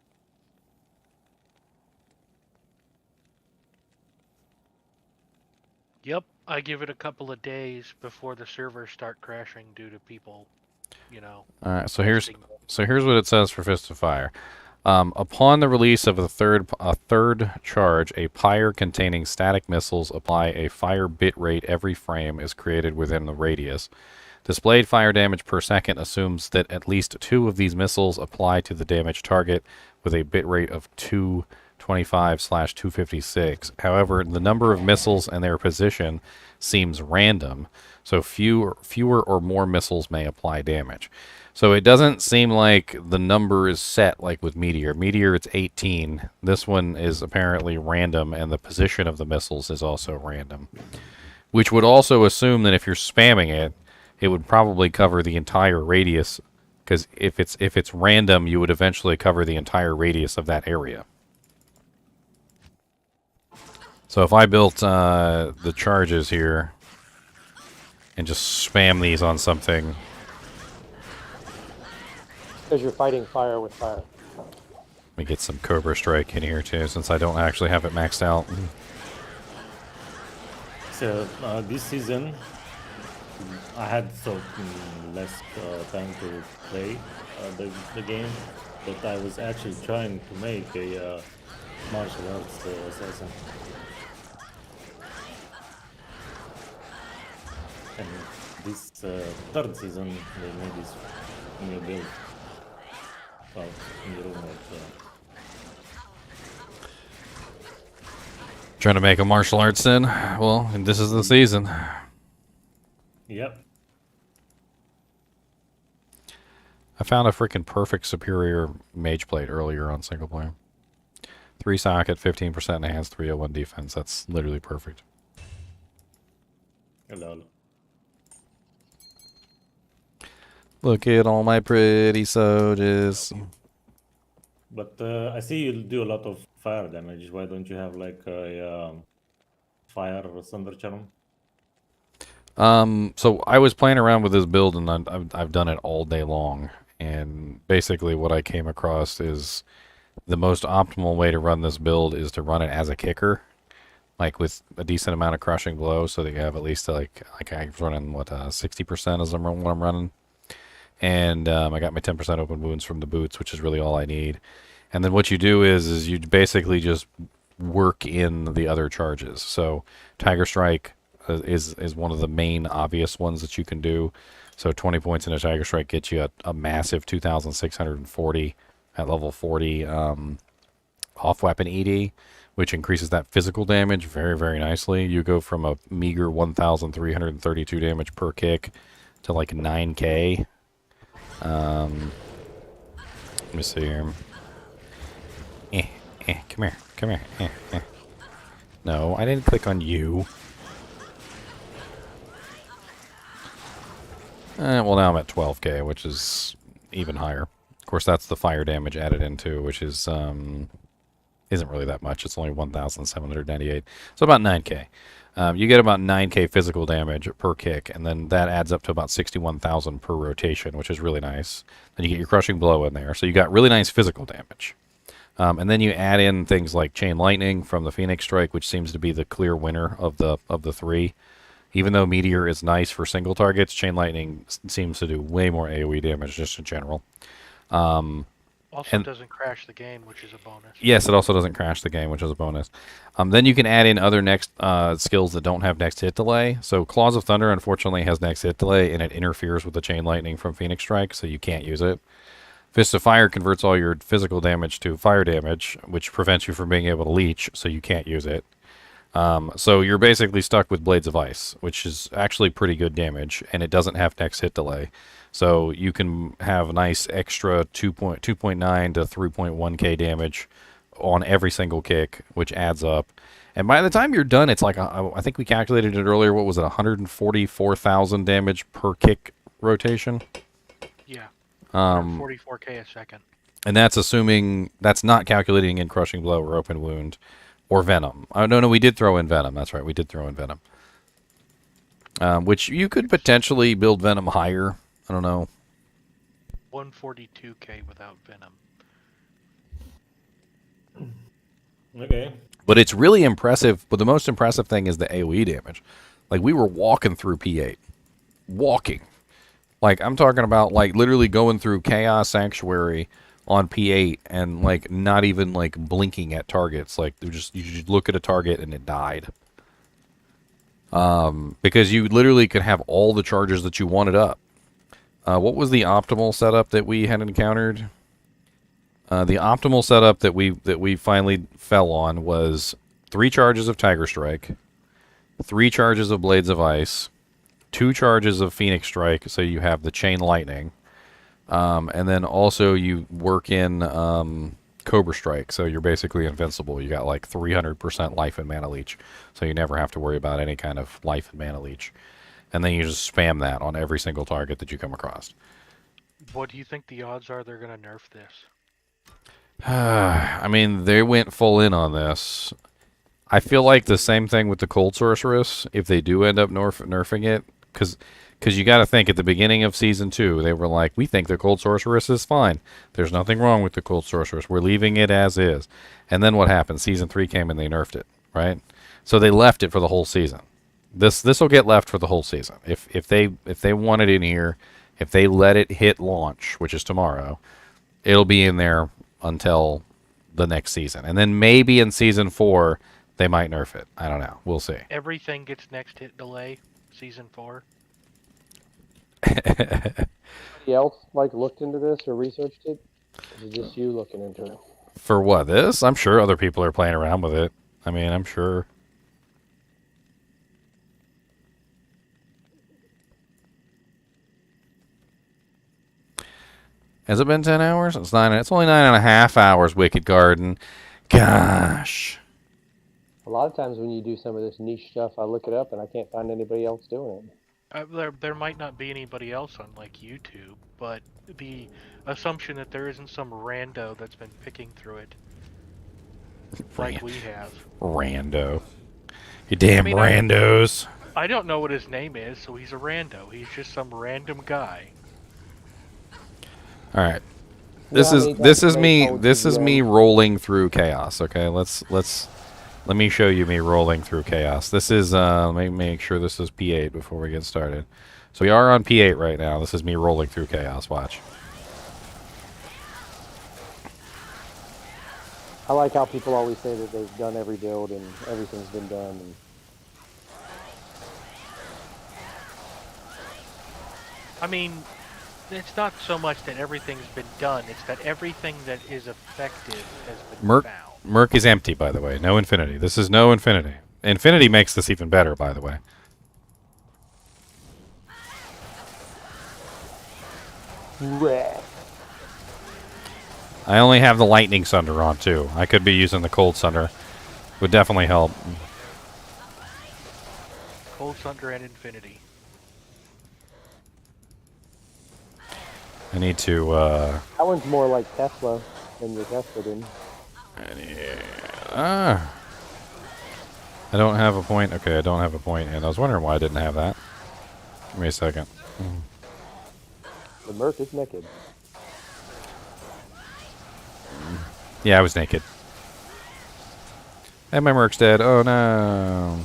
Yep, I give it a couple of days before the servers start crashing due to people, All right, so here's what it says for Fist of Fire. Upon the release of a third charge, a pyre containing static missiles apply a fire bit rate every frame is created within the radius. Displayed fire damage per second assumes that at least 2 of these missiles apply to the damaged target with a bit rate of 225/256. However, the number of missiles and their position seems random, so fewer or more missiles may apply damage. So it doesn't seem like the number is set like with Meteor. Meteor, it's 18. This one is apparently random, and the position of the missiles is also random. Which would also assume that if you're spamming it, it would probably cover the entire radius, because if it's random, you would eventually cover the entire radius of that area. So if I built the charges here and just spam these on something... Because you're fighting fire with fire. Let me get some Cobra Strike in here too, since I don't actually have it maxed out. So this season, I had less time to play the game, but I was actually trying to make a martial arts assassin. And this third season, they made this new build. Well, new room Trying to make a martial arts then? Well, and this is the season. Yep. I found a freaking perfect superior mage plate earlier on single player. 3 socket, 15% enhanced, 301 defense. That's literally perfect. Hello. Look at all my pretty soldiers. But I see you do a lot of fire damage. Why don't you have like a fire thunder charm? So I was playing around with this build, and I've done it all day long. And basically, what I came across is the most optimal way to run this build is to run it as a kicker, like with a decent amount of crushing blow, so that you have at least like I'm running what 60% is what I'm running, and I got my 10% open wounds from the boots, which is really all I need. And then what you do is you basically just work in the other charges. So Tiger Strike is one of the main obvious ones that you can do. So 20 points in a Tiger Strike gets you a massive 2,640 at level 40 off weapon ED, which increases that physical damage very, very nicely. You go from a meager 1,332 damage per kick to like 9k. Let me see here. Come here. No, I didn't click on you. Well, now I'm at 12k, which is even higher. Of course, that's the fire damage added into, which is isn't really that much. It's only 1,798, so about 9k. You get about 9k physical damage per kick, and then that adds up to about 61,000 per rotation, which is really nice. Then you get your crushing blow in there, so you got really nice physical damage. And then you add in things like Chain Lightning from the Phoenix Strike, which seems to be the clear winner of the three. Even though Meteor is nice for single targets, Chain Lightning seems to do way more AoE damage just in general. Also doesn't crash the game, which is a bonus. Yes, it also doesn't crash the game, which is a bonus. Then you can add in other next skills that don't have next hit delay. So Claws of Thunder, unfortunately, has next hit delay, and it interferes with the Chain Lightning from Phoenix Strike, so you can't use it. Fist of Fire converts all your physical damage to fire damage, which prevents you from being able to leech, so you can't use it. So you're basically stuck with Blades of Ice, which is actually pretty good damage, and it doesn't have next hit delay. So you can have nice extra 2.9 to 3.1k damage on every single kick, which adds up. And by the time you're done, it's like, I think we calculated it earlier, what was it, 144,000 damage per kick rotation? Yeah. 144k a second. And that's assuming, that's not calculating in Crushing Blow or Open Wound or Venom. Oh, no, we did throw in Venom. That's right, we did throw in Venom. Which you could potentially build Venom higher. I don't know. 142k without Venom. Okay. But it's really impressive. But the most impressive thing is the AoE damage. Like, we were walking through P8. Walking. Like, I'm talking about, like, literally going through Chaos Sanctuary on P8 and, like, not even, like, blinking at targets. Like, you just look at a target and it died. Because you literally could have all the charges that you wanted up. What was the optimal setup that we had encountered? The optimal setup that we finally fell on was 3 charges of Tiger Strike, 3 charges of Blades of Ice, 2 charges of Phoenix Strike, so you have the Chain Lightning, and then also you work in Cobra Strike, so you're basically invincible. You got like 300% life and mana leech, so you never have to worry about any kind of life and mana leech. And then you just spam that on every single target that you come across. What do you think the odds are they're going to nerf this? I mean, they went full in on this. I feel like the same thing with the Cold Sorceress, if they do end up nerfing it, because you got to think, at the beginning of Season 2, they were like, we think the Cold Sorceress is fine. There's nothing wrong with the Cold Sorceress. We're leaving it as is. And then what happened? Season 3 came and they nerfed it, right? So they left it for the whole season. This will get left for the whole season. If they want it in here, if they let it hit launch, which is tomorrow, it'll be in there until the next season. And then maybe in Season 4, they might nerf it. I don't know. We'll see. Everything gets next hit delay, Season 4. Anybody else looked into this or researched it? Or is it just you looking into it? For what, this? I'm sure other people are playing around with it. I mean, I'm sure. Has it been 10 hours? It's 9. It's only 9.5 hours, Wicked Garden. Gosh. A lot of times when you do some of this niche stuff, I look it up and I can't find anybody else doing it. There might not be anybody else on like YouTube, but the assumption that there isn't some rando that's been picking through it, like we have. Rando. You damn randos. I don't know what his name is, so he's a rando. He's just some random guy. All right. This is me rolling through chaos. Okay, let me show you me rolling through chaos. This is let me make sure this is P8 before we get started. So we are on P8 right now. This is me rolling through chaos. Watch. I like how people always say that they've done every build and everything's been done. And I mean, it's not so much that everything's been done, it's that everything that is effective has been found. Merc is empty, by the way. No infinity. This is no infinity. Infinity makes this even better, by the way. I only have the Lightning Sunder on, too. I could be using the Cold Sunder. Would definitely help. Cold Sunder and Infinity. I need to, that one's more like Tesla than your Tesla did. I don't have a point. Okay, I don't have a point, and I was wondering why I didn't have that. Give me a second. The Merc is naked. Yeah, I was naked. And my Merc's dead. Oh no.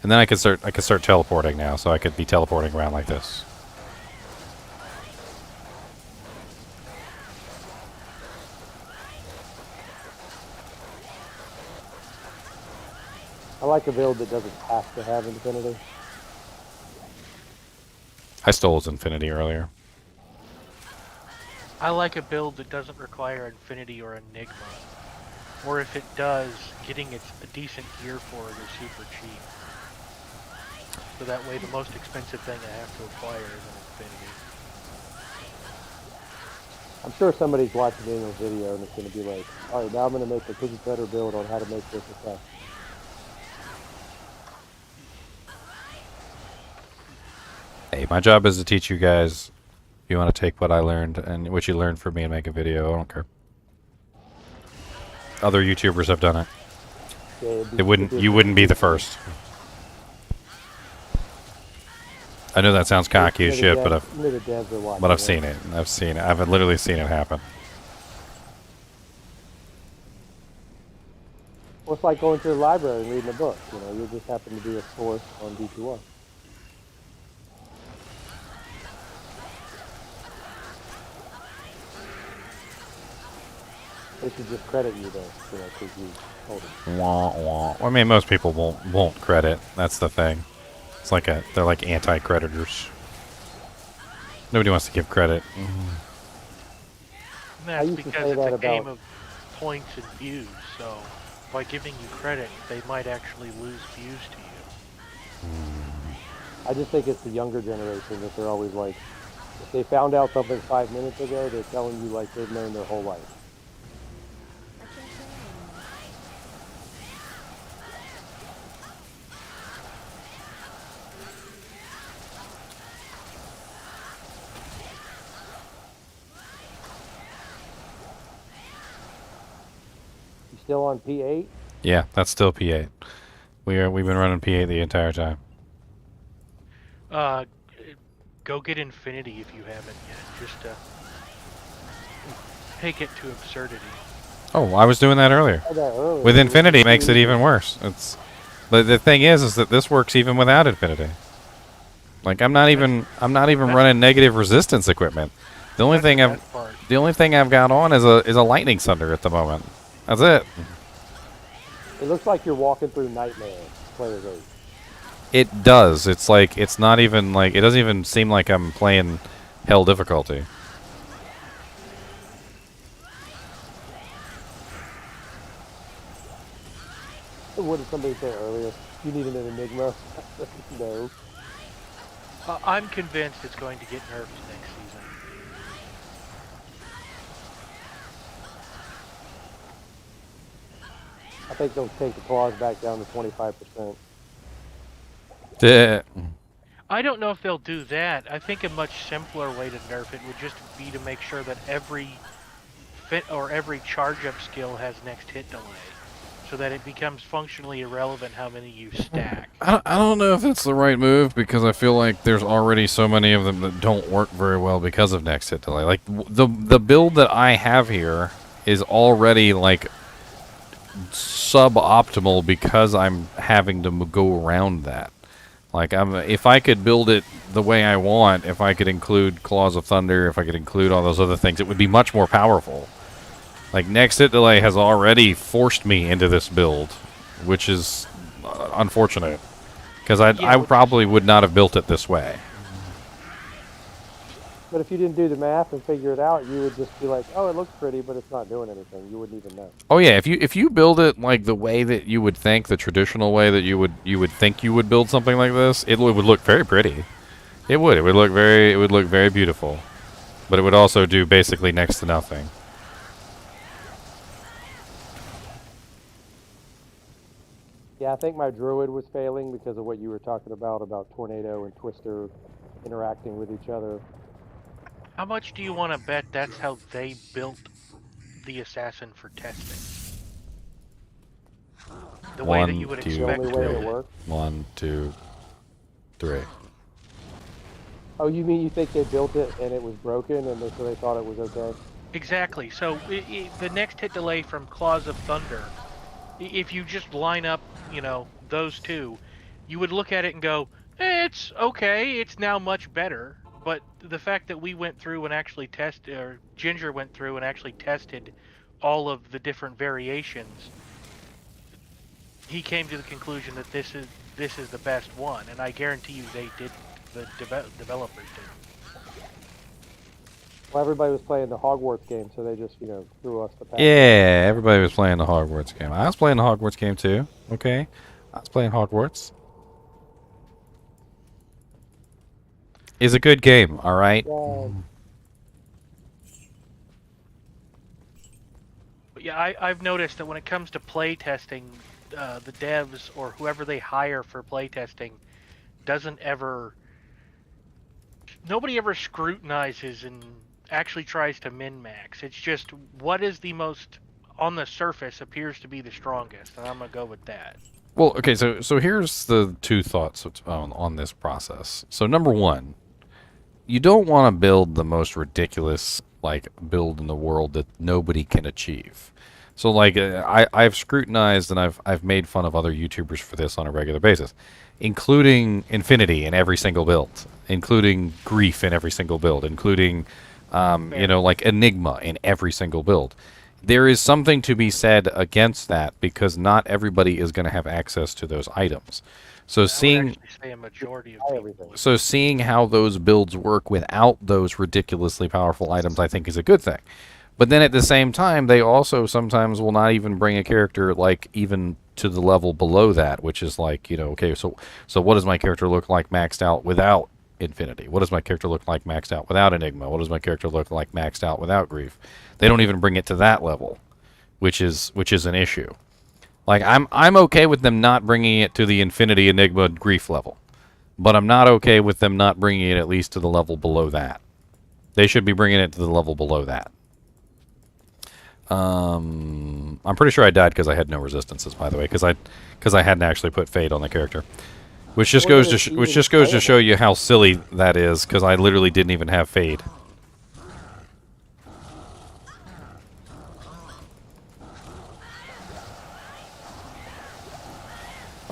And then I could start teleporting now, so I could be teleporting around like this. I like a build that doesn't have to have Infinity. I stole his Infinity earlier. I like a build that doesn't require Infinity or Enigma. Or if it does, getting a decent gear for it is super cheap. So that way the most expensive thing I have to acquire is an Infinity. I'm sure somebody's watching Daniel's video and it's going to be like, alright, now I'm going to make a cookie cutter build on how to make this effect. Hey, my job is to teach you guys. If you want to take what I learned and what you learned from me and make a video, I don't care. Other YouTubers have done it. Yeah, you wouldn't be the first. I know that sounds cocky as shit, but I've seen it. I've seen it. I've literally seen it happen. Well, it's like going to the library and reading a book. You know, you just happen to be a source on D2R. They should just credit you though, you know, because you told them. Wah, wah. I mean, most people won't credit. That's the thing. It's like they're like anti-creditors. Nobody wants to give credit. That's because it's a game of points and views, so by giving you credit, they might actually lose views to you. I just think it's the younger generation that they're always like, if they found out something 5 minutes ago, they're telling you like they've known their whole life. Still on P8? Yeah, that's still P8. We've been running P8 the entire time. Go get Infinity if you haven't yet. Just take it to absurdity. Oh, I was doing that earlier. With Infinity, it makes it even worse. But the thing is that this works even without Infinity. Like I'm not even running negative resistance equipment. The only thing I've got on is a Lightning Sunder at the moment. That's it. It looks like you're walking through Nightmare, Player 8. It does. It's like, it's not even like, it doesn't even seem like I'm playing hell difficulty. What did somebody say earlier? You needed an Enigma? No. I'm convinced it's going to get nerfed next season. I think they'll take the claws back down to 25%. I don't know if they'll do that. I think a much simpler way to nerf it would just be to make sure that every every charge up skill has next hit delay, so that it becomes functionally irrelevant how many you stack. I don't know if it's the right move, because I feel like there's already so many of them that don't work very well because of next hit delay. Like, the build that I have here is already, like, suboptimal because I'm having to go around that. Like, if I could build it the way I want, if I could include Claws of Thunder, if I could include all those other things, it would be much more powerful. Like, next hit delay has already forced me into this build, which is unfortunate. Because I probably would not have built it this way. But if you didn't do the math and figure it out, you would just be like, oh, it looks pretty, but it's not doing anything. You wouldn't even know. Oh yeah, if you build it like the way that you would think, the traditional way that you would think you would build something like this, it would look very pretty. It would look very beautiful. But it would also do basically next to nothing. Yeah, I think my druid was failing because of what you were talking about Tornado and Twister interacting with each other. How much do you want to bet that's how they built the assassin for testing? The way that you would expect to build it. 1, 2, 3. Oh, you mean you think they built it and it was broken, and so they thought it was okay? Exactly. So the next hit delay from Claws of Thunder, if you just line up, you know, those two, you would look at it and go, it's okay, it's now much better. But the fact that we went through and actually tested, or Ginger went through and actually tested all of the different variations, he came to the conclusion that this is the best one, and I guarantee you they did, the developers did. Well, everybody was playing the Hogwarts game, so they just, you know, threw us the pack. Yeah, everybody was playing the Hogwarts game. I was playing the Hogwarts game too. Okay, I was playing Hogwarts. It's a good game, all right. But yeah, I've noticed that when it comes to play testing, the devs or whoever they hire for play testing nobody ever scrutinizes and actually tries to min-max. It's just what is the most, on the surface, appears to be the strongest, and I'm going to go with that. Well, okay, so here's the two thoughts on this process. So number one, you don't want to build the most ridiculous like build in the world that nobody can achieve. So like I've scrutinized and I've made fun of other YouTubers for this on a regular basis, including Infinity in every single build, including Grief in every single build, including you know, like Enigma in every single build. There is something to be said against that because not everybody is going to have access to those items. So seeing how those builds work without those ridiculously powerful items, I think is a good thing. But then at the same time, they also sometimes will not even bring a character like even to the level below that, which is like, you know, okay, so what does my character look like maxed out without Infinity? What does my character look like maxed out without Enigma? What does my character look like maxed out without Grief? They don't even bring it to that level, which is an issue. Like I'm okay with them not bringing it to the Infinity, Enigma, Grief level, but I'm not okay with them not bringing it at least to the level below that. They should be bringing it to the level below that. I'm pretty sure I died because I had no resistances, by the way, because I hadn't actually put Fade on the character, which just goes to show you how silly that is, because I literally didn't even have Fade.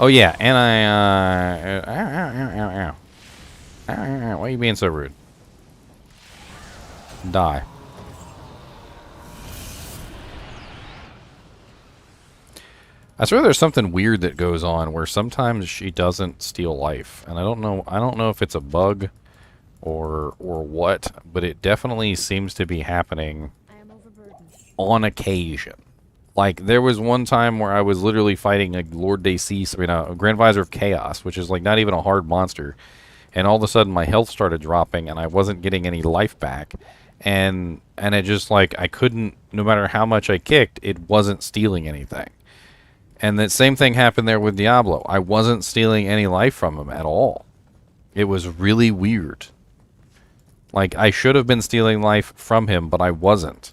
Oh yeah, and why are you being so rude? Die. I swear there's something weird that goes on where sometimes she doesn't steal life, and I don't know if it's a bug or what, but it definitely seems to be happening on occasion. Like, there was one time where I was literally fighting a Lord Dacis, a Grand Visor of Chaos, which is like not even a hard monster, and all of a sudden my health started dropping and I wasn't getting any life back, and it just like I couldn't, no matter how much I kicked, it wasn't stealing anything. And the same thing happened there with Diablo. I wasn't stealing any life from him at all. It was really weird. Like, I should have been stealing life from him, but I wasn't.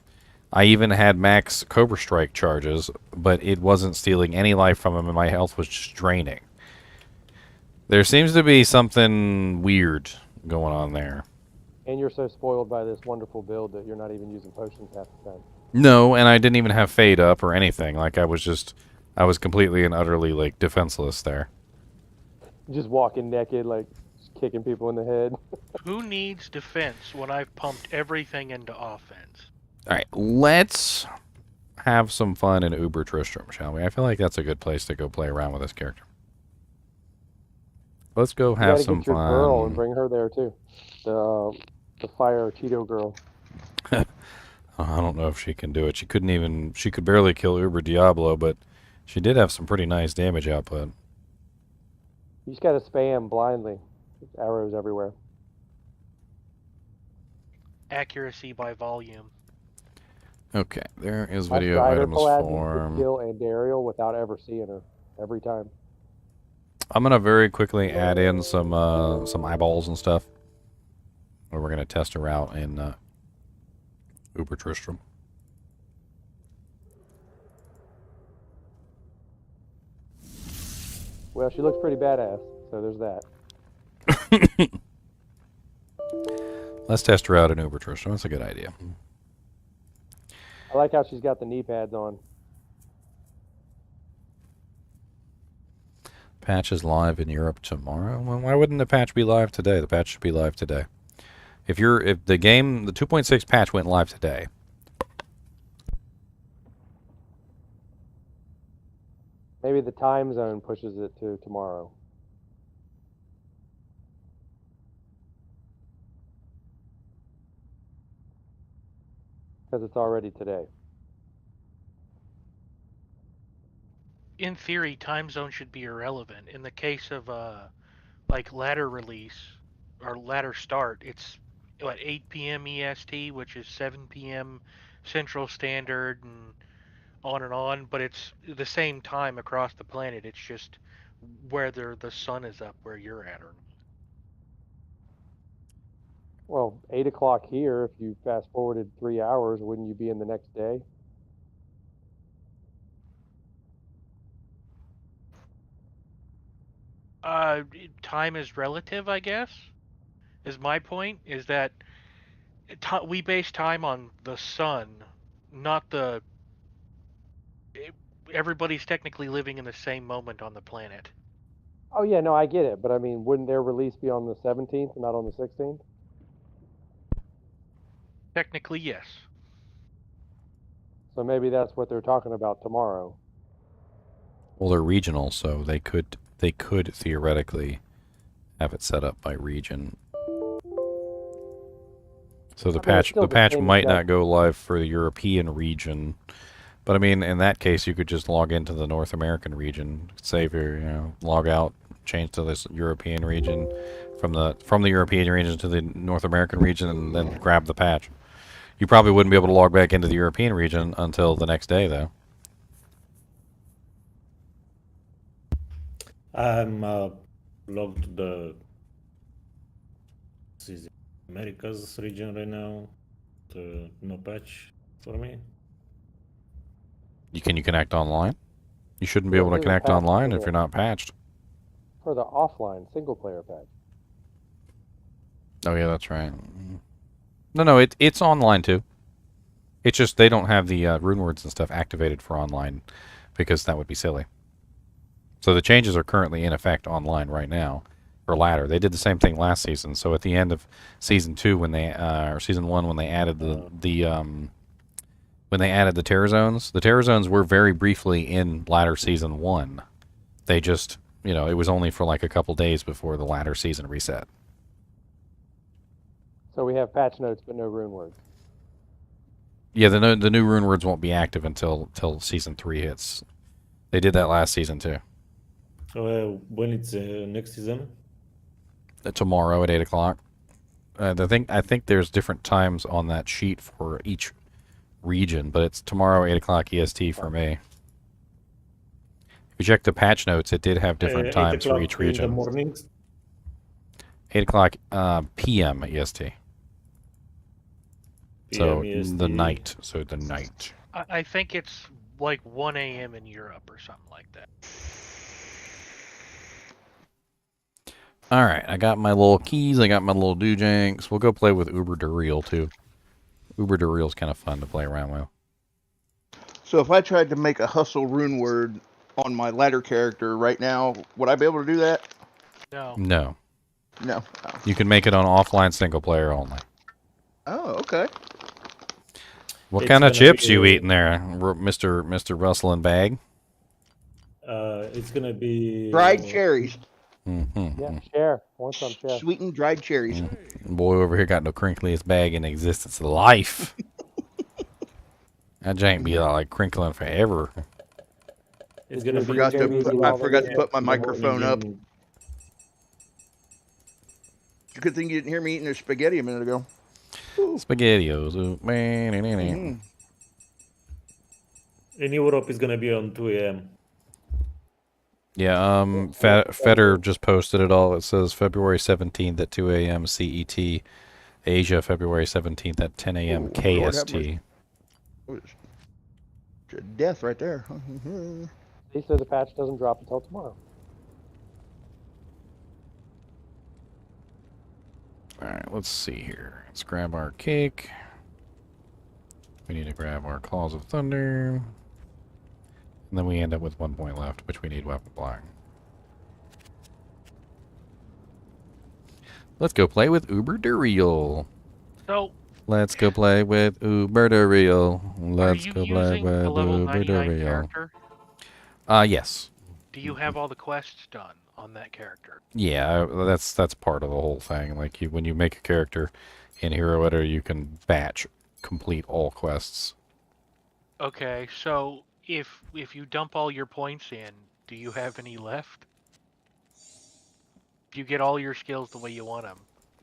I even had max Cobra Strike charges, but it wasn't stealing any life from him, and my health was just draining. There seems to be something weird going on there. And you're so spoiled by this wonderful build that you're not even using potions half the time. No, and I didn't even have Fade up or anything. Like, I was completely and utterly, like, defenseless there. Just walking naked, like, just kicking people in the head. Who needs defense when I've pumped everything into offense? Alright, let's have some fun in Uber Tristram, shall we? I feel like that's a good place to go play around with this character. Let's go have some get your fun. girl and bring her there too. The fire Cheeto girl. I don't know if she can do it. She could barely kill Uber Diablo, but she did have some pretty nice damage output. You just gotta spam blindly. There's arrows everywhere. Accuracy by volume. Okay, there is My video strider items collapses form. to kill Andariel without ever seeing her. Every time. I'm gonna very quickly add in some eyeballs and stuff. Or we're gonna test her out in Uber Tristram. Well, she looks pretty badass, so there's that. Let's test her out in Uber Tristram. That's a good idea. I like how she's got the knee pads on. Patch is live in Europe tomorrow. Well, why wouldn't the patch be live today? The patch should be live today. If the 2.6 patch went live today. Maybe the time zone pushes it to tomorrow. Because it's already today. In theory, time zone should be irrelevant. In the case of like ladder release or ladder start, it's what 8 p.m. EST, which is 7 p.m. Central Standard, and on. But it's the same time across the planet. It's just whether the sun is up where you're at or not. Well, 8 o'clock here, if you fast forwarded 3 hours, wouldn't you be in the next day? Time is relative, I guess, is my point, is that we base time on the sun, not the... Everybody's technically living in the same moment on the planet. Oh, yeah, no, I get it. But, I mean, wouldn't their release be on the 17th and not on the 16th? Technically, yes. So maybe that's what they're talking about tomorrow. Well, they're regional, so they could theoretically have it set up by region. So the patch might not go live for the European region, but I mean, in that case, you could just log into the North American region, save your, log out, change to this European region, from the European region to the North American region, and then grab the patch. You probably wouldn't be able to log back into the European region until the next day, though. I'm logged to the Americas region right now. No patch for me. Can you connect online? You shouldn't be able to connect online if you're not patched. For the offline single-player patch. Oh yeah, that's right. No, it's online too. It's just they don't have the runewords and stuff activated for online because that would be silly. So the changes are currently in effect online right now for ladder. They did the same thing last season. So at the end of season 2, when they or season 1, when they added the terror zones were very briefly in ladder season 1. They just, it was only for like a couple days before the ladder season reset. So we have patch notes, but no rune words. Yeah, the new rune words won't be active until season 3 hits. They did that last season too. So when it's next season? Tomorrow at 8 o'clock. I think there's different times on that sheet for each region, but it's tomorrow 8 o'clock EST for me. If you check the patch notes, it did have different 8 times for o'clock each in the region. mornings. 8 o'clock p.m. EST. So PM EST. the night. So the night. I think it's like 1 a.m. in Europe or something like that. All right, I got my little keys. I got my little doojanks. We'll go play with Uber Dereal too. Uber Dereal's kind of fun to play around with. So if I tried to make a hustle rune word on my ladder character right now, would I be able to do that? No. No. No. Oh. You can make it on offline single player only. Oh, okay. What It's kind of gonna chips be- you eating there, Mr. Russell and Bag? It's gonna be Dried cherries. Mm-hmm. Yeah, share. Want some share? Sweetened dried cherries. Boy over here got no crinkliest bag in existence of life. That jank be like crinkling forever. It's gonna I be. forgot to put my in the microphone up. morning It's a good thing you didn't hear me eating their spaghetti a minute ago. SpaghettiOs. in Europe, it's gonna be on 2 a.m. Yeah, Feder just posted it all. It says February 17th at 2 a.m. CET. Asia, February 17th at 10 a.m. Lord have KST. Death right there. They said the patch doesn't drop until tomorrow. Alright, let's see here. Let's grab our cake. We need to grab our Claws of Thunder. And then we end up with 1 point left, which we need weapon block. Let's go play with Uber Dereal. So, Let's go play with Uber Dereal. Let's are you go play using with the level Uber 99 Dereal. character? Yes. Do you have all the quests done on that character? Yeah, that's part of the whole thing. Like when you make a character in Hero Editor, you can batch complete all quests. Okay, so if you dump all your points in, do you have any left? If you get all your skills the way you want them,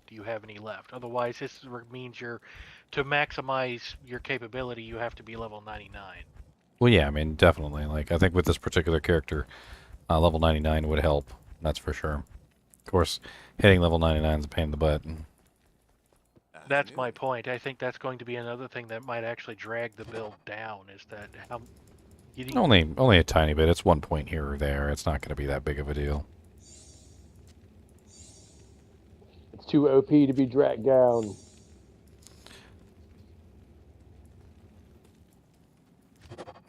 do you have any left? Otherwise, this means to maximize your capability, you have to be level 99. Well, yeah, I mean, definitely. Like, I think with this particular character, level 99 would help. That's for sure. Of course, hitting level 99 is a pain in the butt. That's my point. I think that's going to be another thing that might actually drag the build down. Is that Only a tiny bit. It's 1 point here or there. It's not going to be that big of a deal. It's too OP to be dragged down.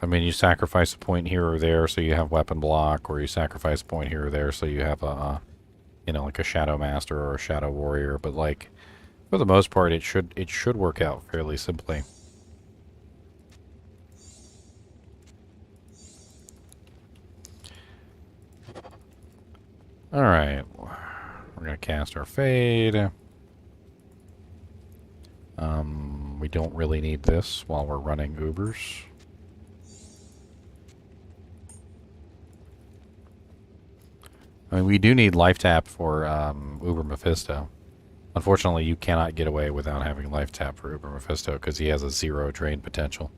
I mean, you sacrifice a point here or there so you have weapon block, or you sacrifice a point here or there so you have a, like a Shadow Master or a Shadow Warrior. But like, for the most part, it should work out fairly simply. All right, we're gonna cast our Fade. We don't really need this while we're running Ubers. I mean, we do need Life Tap for Uber Mephisto. Unfortunately, you cannot get away without having Life Tap for Uber Mephisto because he has a 0 drain potential.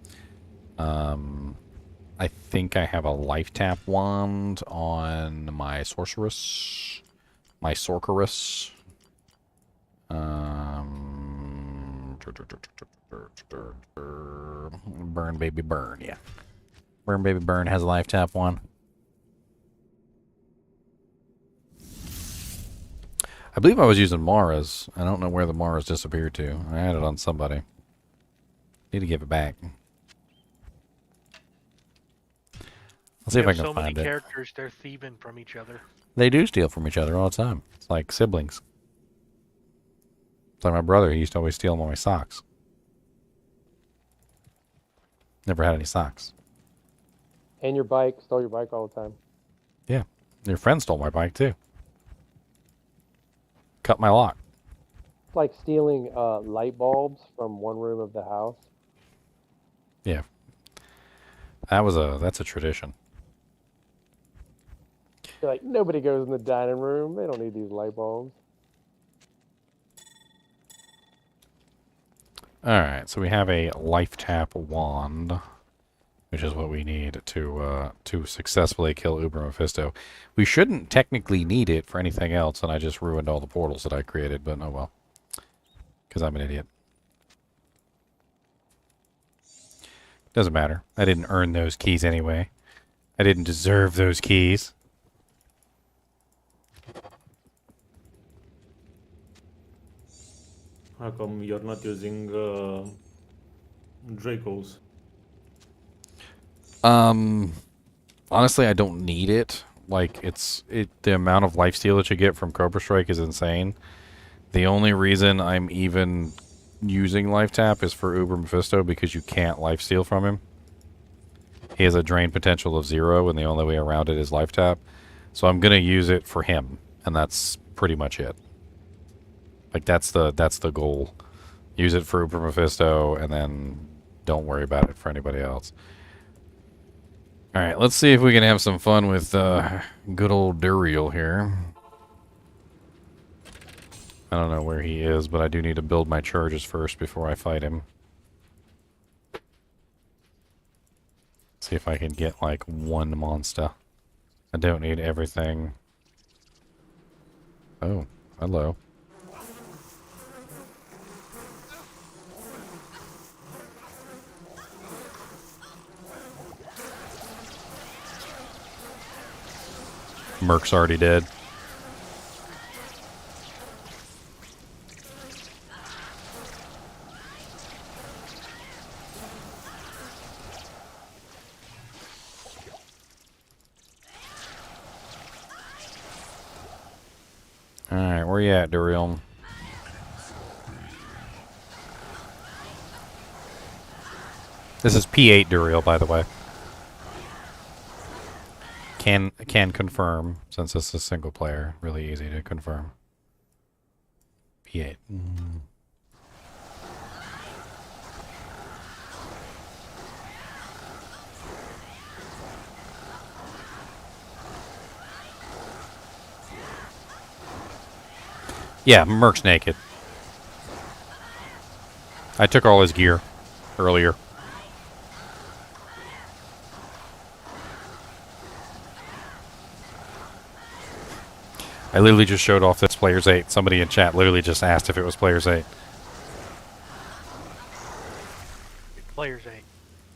I think I have a Life Tap wand on my Sorceress. My Sorceress. Burn Baby Burn, yeah. Burn Baby Burn has a Life Tap wand. I believe I was using Mara's. I don't know where the Mara's disappeared to. I had it on somebody. Need to give it back. I'll see if I can so many find it. characters, they're thieving from each other. They do steal from each other all the time. It's like siblings. It's like my brother. He used to always steal all my socks. Never had any socks. And your bike. Stole your bike all the time. Yeah. Your friend stole my bike, too. Cut my lock. It's like stealing light bulbs from one room of the house. Yeah. That's a tradition. You're like, nobody goes in the dining room. They don't need these light bulbs. Alright, so we have a Life Tap wand. which is what we need to successfully kill Uber Mephisto. We shouldn't technically need it for anything else, and I just ruined all the portals that I created, but oh well. Because I'm an idiot. Doesn't matter. I didn't earn those keys anyway. I didn't deserve those keys. How come you're not using Dracos? Honestly, I don't need it. Like, the amount of lifesteal that you get from Cobra Strike is insane. The only reason I'm even using Life Tap is for Uber Mephisto, because you can't lifesteal from him. He has a drain potential of 0, and the only way around it is Life Tap. So I'm gonna use it for him, and that's pretty much it. Like, that's the goal. Use it for Uber Mephisto, and then don't worry about it for anybody else. Alright, let's see if we can have some fun with good old Duriel here. I don't know where he is, but I do need to build my charges first before I fight him. See if I can get, like, one monster. I don't need everything. Oh, hello. Merc's already dead. Alright, where you at, Duriel? This is P8 Duriel, by the way. Can confirm, since this is single player. Really easy to confirm. P8. Yeah, Merc's naked. I took all his gear earlier. I literally just showed off this Players 8. Somebody in chat literally just asked if it was Players 8. Players 8.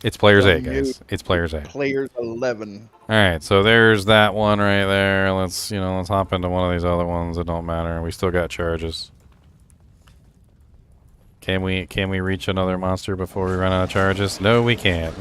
It's Players 8, guys. It's Players 8. Players 11. Alright, so there's that one right there. Let's hop into one of these other ones. It don't matter. We still got charges. Can we reach another monster before we run out of charges? No, we can't.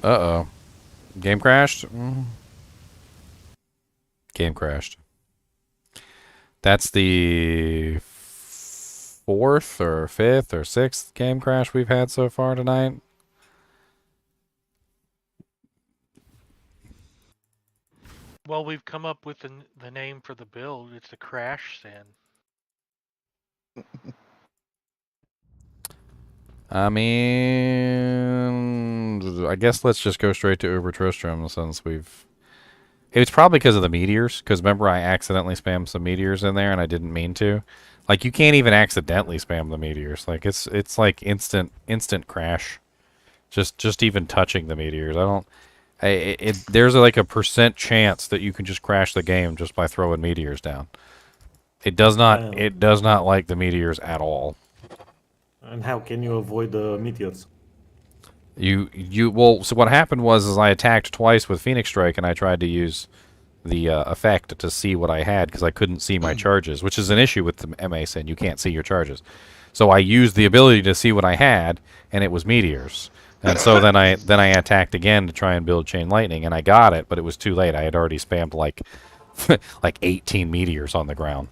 Uh-oh. Game crashed? Game crashed. That's the 4th or 5th or 6th game crash we've had so far tonight. Well, we've come up with the name for the build. It's the Crash Sin. I mean, I guess let's just go straight to Uber Tristram since we've... It's probably because of the meteors, because remember I accidentally spammed some meteors in there and I didn't mean to. Like, you can't even accidentally spam the meteors. Like, it's like instant crash. Just even touching the meteors. There's like a % chance that you can just crash the game just by throwing meteors down. It does not like the meteors at all. And how can you avoid the meteors? Well, so what happened was I attacked twice with Phoenix Strike and I tried to use the effect to see what I had because I couldn't see my charges, which is an issue with the MA Sin. You can't see your charges. So I used the ability to see what I had, and it was meteors. And so then I attacked again to try and build Chain Lightning, and I got it, but it was too late. I had already spammed like 18 meteors on the ground.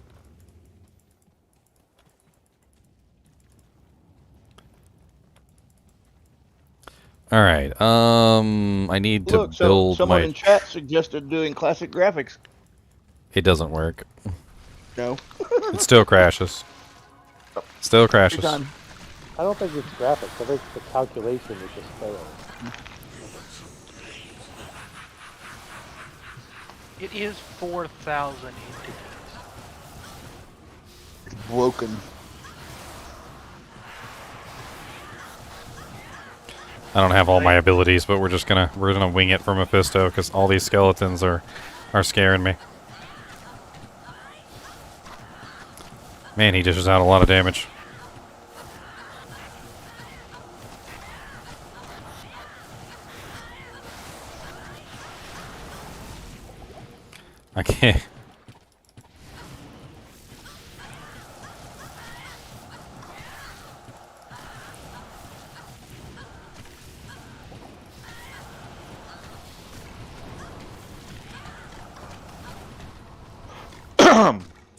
All right. I need to build someone my... in chat suggested doing classic graphics. It doesn't work. No. It still crashes. Still Every crashes. time. I don't think it's graphics. I think the calculation is just fails. It is 4,000 entities. Broken. I don't have all my abilities, but we're gonna wing it for Mephisto because all these skeletons are scaring me. Man, he dishes out a lot of damage. I can't.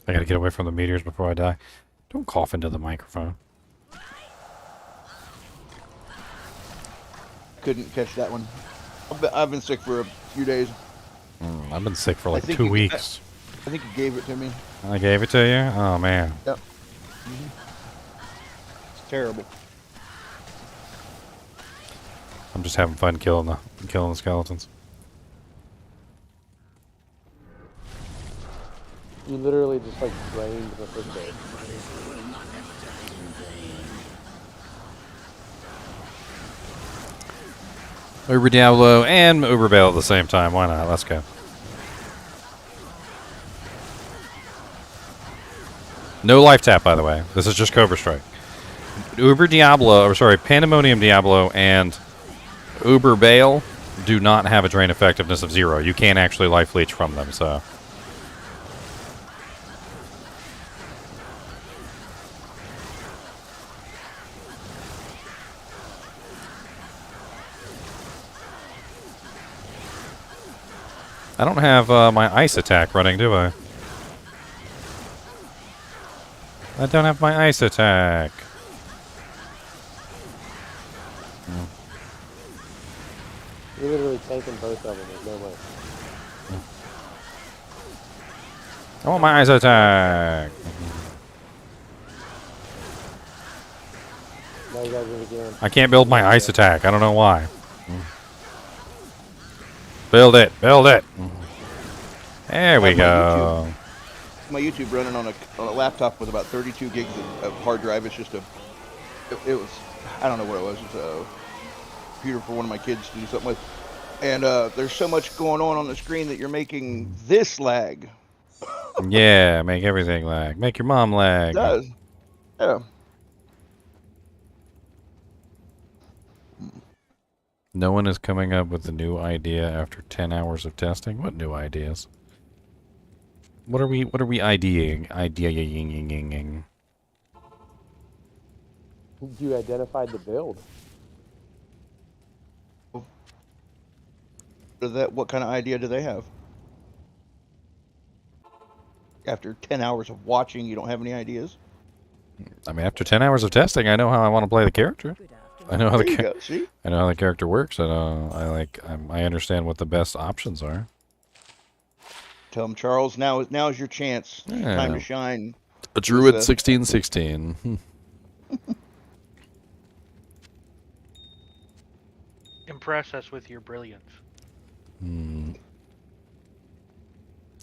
I gotta get away from the meteors before I die. Don't cough into the microphone. Couldn't catch that one. I've been sick for a few days. I've been sick for like 2 you, weeks. I think you gave it to me. I gave it to you? Oh, man. Yep. It's terrible. I'm just having fun killing the skeletons. You literally just like drained the first day. Uber Diablo and Uber Bale at the same time. Why not? Let's go. No life tap, by the way. This is just Cobra Strike. Uber Diablo, or sorry, Pandemonium Diablo and Uber Bale do not have a drain effectiveness of 0. You can't actually life leech from them, so. I don't have my ice attack running, do I? I don't have my ice attack. You're literally tanking both of them. There's no way. I want my ice attack. Now you guys are again. I can't build my ice attack. I don't know why. Build it. Build it. There we go. My YouTube running on a laptop with about 32 gigs of hard drive. It's just it was, I don't know what it was. It's a computer for one of my kids to do something with. And there's so much going on the screen that you're making this lag. Yeah, make everything lag. Make your mom lag. It does. Yeah. No one is coming up with a new idea after 10 hours of testing. What new ideas? What are we ideating? You identified the build. What kind of idea do they have? After 10 hours of watching, you don't have any ideas? I mean, after 10 hours of testing, I know how I want to play the character. I know how I know how the character works. I understand what the best options are. Tell them, Charles, now is your chance. Yeah. Time to shine. A druid 1616. Impress us with your brilliance.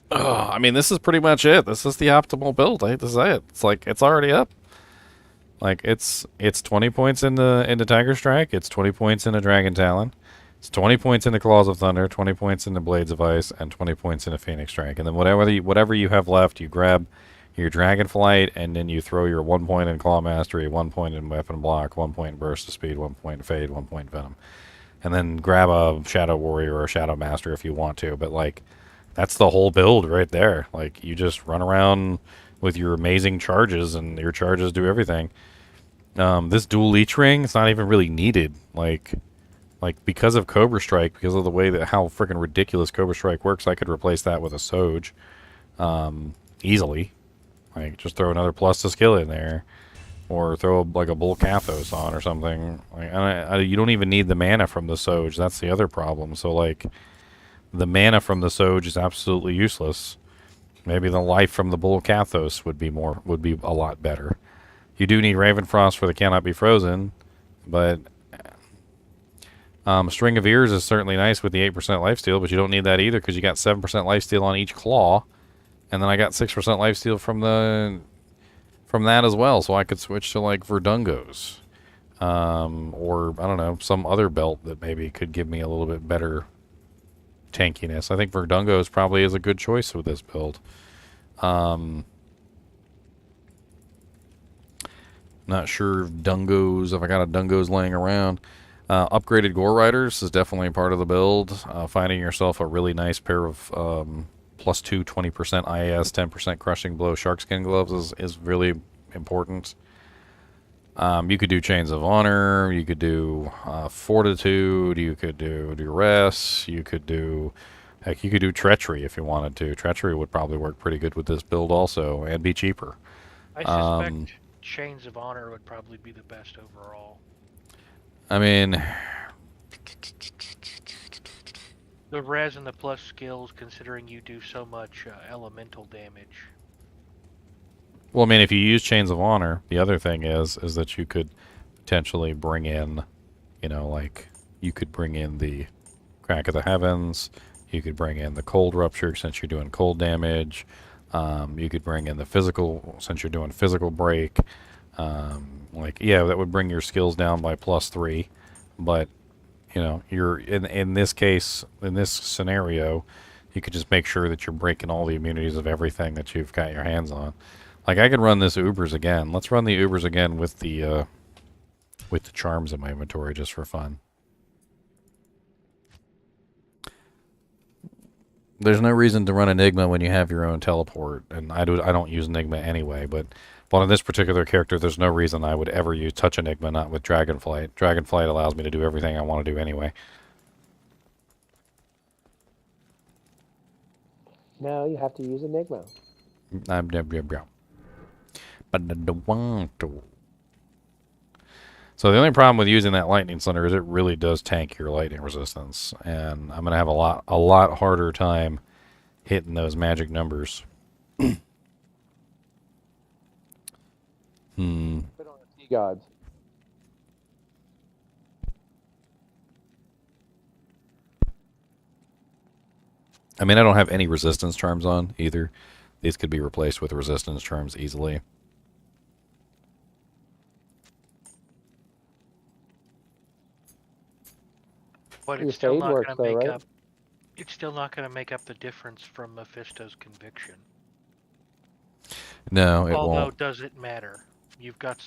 Oh, I mean, this is pretty much it. This is the optimal build. I hate to say it. It's like it's already up. Like it's 20 points in the Tiger Strike. It's 20 points in the Dragon Talon. It's 20 points in the Claws of Thunder. 20 points in the Blades of Ice, and 20 points in the Phoenix Strike. And then whatever you have left, you grab your Dragon Flight, and then you throw your 1 point in Claw Mastery, 1 point in Weapon Block, 1 point in Burst of Speed, 1 point in Fade, 1 point in Venom, and then grab a Shadow Warrior or a Shadow Master if you want to. But like, that's the whole build right there. Like, you just run around with your amazing charges, and your charges do everything. This dual Leech Ring, it's not even really needed. Like because of Cobra Strike, because of the way that how freaking ridiculous Cobra Strike works, I could replace that with a Soj, easily. Like, just throw another plus to skill in there, or throw like a Bull Kathos on or something. Like, you don't even need the mana from the Soj. That's the other problem. So like, the mana from the Soj is absolutely useless. Maybe the life from the Bull Kathos would be a lot better. You do need Ravenfrost for the Cannot Be Frozen, but String of Ears is certainly nice with the 8% lifesteal, but you don't need that either because you got 7% lifesteal on each claw, and then I got 6% lifesteal from that as well, so I could switch to like Verdungos, or I don't know, some other belt that maybe could give me a little bit better tankiness. I think Verdungos probably is a good choice with this build. Not sure if Dungos, if I got a Dungos laying around. Upgraded Gore Riders is definitely part of the build. Finding yourself a really nice pair of +2 20% IAS, 10% Crushing Blow Sharkskin gloves is really important. You could do Chains of Honor, you could do Fortitude, you could do Duress, you could do, heck, you could do Treachery if you wanted to. Treachery would probably work pretty good with this build also, and be cheaper. I suspect Chains of Honor would probably be the best overall. I mean, the res and the plus skills, considering you do so much elemental damage. well, I mean, if you use Chains of Honor, the other thing is that you could potentially bring in, you know, like, you could bring in the Crack of the Heavens, you could bring in the Cold Rupture since you're doing cold damage, you could bring in the physical since you're doing physical break. Like, yeah, that would bring your skills down by +3, but you know, you're in this case, in this scenario, you could just make sure that you're breaking all the immunities of everything that you've got your hands on. Like, I could run this Ubers again. Let's run the Ubers again with the charms in my inventory just for fun. There's no reason to run Enigma when you have your own teleport, and I don't use Enigma anyway, but on this particular character, there's no reason I would ever touch Enigma, not with Dragonflight. Dragonflight allows me to do everything I want to do anyway. No, you have to use Enigma. But I don't want to. So the only problem with using that Lightning Thunder is it really does tank your lightning resistance, and I'm gonna have a lot harder time hitting those magic numbers. Put on the Sea Gods. I mean, I don't have any resistance charms on either. These could be replaced with resistance charms easily. But Your it's still fade not works going though, to make right? up. It's still not going to make up the difference from Mephisto's conviction. No, it Although, won't. does it matter? You've got.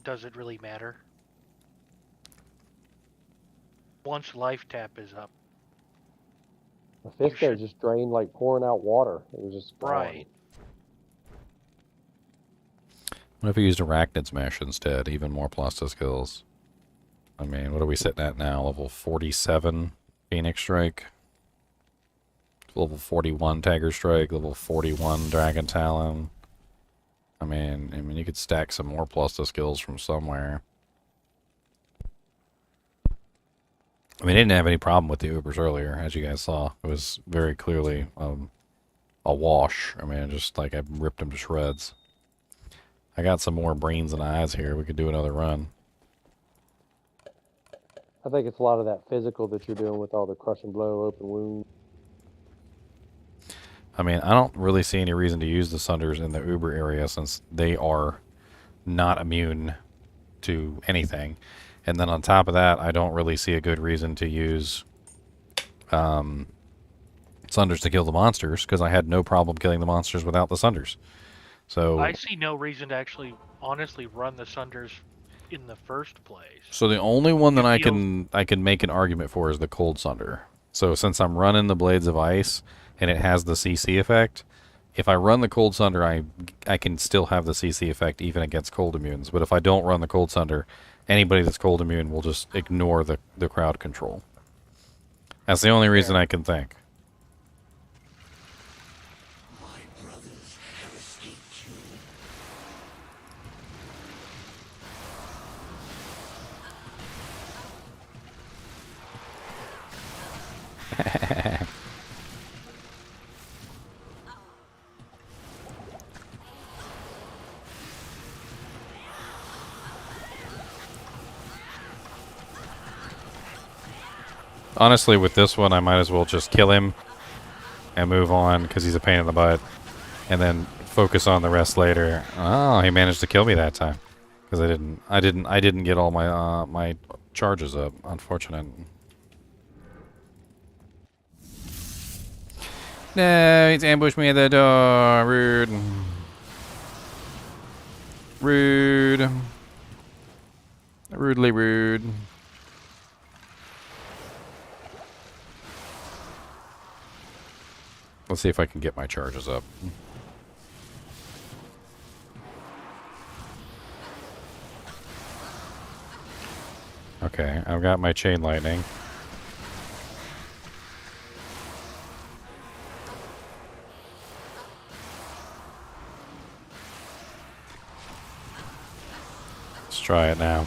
Does it really matter? Once life tap is up. Mephisto just drained like pouring out water. It was just gone. Right. What if we used Arachnid Smash instead? Even more plus to skills. I mean, what are we sitting at now? Level 47 Phoenix Strike. Level 41 Tiger Strike. Level 41 Dragon Talon. I mean, you could stack some more plus to skills from somewhere. I mean, I didn't have any problem with the Ubers earlier, as you guys saw. It was very clearly a wash. I mean, just like I ripped them to shreds. I got some more brains and eyes here. We could do another run. I think it's a lot of that physical that you're doing with all the crush and blow, open wound. I mean, I don't really see any reason to use the Sunders in the Uber area since they are not immune to anything. And then on top of that, I don't really see a good reason to use Sunders to kill the monsters because I had no problem killing the monsters without the Sunders. So I see no reason to actually, honestly, run the Sunders in the first place. So the only one that I can make an argument for is the Cold Sunder. So since I'm running the Blades of Ice and it has the CC effect, if I run the Cold Sunder, I can still have the CC effect even against cold immunes. But if I don't run the Cold Sunder, anybody that's cold immune will just ignore the crowd control. That's the only reason I can think. Honestly, with this one, I might as well just kill him and move on because he's a pain in the butt, and then focus on the rest later. Oh, he managed to kill me that time because I didn't get all my my charges up. Unfortunate. No, he's ambushed me at the door. Rude. Rude. Rudely rude. Let's see if I can get my charges up. Okay, I've got my chain lightning. Let's try it now.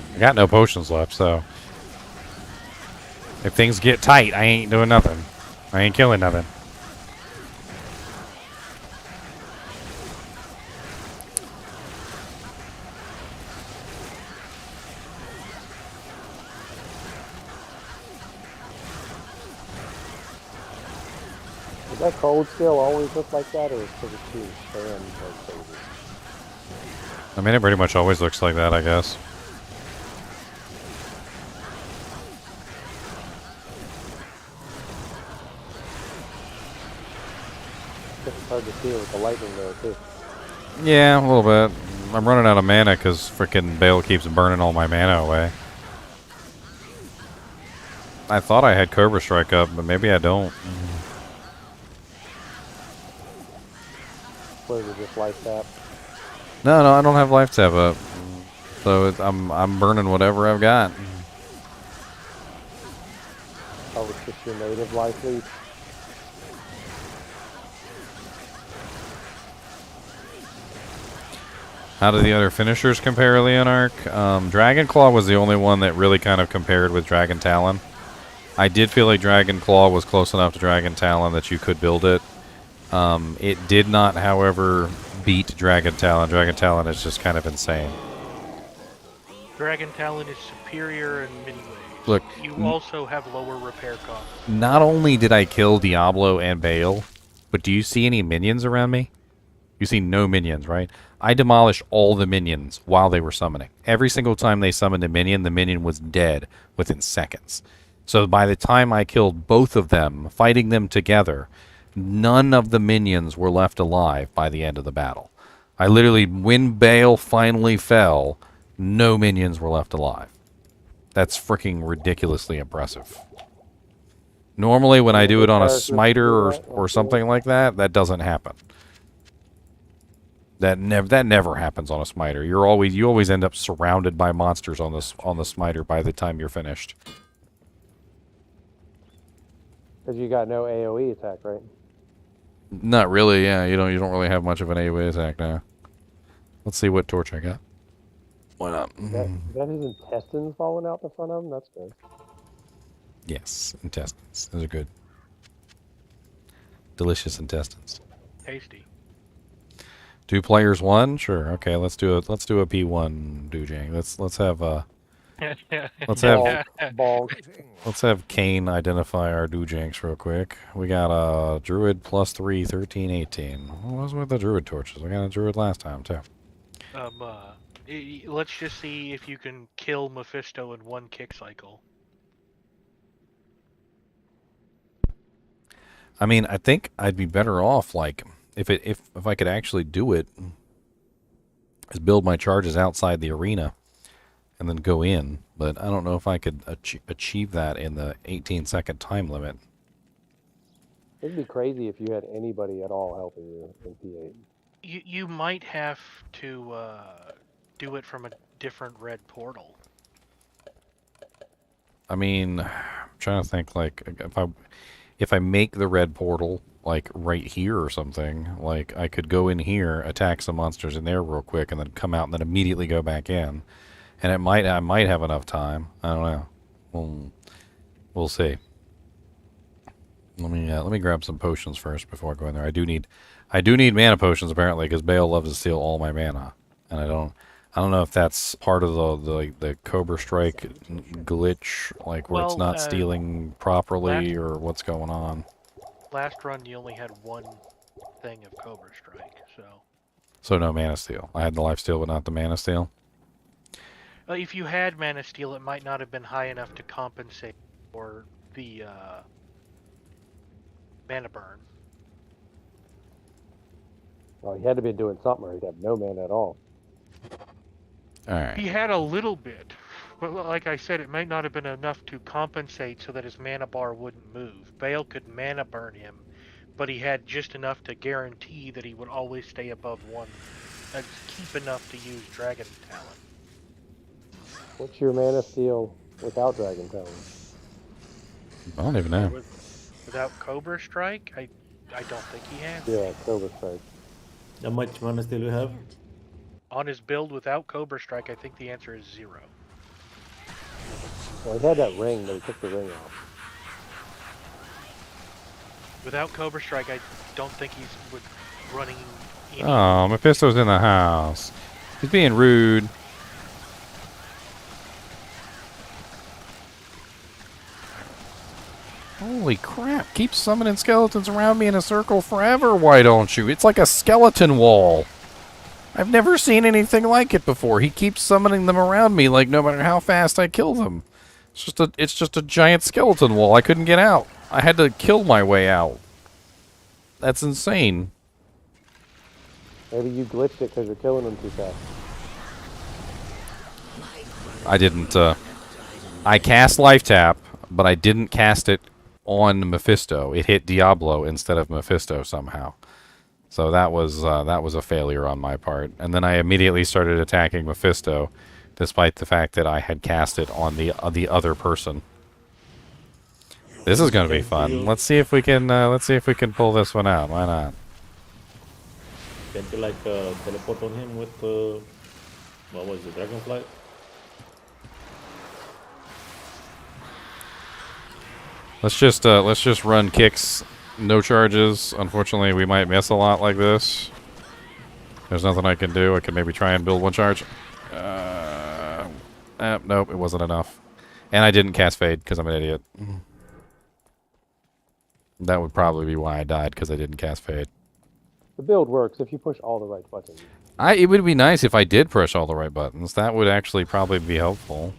I got no potions left, so if things get tight, I ain't doing nothing. I ain't killing nothing. Does that cold skill always look like that, or is it because it's being spammed like crazy? I mean, it pretty much always looks like that, I guess. It's hard to see with the lightning there, too. Yeah, a little bit. I'm running out of mana because frickin' Bale keeps burning all my mana away. I thought I had Cobra Strike up, but maybe I don't. What is it, just life tap? No, I don't have life tab up. So I'm burning whatever I've got. Oh, it's just your native life lead? How do the other finishers compare, Leonarch? Dragon Claw was the only one that really kind of compared with Dragon Talon. I did feel like Dragon Claw was close enough to Dragon Talon that you could build it. It did not, however, beat Dragon Talon. Dragon Talon is just kind of insane. Dragon Talon is superior in many ways. Look, you also have lower repair costs. Not only did I kill Diablo and Bale, but do you see any minions around me? You see no minions, right? I demolished all the minions while they were summoning. Every single time they summoned a minion, the minion was dead within seconds. So by the time I killed both of them, fighting them together, none of the minions were left alive by the end of the battle. I literally, when Bale finally fell, no minions were left alive. That's freaking ridiculously impressive. Normally when I do it on a smiter or something like that, that doesn't happen. That never happens on a smiter. You always end up surrounded by monsters on the smiter by the time you're finished. Because you got no AoE attack, right? Not really, yeah. You don't really have much of an AoE attack now. Let's see what torch I got. Why not? Is that his intestines falling out the front of him? That's good. Yes, intestines. Those are good. Delicious intestines. Tasty. 2 players, 1? Sure. Okay, let's do a P1 Dujang. Let's have let's have Kane identify our Dujangs real quick. We got a Druid +3, 13, 18. What was with the Druid torches? I got a Druid last time too. Let's just see if you can kill Mephisto in 1 kick cycle. I mean, I think I'd be better off, like, if I could actually do it, is build my charges outside the arena and then go in. But I don't know if I could achieve that in the 18-second time limit. It'd be crazy if you had anybody at all helping you in P8. You might have to do it from a different red portal. I mean, I'm trying to think, like, if I make the red portal, like, right here or something, like, I could go in here, attack some monsters in there real quick, and then come out and then immediately go back in. And I might have enough time. I don't know. We'll see. Let me grab some potions first before I go in there. I do need mana potions apparently, because Bale loves to steal all my mana, and I don't know if that's part of the Cobra Strike glitch, like where it's not stealing properly, or what's going on. Last run you only had one thing of Cobra Strike, so. So no mana steal. I had the life steal, but not the mana steal. If you had mana steal, it might not have been high enough to compensate for the mana burn. Well, he had to be doing something, or he'd have no mana at all. Alright. He had a little bit, but like I said, it might not have been enough to compensate so that his mana bar wouldn't move. Bale could mana burn him, but he had just enough to guarantee that he would always stay above one, and keep enough to use Dragon Talon. What's your mana steal without Dragon Talon? I don't even know. Without Cobra Strike, I don't think he has. Yeah, Cobra Strike. How much mana still you have? On his build without Cobra Strike, I think the answer is 0. Well, he had that ring, but he took the ring off. Without Cobra Strike, I don't think he's running any... Oh, Mephisto's in the house. He's being rude. Holy crap, keep summoning skeletons around me in a circle forever, why don't you? It's like a skeleton wall. I've never seen anything like it before. He keeps summoning them around me, like, no matter how fast I kill them. It's just a giant skeleton wall. I couldn't get out. I had to kill my way out. That's insane. Maybe you glitched it because you're killing them too fast. I didn't, I cast Life Tap, but I didn't cast it on Mephisto. It hit Diablo instead of Mephisto somehow. So that was a failure on my part. And then I immediately started attacking Mephisto, despite the fact that I had cast it on the other person. This is going to be fun. Let's see if we can pull this one out. Why not? Can't you like teleport on him with what was it, Dragonflight? Let's just run kicks, no charges. Unfortunately, we might miss a lot like this. There's nothing I can do. I can maybe try and build one charge. Nope, it wasn't enough. And I didn't cast Fade because I'm an idiot. That would probably be why I died, because I didn't cast Fade. The build works if you push all the right buttons. It would be nice if I did push all the right buttons. That would actually probably be helpful.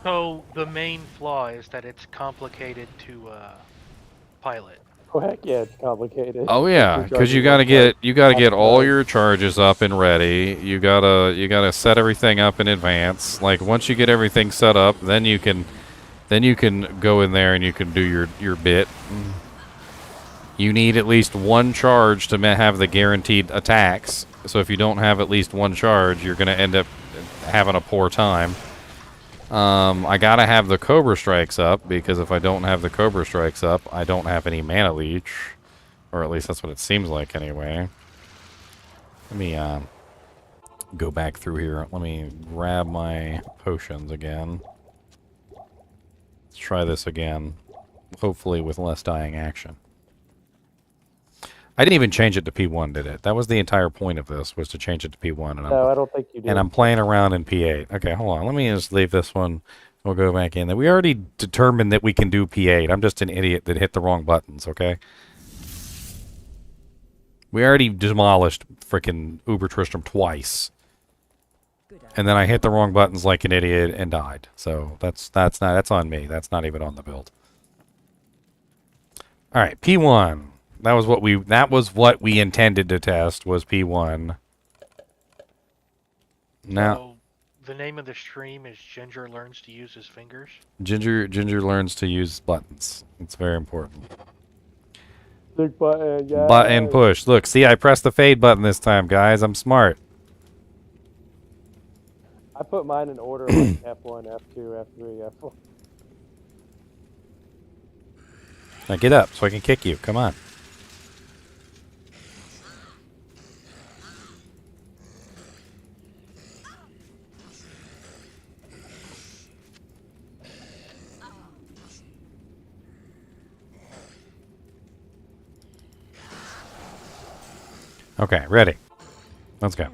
So the main flaw is that it's complicated to pilot. Oh heck yeah, it's complicated. Oh yeah, because you gotta get all your charges up and ready. You gotta set everything up in advance. Like once you get everything set up, then you can go in there and you can do your bit. You need at least one charge to have the guaranteed attacks. So if you don't have at least one charge, you're gonna end up having a poor time. I gotta have the Cobra Strikes up, because if I don't have the Cobra Strikes up, I don't have any Mana Leech. Or at least that's what it seems like anyway. Let me go back through here. Let me grab my potions again. Let's try this again. Hopefully with less dying action. I didn't even change it to P1, did it? That was the entire point of this, was to change it to P1. And No, I don't think you did. And I'm playing around in P8. Okay, hold on. Let me just leave this one. We'll go back in. We already determined that we can do P8. I'm just an idiot that hit the wrong buttons, okay? We already demolished frickin' Uber Tristram twice. And then I hit the wrong buttons like an idiot and died. So that's on me. That's not even on the build. All right, P1. That was what we intended to test was P1. Now So, the name of the stream is Ginger Learns to Use His Fingers. Ginger learns to use buttons. It's very important. Big button, yeah. Button push. Look, see, I pressed the fade button this time, guys. I'm smart. I put mine in order like F1, F2, F3, F4. Now get up so I can kick you. Come on. Okay, ready. Let's go.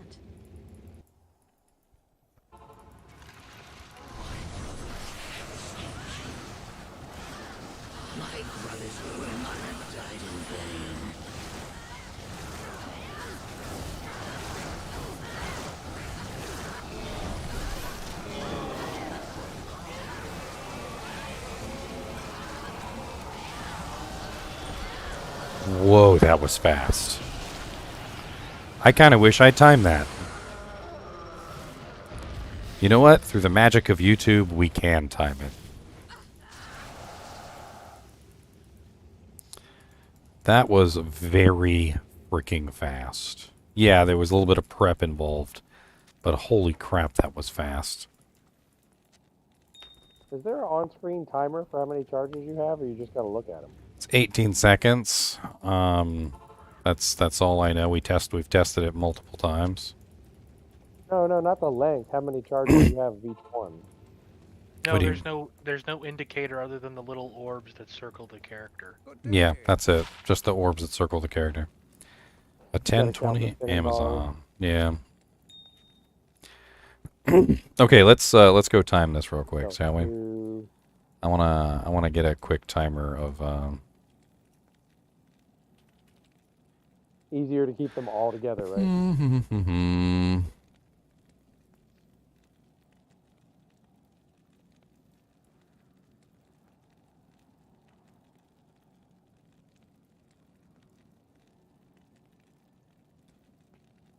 Whoa, that was fast. I kind of wish I'd timed that. You know what? Through the magic of YouTube, we can time it. That was very freaking fast. Yeah, there was a little bit of prep involved, but holy crap, that was fast. Is there an on-screen timer for how many charges you have, or you just gotta look at them? It's 18 seconds. That's all I know. We've tested it multiple times. No, not the length. How many charges you have of each one? No, there's no indicator other than the little orbs that circle the character. Yeah, that's it. Just the orbs that circle the character. A 1020 Amazon. Yeah. Okay, let's go time this real quick, shall we? I wanna get a quick timer of Easier to keep them all together, right?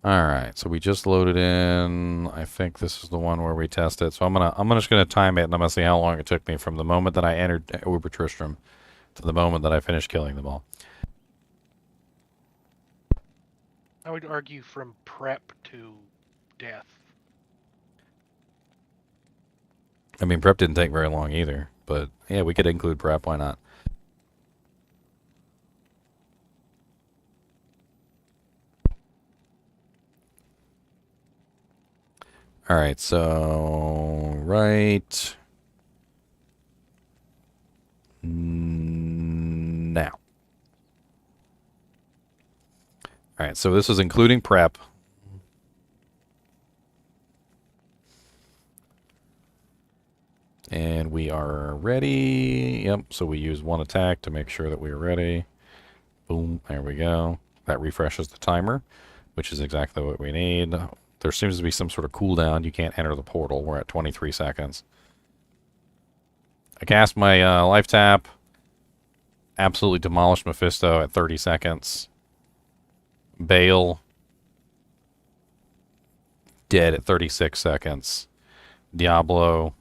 Alright, so we just loaded in. I think this is the one where we test it. So I'm just gonna time it, and I'm gonna see how long it took me from the moment that I entered Uber Tristram to the moment that I finished killing them all. I would argue from prep to death. I mean, prep didn't take very long either, but yeah, we could include prep. Why not? All right, so right now. All right, so this is including prep. And we are ready. Yep, so we use one attack to make sure that we're ready. Boom, there we go. That refreshes the timer, which is exactly what we need. There seems to be some sort of cooldown. You can't enter the portal. We're at 23 seconds. I cast my life tap. Absolutely demolished Mephisto at 30 seconds. Bale. Dead at 36 seconds. Diablo.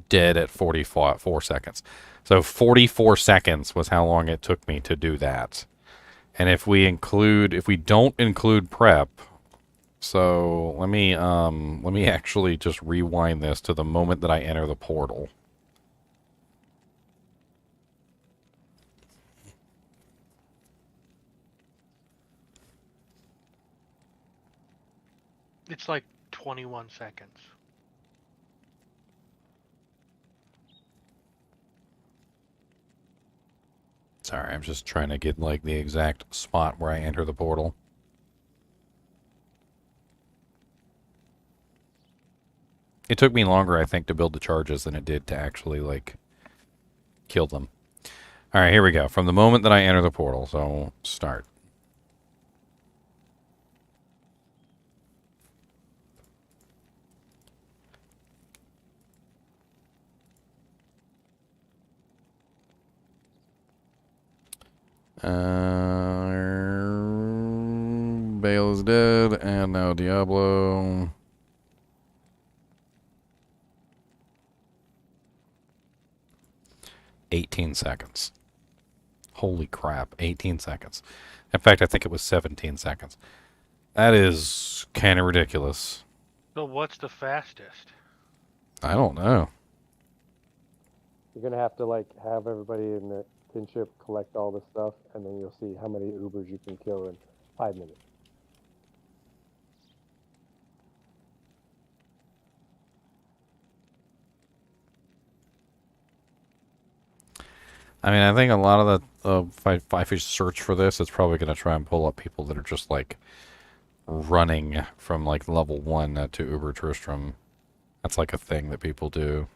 Dead at 44 seconds. So 44 seconds was how long it took me to do that. And if we don't include prep, so let me actually just rewind this to the moment that I enter the portal. It's like 21 seconds. Sorry, I'm just trying to get like the exact spot where I enter the portal. It took me longer, I think, to build the charges than it did to actually like kill them. All right, here we go. From the moment that I enter the portal, so start. Bale is dead, and now Diablo. "18 seconds. Holy crap, 18 seconds. In fact, I think it was 17 seconds. That is kind of ridiculous. So what's the fastest? I don't know. You're gonna have to like have everybody in the kinship collect all the stuff, and then you'll see how many Ubers you can kill in 5 minutes. I mean, I think a lot of the if you search for this, it's probably going to try and pull up people that are just like running from like level 1 to Uber Tristram. That's like a thing that people do.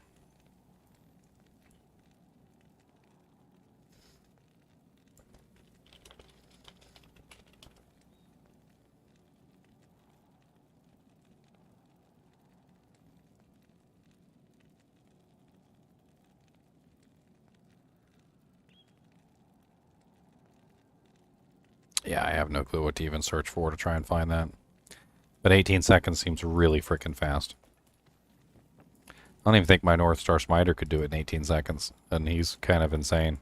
Yeah, I have no clue what to even search for to try and find that. But 18 seconds seems really freaking fast. I don't even think my North Star Smiter could do it in 18 seconds, and he's kind of insane.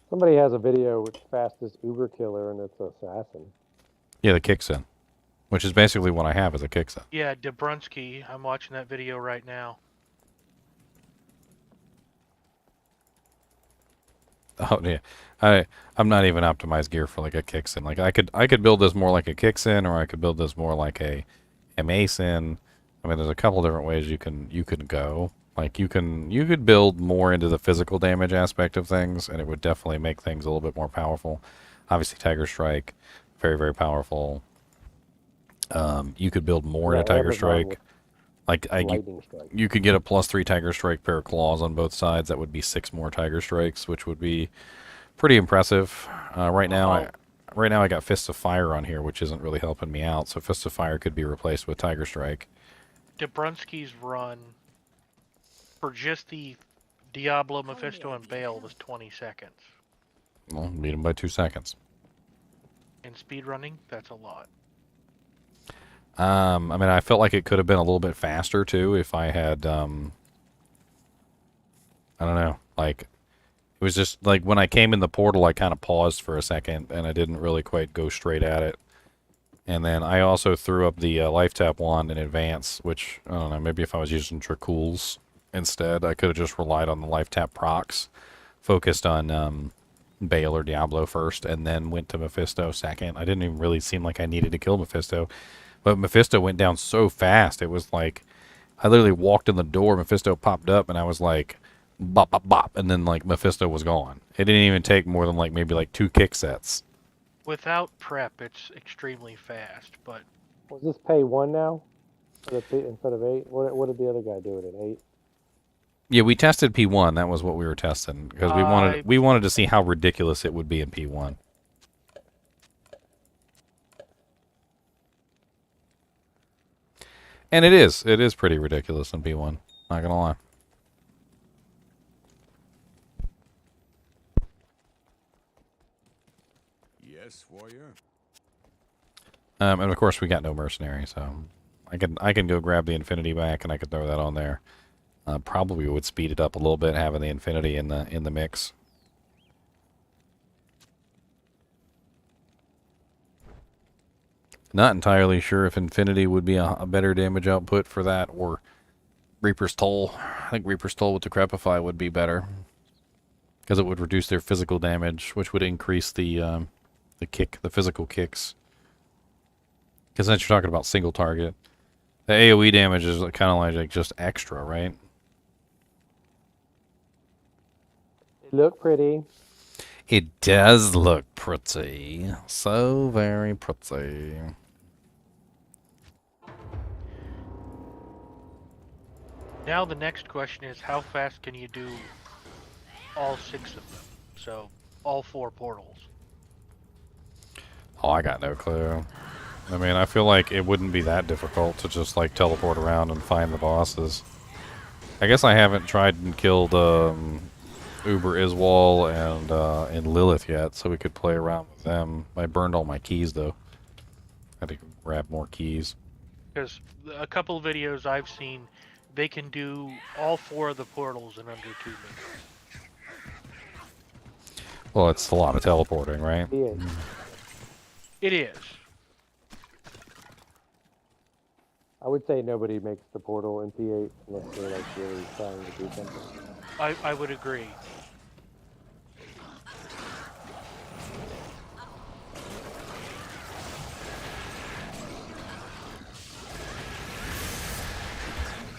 Somebody has a video with fastest Uber killer, and it's Assassin. Yeah, the Kicksin, which is basically what I have as a Kicksin. Yeah, Dobrunsky. I'm watching that video right now. Oh yeah, I'm not even optimized gear for like a Kicksin. Like I could build this more like a Kicksin, or I could build this more like a Mason. I mean, there's a couple different ways you can go. Like you could build more into the physical damage aspect of things, and it would definitely make things a little bit more powerful. Obviously, Tiger Strike, very very powerful. You could build more into Tiger Strike. Like you could get a +3 Tiger Strike pair of claws on both sides. That would be 6 more Tiger Strikes, which would be pretty impressive. Right now I got Fists of Fire on here, which isn't really helping me out. So Fists of Fire could be replaced with Tiger Strike. Dobrunsky's run for just the Diablo, Mephisto, and Bale was 20 seconds. Well, beat him by 2 seconds. In speedrunning, that's a lot. I mean, I felt like it could have been a little bit faster too if I had, I don't know, like, it was just like when I came in the portal, I kind of paused for a second and I didn't really quite go straight at it. And then I also threw up the life tap wand in advance, which, I don't know, maybe if I was using Dracools instead, I could have just relied on the life tap procs, focused on, Bale or Diablo first, and then went to Mephisto second. I didn't even really seem like I needed to kill Mephisto. But Mephisto went down so fast, it was like, I literally walked in the door, Mephisto popped up, and I was like, bop, bop, bop, and then, like, Mephisto was gone. It didn't even take more than, like, maybe, like, 2 kick sets. Without prep, it's extremely fast, but... Was this pay 1 now? Instead of 8? What did the other guy do it at 8? Yeah, we tested P1, that was what we were testing, because we wanted to see how ridiculous it would be in P1. And it is pretty ridiculous in P1. Not gonna lie. Yes, warrior. And of course we got no mercenary, so I can go grab the infinity back and I could throw that on there. Probably would speed it up a little bit having the infinity in the mix. Not entirely sure if Infinity would be a better damage output for that, or Reaper's Toll. I think Reaper's Toll with Decrepify would be better, because it would reduce their physical damage, which would increase the physical kicks. Because then you're talking about single target. The AoE damage is kind of like just extra, right? It looked pretty. It does look pretty. So very pretty. Now the next question is, how fast can you do all 6 of them? So, all 4 portals. Oh, I got no clue. I mean, I feel like it wouldn't be that difficult to just, like, teleport around and find the bosses. I guess I haven't tried and killed, Uber Iswal and Lilith yet, so we could play around with them. I burned all my keys though. Had to grab more keys. Because a couple videos I've seen, they can do all 4 of the portals in under 2 minutes. Well, it's a lot of teleporting, right? It is. I would say nobody makes the portal in P8 unless they're like really trying to do something. I would agree.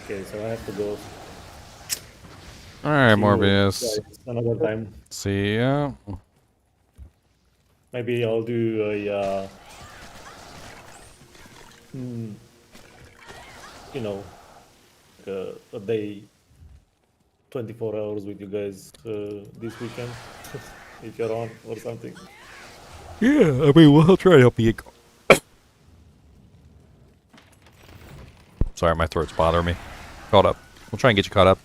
Okay, so I have to go. All right, See you Morbius. guys another time. See ya. Maybe I'll do a, you know, a day, 24 hours with you guys this weekend, if you're on or something. Yeah, I mean, we'll try to help you. Sorry, my throat's bothering me. Caught up. We'll try and get you caught up.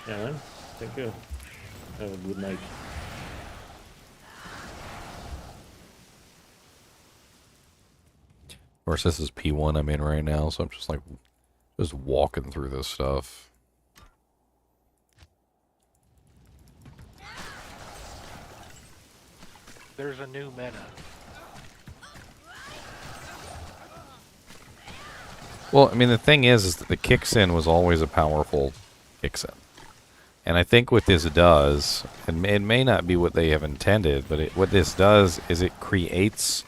Yeah, man. Thank you. Have a good night. Of course, this is P1 I'm in right now, so I'm just like, just walking through this stuff. There's a new meta. Well, I mean, the thing is that the Kixin was always a powerful Kixin. And I think what this does, and it may not be what they have intended, but what this does is it creates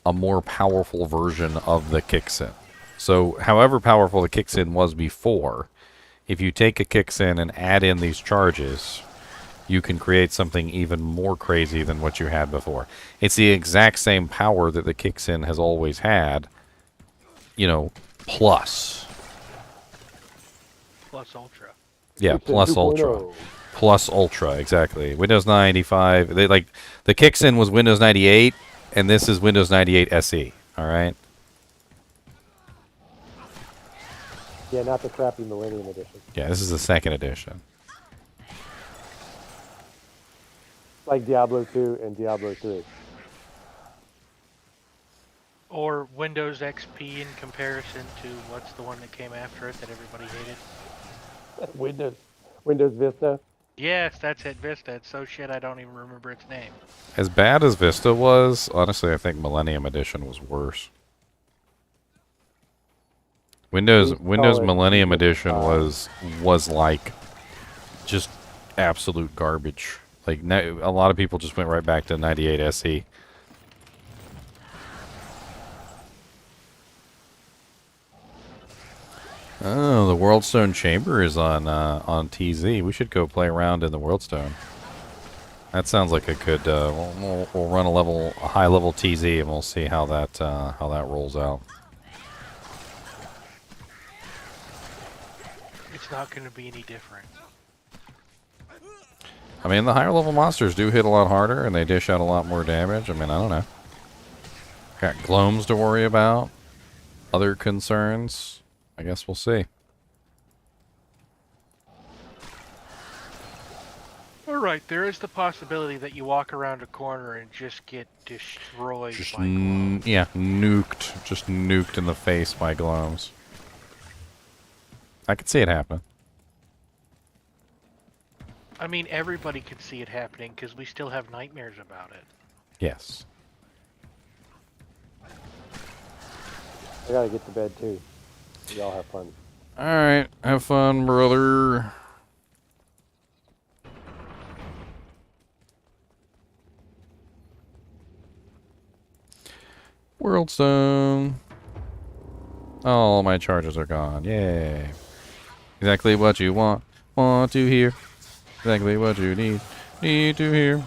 a more powerful version of the Kixin. So, however powerful the Kixin was before, if you take a Kixin and add in these charges, you can create something even more crazy than what you had before. It's the exact same power that the Kixin has always had, you know, plus. Plus Ultra. Yeah, plus Ultra. Plus Ultra, exactly. Windows 95, they like the Kixin was Windows 98 and this is Windows 98 SE, all right? Yeah, not the crappy Millennium Edition. Yeah, this is the second edition. Like Diablo 2 and Diablo 3. Or Windows XP in comparison to what's the one that came after it that everybody hated? Windows Vista. Yes, that's it, Vista. It's so shit I don't even remember its name. As bad as Vista was, honestly, I think Millennium Edition was worse. Windows Millennium Edition was like just absolute garbage. Like a lot of people just went right back to 98 SE. Oh, the Worldstone Chamber is on TZ. We should go play around in the Worldstone. That sounds like a good. We'll run a high level TZ, and we'll see how that rolls out. It's not going to be any different. I mean, the higher level monsters do hit a lot harder, and they dish out a lot more damage. I mean, I don't know. Got Gloams to worry about. Other concerns. I guess we'll see. Alright, there is the possibility that you walk around a corner and just get destroyed Just by Gloams. yeah, nuked. Just nuked in the face by Gloams. I could see it happening. I mean, everybody can see it happening because we still have nightmares about it. Yes. I gotta get to bed too. Y'all have fun. Alright, have fun, brother. Worldstone. All my charges are gone. Yay. Exactly what you want to hear. Exactly what you need to hear.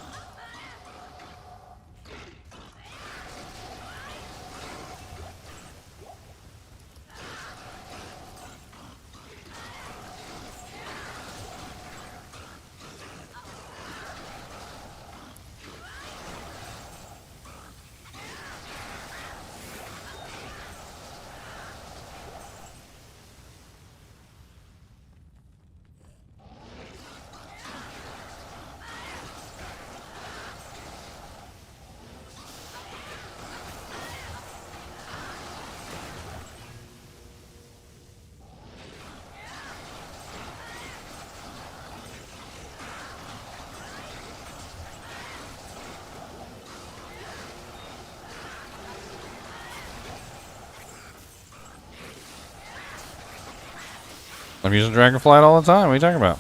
I'm using Dragonflight all the time. What are you talking about?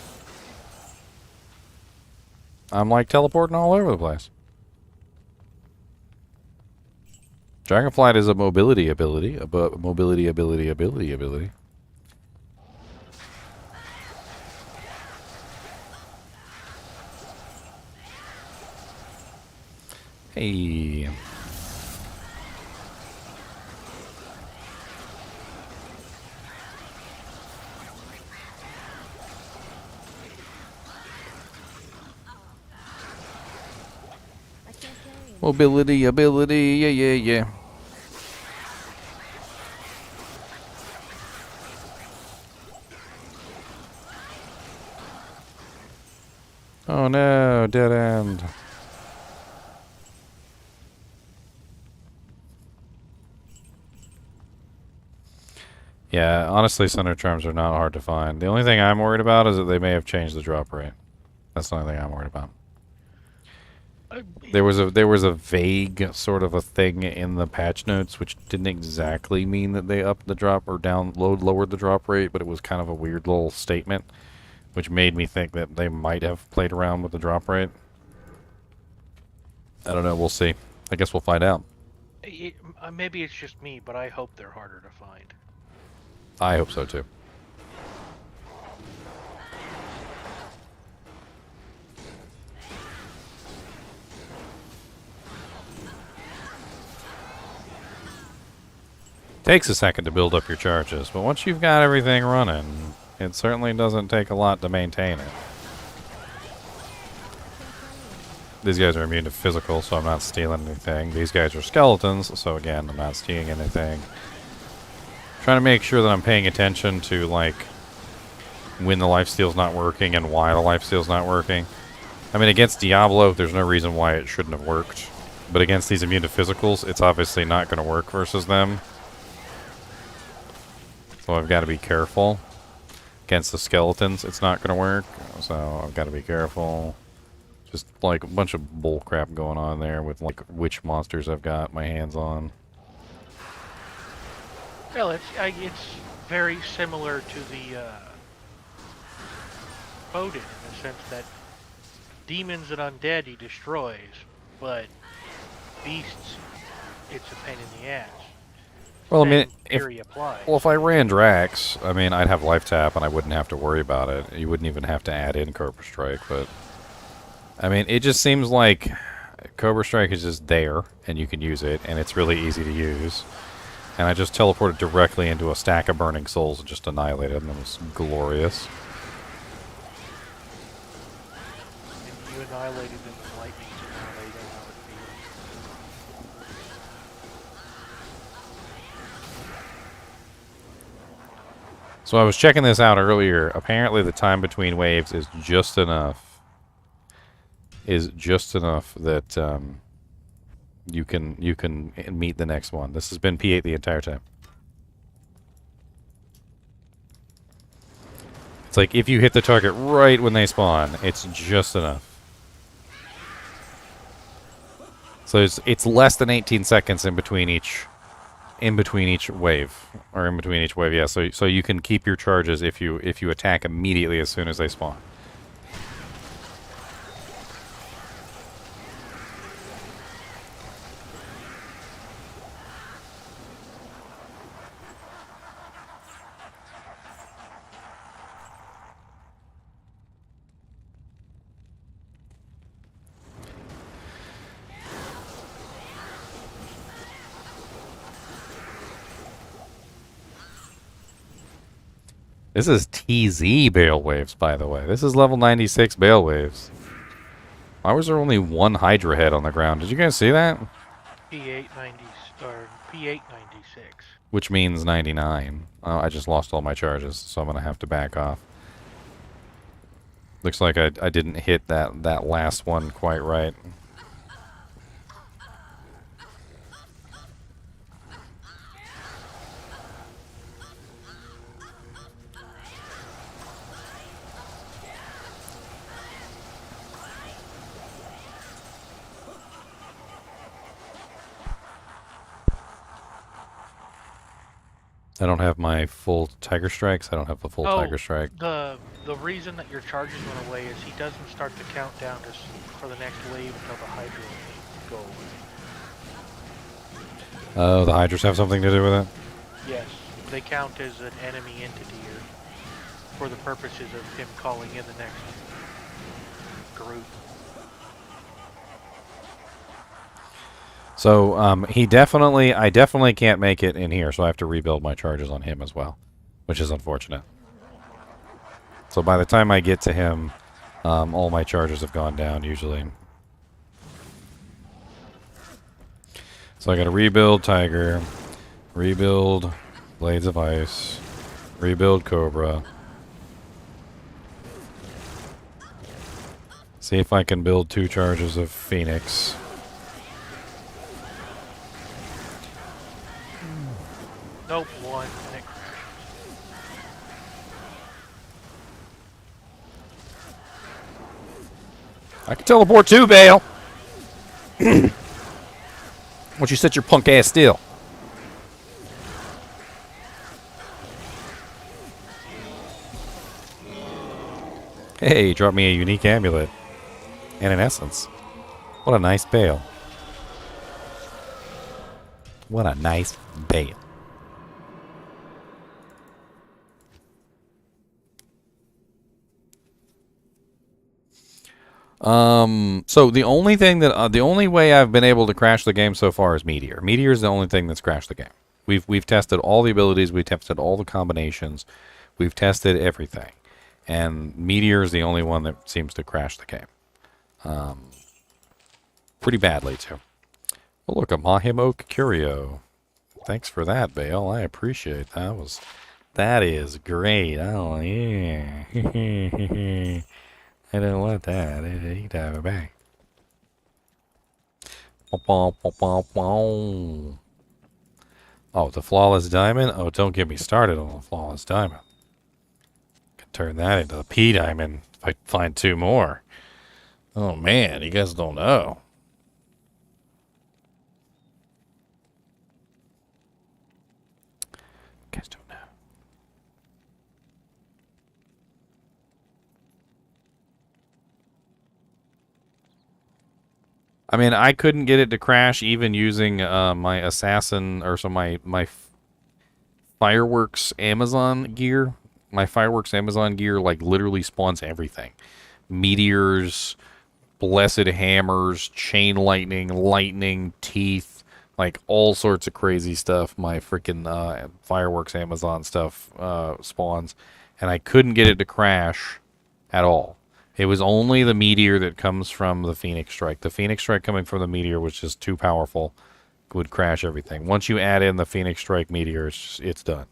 I'm like teleporting all over the place. Dragonflight is a mobility ability, ability. Hey. Mobility ability, yeah. Oh no, dead end. Yeah, honestly, Cinder Charms are not hard to find. The only thing I'm worried about is that they may have changed the drop rate. That's the only thing I'm worried about. There was a vague sort of a thing in the patch notes which didn't exactly mean that they upped the drop or lowered the drop rate, but it was kind of a weird little statement, which made me think that they might have played around with the drop rate. I don't know. We'll see. I guess we'll find out. Maybe it's just me, but I hope they're harder to find. I hope so too. Takes a second to build up your charges, but once you've got everything running, it certainly doesn't take a lot to maintain it. These guys are immune to physical, so I'm not stealing anything. These guys are skeletons, so again, I'm not stealing anything. Trying to make sure that I'm paying attention to, like, when the lifesteal's not working and why the lifesteal's not working. I mean, against Diablo, there's no reason why it shouldn't have worked. But against these immune to physicals, it's obviously not going to work versus them. So I've got to be careful. Against the skeletons, it's not going to work. So I've got to be careful. Just like a bunch of bull crap going on there with like which monsters I've got my hands on. Well, it's very similar to the Odin in the sense that demons and undead he destroys, but beasts, it's a pain in the ass. Well, I mean, if I ran Drax, I mean, I'd have life tap and I wouldn't have to worry about it. You wouldn't even have to add in Cobra Strike, but I mean, it just seems like Cobra Strike is just there and you can use it, and it's really easy to use. And I just teleported directly into a stack of burning souls and just annihilated them. It was glorious. And you annihilated them with lightning, so now they don't know what it feels. So I was checking this out earlier. Apparently the time between waves is just enough. That you can meet the next one. This has been P8 the entire time. It's like if you hit the target right when they spawn, it's just enough. So it's less than 18 seconds in between each wave, yeah. So you can keep your charges if you attack immediately as soon as they spawn. This is TZ Bale Waves, by the way. This is level 96 Bale Waves. Why was there only one Hydra head on the ground? Did you guys see that? P8 96. Which means 99. Oh, I just lost all my charges, so I'm going to have to back off. Looks like I didn't hit that last one quite right. I don't have my full Tiger Strikes. I don't have the full Tiger Strike. The reason that your charges went away is he doesn't start the countdown for the next wave until the Hydra go away. Oh, the Hydras have something to do with it? Yes, they count as an enemy entity for the purposes of him calling in the next group. So I definitely can't make it in here, so I have to rebuild my charges on him as well, which is unfortunate. So by the time I get to him, all my charges have gone down usually. So I got to rebuild Tiger, rebuild Blades of Ice, rebuild Cobra. See if I can build 2 charges of Phoenix. Nope, 1. And it crashes. I can teleport too, Bale. Won't you sit your punk ass still? Hey, drop me a unique amulet. And an essence. What a nice Bale. What a nice Bale. So the only thing that the only way I've been able to crash the game so far is Meteor. Meteor is the only thing that's crashed the game. We've tested all the abilities, we've tested all the combinations, we've tested everything, and Meteor is the only one that seems to crash the game. Pretty badly too. Oh look, a Mahim Oak Curio. Thanks for that, Bale. I appreciate that. That is great. Oh yeah. I don't want that. You can have it back. Oh, the Flawless Diamond? Oh, don't get me started on the Flawless Diamond. Could turn that into the P Diamond if I find 2 more. Oh man, you guys don't know. You guys don't know. I mean, I couldn't get it to crash even using my assassin or my fireworks Amazon gear. My fireworks Amazon gear like literally spawns everything: meteors, blessed hammers, chain lightning, teeth, like all sorts of crazy stuff. My freaking fireworks Amazon stuff spawns, and I couldn't get it to crash at all. It was only the Meteor that comes from the Phoenix Strike. The Phoenix Strike coming from the Meteor was just too powerful. Would crash everything. Once you add in the Phoenix Strike Meteor, it's done.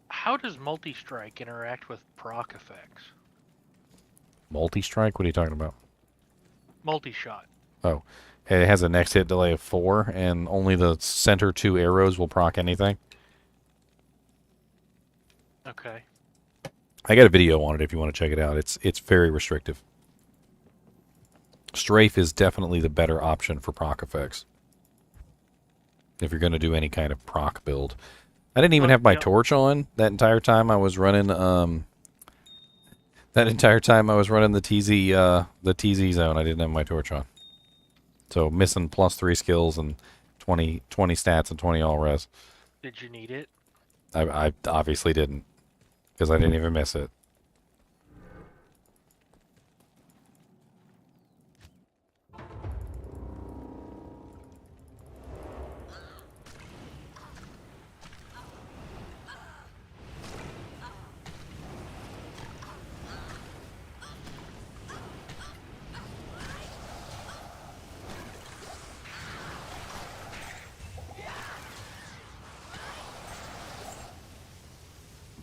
How does multi-strike interact with proc effects? Multi-strike? What are you talking about? Multi-shot. Oh. It has a next hit delay of 4, and only the center 2 arrows will proc anything. Okay. I got a video on it if you want to check it out. It's very restrictive. Strafe is definitely the better option for proc effects. If you're going to do any kind of proc build. I didn't even have my torch on that entire time I was running the TZ zone. I didn't have my torch on. So missing +3 skills and 20 stats and 20 all res. Did you need it? I obviously didn't, because I didn't even miss it.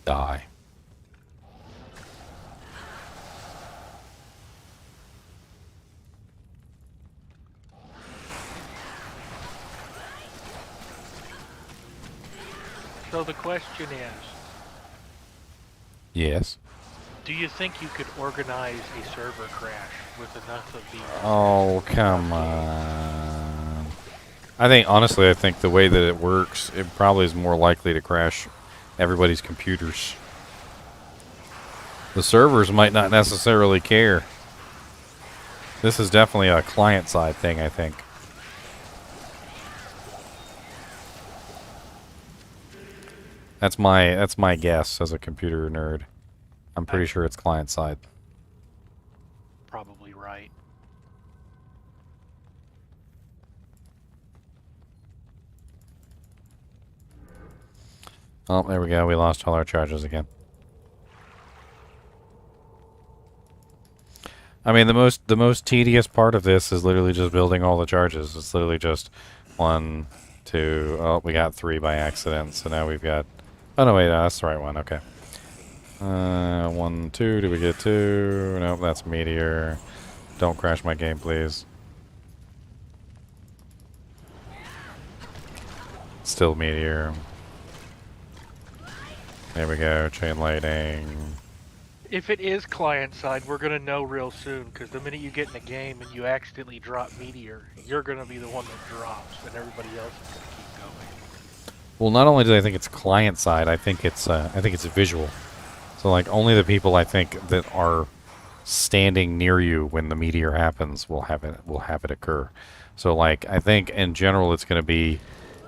Die. So the question is... Yes. Do you think you could organize a server crash with enough of these? Oh, come on. Honestly, I think the way that it works, it probably is more likely to crash everybody's computers. The servers might not necessarily care. This is definitely a client-side thing, I think. That's my guess as a computer nerd. I'm pretty sure it's client-side. Probably right. Oh, there we go. We lost all our charges again. I mean, the most tedious part of this is literally just building all the charges. It's literally just 1, 2. Oh, we got 3 by accident. So now we've got. Oh no, wait, that's the right one. Okay. 1, 2. Did we get 2? Nope, that's Meteor. Don't crash my game, please. Still Meteor. There we go. Chain lightning. If it is client-side, we're going to know real soon, because the minute you get in a game and you accidentally drop Meteor, you're going to be the one that drops, and everybody else is going to keep going. Well, not only do I think it's client-side, I think it's visual. So, like, only the people I think that are standing near you when the Meteor happens will have it occur. So, like, I think in general it's going to be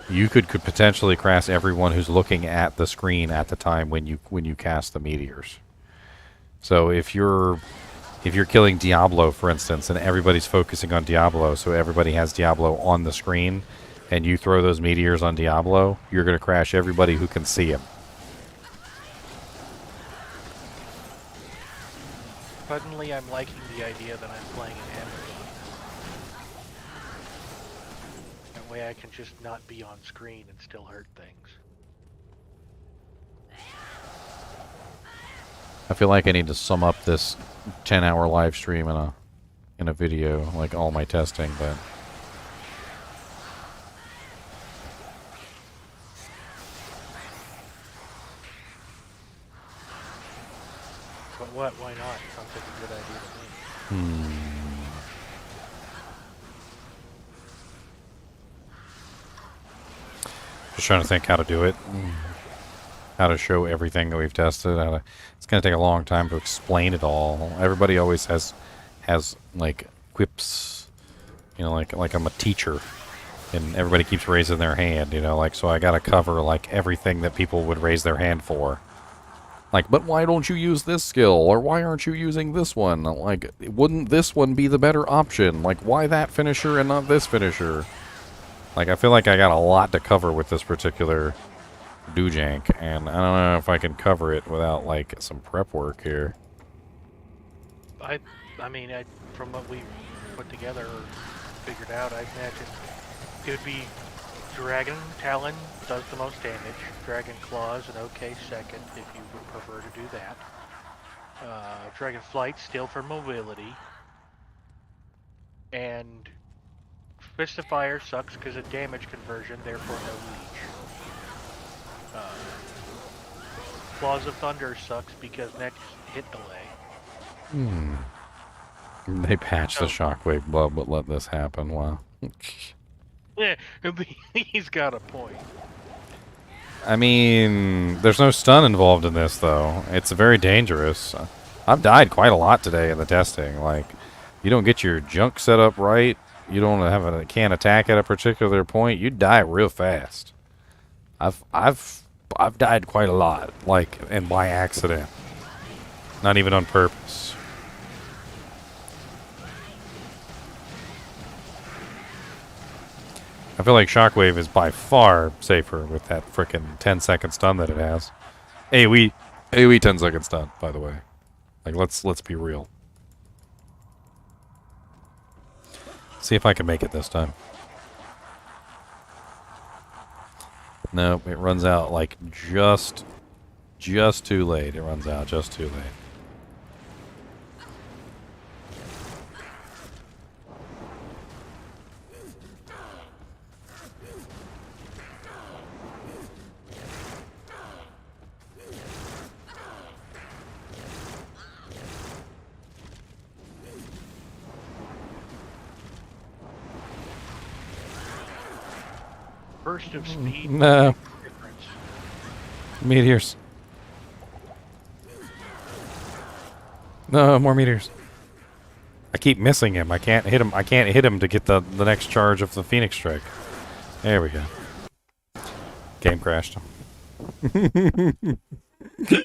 you could potentially crash everyone who's looking at the screen at the time when you cast the meteors. So if you're killing Diablo, for instance, and everybody's focusing on Diablo, so everybody has Diablo on the screen, and you throw those meteors on Diablo, you're going to crash everybody who can see him. Suddenly I'm liking the idea that I'm playing an Amazon. That way I can just not be on screen and still hurt things. I feel like I need to sum up this 10-hour live stream in a video, like all my testing, but But what? Why not? Sounds like a good idea to me. Just trying to think how to do it. How to show everything that we've tested. It's going to take a long time to explain it all. Everybody always has like quips, you know, like I'm a teacher, and everybody keeps raising their hand, you know, like, so I got to cover like everything that people would raise their hand for. Like, but why don't you use this skill, or why aren't you using this one? Like, wouldn't this one be the better option? Like, why that finisher and not this finisher? Like, I feel like I got a lot to cover with this particular doojank, and I don't know if I can cover it without, like, some prep work here. I mean, from what we put together or figured out, I imagine it would be Dragon Talon does the most damage. Dragon Claws an okay second if you would prefer to do that. Dragon Flight still for mobility. And Fist of Fire sucks because of damage conversion, therefore no Leech. Claws of Thunder sucks because next hit delay. They patched the Shockwave Blood, but let this happen. Wow. Yeah, he's got a point. I mean, there's no stun involved in this, though. It's very dangerous. I've died quite a lot today in the testing. Like, you don't get your junk set up right, you don't can't attack at a particular point, you die real fast. I've died quite a lot, like, and by accident. Not even on purpose. I feel like Shockwave is by far safer with that frickin' 10-second stun that it has. AoE 10-second stun, by the way. Like, let's be real. See if I can make it this time. Nope, it runs out like just too late. It runs out just too late. Burst of speed. No. Meteors. No, more meteors. I keep missing him. I can't hit him. I can't hit him to get the next charge of the Phoenix Strike. There we go. Game crashed.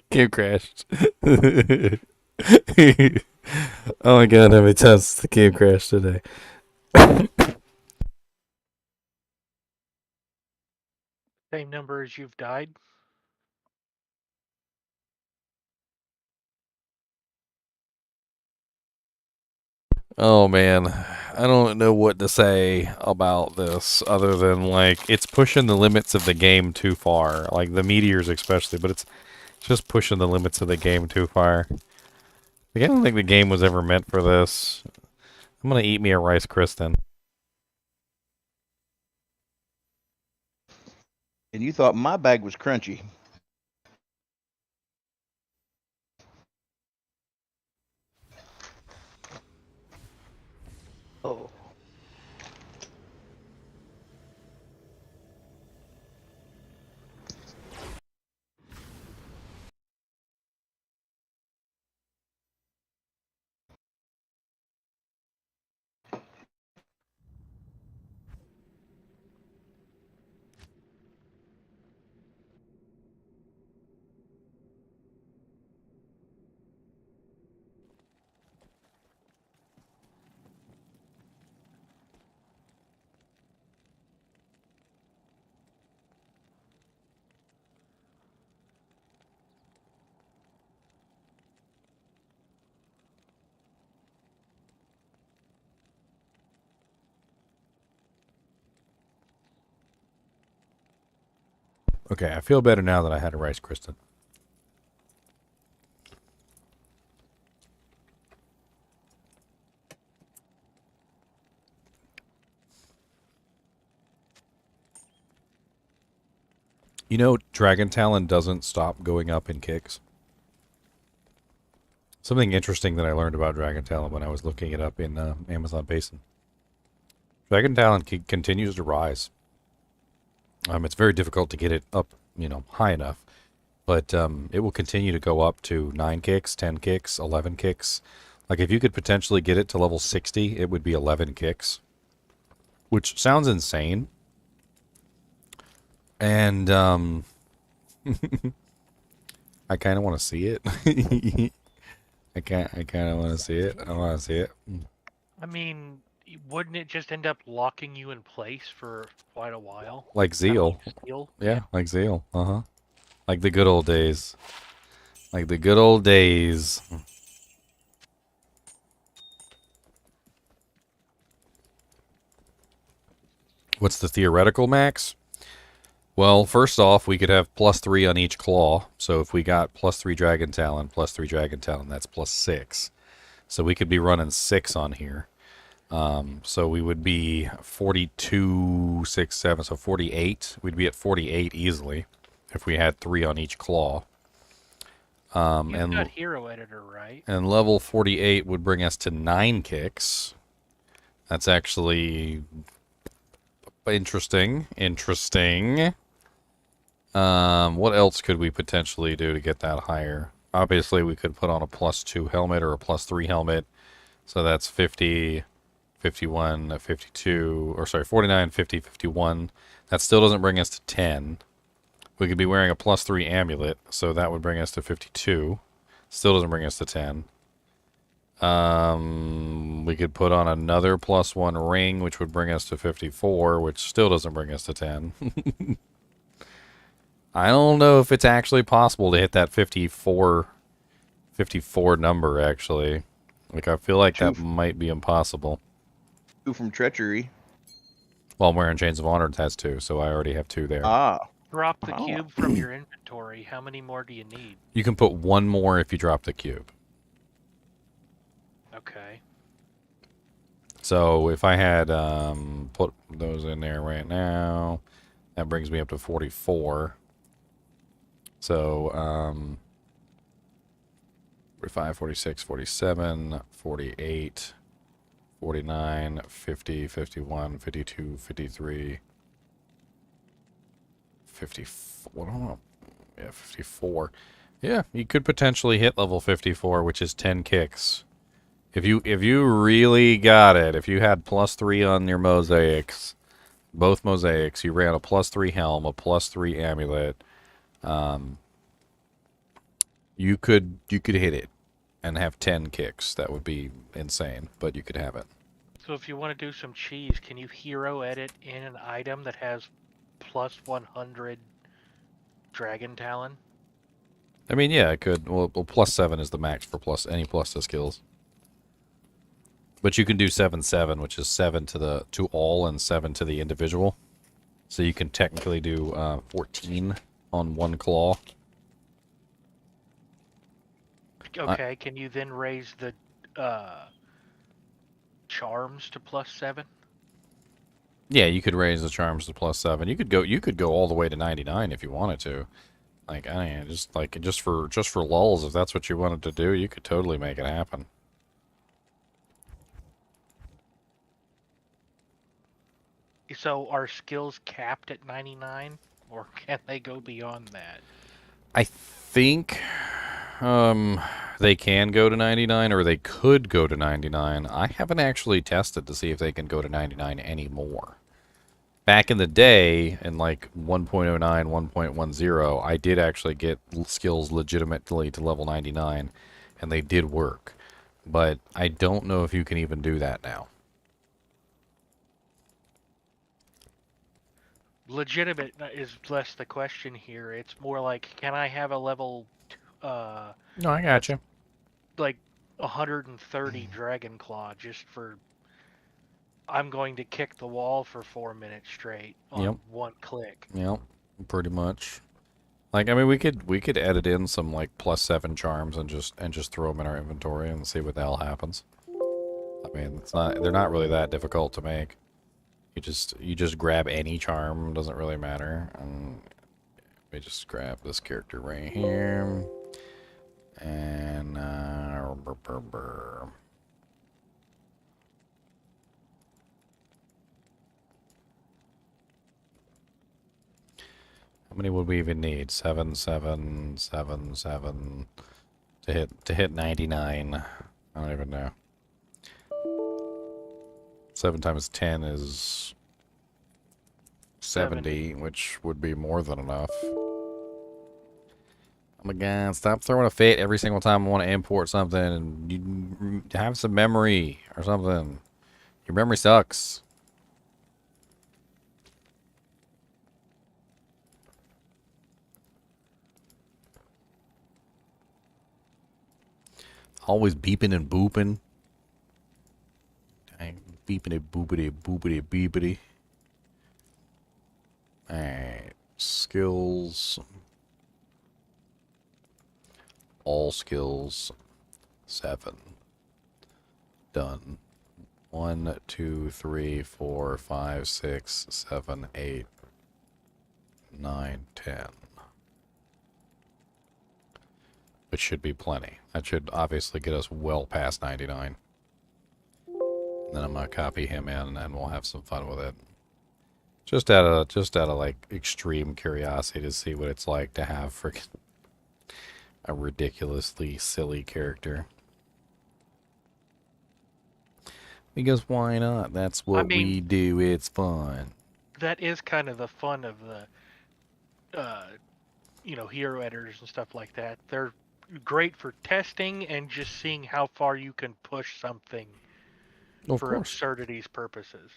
Game crashed. Oh my god, how many times the game crashed today? Same number as you've died. Oh man, I don't know what to say about this other than like it's pushing the limits of the game too far. Like the meteors especially, but it's just pushing the limits of the game too far. Like, I don't think the game was ever meant for this. I'm gonna eat me a Rice Kristen. And you thought my bag was crunchy. Oh. Okay, I feel better now that I had a Rice Kristen. You know, Dragon Talon doesn't stop going up in kicks. Something interesting that I learned about Dragon Talon when I was looking it up in Amazon Basin. Dragon Talon continues to rise. It's very difficult to get it up, high enough. But it will continue to go up to 9 kicks, 10 kicks, 11 kicks. Like, if you could potentially get it to level 60, it would be 11 kicks. Which sounds insane. And, I kind of want to see it. I kind of want to see it. I want to see it. I mean, wouldn't it just end up locking you in place for quite a while? Like Zeal. Zeal? Yeah, like Zeal. Uh-huh. Like the good old days. Like the good old days. What's the theoretical max? Well, first off, we could have +3 on each claw. So if we got +3 Dragon Talon, +3 Dragon Talon, that's +6. So we could be running 6 on here. So we would be 42, 6, 7, so 48. We'd be at 48 easily if we had 3 on each claw. You've got Hero Editor, right? And level 48 would bring us to 9 kicks. That's actually interesting. What else could we potentially do to get that higher? Obviously, we could put on a +2 helmet or a +3 helmet. So that's 50, 51, 52, or sorry, 49, 50, 51. That still doesn't bring us to 10. We could be wearing a +3 amulet, so that would bring us to 52. Still doesn't bring us to 10. We could put on another +1 ring, which would bring us to 54, which still doesn't bring us to 10. I don't know if it's actually possible to hit that 54 number, actually. Like, I feel like that might be impossible. 2 from Treachery. Well, I'm wearing Chains of Honor, has 2, so I already have 2 there. Drop the cube from your inventory. How many more do you need? You can put 1 more if you drop the cube. Okay. So if I had put those in there right now, that brings me up to 44. So 45, 46, 47, 48, 49, 50, 51, 52, 53, 54. Yeah, 54. Yeah, you could potentially hit level 54, which is 10 kicks. If you really got it, if you had +3 on your mosaics, both mosaics, you ran a +3 helm, a +3 amulet, you could hit it and have 10 kicks. That would be insane, but you could have it. So if you want to do some cheese, can you hero edit in an item that has +100 Dragon Talon? I mean, yeah, it could. Well, +7 is the max for any plus to skills. But you can do 7/7, which is 7 to all and 7 to the individual. So you can technically do 14 on one claw. Okay, can you then raise the charms to +7? Yeah, you could raise the charms to +7. You could go all the way to 99 if you wanted to. Like, I mean, just for lulz, if that's what you wanted to do, you could totally make it happen. So are skills capped at 99, or can they go beyond that? I think they can go to 99, or they could go to 99. I haven't actually tested to see if they can go to 99 anymore. Back in the day, in like 1.09, 1.10, I did actually get skills legitimately to level 99, and they did work. But I don't know if you can even do that now. Legitimate is less the question here. It's more like, can I have a level No, I gotcha. like 130 Dragon Claw just for I'm going to kick the wall for 4 minutes straight on one click. Yep, pretty much. Like, I mean, we could edit in some like +7 charms and just throw them in our inventory and see what the hell happens. I mean, they're not really that difficult to make. You just grab any charm, doesn't really matter. And let me just grab this character right here. And how many would we even need? 7, 7, 7, 7 to hit 99. I don't even know. 7 times 10 is 70, which would be more than enough. Oh my god, stop throwing a fit every single time I want to import something, and you have some memory or something. Your memory sucks. Always beeping and booping. Dang, beeping it, boopity, boopity, beepity. Alright, skills. All skills. 7. Done. 1, 2, 3, 4, 5, 6, 7, 8, 9, 10. Which should be plenty. That should obviously get us well past 99. And then I'm gonna copy him in, and we'll have some fun with it. Just out of like extreme curiosity to see what it's like to have freaking a ridiculously silly character. Because why not? That's what we do. It's fun. That is kind of the fun of the, hero editors and stuff like that. They're great for testing and just seeing how far you can push something for absurdities purposes.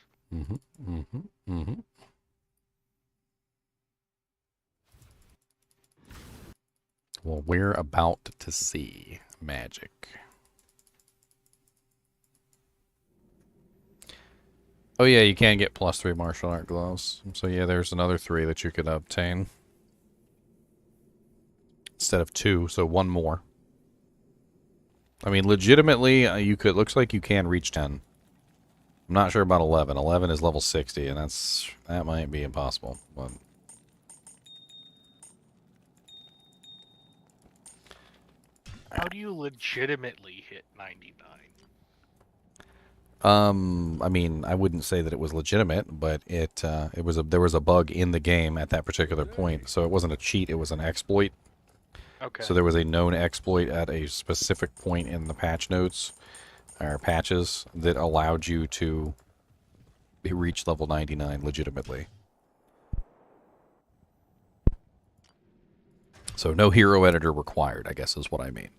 Well, we're about to see magic. Oh yeah, you can get +3 martial art gloves. So yeah, there's another 3 that you could obtain. Instead of 2, so 1 more. I mean, legitimately, you could. Looks like you can reach 10. I'm not sure about 11. 11 is level 60, and that might be impossible. But how do you legitimately hit 99? I mean, I wouldn't say that it was legitimate, but there was a bug in the game at that particular point, so it wasn't a cheat, it was an exploit. Okay. So there was a known exploit at a specific point in the patch notes, or patches, that allowed you to reach level 99 legitimately. So no hero editor required, I guess is what I mean.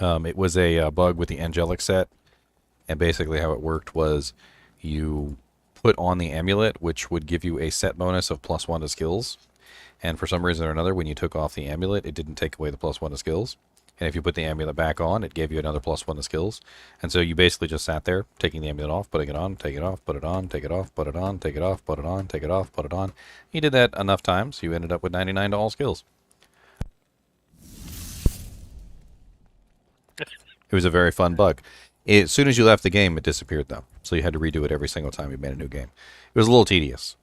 It was a bug with the angelic set, and basically how it worked was you put on the amulet, which would give you a set bonus of +1 to skills, and for some reason or another, when you took off the amulet, it didn't take away the +1 to skills, and if you put the amulet back on, it gave you another +1 to skills, and so you basically just sat there, taking the amulet off, putting it on, take it off, put it on, take it off, put it on, take it off, put it on, take it off, put it on. You did that enough times, you ended up with 99 to all skills. It was a very fun bug. As soon as you left the game, it disappeared, though. So you had to redo it every single time you made a new game. It was a little tedious.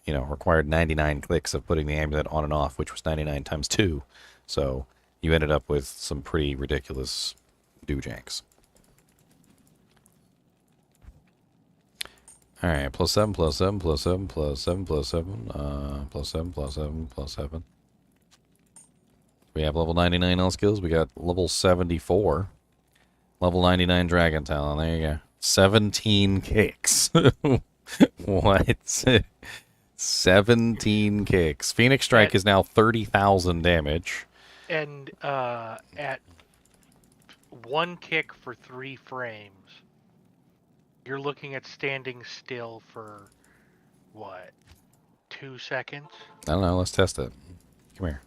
You know, required 99 clicks of putting the amulet on and off, which was 99 times 2. So you ended up with some pretty ridiculous doojanks. All right, +7, +7, +7, +7, +7, +7, +7, +7. We have level 99 all skills. We got level 74. Level 99 Dragon Talon. There you go. 17 kicks. What? 17 kicks. Phoenix Strike is now 30,000 damage. And at 1 kick for 3 frames, you're looking at standing still for, what, 2 seconds? I don't know. Let's test it. Come here.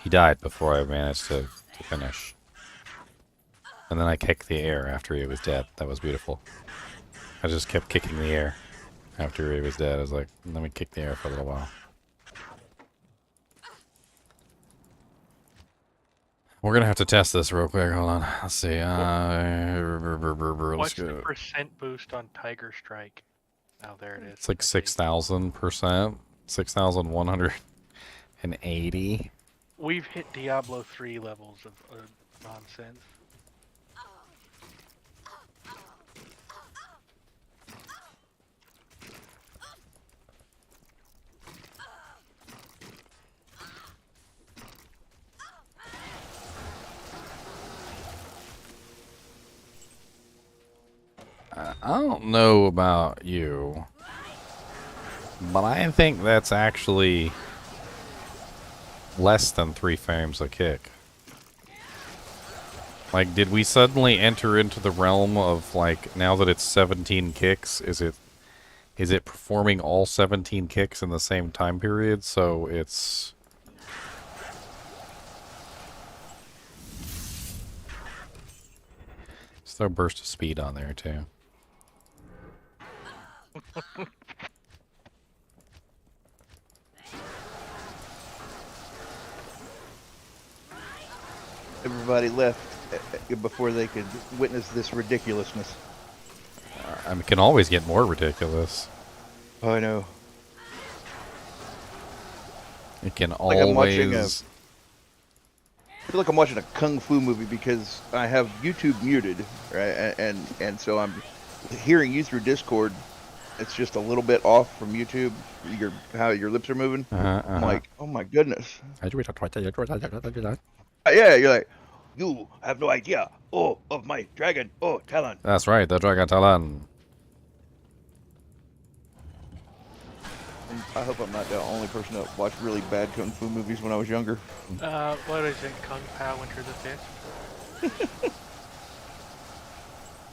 He died before I managed to finish. And then I kicked the air after he was dead. That was beautiful. I just kept kicking the air after he was dead. I was like, let me kick the air for a little while. We're going to have to test this real quick. Hold on. Let's see. What's the percent boost on Tiger Strike? Oh, there it is. It's like 6,000%. 6,180. We've hit Diablo 3 levels of nonsense. I don't know about you, but I think that's actually less than 3 frames a kick. Like, did we suddenly enter into the realm of, like, now that it's 17 kicks, is it performing all 17 kicks in the same time period? So it's... Let's throw burst of speed on there, too. Everybody left before they could witness this ridiculousness. I mean, it can always get more ridiculous. Oh, I know. It can Like I'm watching always... I feel like I'm watching a kung fu movie because I have YouTube muted, right? And so I'm hearing you through Discord. It's just a little bit off from YouTube. How your lips are moving. I'm like, oh my goodness. Yeah, you're like, you have no idea. Oh, of my dragon. Oh, Talon. That's right, the Dragon Talon. And I hope I'm not the only person that watched really bad kung fu movies when I was younger. What is it? Kung Pao Enter the Fist?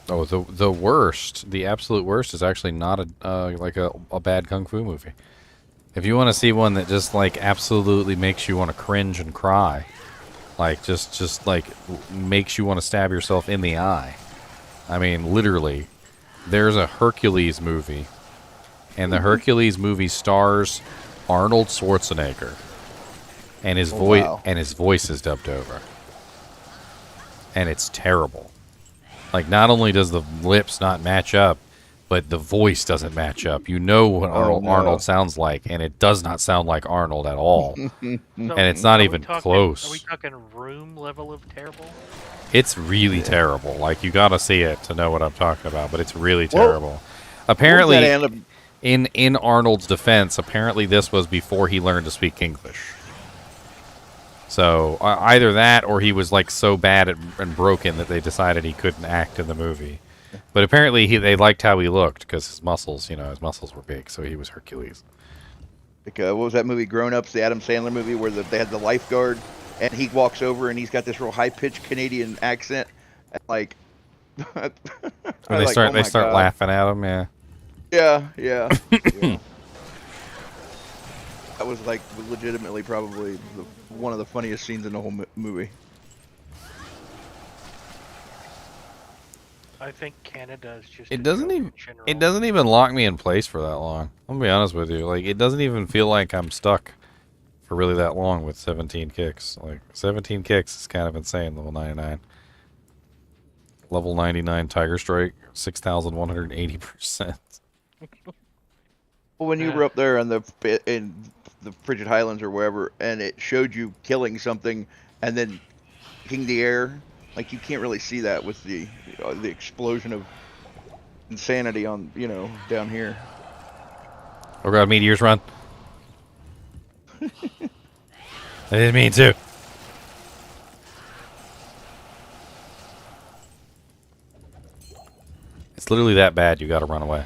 Oh, the worst, the absolute worst is actually not a bad kung fu movie. If you want to see one that just like absolutely makes you want to cringe and cry, like just like makes you want to stab yourself in the eye. I mean, literally, there's a Hercules movie, and the Hercules movie stars Arnold Schwarzenegger, and his voice is dubbed over, and it's terrible. Like, not only does the lips not match up, but the voice doesn't match up. You know what Oh, no. Arnold sounds like, and it does not sound like Arnold at all. So, And it's not even Are we close. talking room level of terrible? It's really terrible. Like, you gotta see it to know what I'm talking about, but it's really terrible. Apparently, in Arnold's defense, apparently this was before he learned to speak English. So either that, or he was like so bad and broken that they decided he couldn't act in the movie. But apparently they liked how he looked because his muscles, his muscles were big, so he was Hercules. Like, what was that movie, Grown Ups, the Adam Sandler movie, where they had the lifeguard, and he walks over and he's got this real high-pitched Canadian accent, and like, When they start laughing at him, yeah. Yeah. That was like legitimately probably one of the funniest scenes in the whole movie. I think Canada is just. It doesn't even lock me in place for that long. I'll be honest with you. Like, it doesn't even feel like I'm stuck for really that long with 17 kicks. Like, 17 kicks is kind of insane. Level 99. Level 99 Tiger Strike, 6,180%. Well, when you were up there in the Frigid Highlands or wherever, and it showed you killing something and then hitting the air, like, you can't really see that with the explosion of insanity on down here. Oh god, Meteor's run. I didn't mean to. It's literally that bad. You got to run away.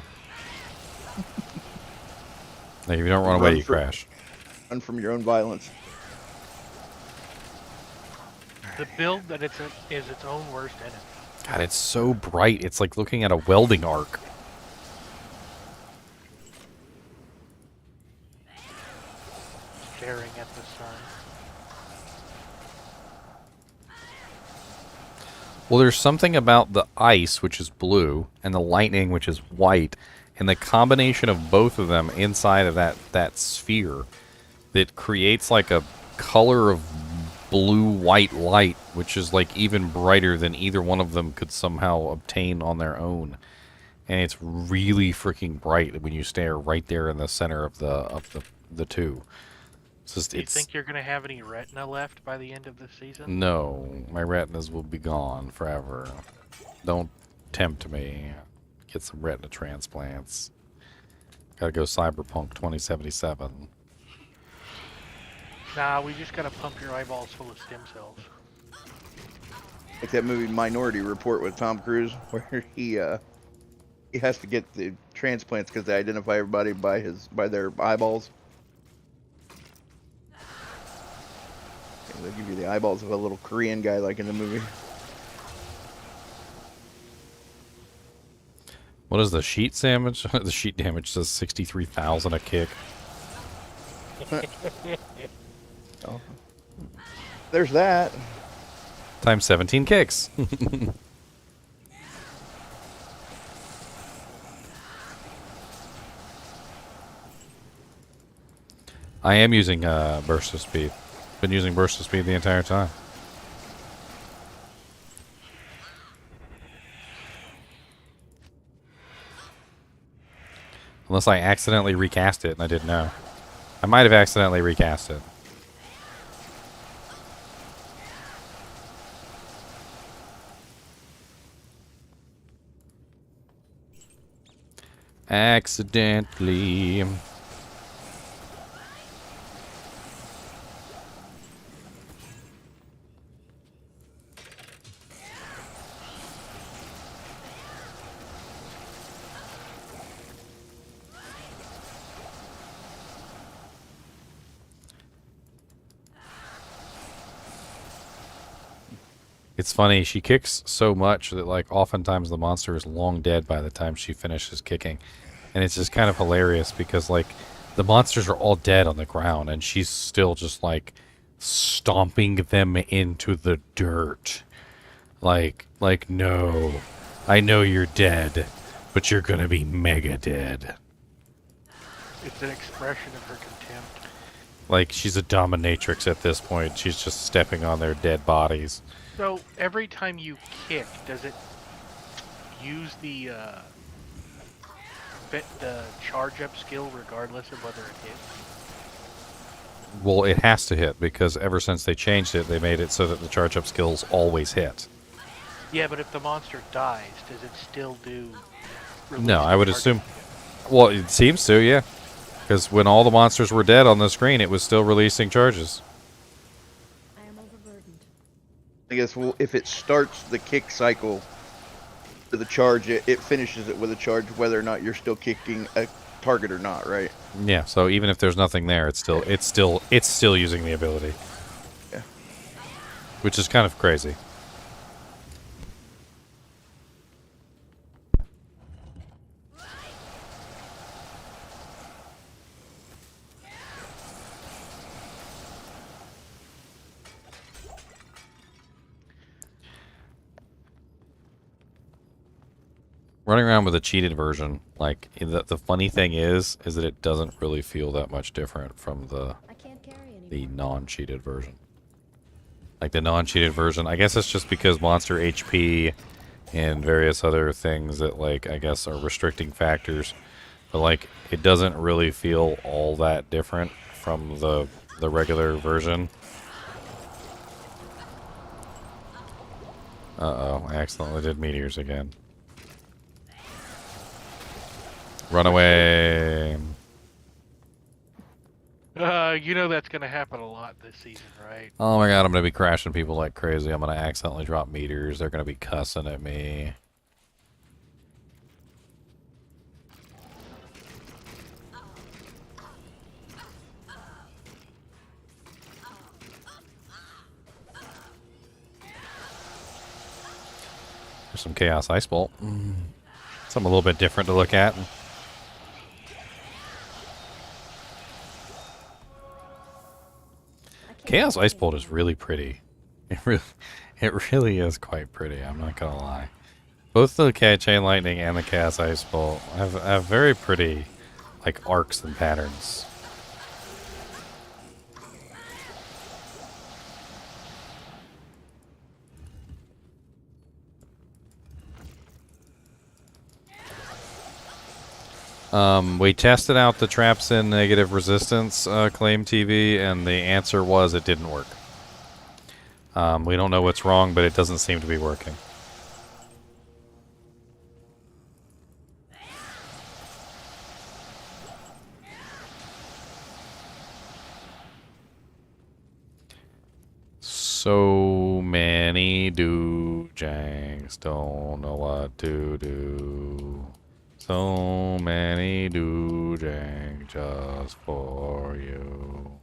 Like, if you don't run away, you crash. Run from your own violence. The build that is its own worst enemy. God, it's so bright. It's like looking at a welding arc. Staring at the sun. Well, there's something about the ice, which is blue, and the lightning, which is white, and the combination of both of them inside of that sphere that creates like a color of blue-white light, which is like even brighter than either one of them could somehow obtain on their own. And it's really freaking bright when you stare right there in the center of the two. Do you think you're going to have any retina left by the end of the season? No, my retinas will be gone forever. Don't tempt me. Get some retina transplants. Gotta go Cyberpunk 2077. Nah, we just gotta pump your eyeballs full of stem cells. Like that movie Minority Report with Tom Cruise, where he has to get the transplants because they identify everybody by their eyeballs. And they give you the eyeballs of a little Korean guy, like in the movie. What is the sheet damage? The sheet damage says 63,000 a kick. Oh. There's that. Times 17 kicks. I am using burst of speed. Been using burst of speed the entire time. Unless I accidentally recast it and I didn't know. I might have accidentally recast it. Accidentally. It's funny, she kicks so much that, like, oftentimes the monster is long dead by the time she finishes kicking. And it's just kind of hilarious because, like, the monsters are all dead on the ground and she's still just, like, stomping them into the dirt. Like, no, I know you're dead, but you're gonna be mega dead. It's an expression of her contempt. Like, she's a dominatrix at this point. She's just stepping on their dead bodies. So every time you kick, does it use the the charge up skill regardless of whether it hits? Well, it has to hit, because ever since they changed it, they made it so that the charge-up skills always hit. Yeah, but if the monster dies, does it still do... No, I would assume... Well, it seems to, yeah. Because when all the monsters were dead on the screen, it was still releasing charges. I am overburdened. I guess, well, if it starts the kick cycle with a charge, it finishes it with a charge, whether or not you're still kicking a target or not, right? Yeah, so even if there's nothing there, it's still using the ability. Yeah. Which is kind of crazy. Running around with a cheated version, like, the funny thing is that it doesn't really feel that much different from the non-cheated version. Like, the non-cheated version, I guess it's just because monster HP and various other things that, like, I guess are restricting factors. But, like, it doesn't really feel all that different from the regular version. Uh-oh, I accidentally did meteors again. Run away. You know that's going to happen a lot this season, right? Oh my god, I'm going to be crashing people like crazy. I'm going to accidentally drop meteors. They're going to be cussing at me. There's some Chaos Ice Bolt. Something a little bit different to look at. Chaos Ice Bolt is really pretty. It really is quite pretty, I'm not gonna lie. Both the Chain Lightning and the Chaos Ice Bolt have very pretty, like, arcs and patterns. We tested out the traps in negative resistance claim TV, and the answer was it didn't work. We don't know what's wrong, but it doesn't seem to be working. So many doojangs don't know what to do. So many doojang just for you.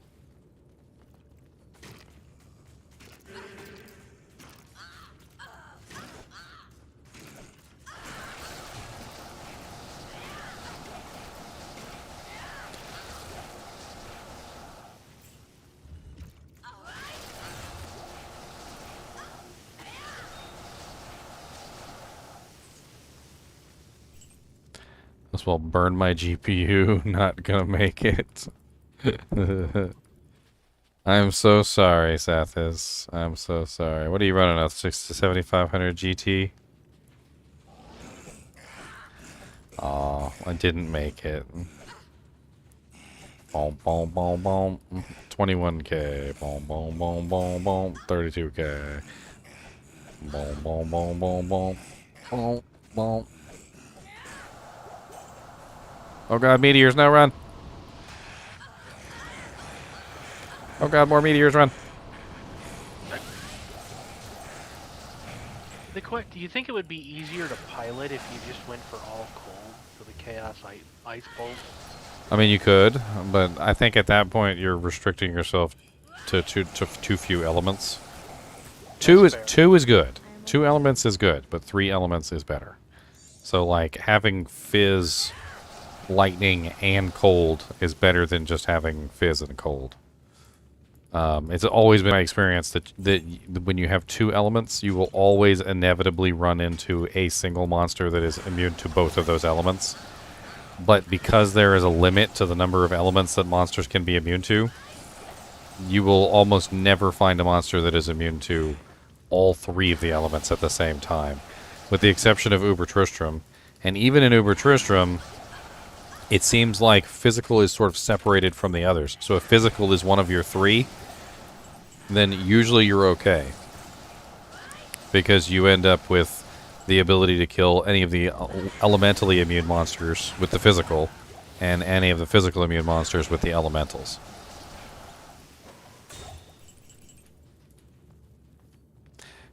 As well burn my GPU, not gonna make it. I'm so sorry, Sathis. I'm so sorry. What are you running at? 7500 GT? Oh, I didn't make it. Boom, boom, boom, boom. 21k. Boom, boom, boom, boom, boom. 32k. Boom, boom, boom, boom, boom. Boom, boom. Oh god, meteors, no, run. Oh god, more meteors, run. Do you think it would be easier to pilot if you just went for all cold for the Chaos Ice Bolt? I mean, you could, but I think at that point you're restricting yourself to too few elements. Two is good. 2 elements is good, but 3 elements is better. So, like, having Fizz, Lightning, and Cold is better than just having Fizz and Cold. It's always been my experience that when you have 2 elements, you will always inevitably run into a single monster that is immune to both of those elements. But because there is a limit to the number of elements that monsters can be immune to, you will almost never find a monster that is immune to all 3 of the elements at the same time. With the exception of Uber Tristram. And even in Uber Tristram, it seems like physical is sort of separated from the others. So if physical is one of your 3, then usually you're okay. Because you end up with the ability to kill any of the elementally immune monsters with the physical, and any of the physical immune monsters with the elementals.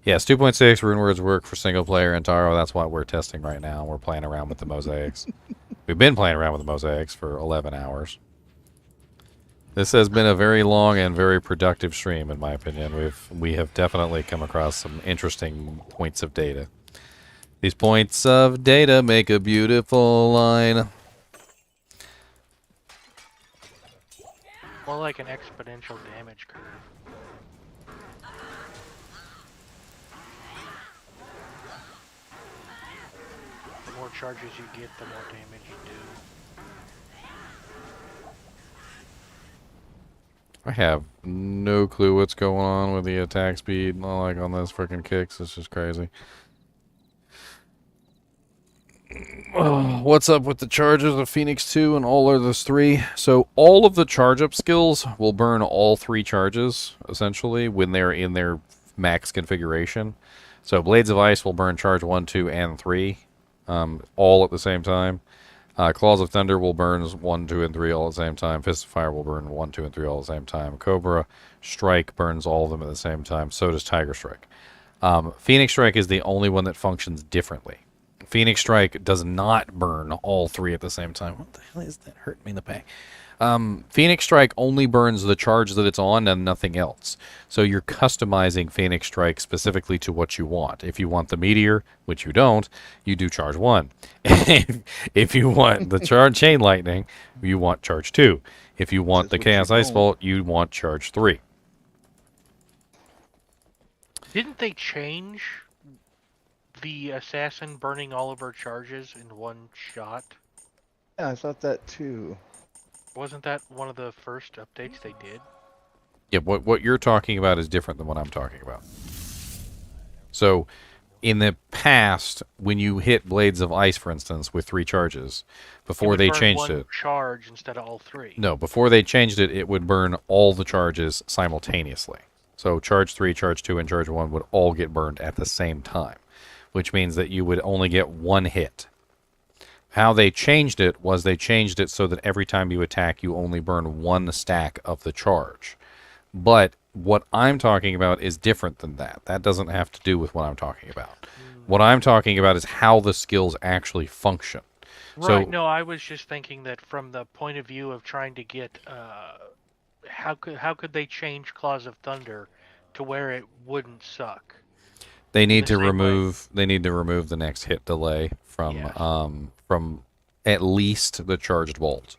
Yes, 2.6 Runewords work for single player and Taro. That's what we're testing right now. We're playing around with the mosaics. We've been playing around with the mosaics for 11 hours. This has been a very long and very productive stream, in my opinion. We have definitely come across some interesting points of data. These points of data make a beautiful line. More like an exponential damage curve. The more charges you get, the more damage you do. I have no clue what's going on with the attack speed, like on those freaking kicks. It's just crazy. Oh, what's up with the charges of Phoenix 2 and all of those 3? So all of the charge up skills will burn all 3 charges, essentially, when they're in their max configuration. So Blades of Ice will burn charge 1, 2, and 3, all at the same time. Claws of Thunder will burn 1, 2, and 3 all at the same time. Fist of Fire will burn 1, 2, and 3 all at the same time. Cobra Strike burns all of them at the same time. So does Tiger Strike. Phoenix Strike is the only one that functions differently. Phoenix Strike does not burn all 3 at the same time. What the hell is that? Hurt me in the back. Phoenix Strike only burns the charge that it's on and nothing else. So you're customizing Phoenix Strike specifically to what you want. If you want the Meteor, which you don't, you do charge 1. If you want the charge Chain Lightning, you want charge 2. If you want the Chaos Ice Bolt, you want charge 3. Didn't they change the assassin burning all of her charges in one shot? Yeah, I thought that too. Wasn't that one of the first updates they did? Yeah, what you're talking about is different than what I'm talking about. So, in the past, when you hit Blades of Ice, for instance, with 3 charges, before they changed it... charge instead of all 3. No, before they changed it, it would burn all the charges simultaneously. So charge 3, charge 2, and charge 1 would all get burned at the same time, which means that you would only get 1 hit. How they changed it was they changed it so that every time you attack, you only burn 1 stack of the charge. But what I'm talking about is different than that. That doesn't have to do with what I'm talking about. What I'm talking about is how the skills actually function. Right, no, I was just thinking that from the point of view of trying to get... how could they change Claws of Thunder to where it wouldn't suck? They need to remove the next hit delay from at least the charged bolt.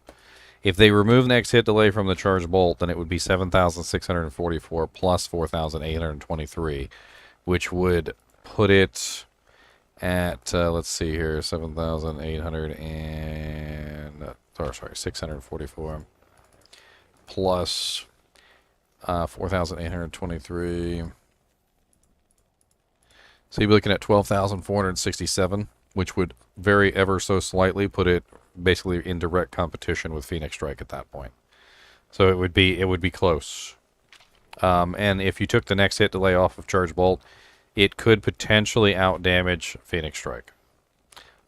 If they remove next hit delay from the charged bolt, then it would be 7,644 plus 4,823, which would put it at let's see here, 644 plus 4,823. So you'd be looking at 12,467, which would very ever so slightly put it basically in direct competition with Phoenix Strike at that point. So it would be close. And if you took the next hit delay off of Charge Bolt, it could potentially outdamage Phoenix Strike.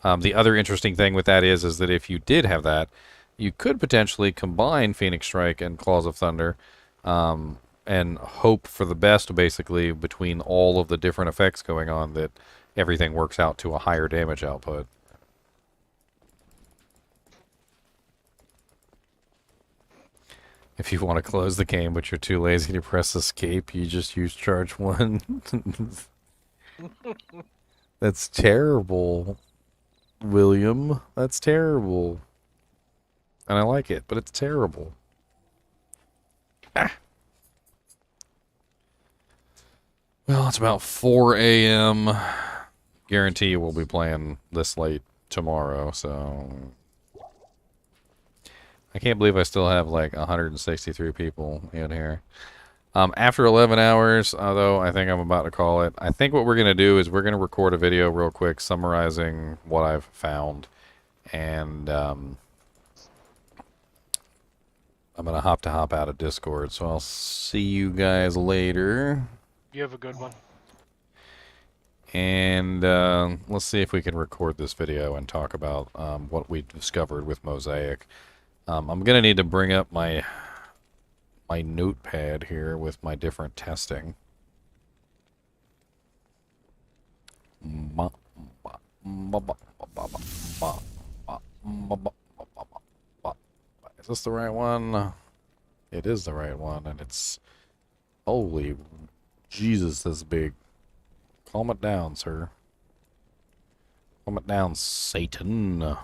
The other interesting thing with that is that if you did have that, you could potentially combine Phoenix Strike and Claws of Thunder, and hope for the best, basically, between all of the different effects going on, that everything works out to a higher damage output. If you want to close the game but you're too lazy to press escape, you just use charge 1. That's terrible, William. That's terrible. And I like it, but it's terrible. Ah. Well, it's about 4 a.m. Guarantee you we'll be playing this late tomorrow, so... I can't believe I still have like 163 people in here. After 11 hours, though, I think I'm about to call it. I think what we're going to do is we're going to record a video real quick summarizing what I've found. And I'm going to hop out of Discord, so I'll see you guys later. You have a good one. And let's see if we can record this video and talk about what we discovered with Mosaic. I'm going to need to bring up my notepad here with my different testing. Is this the right one? It is the right one, and it's... Holy Jesus, this big. Calm it down, sir. Calm it down, Satan.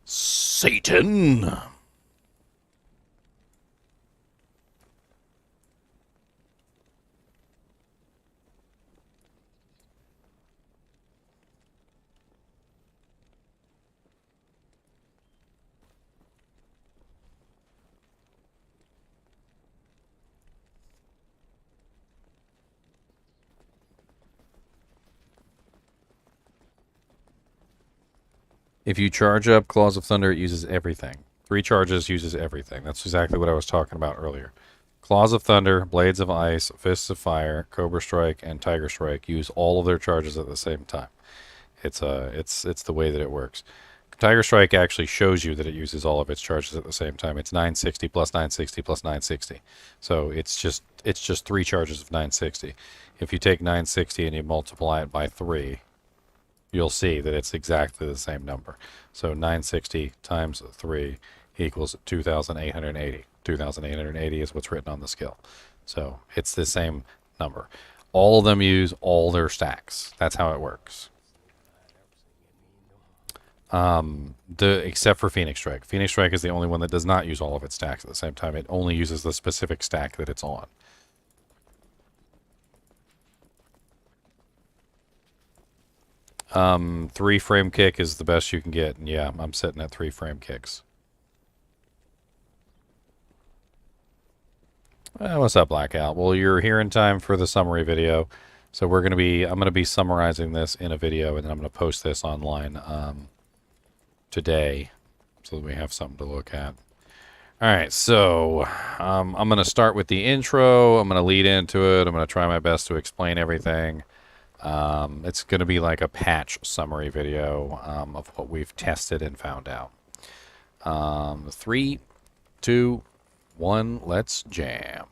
Satan! If you charge up Claws of Thunder, it uses everything. 3 charges uses everything. That's exactly what I was talking about earlier. Claws of Thunder, Blades of Ice, Fists of Fire, Cobra Strike, and Tiger Strike use all of their charges at the same time. It's the way that it works. Tiger Strike actually shows you that it uses all of its charges at the same time. It's 960 plus 960 plus 960. So it's just 3 charges of 960. If you take 960 and you multiply it by 3, you'll see that it's exactly the same number. So 960 times 3 equals 2,880. 2,880 is what's written on the skill. So it's the same number. All of them use all their stacks. That's how it works. Except for Phoenix Strike. Phoenix Strike is the only one that does not use all of its stacks at the same time. It only uses the specific stack that it's on. Three frame kick is the best you can get. And yeah, I'm sitting at 3 frame kicks. What's up, Blackout? Well, you're here in time for the summary video. So I'm going to be summarizing this in a video, and then I'm going to post this online today so that we have something to look at. All right, so I'm going to start with the intro. I'm going to lead into it. I'm going to try my best to explain everything. It's going to be like a patch summary video of what we've tested and found out. 3, 2, 1, let's jam.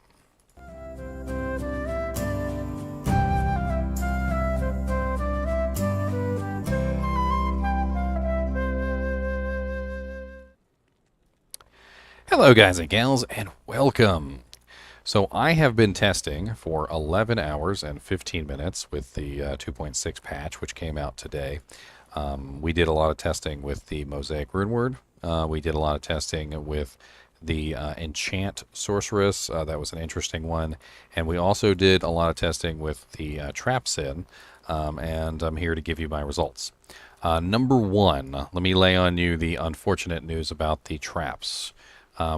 Hello guys and gals, and welcome. So I have been testing for 11 hours and 15 minutes with the 2.6 patch, which came out today. We did a lot of testing with the Mosaic Runeword. We did a lot of testing with the Enchant Sorceress. That was an interesting one. And we also did a lot of testing with the Trap Sin, and I'm here to give you my results. Number 1, let me lay on you the unfortunate news about the traps.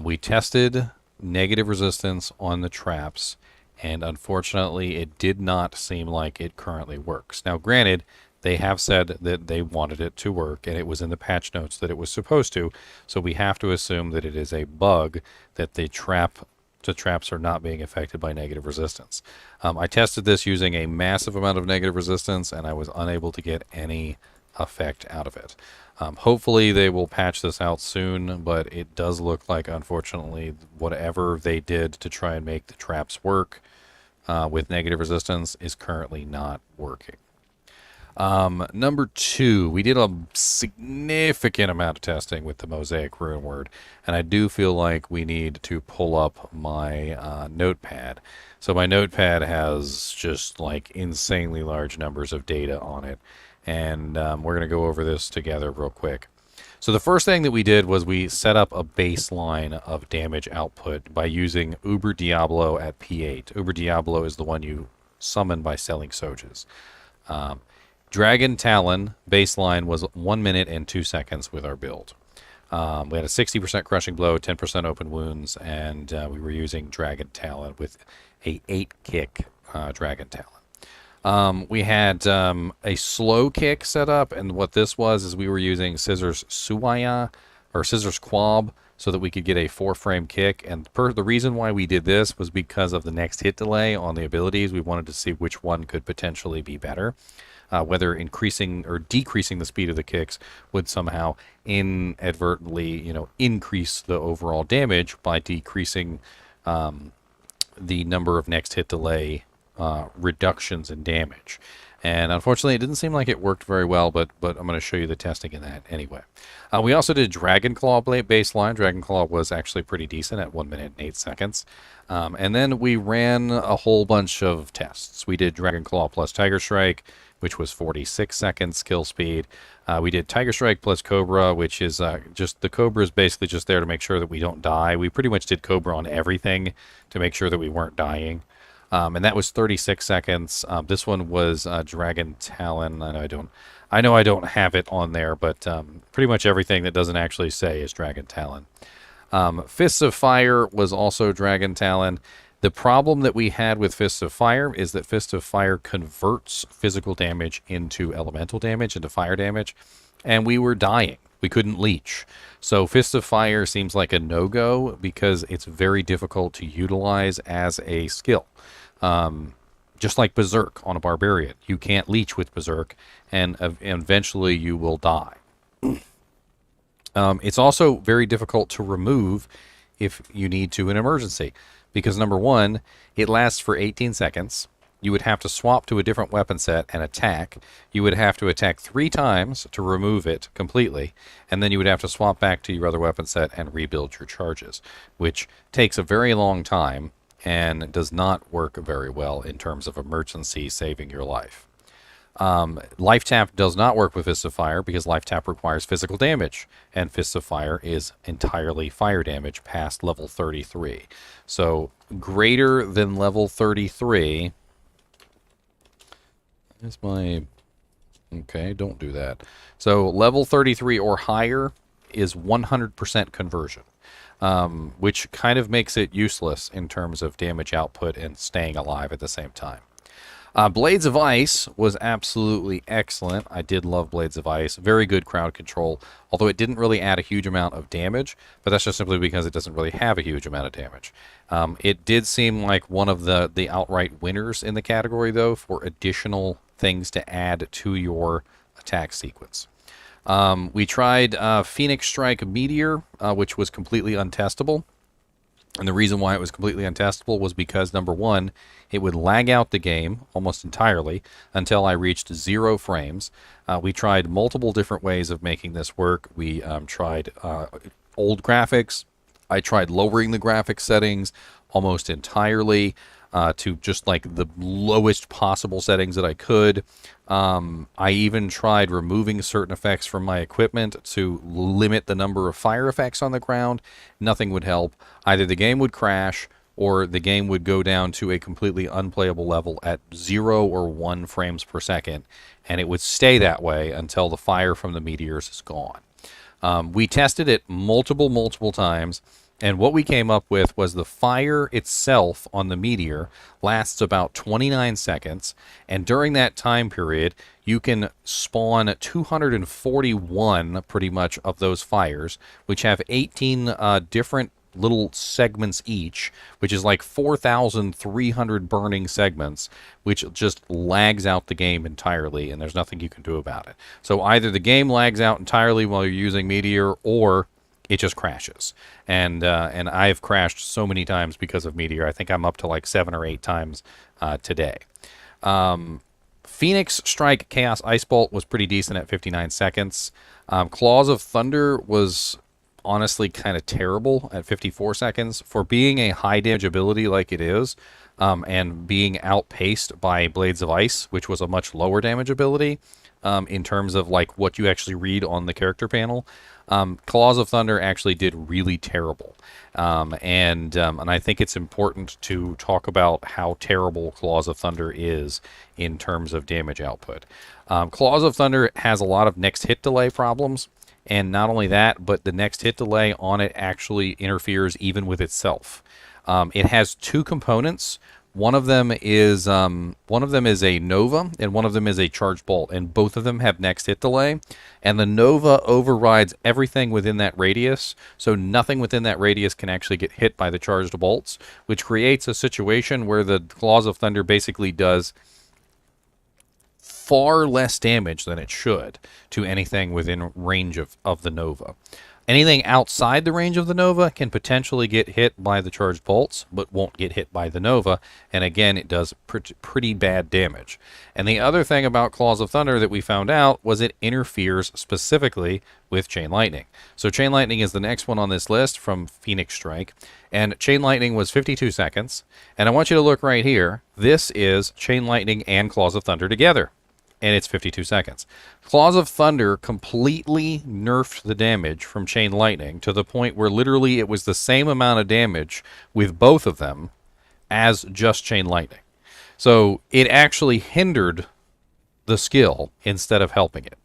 We tested negative resistance on the traps, and unfortunately it did not seem like it currently works. Now granted, they have said that they wanted it to work, and it was in the patch notes that it was supposed to, so we have to assume that it is a bug that the traps are not being affected by negative resistance. I tested this using a massive amount of negative resistance, and I was unable to get any effect out of it. Hopefully they will patch this out soon, but it does look like, unfortunately, whatever they did to try and make the traps work with negative resistance is currently not working. Number 2, we did a significant amount of testing with the Mosaic Runeword, and I do feel like we need to pull up my notepad. So my notepad has just like insanely large numbers of data on it, and we're going to go over this together real quick. So the first thing that we did was we set up a baseline of damage output by using Uber Diablo at P8. Uber Diablo is the one you summon by selling Sojas. Dragon Talon baseline was 1 minute and 2 seconds with our build. We had a 60% crushing blow, 10% open wounds, and we were using Dragon Talon with a 8-kick Dragon Talon. We had a slow kick set up, and what this was is we were using Scissors Suwaya, or Scissors Quab, so that we could get a 4-frame kick. And the reason why we did this was because of the next hit delay on the abilities. We wanted to see which one could potentially be better. Whether increasing or decreasing the speed of the kicks would somehow inadvertently, increase the overall damage by decreasing the number of next hit delay reductions in damage. And unfortunately, it didn't seem like it worked very well, but I'm going to show you the testing in that anyway. We also did Dragon Claw baseline. Dragon Claw was actually pretty decent at 1 minute and 8 seconds. And then we ran a whole bunch of tests. We did Dragon Claw plus Tiger Strike, which was 46 seconds kill speed. We did Tiger Strike plus Cobra, which is just, the Cobra is basically just there to make sure that we don't die. We pretty much did Cobra on everything to make sure that we weren't dying. And that was 36 seconds. This one was Dragon Talon. I know I don't have it on there, but pretty much everything that doesn't actually say is Dragon Talon. Fists of Fire was also Dragon Talon. The problem that we had with Fists of Fire is that Fists of Fire converts physical damage into elemental damage, into fire damage, and we were dying. We couldn't leech. So Fists of Fire seems like a no-go because it's very difficult to utilize as a skill. Just like Berserk on a Barbarian. You can't leech with Berserk, and eventually you will die. It's also very difficult to remove if you need to in emergency. Because number one, it lasts for 18 seconds. You would have to swap to a different weapon set and attack. You would have to attack 3 times to remove it completely. And then you would have to swap back to your other weapon set and rebuild your charges, which takes a very long time and does not work very well in terms of emergency saving your life. Life Tap does not work with Fists of Fire because Life Tap requires physical damage, and Fists of Fire is entirely fire damage past level 33. So greater than level 33 is my... Okay, don't do that. So level 33 or higher is 100% conversion, which kind of makes it useless in terms of damage output and staying alive at the same time. Blades of Ice was absolutely excellent. I did love Blades of Ice. Very good crowd control, although it didn't really add a huge amount of damage, but that's just simply because it doesn't really have a huge amount of damage. It did seem like one of the outright winners in the category, though, for additional things to add to your attack sequence. We tried Phoenix Strike Meteor, which was completely untestable. And the reason why it was completely untestable was because, number one, it would lag out the game almost entirely until I reached 0 frames. We tried multiple different ways of making this work. We tried old graphics. I tried lowering the graphics settings almost entirely to just like the lowest possible settings that I could. I even tried removing certain effects from my equipment to limit the number of fire effects on the ground. Nothing would help. Either the game would crash or the game would go down to a completely unplayable level at 0 or 1 frames per second, and it would stay that way until the fire from the meteors is gone. We tested it multiple times, and what we came up with was the fire itself on the meteor lasts about 29 seconds, and during that time period, you can spawn 241 pretty much of those fires, which have 18 different little segments each, which is like 4,300 burning segments, which just lags out the game entirely, and there's nothing you can do about it. So either the game lags out entirely while you're using Meteor, or it just crashes. And I've crashed so many times because of Meteor. I think I'm up to like 7 or 8 times today. Phoenix Strike Chaos Ice Bolt was pretty decent at 59 seconds. Claws of Thunder was honestly kind of terrible at 54 seconds. For being a high damage ability like it is, and being outpaced by Blades of Ice, which was a much lower damage ability, in terms of like what you actually read on the character panel, Claws of Thunder actually did really terrible. And I think it's important to talk about how terrible Claws of Thunder is in terms of damage output. Claws of Thunder has a lot of next hit delay problems. And not only that, but the next hit delay on it actually interferes even with itself. It has 2 components. One of them is a Nova, and one of them is a Charged Bolt, and both of them have next hit delay. And the Nova overrides everything within that radius, so nothing within that radius can actually get hit by the Charged Bolts, which creates a situation where the Claws of Thunder basically does far less damage than it should to anything within range of the Nova. Anything outside the range of the Nova can potentially get hit by the Charged Bolts, but won't get hit by the Nova, and again, it does pretty bad damage. And the other thing about Claws of Thunder that we found out was it interferes specifically with Chain Lightning. So Chain Lightning is the next one on this list from Phoenix Strike, and Chain Lightning was 52 seconds, and I want you to look right here. This is Chain Lightning and Claws of Thunder together, and it's 52 seconds. Claws of Thunder completely nerfed the damage from Chain Lightning to the point where literally it was the same amount of damage with both of them as just Chain Lightning. So it actually hindered the skill instead of helping it.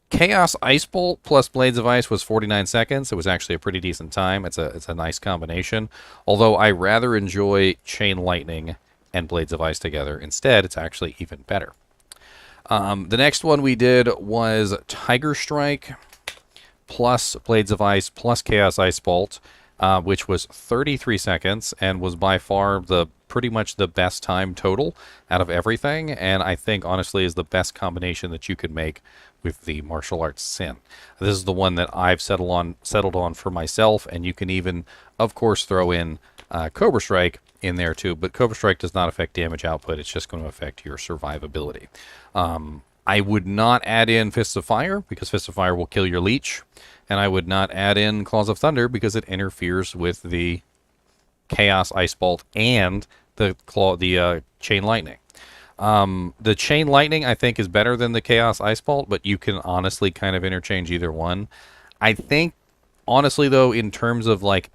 Chaos Ice Bolt plus Blades of Ice was 49 seconds. It was actually a pretty decent time. It's a nice combination. Although I rather enjoy Chain Lightning and Blades of Ice together. Instead, it's actually even better. The next one we did was Tiger Strike plus Blades of Ice plus Chaos Ice Bolt, which was 33 seconds and was by far pretty much the best time total out of everything, and I think honestly is the best combination that you could make with the martial arts sin. This is the one that I've settled on for myself, and you can even, of course, throw in Cobra Strike in there too, but Cobra Strike does not affect damage output. It's just going to affect your survivability. I would not add in Fists of Fire because Fists of Fire will kill your Leech, and I would not add in Claws of Thunder because it interferes with the Chaos Ice Bolt and the Chain Lightning. The Chain Lightning I think is better than the Chaos Ice Bolt, but you can honestly kind of interchange either one. I think honestly though, in terms of like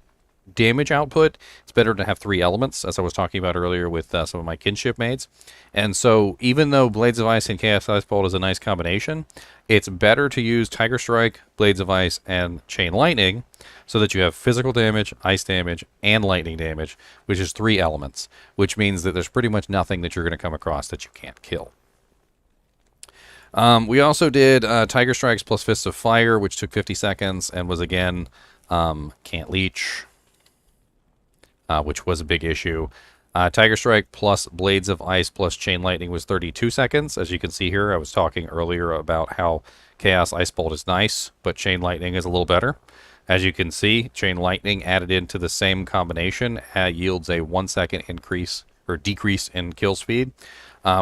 damage output, it's better to have 3 elements, as I was talking about earlier with some of my kinship mates. And so even though Blades of Ice and Chaos Ice Bolt is a nice combination, it's better to use Tiger Strike, Blades of Ice, and Chain Lightning so that you have physical damage, ice damage, and lightning damage, which is 3 elements, which means that there's pretty much nothing that you're going to come across that you can't kill. We also did Tiger Strikes plus Fists of Fire, which took 50 seconds and was again can't leech, which was a big issue. Tiger Strike plus Blades of Ice plus Chain Lightning was 32 seconds. As you can see here, I was talking earlier about how Chaos Ice Bolt is nice, but Chain Lightning is a little better. As you can see, Chain Lightning added into the same combination yields a 1 second increase or decrease in kill speed,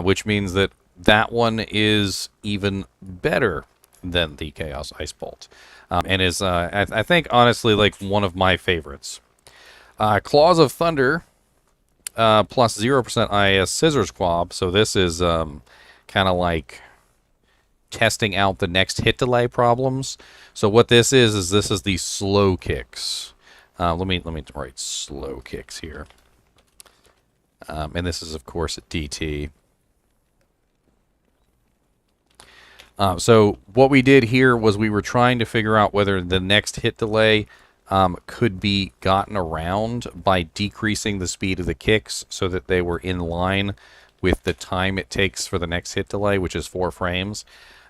which means that that one is even better than the Chaos Ice Bolt, and is, I think, honestly, like one of my favorites. Claws of Thunder plus 0% IAS Scissors Quab. So this is kind of like testing out the next hit delay problems. So what this is this is the slow kicks. Let me write slow kicks here. And this is of course a DT. So what we did here was we were trying to figure out whether the next hit delay could be gotten around by decreasing the speed of the kicks so that they were in line with the time it takes for the next hit delay, which is 4 frames.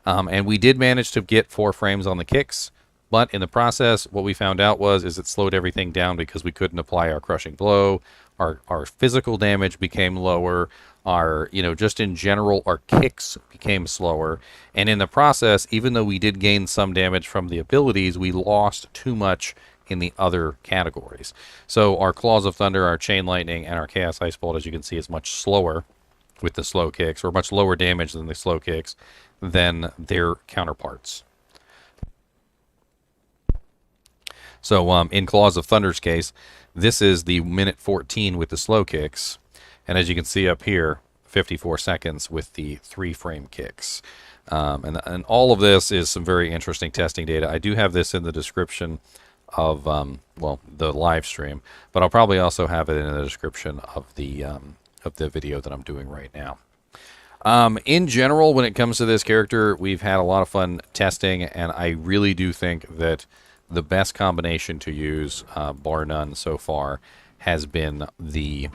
And we did manage to get 4 frames on the kicks, but in the process, what we found out is it slowed everything down because we couldn't apply our crushing blow. Our physical damage became lower. Our, just in general, our kicks became slower. And in the process, even though we did gain some damage from the abilities, we lost too much in the other categories. So our Claws of Thunder, our Chain Lightning, and our Chaos Ice Bolt, as you can see, is much slower with the slow kicks, or much lower damage than the slow kicks than their counterparts. So in Claws of Thunder's case, this is the minute 14 with the slow kicks, and as you can see up here, 54 seconds with the 3-frame kicks. And all of this is some very interesting testing data. I do have this in the description of the live stream, but I'll probably also have it in the description of the video that I'm doing right now. In general, when it comes to this character, we've had a lot of fun testing, and I really do think that the best combination to use, bar none so far, has been the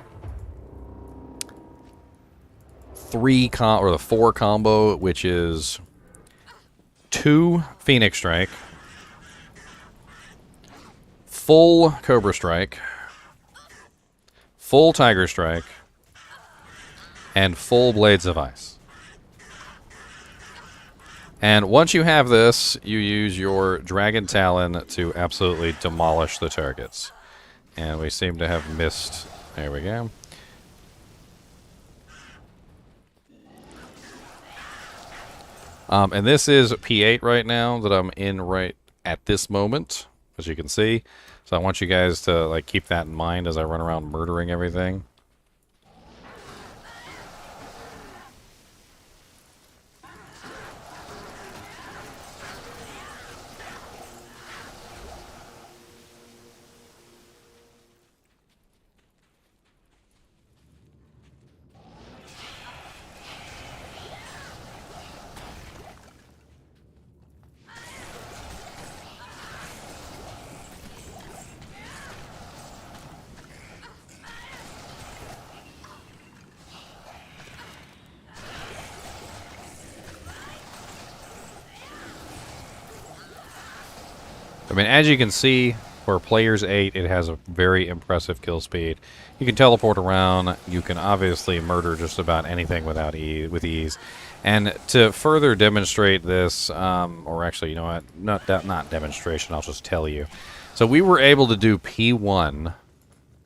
the 4 combo, which is 2 Phoenix Strike, full Cobra Strike, full Tiger Strike, and full Blades of Ice. And once you have this, you use your Dragon Talon to absolutely demolish the targets. And we seem to have missed... There we go. And this is P8 right now that I'm in right at this moment, as you can see. So I want you guys to like keep that in mind as I run around murdering everything. I mean, as you can see, for players 8, it has a very impressive kill speed. You can teleport around. You can obviously murder just about anything with ease. And to further demonstrate this, or actually, you know what? Not demonstration. I'll just tell you. So we were able to do P1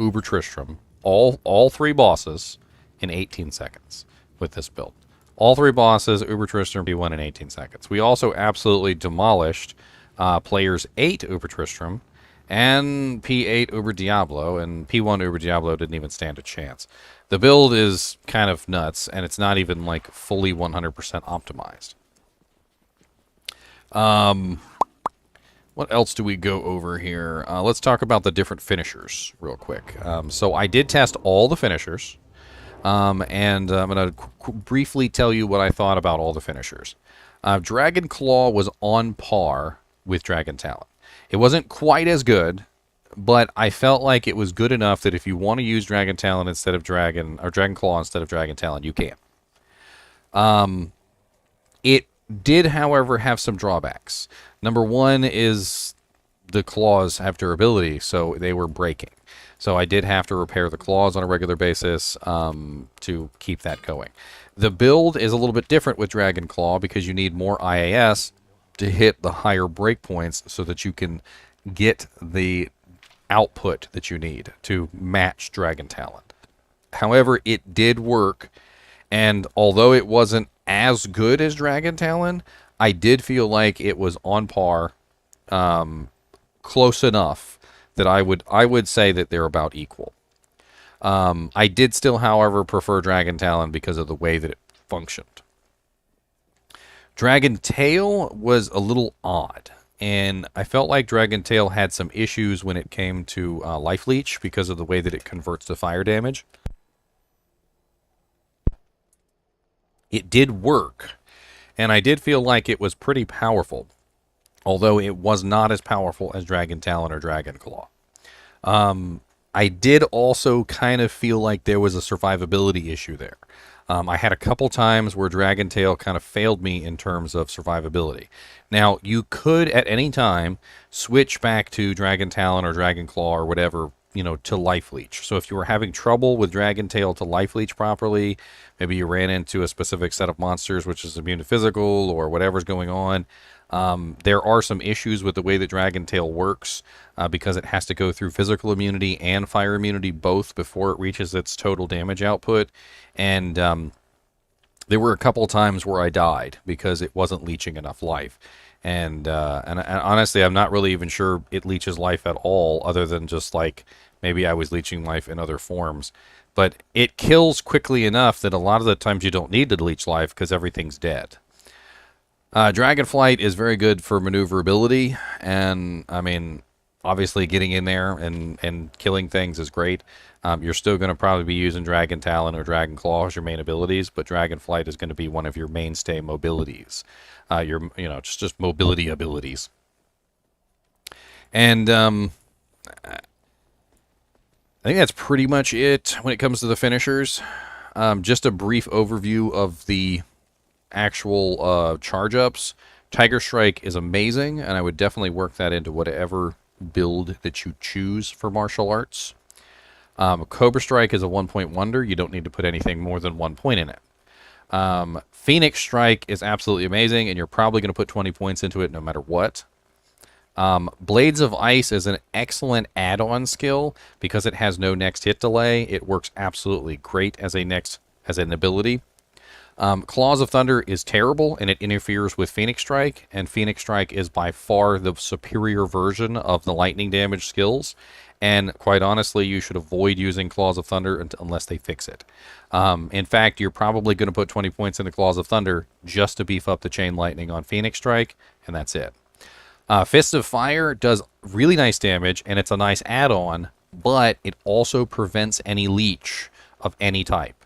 Uber Tristram, all 3 bosses, in 18 seconds with this build. All 3 bosses, Uber Tristram, P1 in 18 seconds. We also absolutely demolished players 8 Uber Tristram and P8 Uber Diablo, and P1 Uber Diablo didn't even stand a chance. The build is kind of nuts, and it's not even like fully 100% optimized. What else do we go over here? Let's talk about the different finishers real quick. So I did test all the finishers, and I'm going to briefly tell you what I thought about all the finishers. Dragon Claw was on par with Dragon Talon. It wasn't quite as good, but I felt like it was good enough that if you want to use Dragon Talon instead of Dragon, or Dragon Claw instead of Dragon Talon, you can. It did, however, have some drawbacks. Number one is the claws have durability, so they were breaking. So I did have to repair the claws on a regular basis to keep that going. The build is a little bit different with Dragon Claw because you need more IAS to hit the higher breakpoints so that you can get the output that you need to match Dragon Talon. However, it did work, and although it wasn't as good as Dragon Talon, I did feel like it was on par, close enough that I would say that they're about equal. I did still, however, prefer Dragon Talon because of the way that it functioned. Dragon Tail was a little odd, and I felt like Dragon Tail had some issues when it came to Life Leech because of the way that it converts to fire damage. It did work, and I did feel like it was pretty powerful, although it was not as powerful as Dragon Talon or Dragon Claw. I did also kind of feel like there was a survivability issue there. I had a couple times where Dragon Tail kind of failed me in terms of survivability. Now, you could at any time switch back to Dragon Talon or Dragon Claw or whatever, you know, to Life Leech. So if you were having trouble with Dragon Tail to Life Leech properly, maybe you ran into a specific set of monsters which is immune to physical or whatever's going on, there are some issues with the way that Dragon Tail works because it has to go through physical immunity and fire immunity both before it reaches its total damage output. And there were a couple times where I died because it wasn't leeching enough life. And honestly, I'm not really even sure it leeches life at all, other than just like maybe I was leeching life in other forms. But it kills quickly enough that a lot of the times you don't need to leech life because everything's dead. Dragonflight is very good for maneuverability, and I mean, obviously getting in there and killing things is great. You're still going to probably be using Dragon Talon or Dragon Claw as your main abilities, but Dragonflight is going to be one of your mainstay mobilities. Just mobility abilities. And I think that's pretty much it when it comes to the finishers. just a brief overview of the actual charge ups. Tiger Strike is amazing, and I would definitely work that into whatever build that you choose for martial arts. Cobra Strike is a 1-point wonder. You don't need to put anything more than 1 point in it. Phoenix Strike is absolutely amazing, and you're probably going to put 20 points into it no matter what. Blades of Ice is an excellent add-on skill because it has no next hit delay. It works absolutely great as an ability. Claws of Thunder is terrible, and it interferes with Phoenix Strike, and Phoenix Strike is by far the superior version of the lightning damage skills, and quite honestly, you should avoid using Claws of Thunder unless they fix it. In fact, you're probably going to put 20 points into Claws of Thunder just to beef up the Chain Lightning on Phoenix Strike, and that's it. Fist of Fire does really nice damage, and it's a nice add-on, but it also prevents any leech of any type.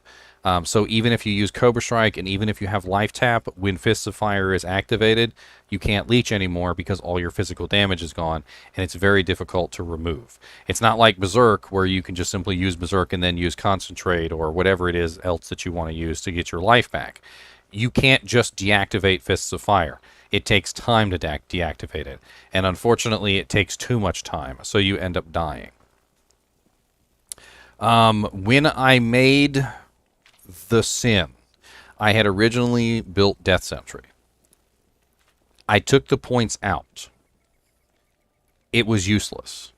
So even if you use Cobra Strike and even if you have Life Tap, when Fists of Fire is activated, you can't leech anymore because all your physical damage is gone, and it's very difficult to remove. It's not like Berserk, where you can just simply use Berserk and then use Concentrate or whatever it is else that you want to use to get your life back. You can't just deactivate Fists of Fire. It takes time to deactivate it, and unfortunately it takes too much time, so you end up dying. When I made the Sin, I had originally built Death Sentry. I took the points out. It was useless.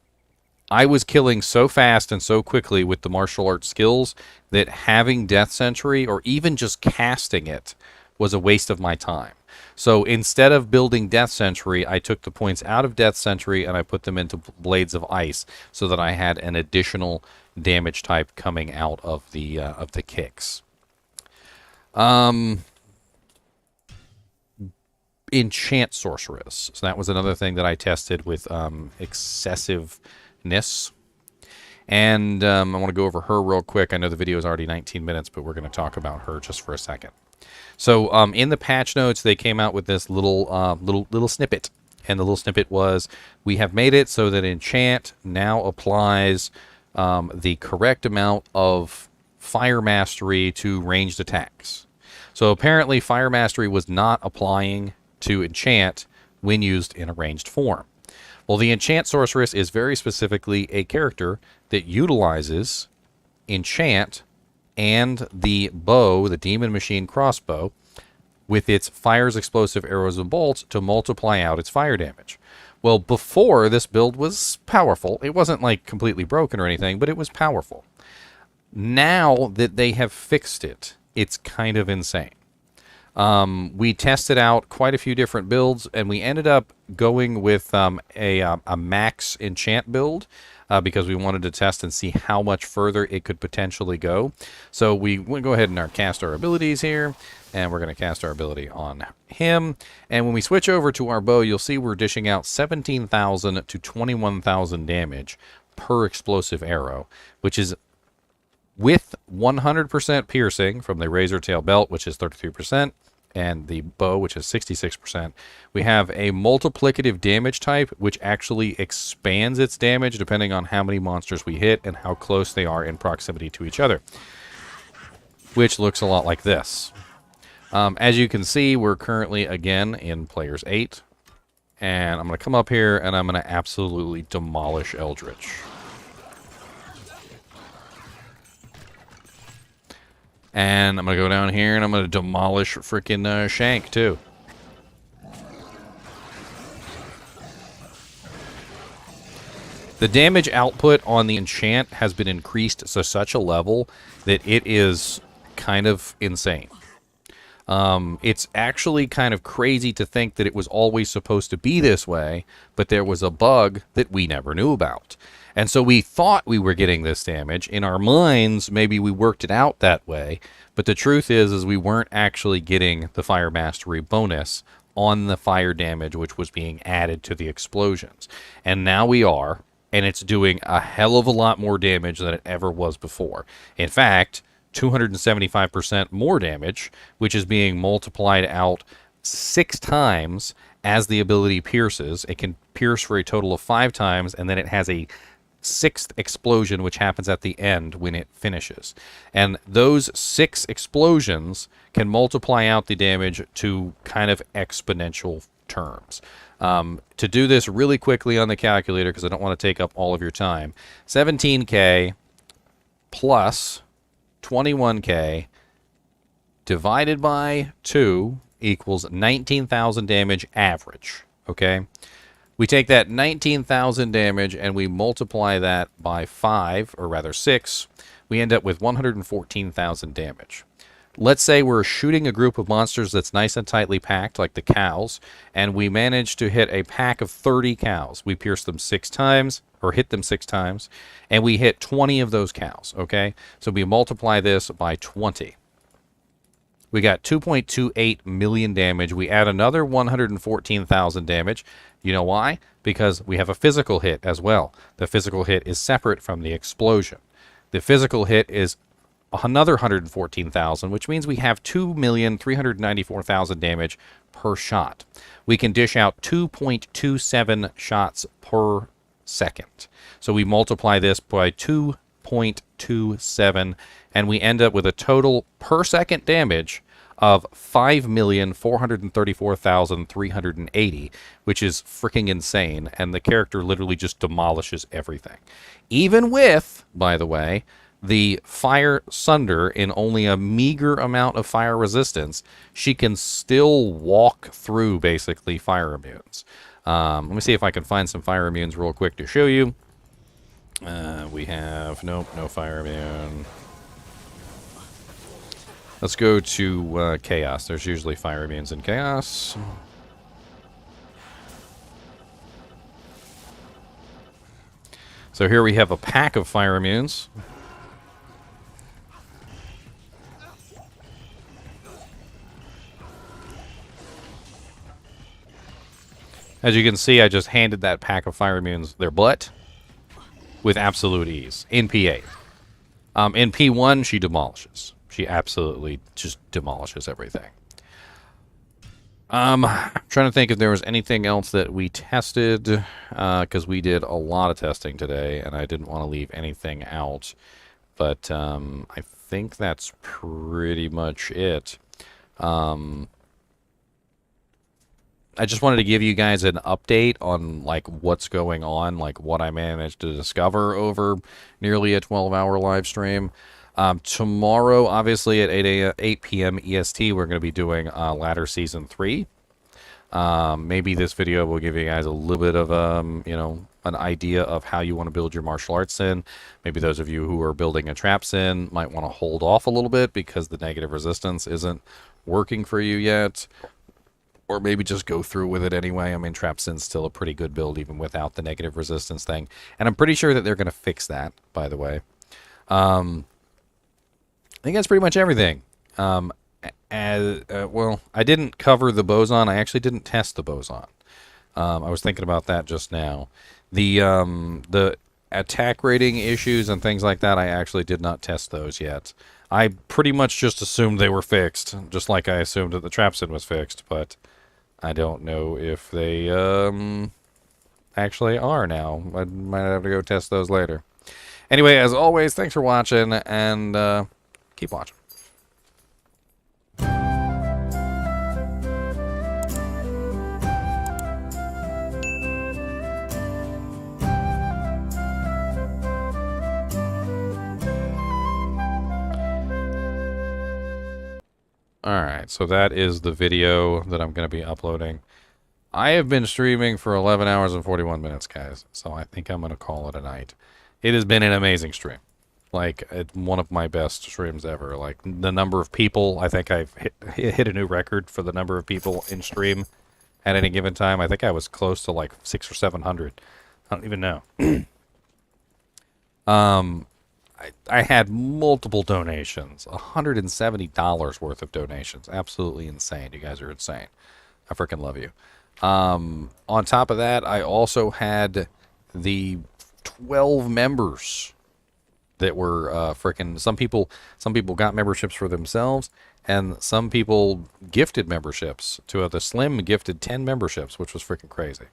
I was killing so fast and so quickly with the martial arts skills that having Death Sentry or even just casting it was a waste of my time. So instead of building Death Sentry, I took the points out of Death Sentry and I put them into Blades of Ice so that I had an additional damage type coming out of the kicks. Enchant Sorceress. So that was another thing that I tested with excessiveness. And I want to go over her real quick. I know the video is already 19 minutes, but we're going to talk about her just for a second. So in the patch notes, they came out with this little snippet. And the little snippet was, we have made it so that Enchant now applies the correct amount of Fire Mastery to ranged attacks. So apparently Fire Mastery was not applying to Enchant when used in a ranged form. Well, the Enchant Sorceress is very specifically a character that utilizes Enchant and the bow, the Demon Machine crossbow, with its fires, explosive arrows, and bolts to multiply out its fire damage. Well, before, this build was powerful. It wasn't like completely broken or anything, but it was powerful. Now that they have fixed it, it's kind of insane. We tested out quite a few different builds, and we ended up going with a max enchant build because we wanted to test and see how much further it could potentially go. So we will go ahead and cast our abilities here, and we're going to cast our ability on him. And when we switch over to our bow, you'll see we're dishing out 17,000 to 21,000 damage per explosive arrow, which is with 100% piercing from the Razor Tail Belt, which is 33%, and the bow, which is 66%. We have a multiplicative damage type, which actually expands its damage depending on how many monsters we hit and how close they are in proximity to each other, which looks a lot like this. As you can see, we're currently, again, in Players 8, and I'm going to come up here, and I'm going to absolutely demolish Eldritch. And I'm going to go down here, and I'm going to demolish freaking Shank, too. The damage output on the enchant has been increased to such a level that it is kind of insane. It's actually kind of crazy to think that it was always supposed to be this way, but there was a bug that we never knew about. And so we thought we were getting this damage. In our minds, maybe we worked it out that way. But the truth is we weren't actually getting the Fire Mastery bonus on the fire damage, which was being added to the explosions. And now we are, and it's doing a hell of a lot more damage than it ever was before. In fact, 275% more damage, which is being multiplied out 6 times as the ability pierces. It can pierce for a total of 5 times, and then it has a 6th explosion, which happens at the end when it finishes. And those 6 explosions can multiply out the damage to kind of exponential terms. To do this really quickly on the calculator, because I don't want to take up all of your time, 17k plus 21k divided by 2 equals 19,000 damage average, okay? We take that 19,000 damage and we multiply that by 5, or rather 6. We end up with 114,000 damage. Let's say we're shooting a group of monsters that's nice and tightly packed, like the cows, and we manage to hit a pack of 30 cows. We pierce them 6 times, or hit them 6 times, and we hit 20 of those cows, okay? So we multiply this by 20. We got 2.28 million damage. We add another 114,000 damage. You know why? Because we have a physical hit as well. The physical hit is separate from the explosion. The physical hit is another 114,000, which means we have 2,394,000 damage per shot. We can dish out 2.27 shots per second. So we multiply this by 2.27, and we end up with a total per second damage of 5,434,380, which is freaking insane, and the character literally just demolishes everything. Even with, by the way, the Fire Sunder in only a meager amount of fire resistance, she can still walk through, basically, fire immunes. Let me see if I can find some fire immunes real quick to show you. We have, nope, no fire immune. Let's go to Chaos. There's usually fire immunes in Chaos. So here we have a pack of fire immunes. As you can see, I just handed that pack of fire immunes their butt with absolute ease in P8. In P1, she demolishes. She absolutely just demolishes everything. Trying to think if there was anything else that we tested, because we did a lot of testing today, and I didn't want to leave anything out. But I think that's pretty much it. I just wanted to give you guys an update on like what's going on, like what I managed to discover over nearly a 12-hour live stream. Tomorrow, obviously at 8 p.m. EST, we're going to be doing Ladder Season 3. Maybe this video will give you guys a little bit of you know, an idea of how you want to build your martial arts sin. Maybe those of you who are building a trap sin might want to hold off a little bit because the negative resistance isn't working for you yet. Or maybe just go through with it anyway. I mean, Trap Sin's still a pretty good build even without the negative resistance thing. And I'm pretty sure that they're going to fix that, by the way. I think that's pretty much everything. Well, I didn't cover the boson. I actually didn't test the boson. I was thinking about that just now. The attack rating issues and things like that, I actually did not test those yet. I pretty much just assumed they were fixed, just like I assumed that the Trap Sin was fixed, but I don't know if they actually are now. I might have to go test those later. Anyway, as always, thanks for watching, and keep watching. Alright, so that is the video that I'm going to be uploading. I have been streaming for 11 hours and 41 minutes, guys, so I think I'm going to call it a night. It has been an amazing stream. Like, it's one of my best streams ever. Like, the number of people, I think I've hit a new record for the number of people in stream at any given time. I think I was close to like 600 or 700. I don't even know. I had multiple donations, $170 worth of donations. Absolutely insane. You guys are insane. I freaking love you. On top of that, I also had the 12 members that were freaking. Some people got memberships for themselves, and some people gifted memberships to the Slim gifted 10 memberships, which was freaking crazy.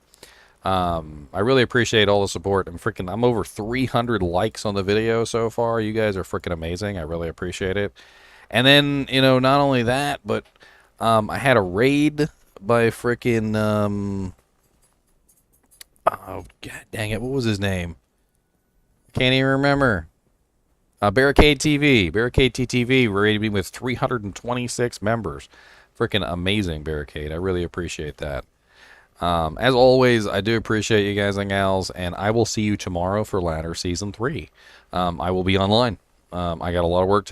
I really appreciate all the support. I'm over 300 likes on the video so far. You guys are freaking amazing. I really appreciate it. And then, you know, not only that, but I had a raid by freaking oh god dang it, what was his name? Can't even remember. Barricade TV. Barricade TTV rated me with 326 members. Freaking amazing, Barricade. I really appreciate that. As always, I do appreciate you guys and gals, and I will see you tomorrow for Ladder Season 3. I will be online. I got a lot of work to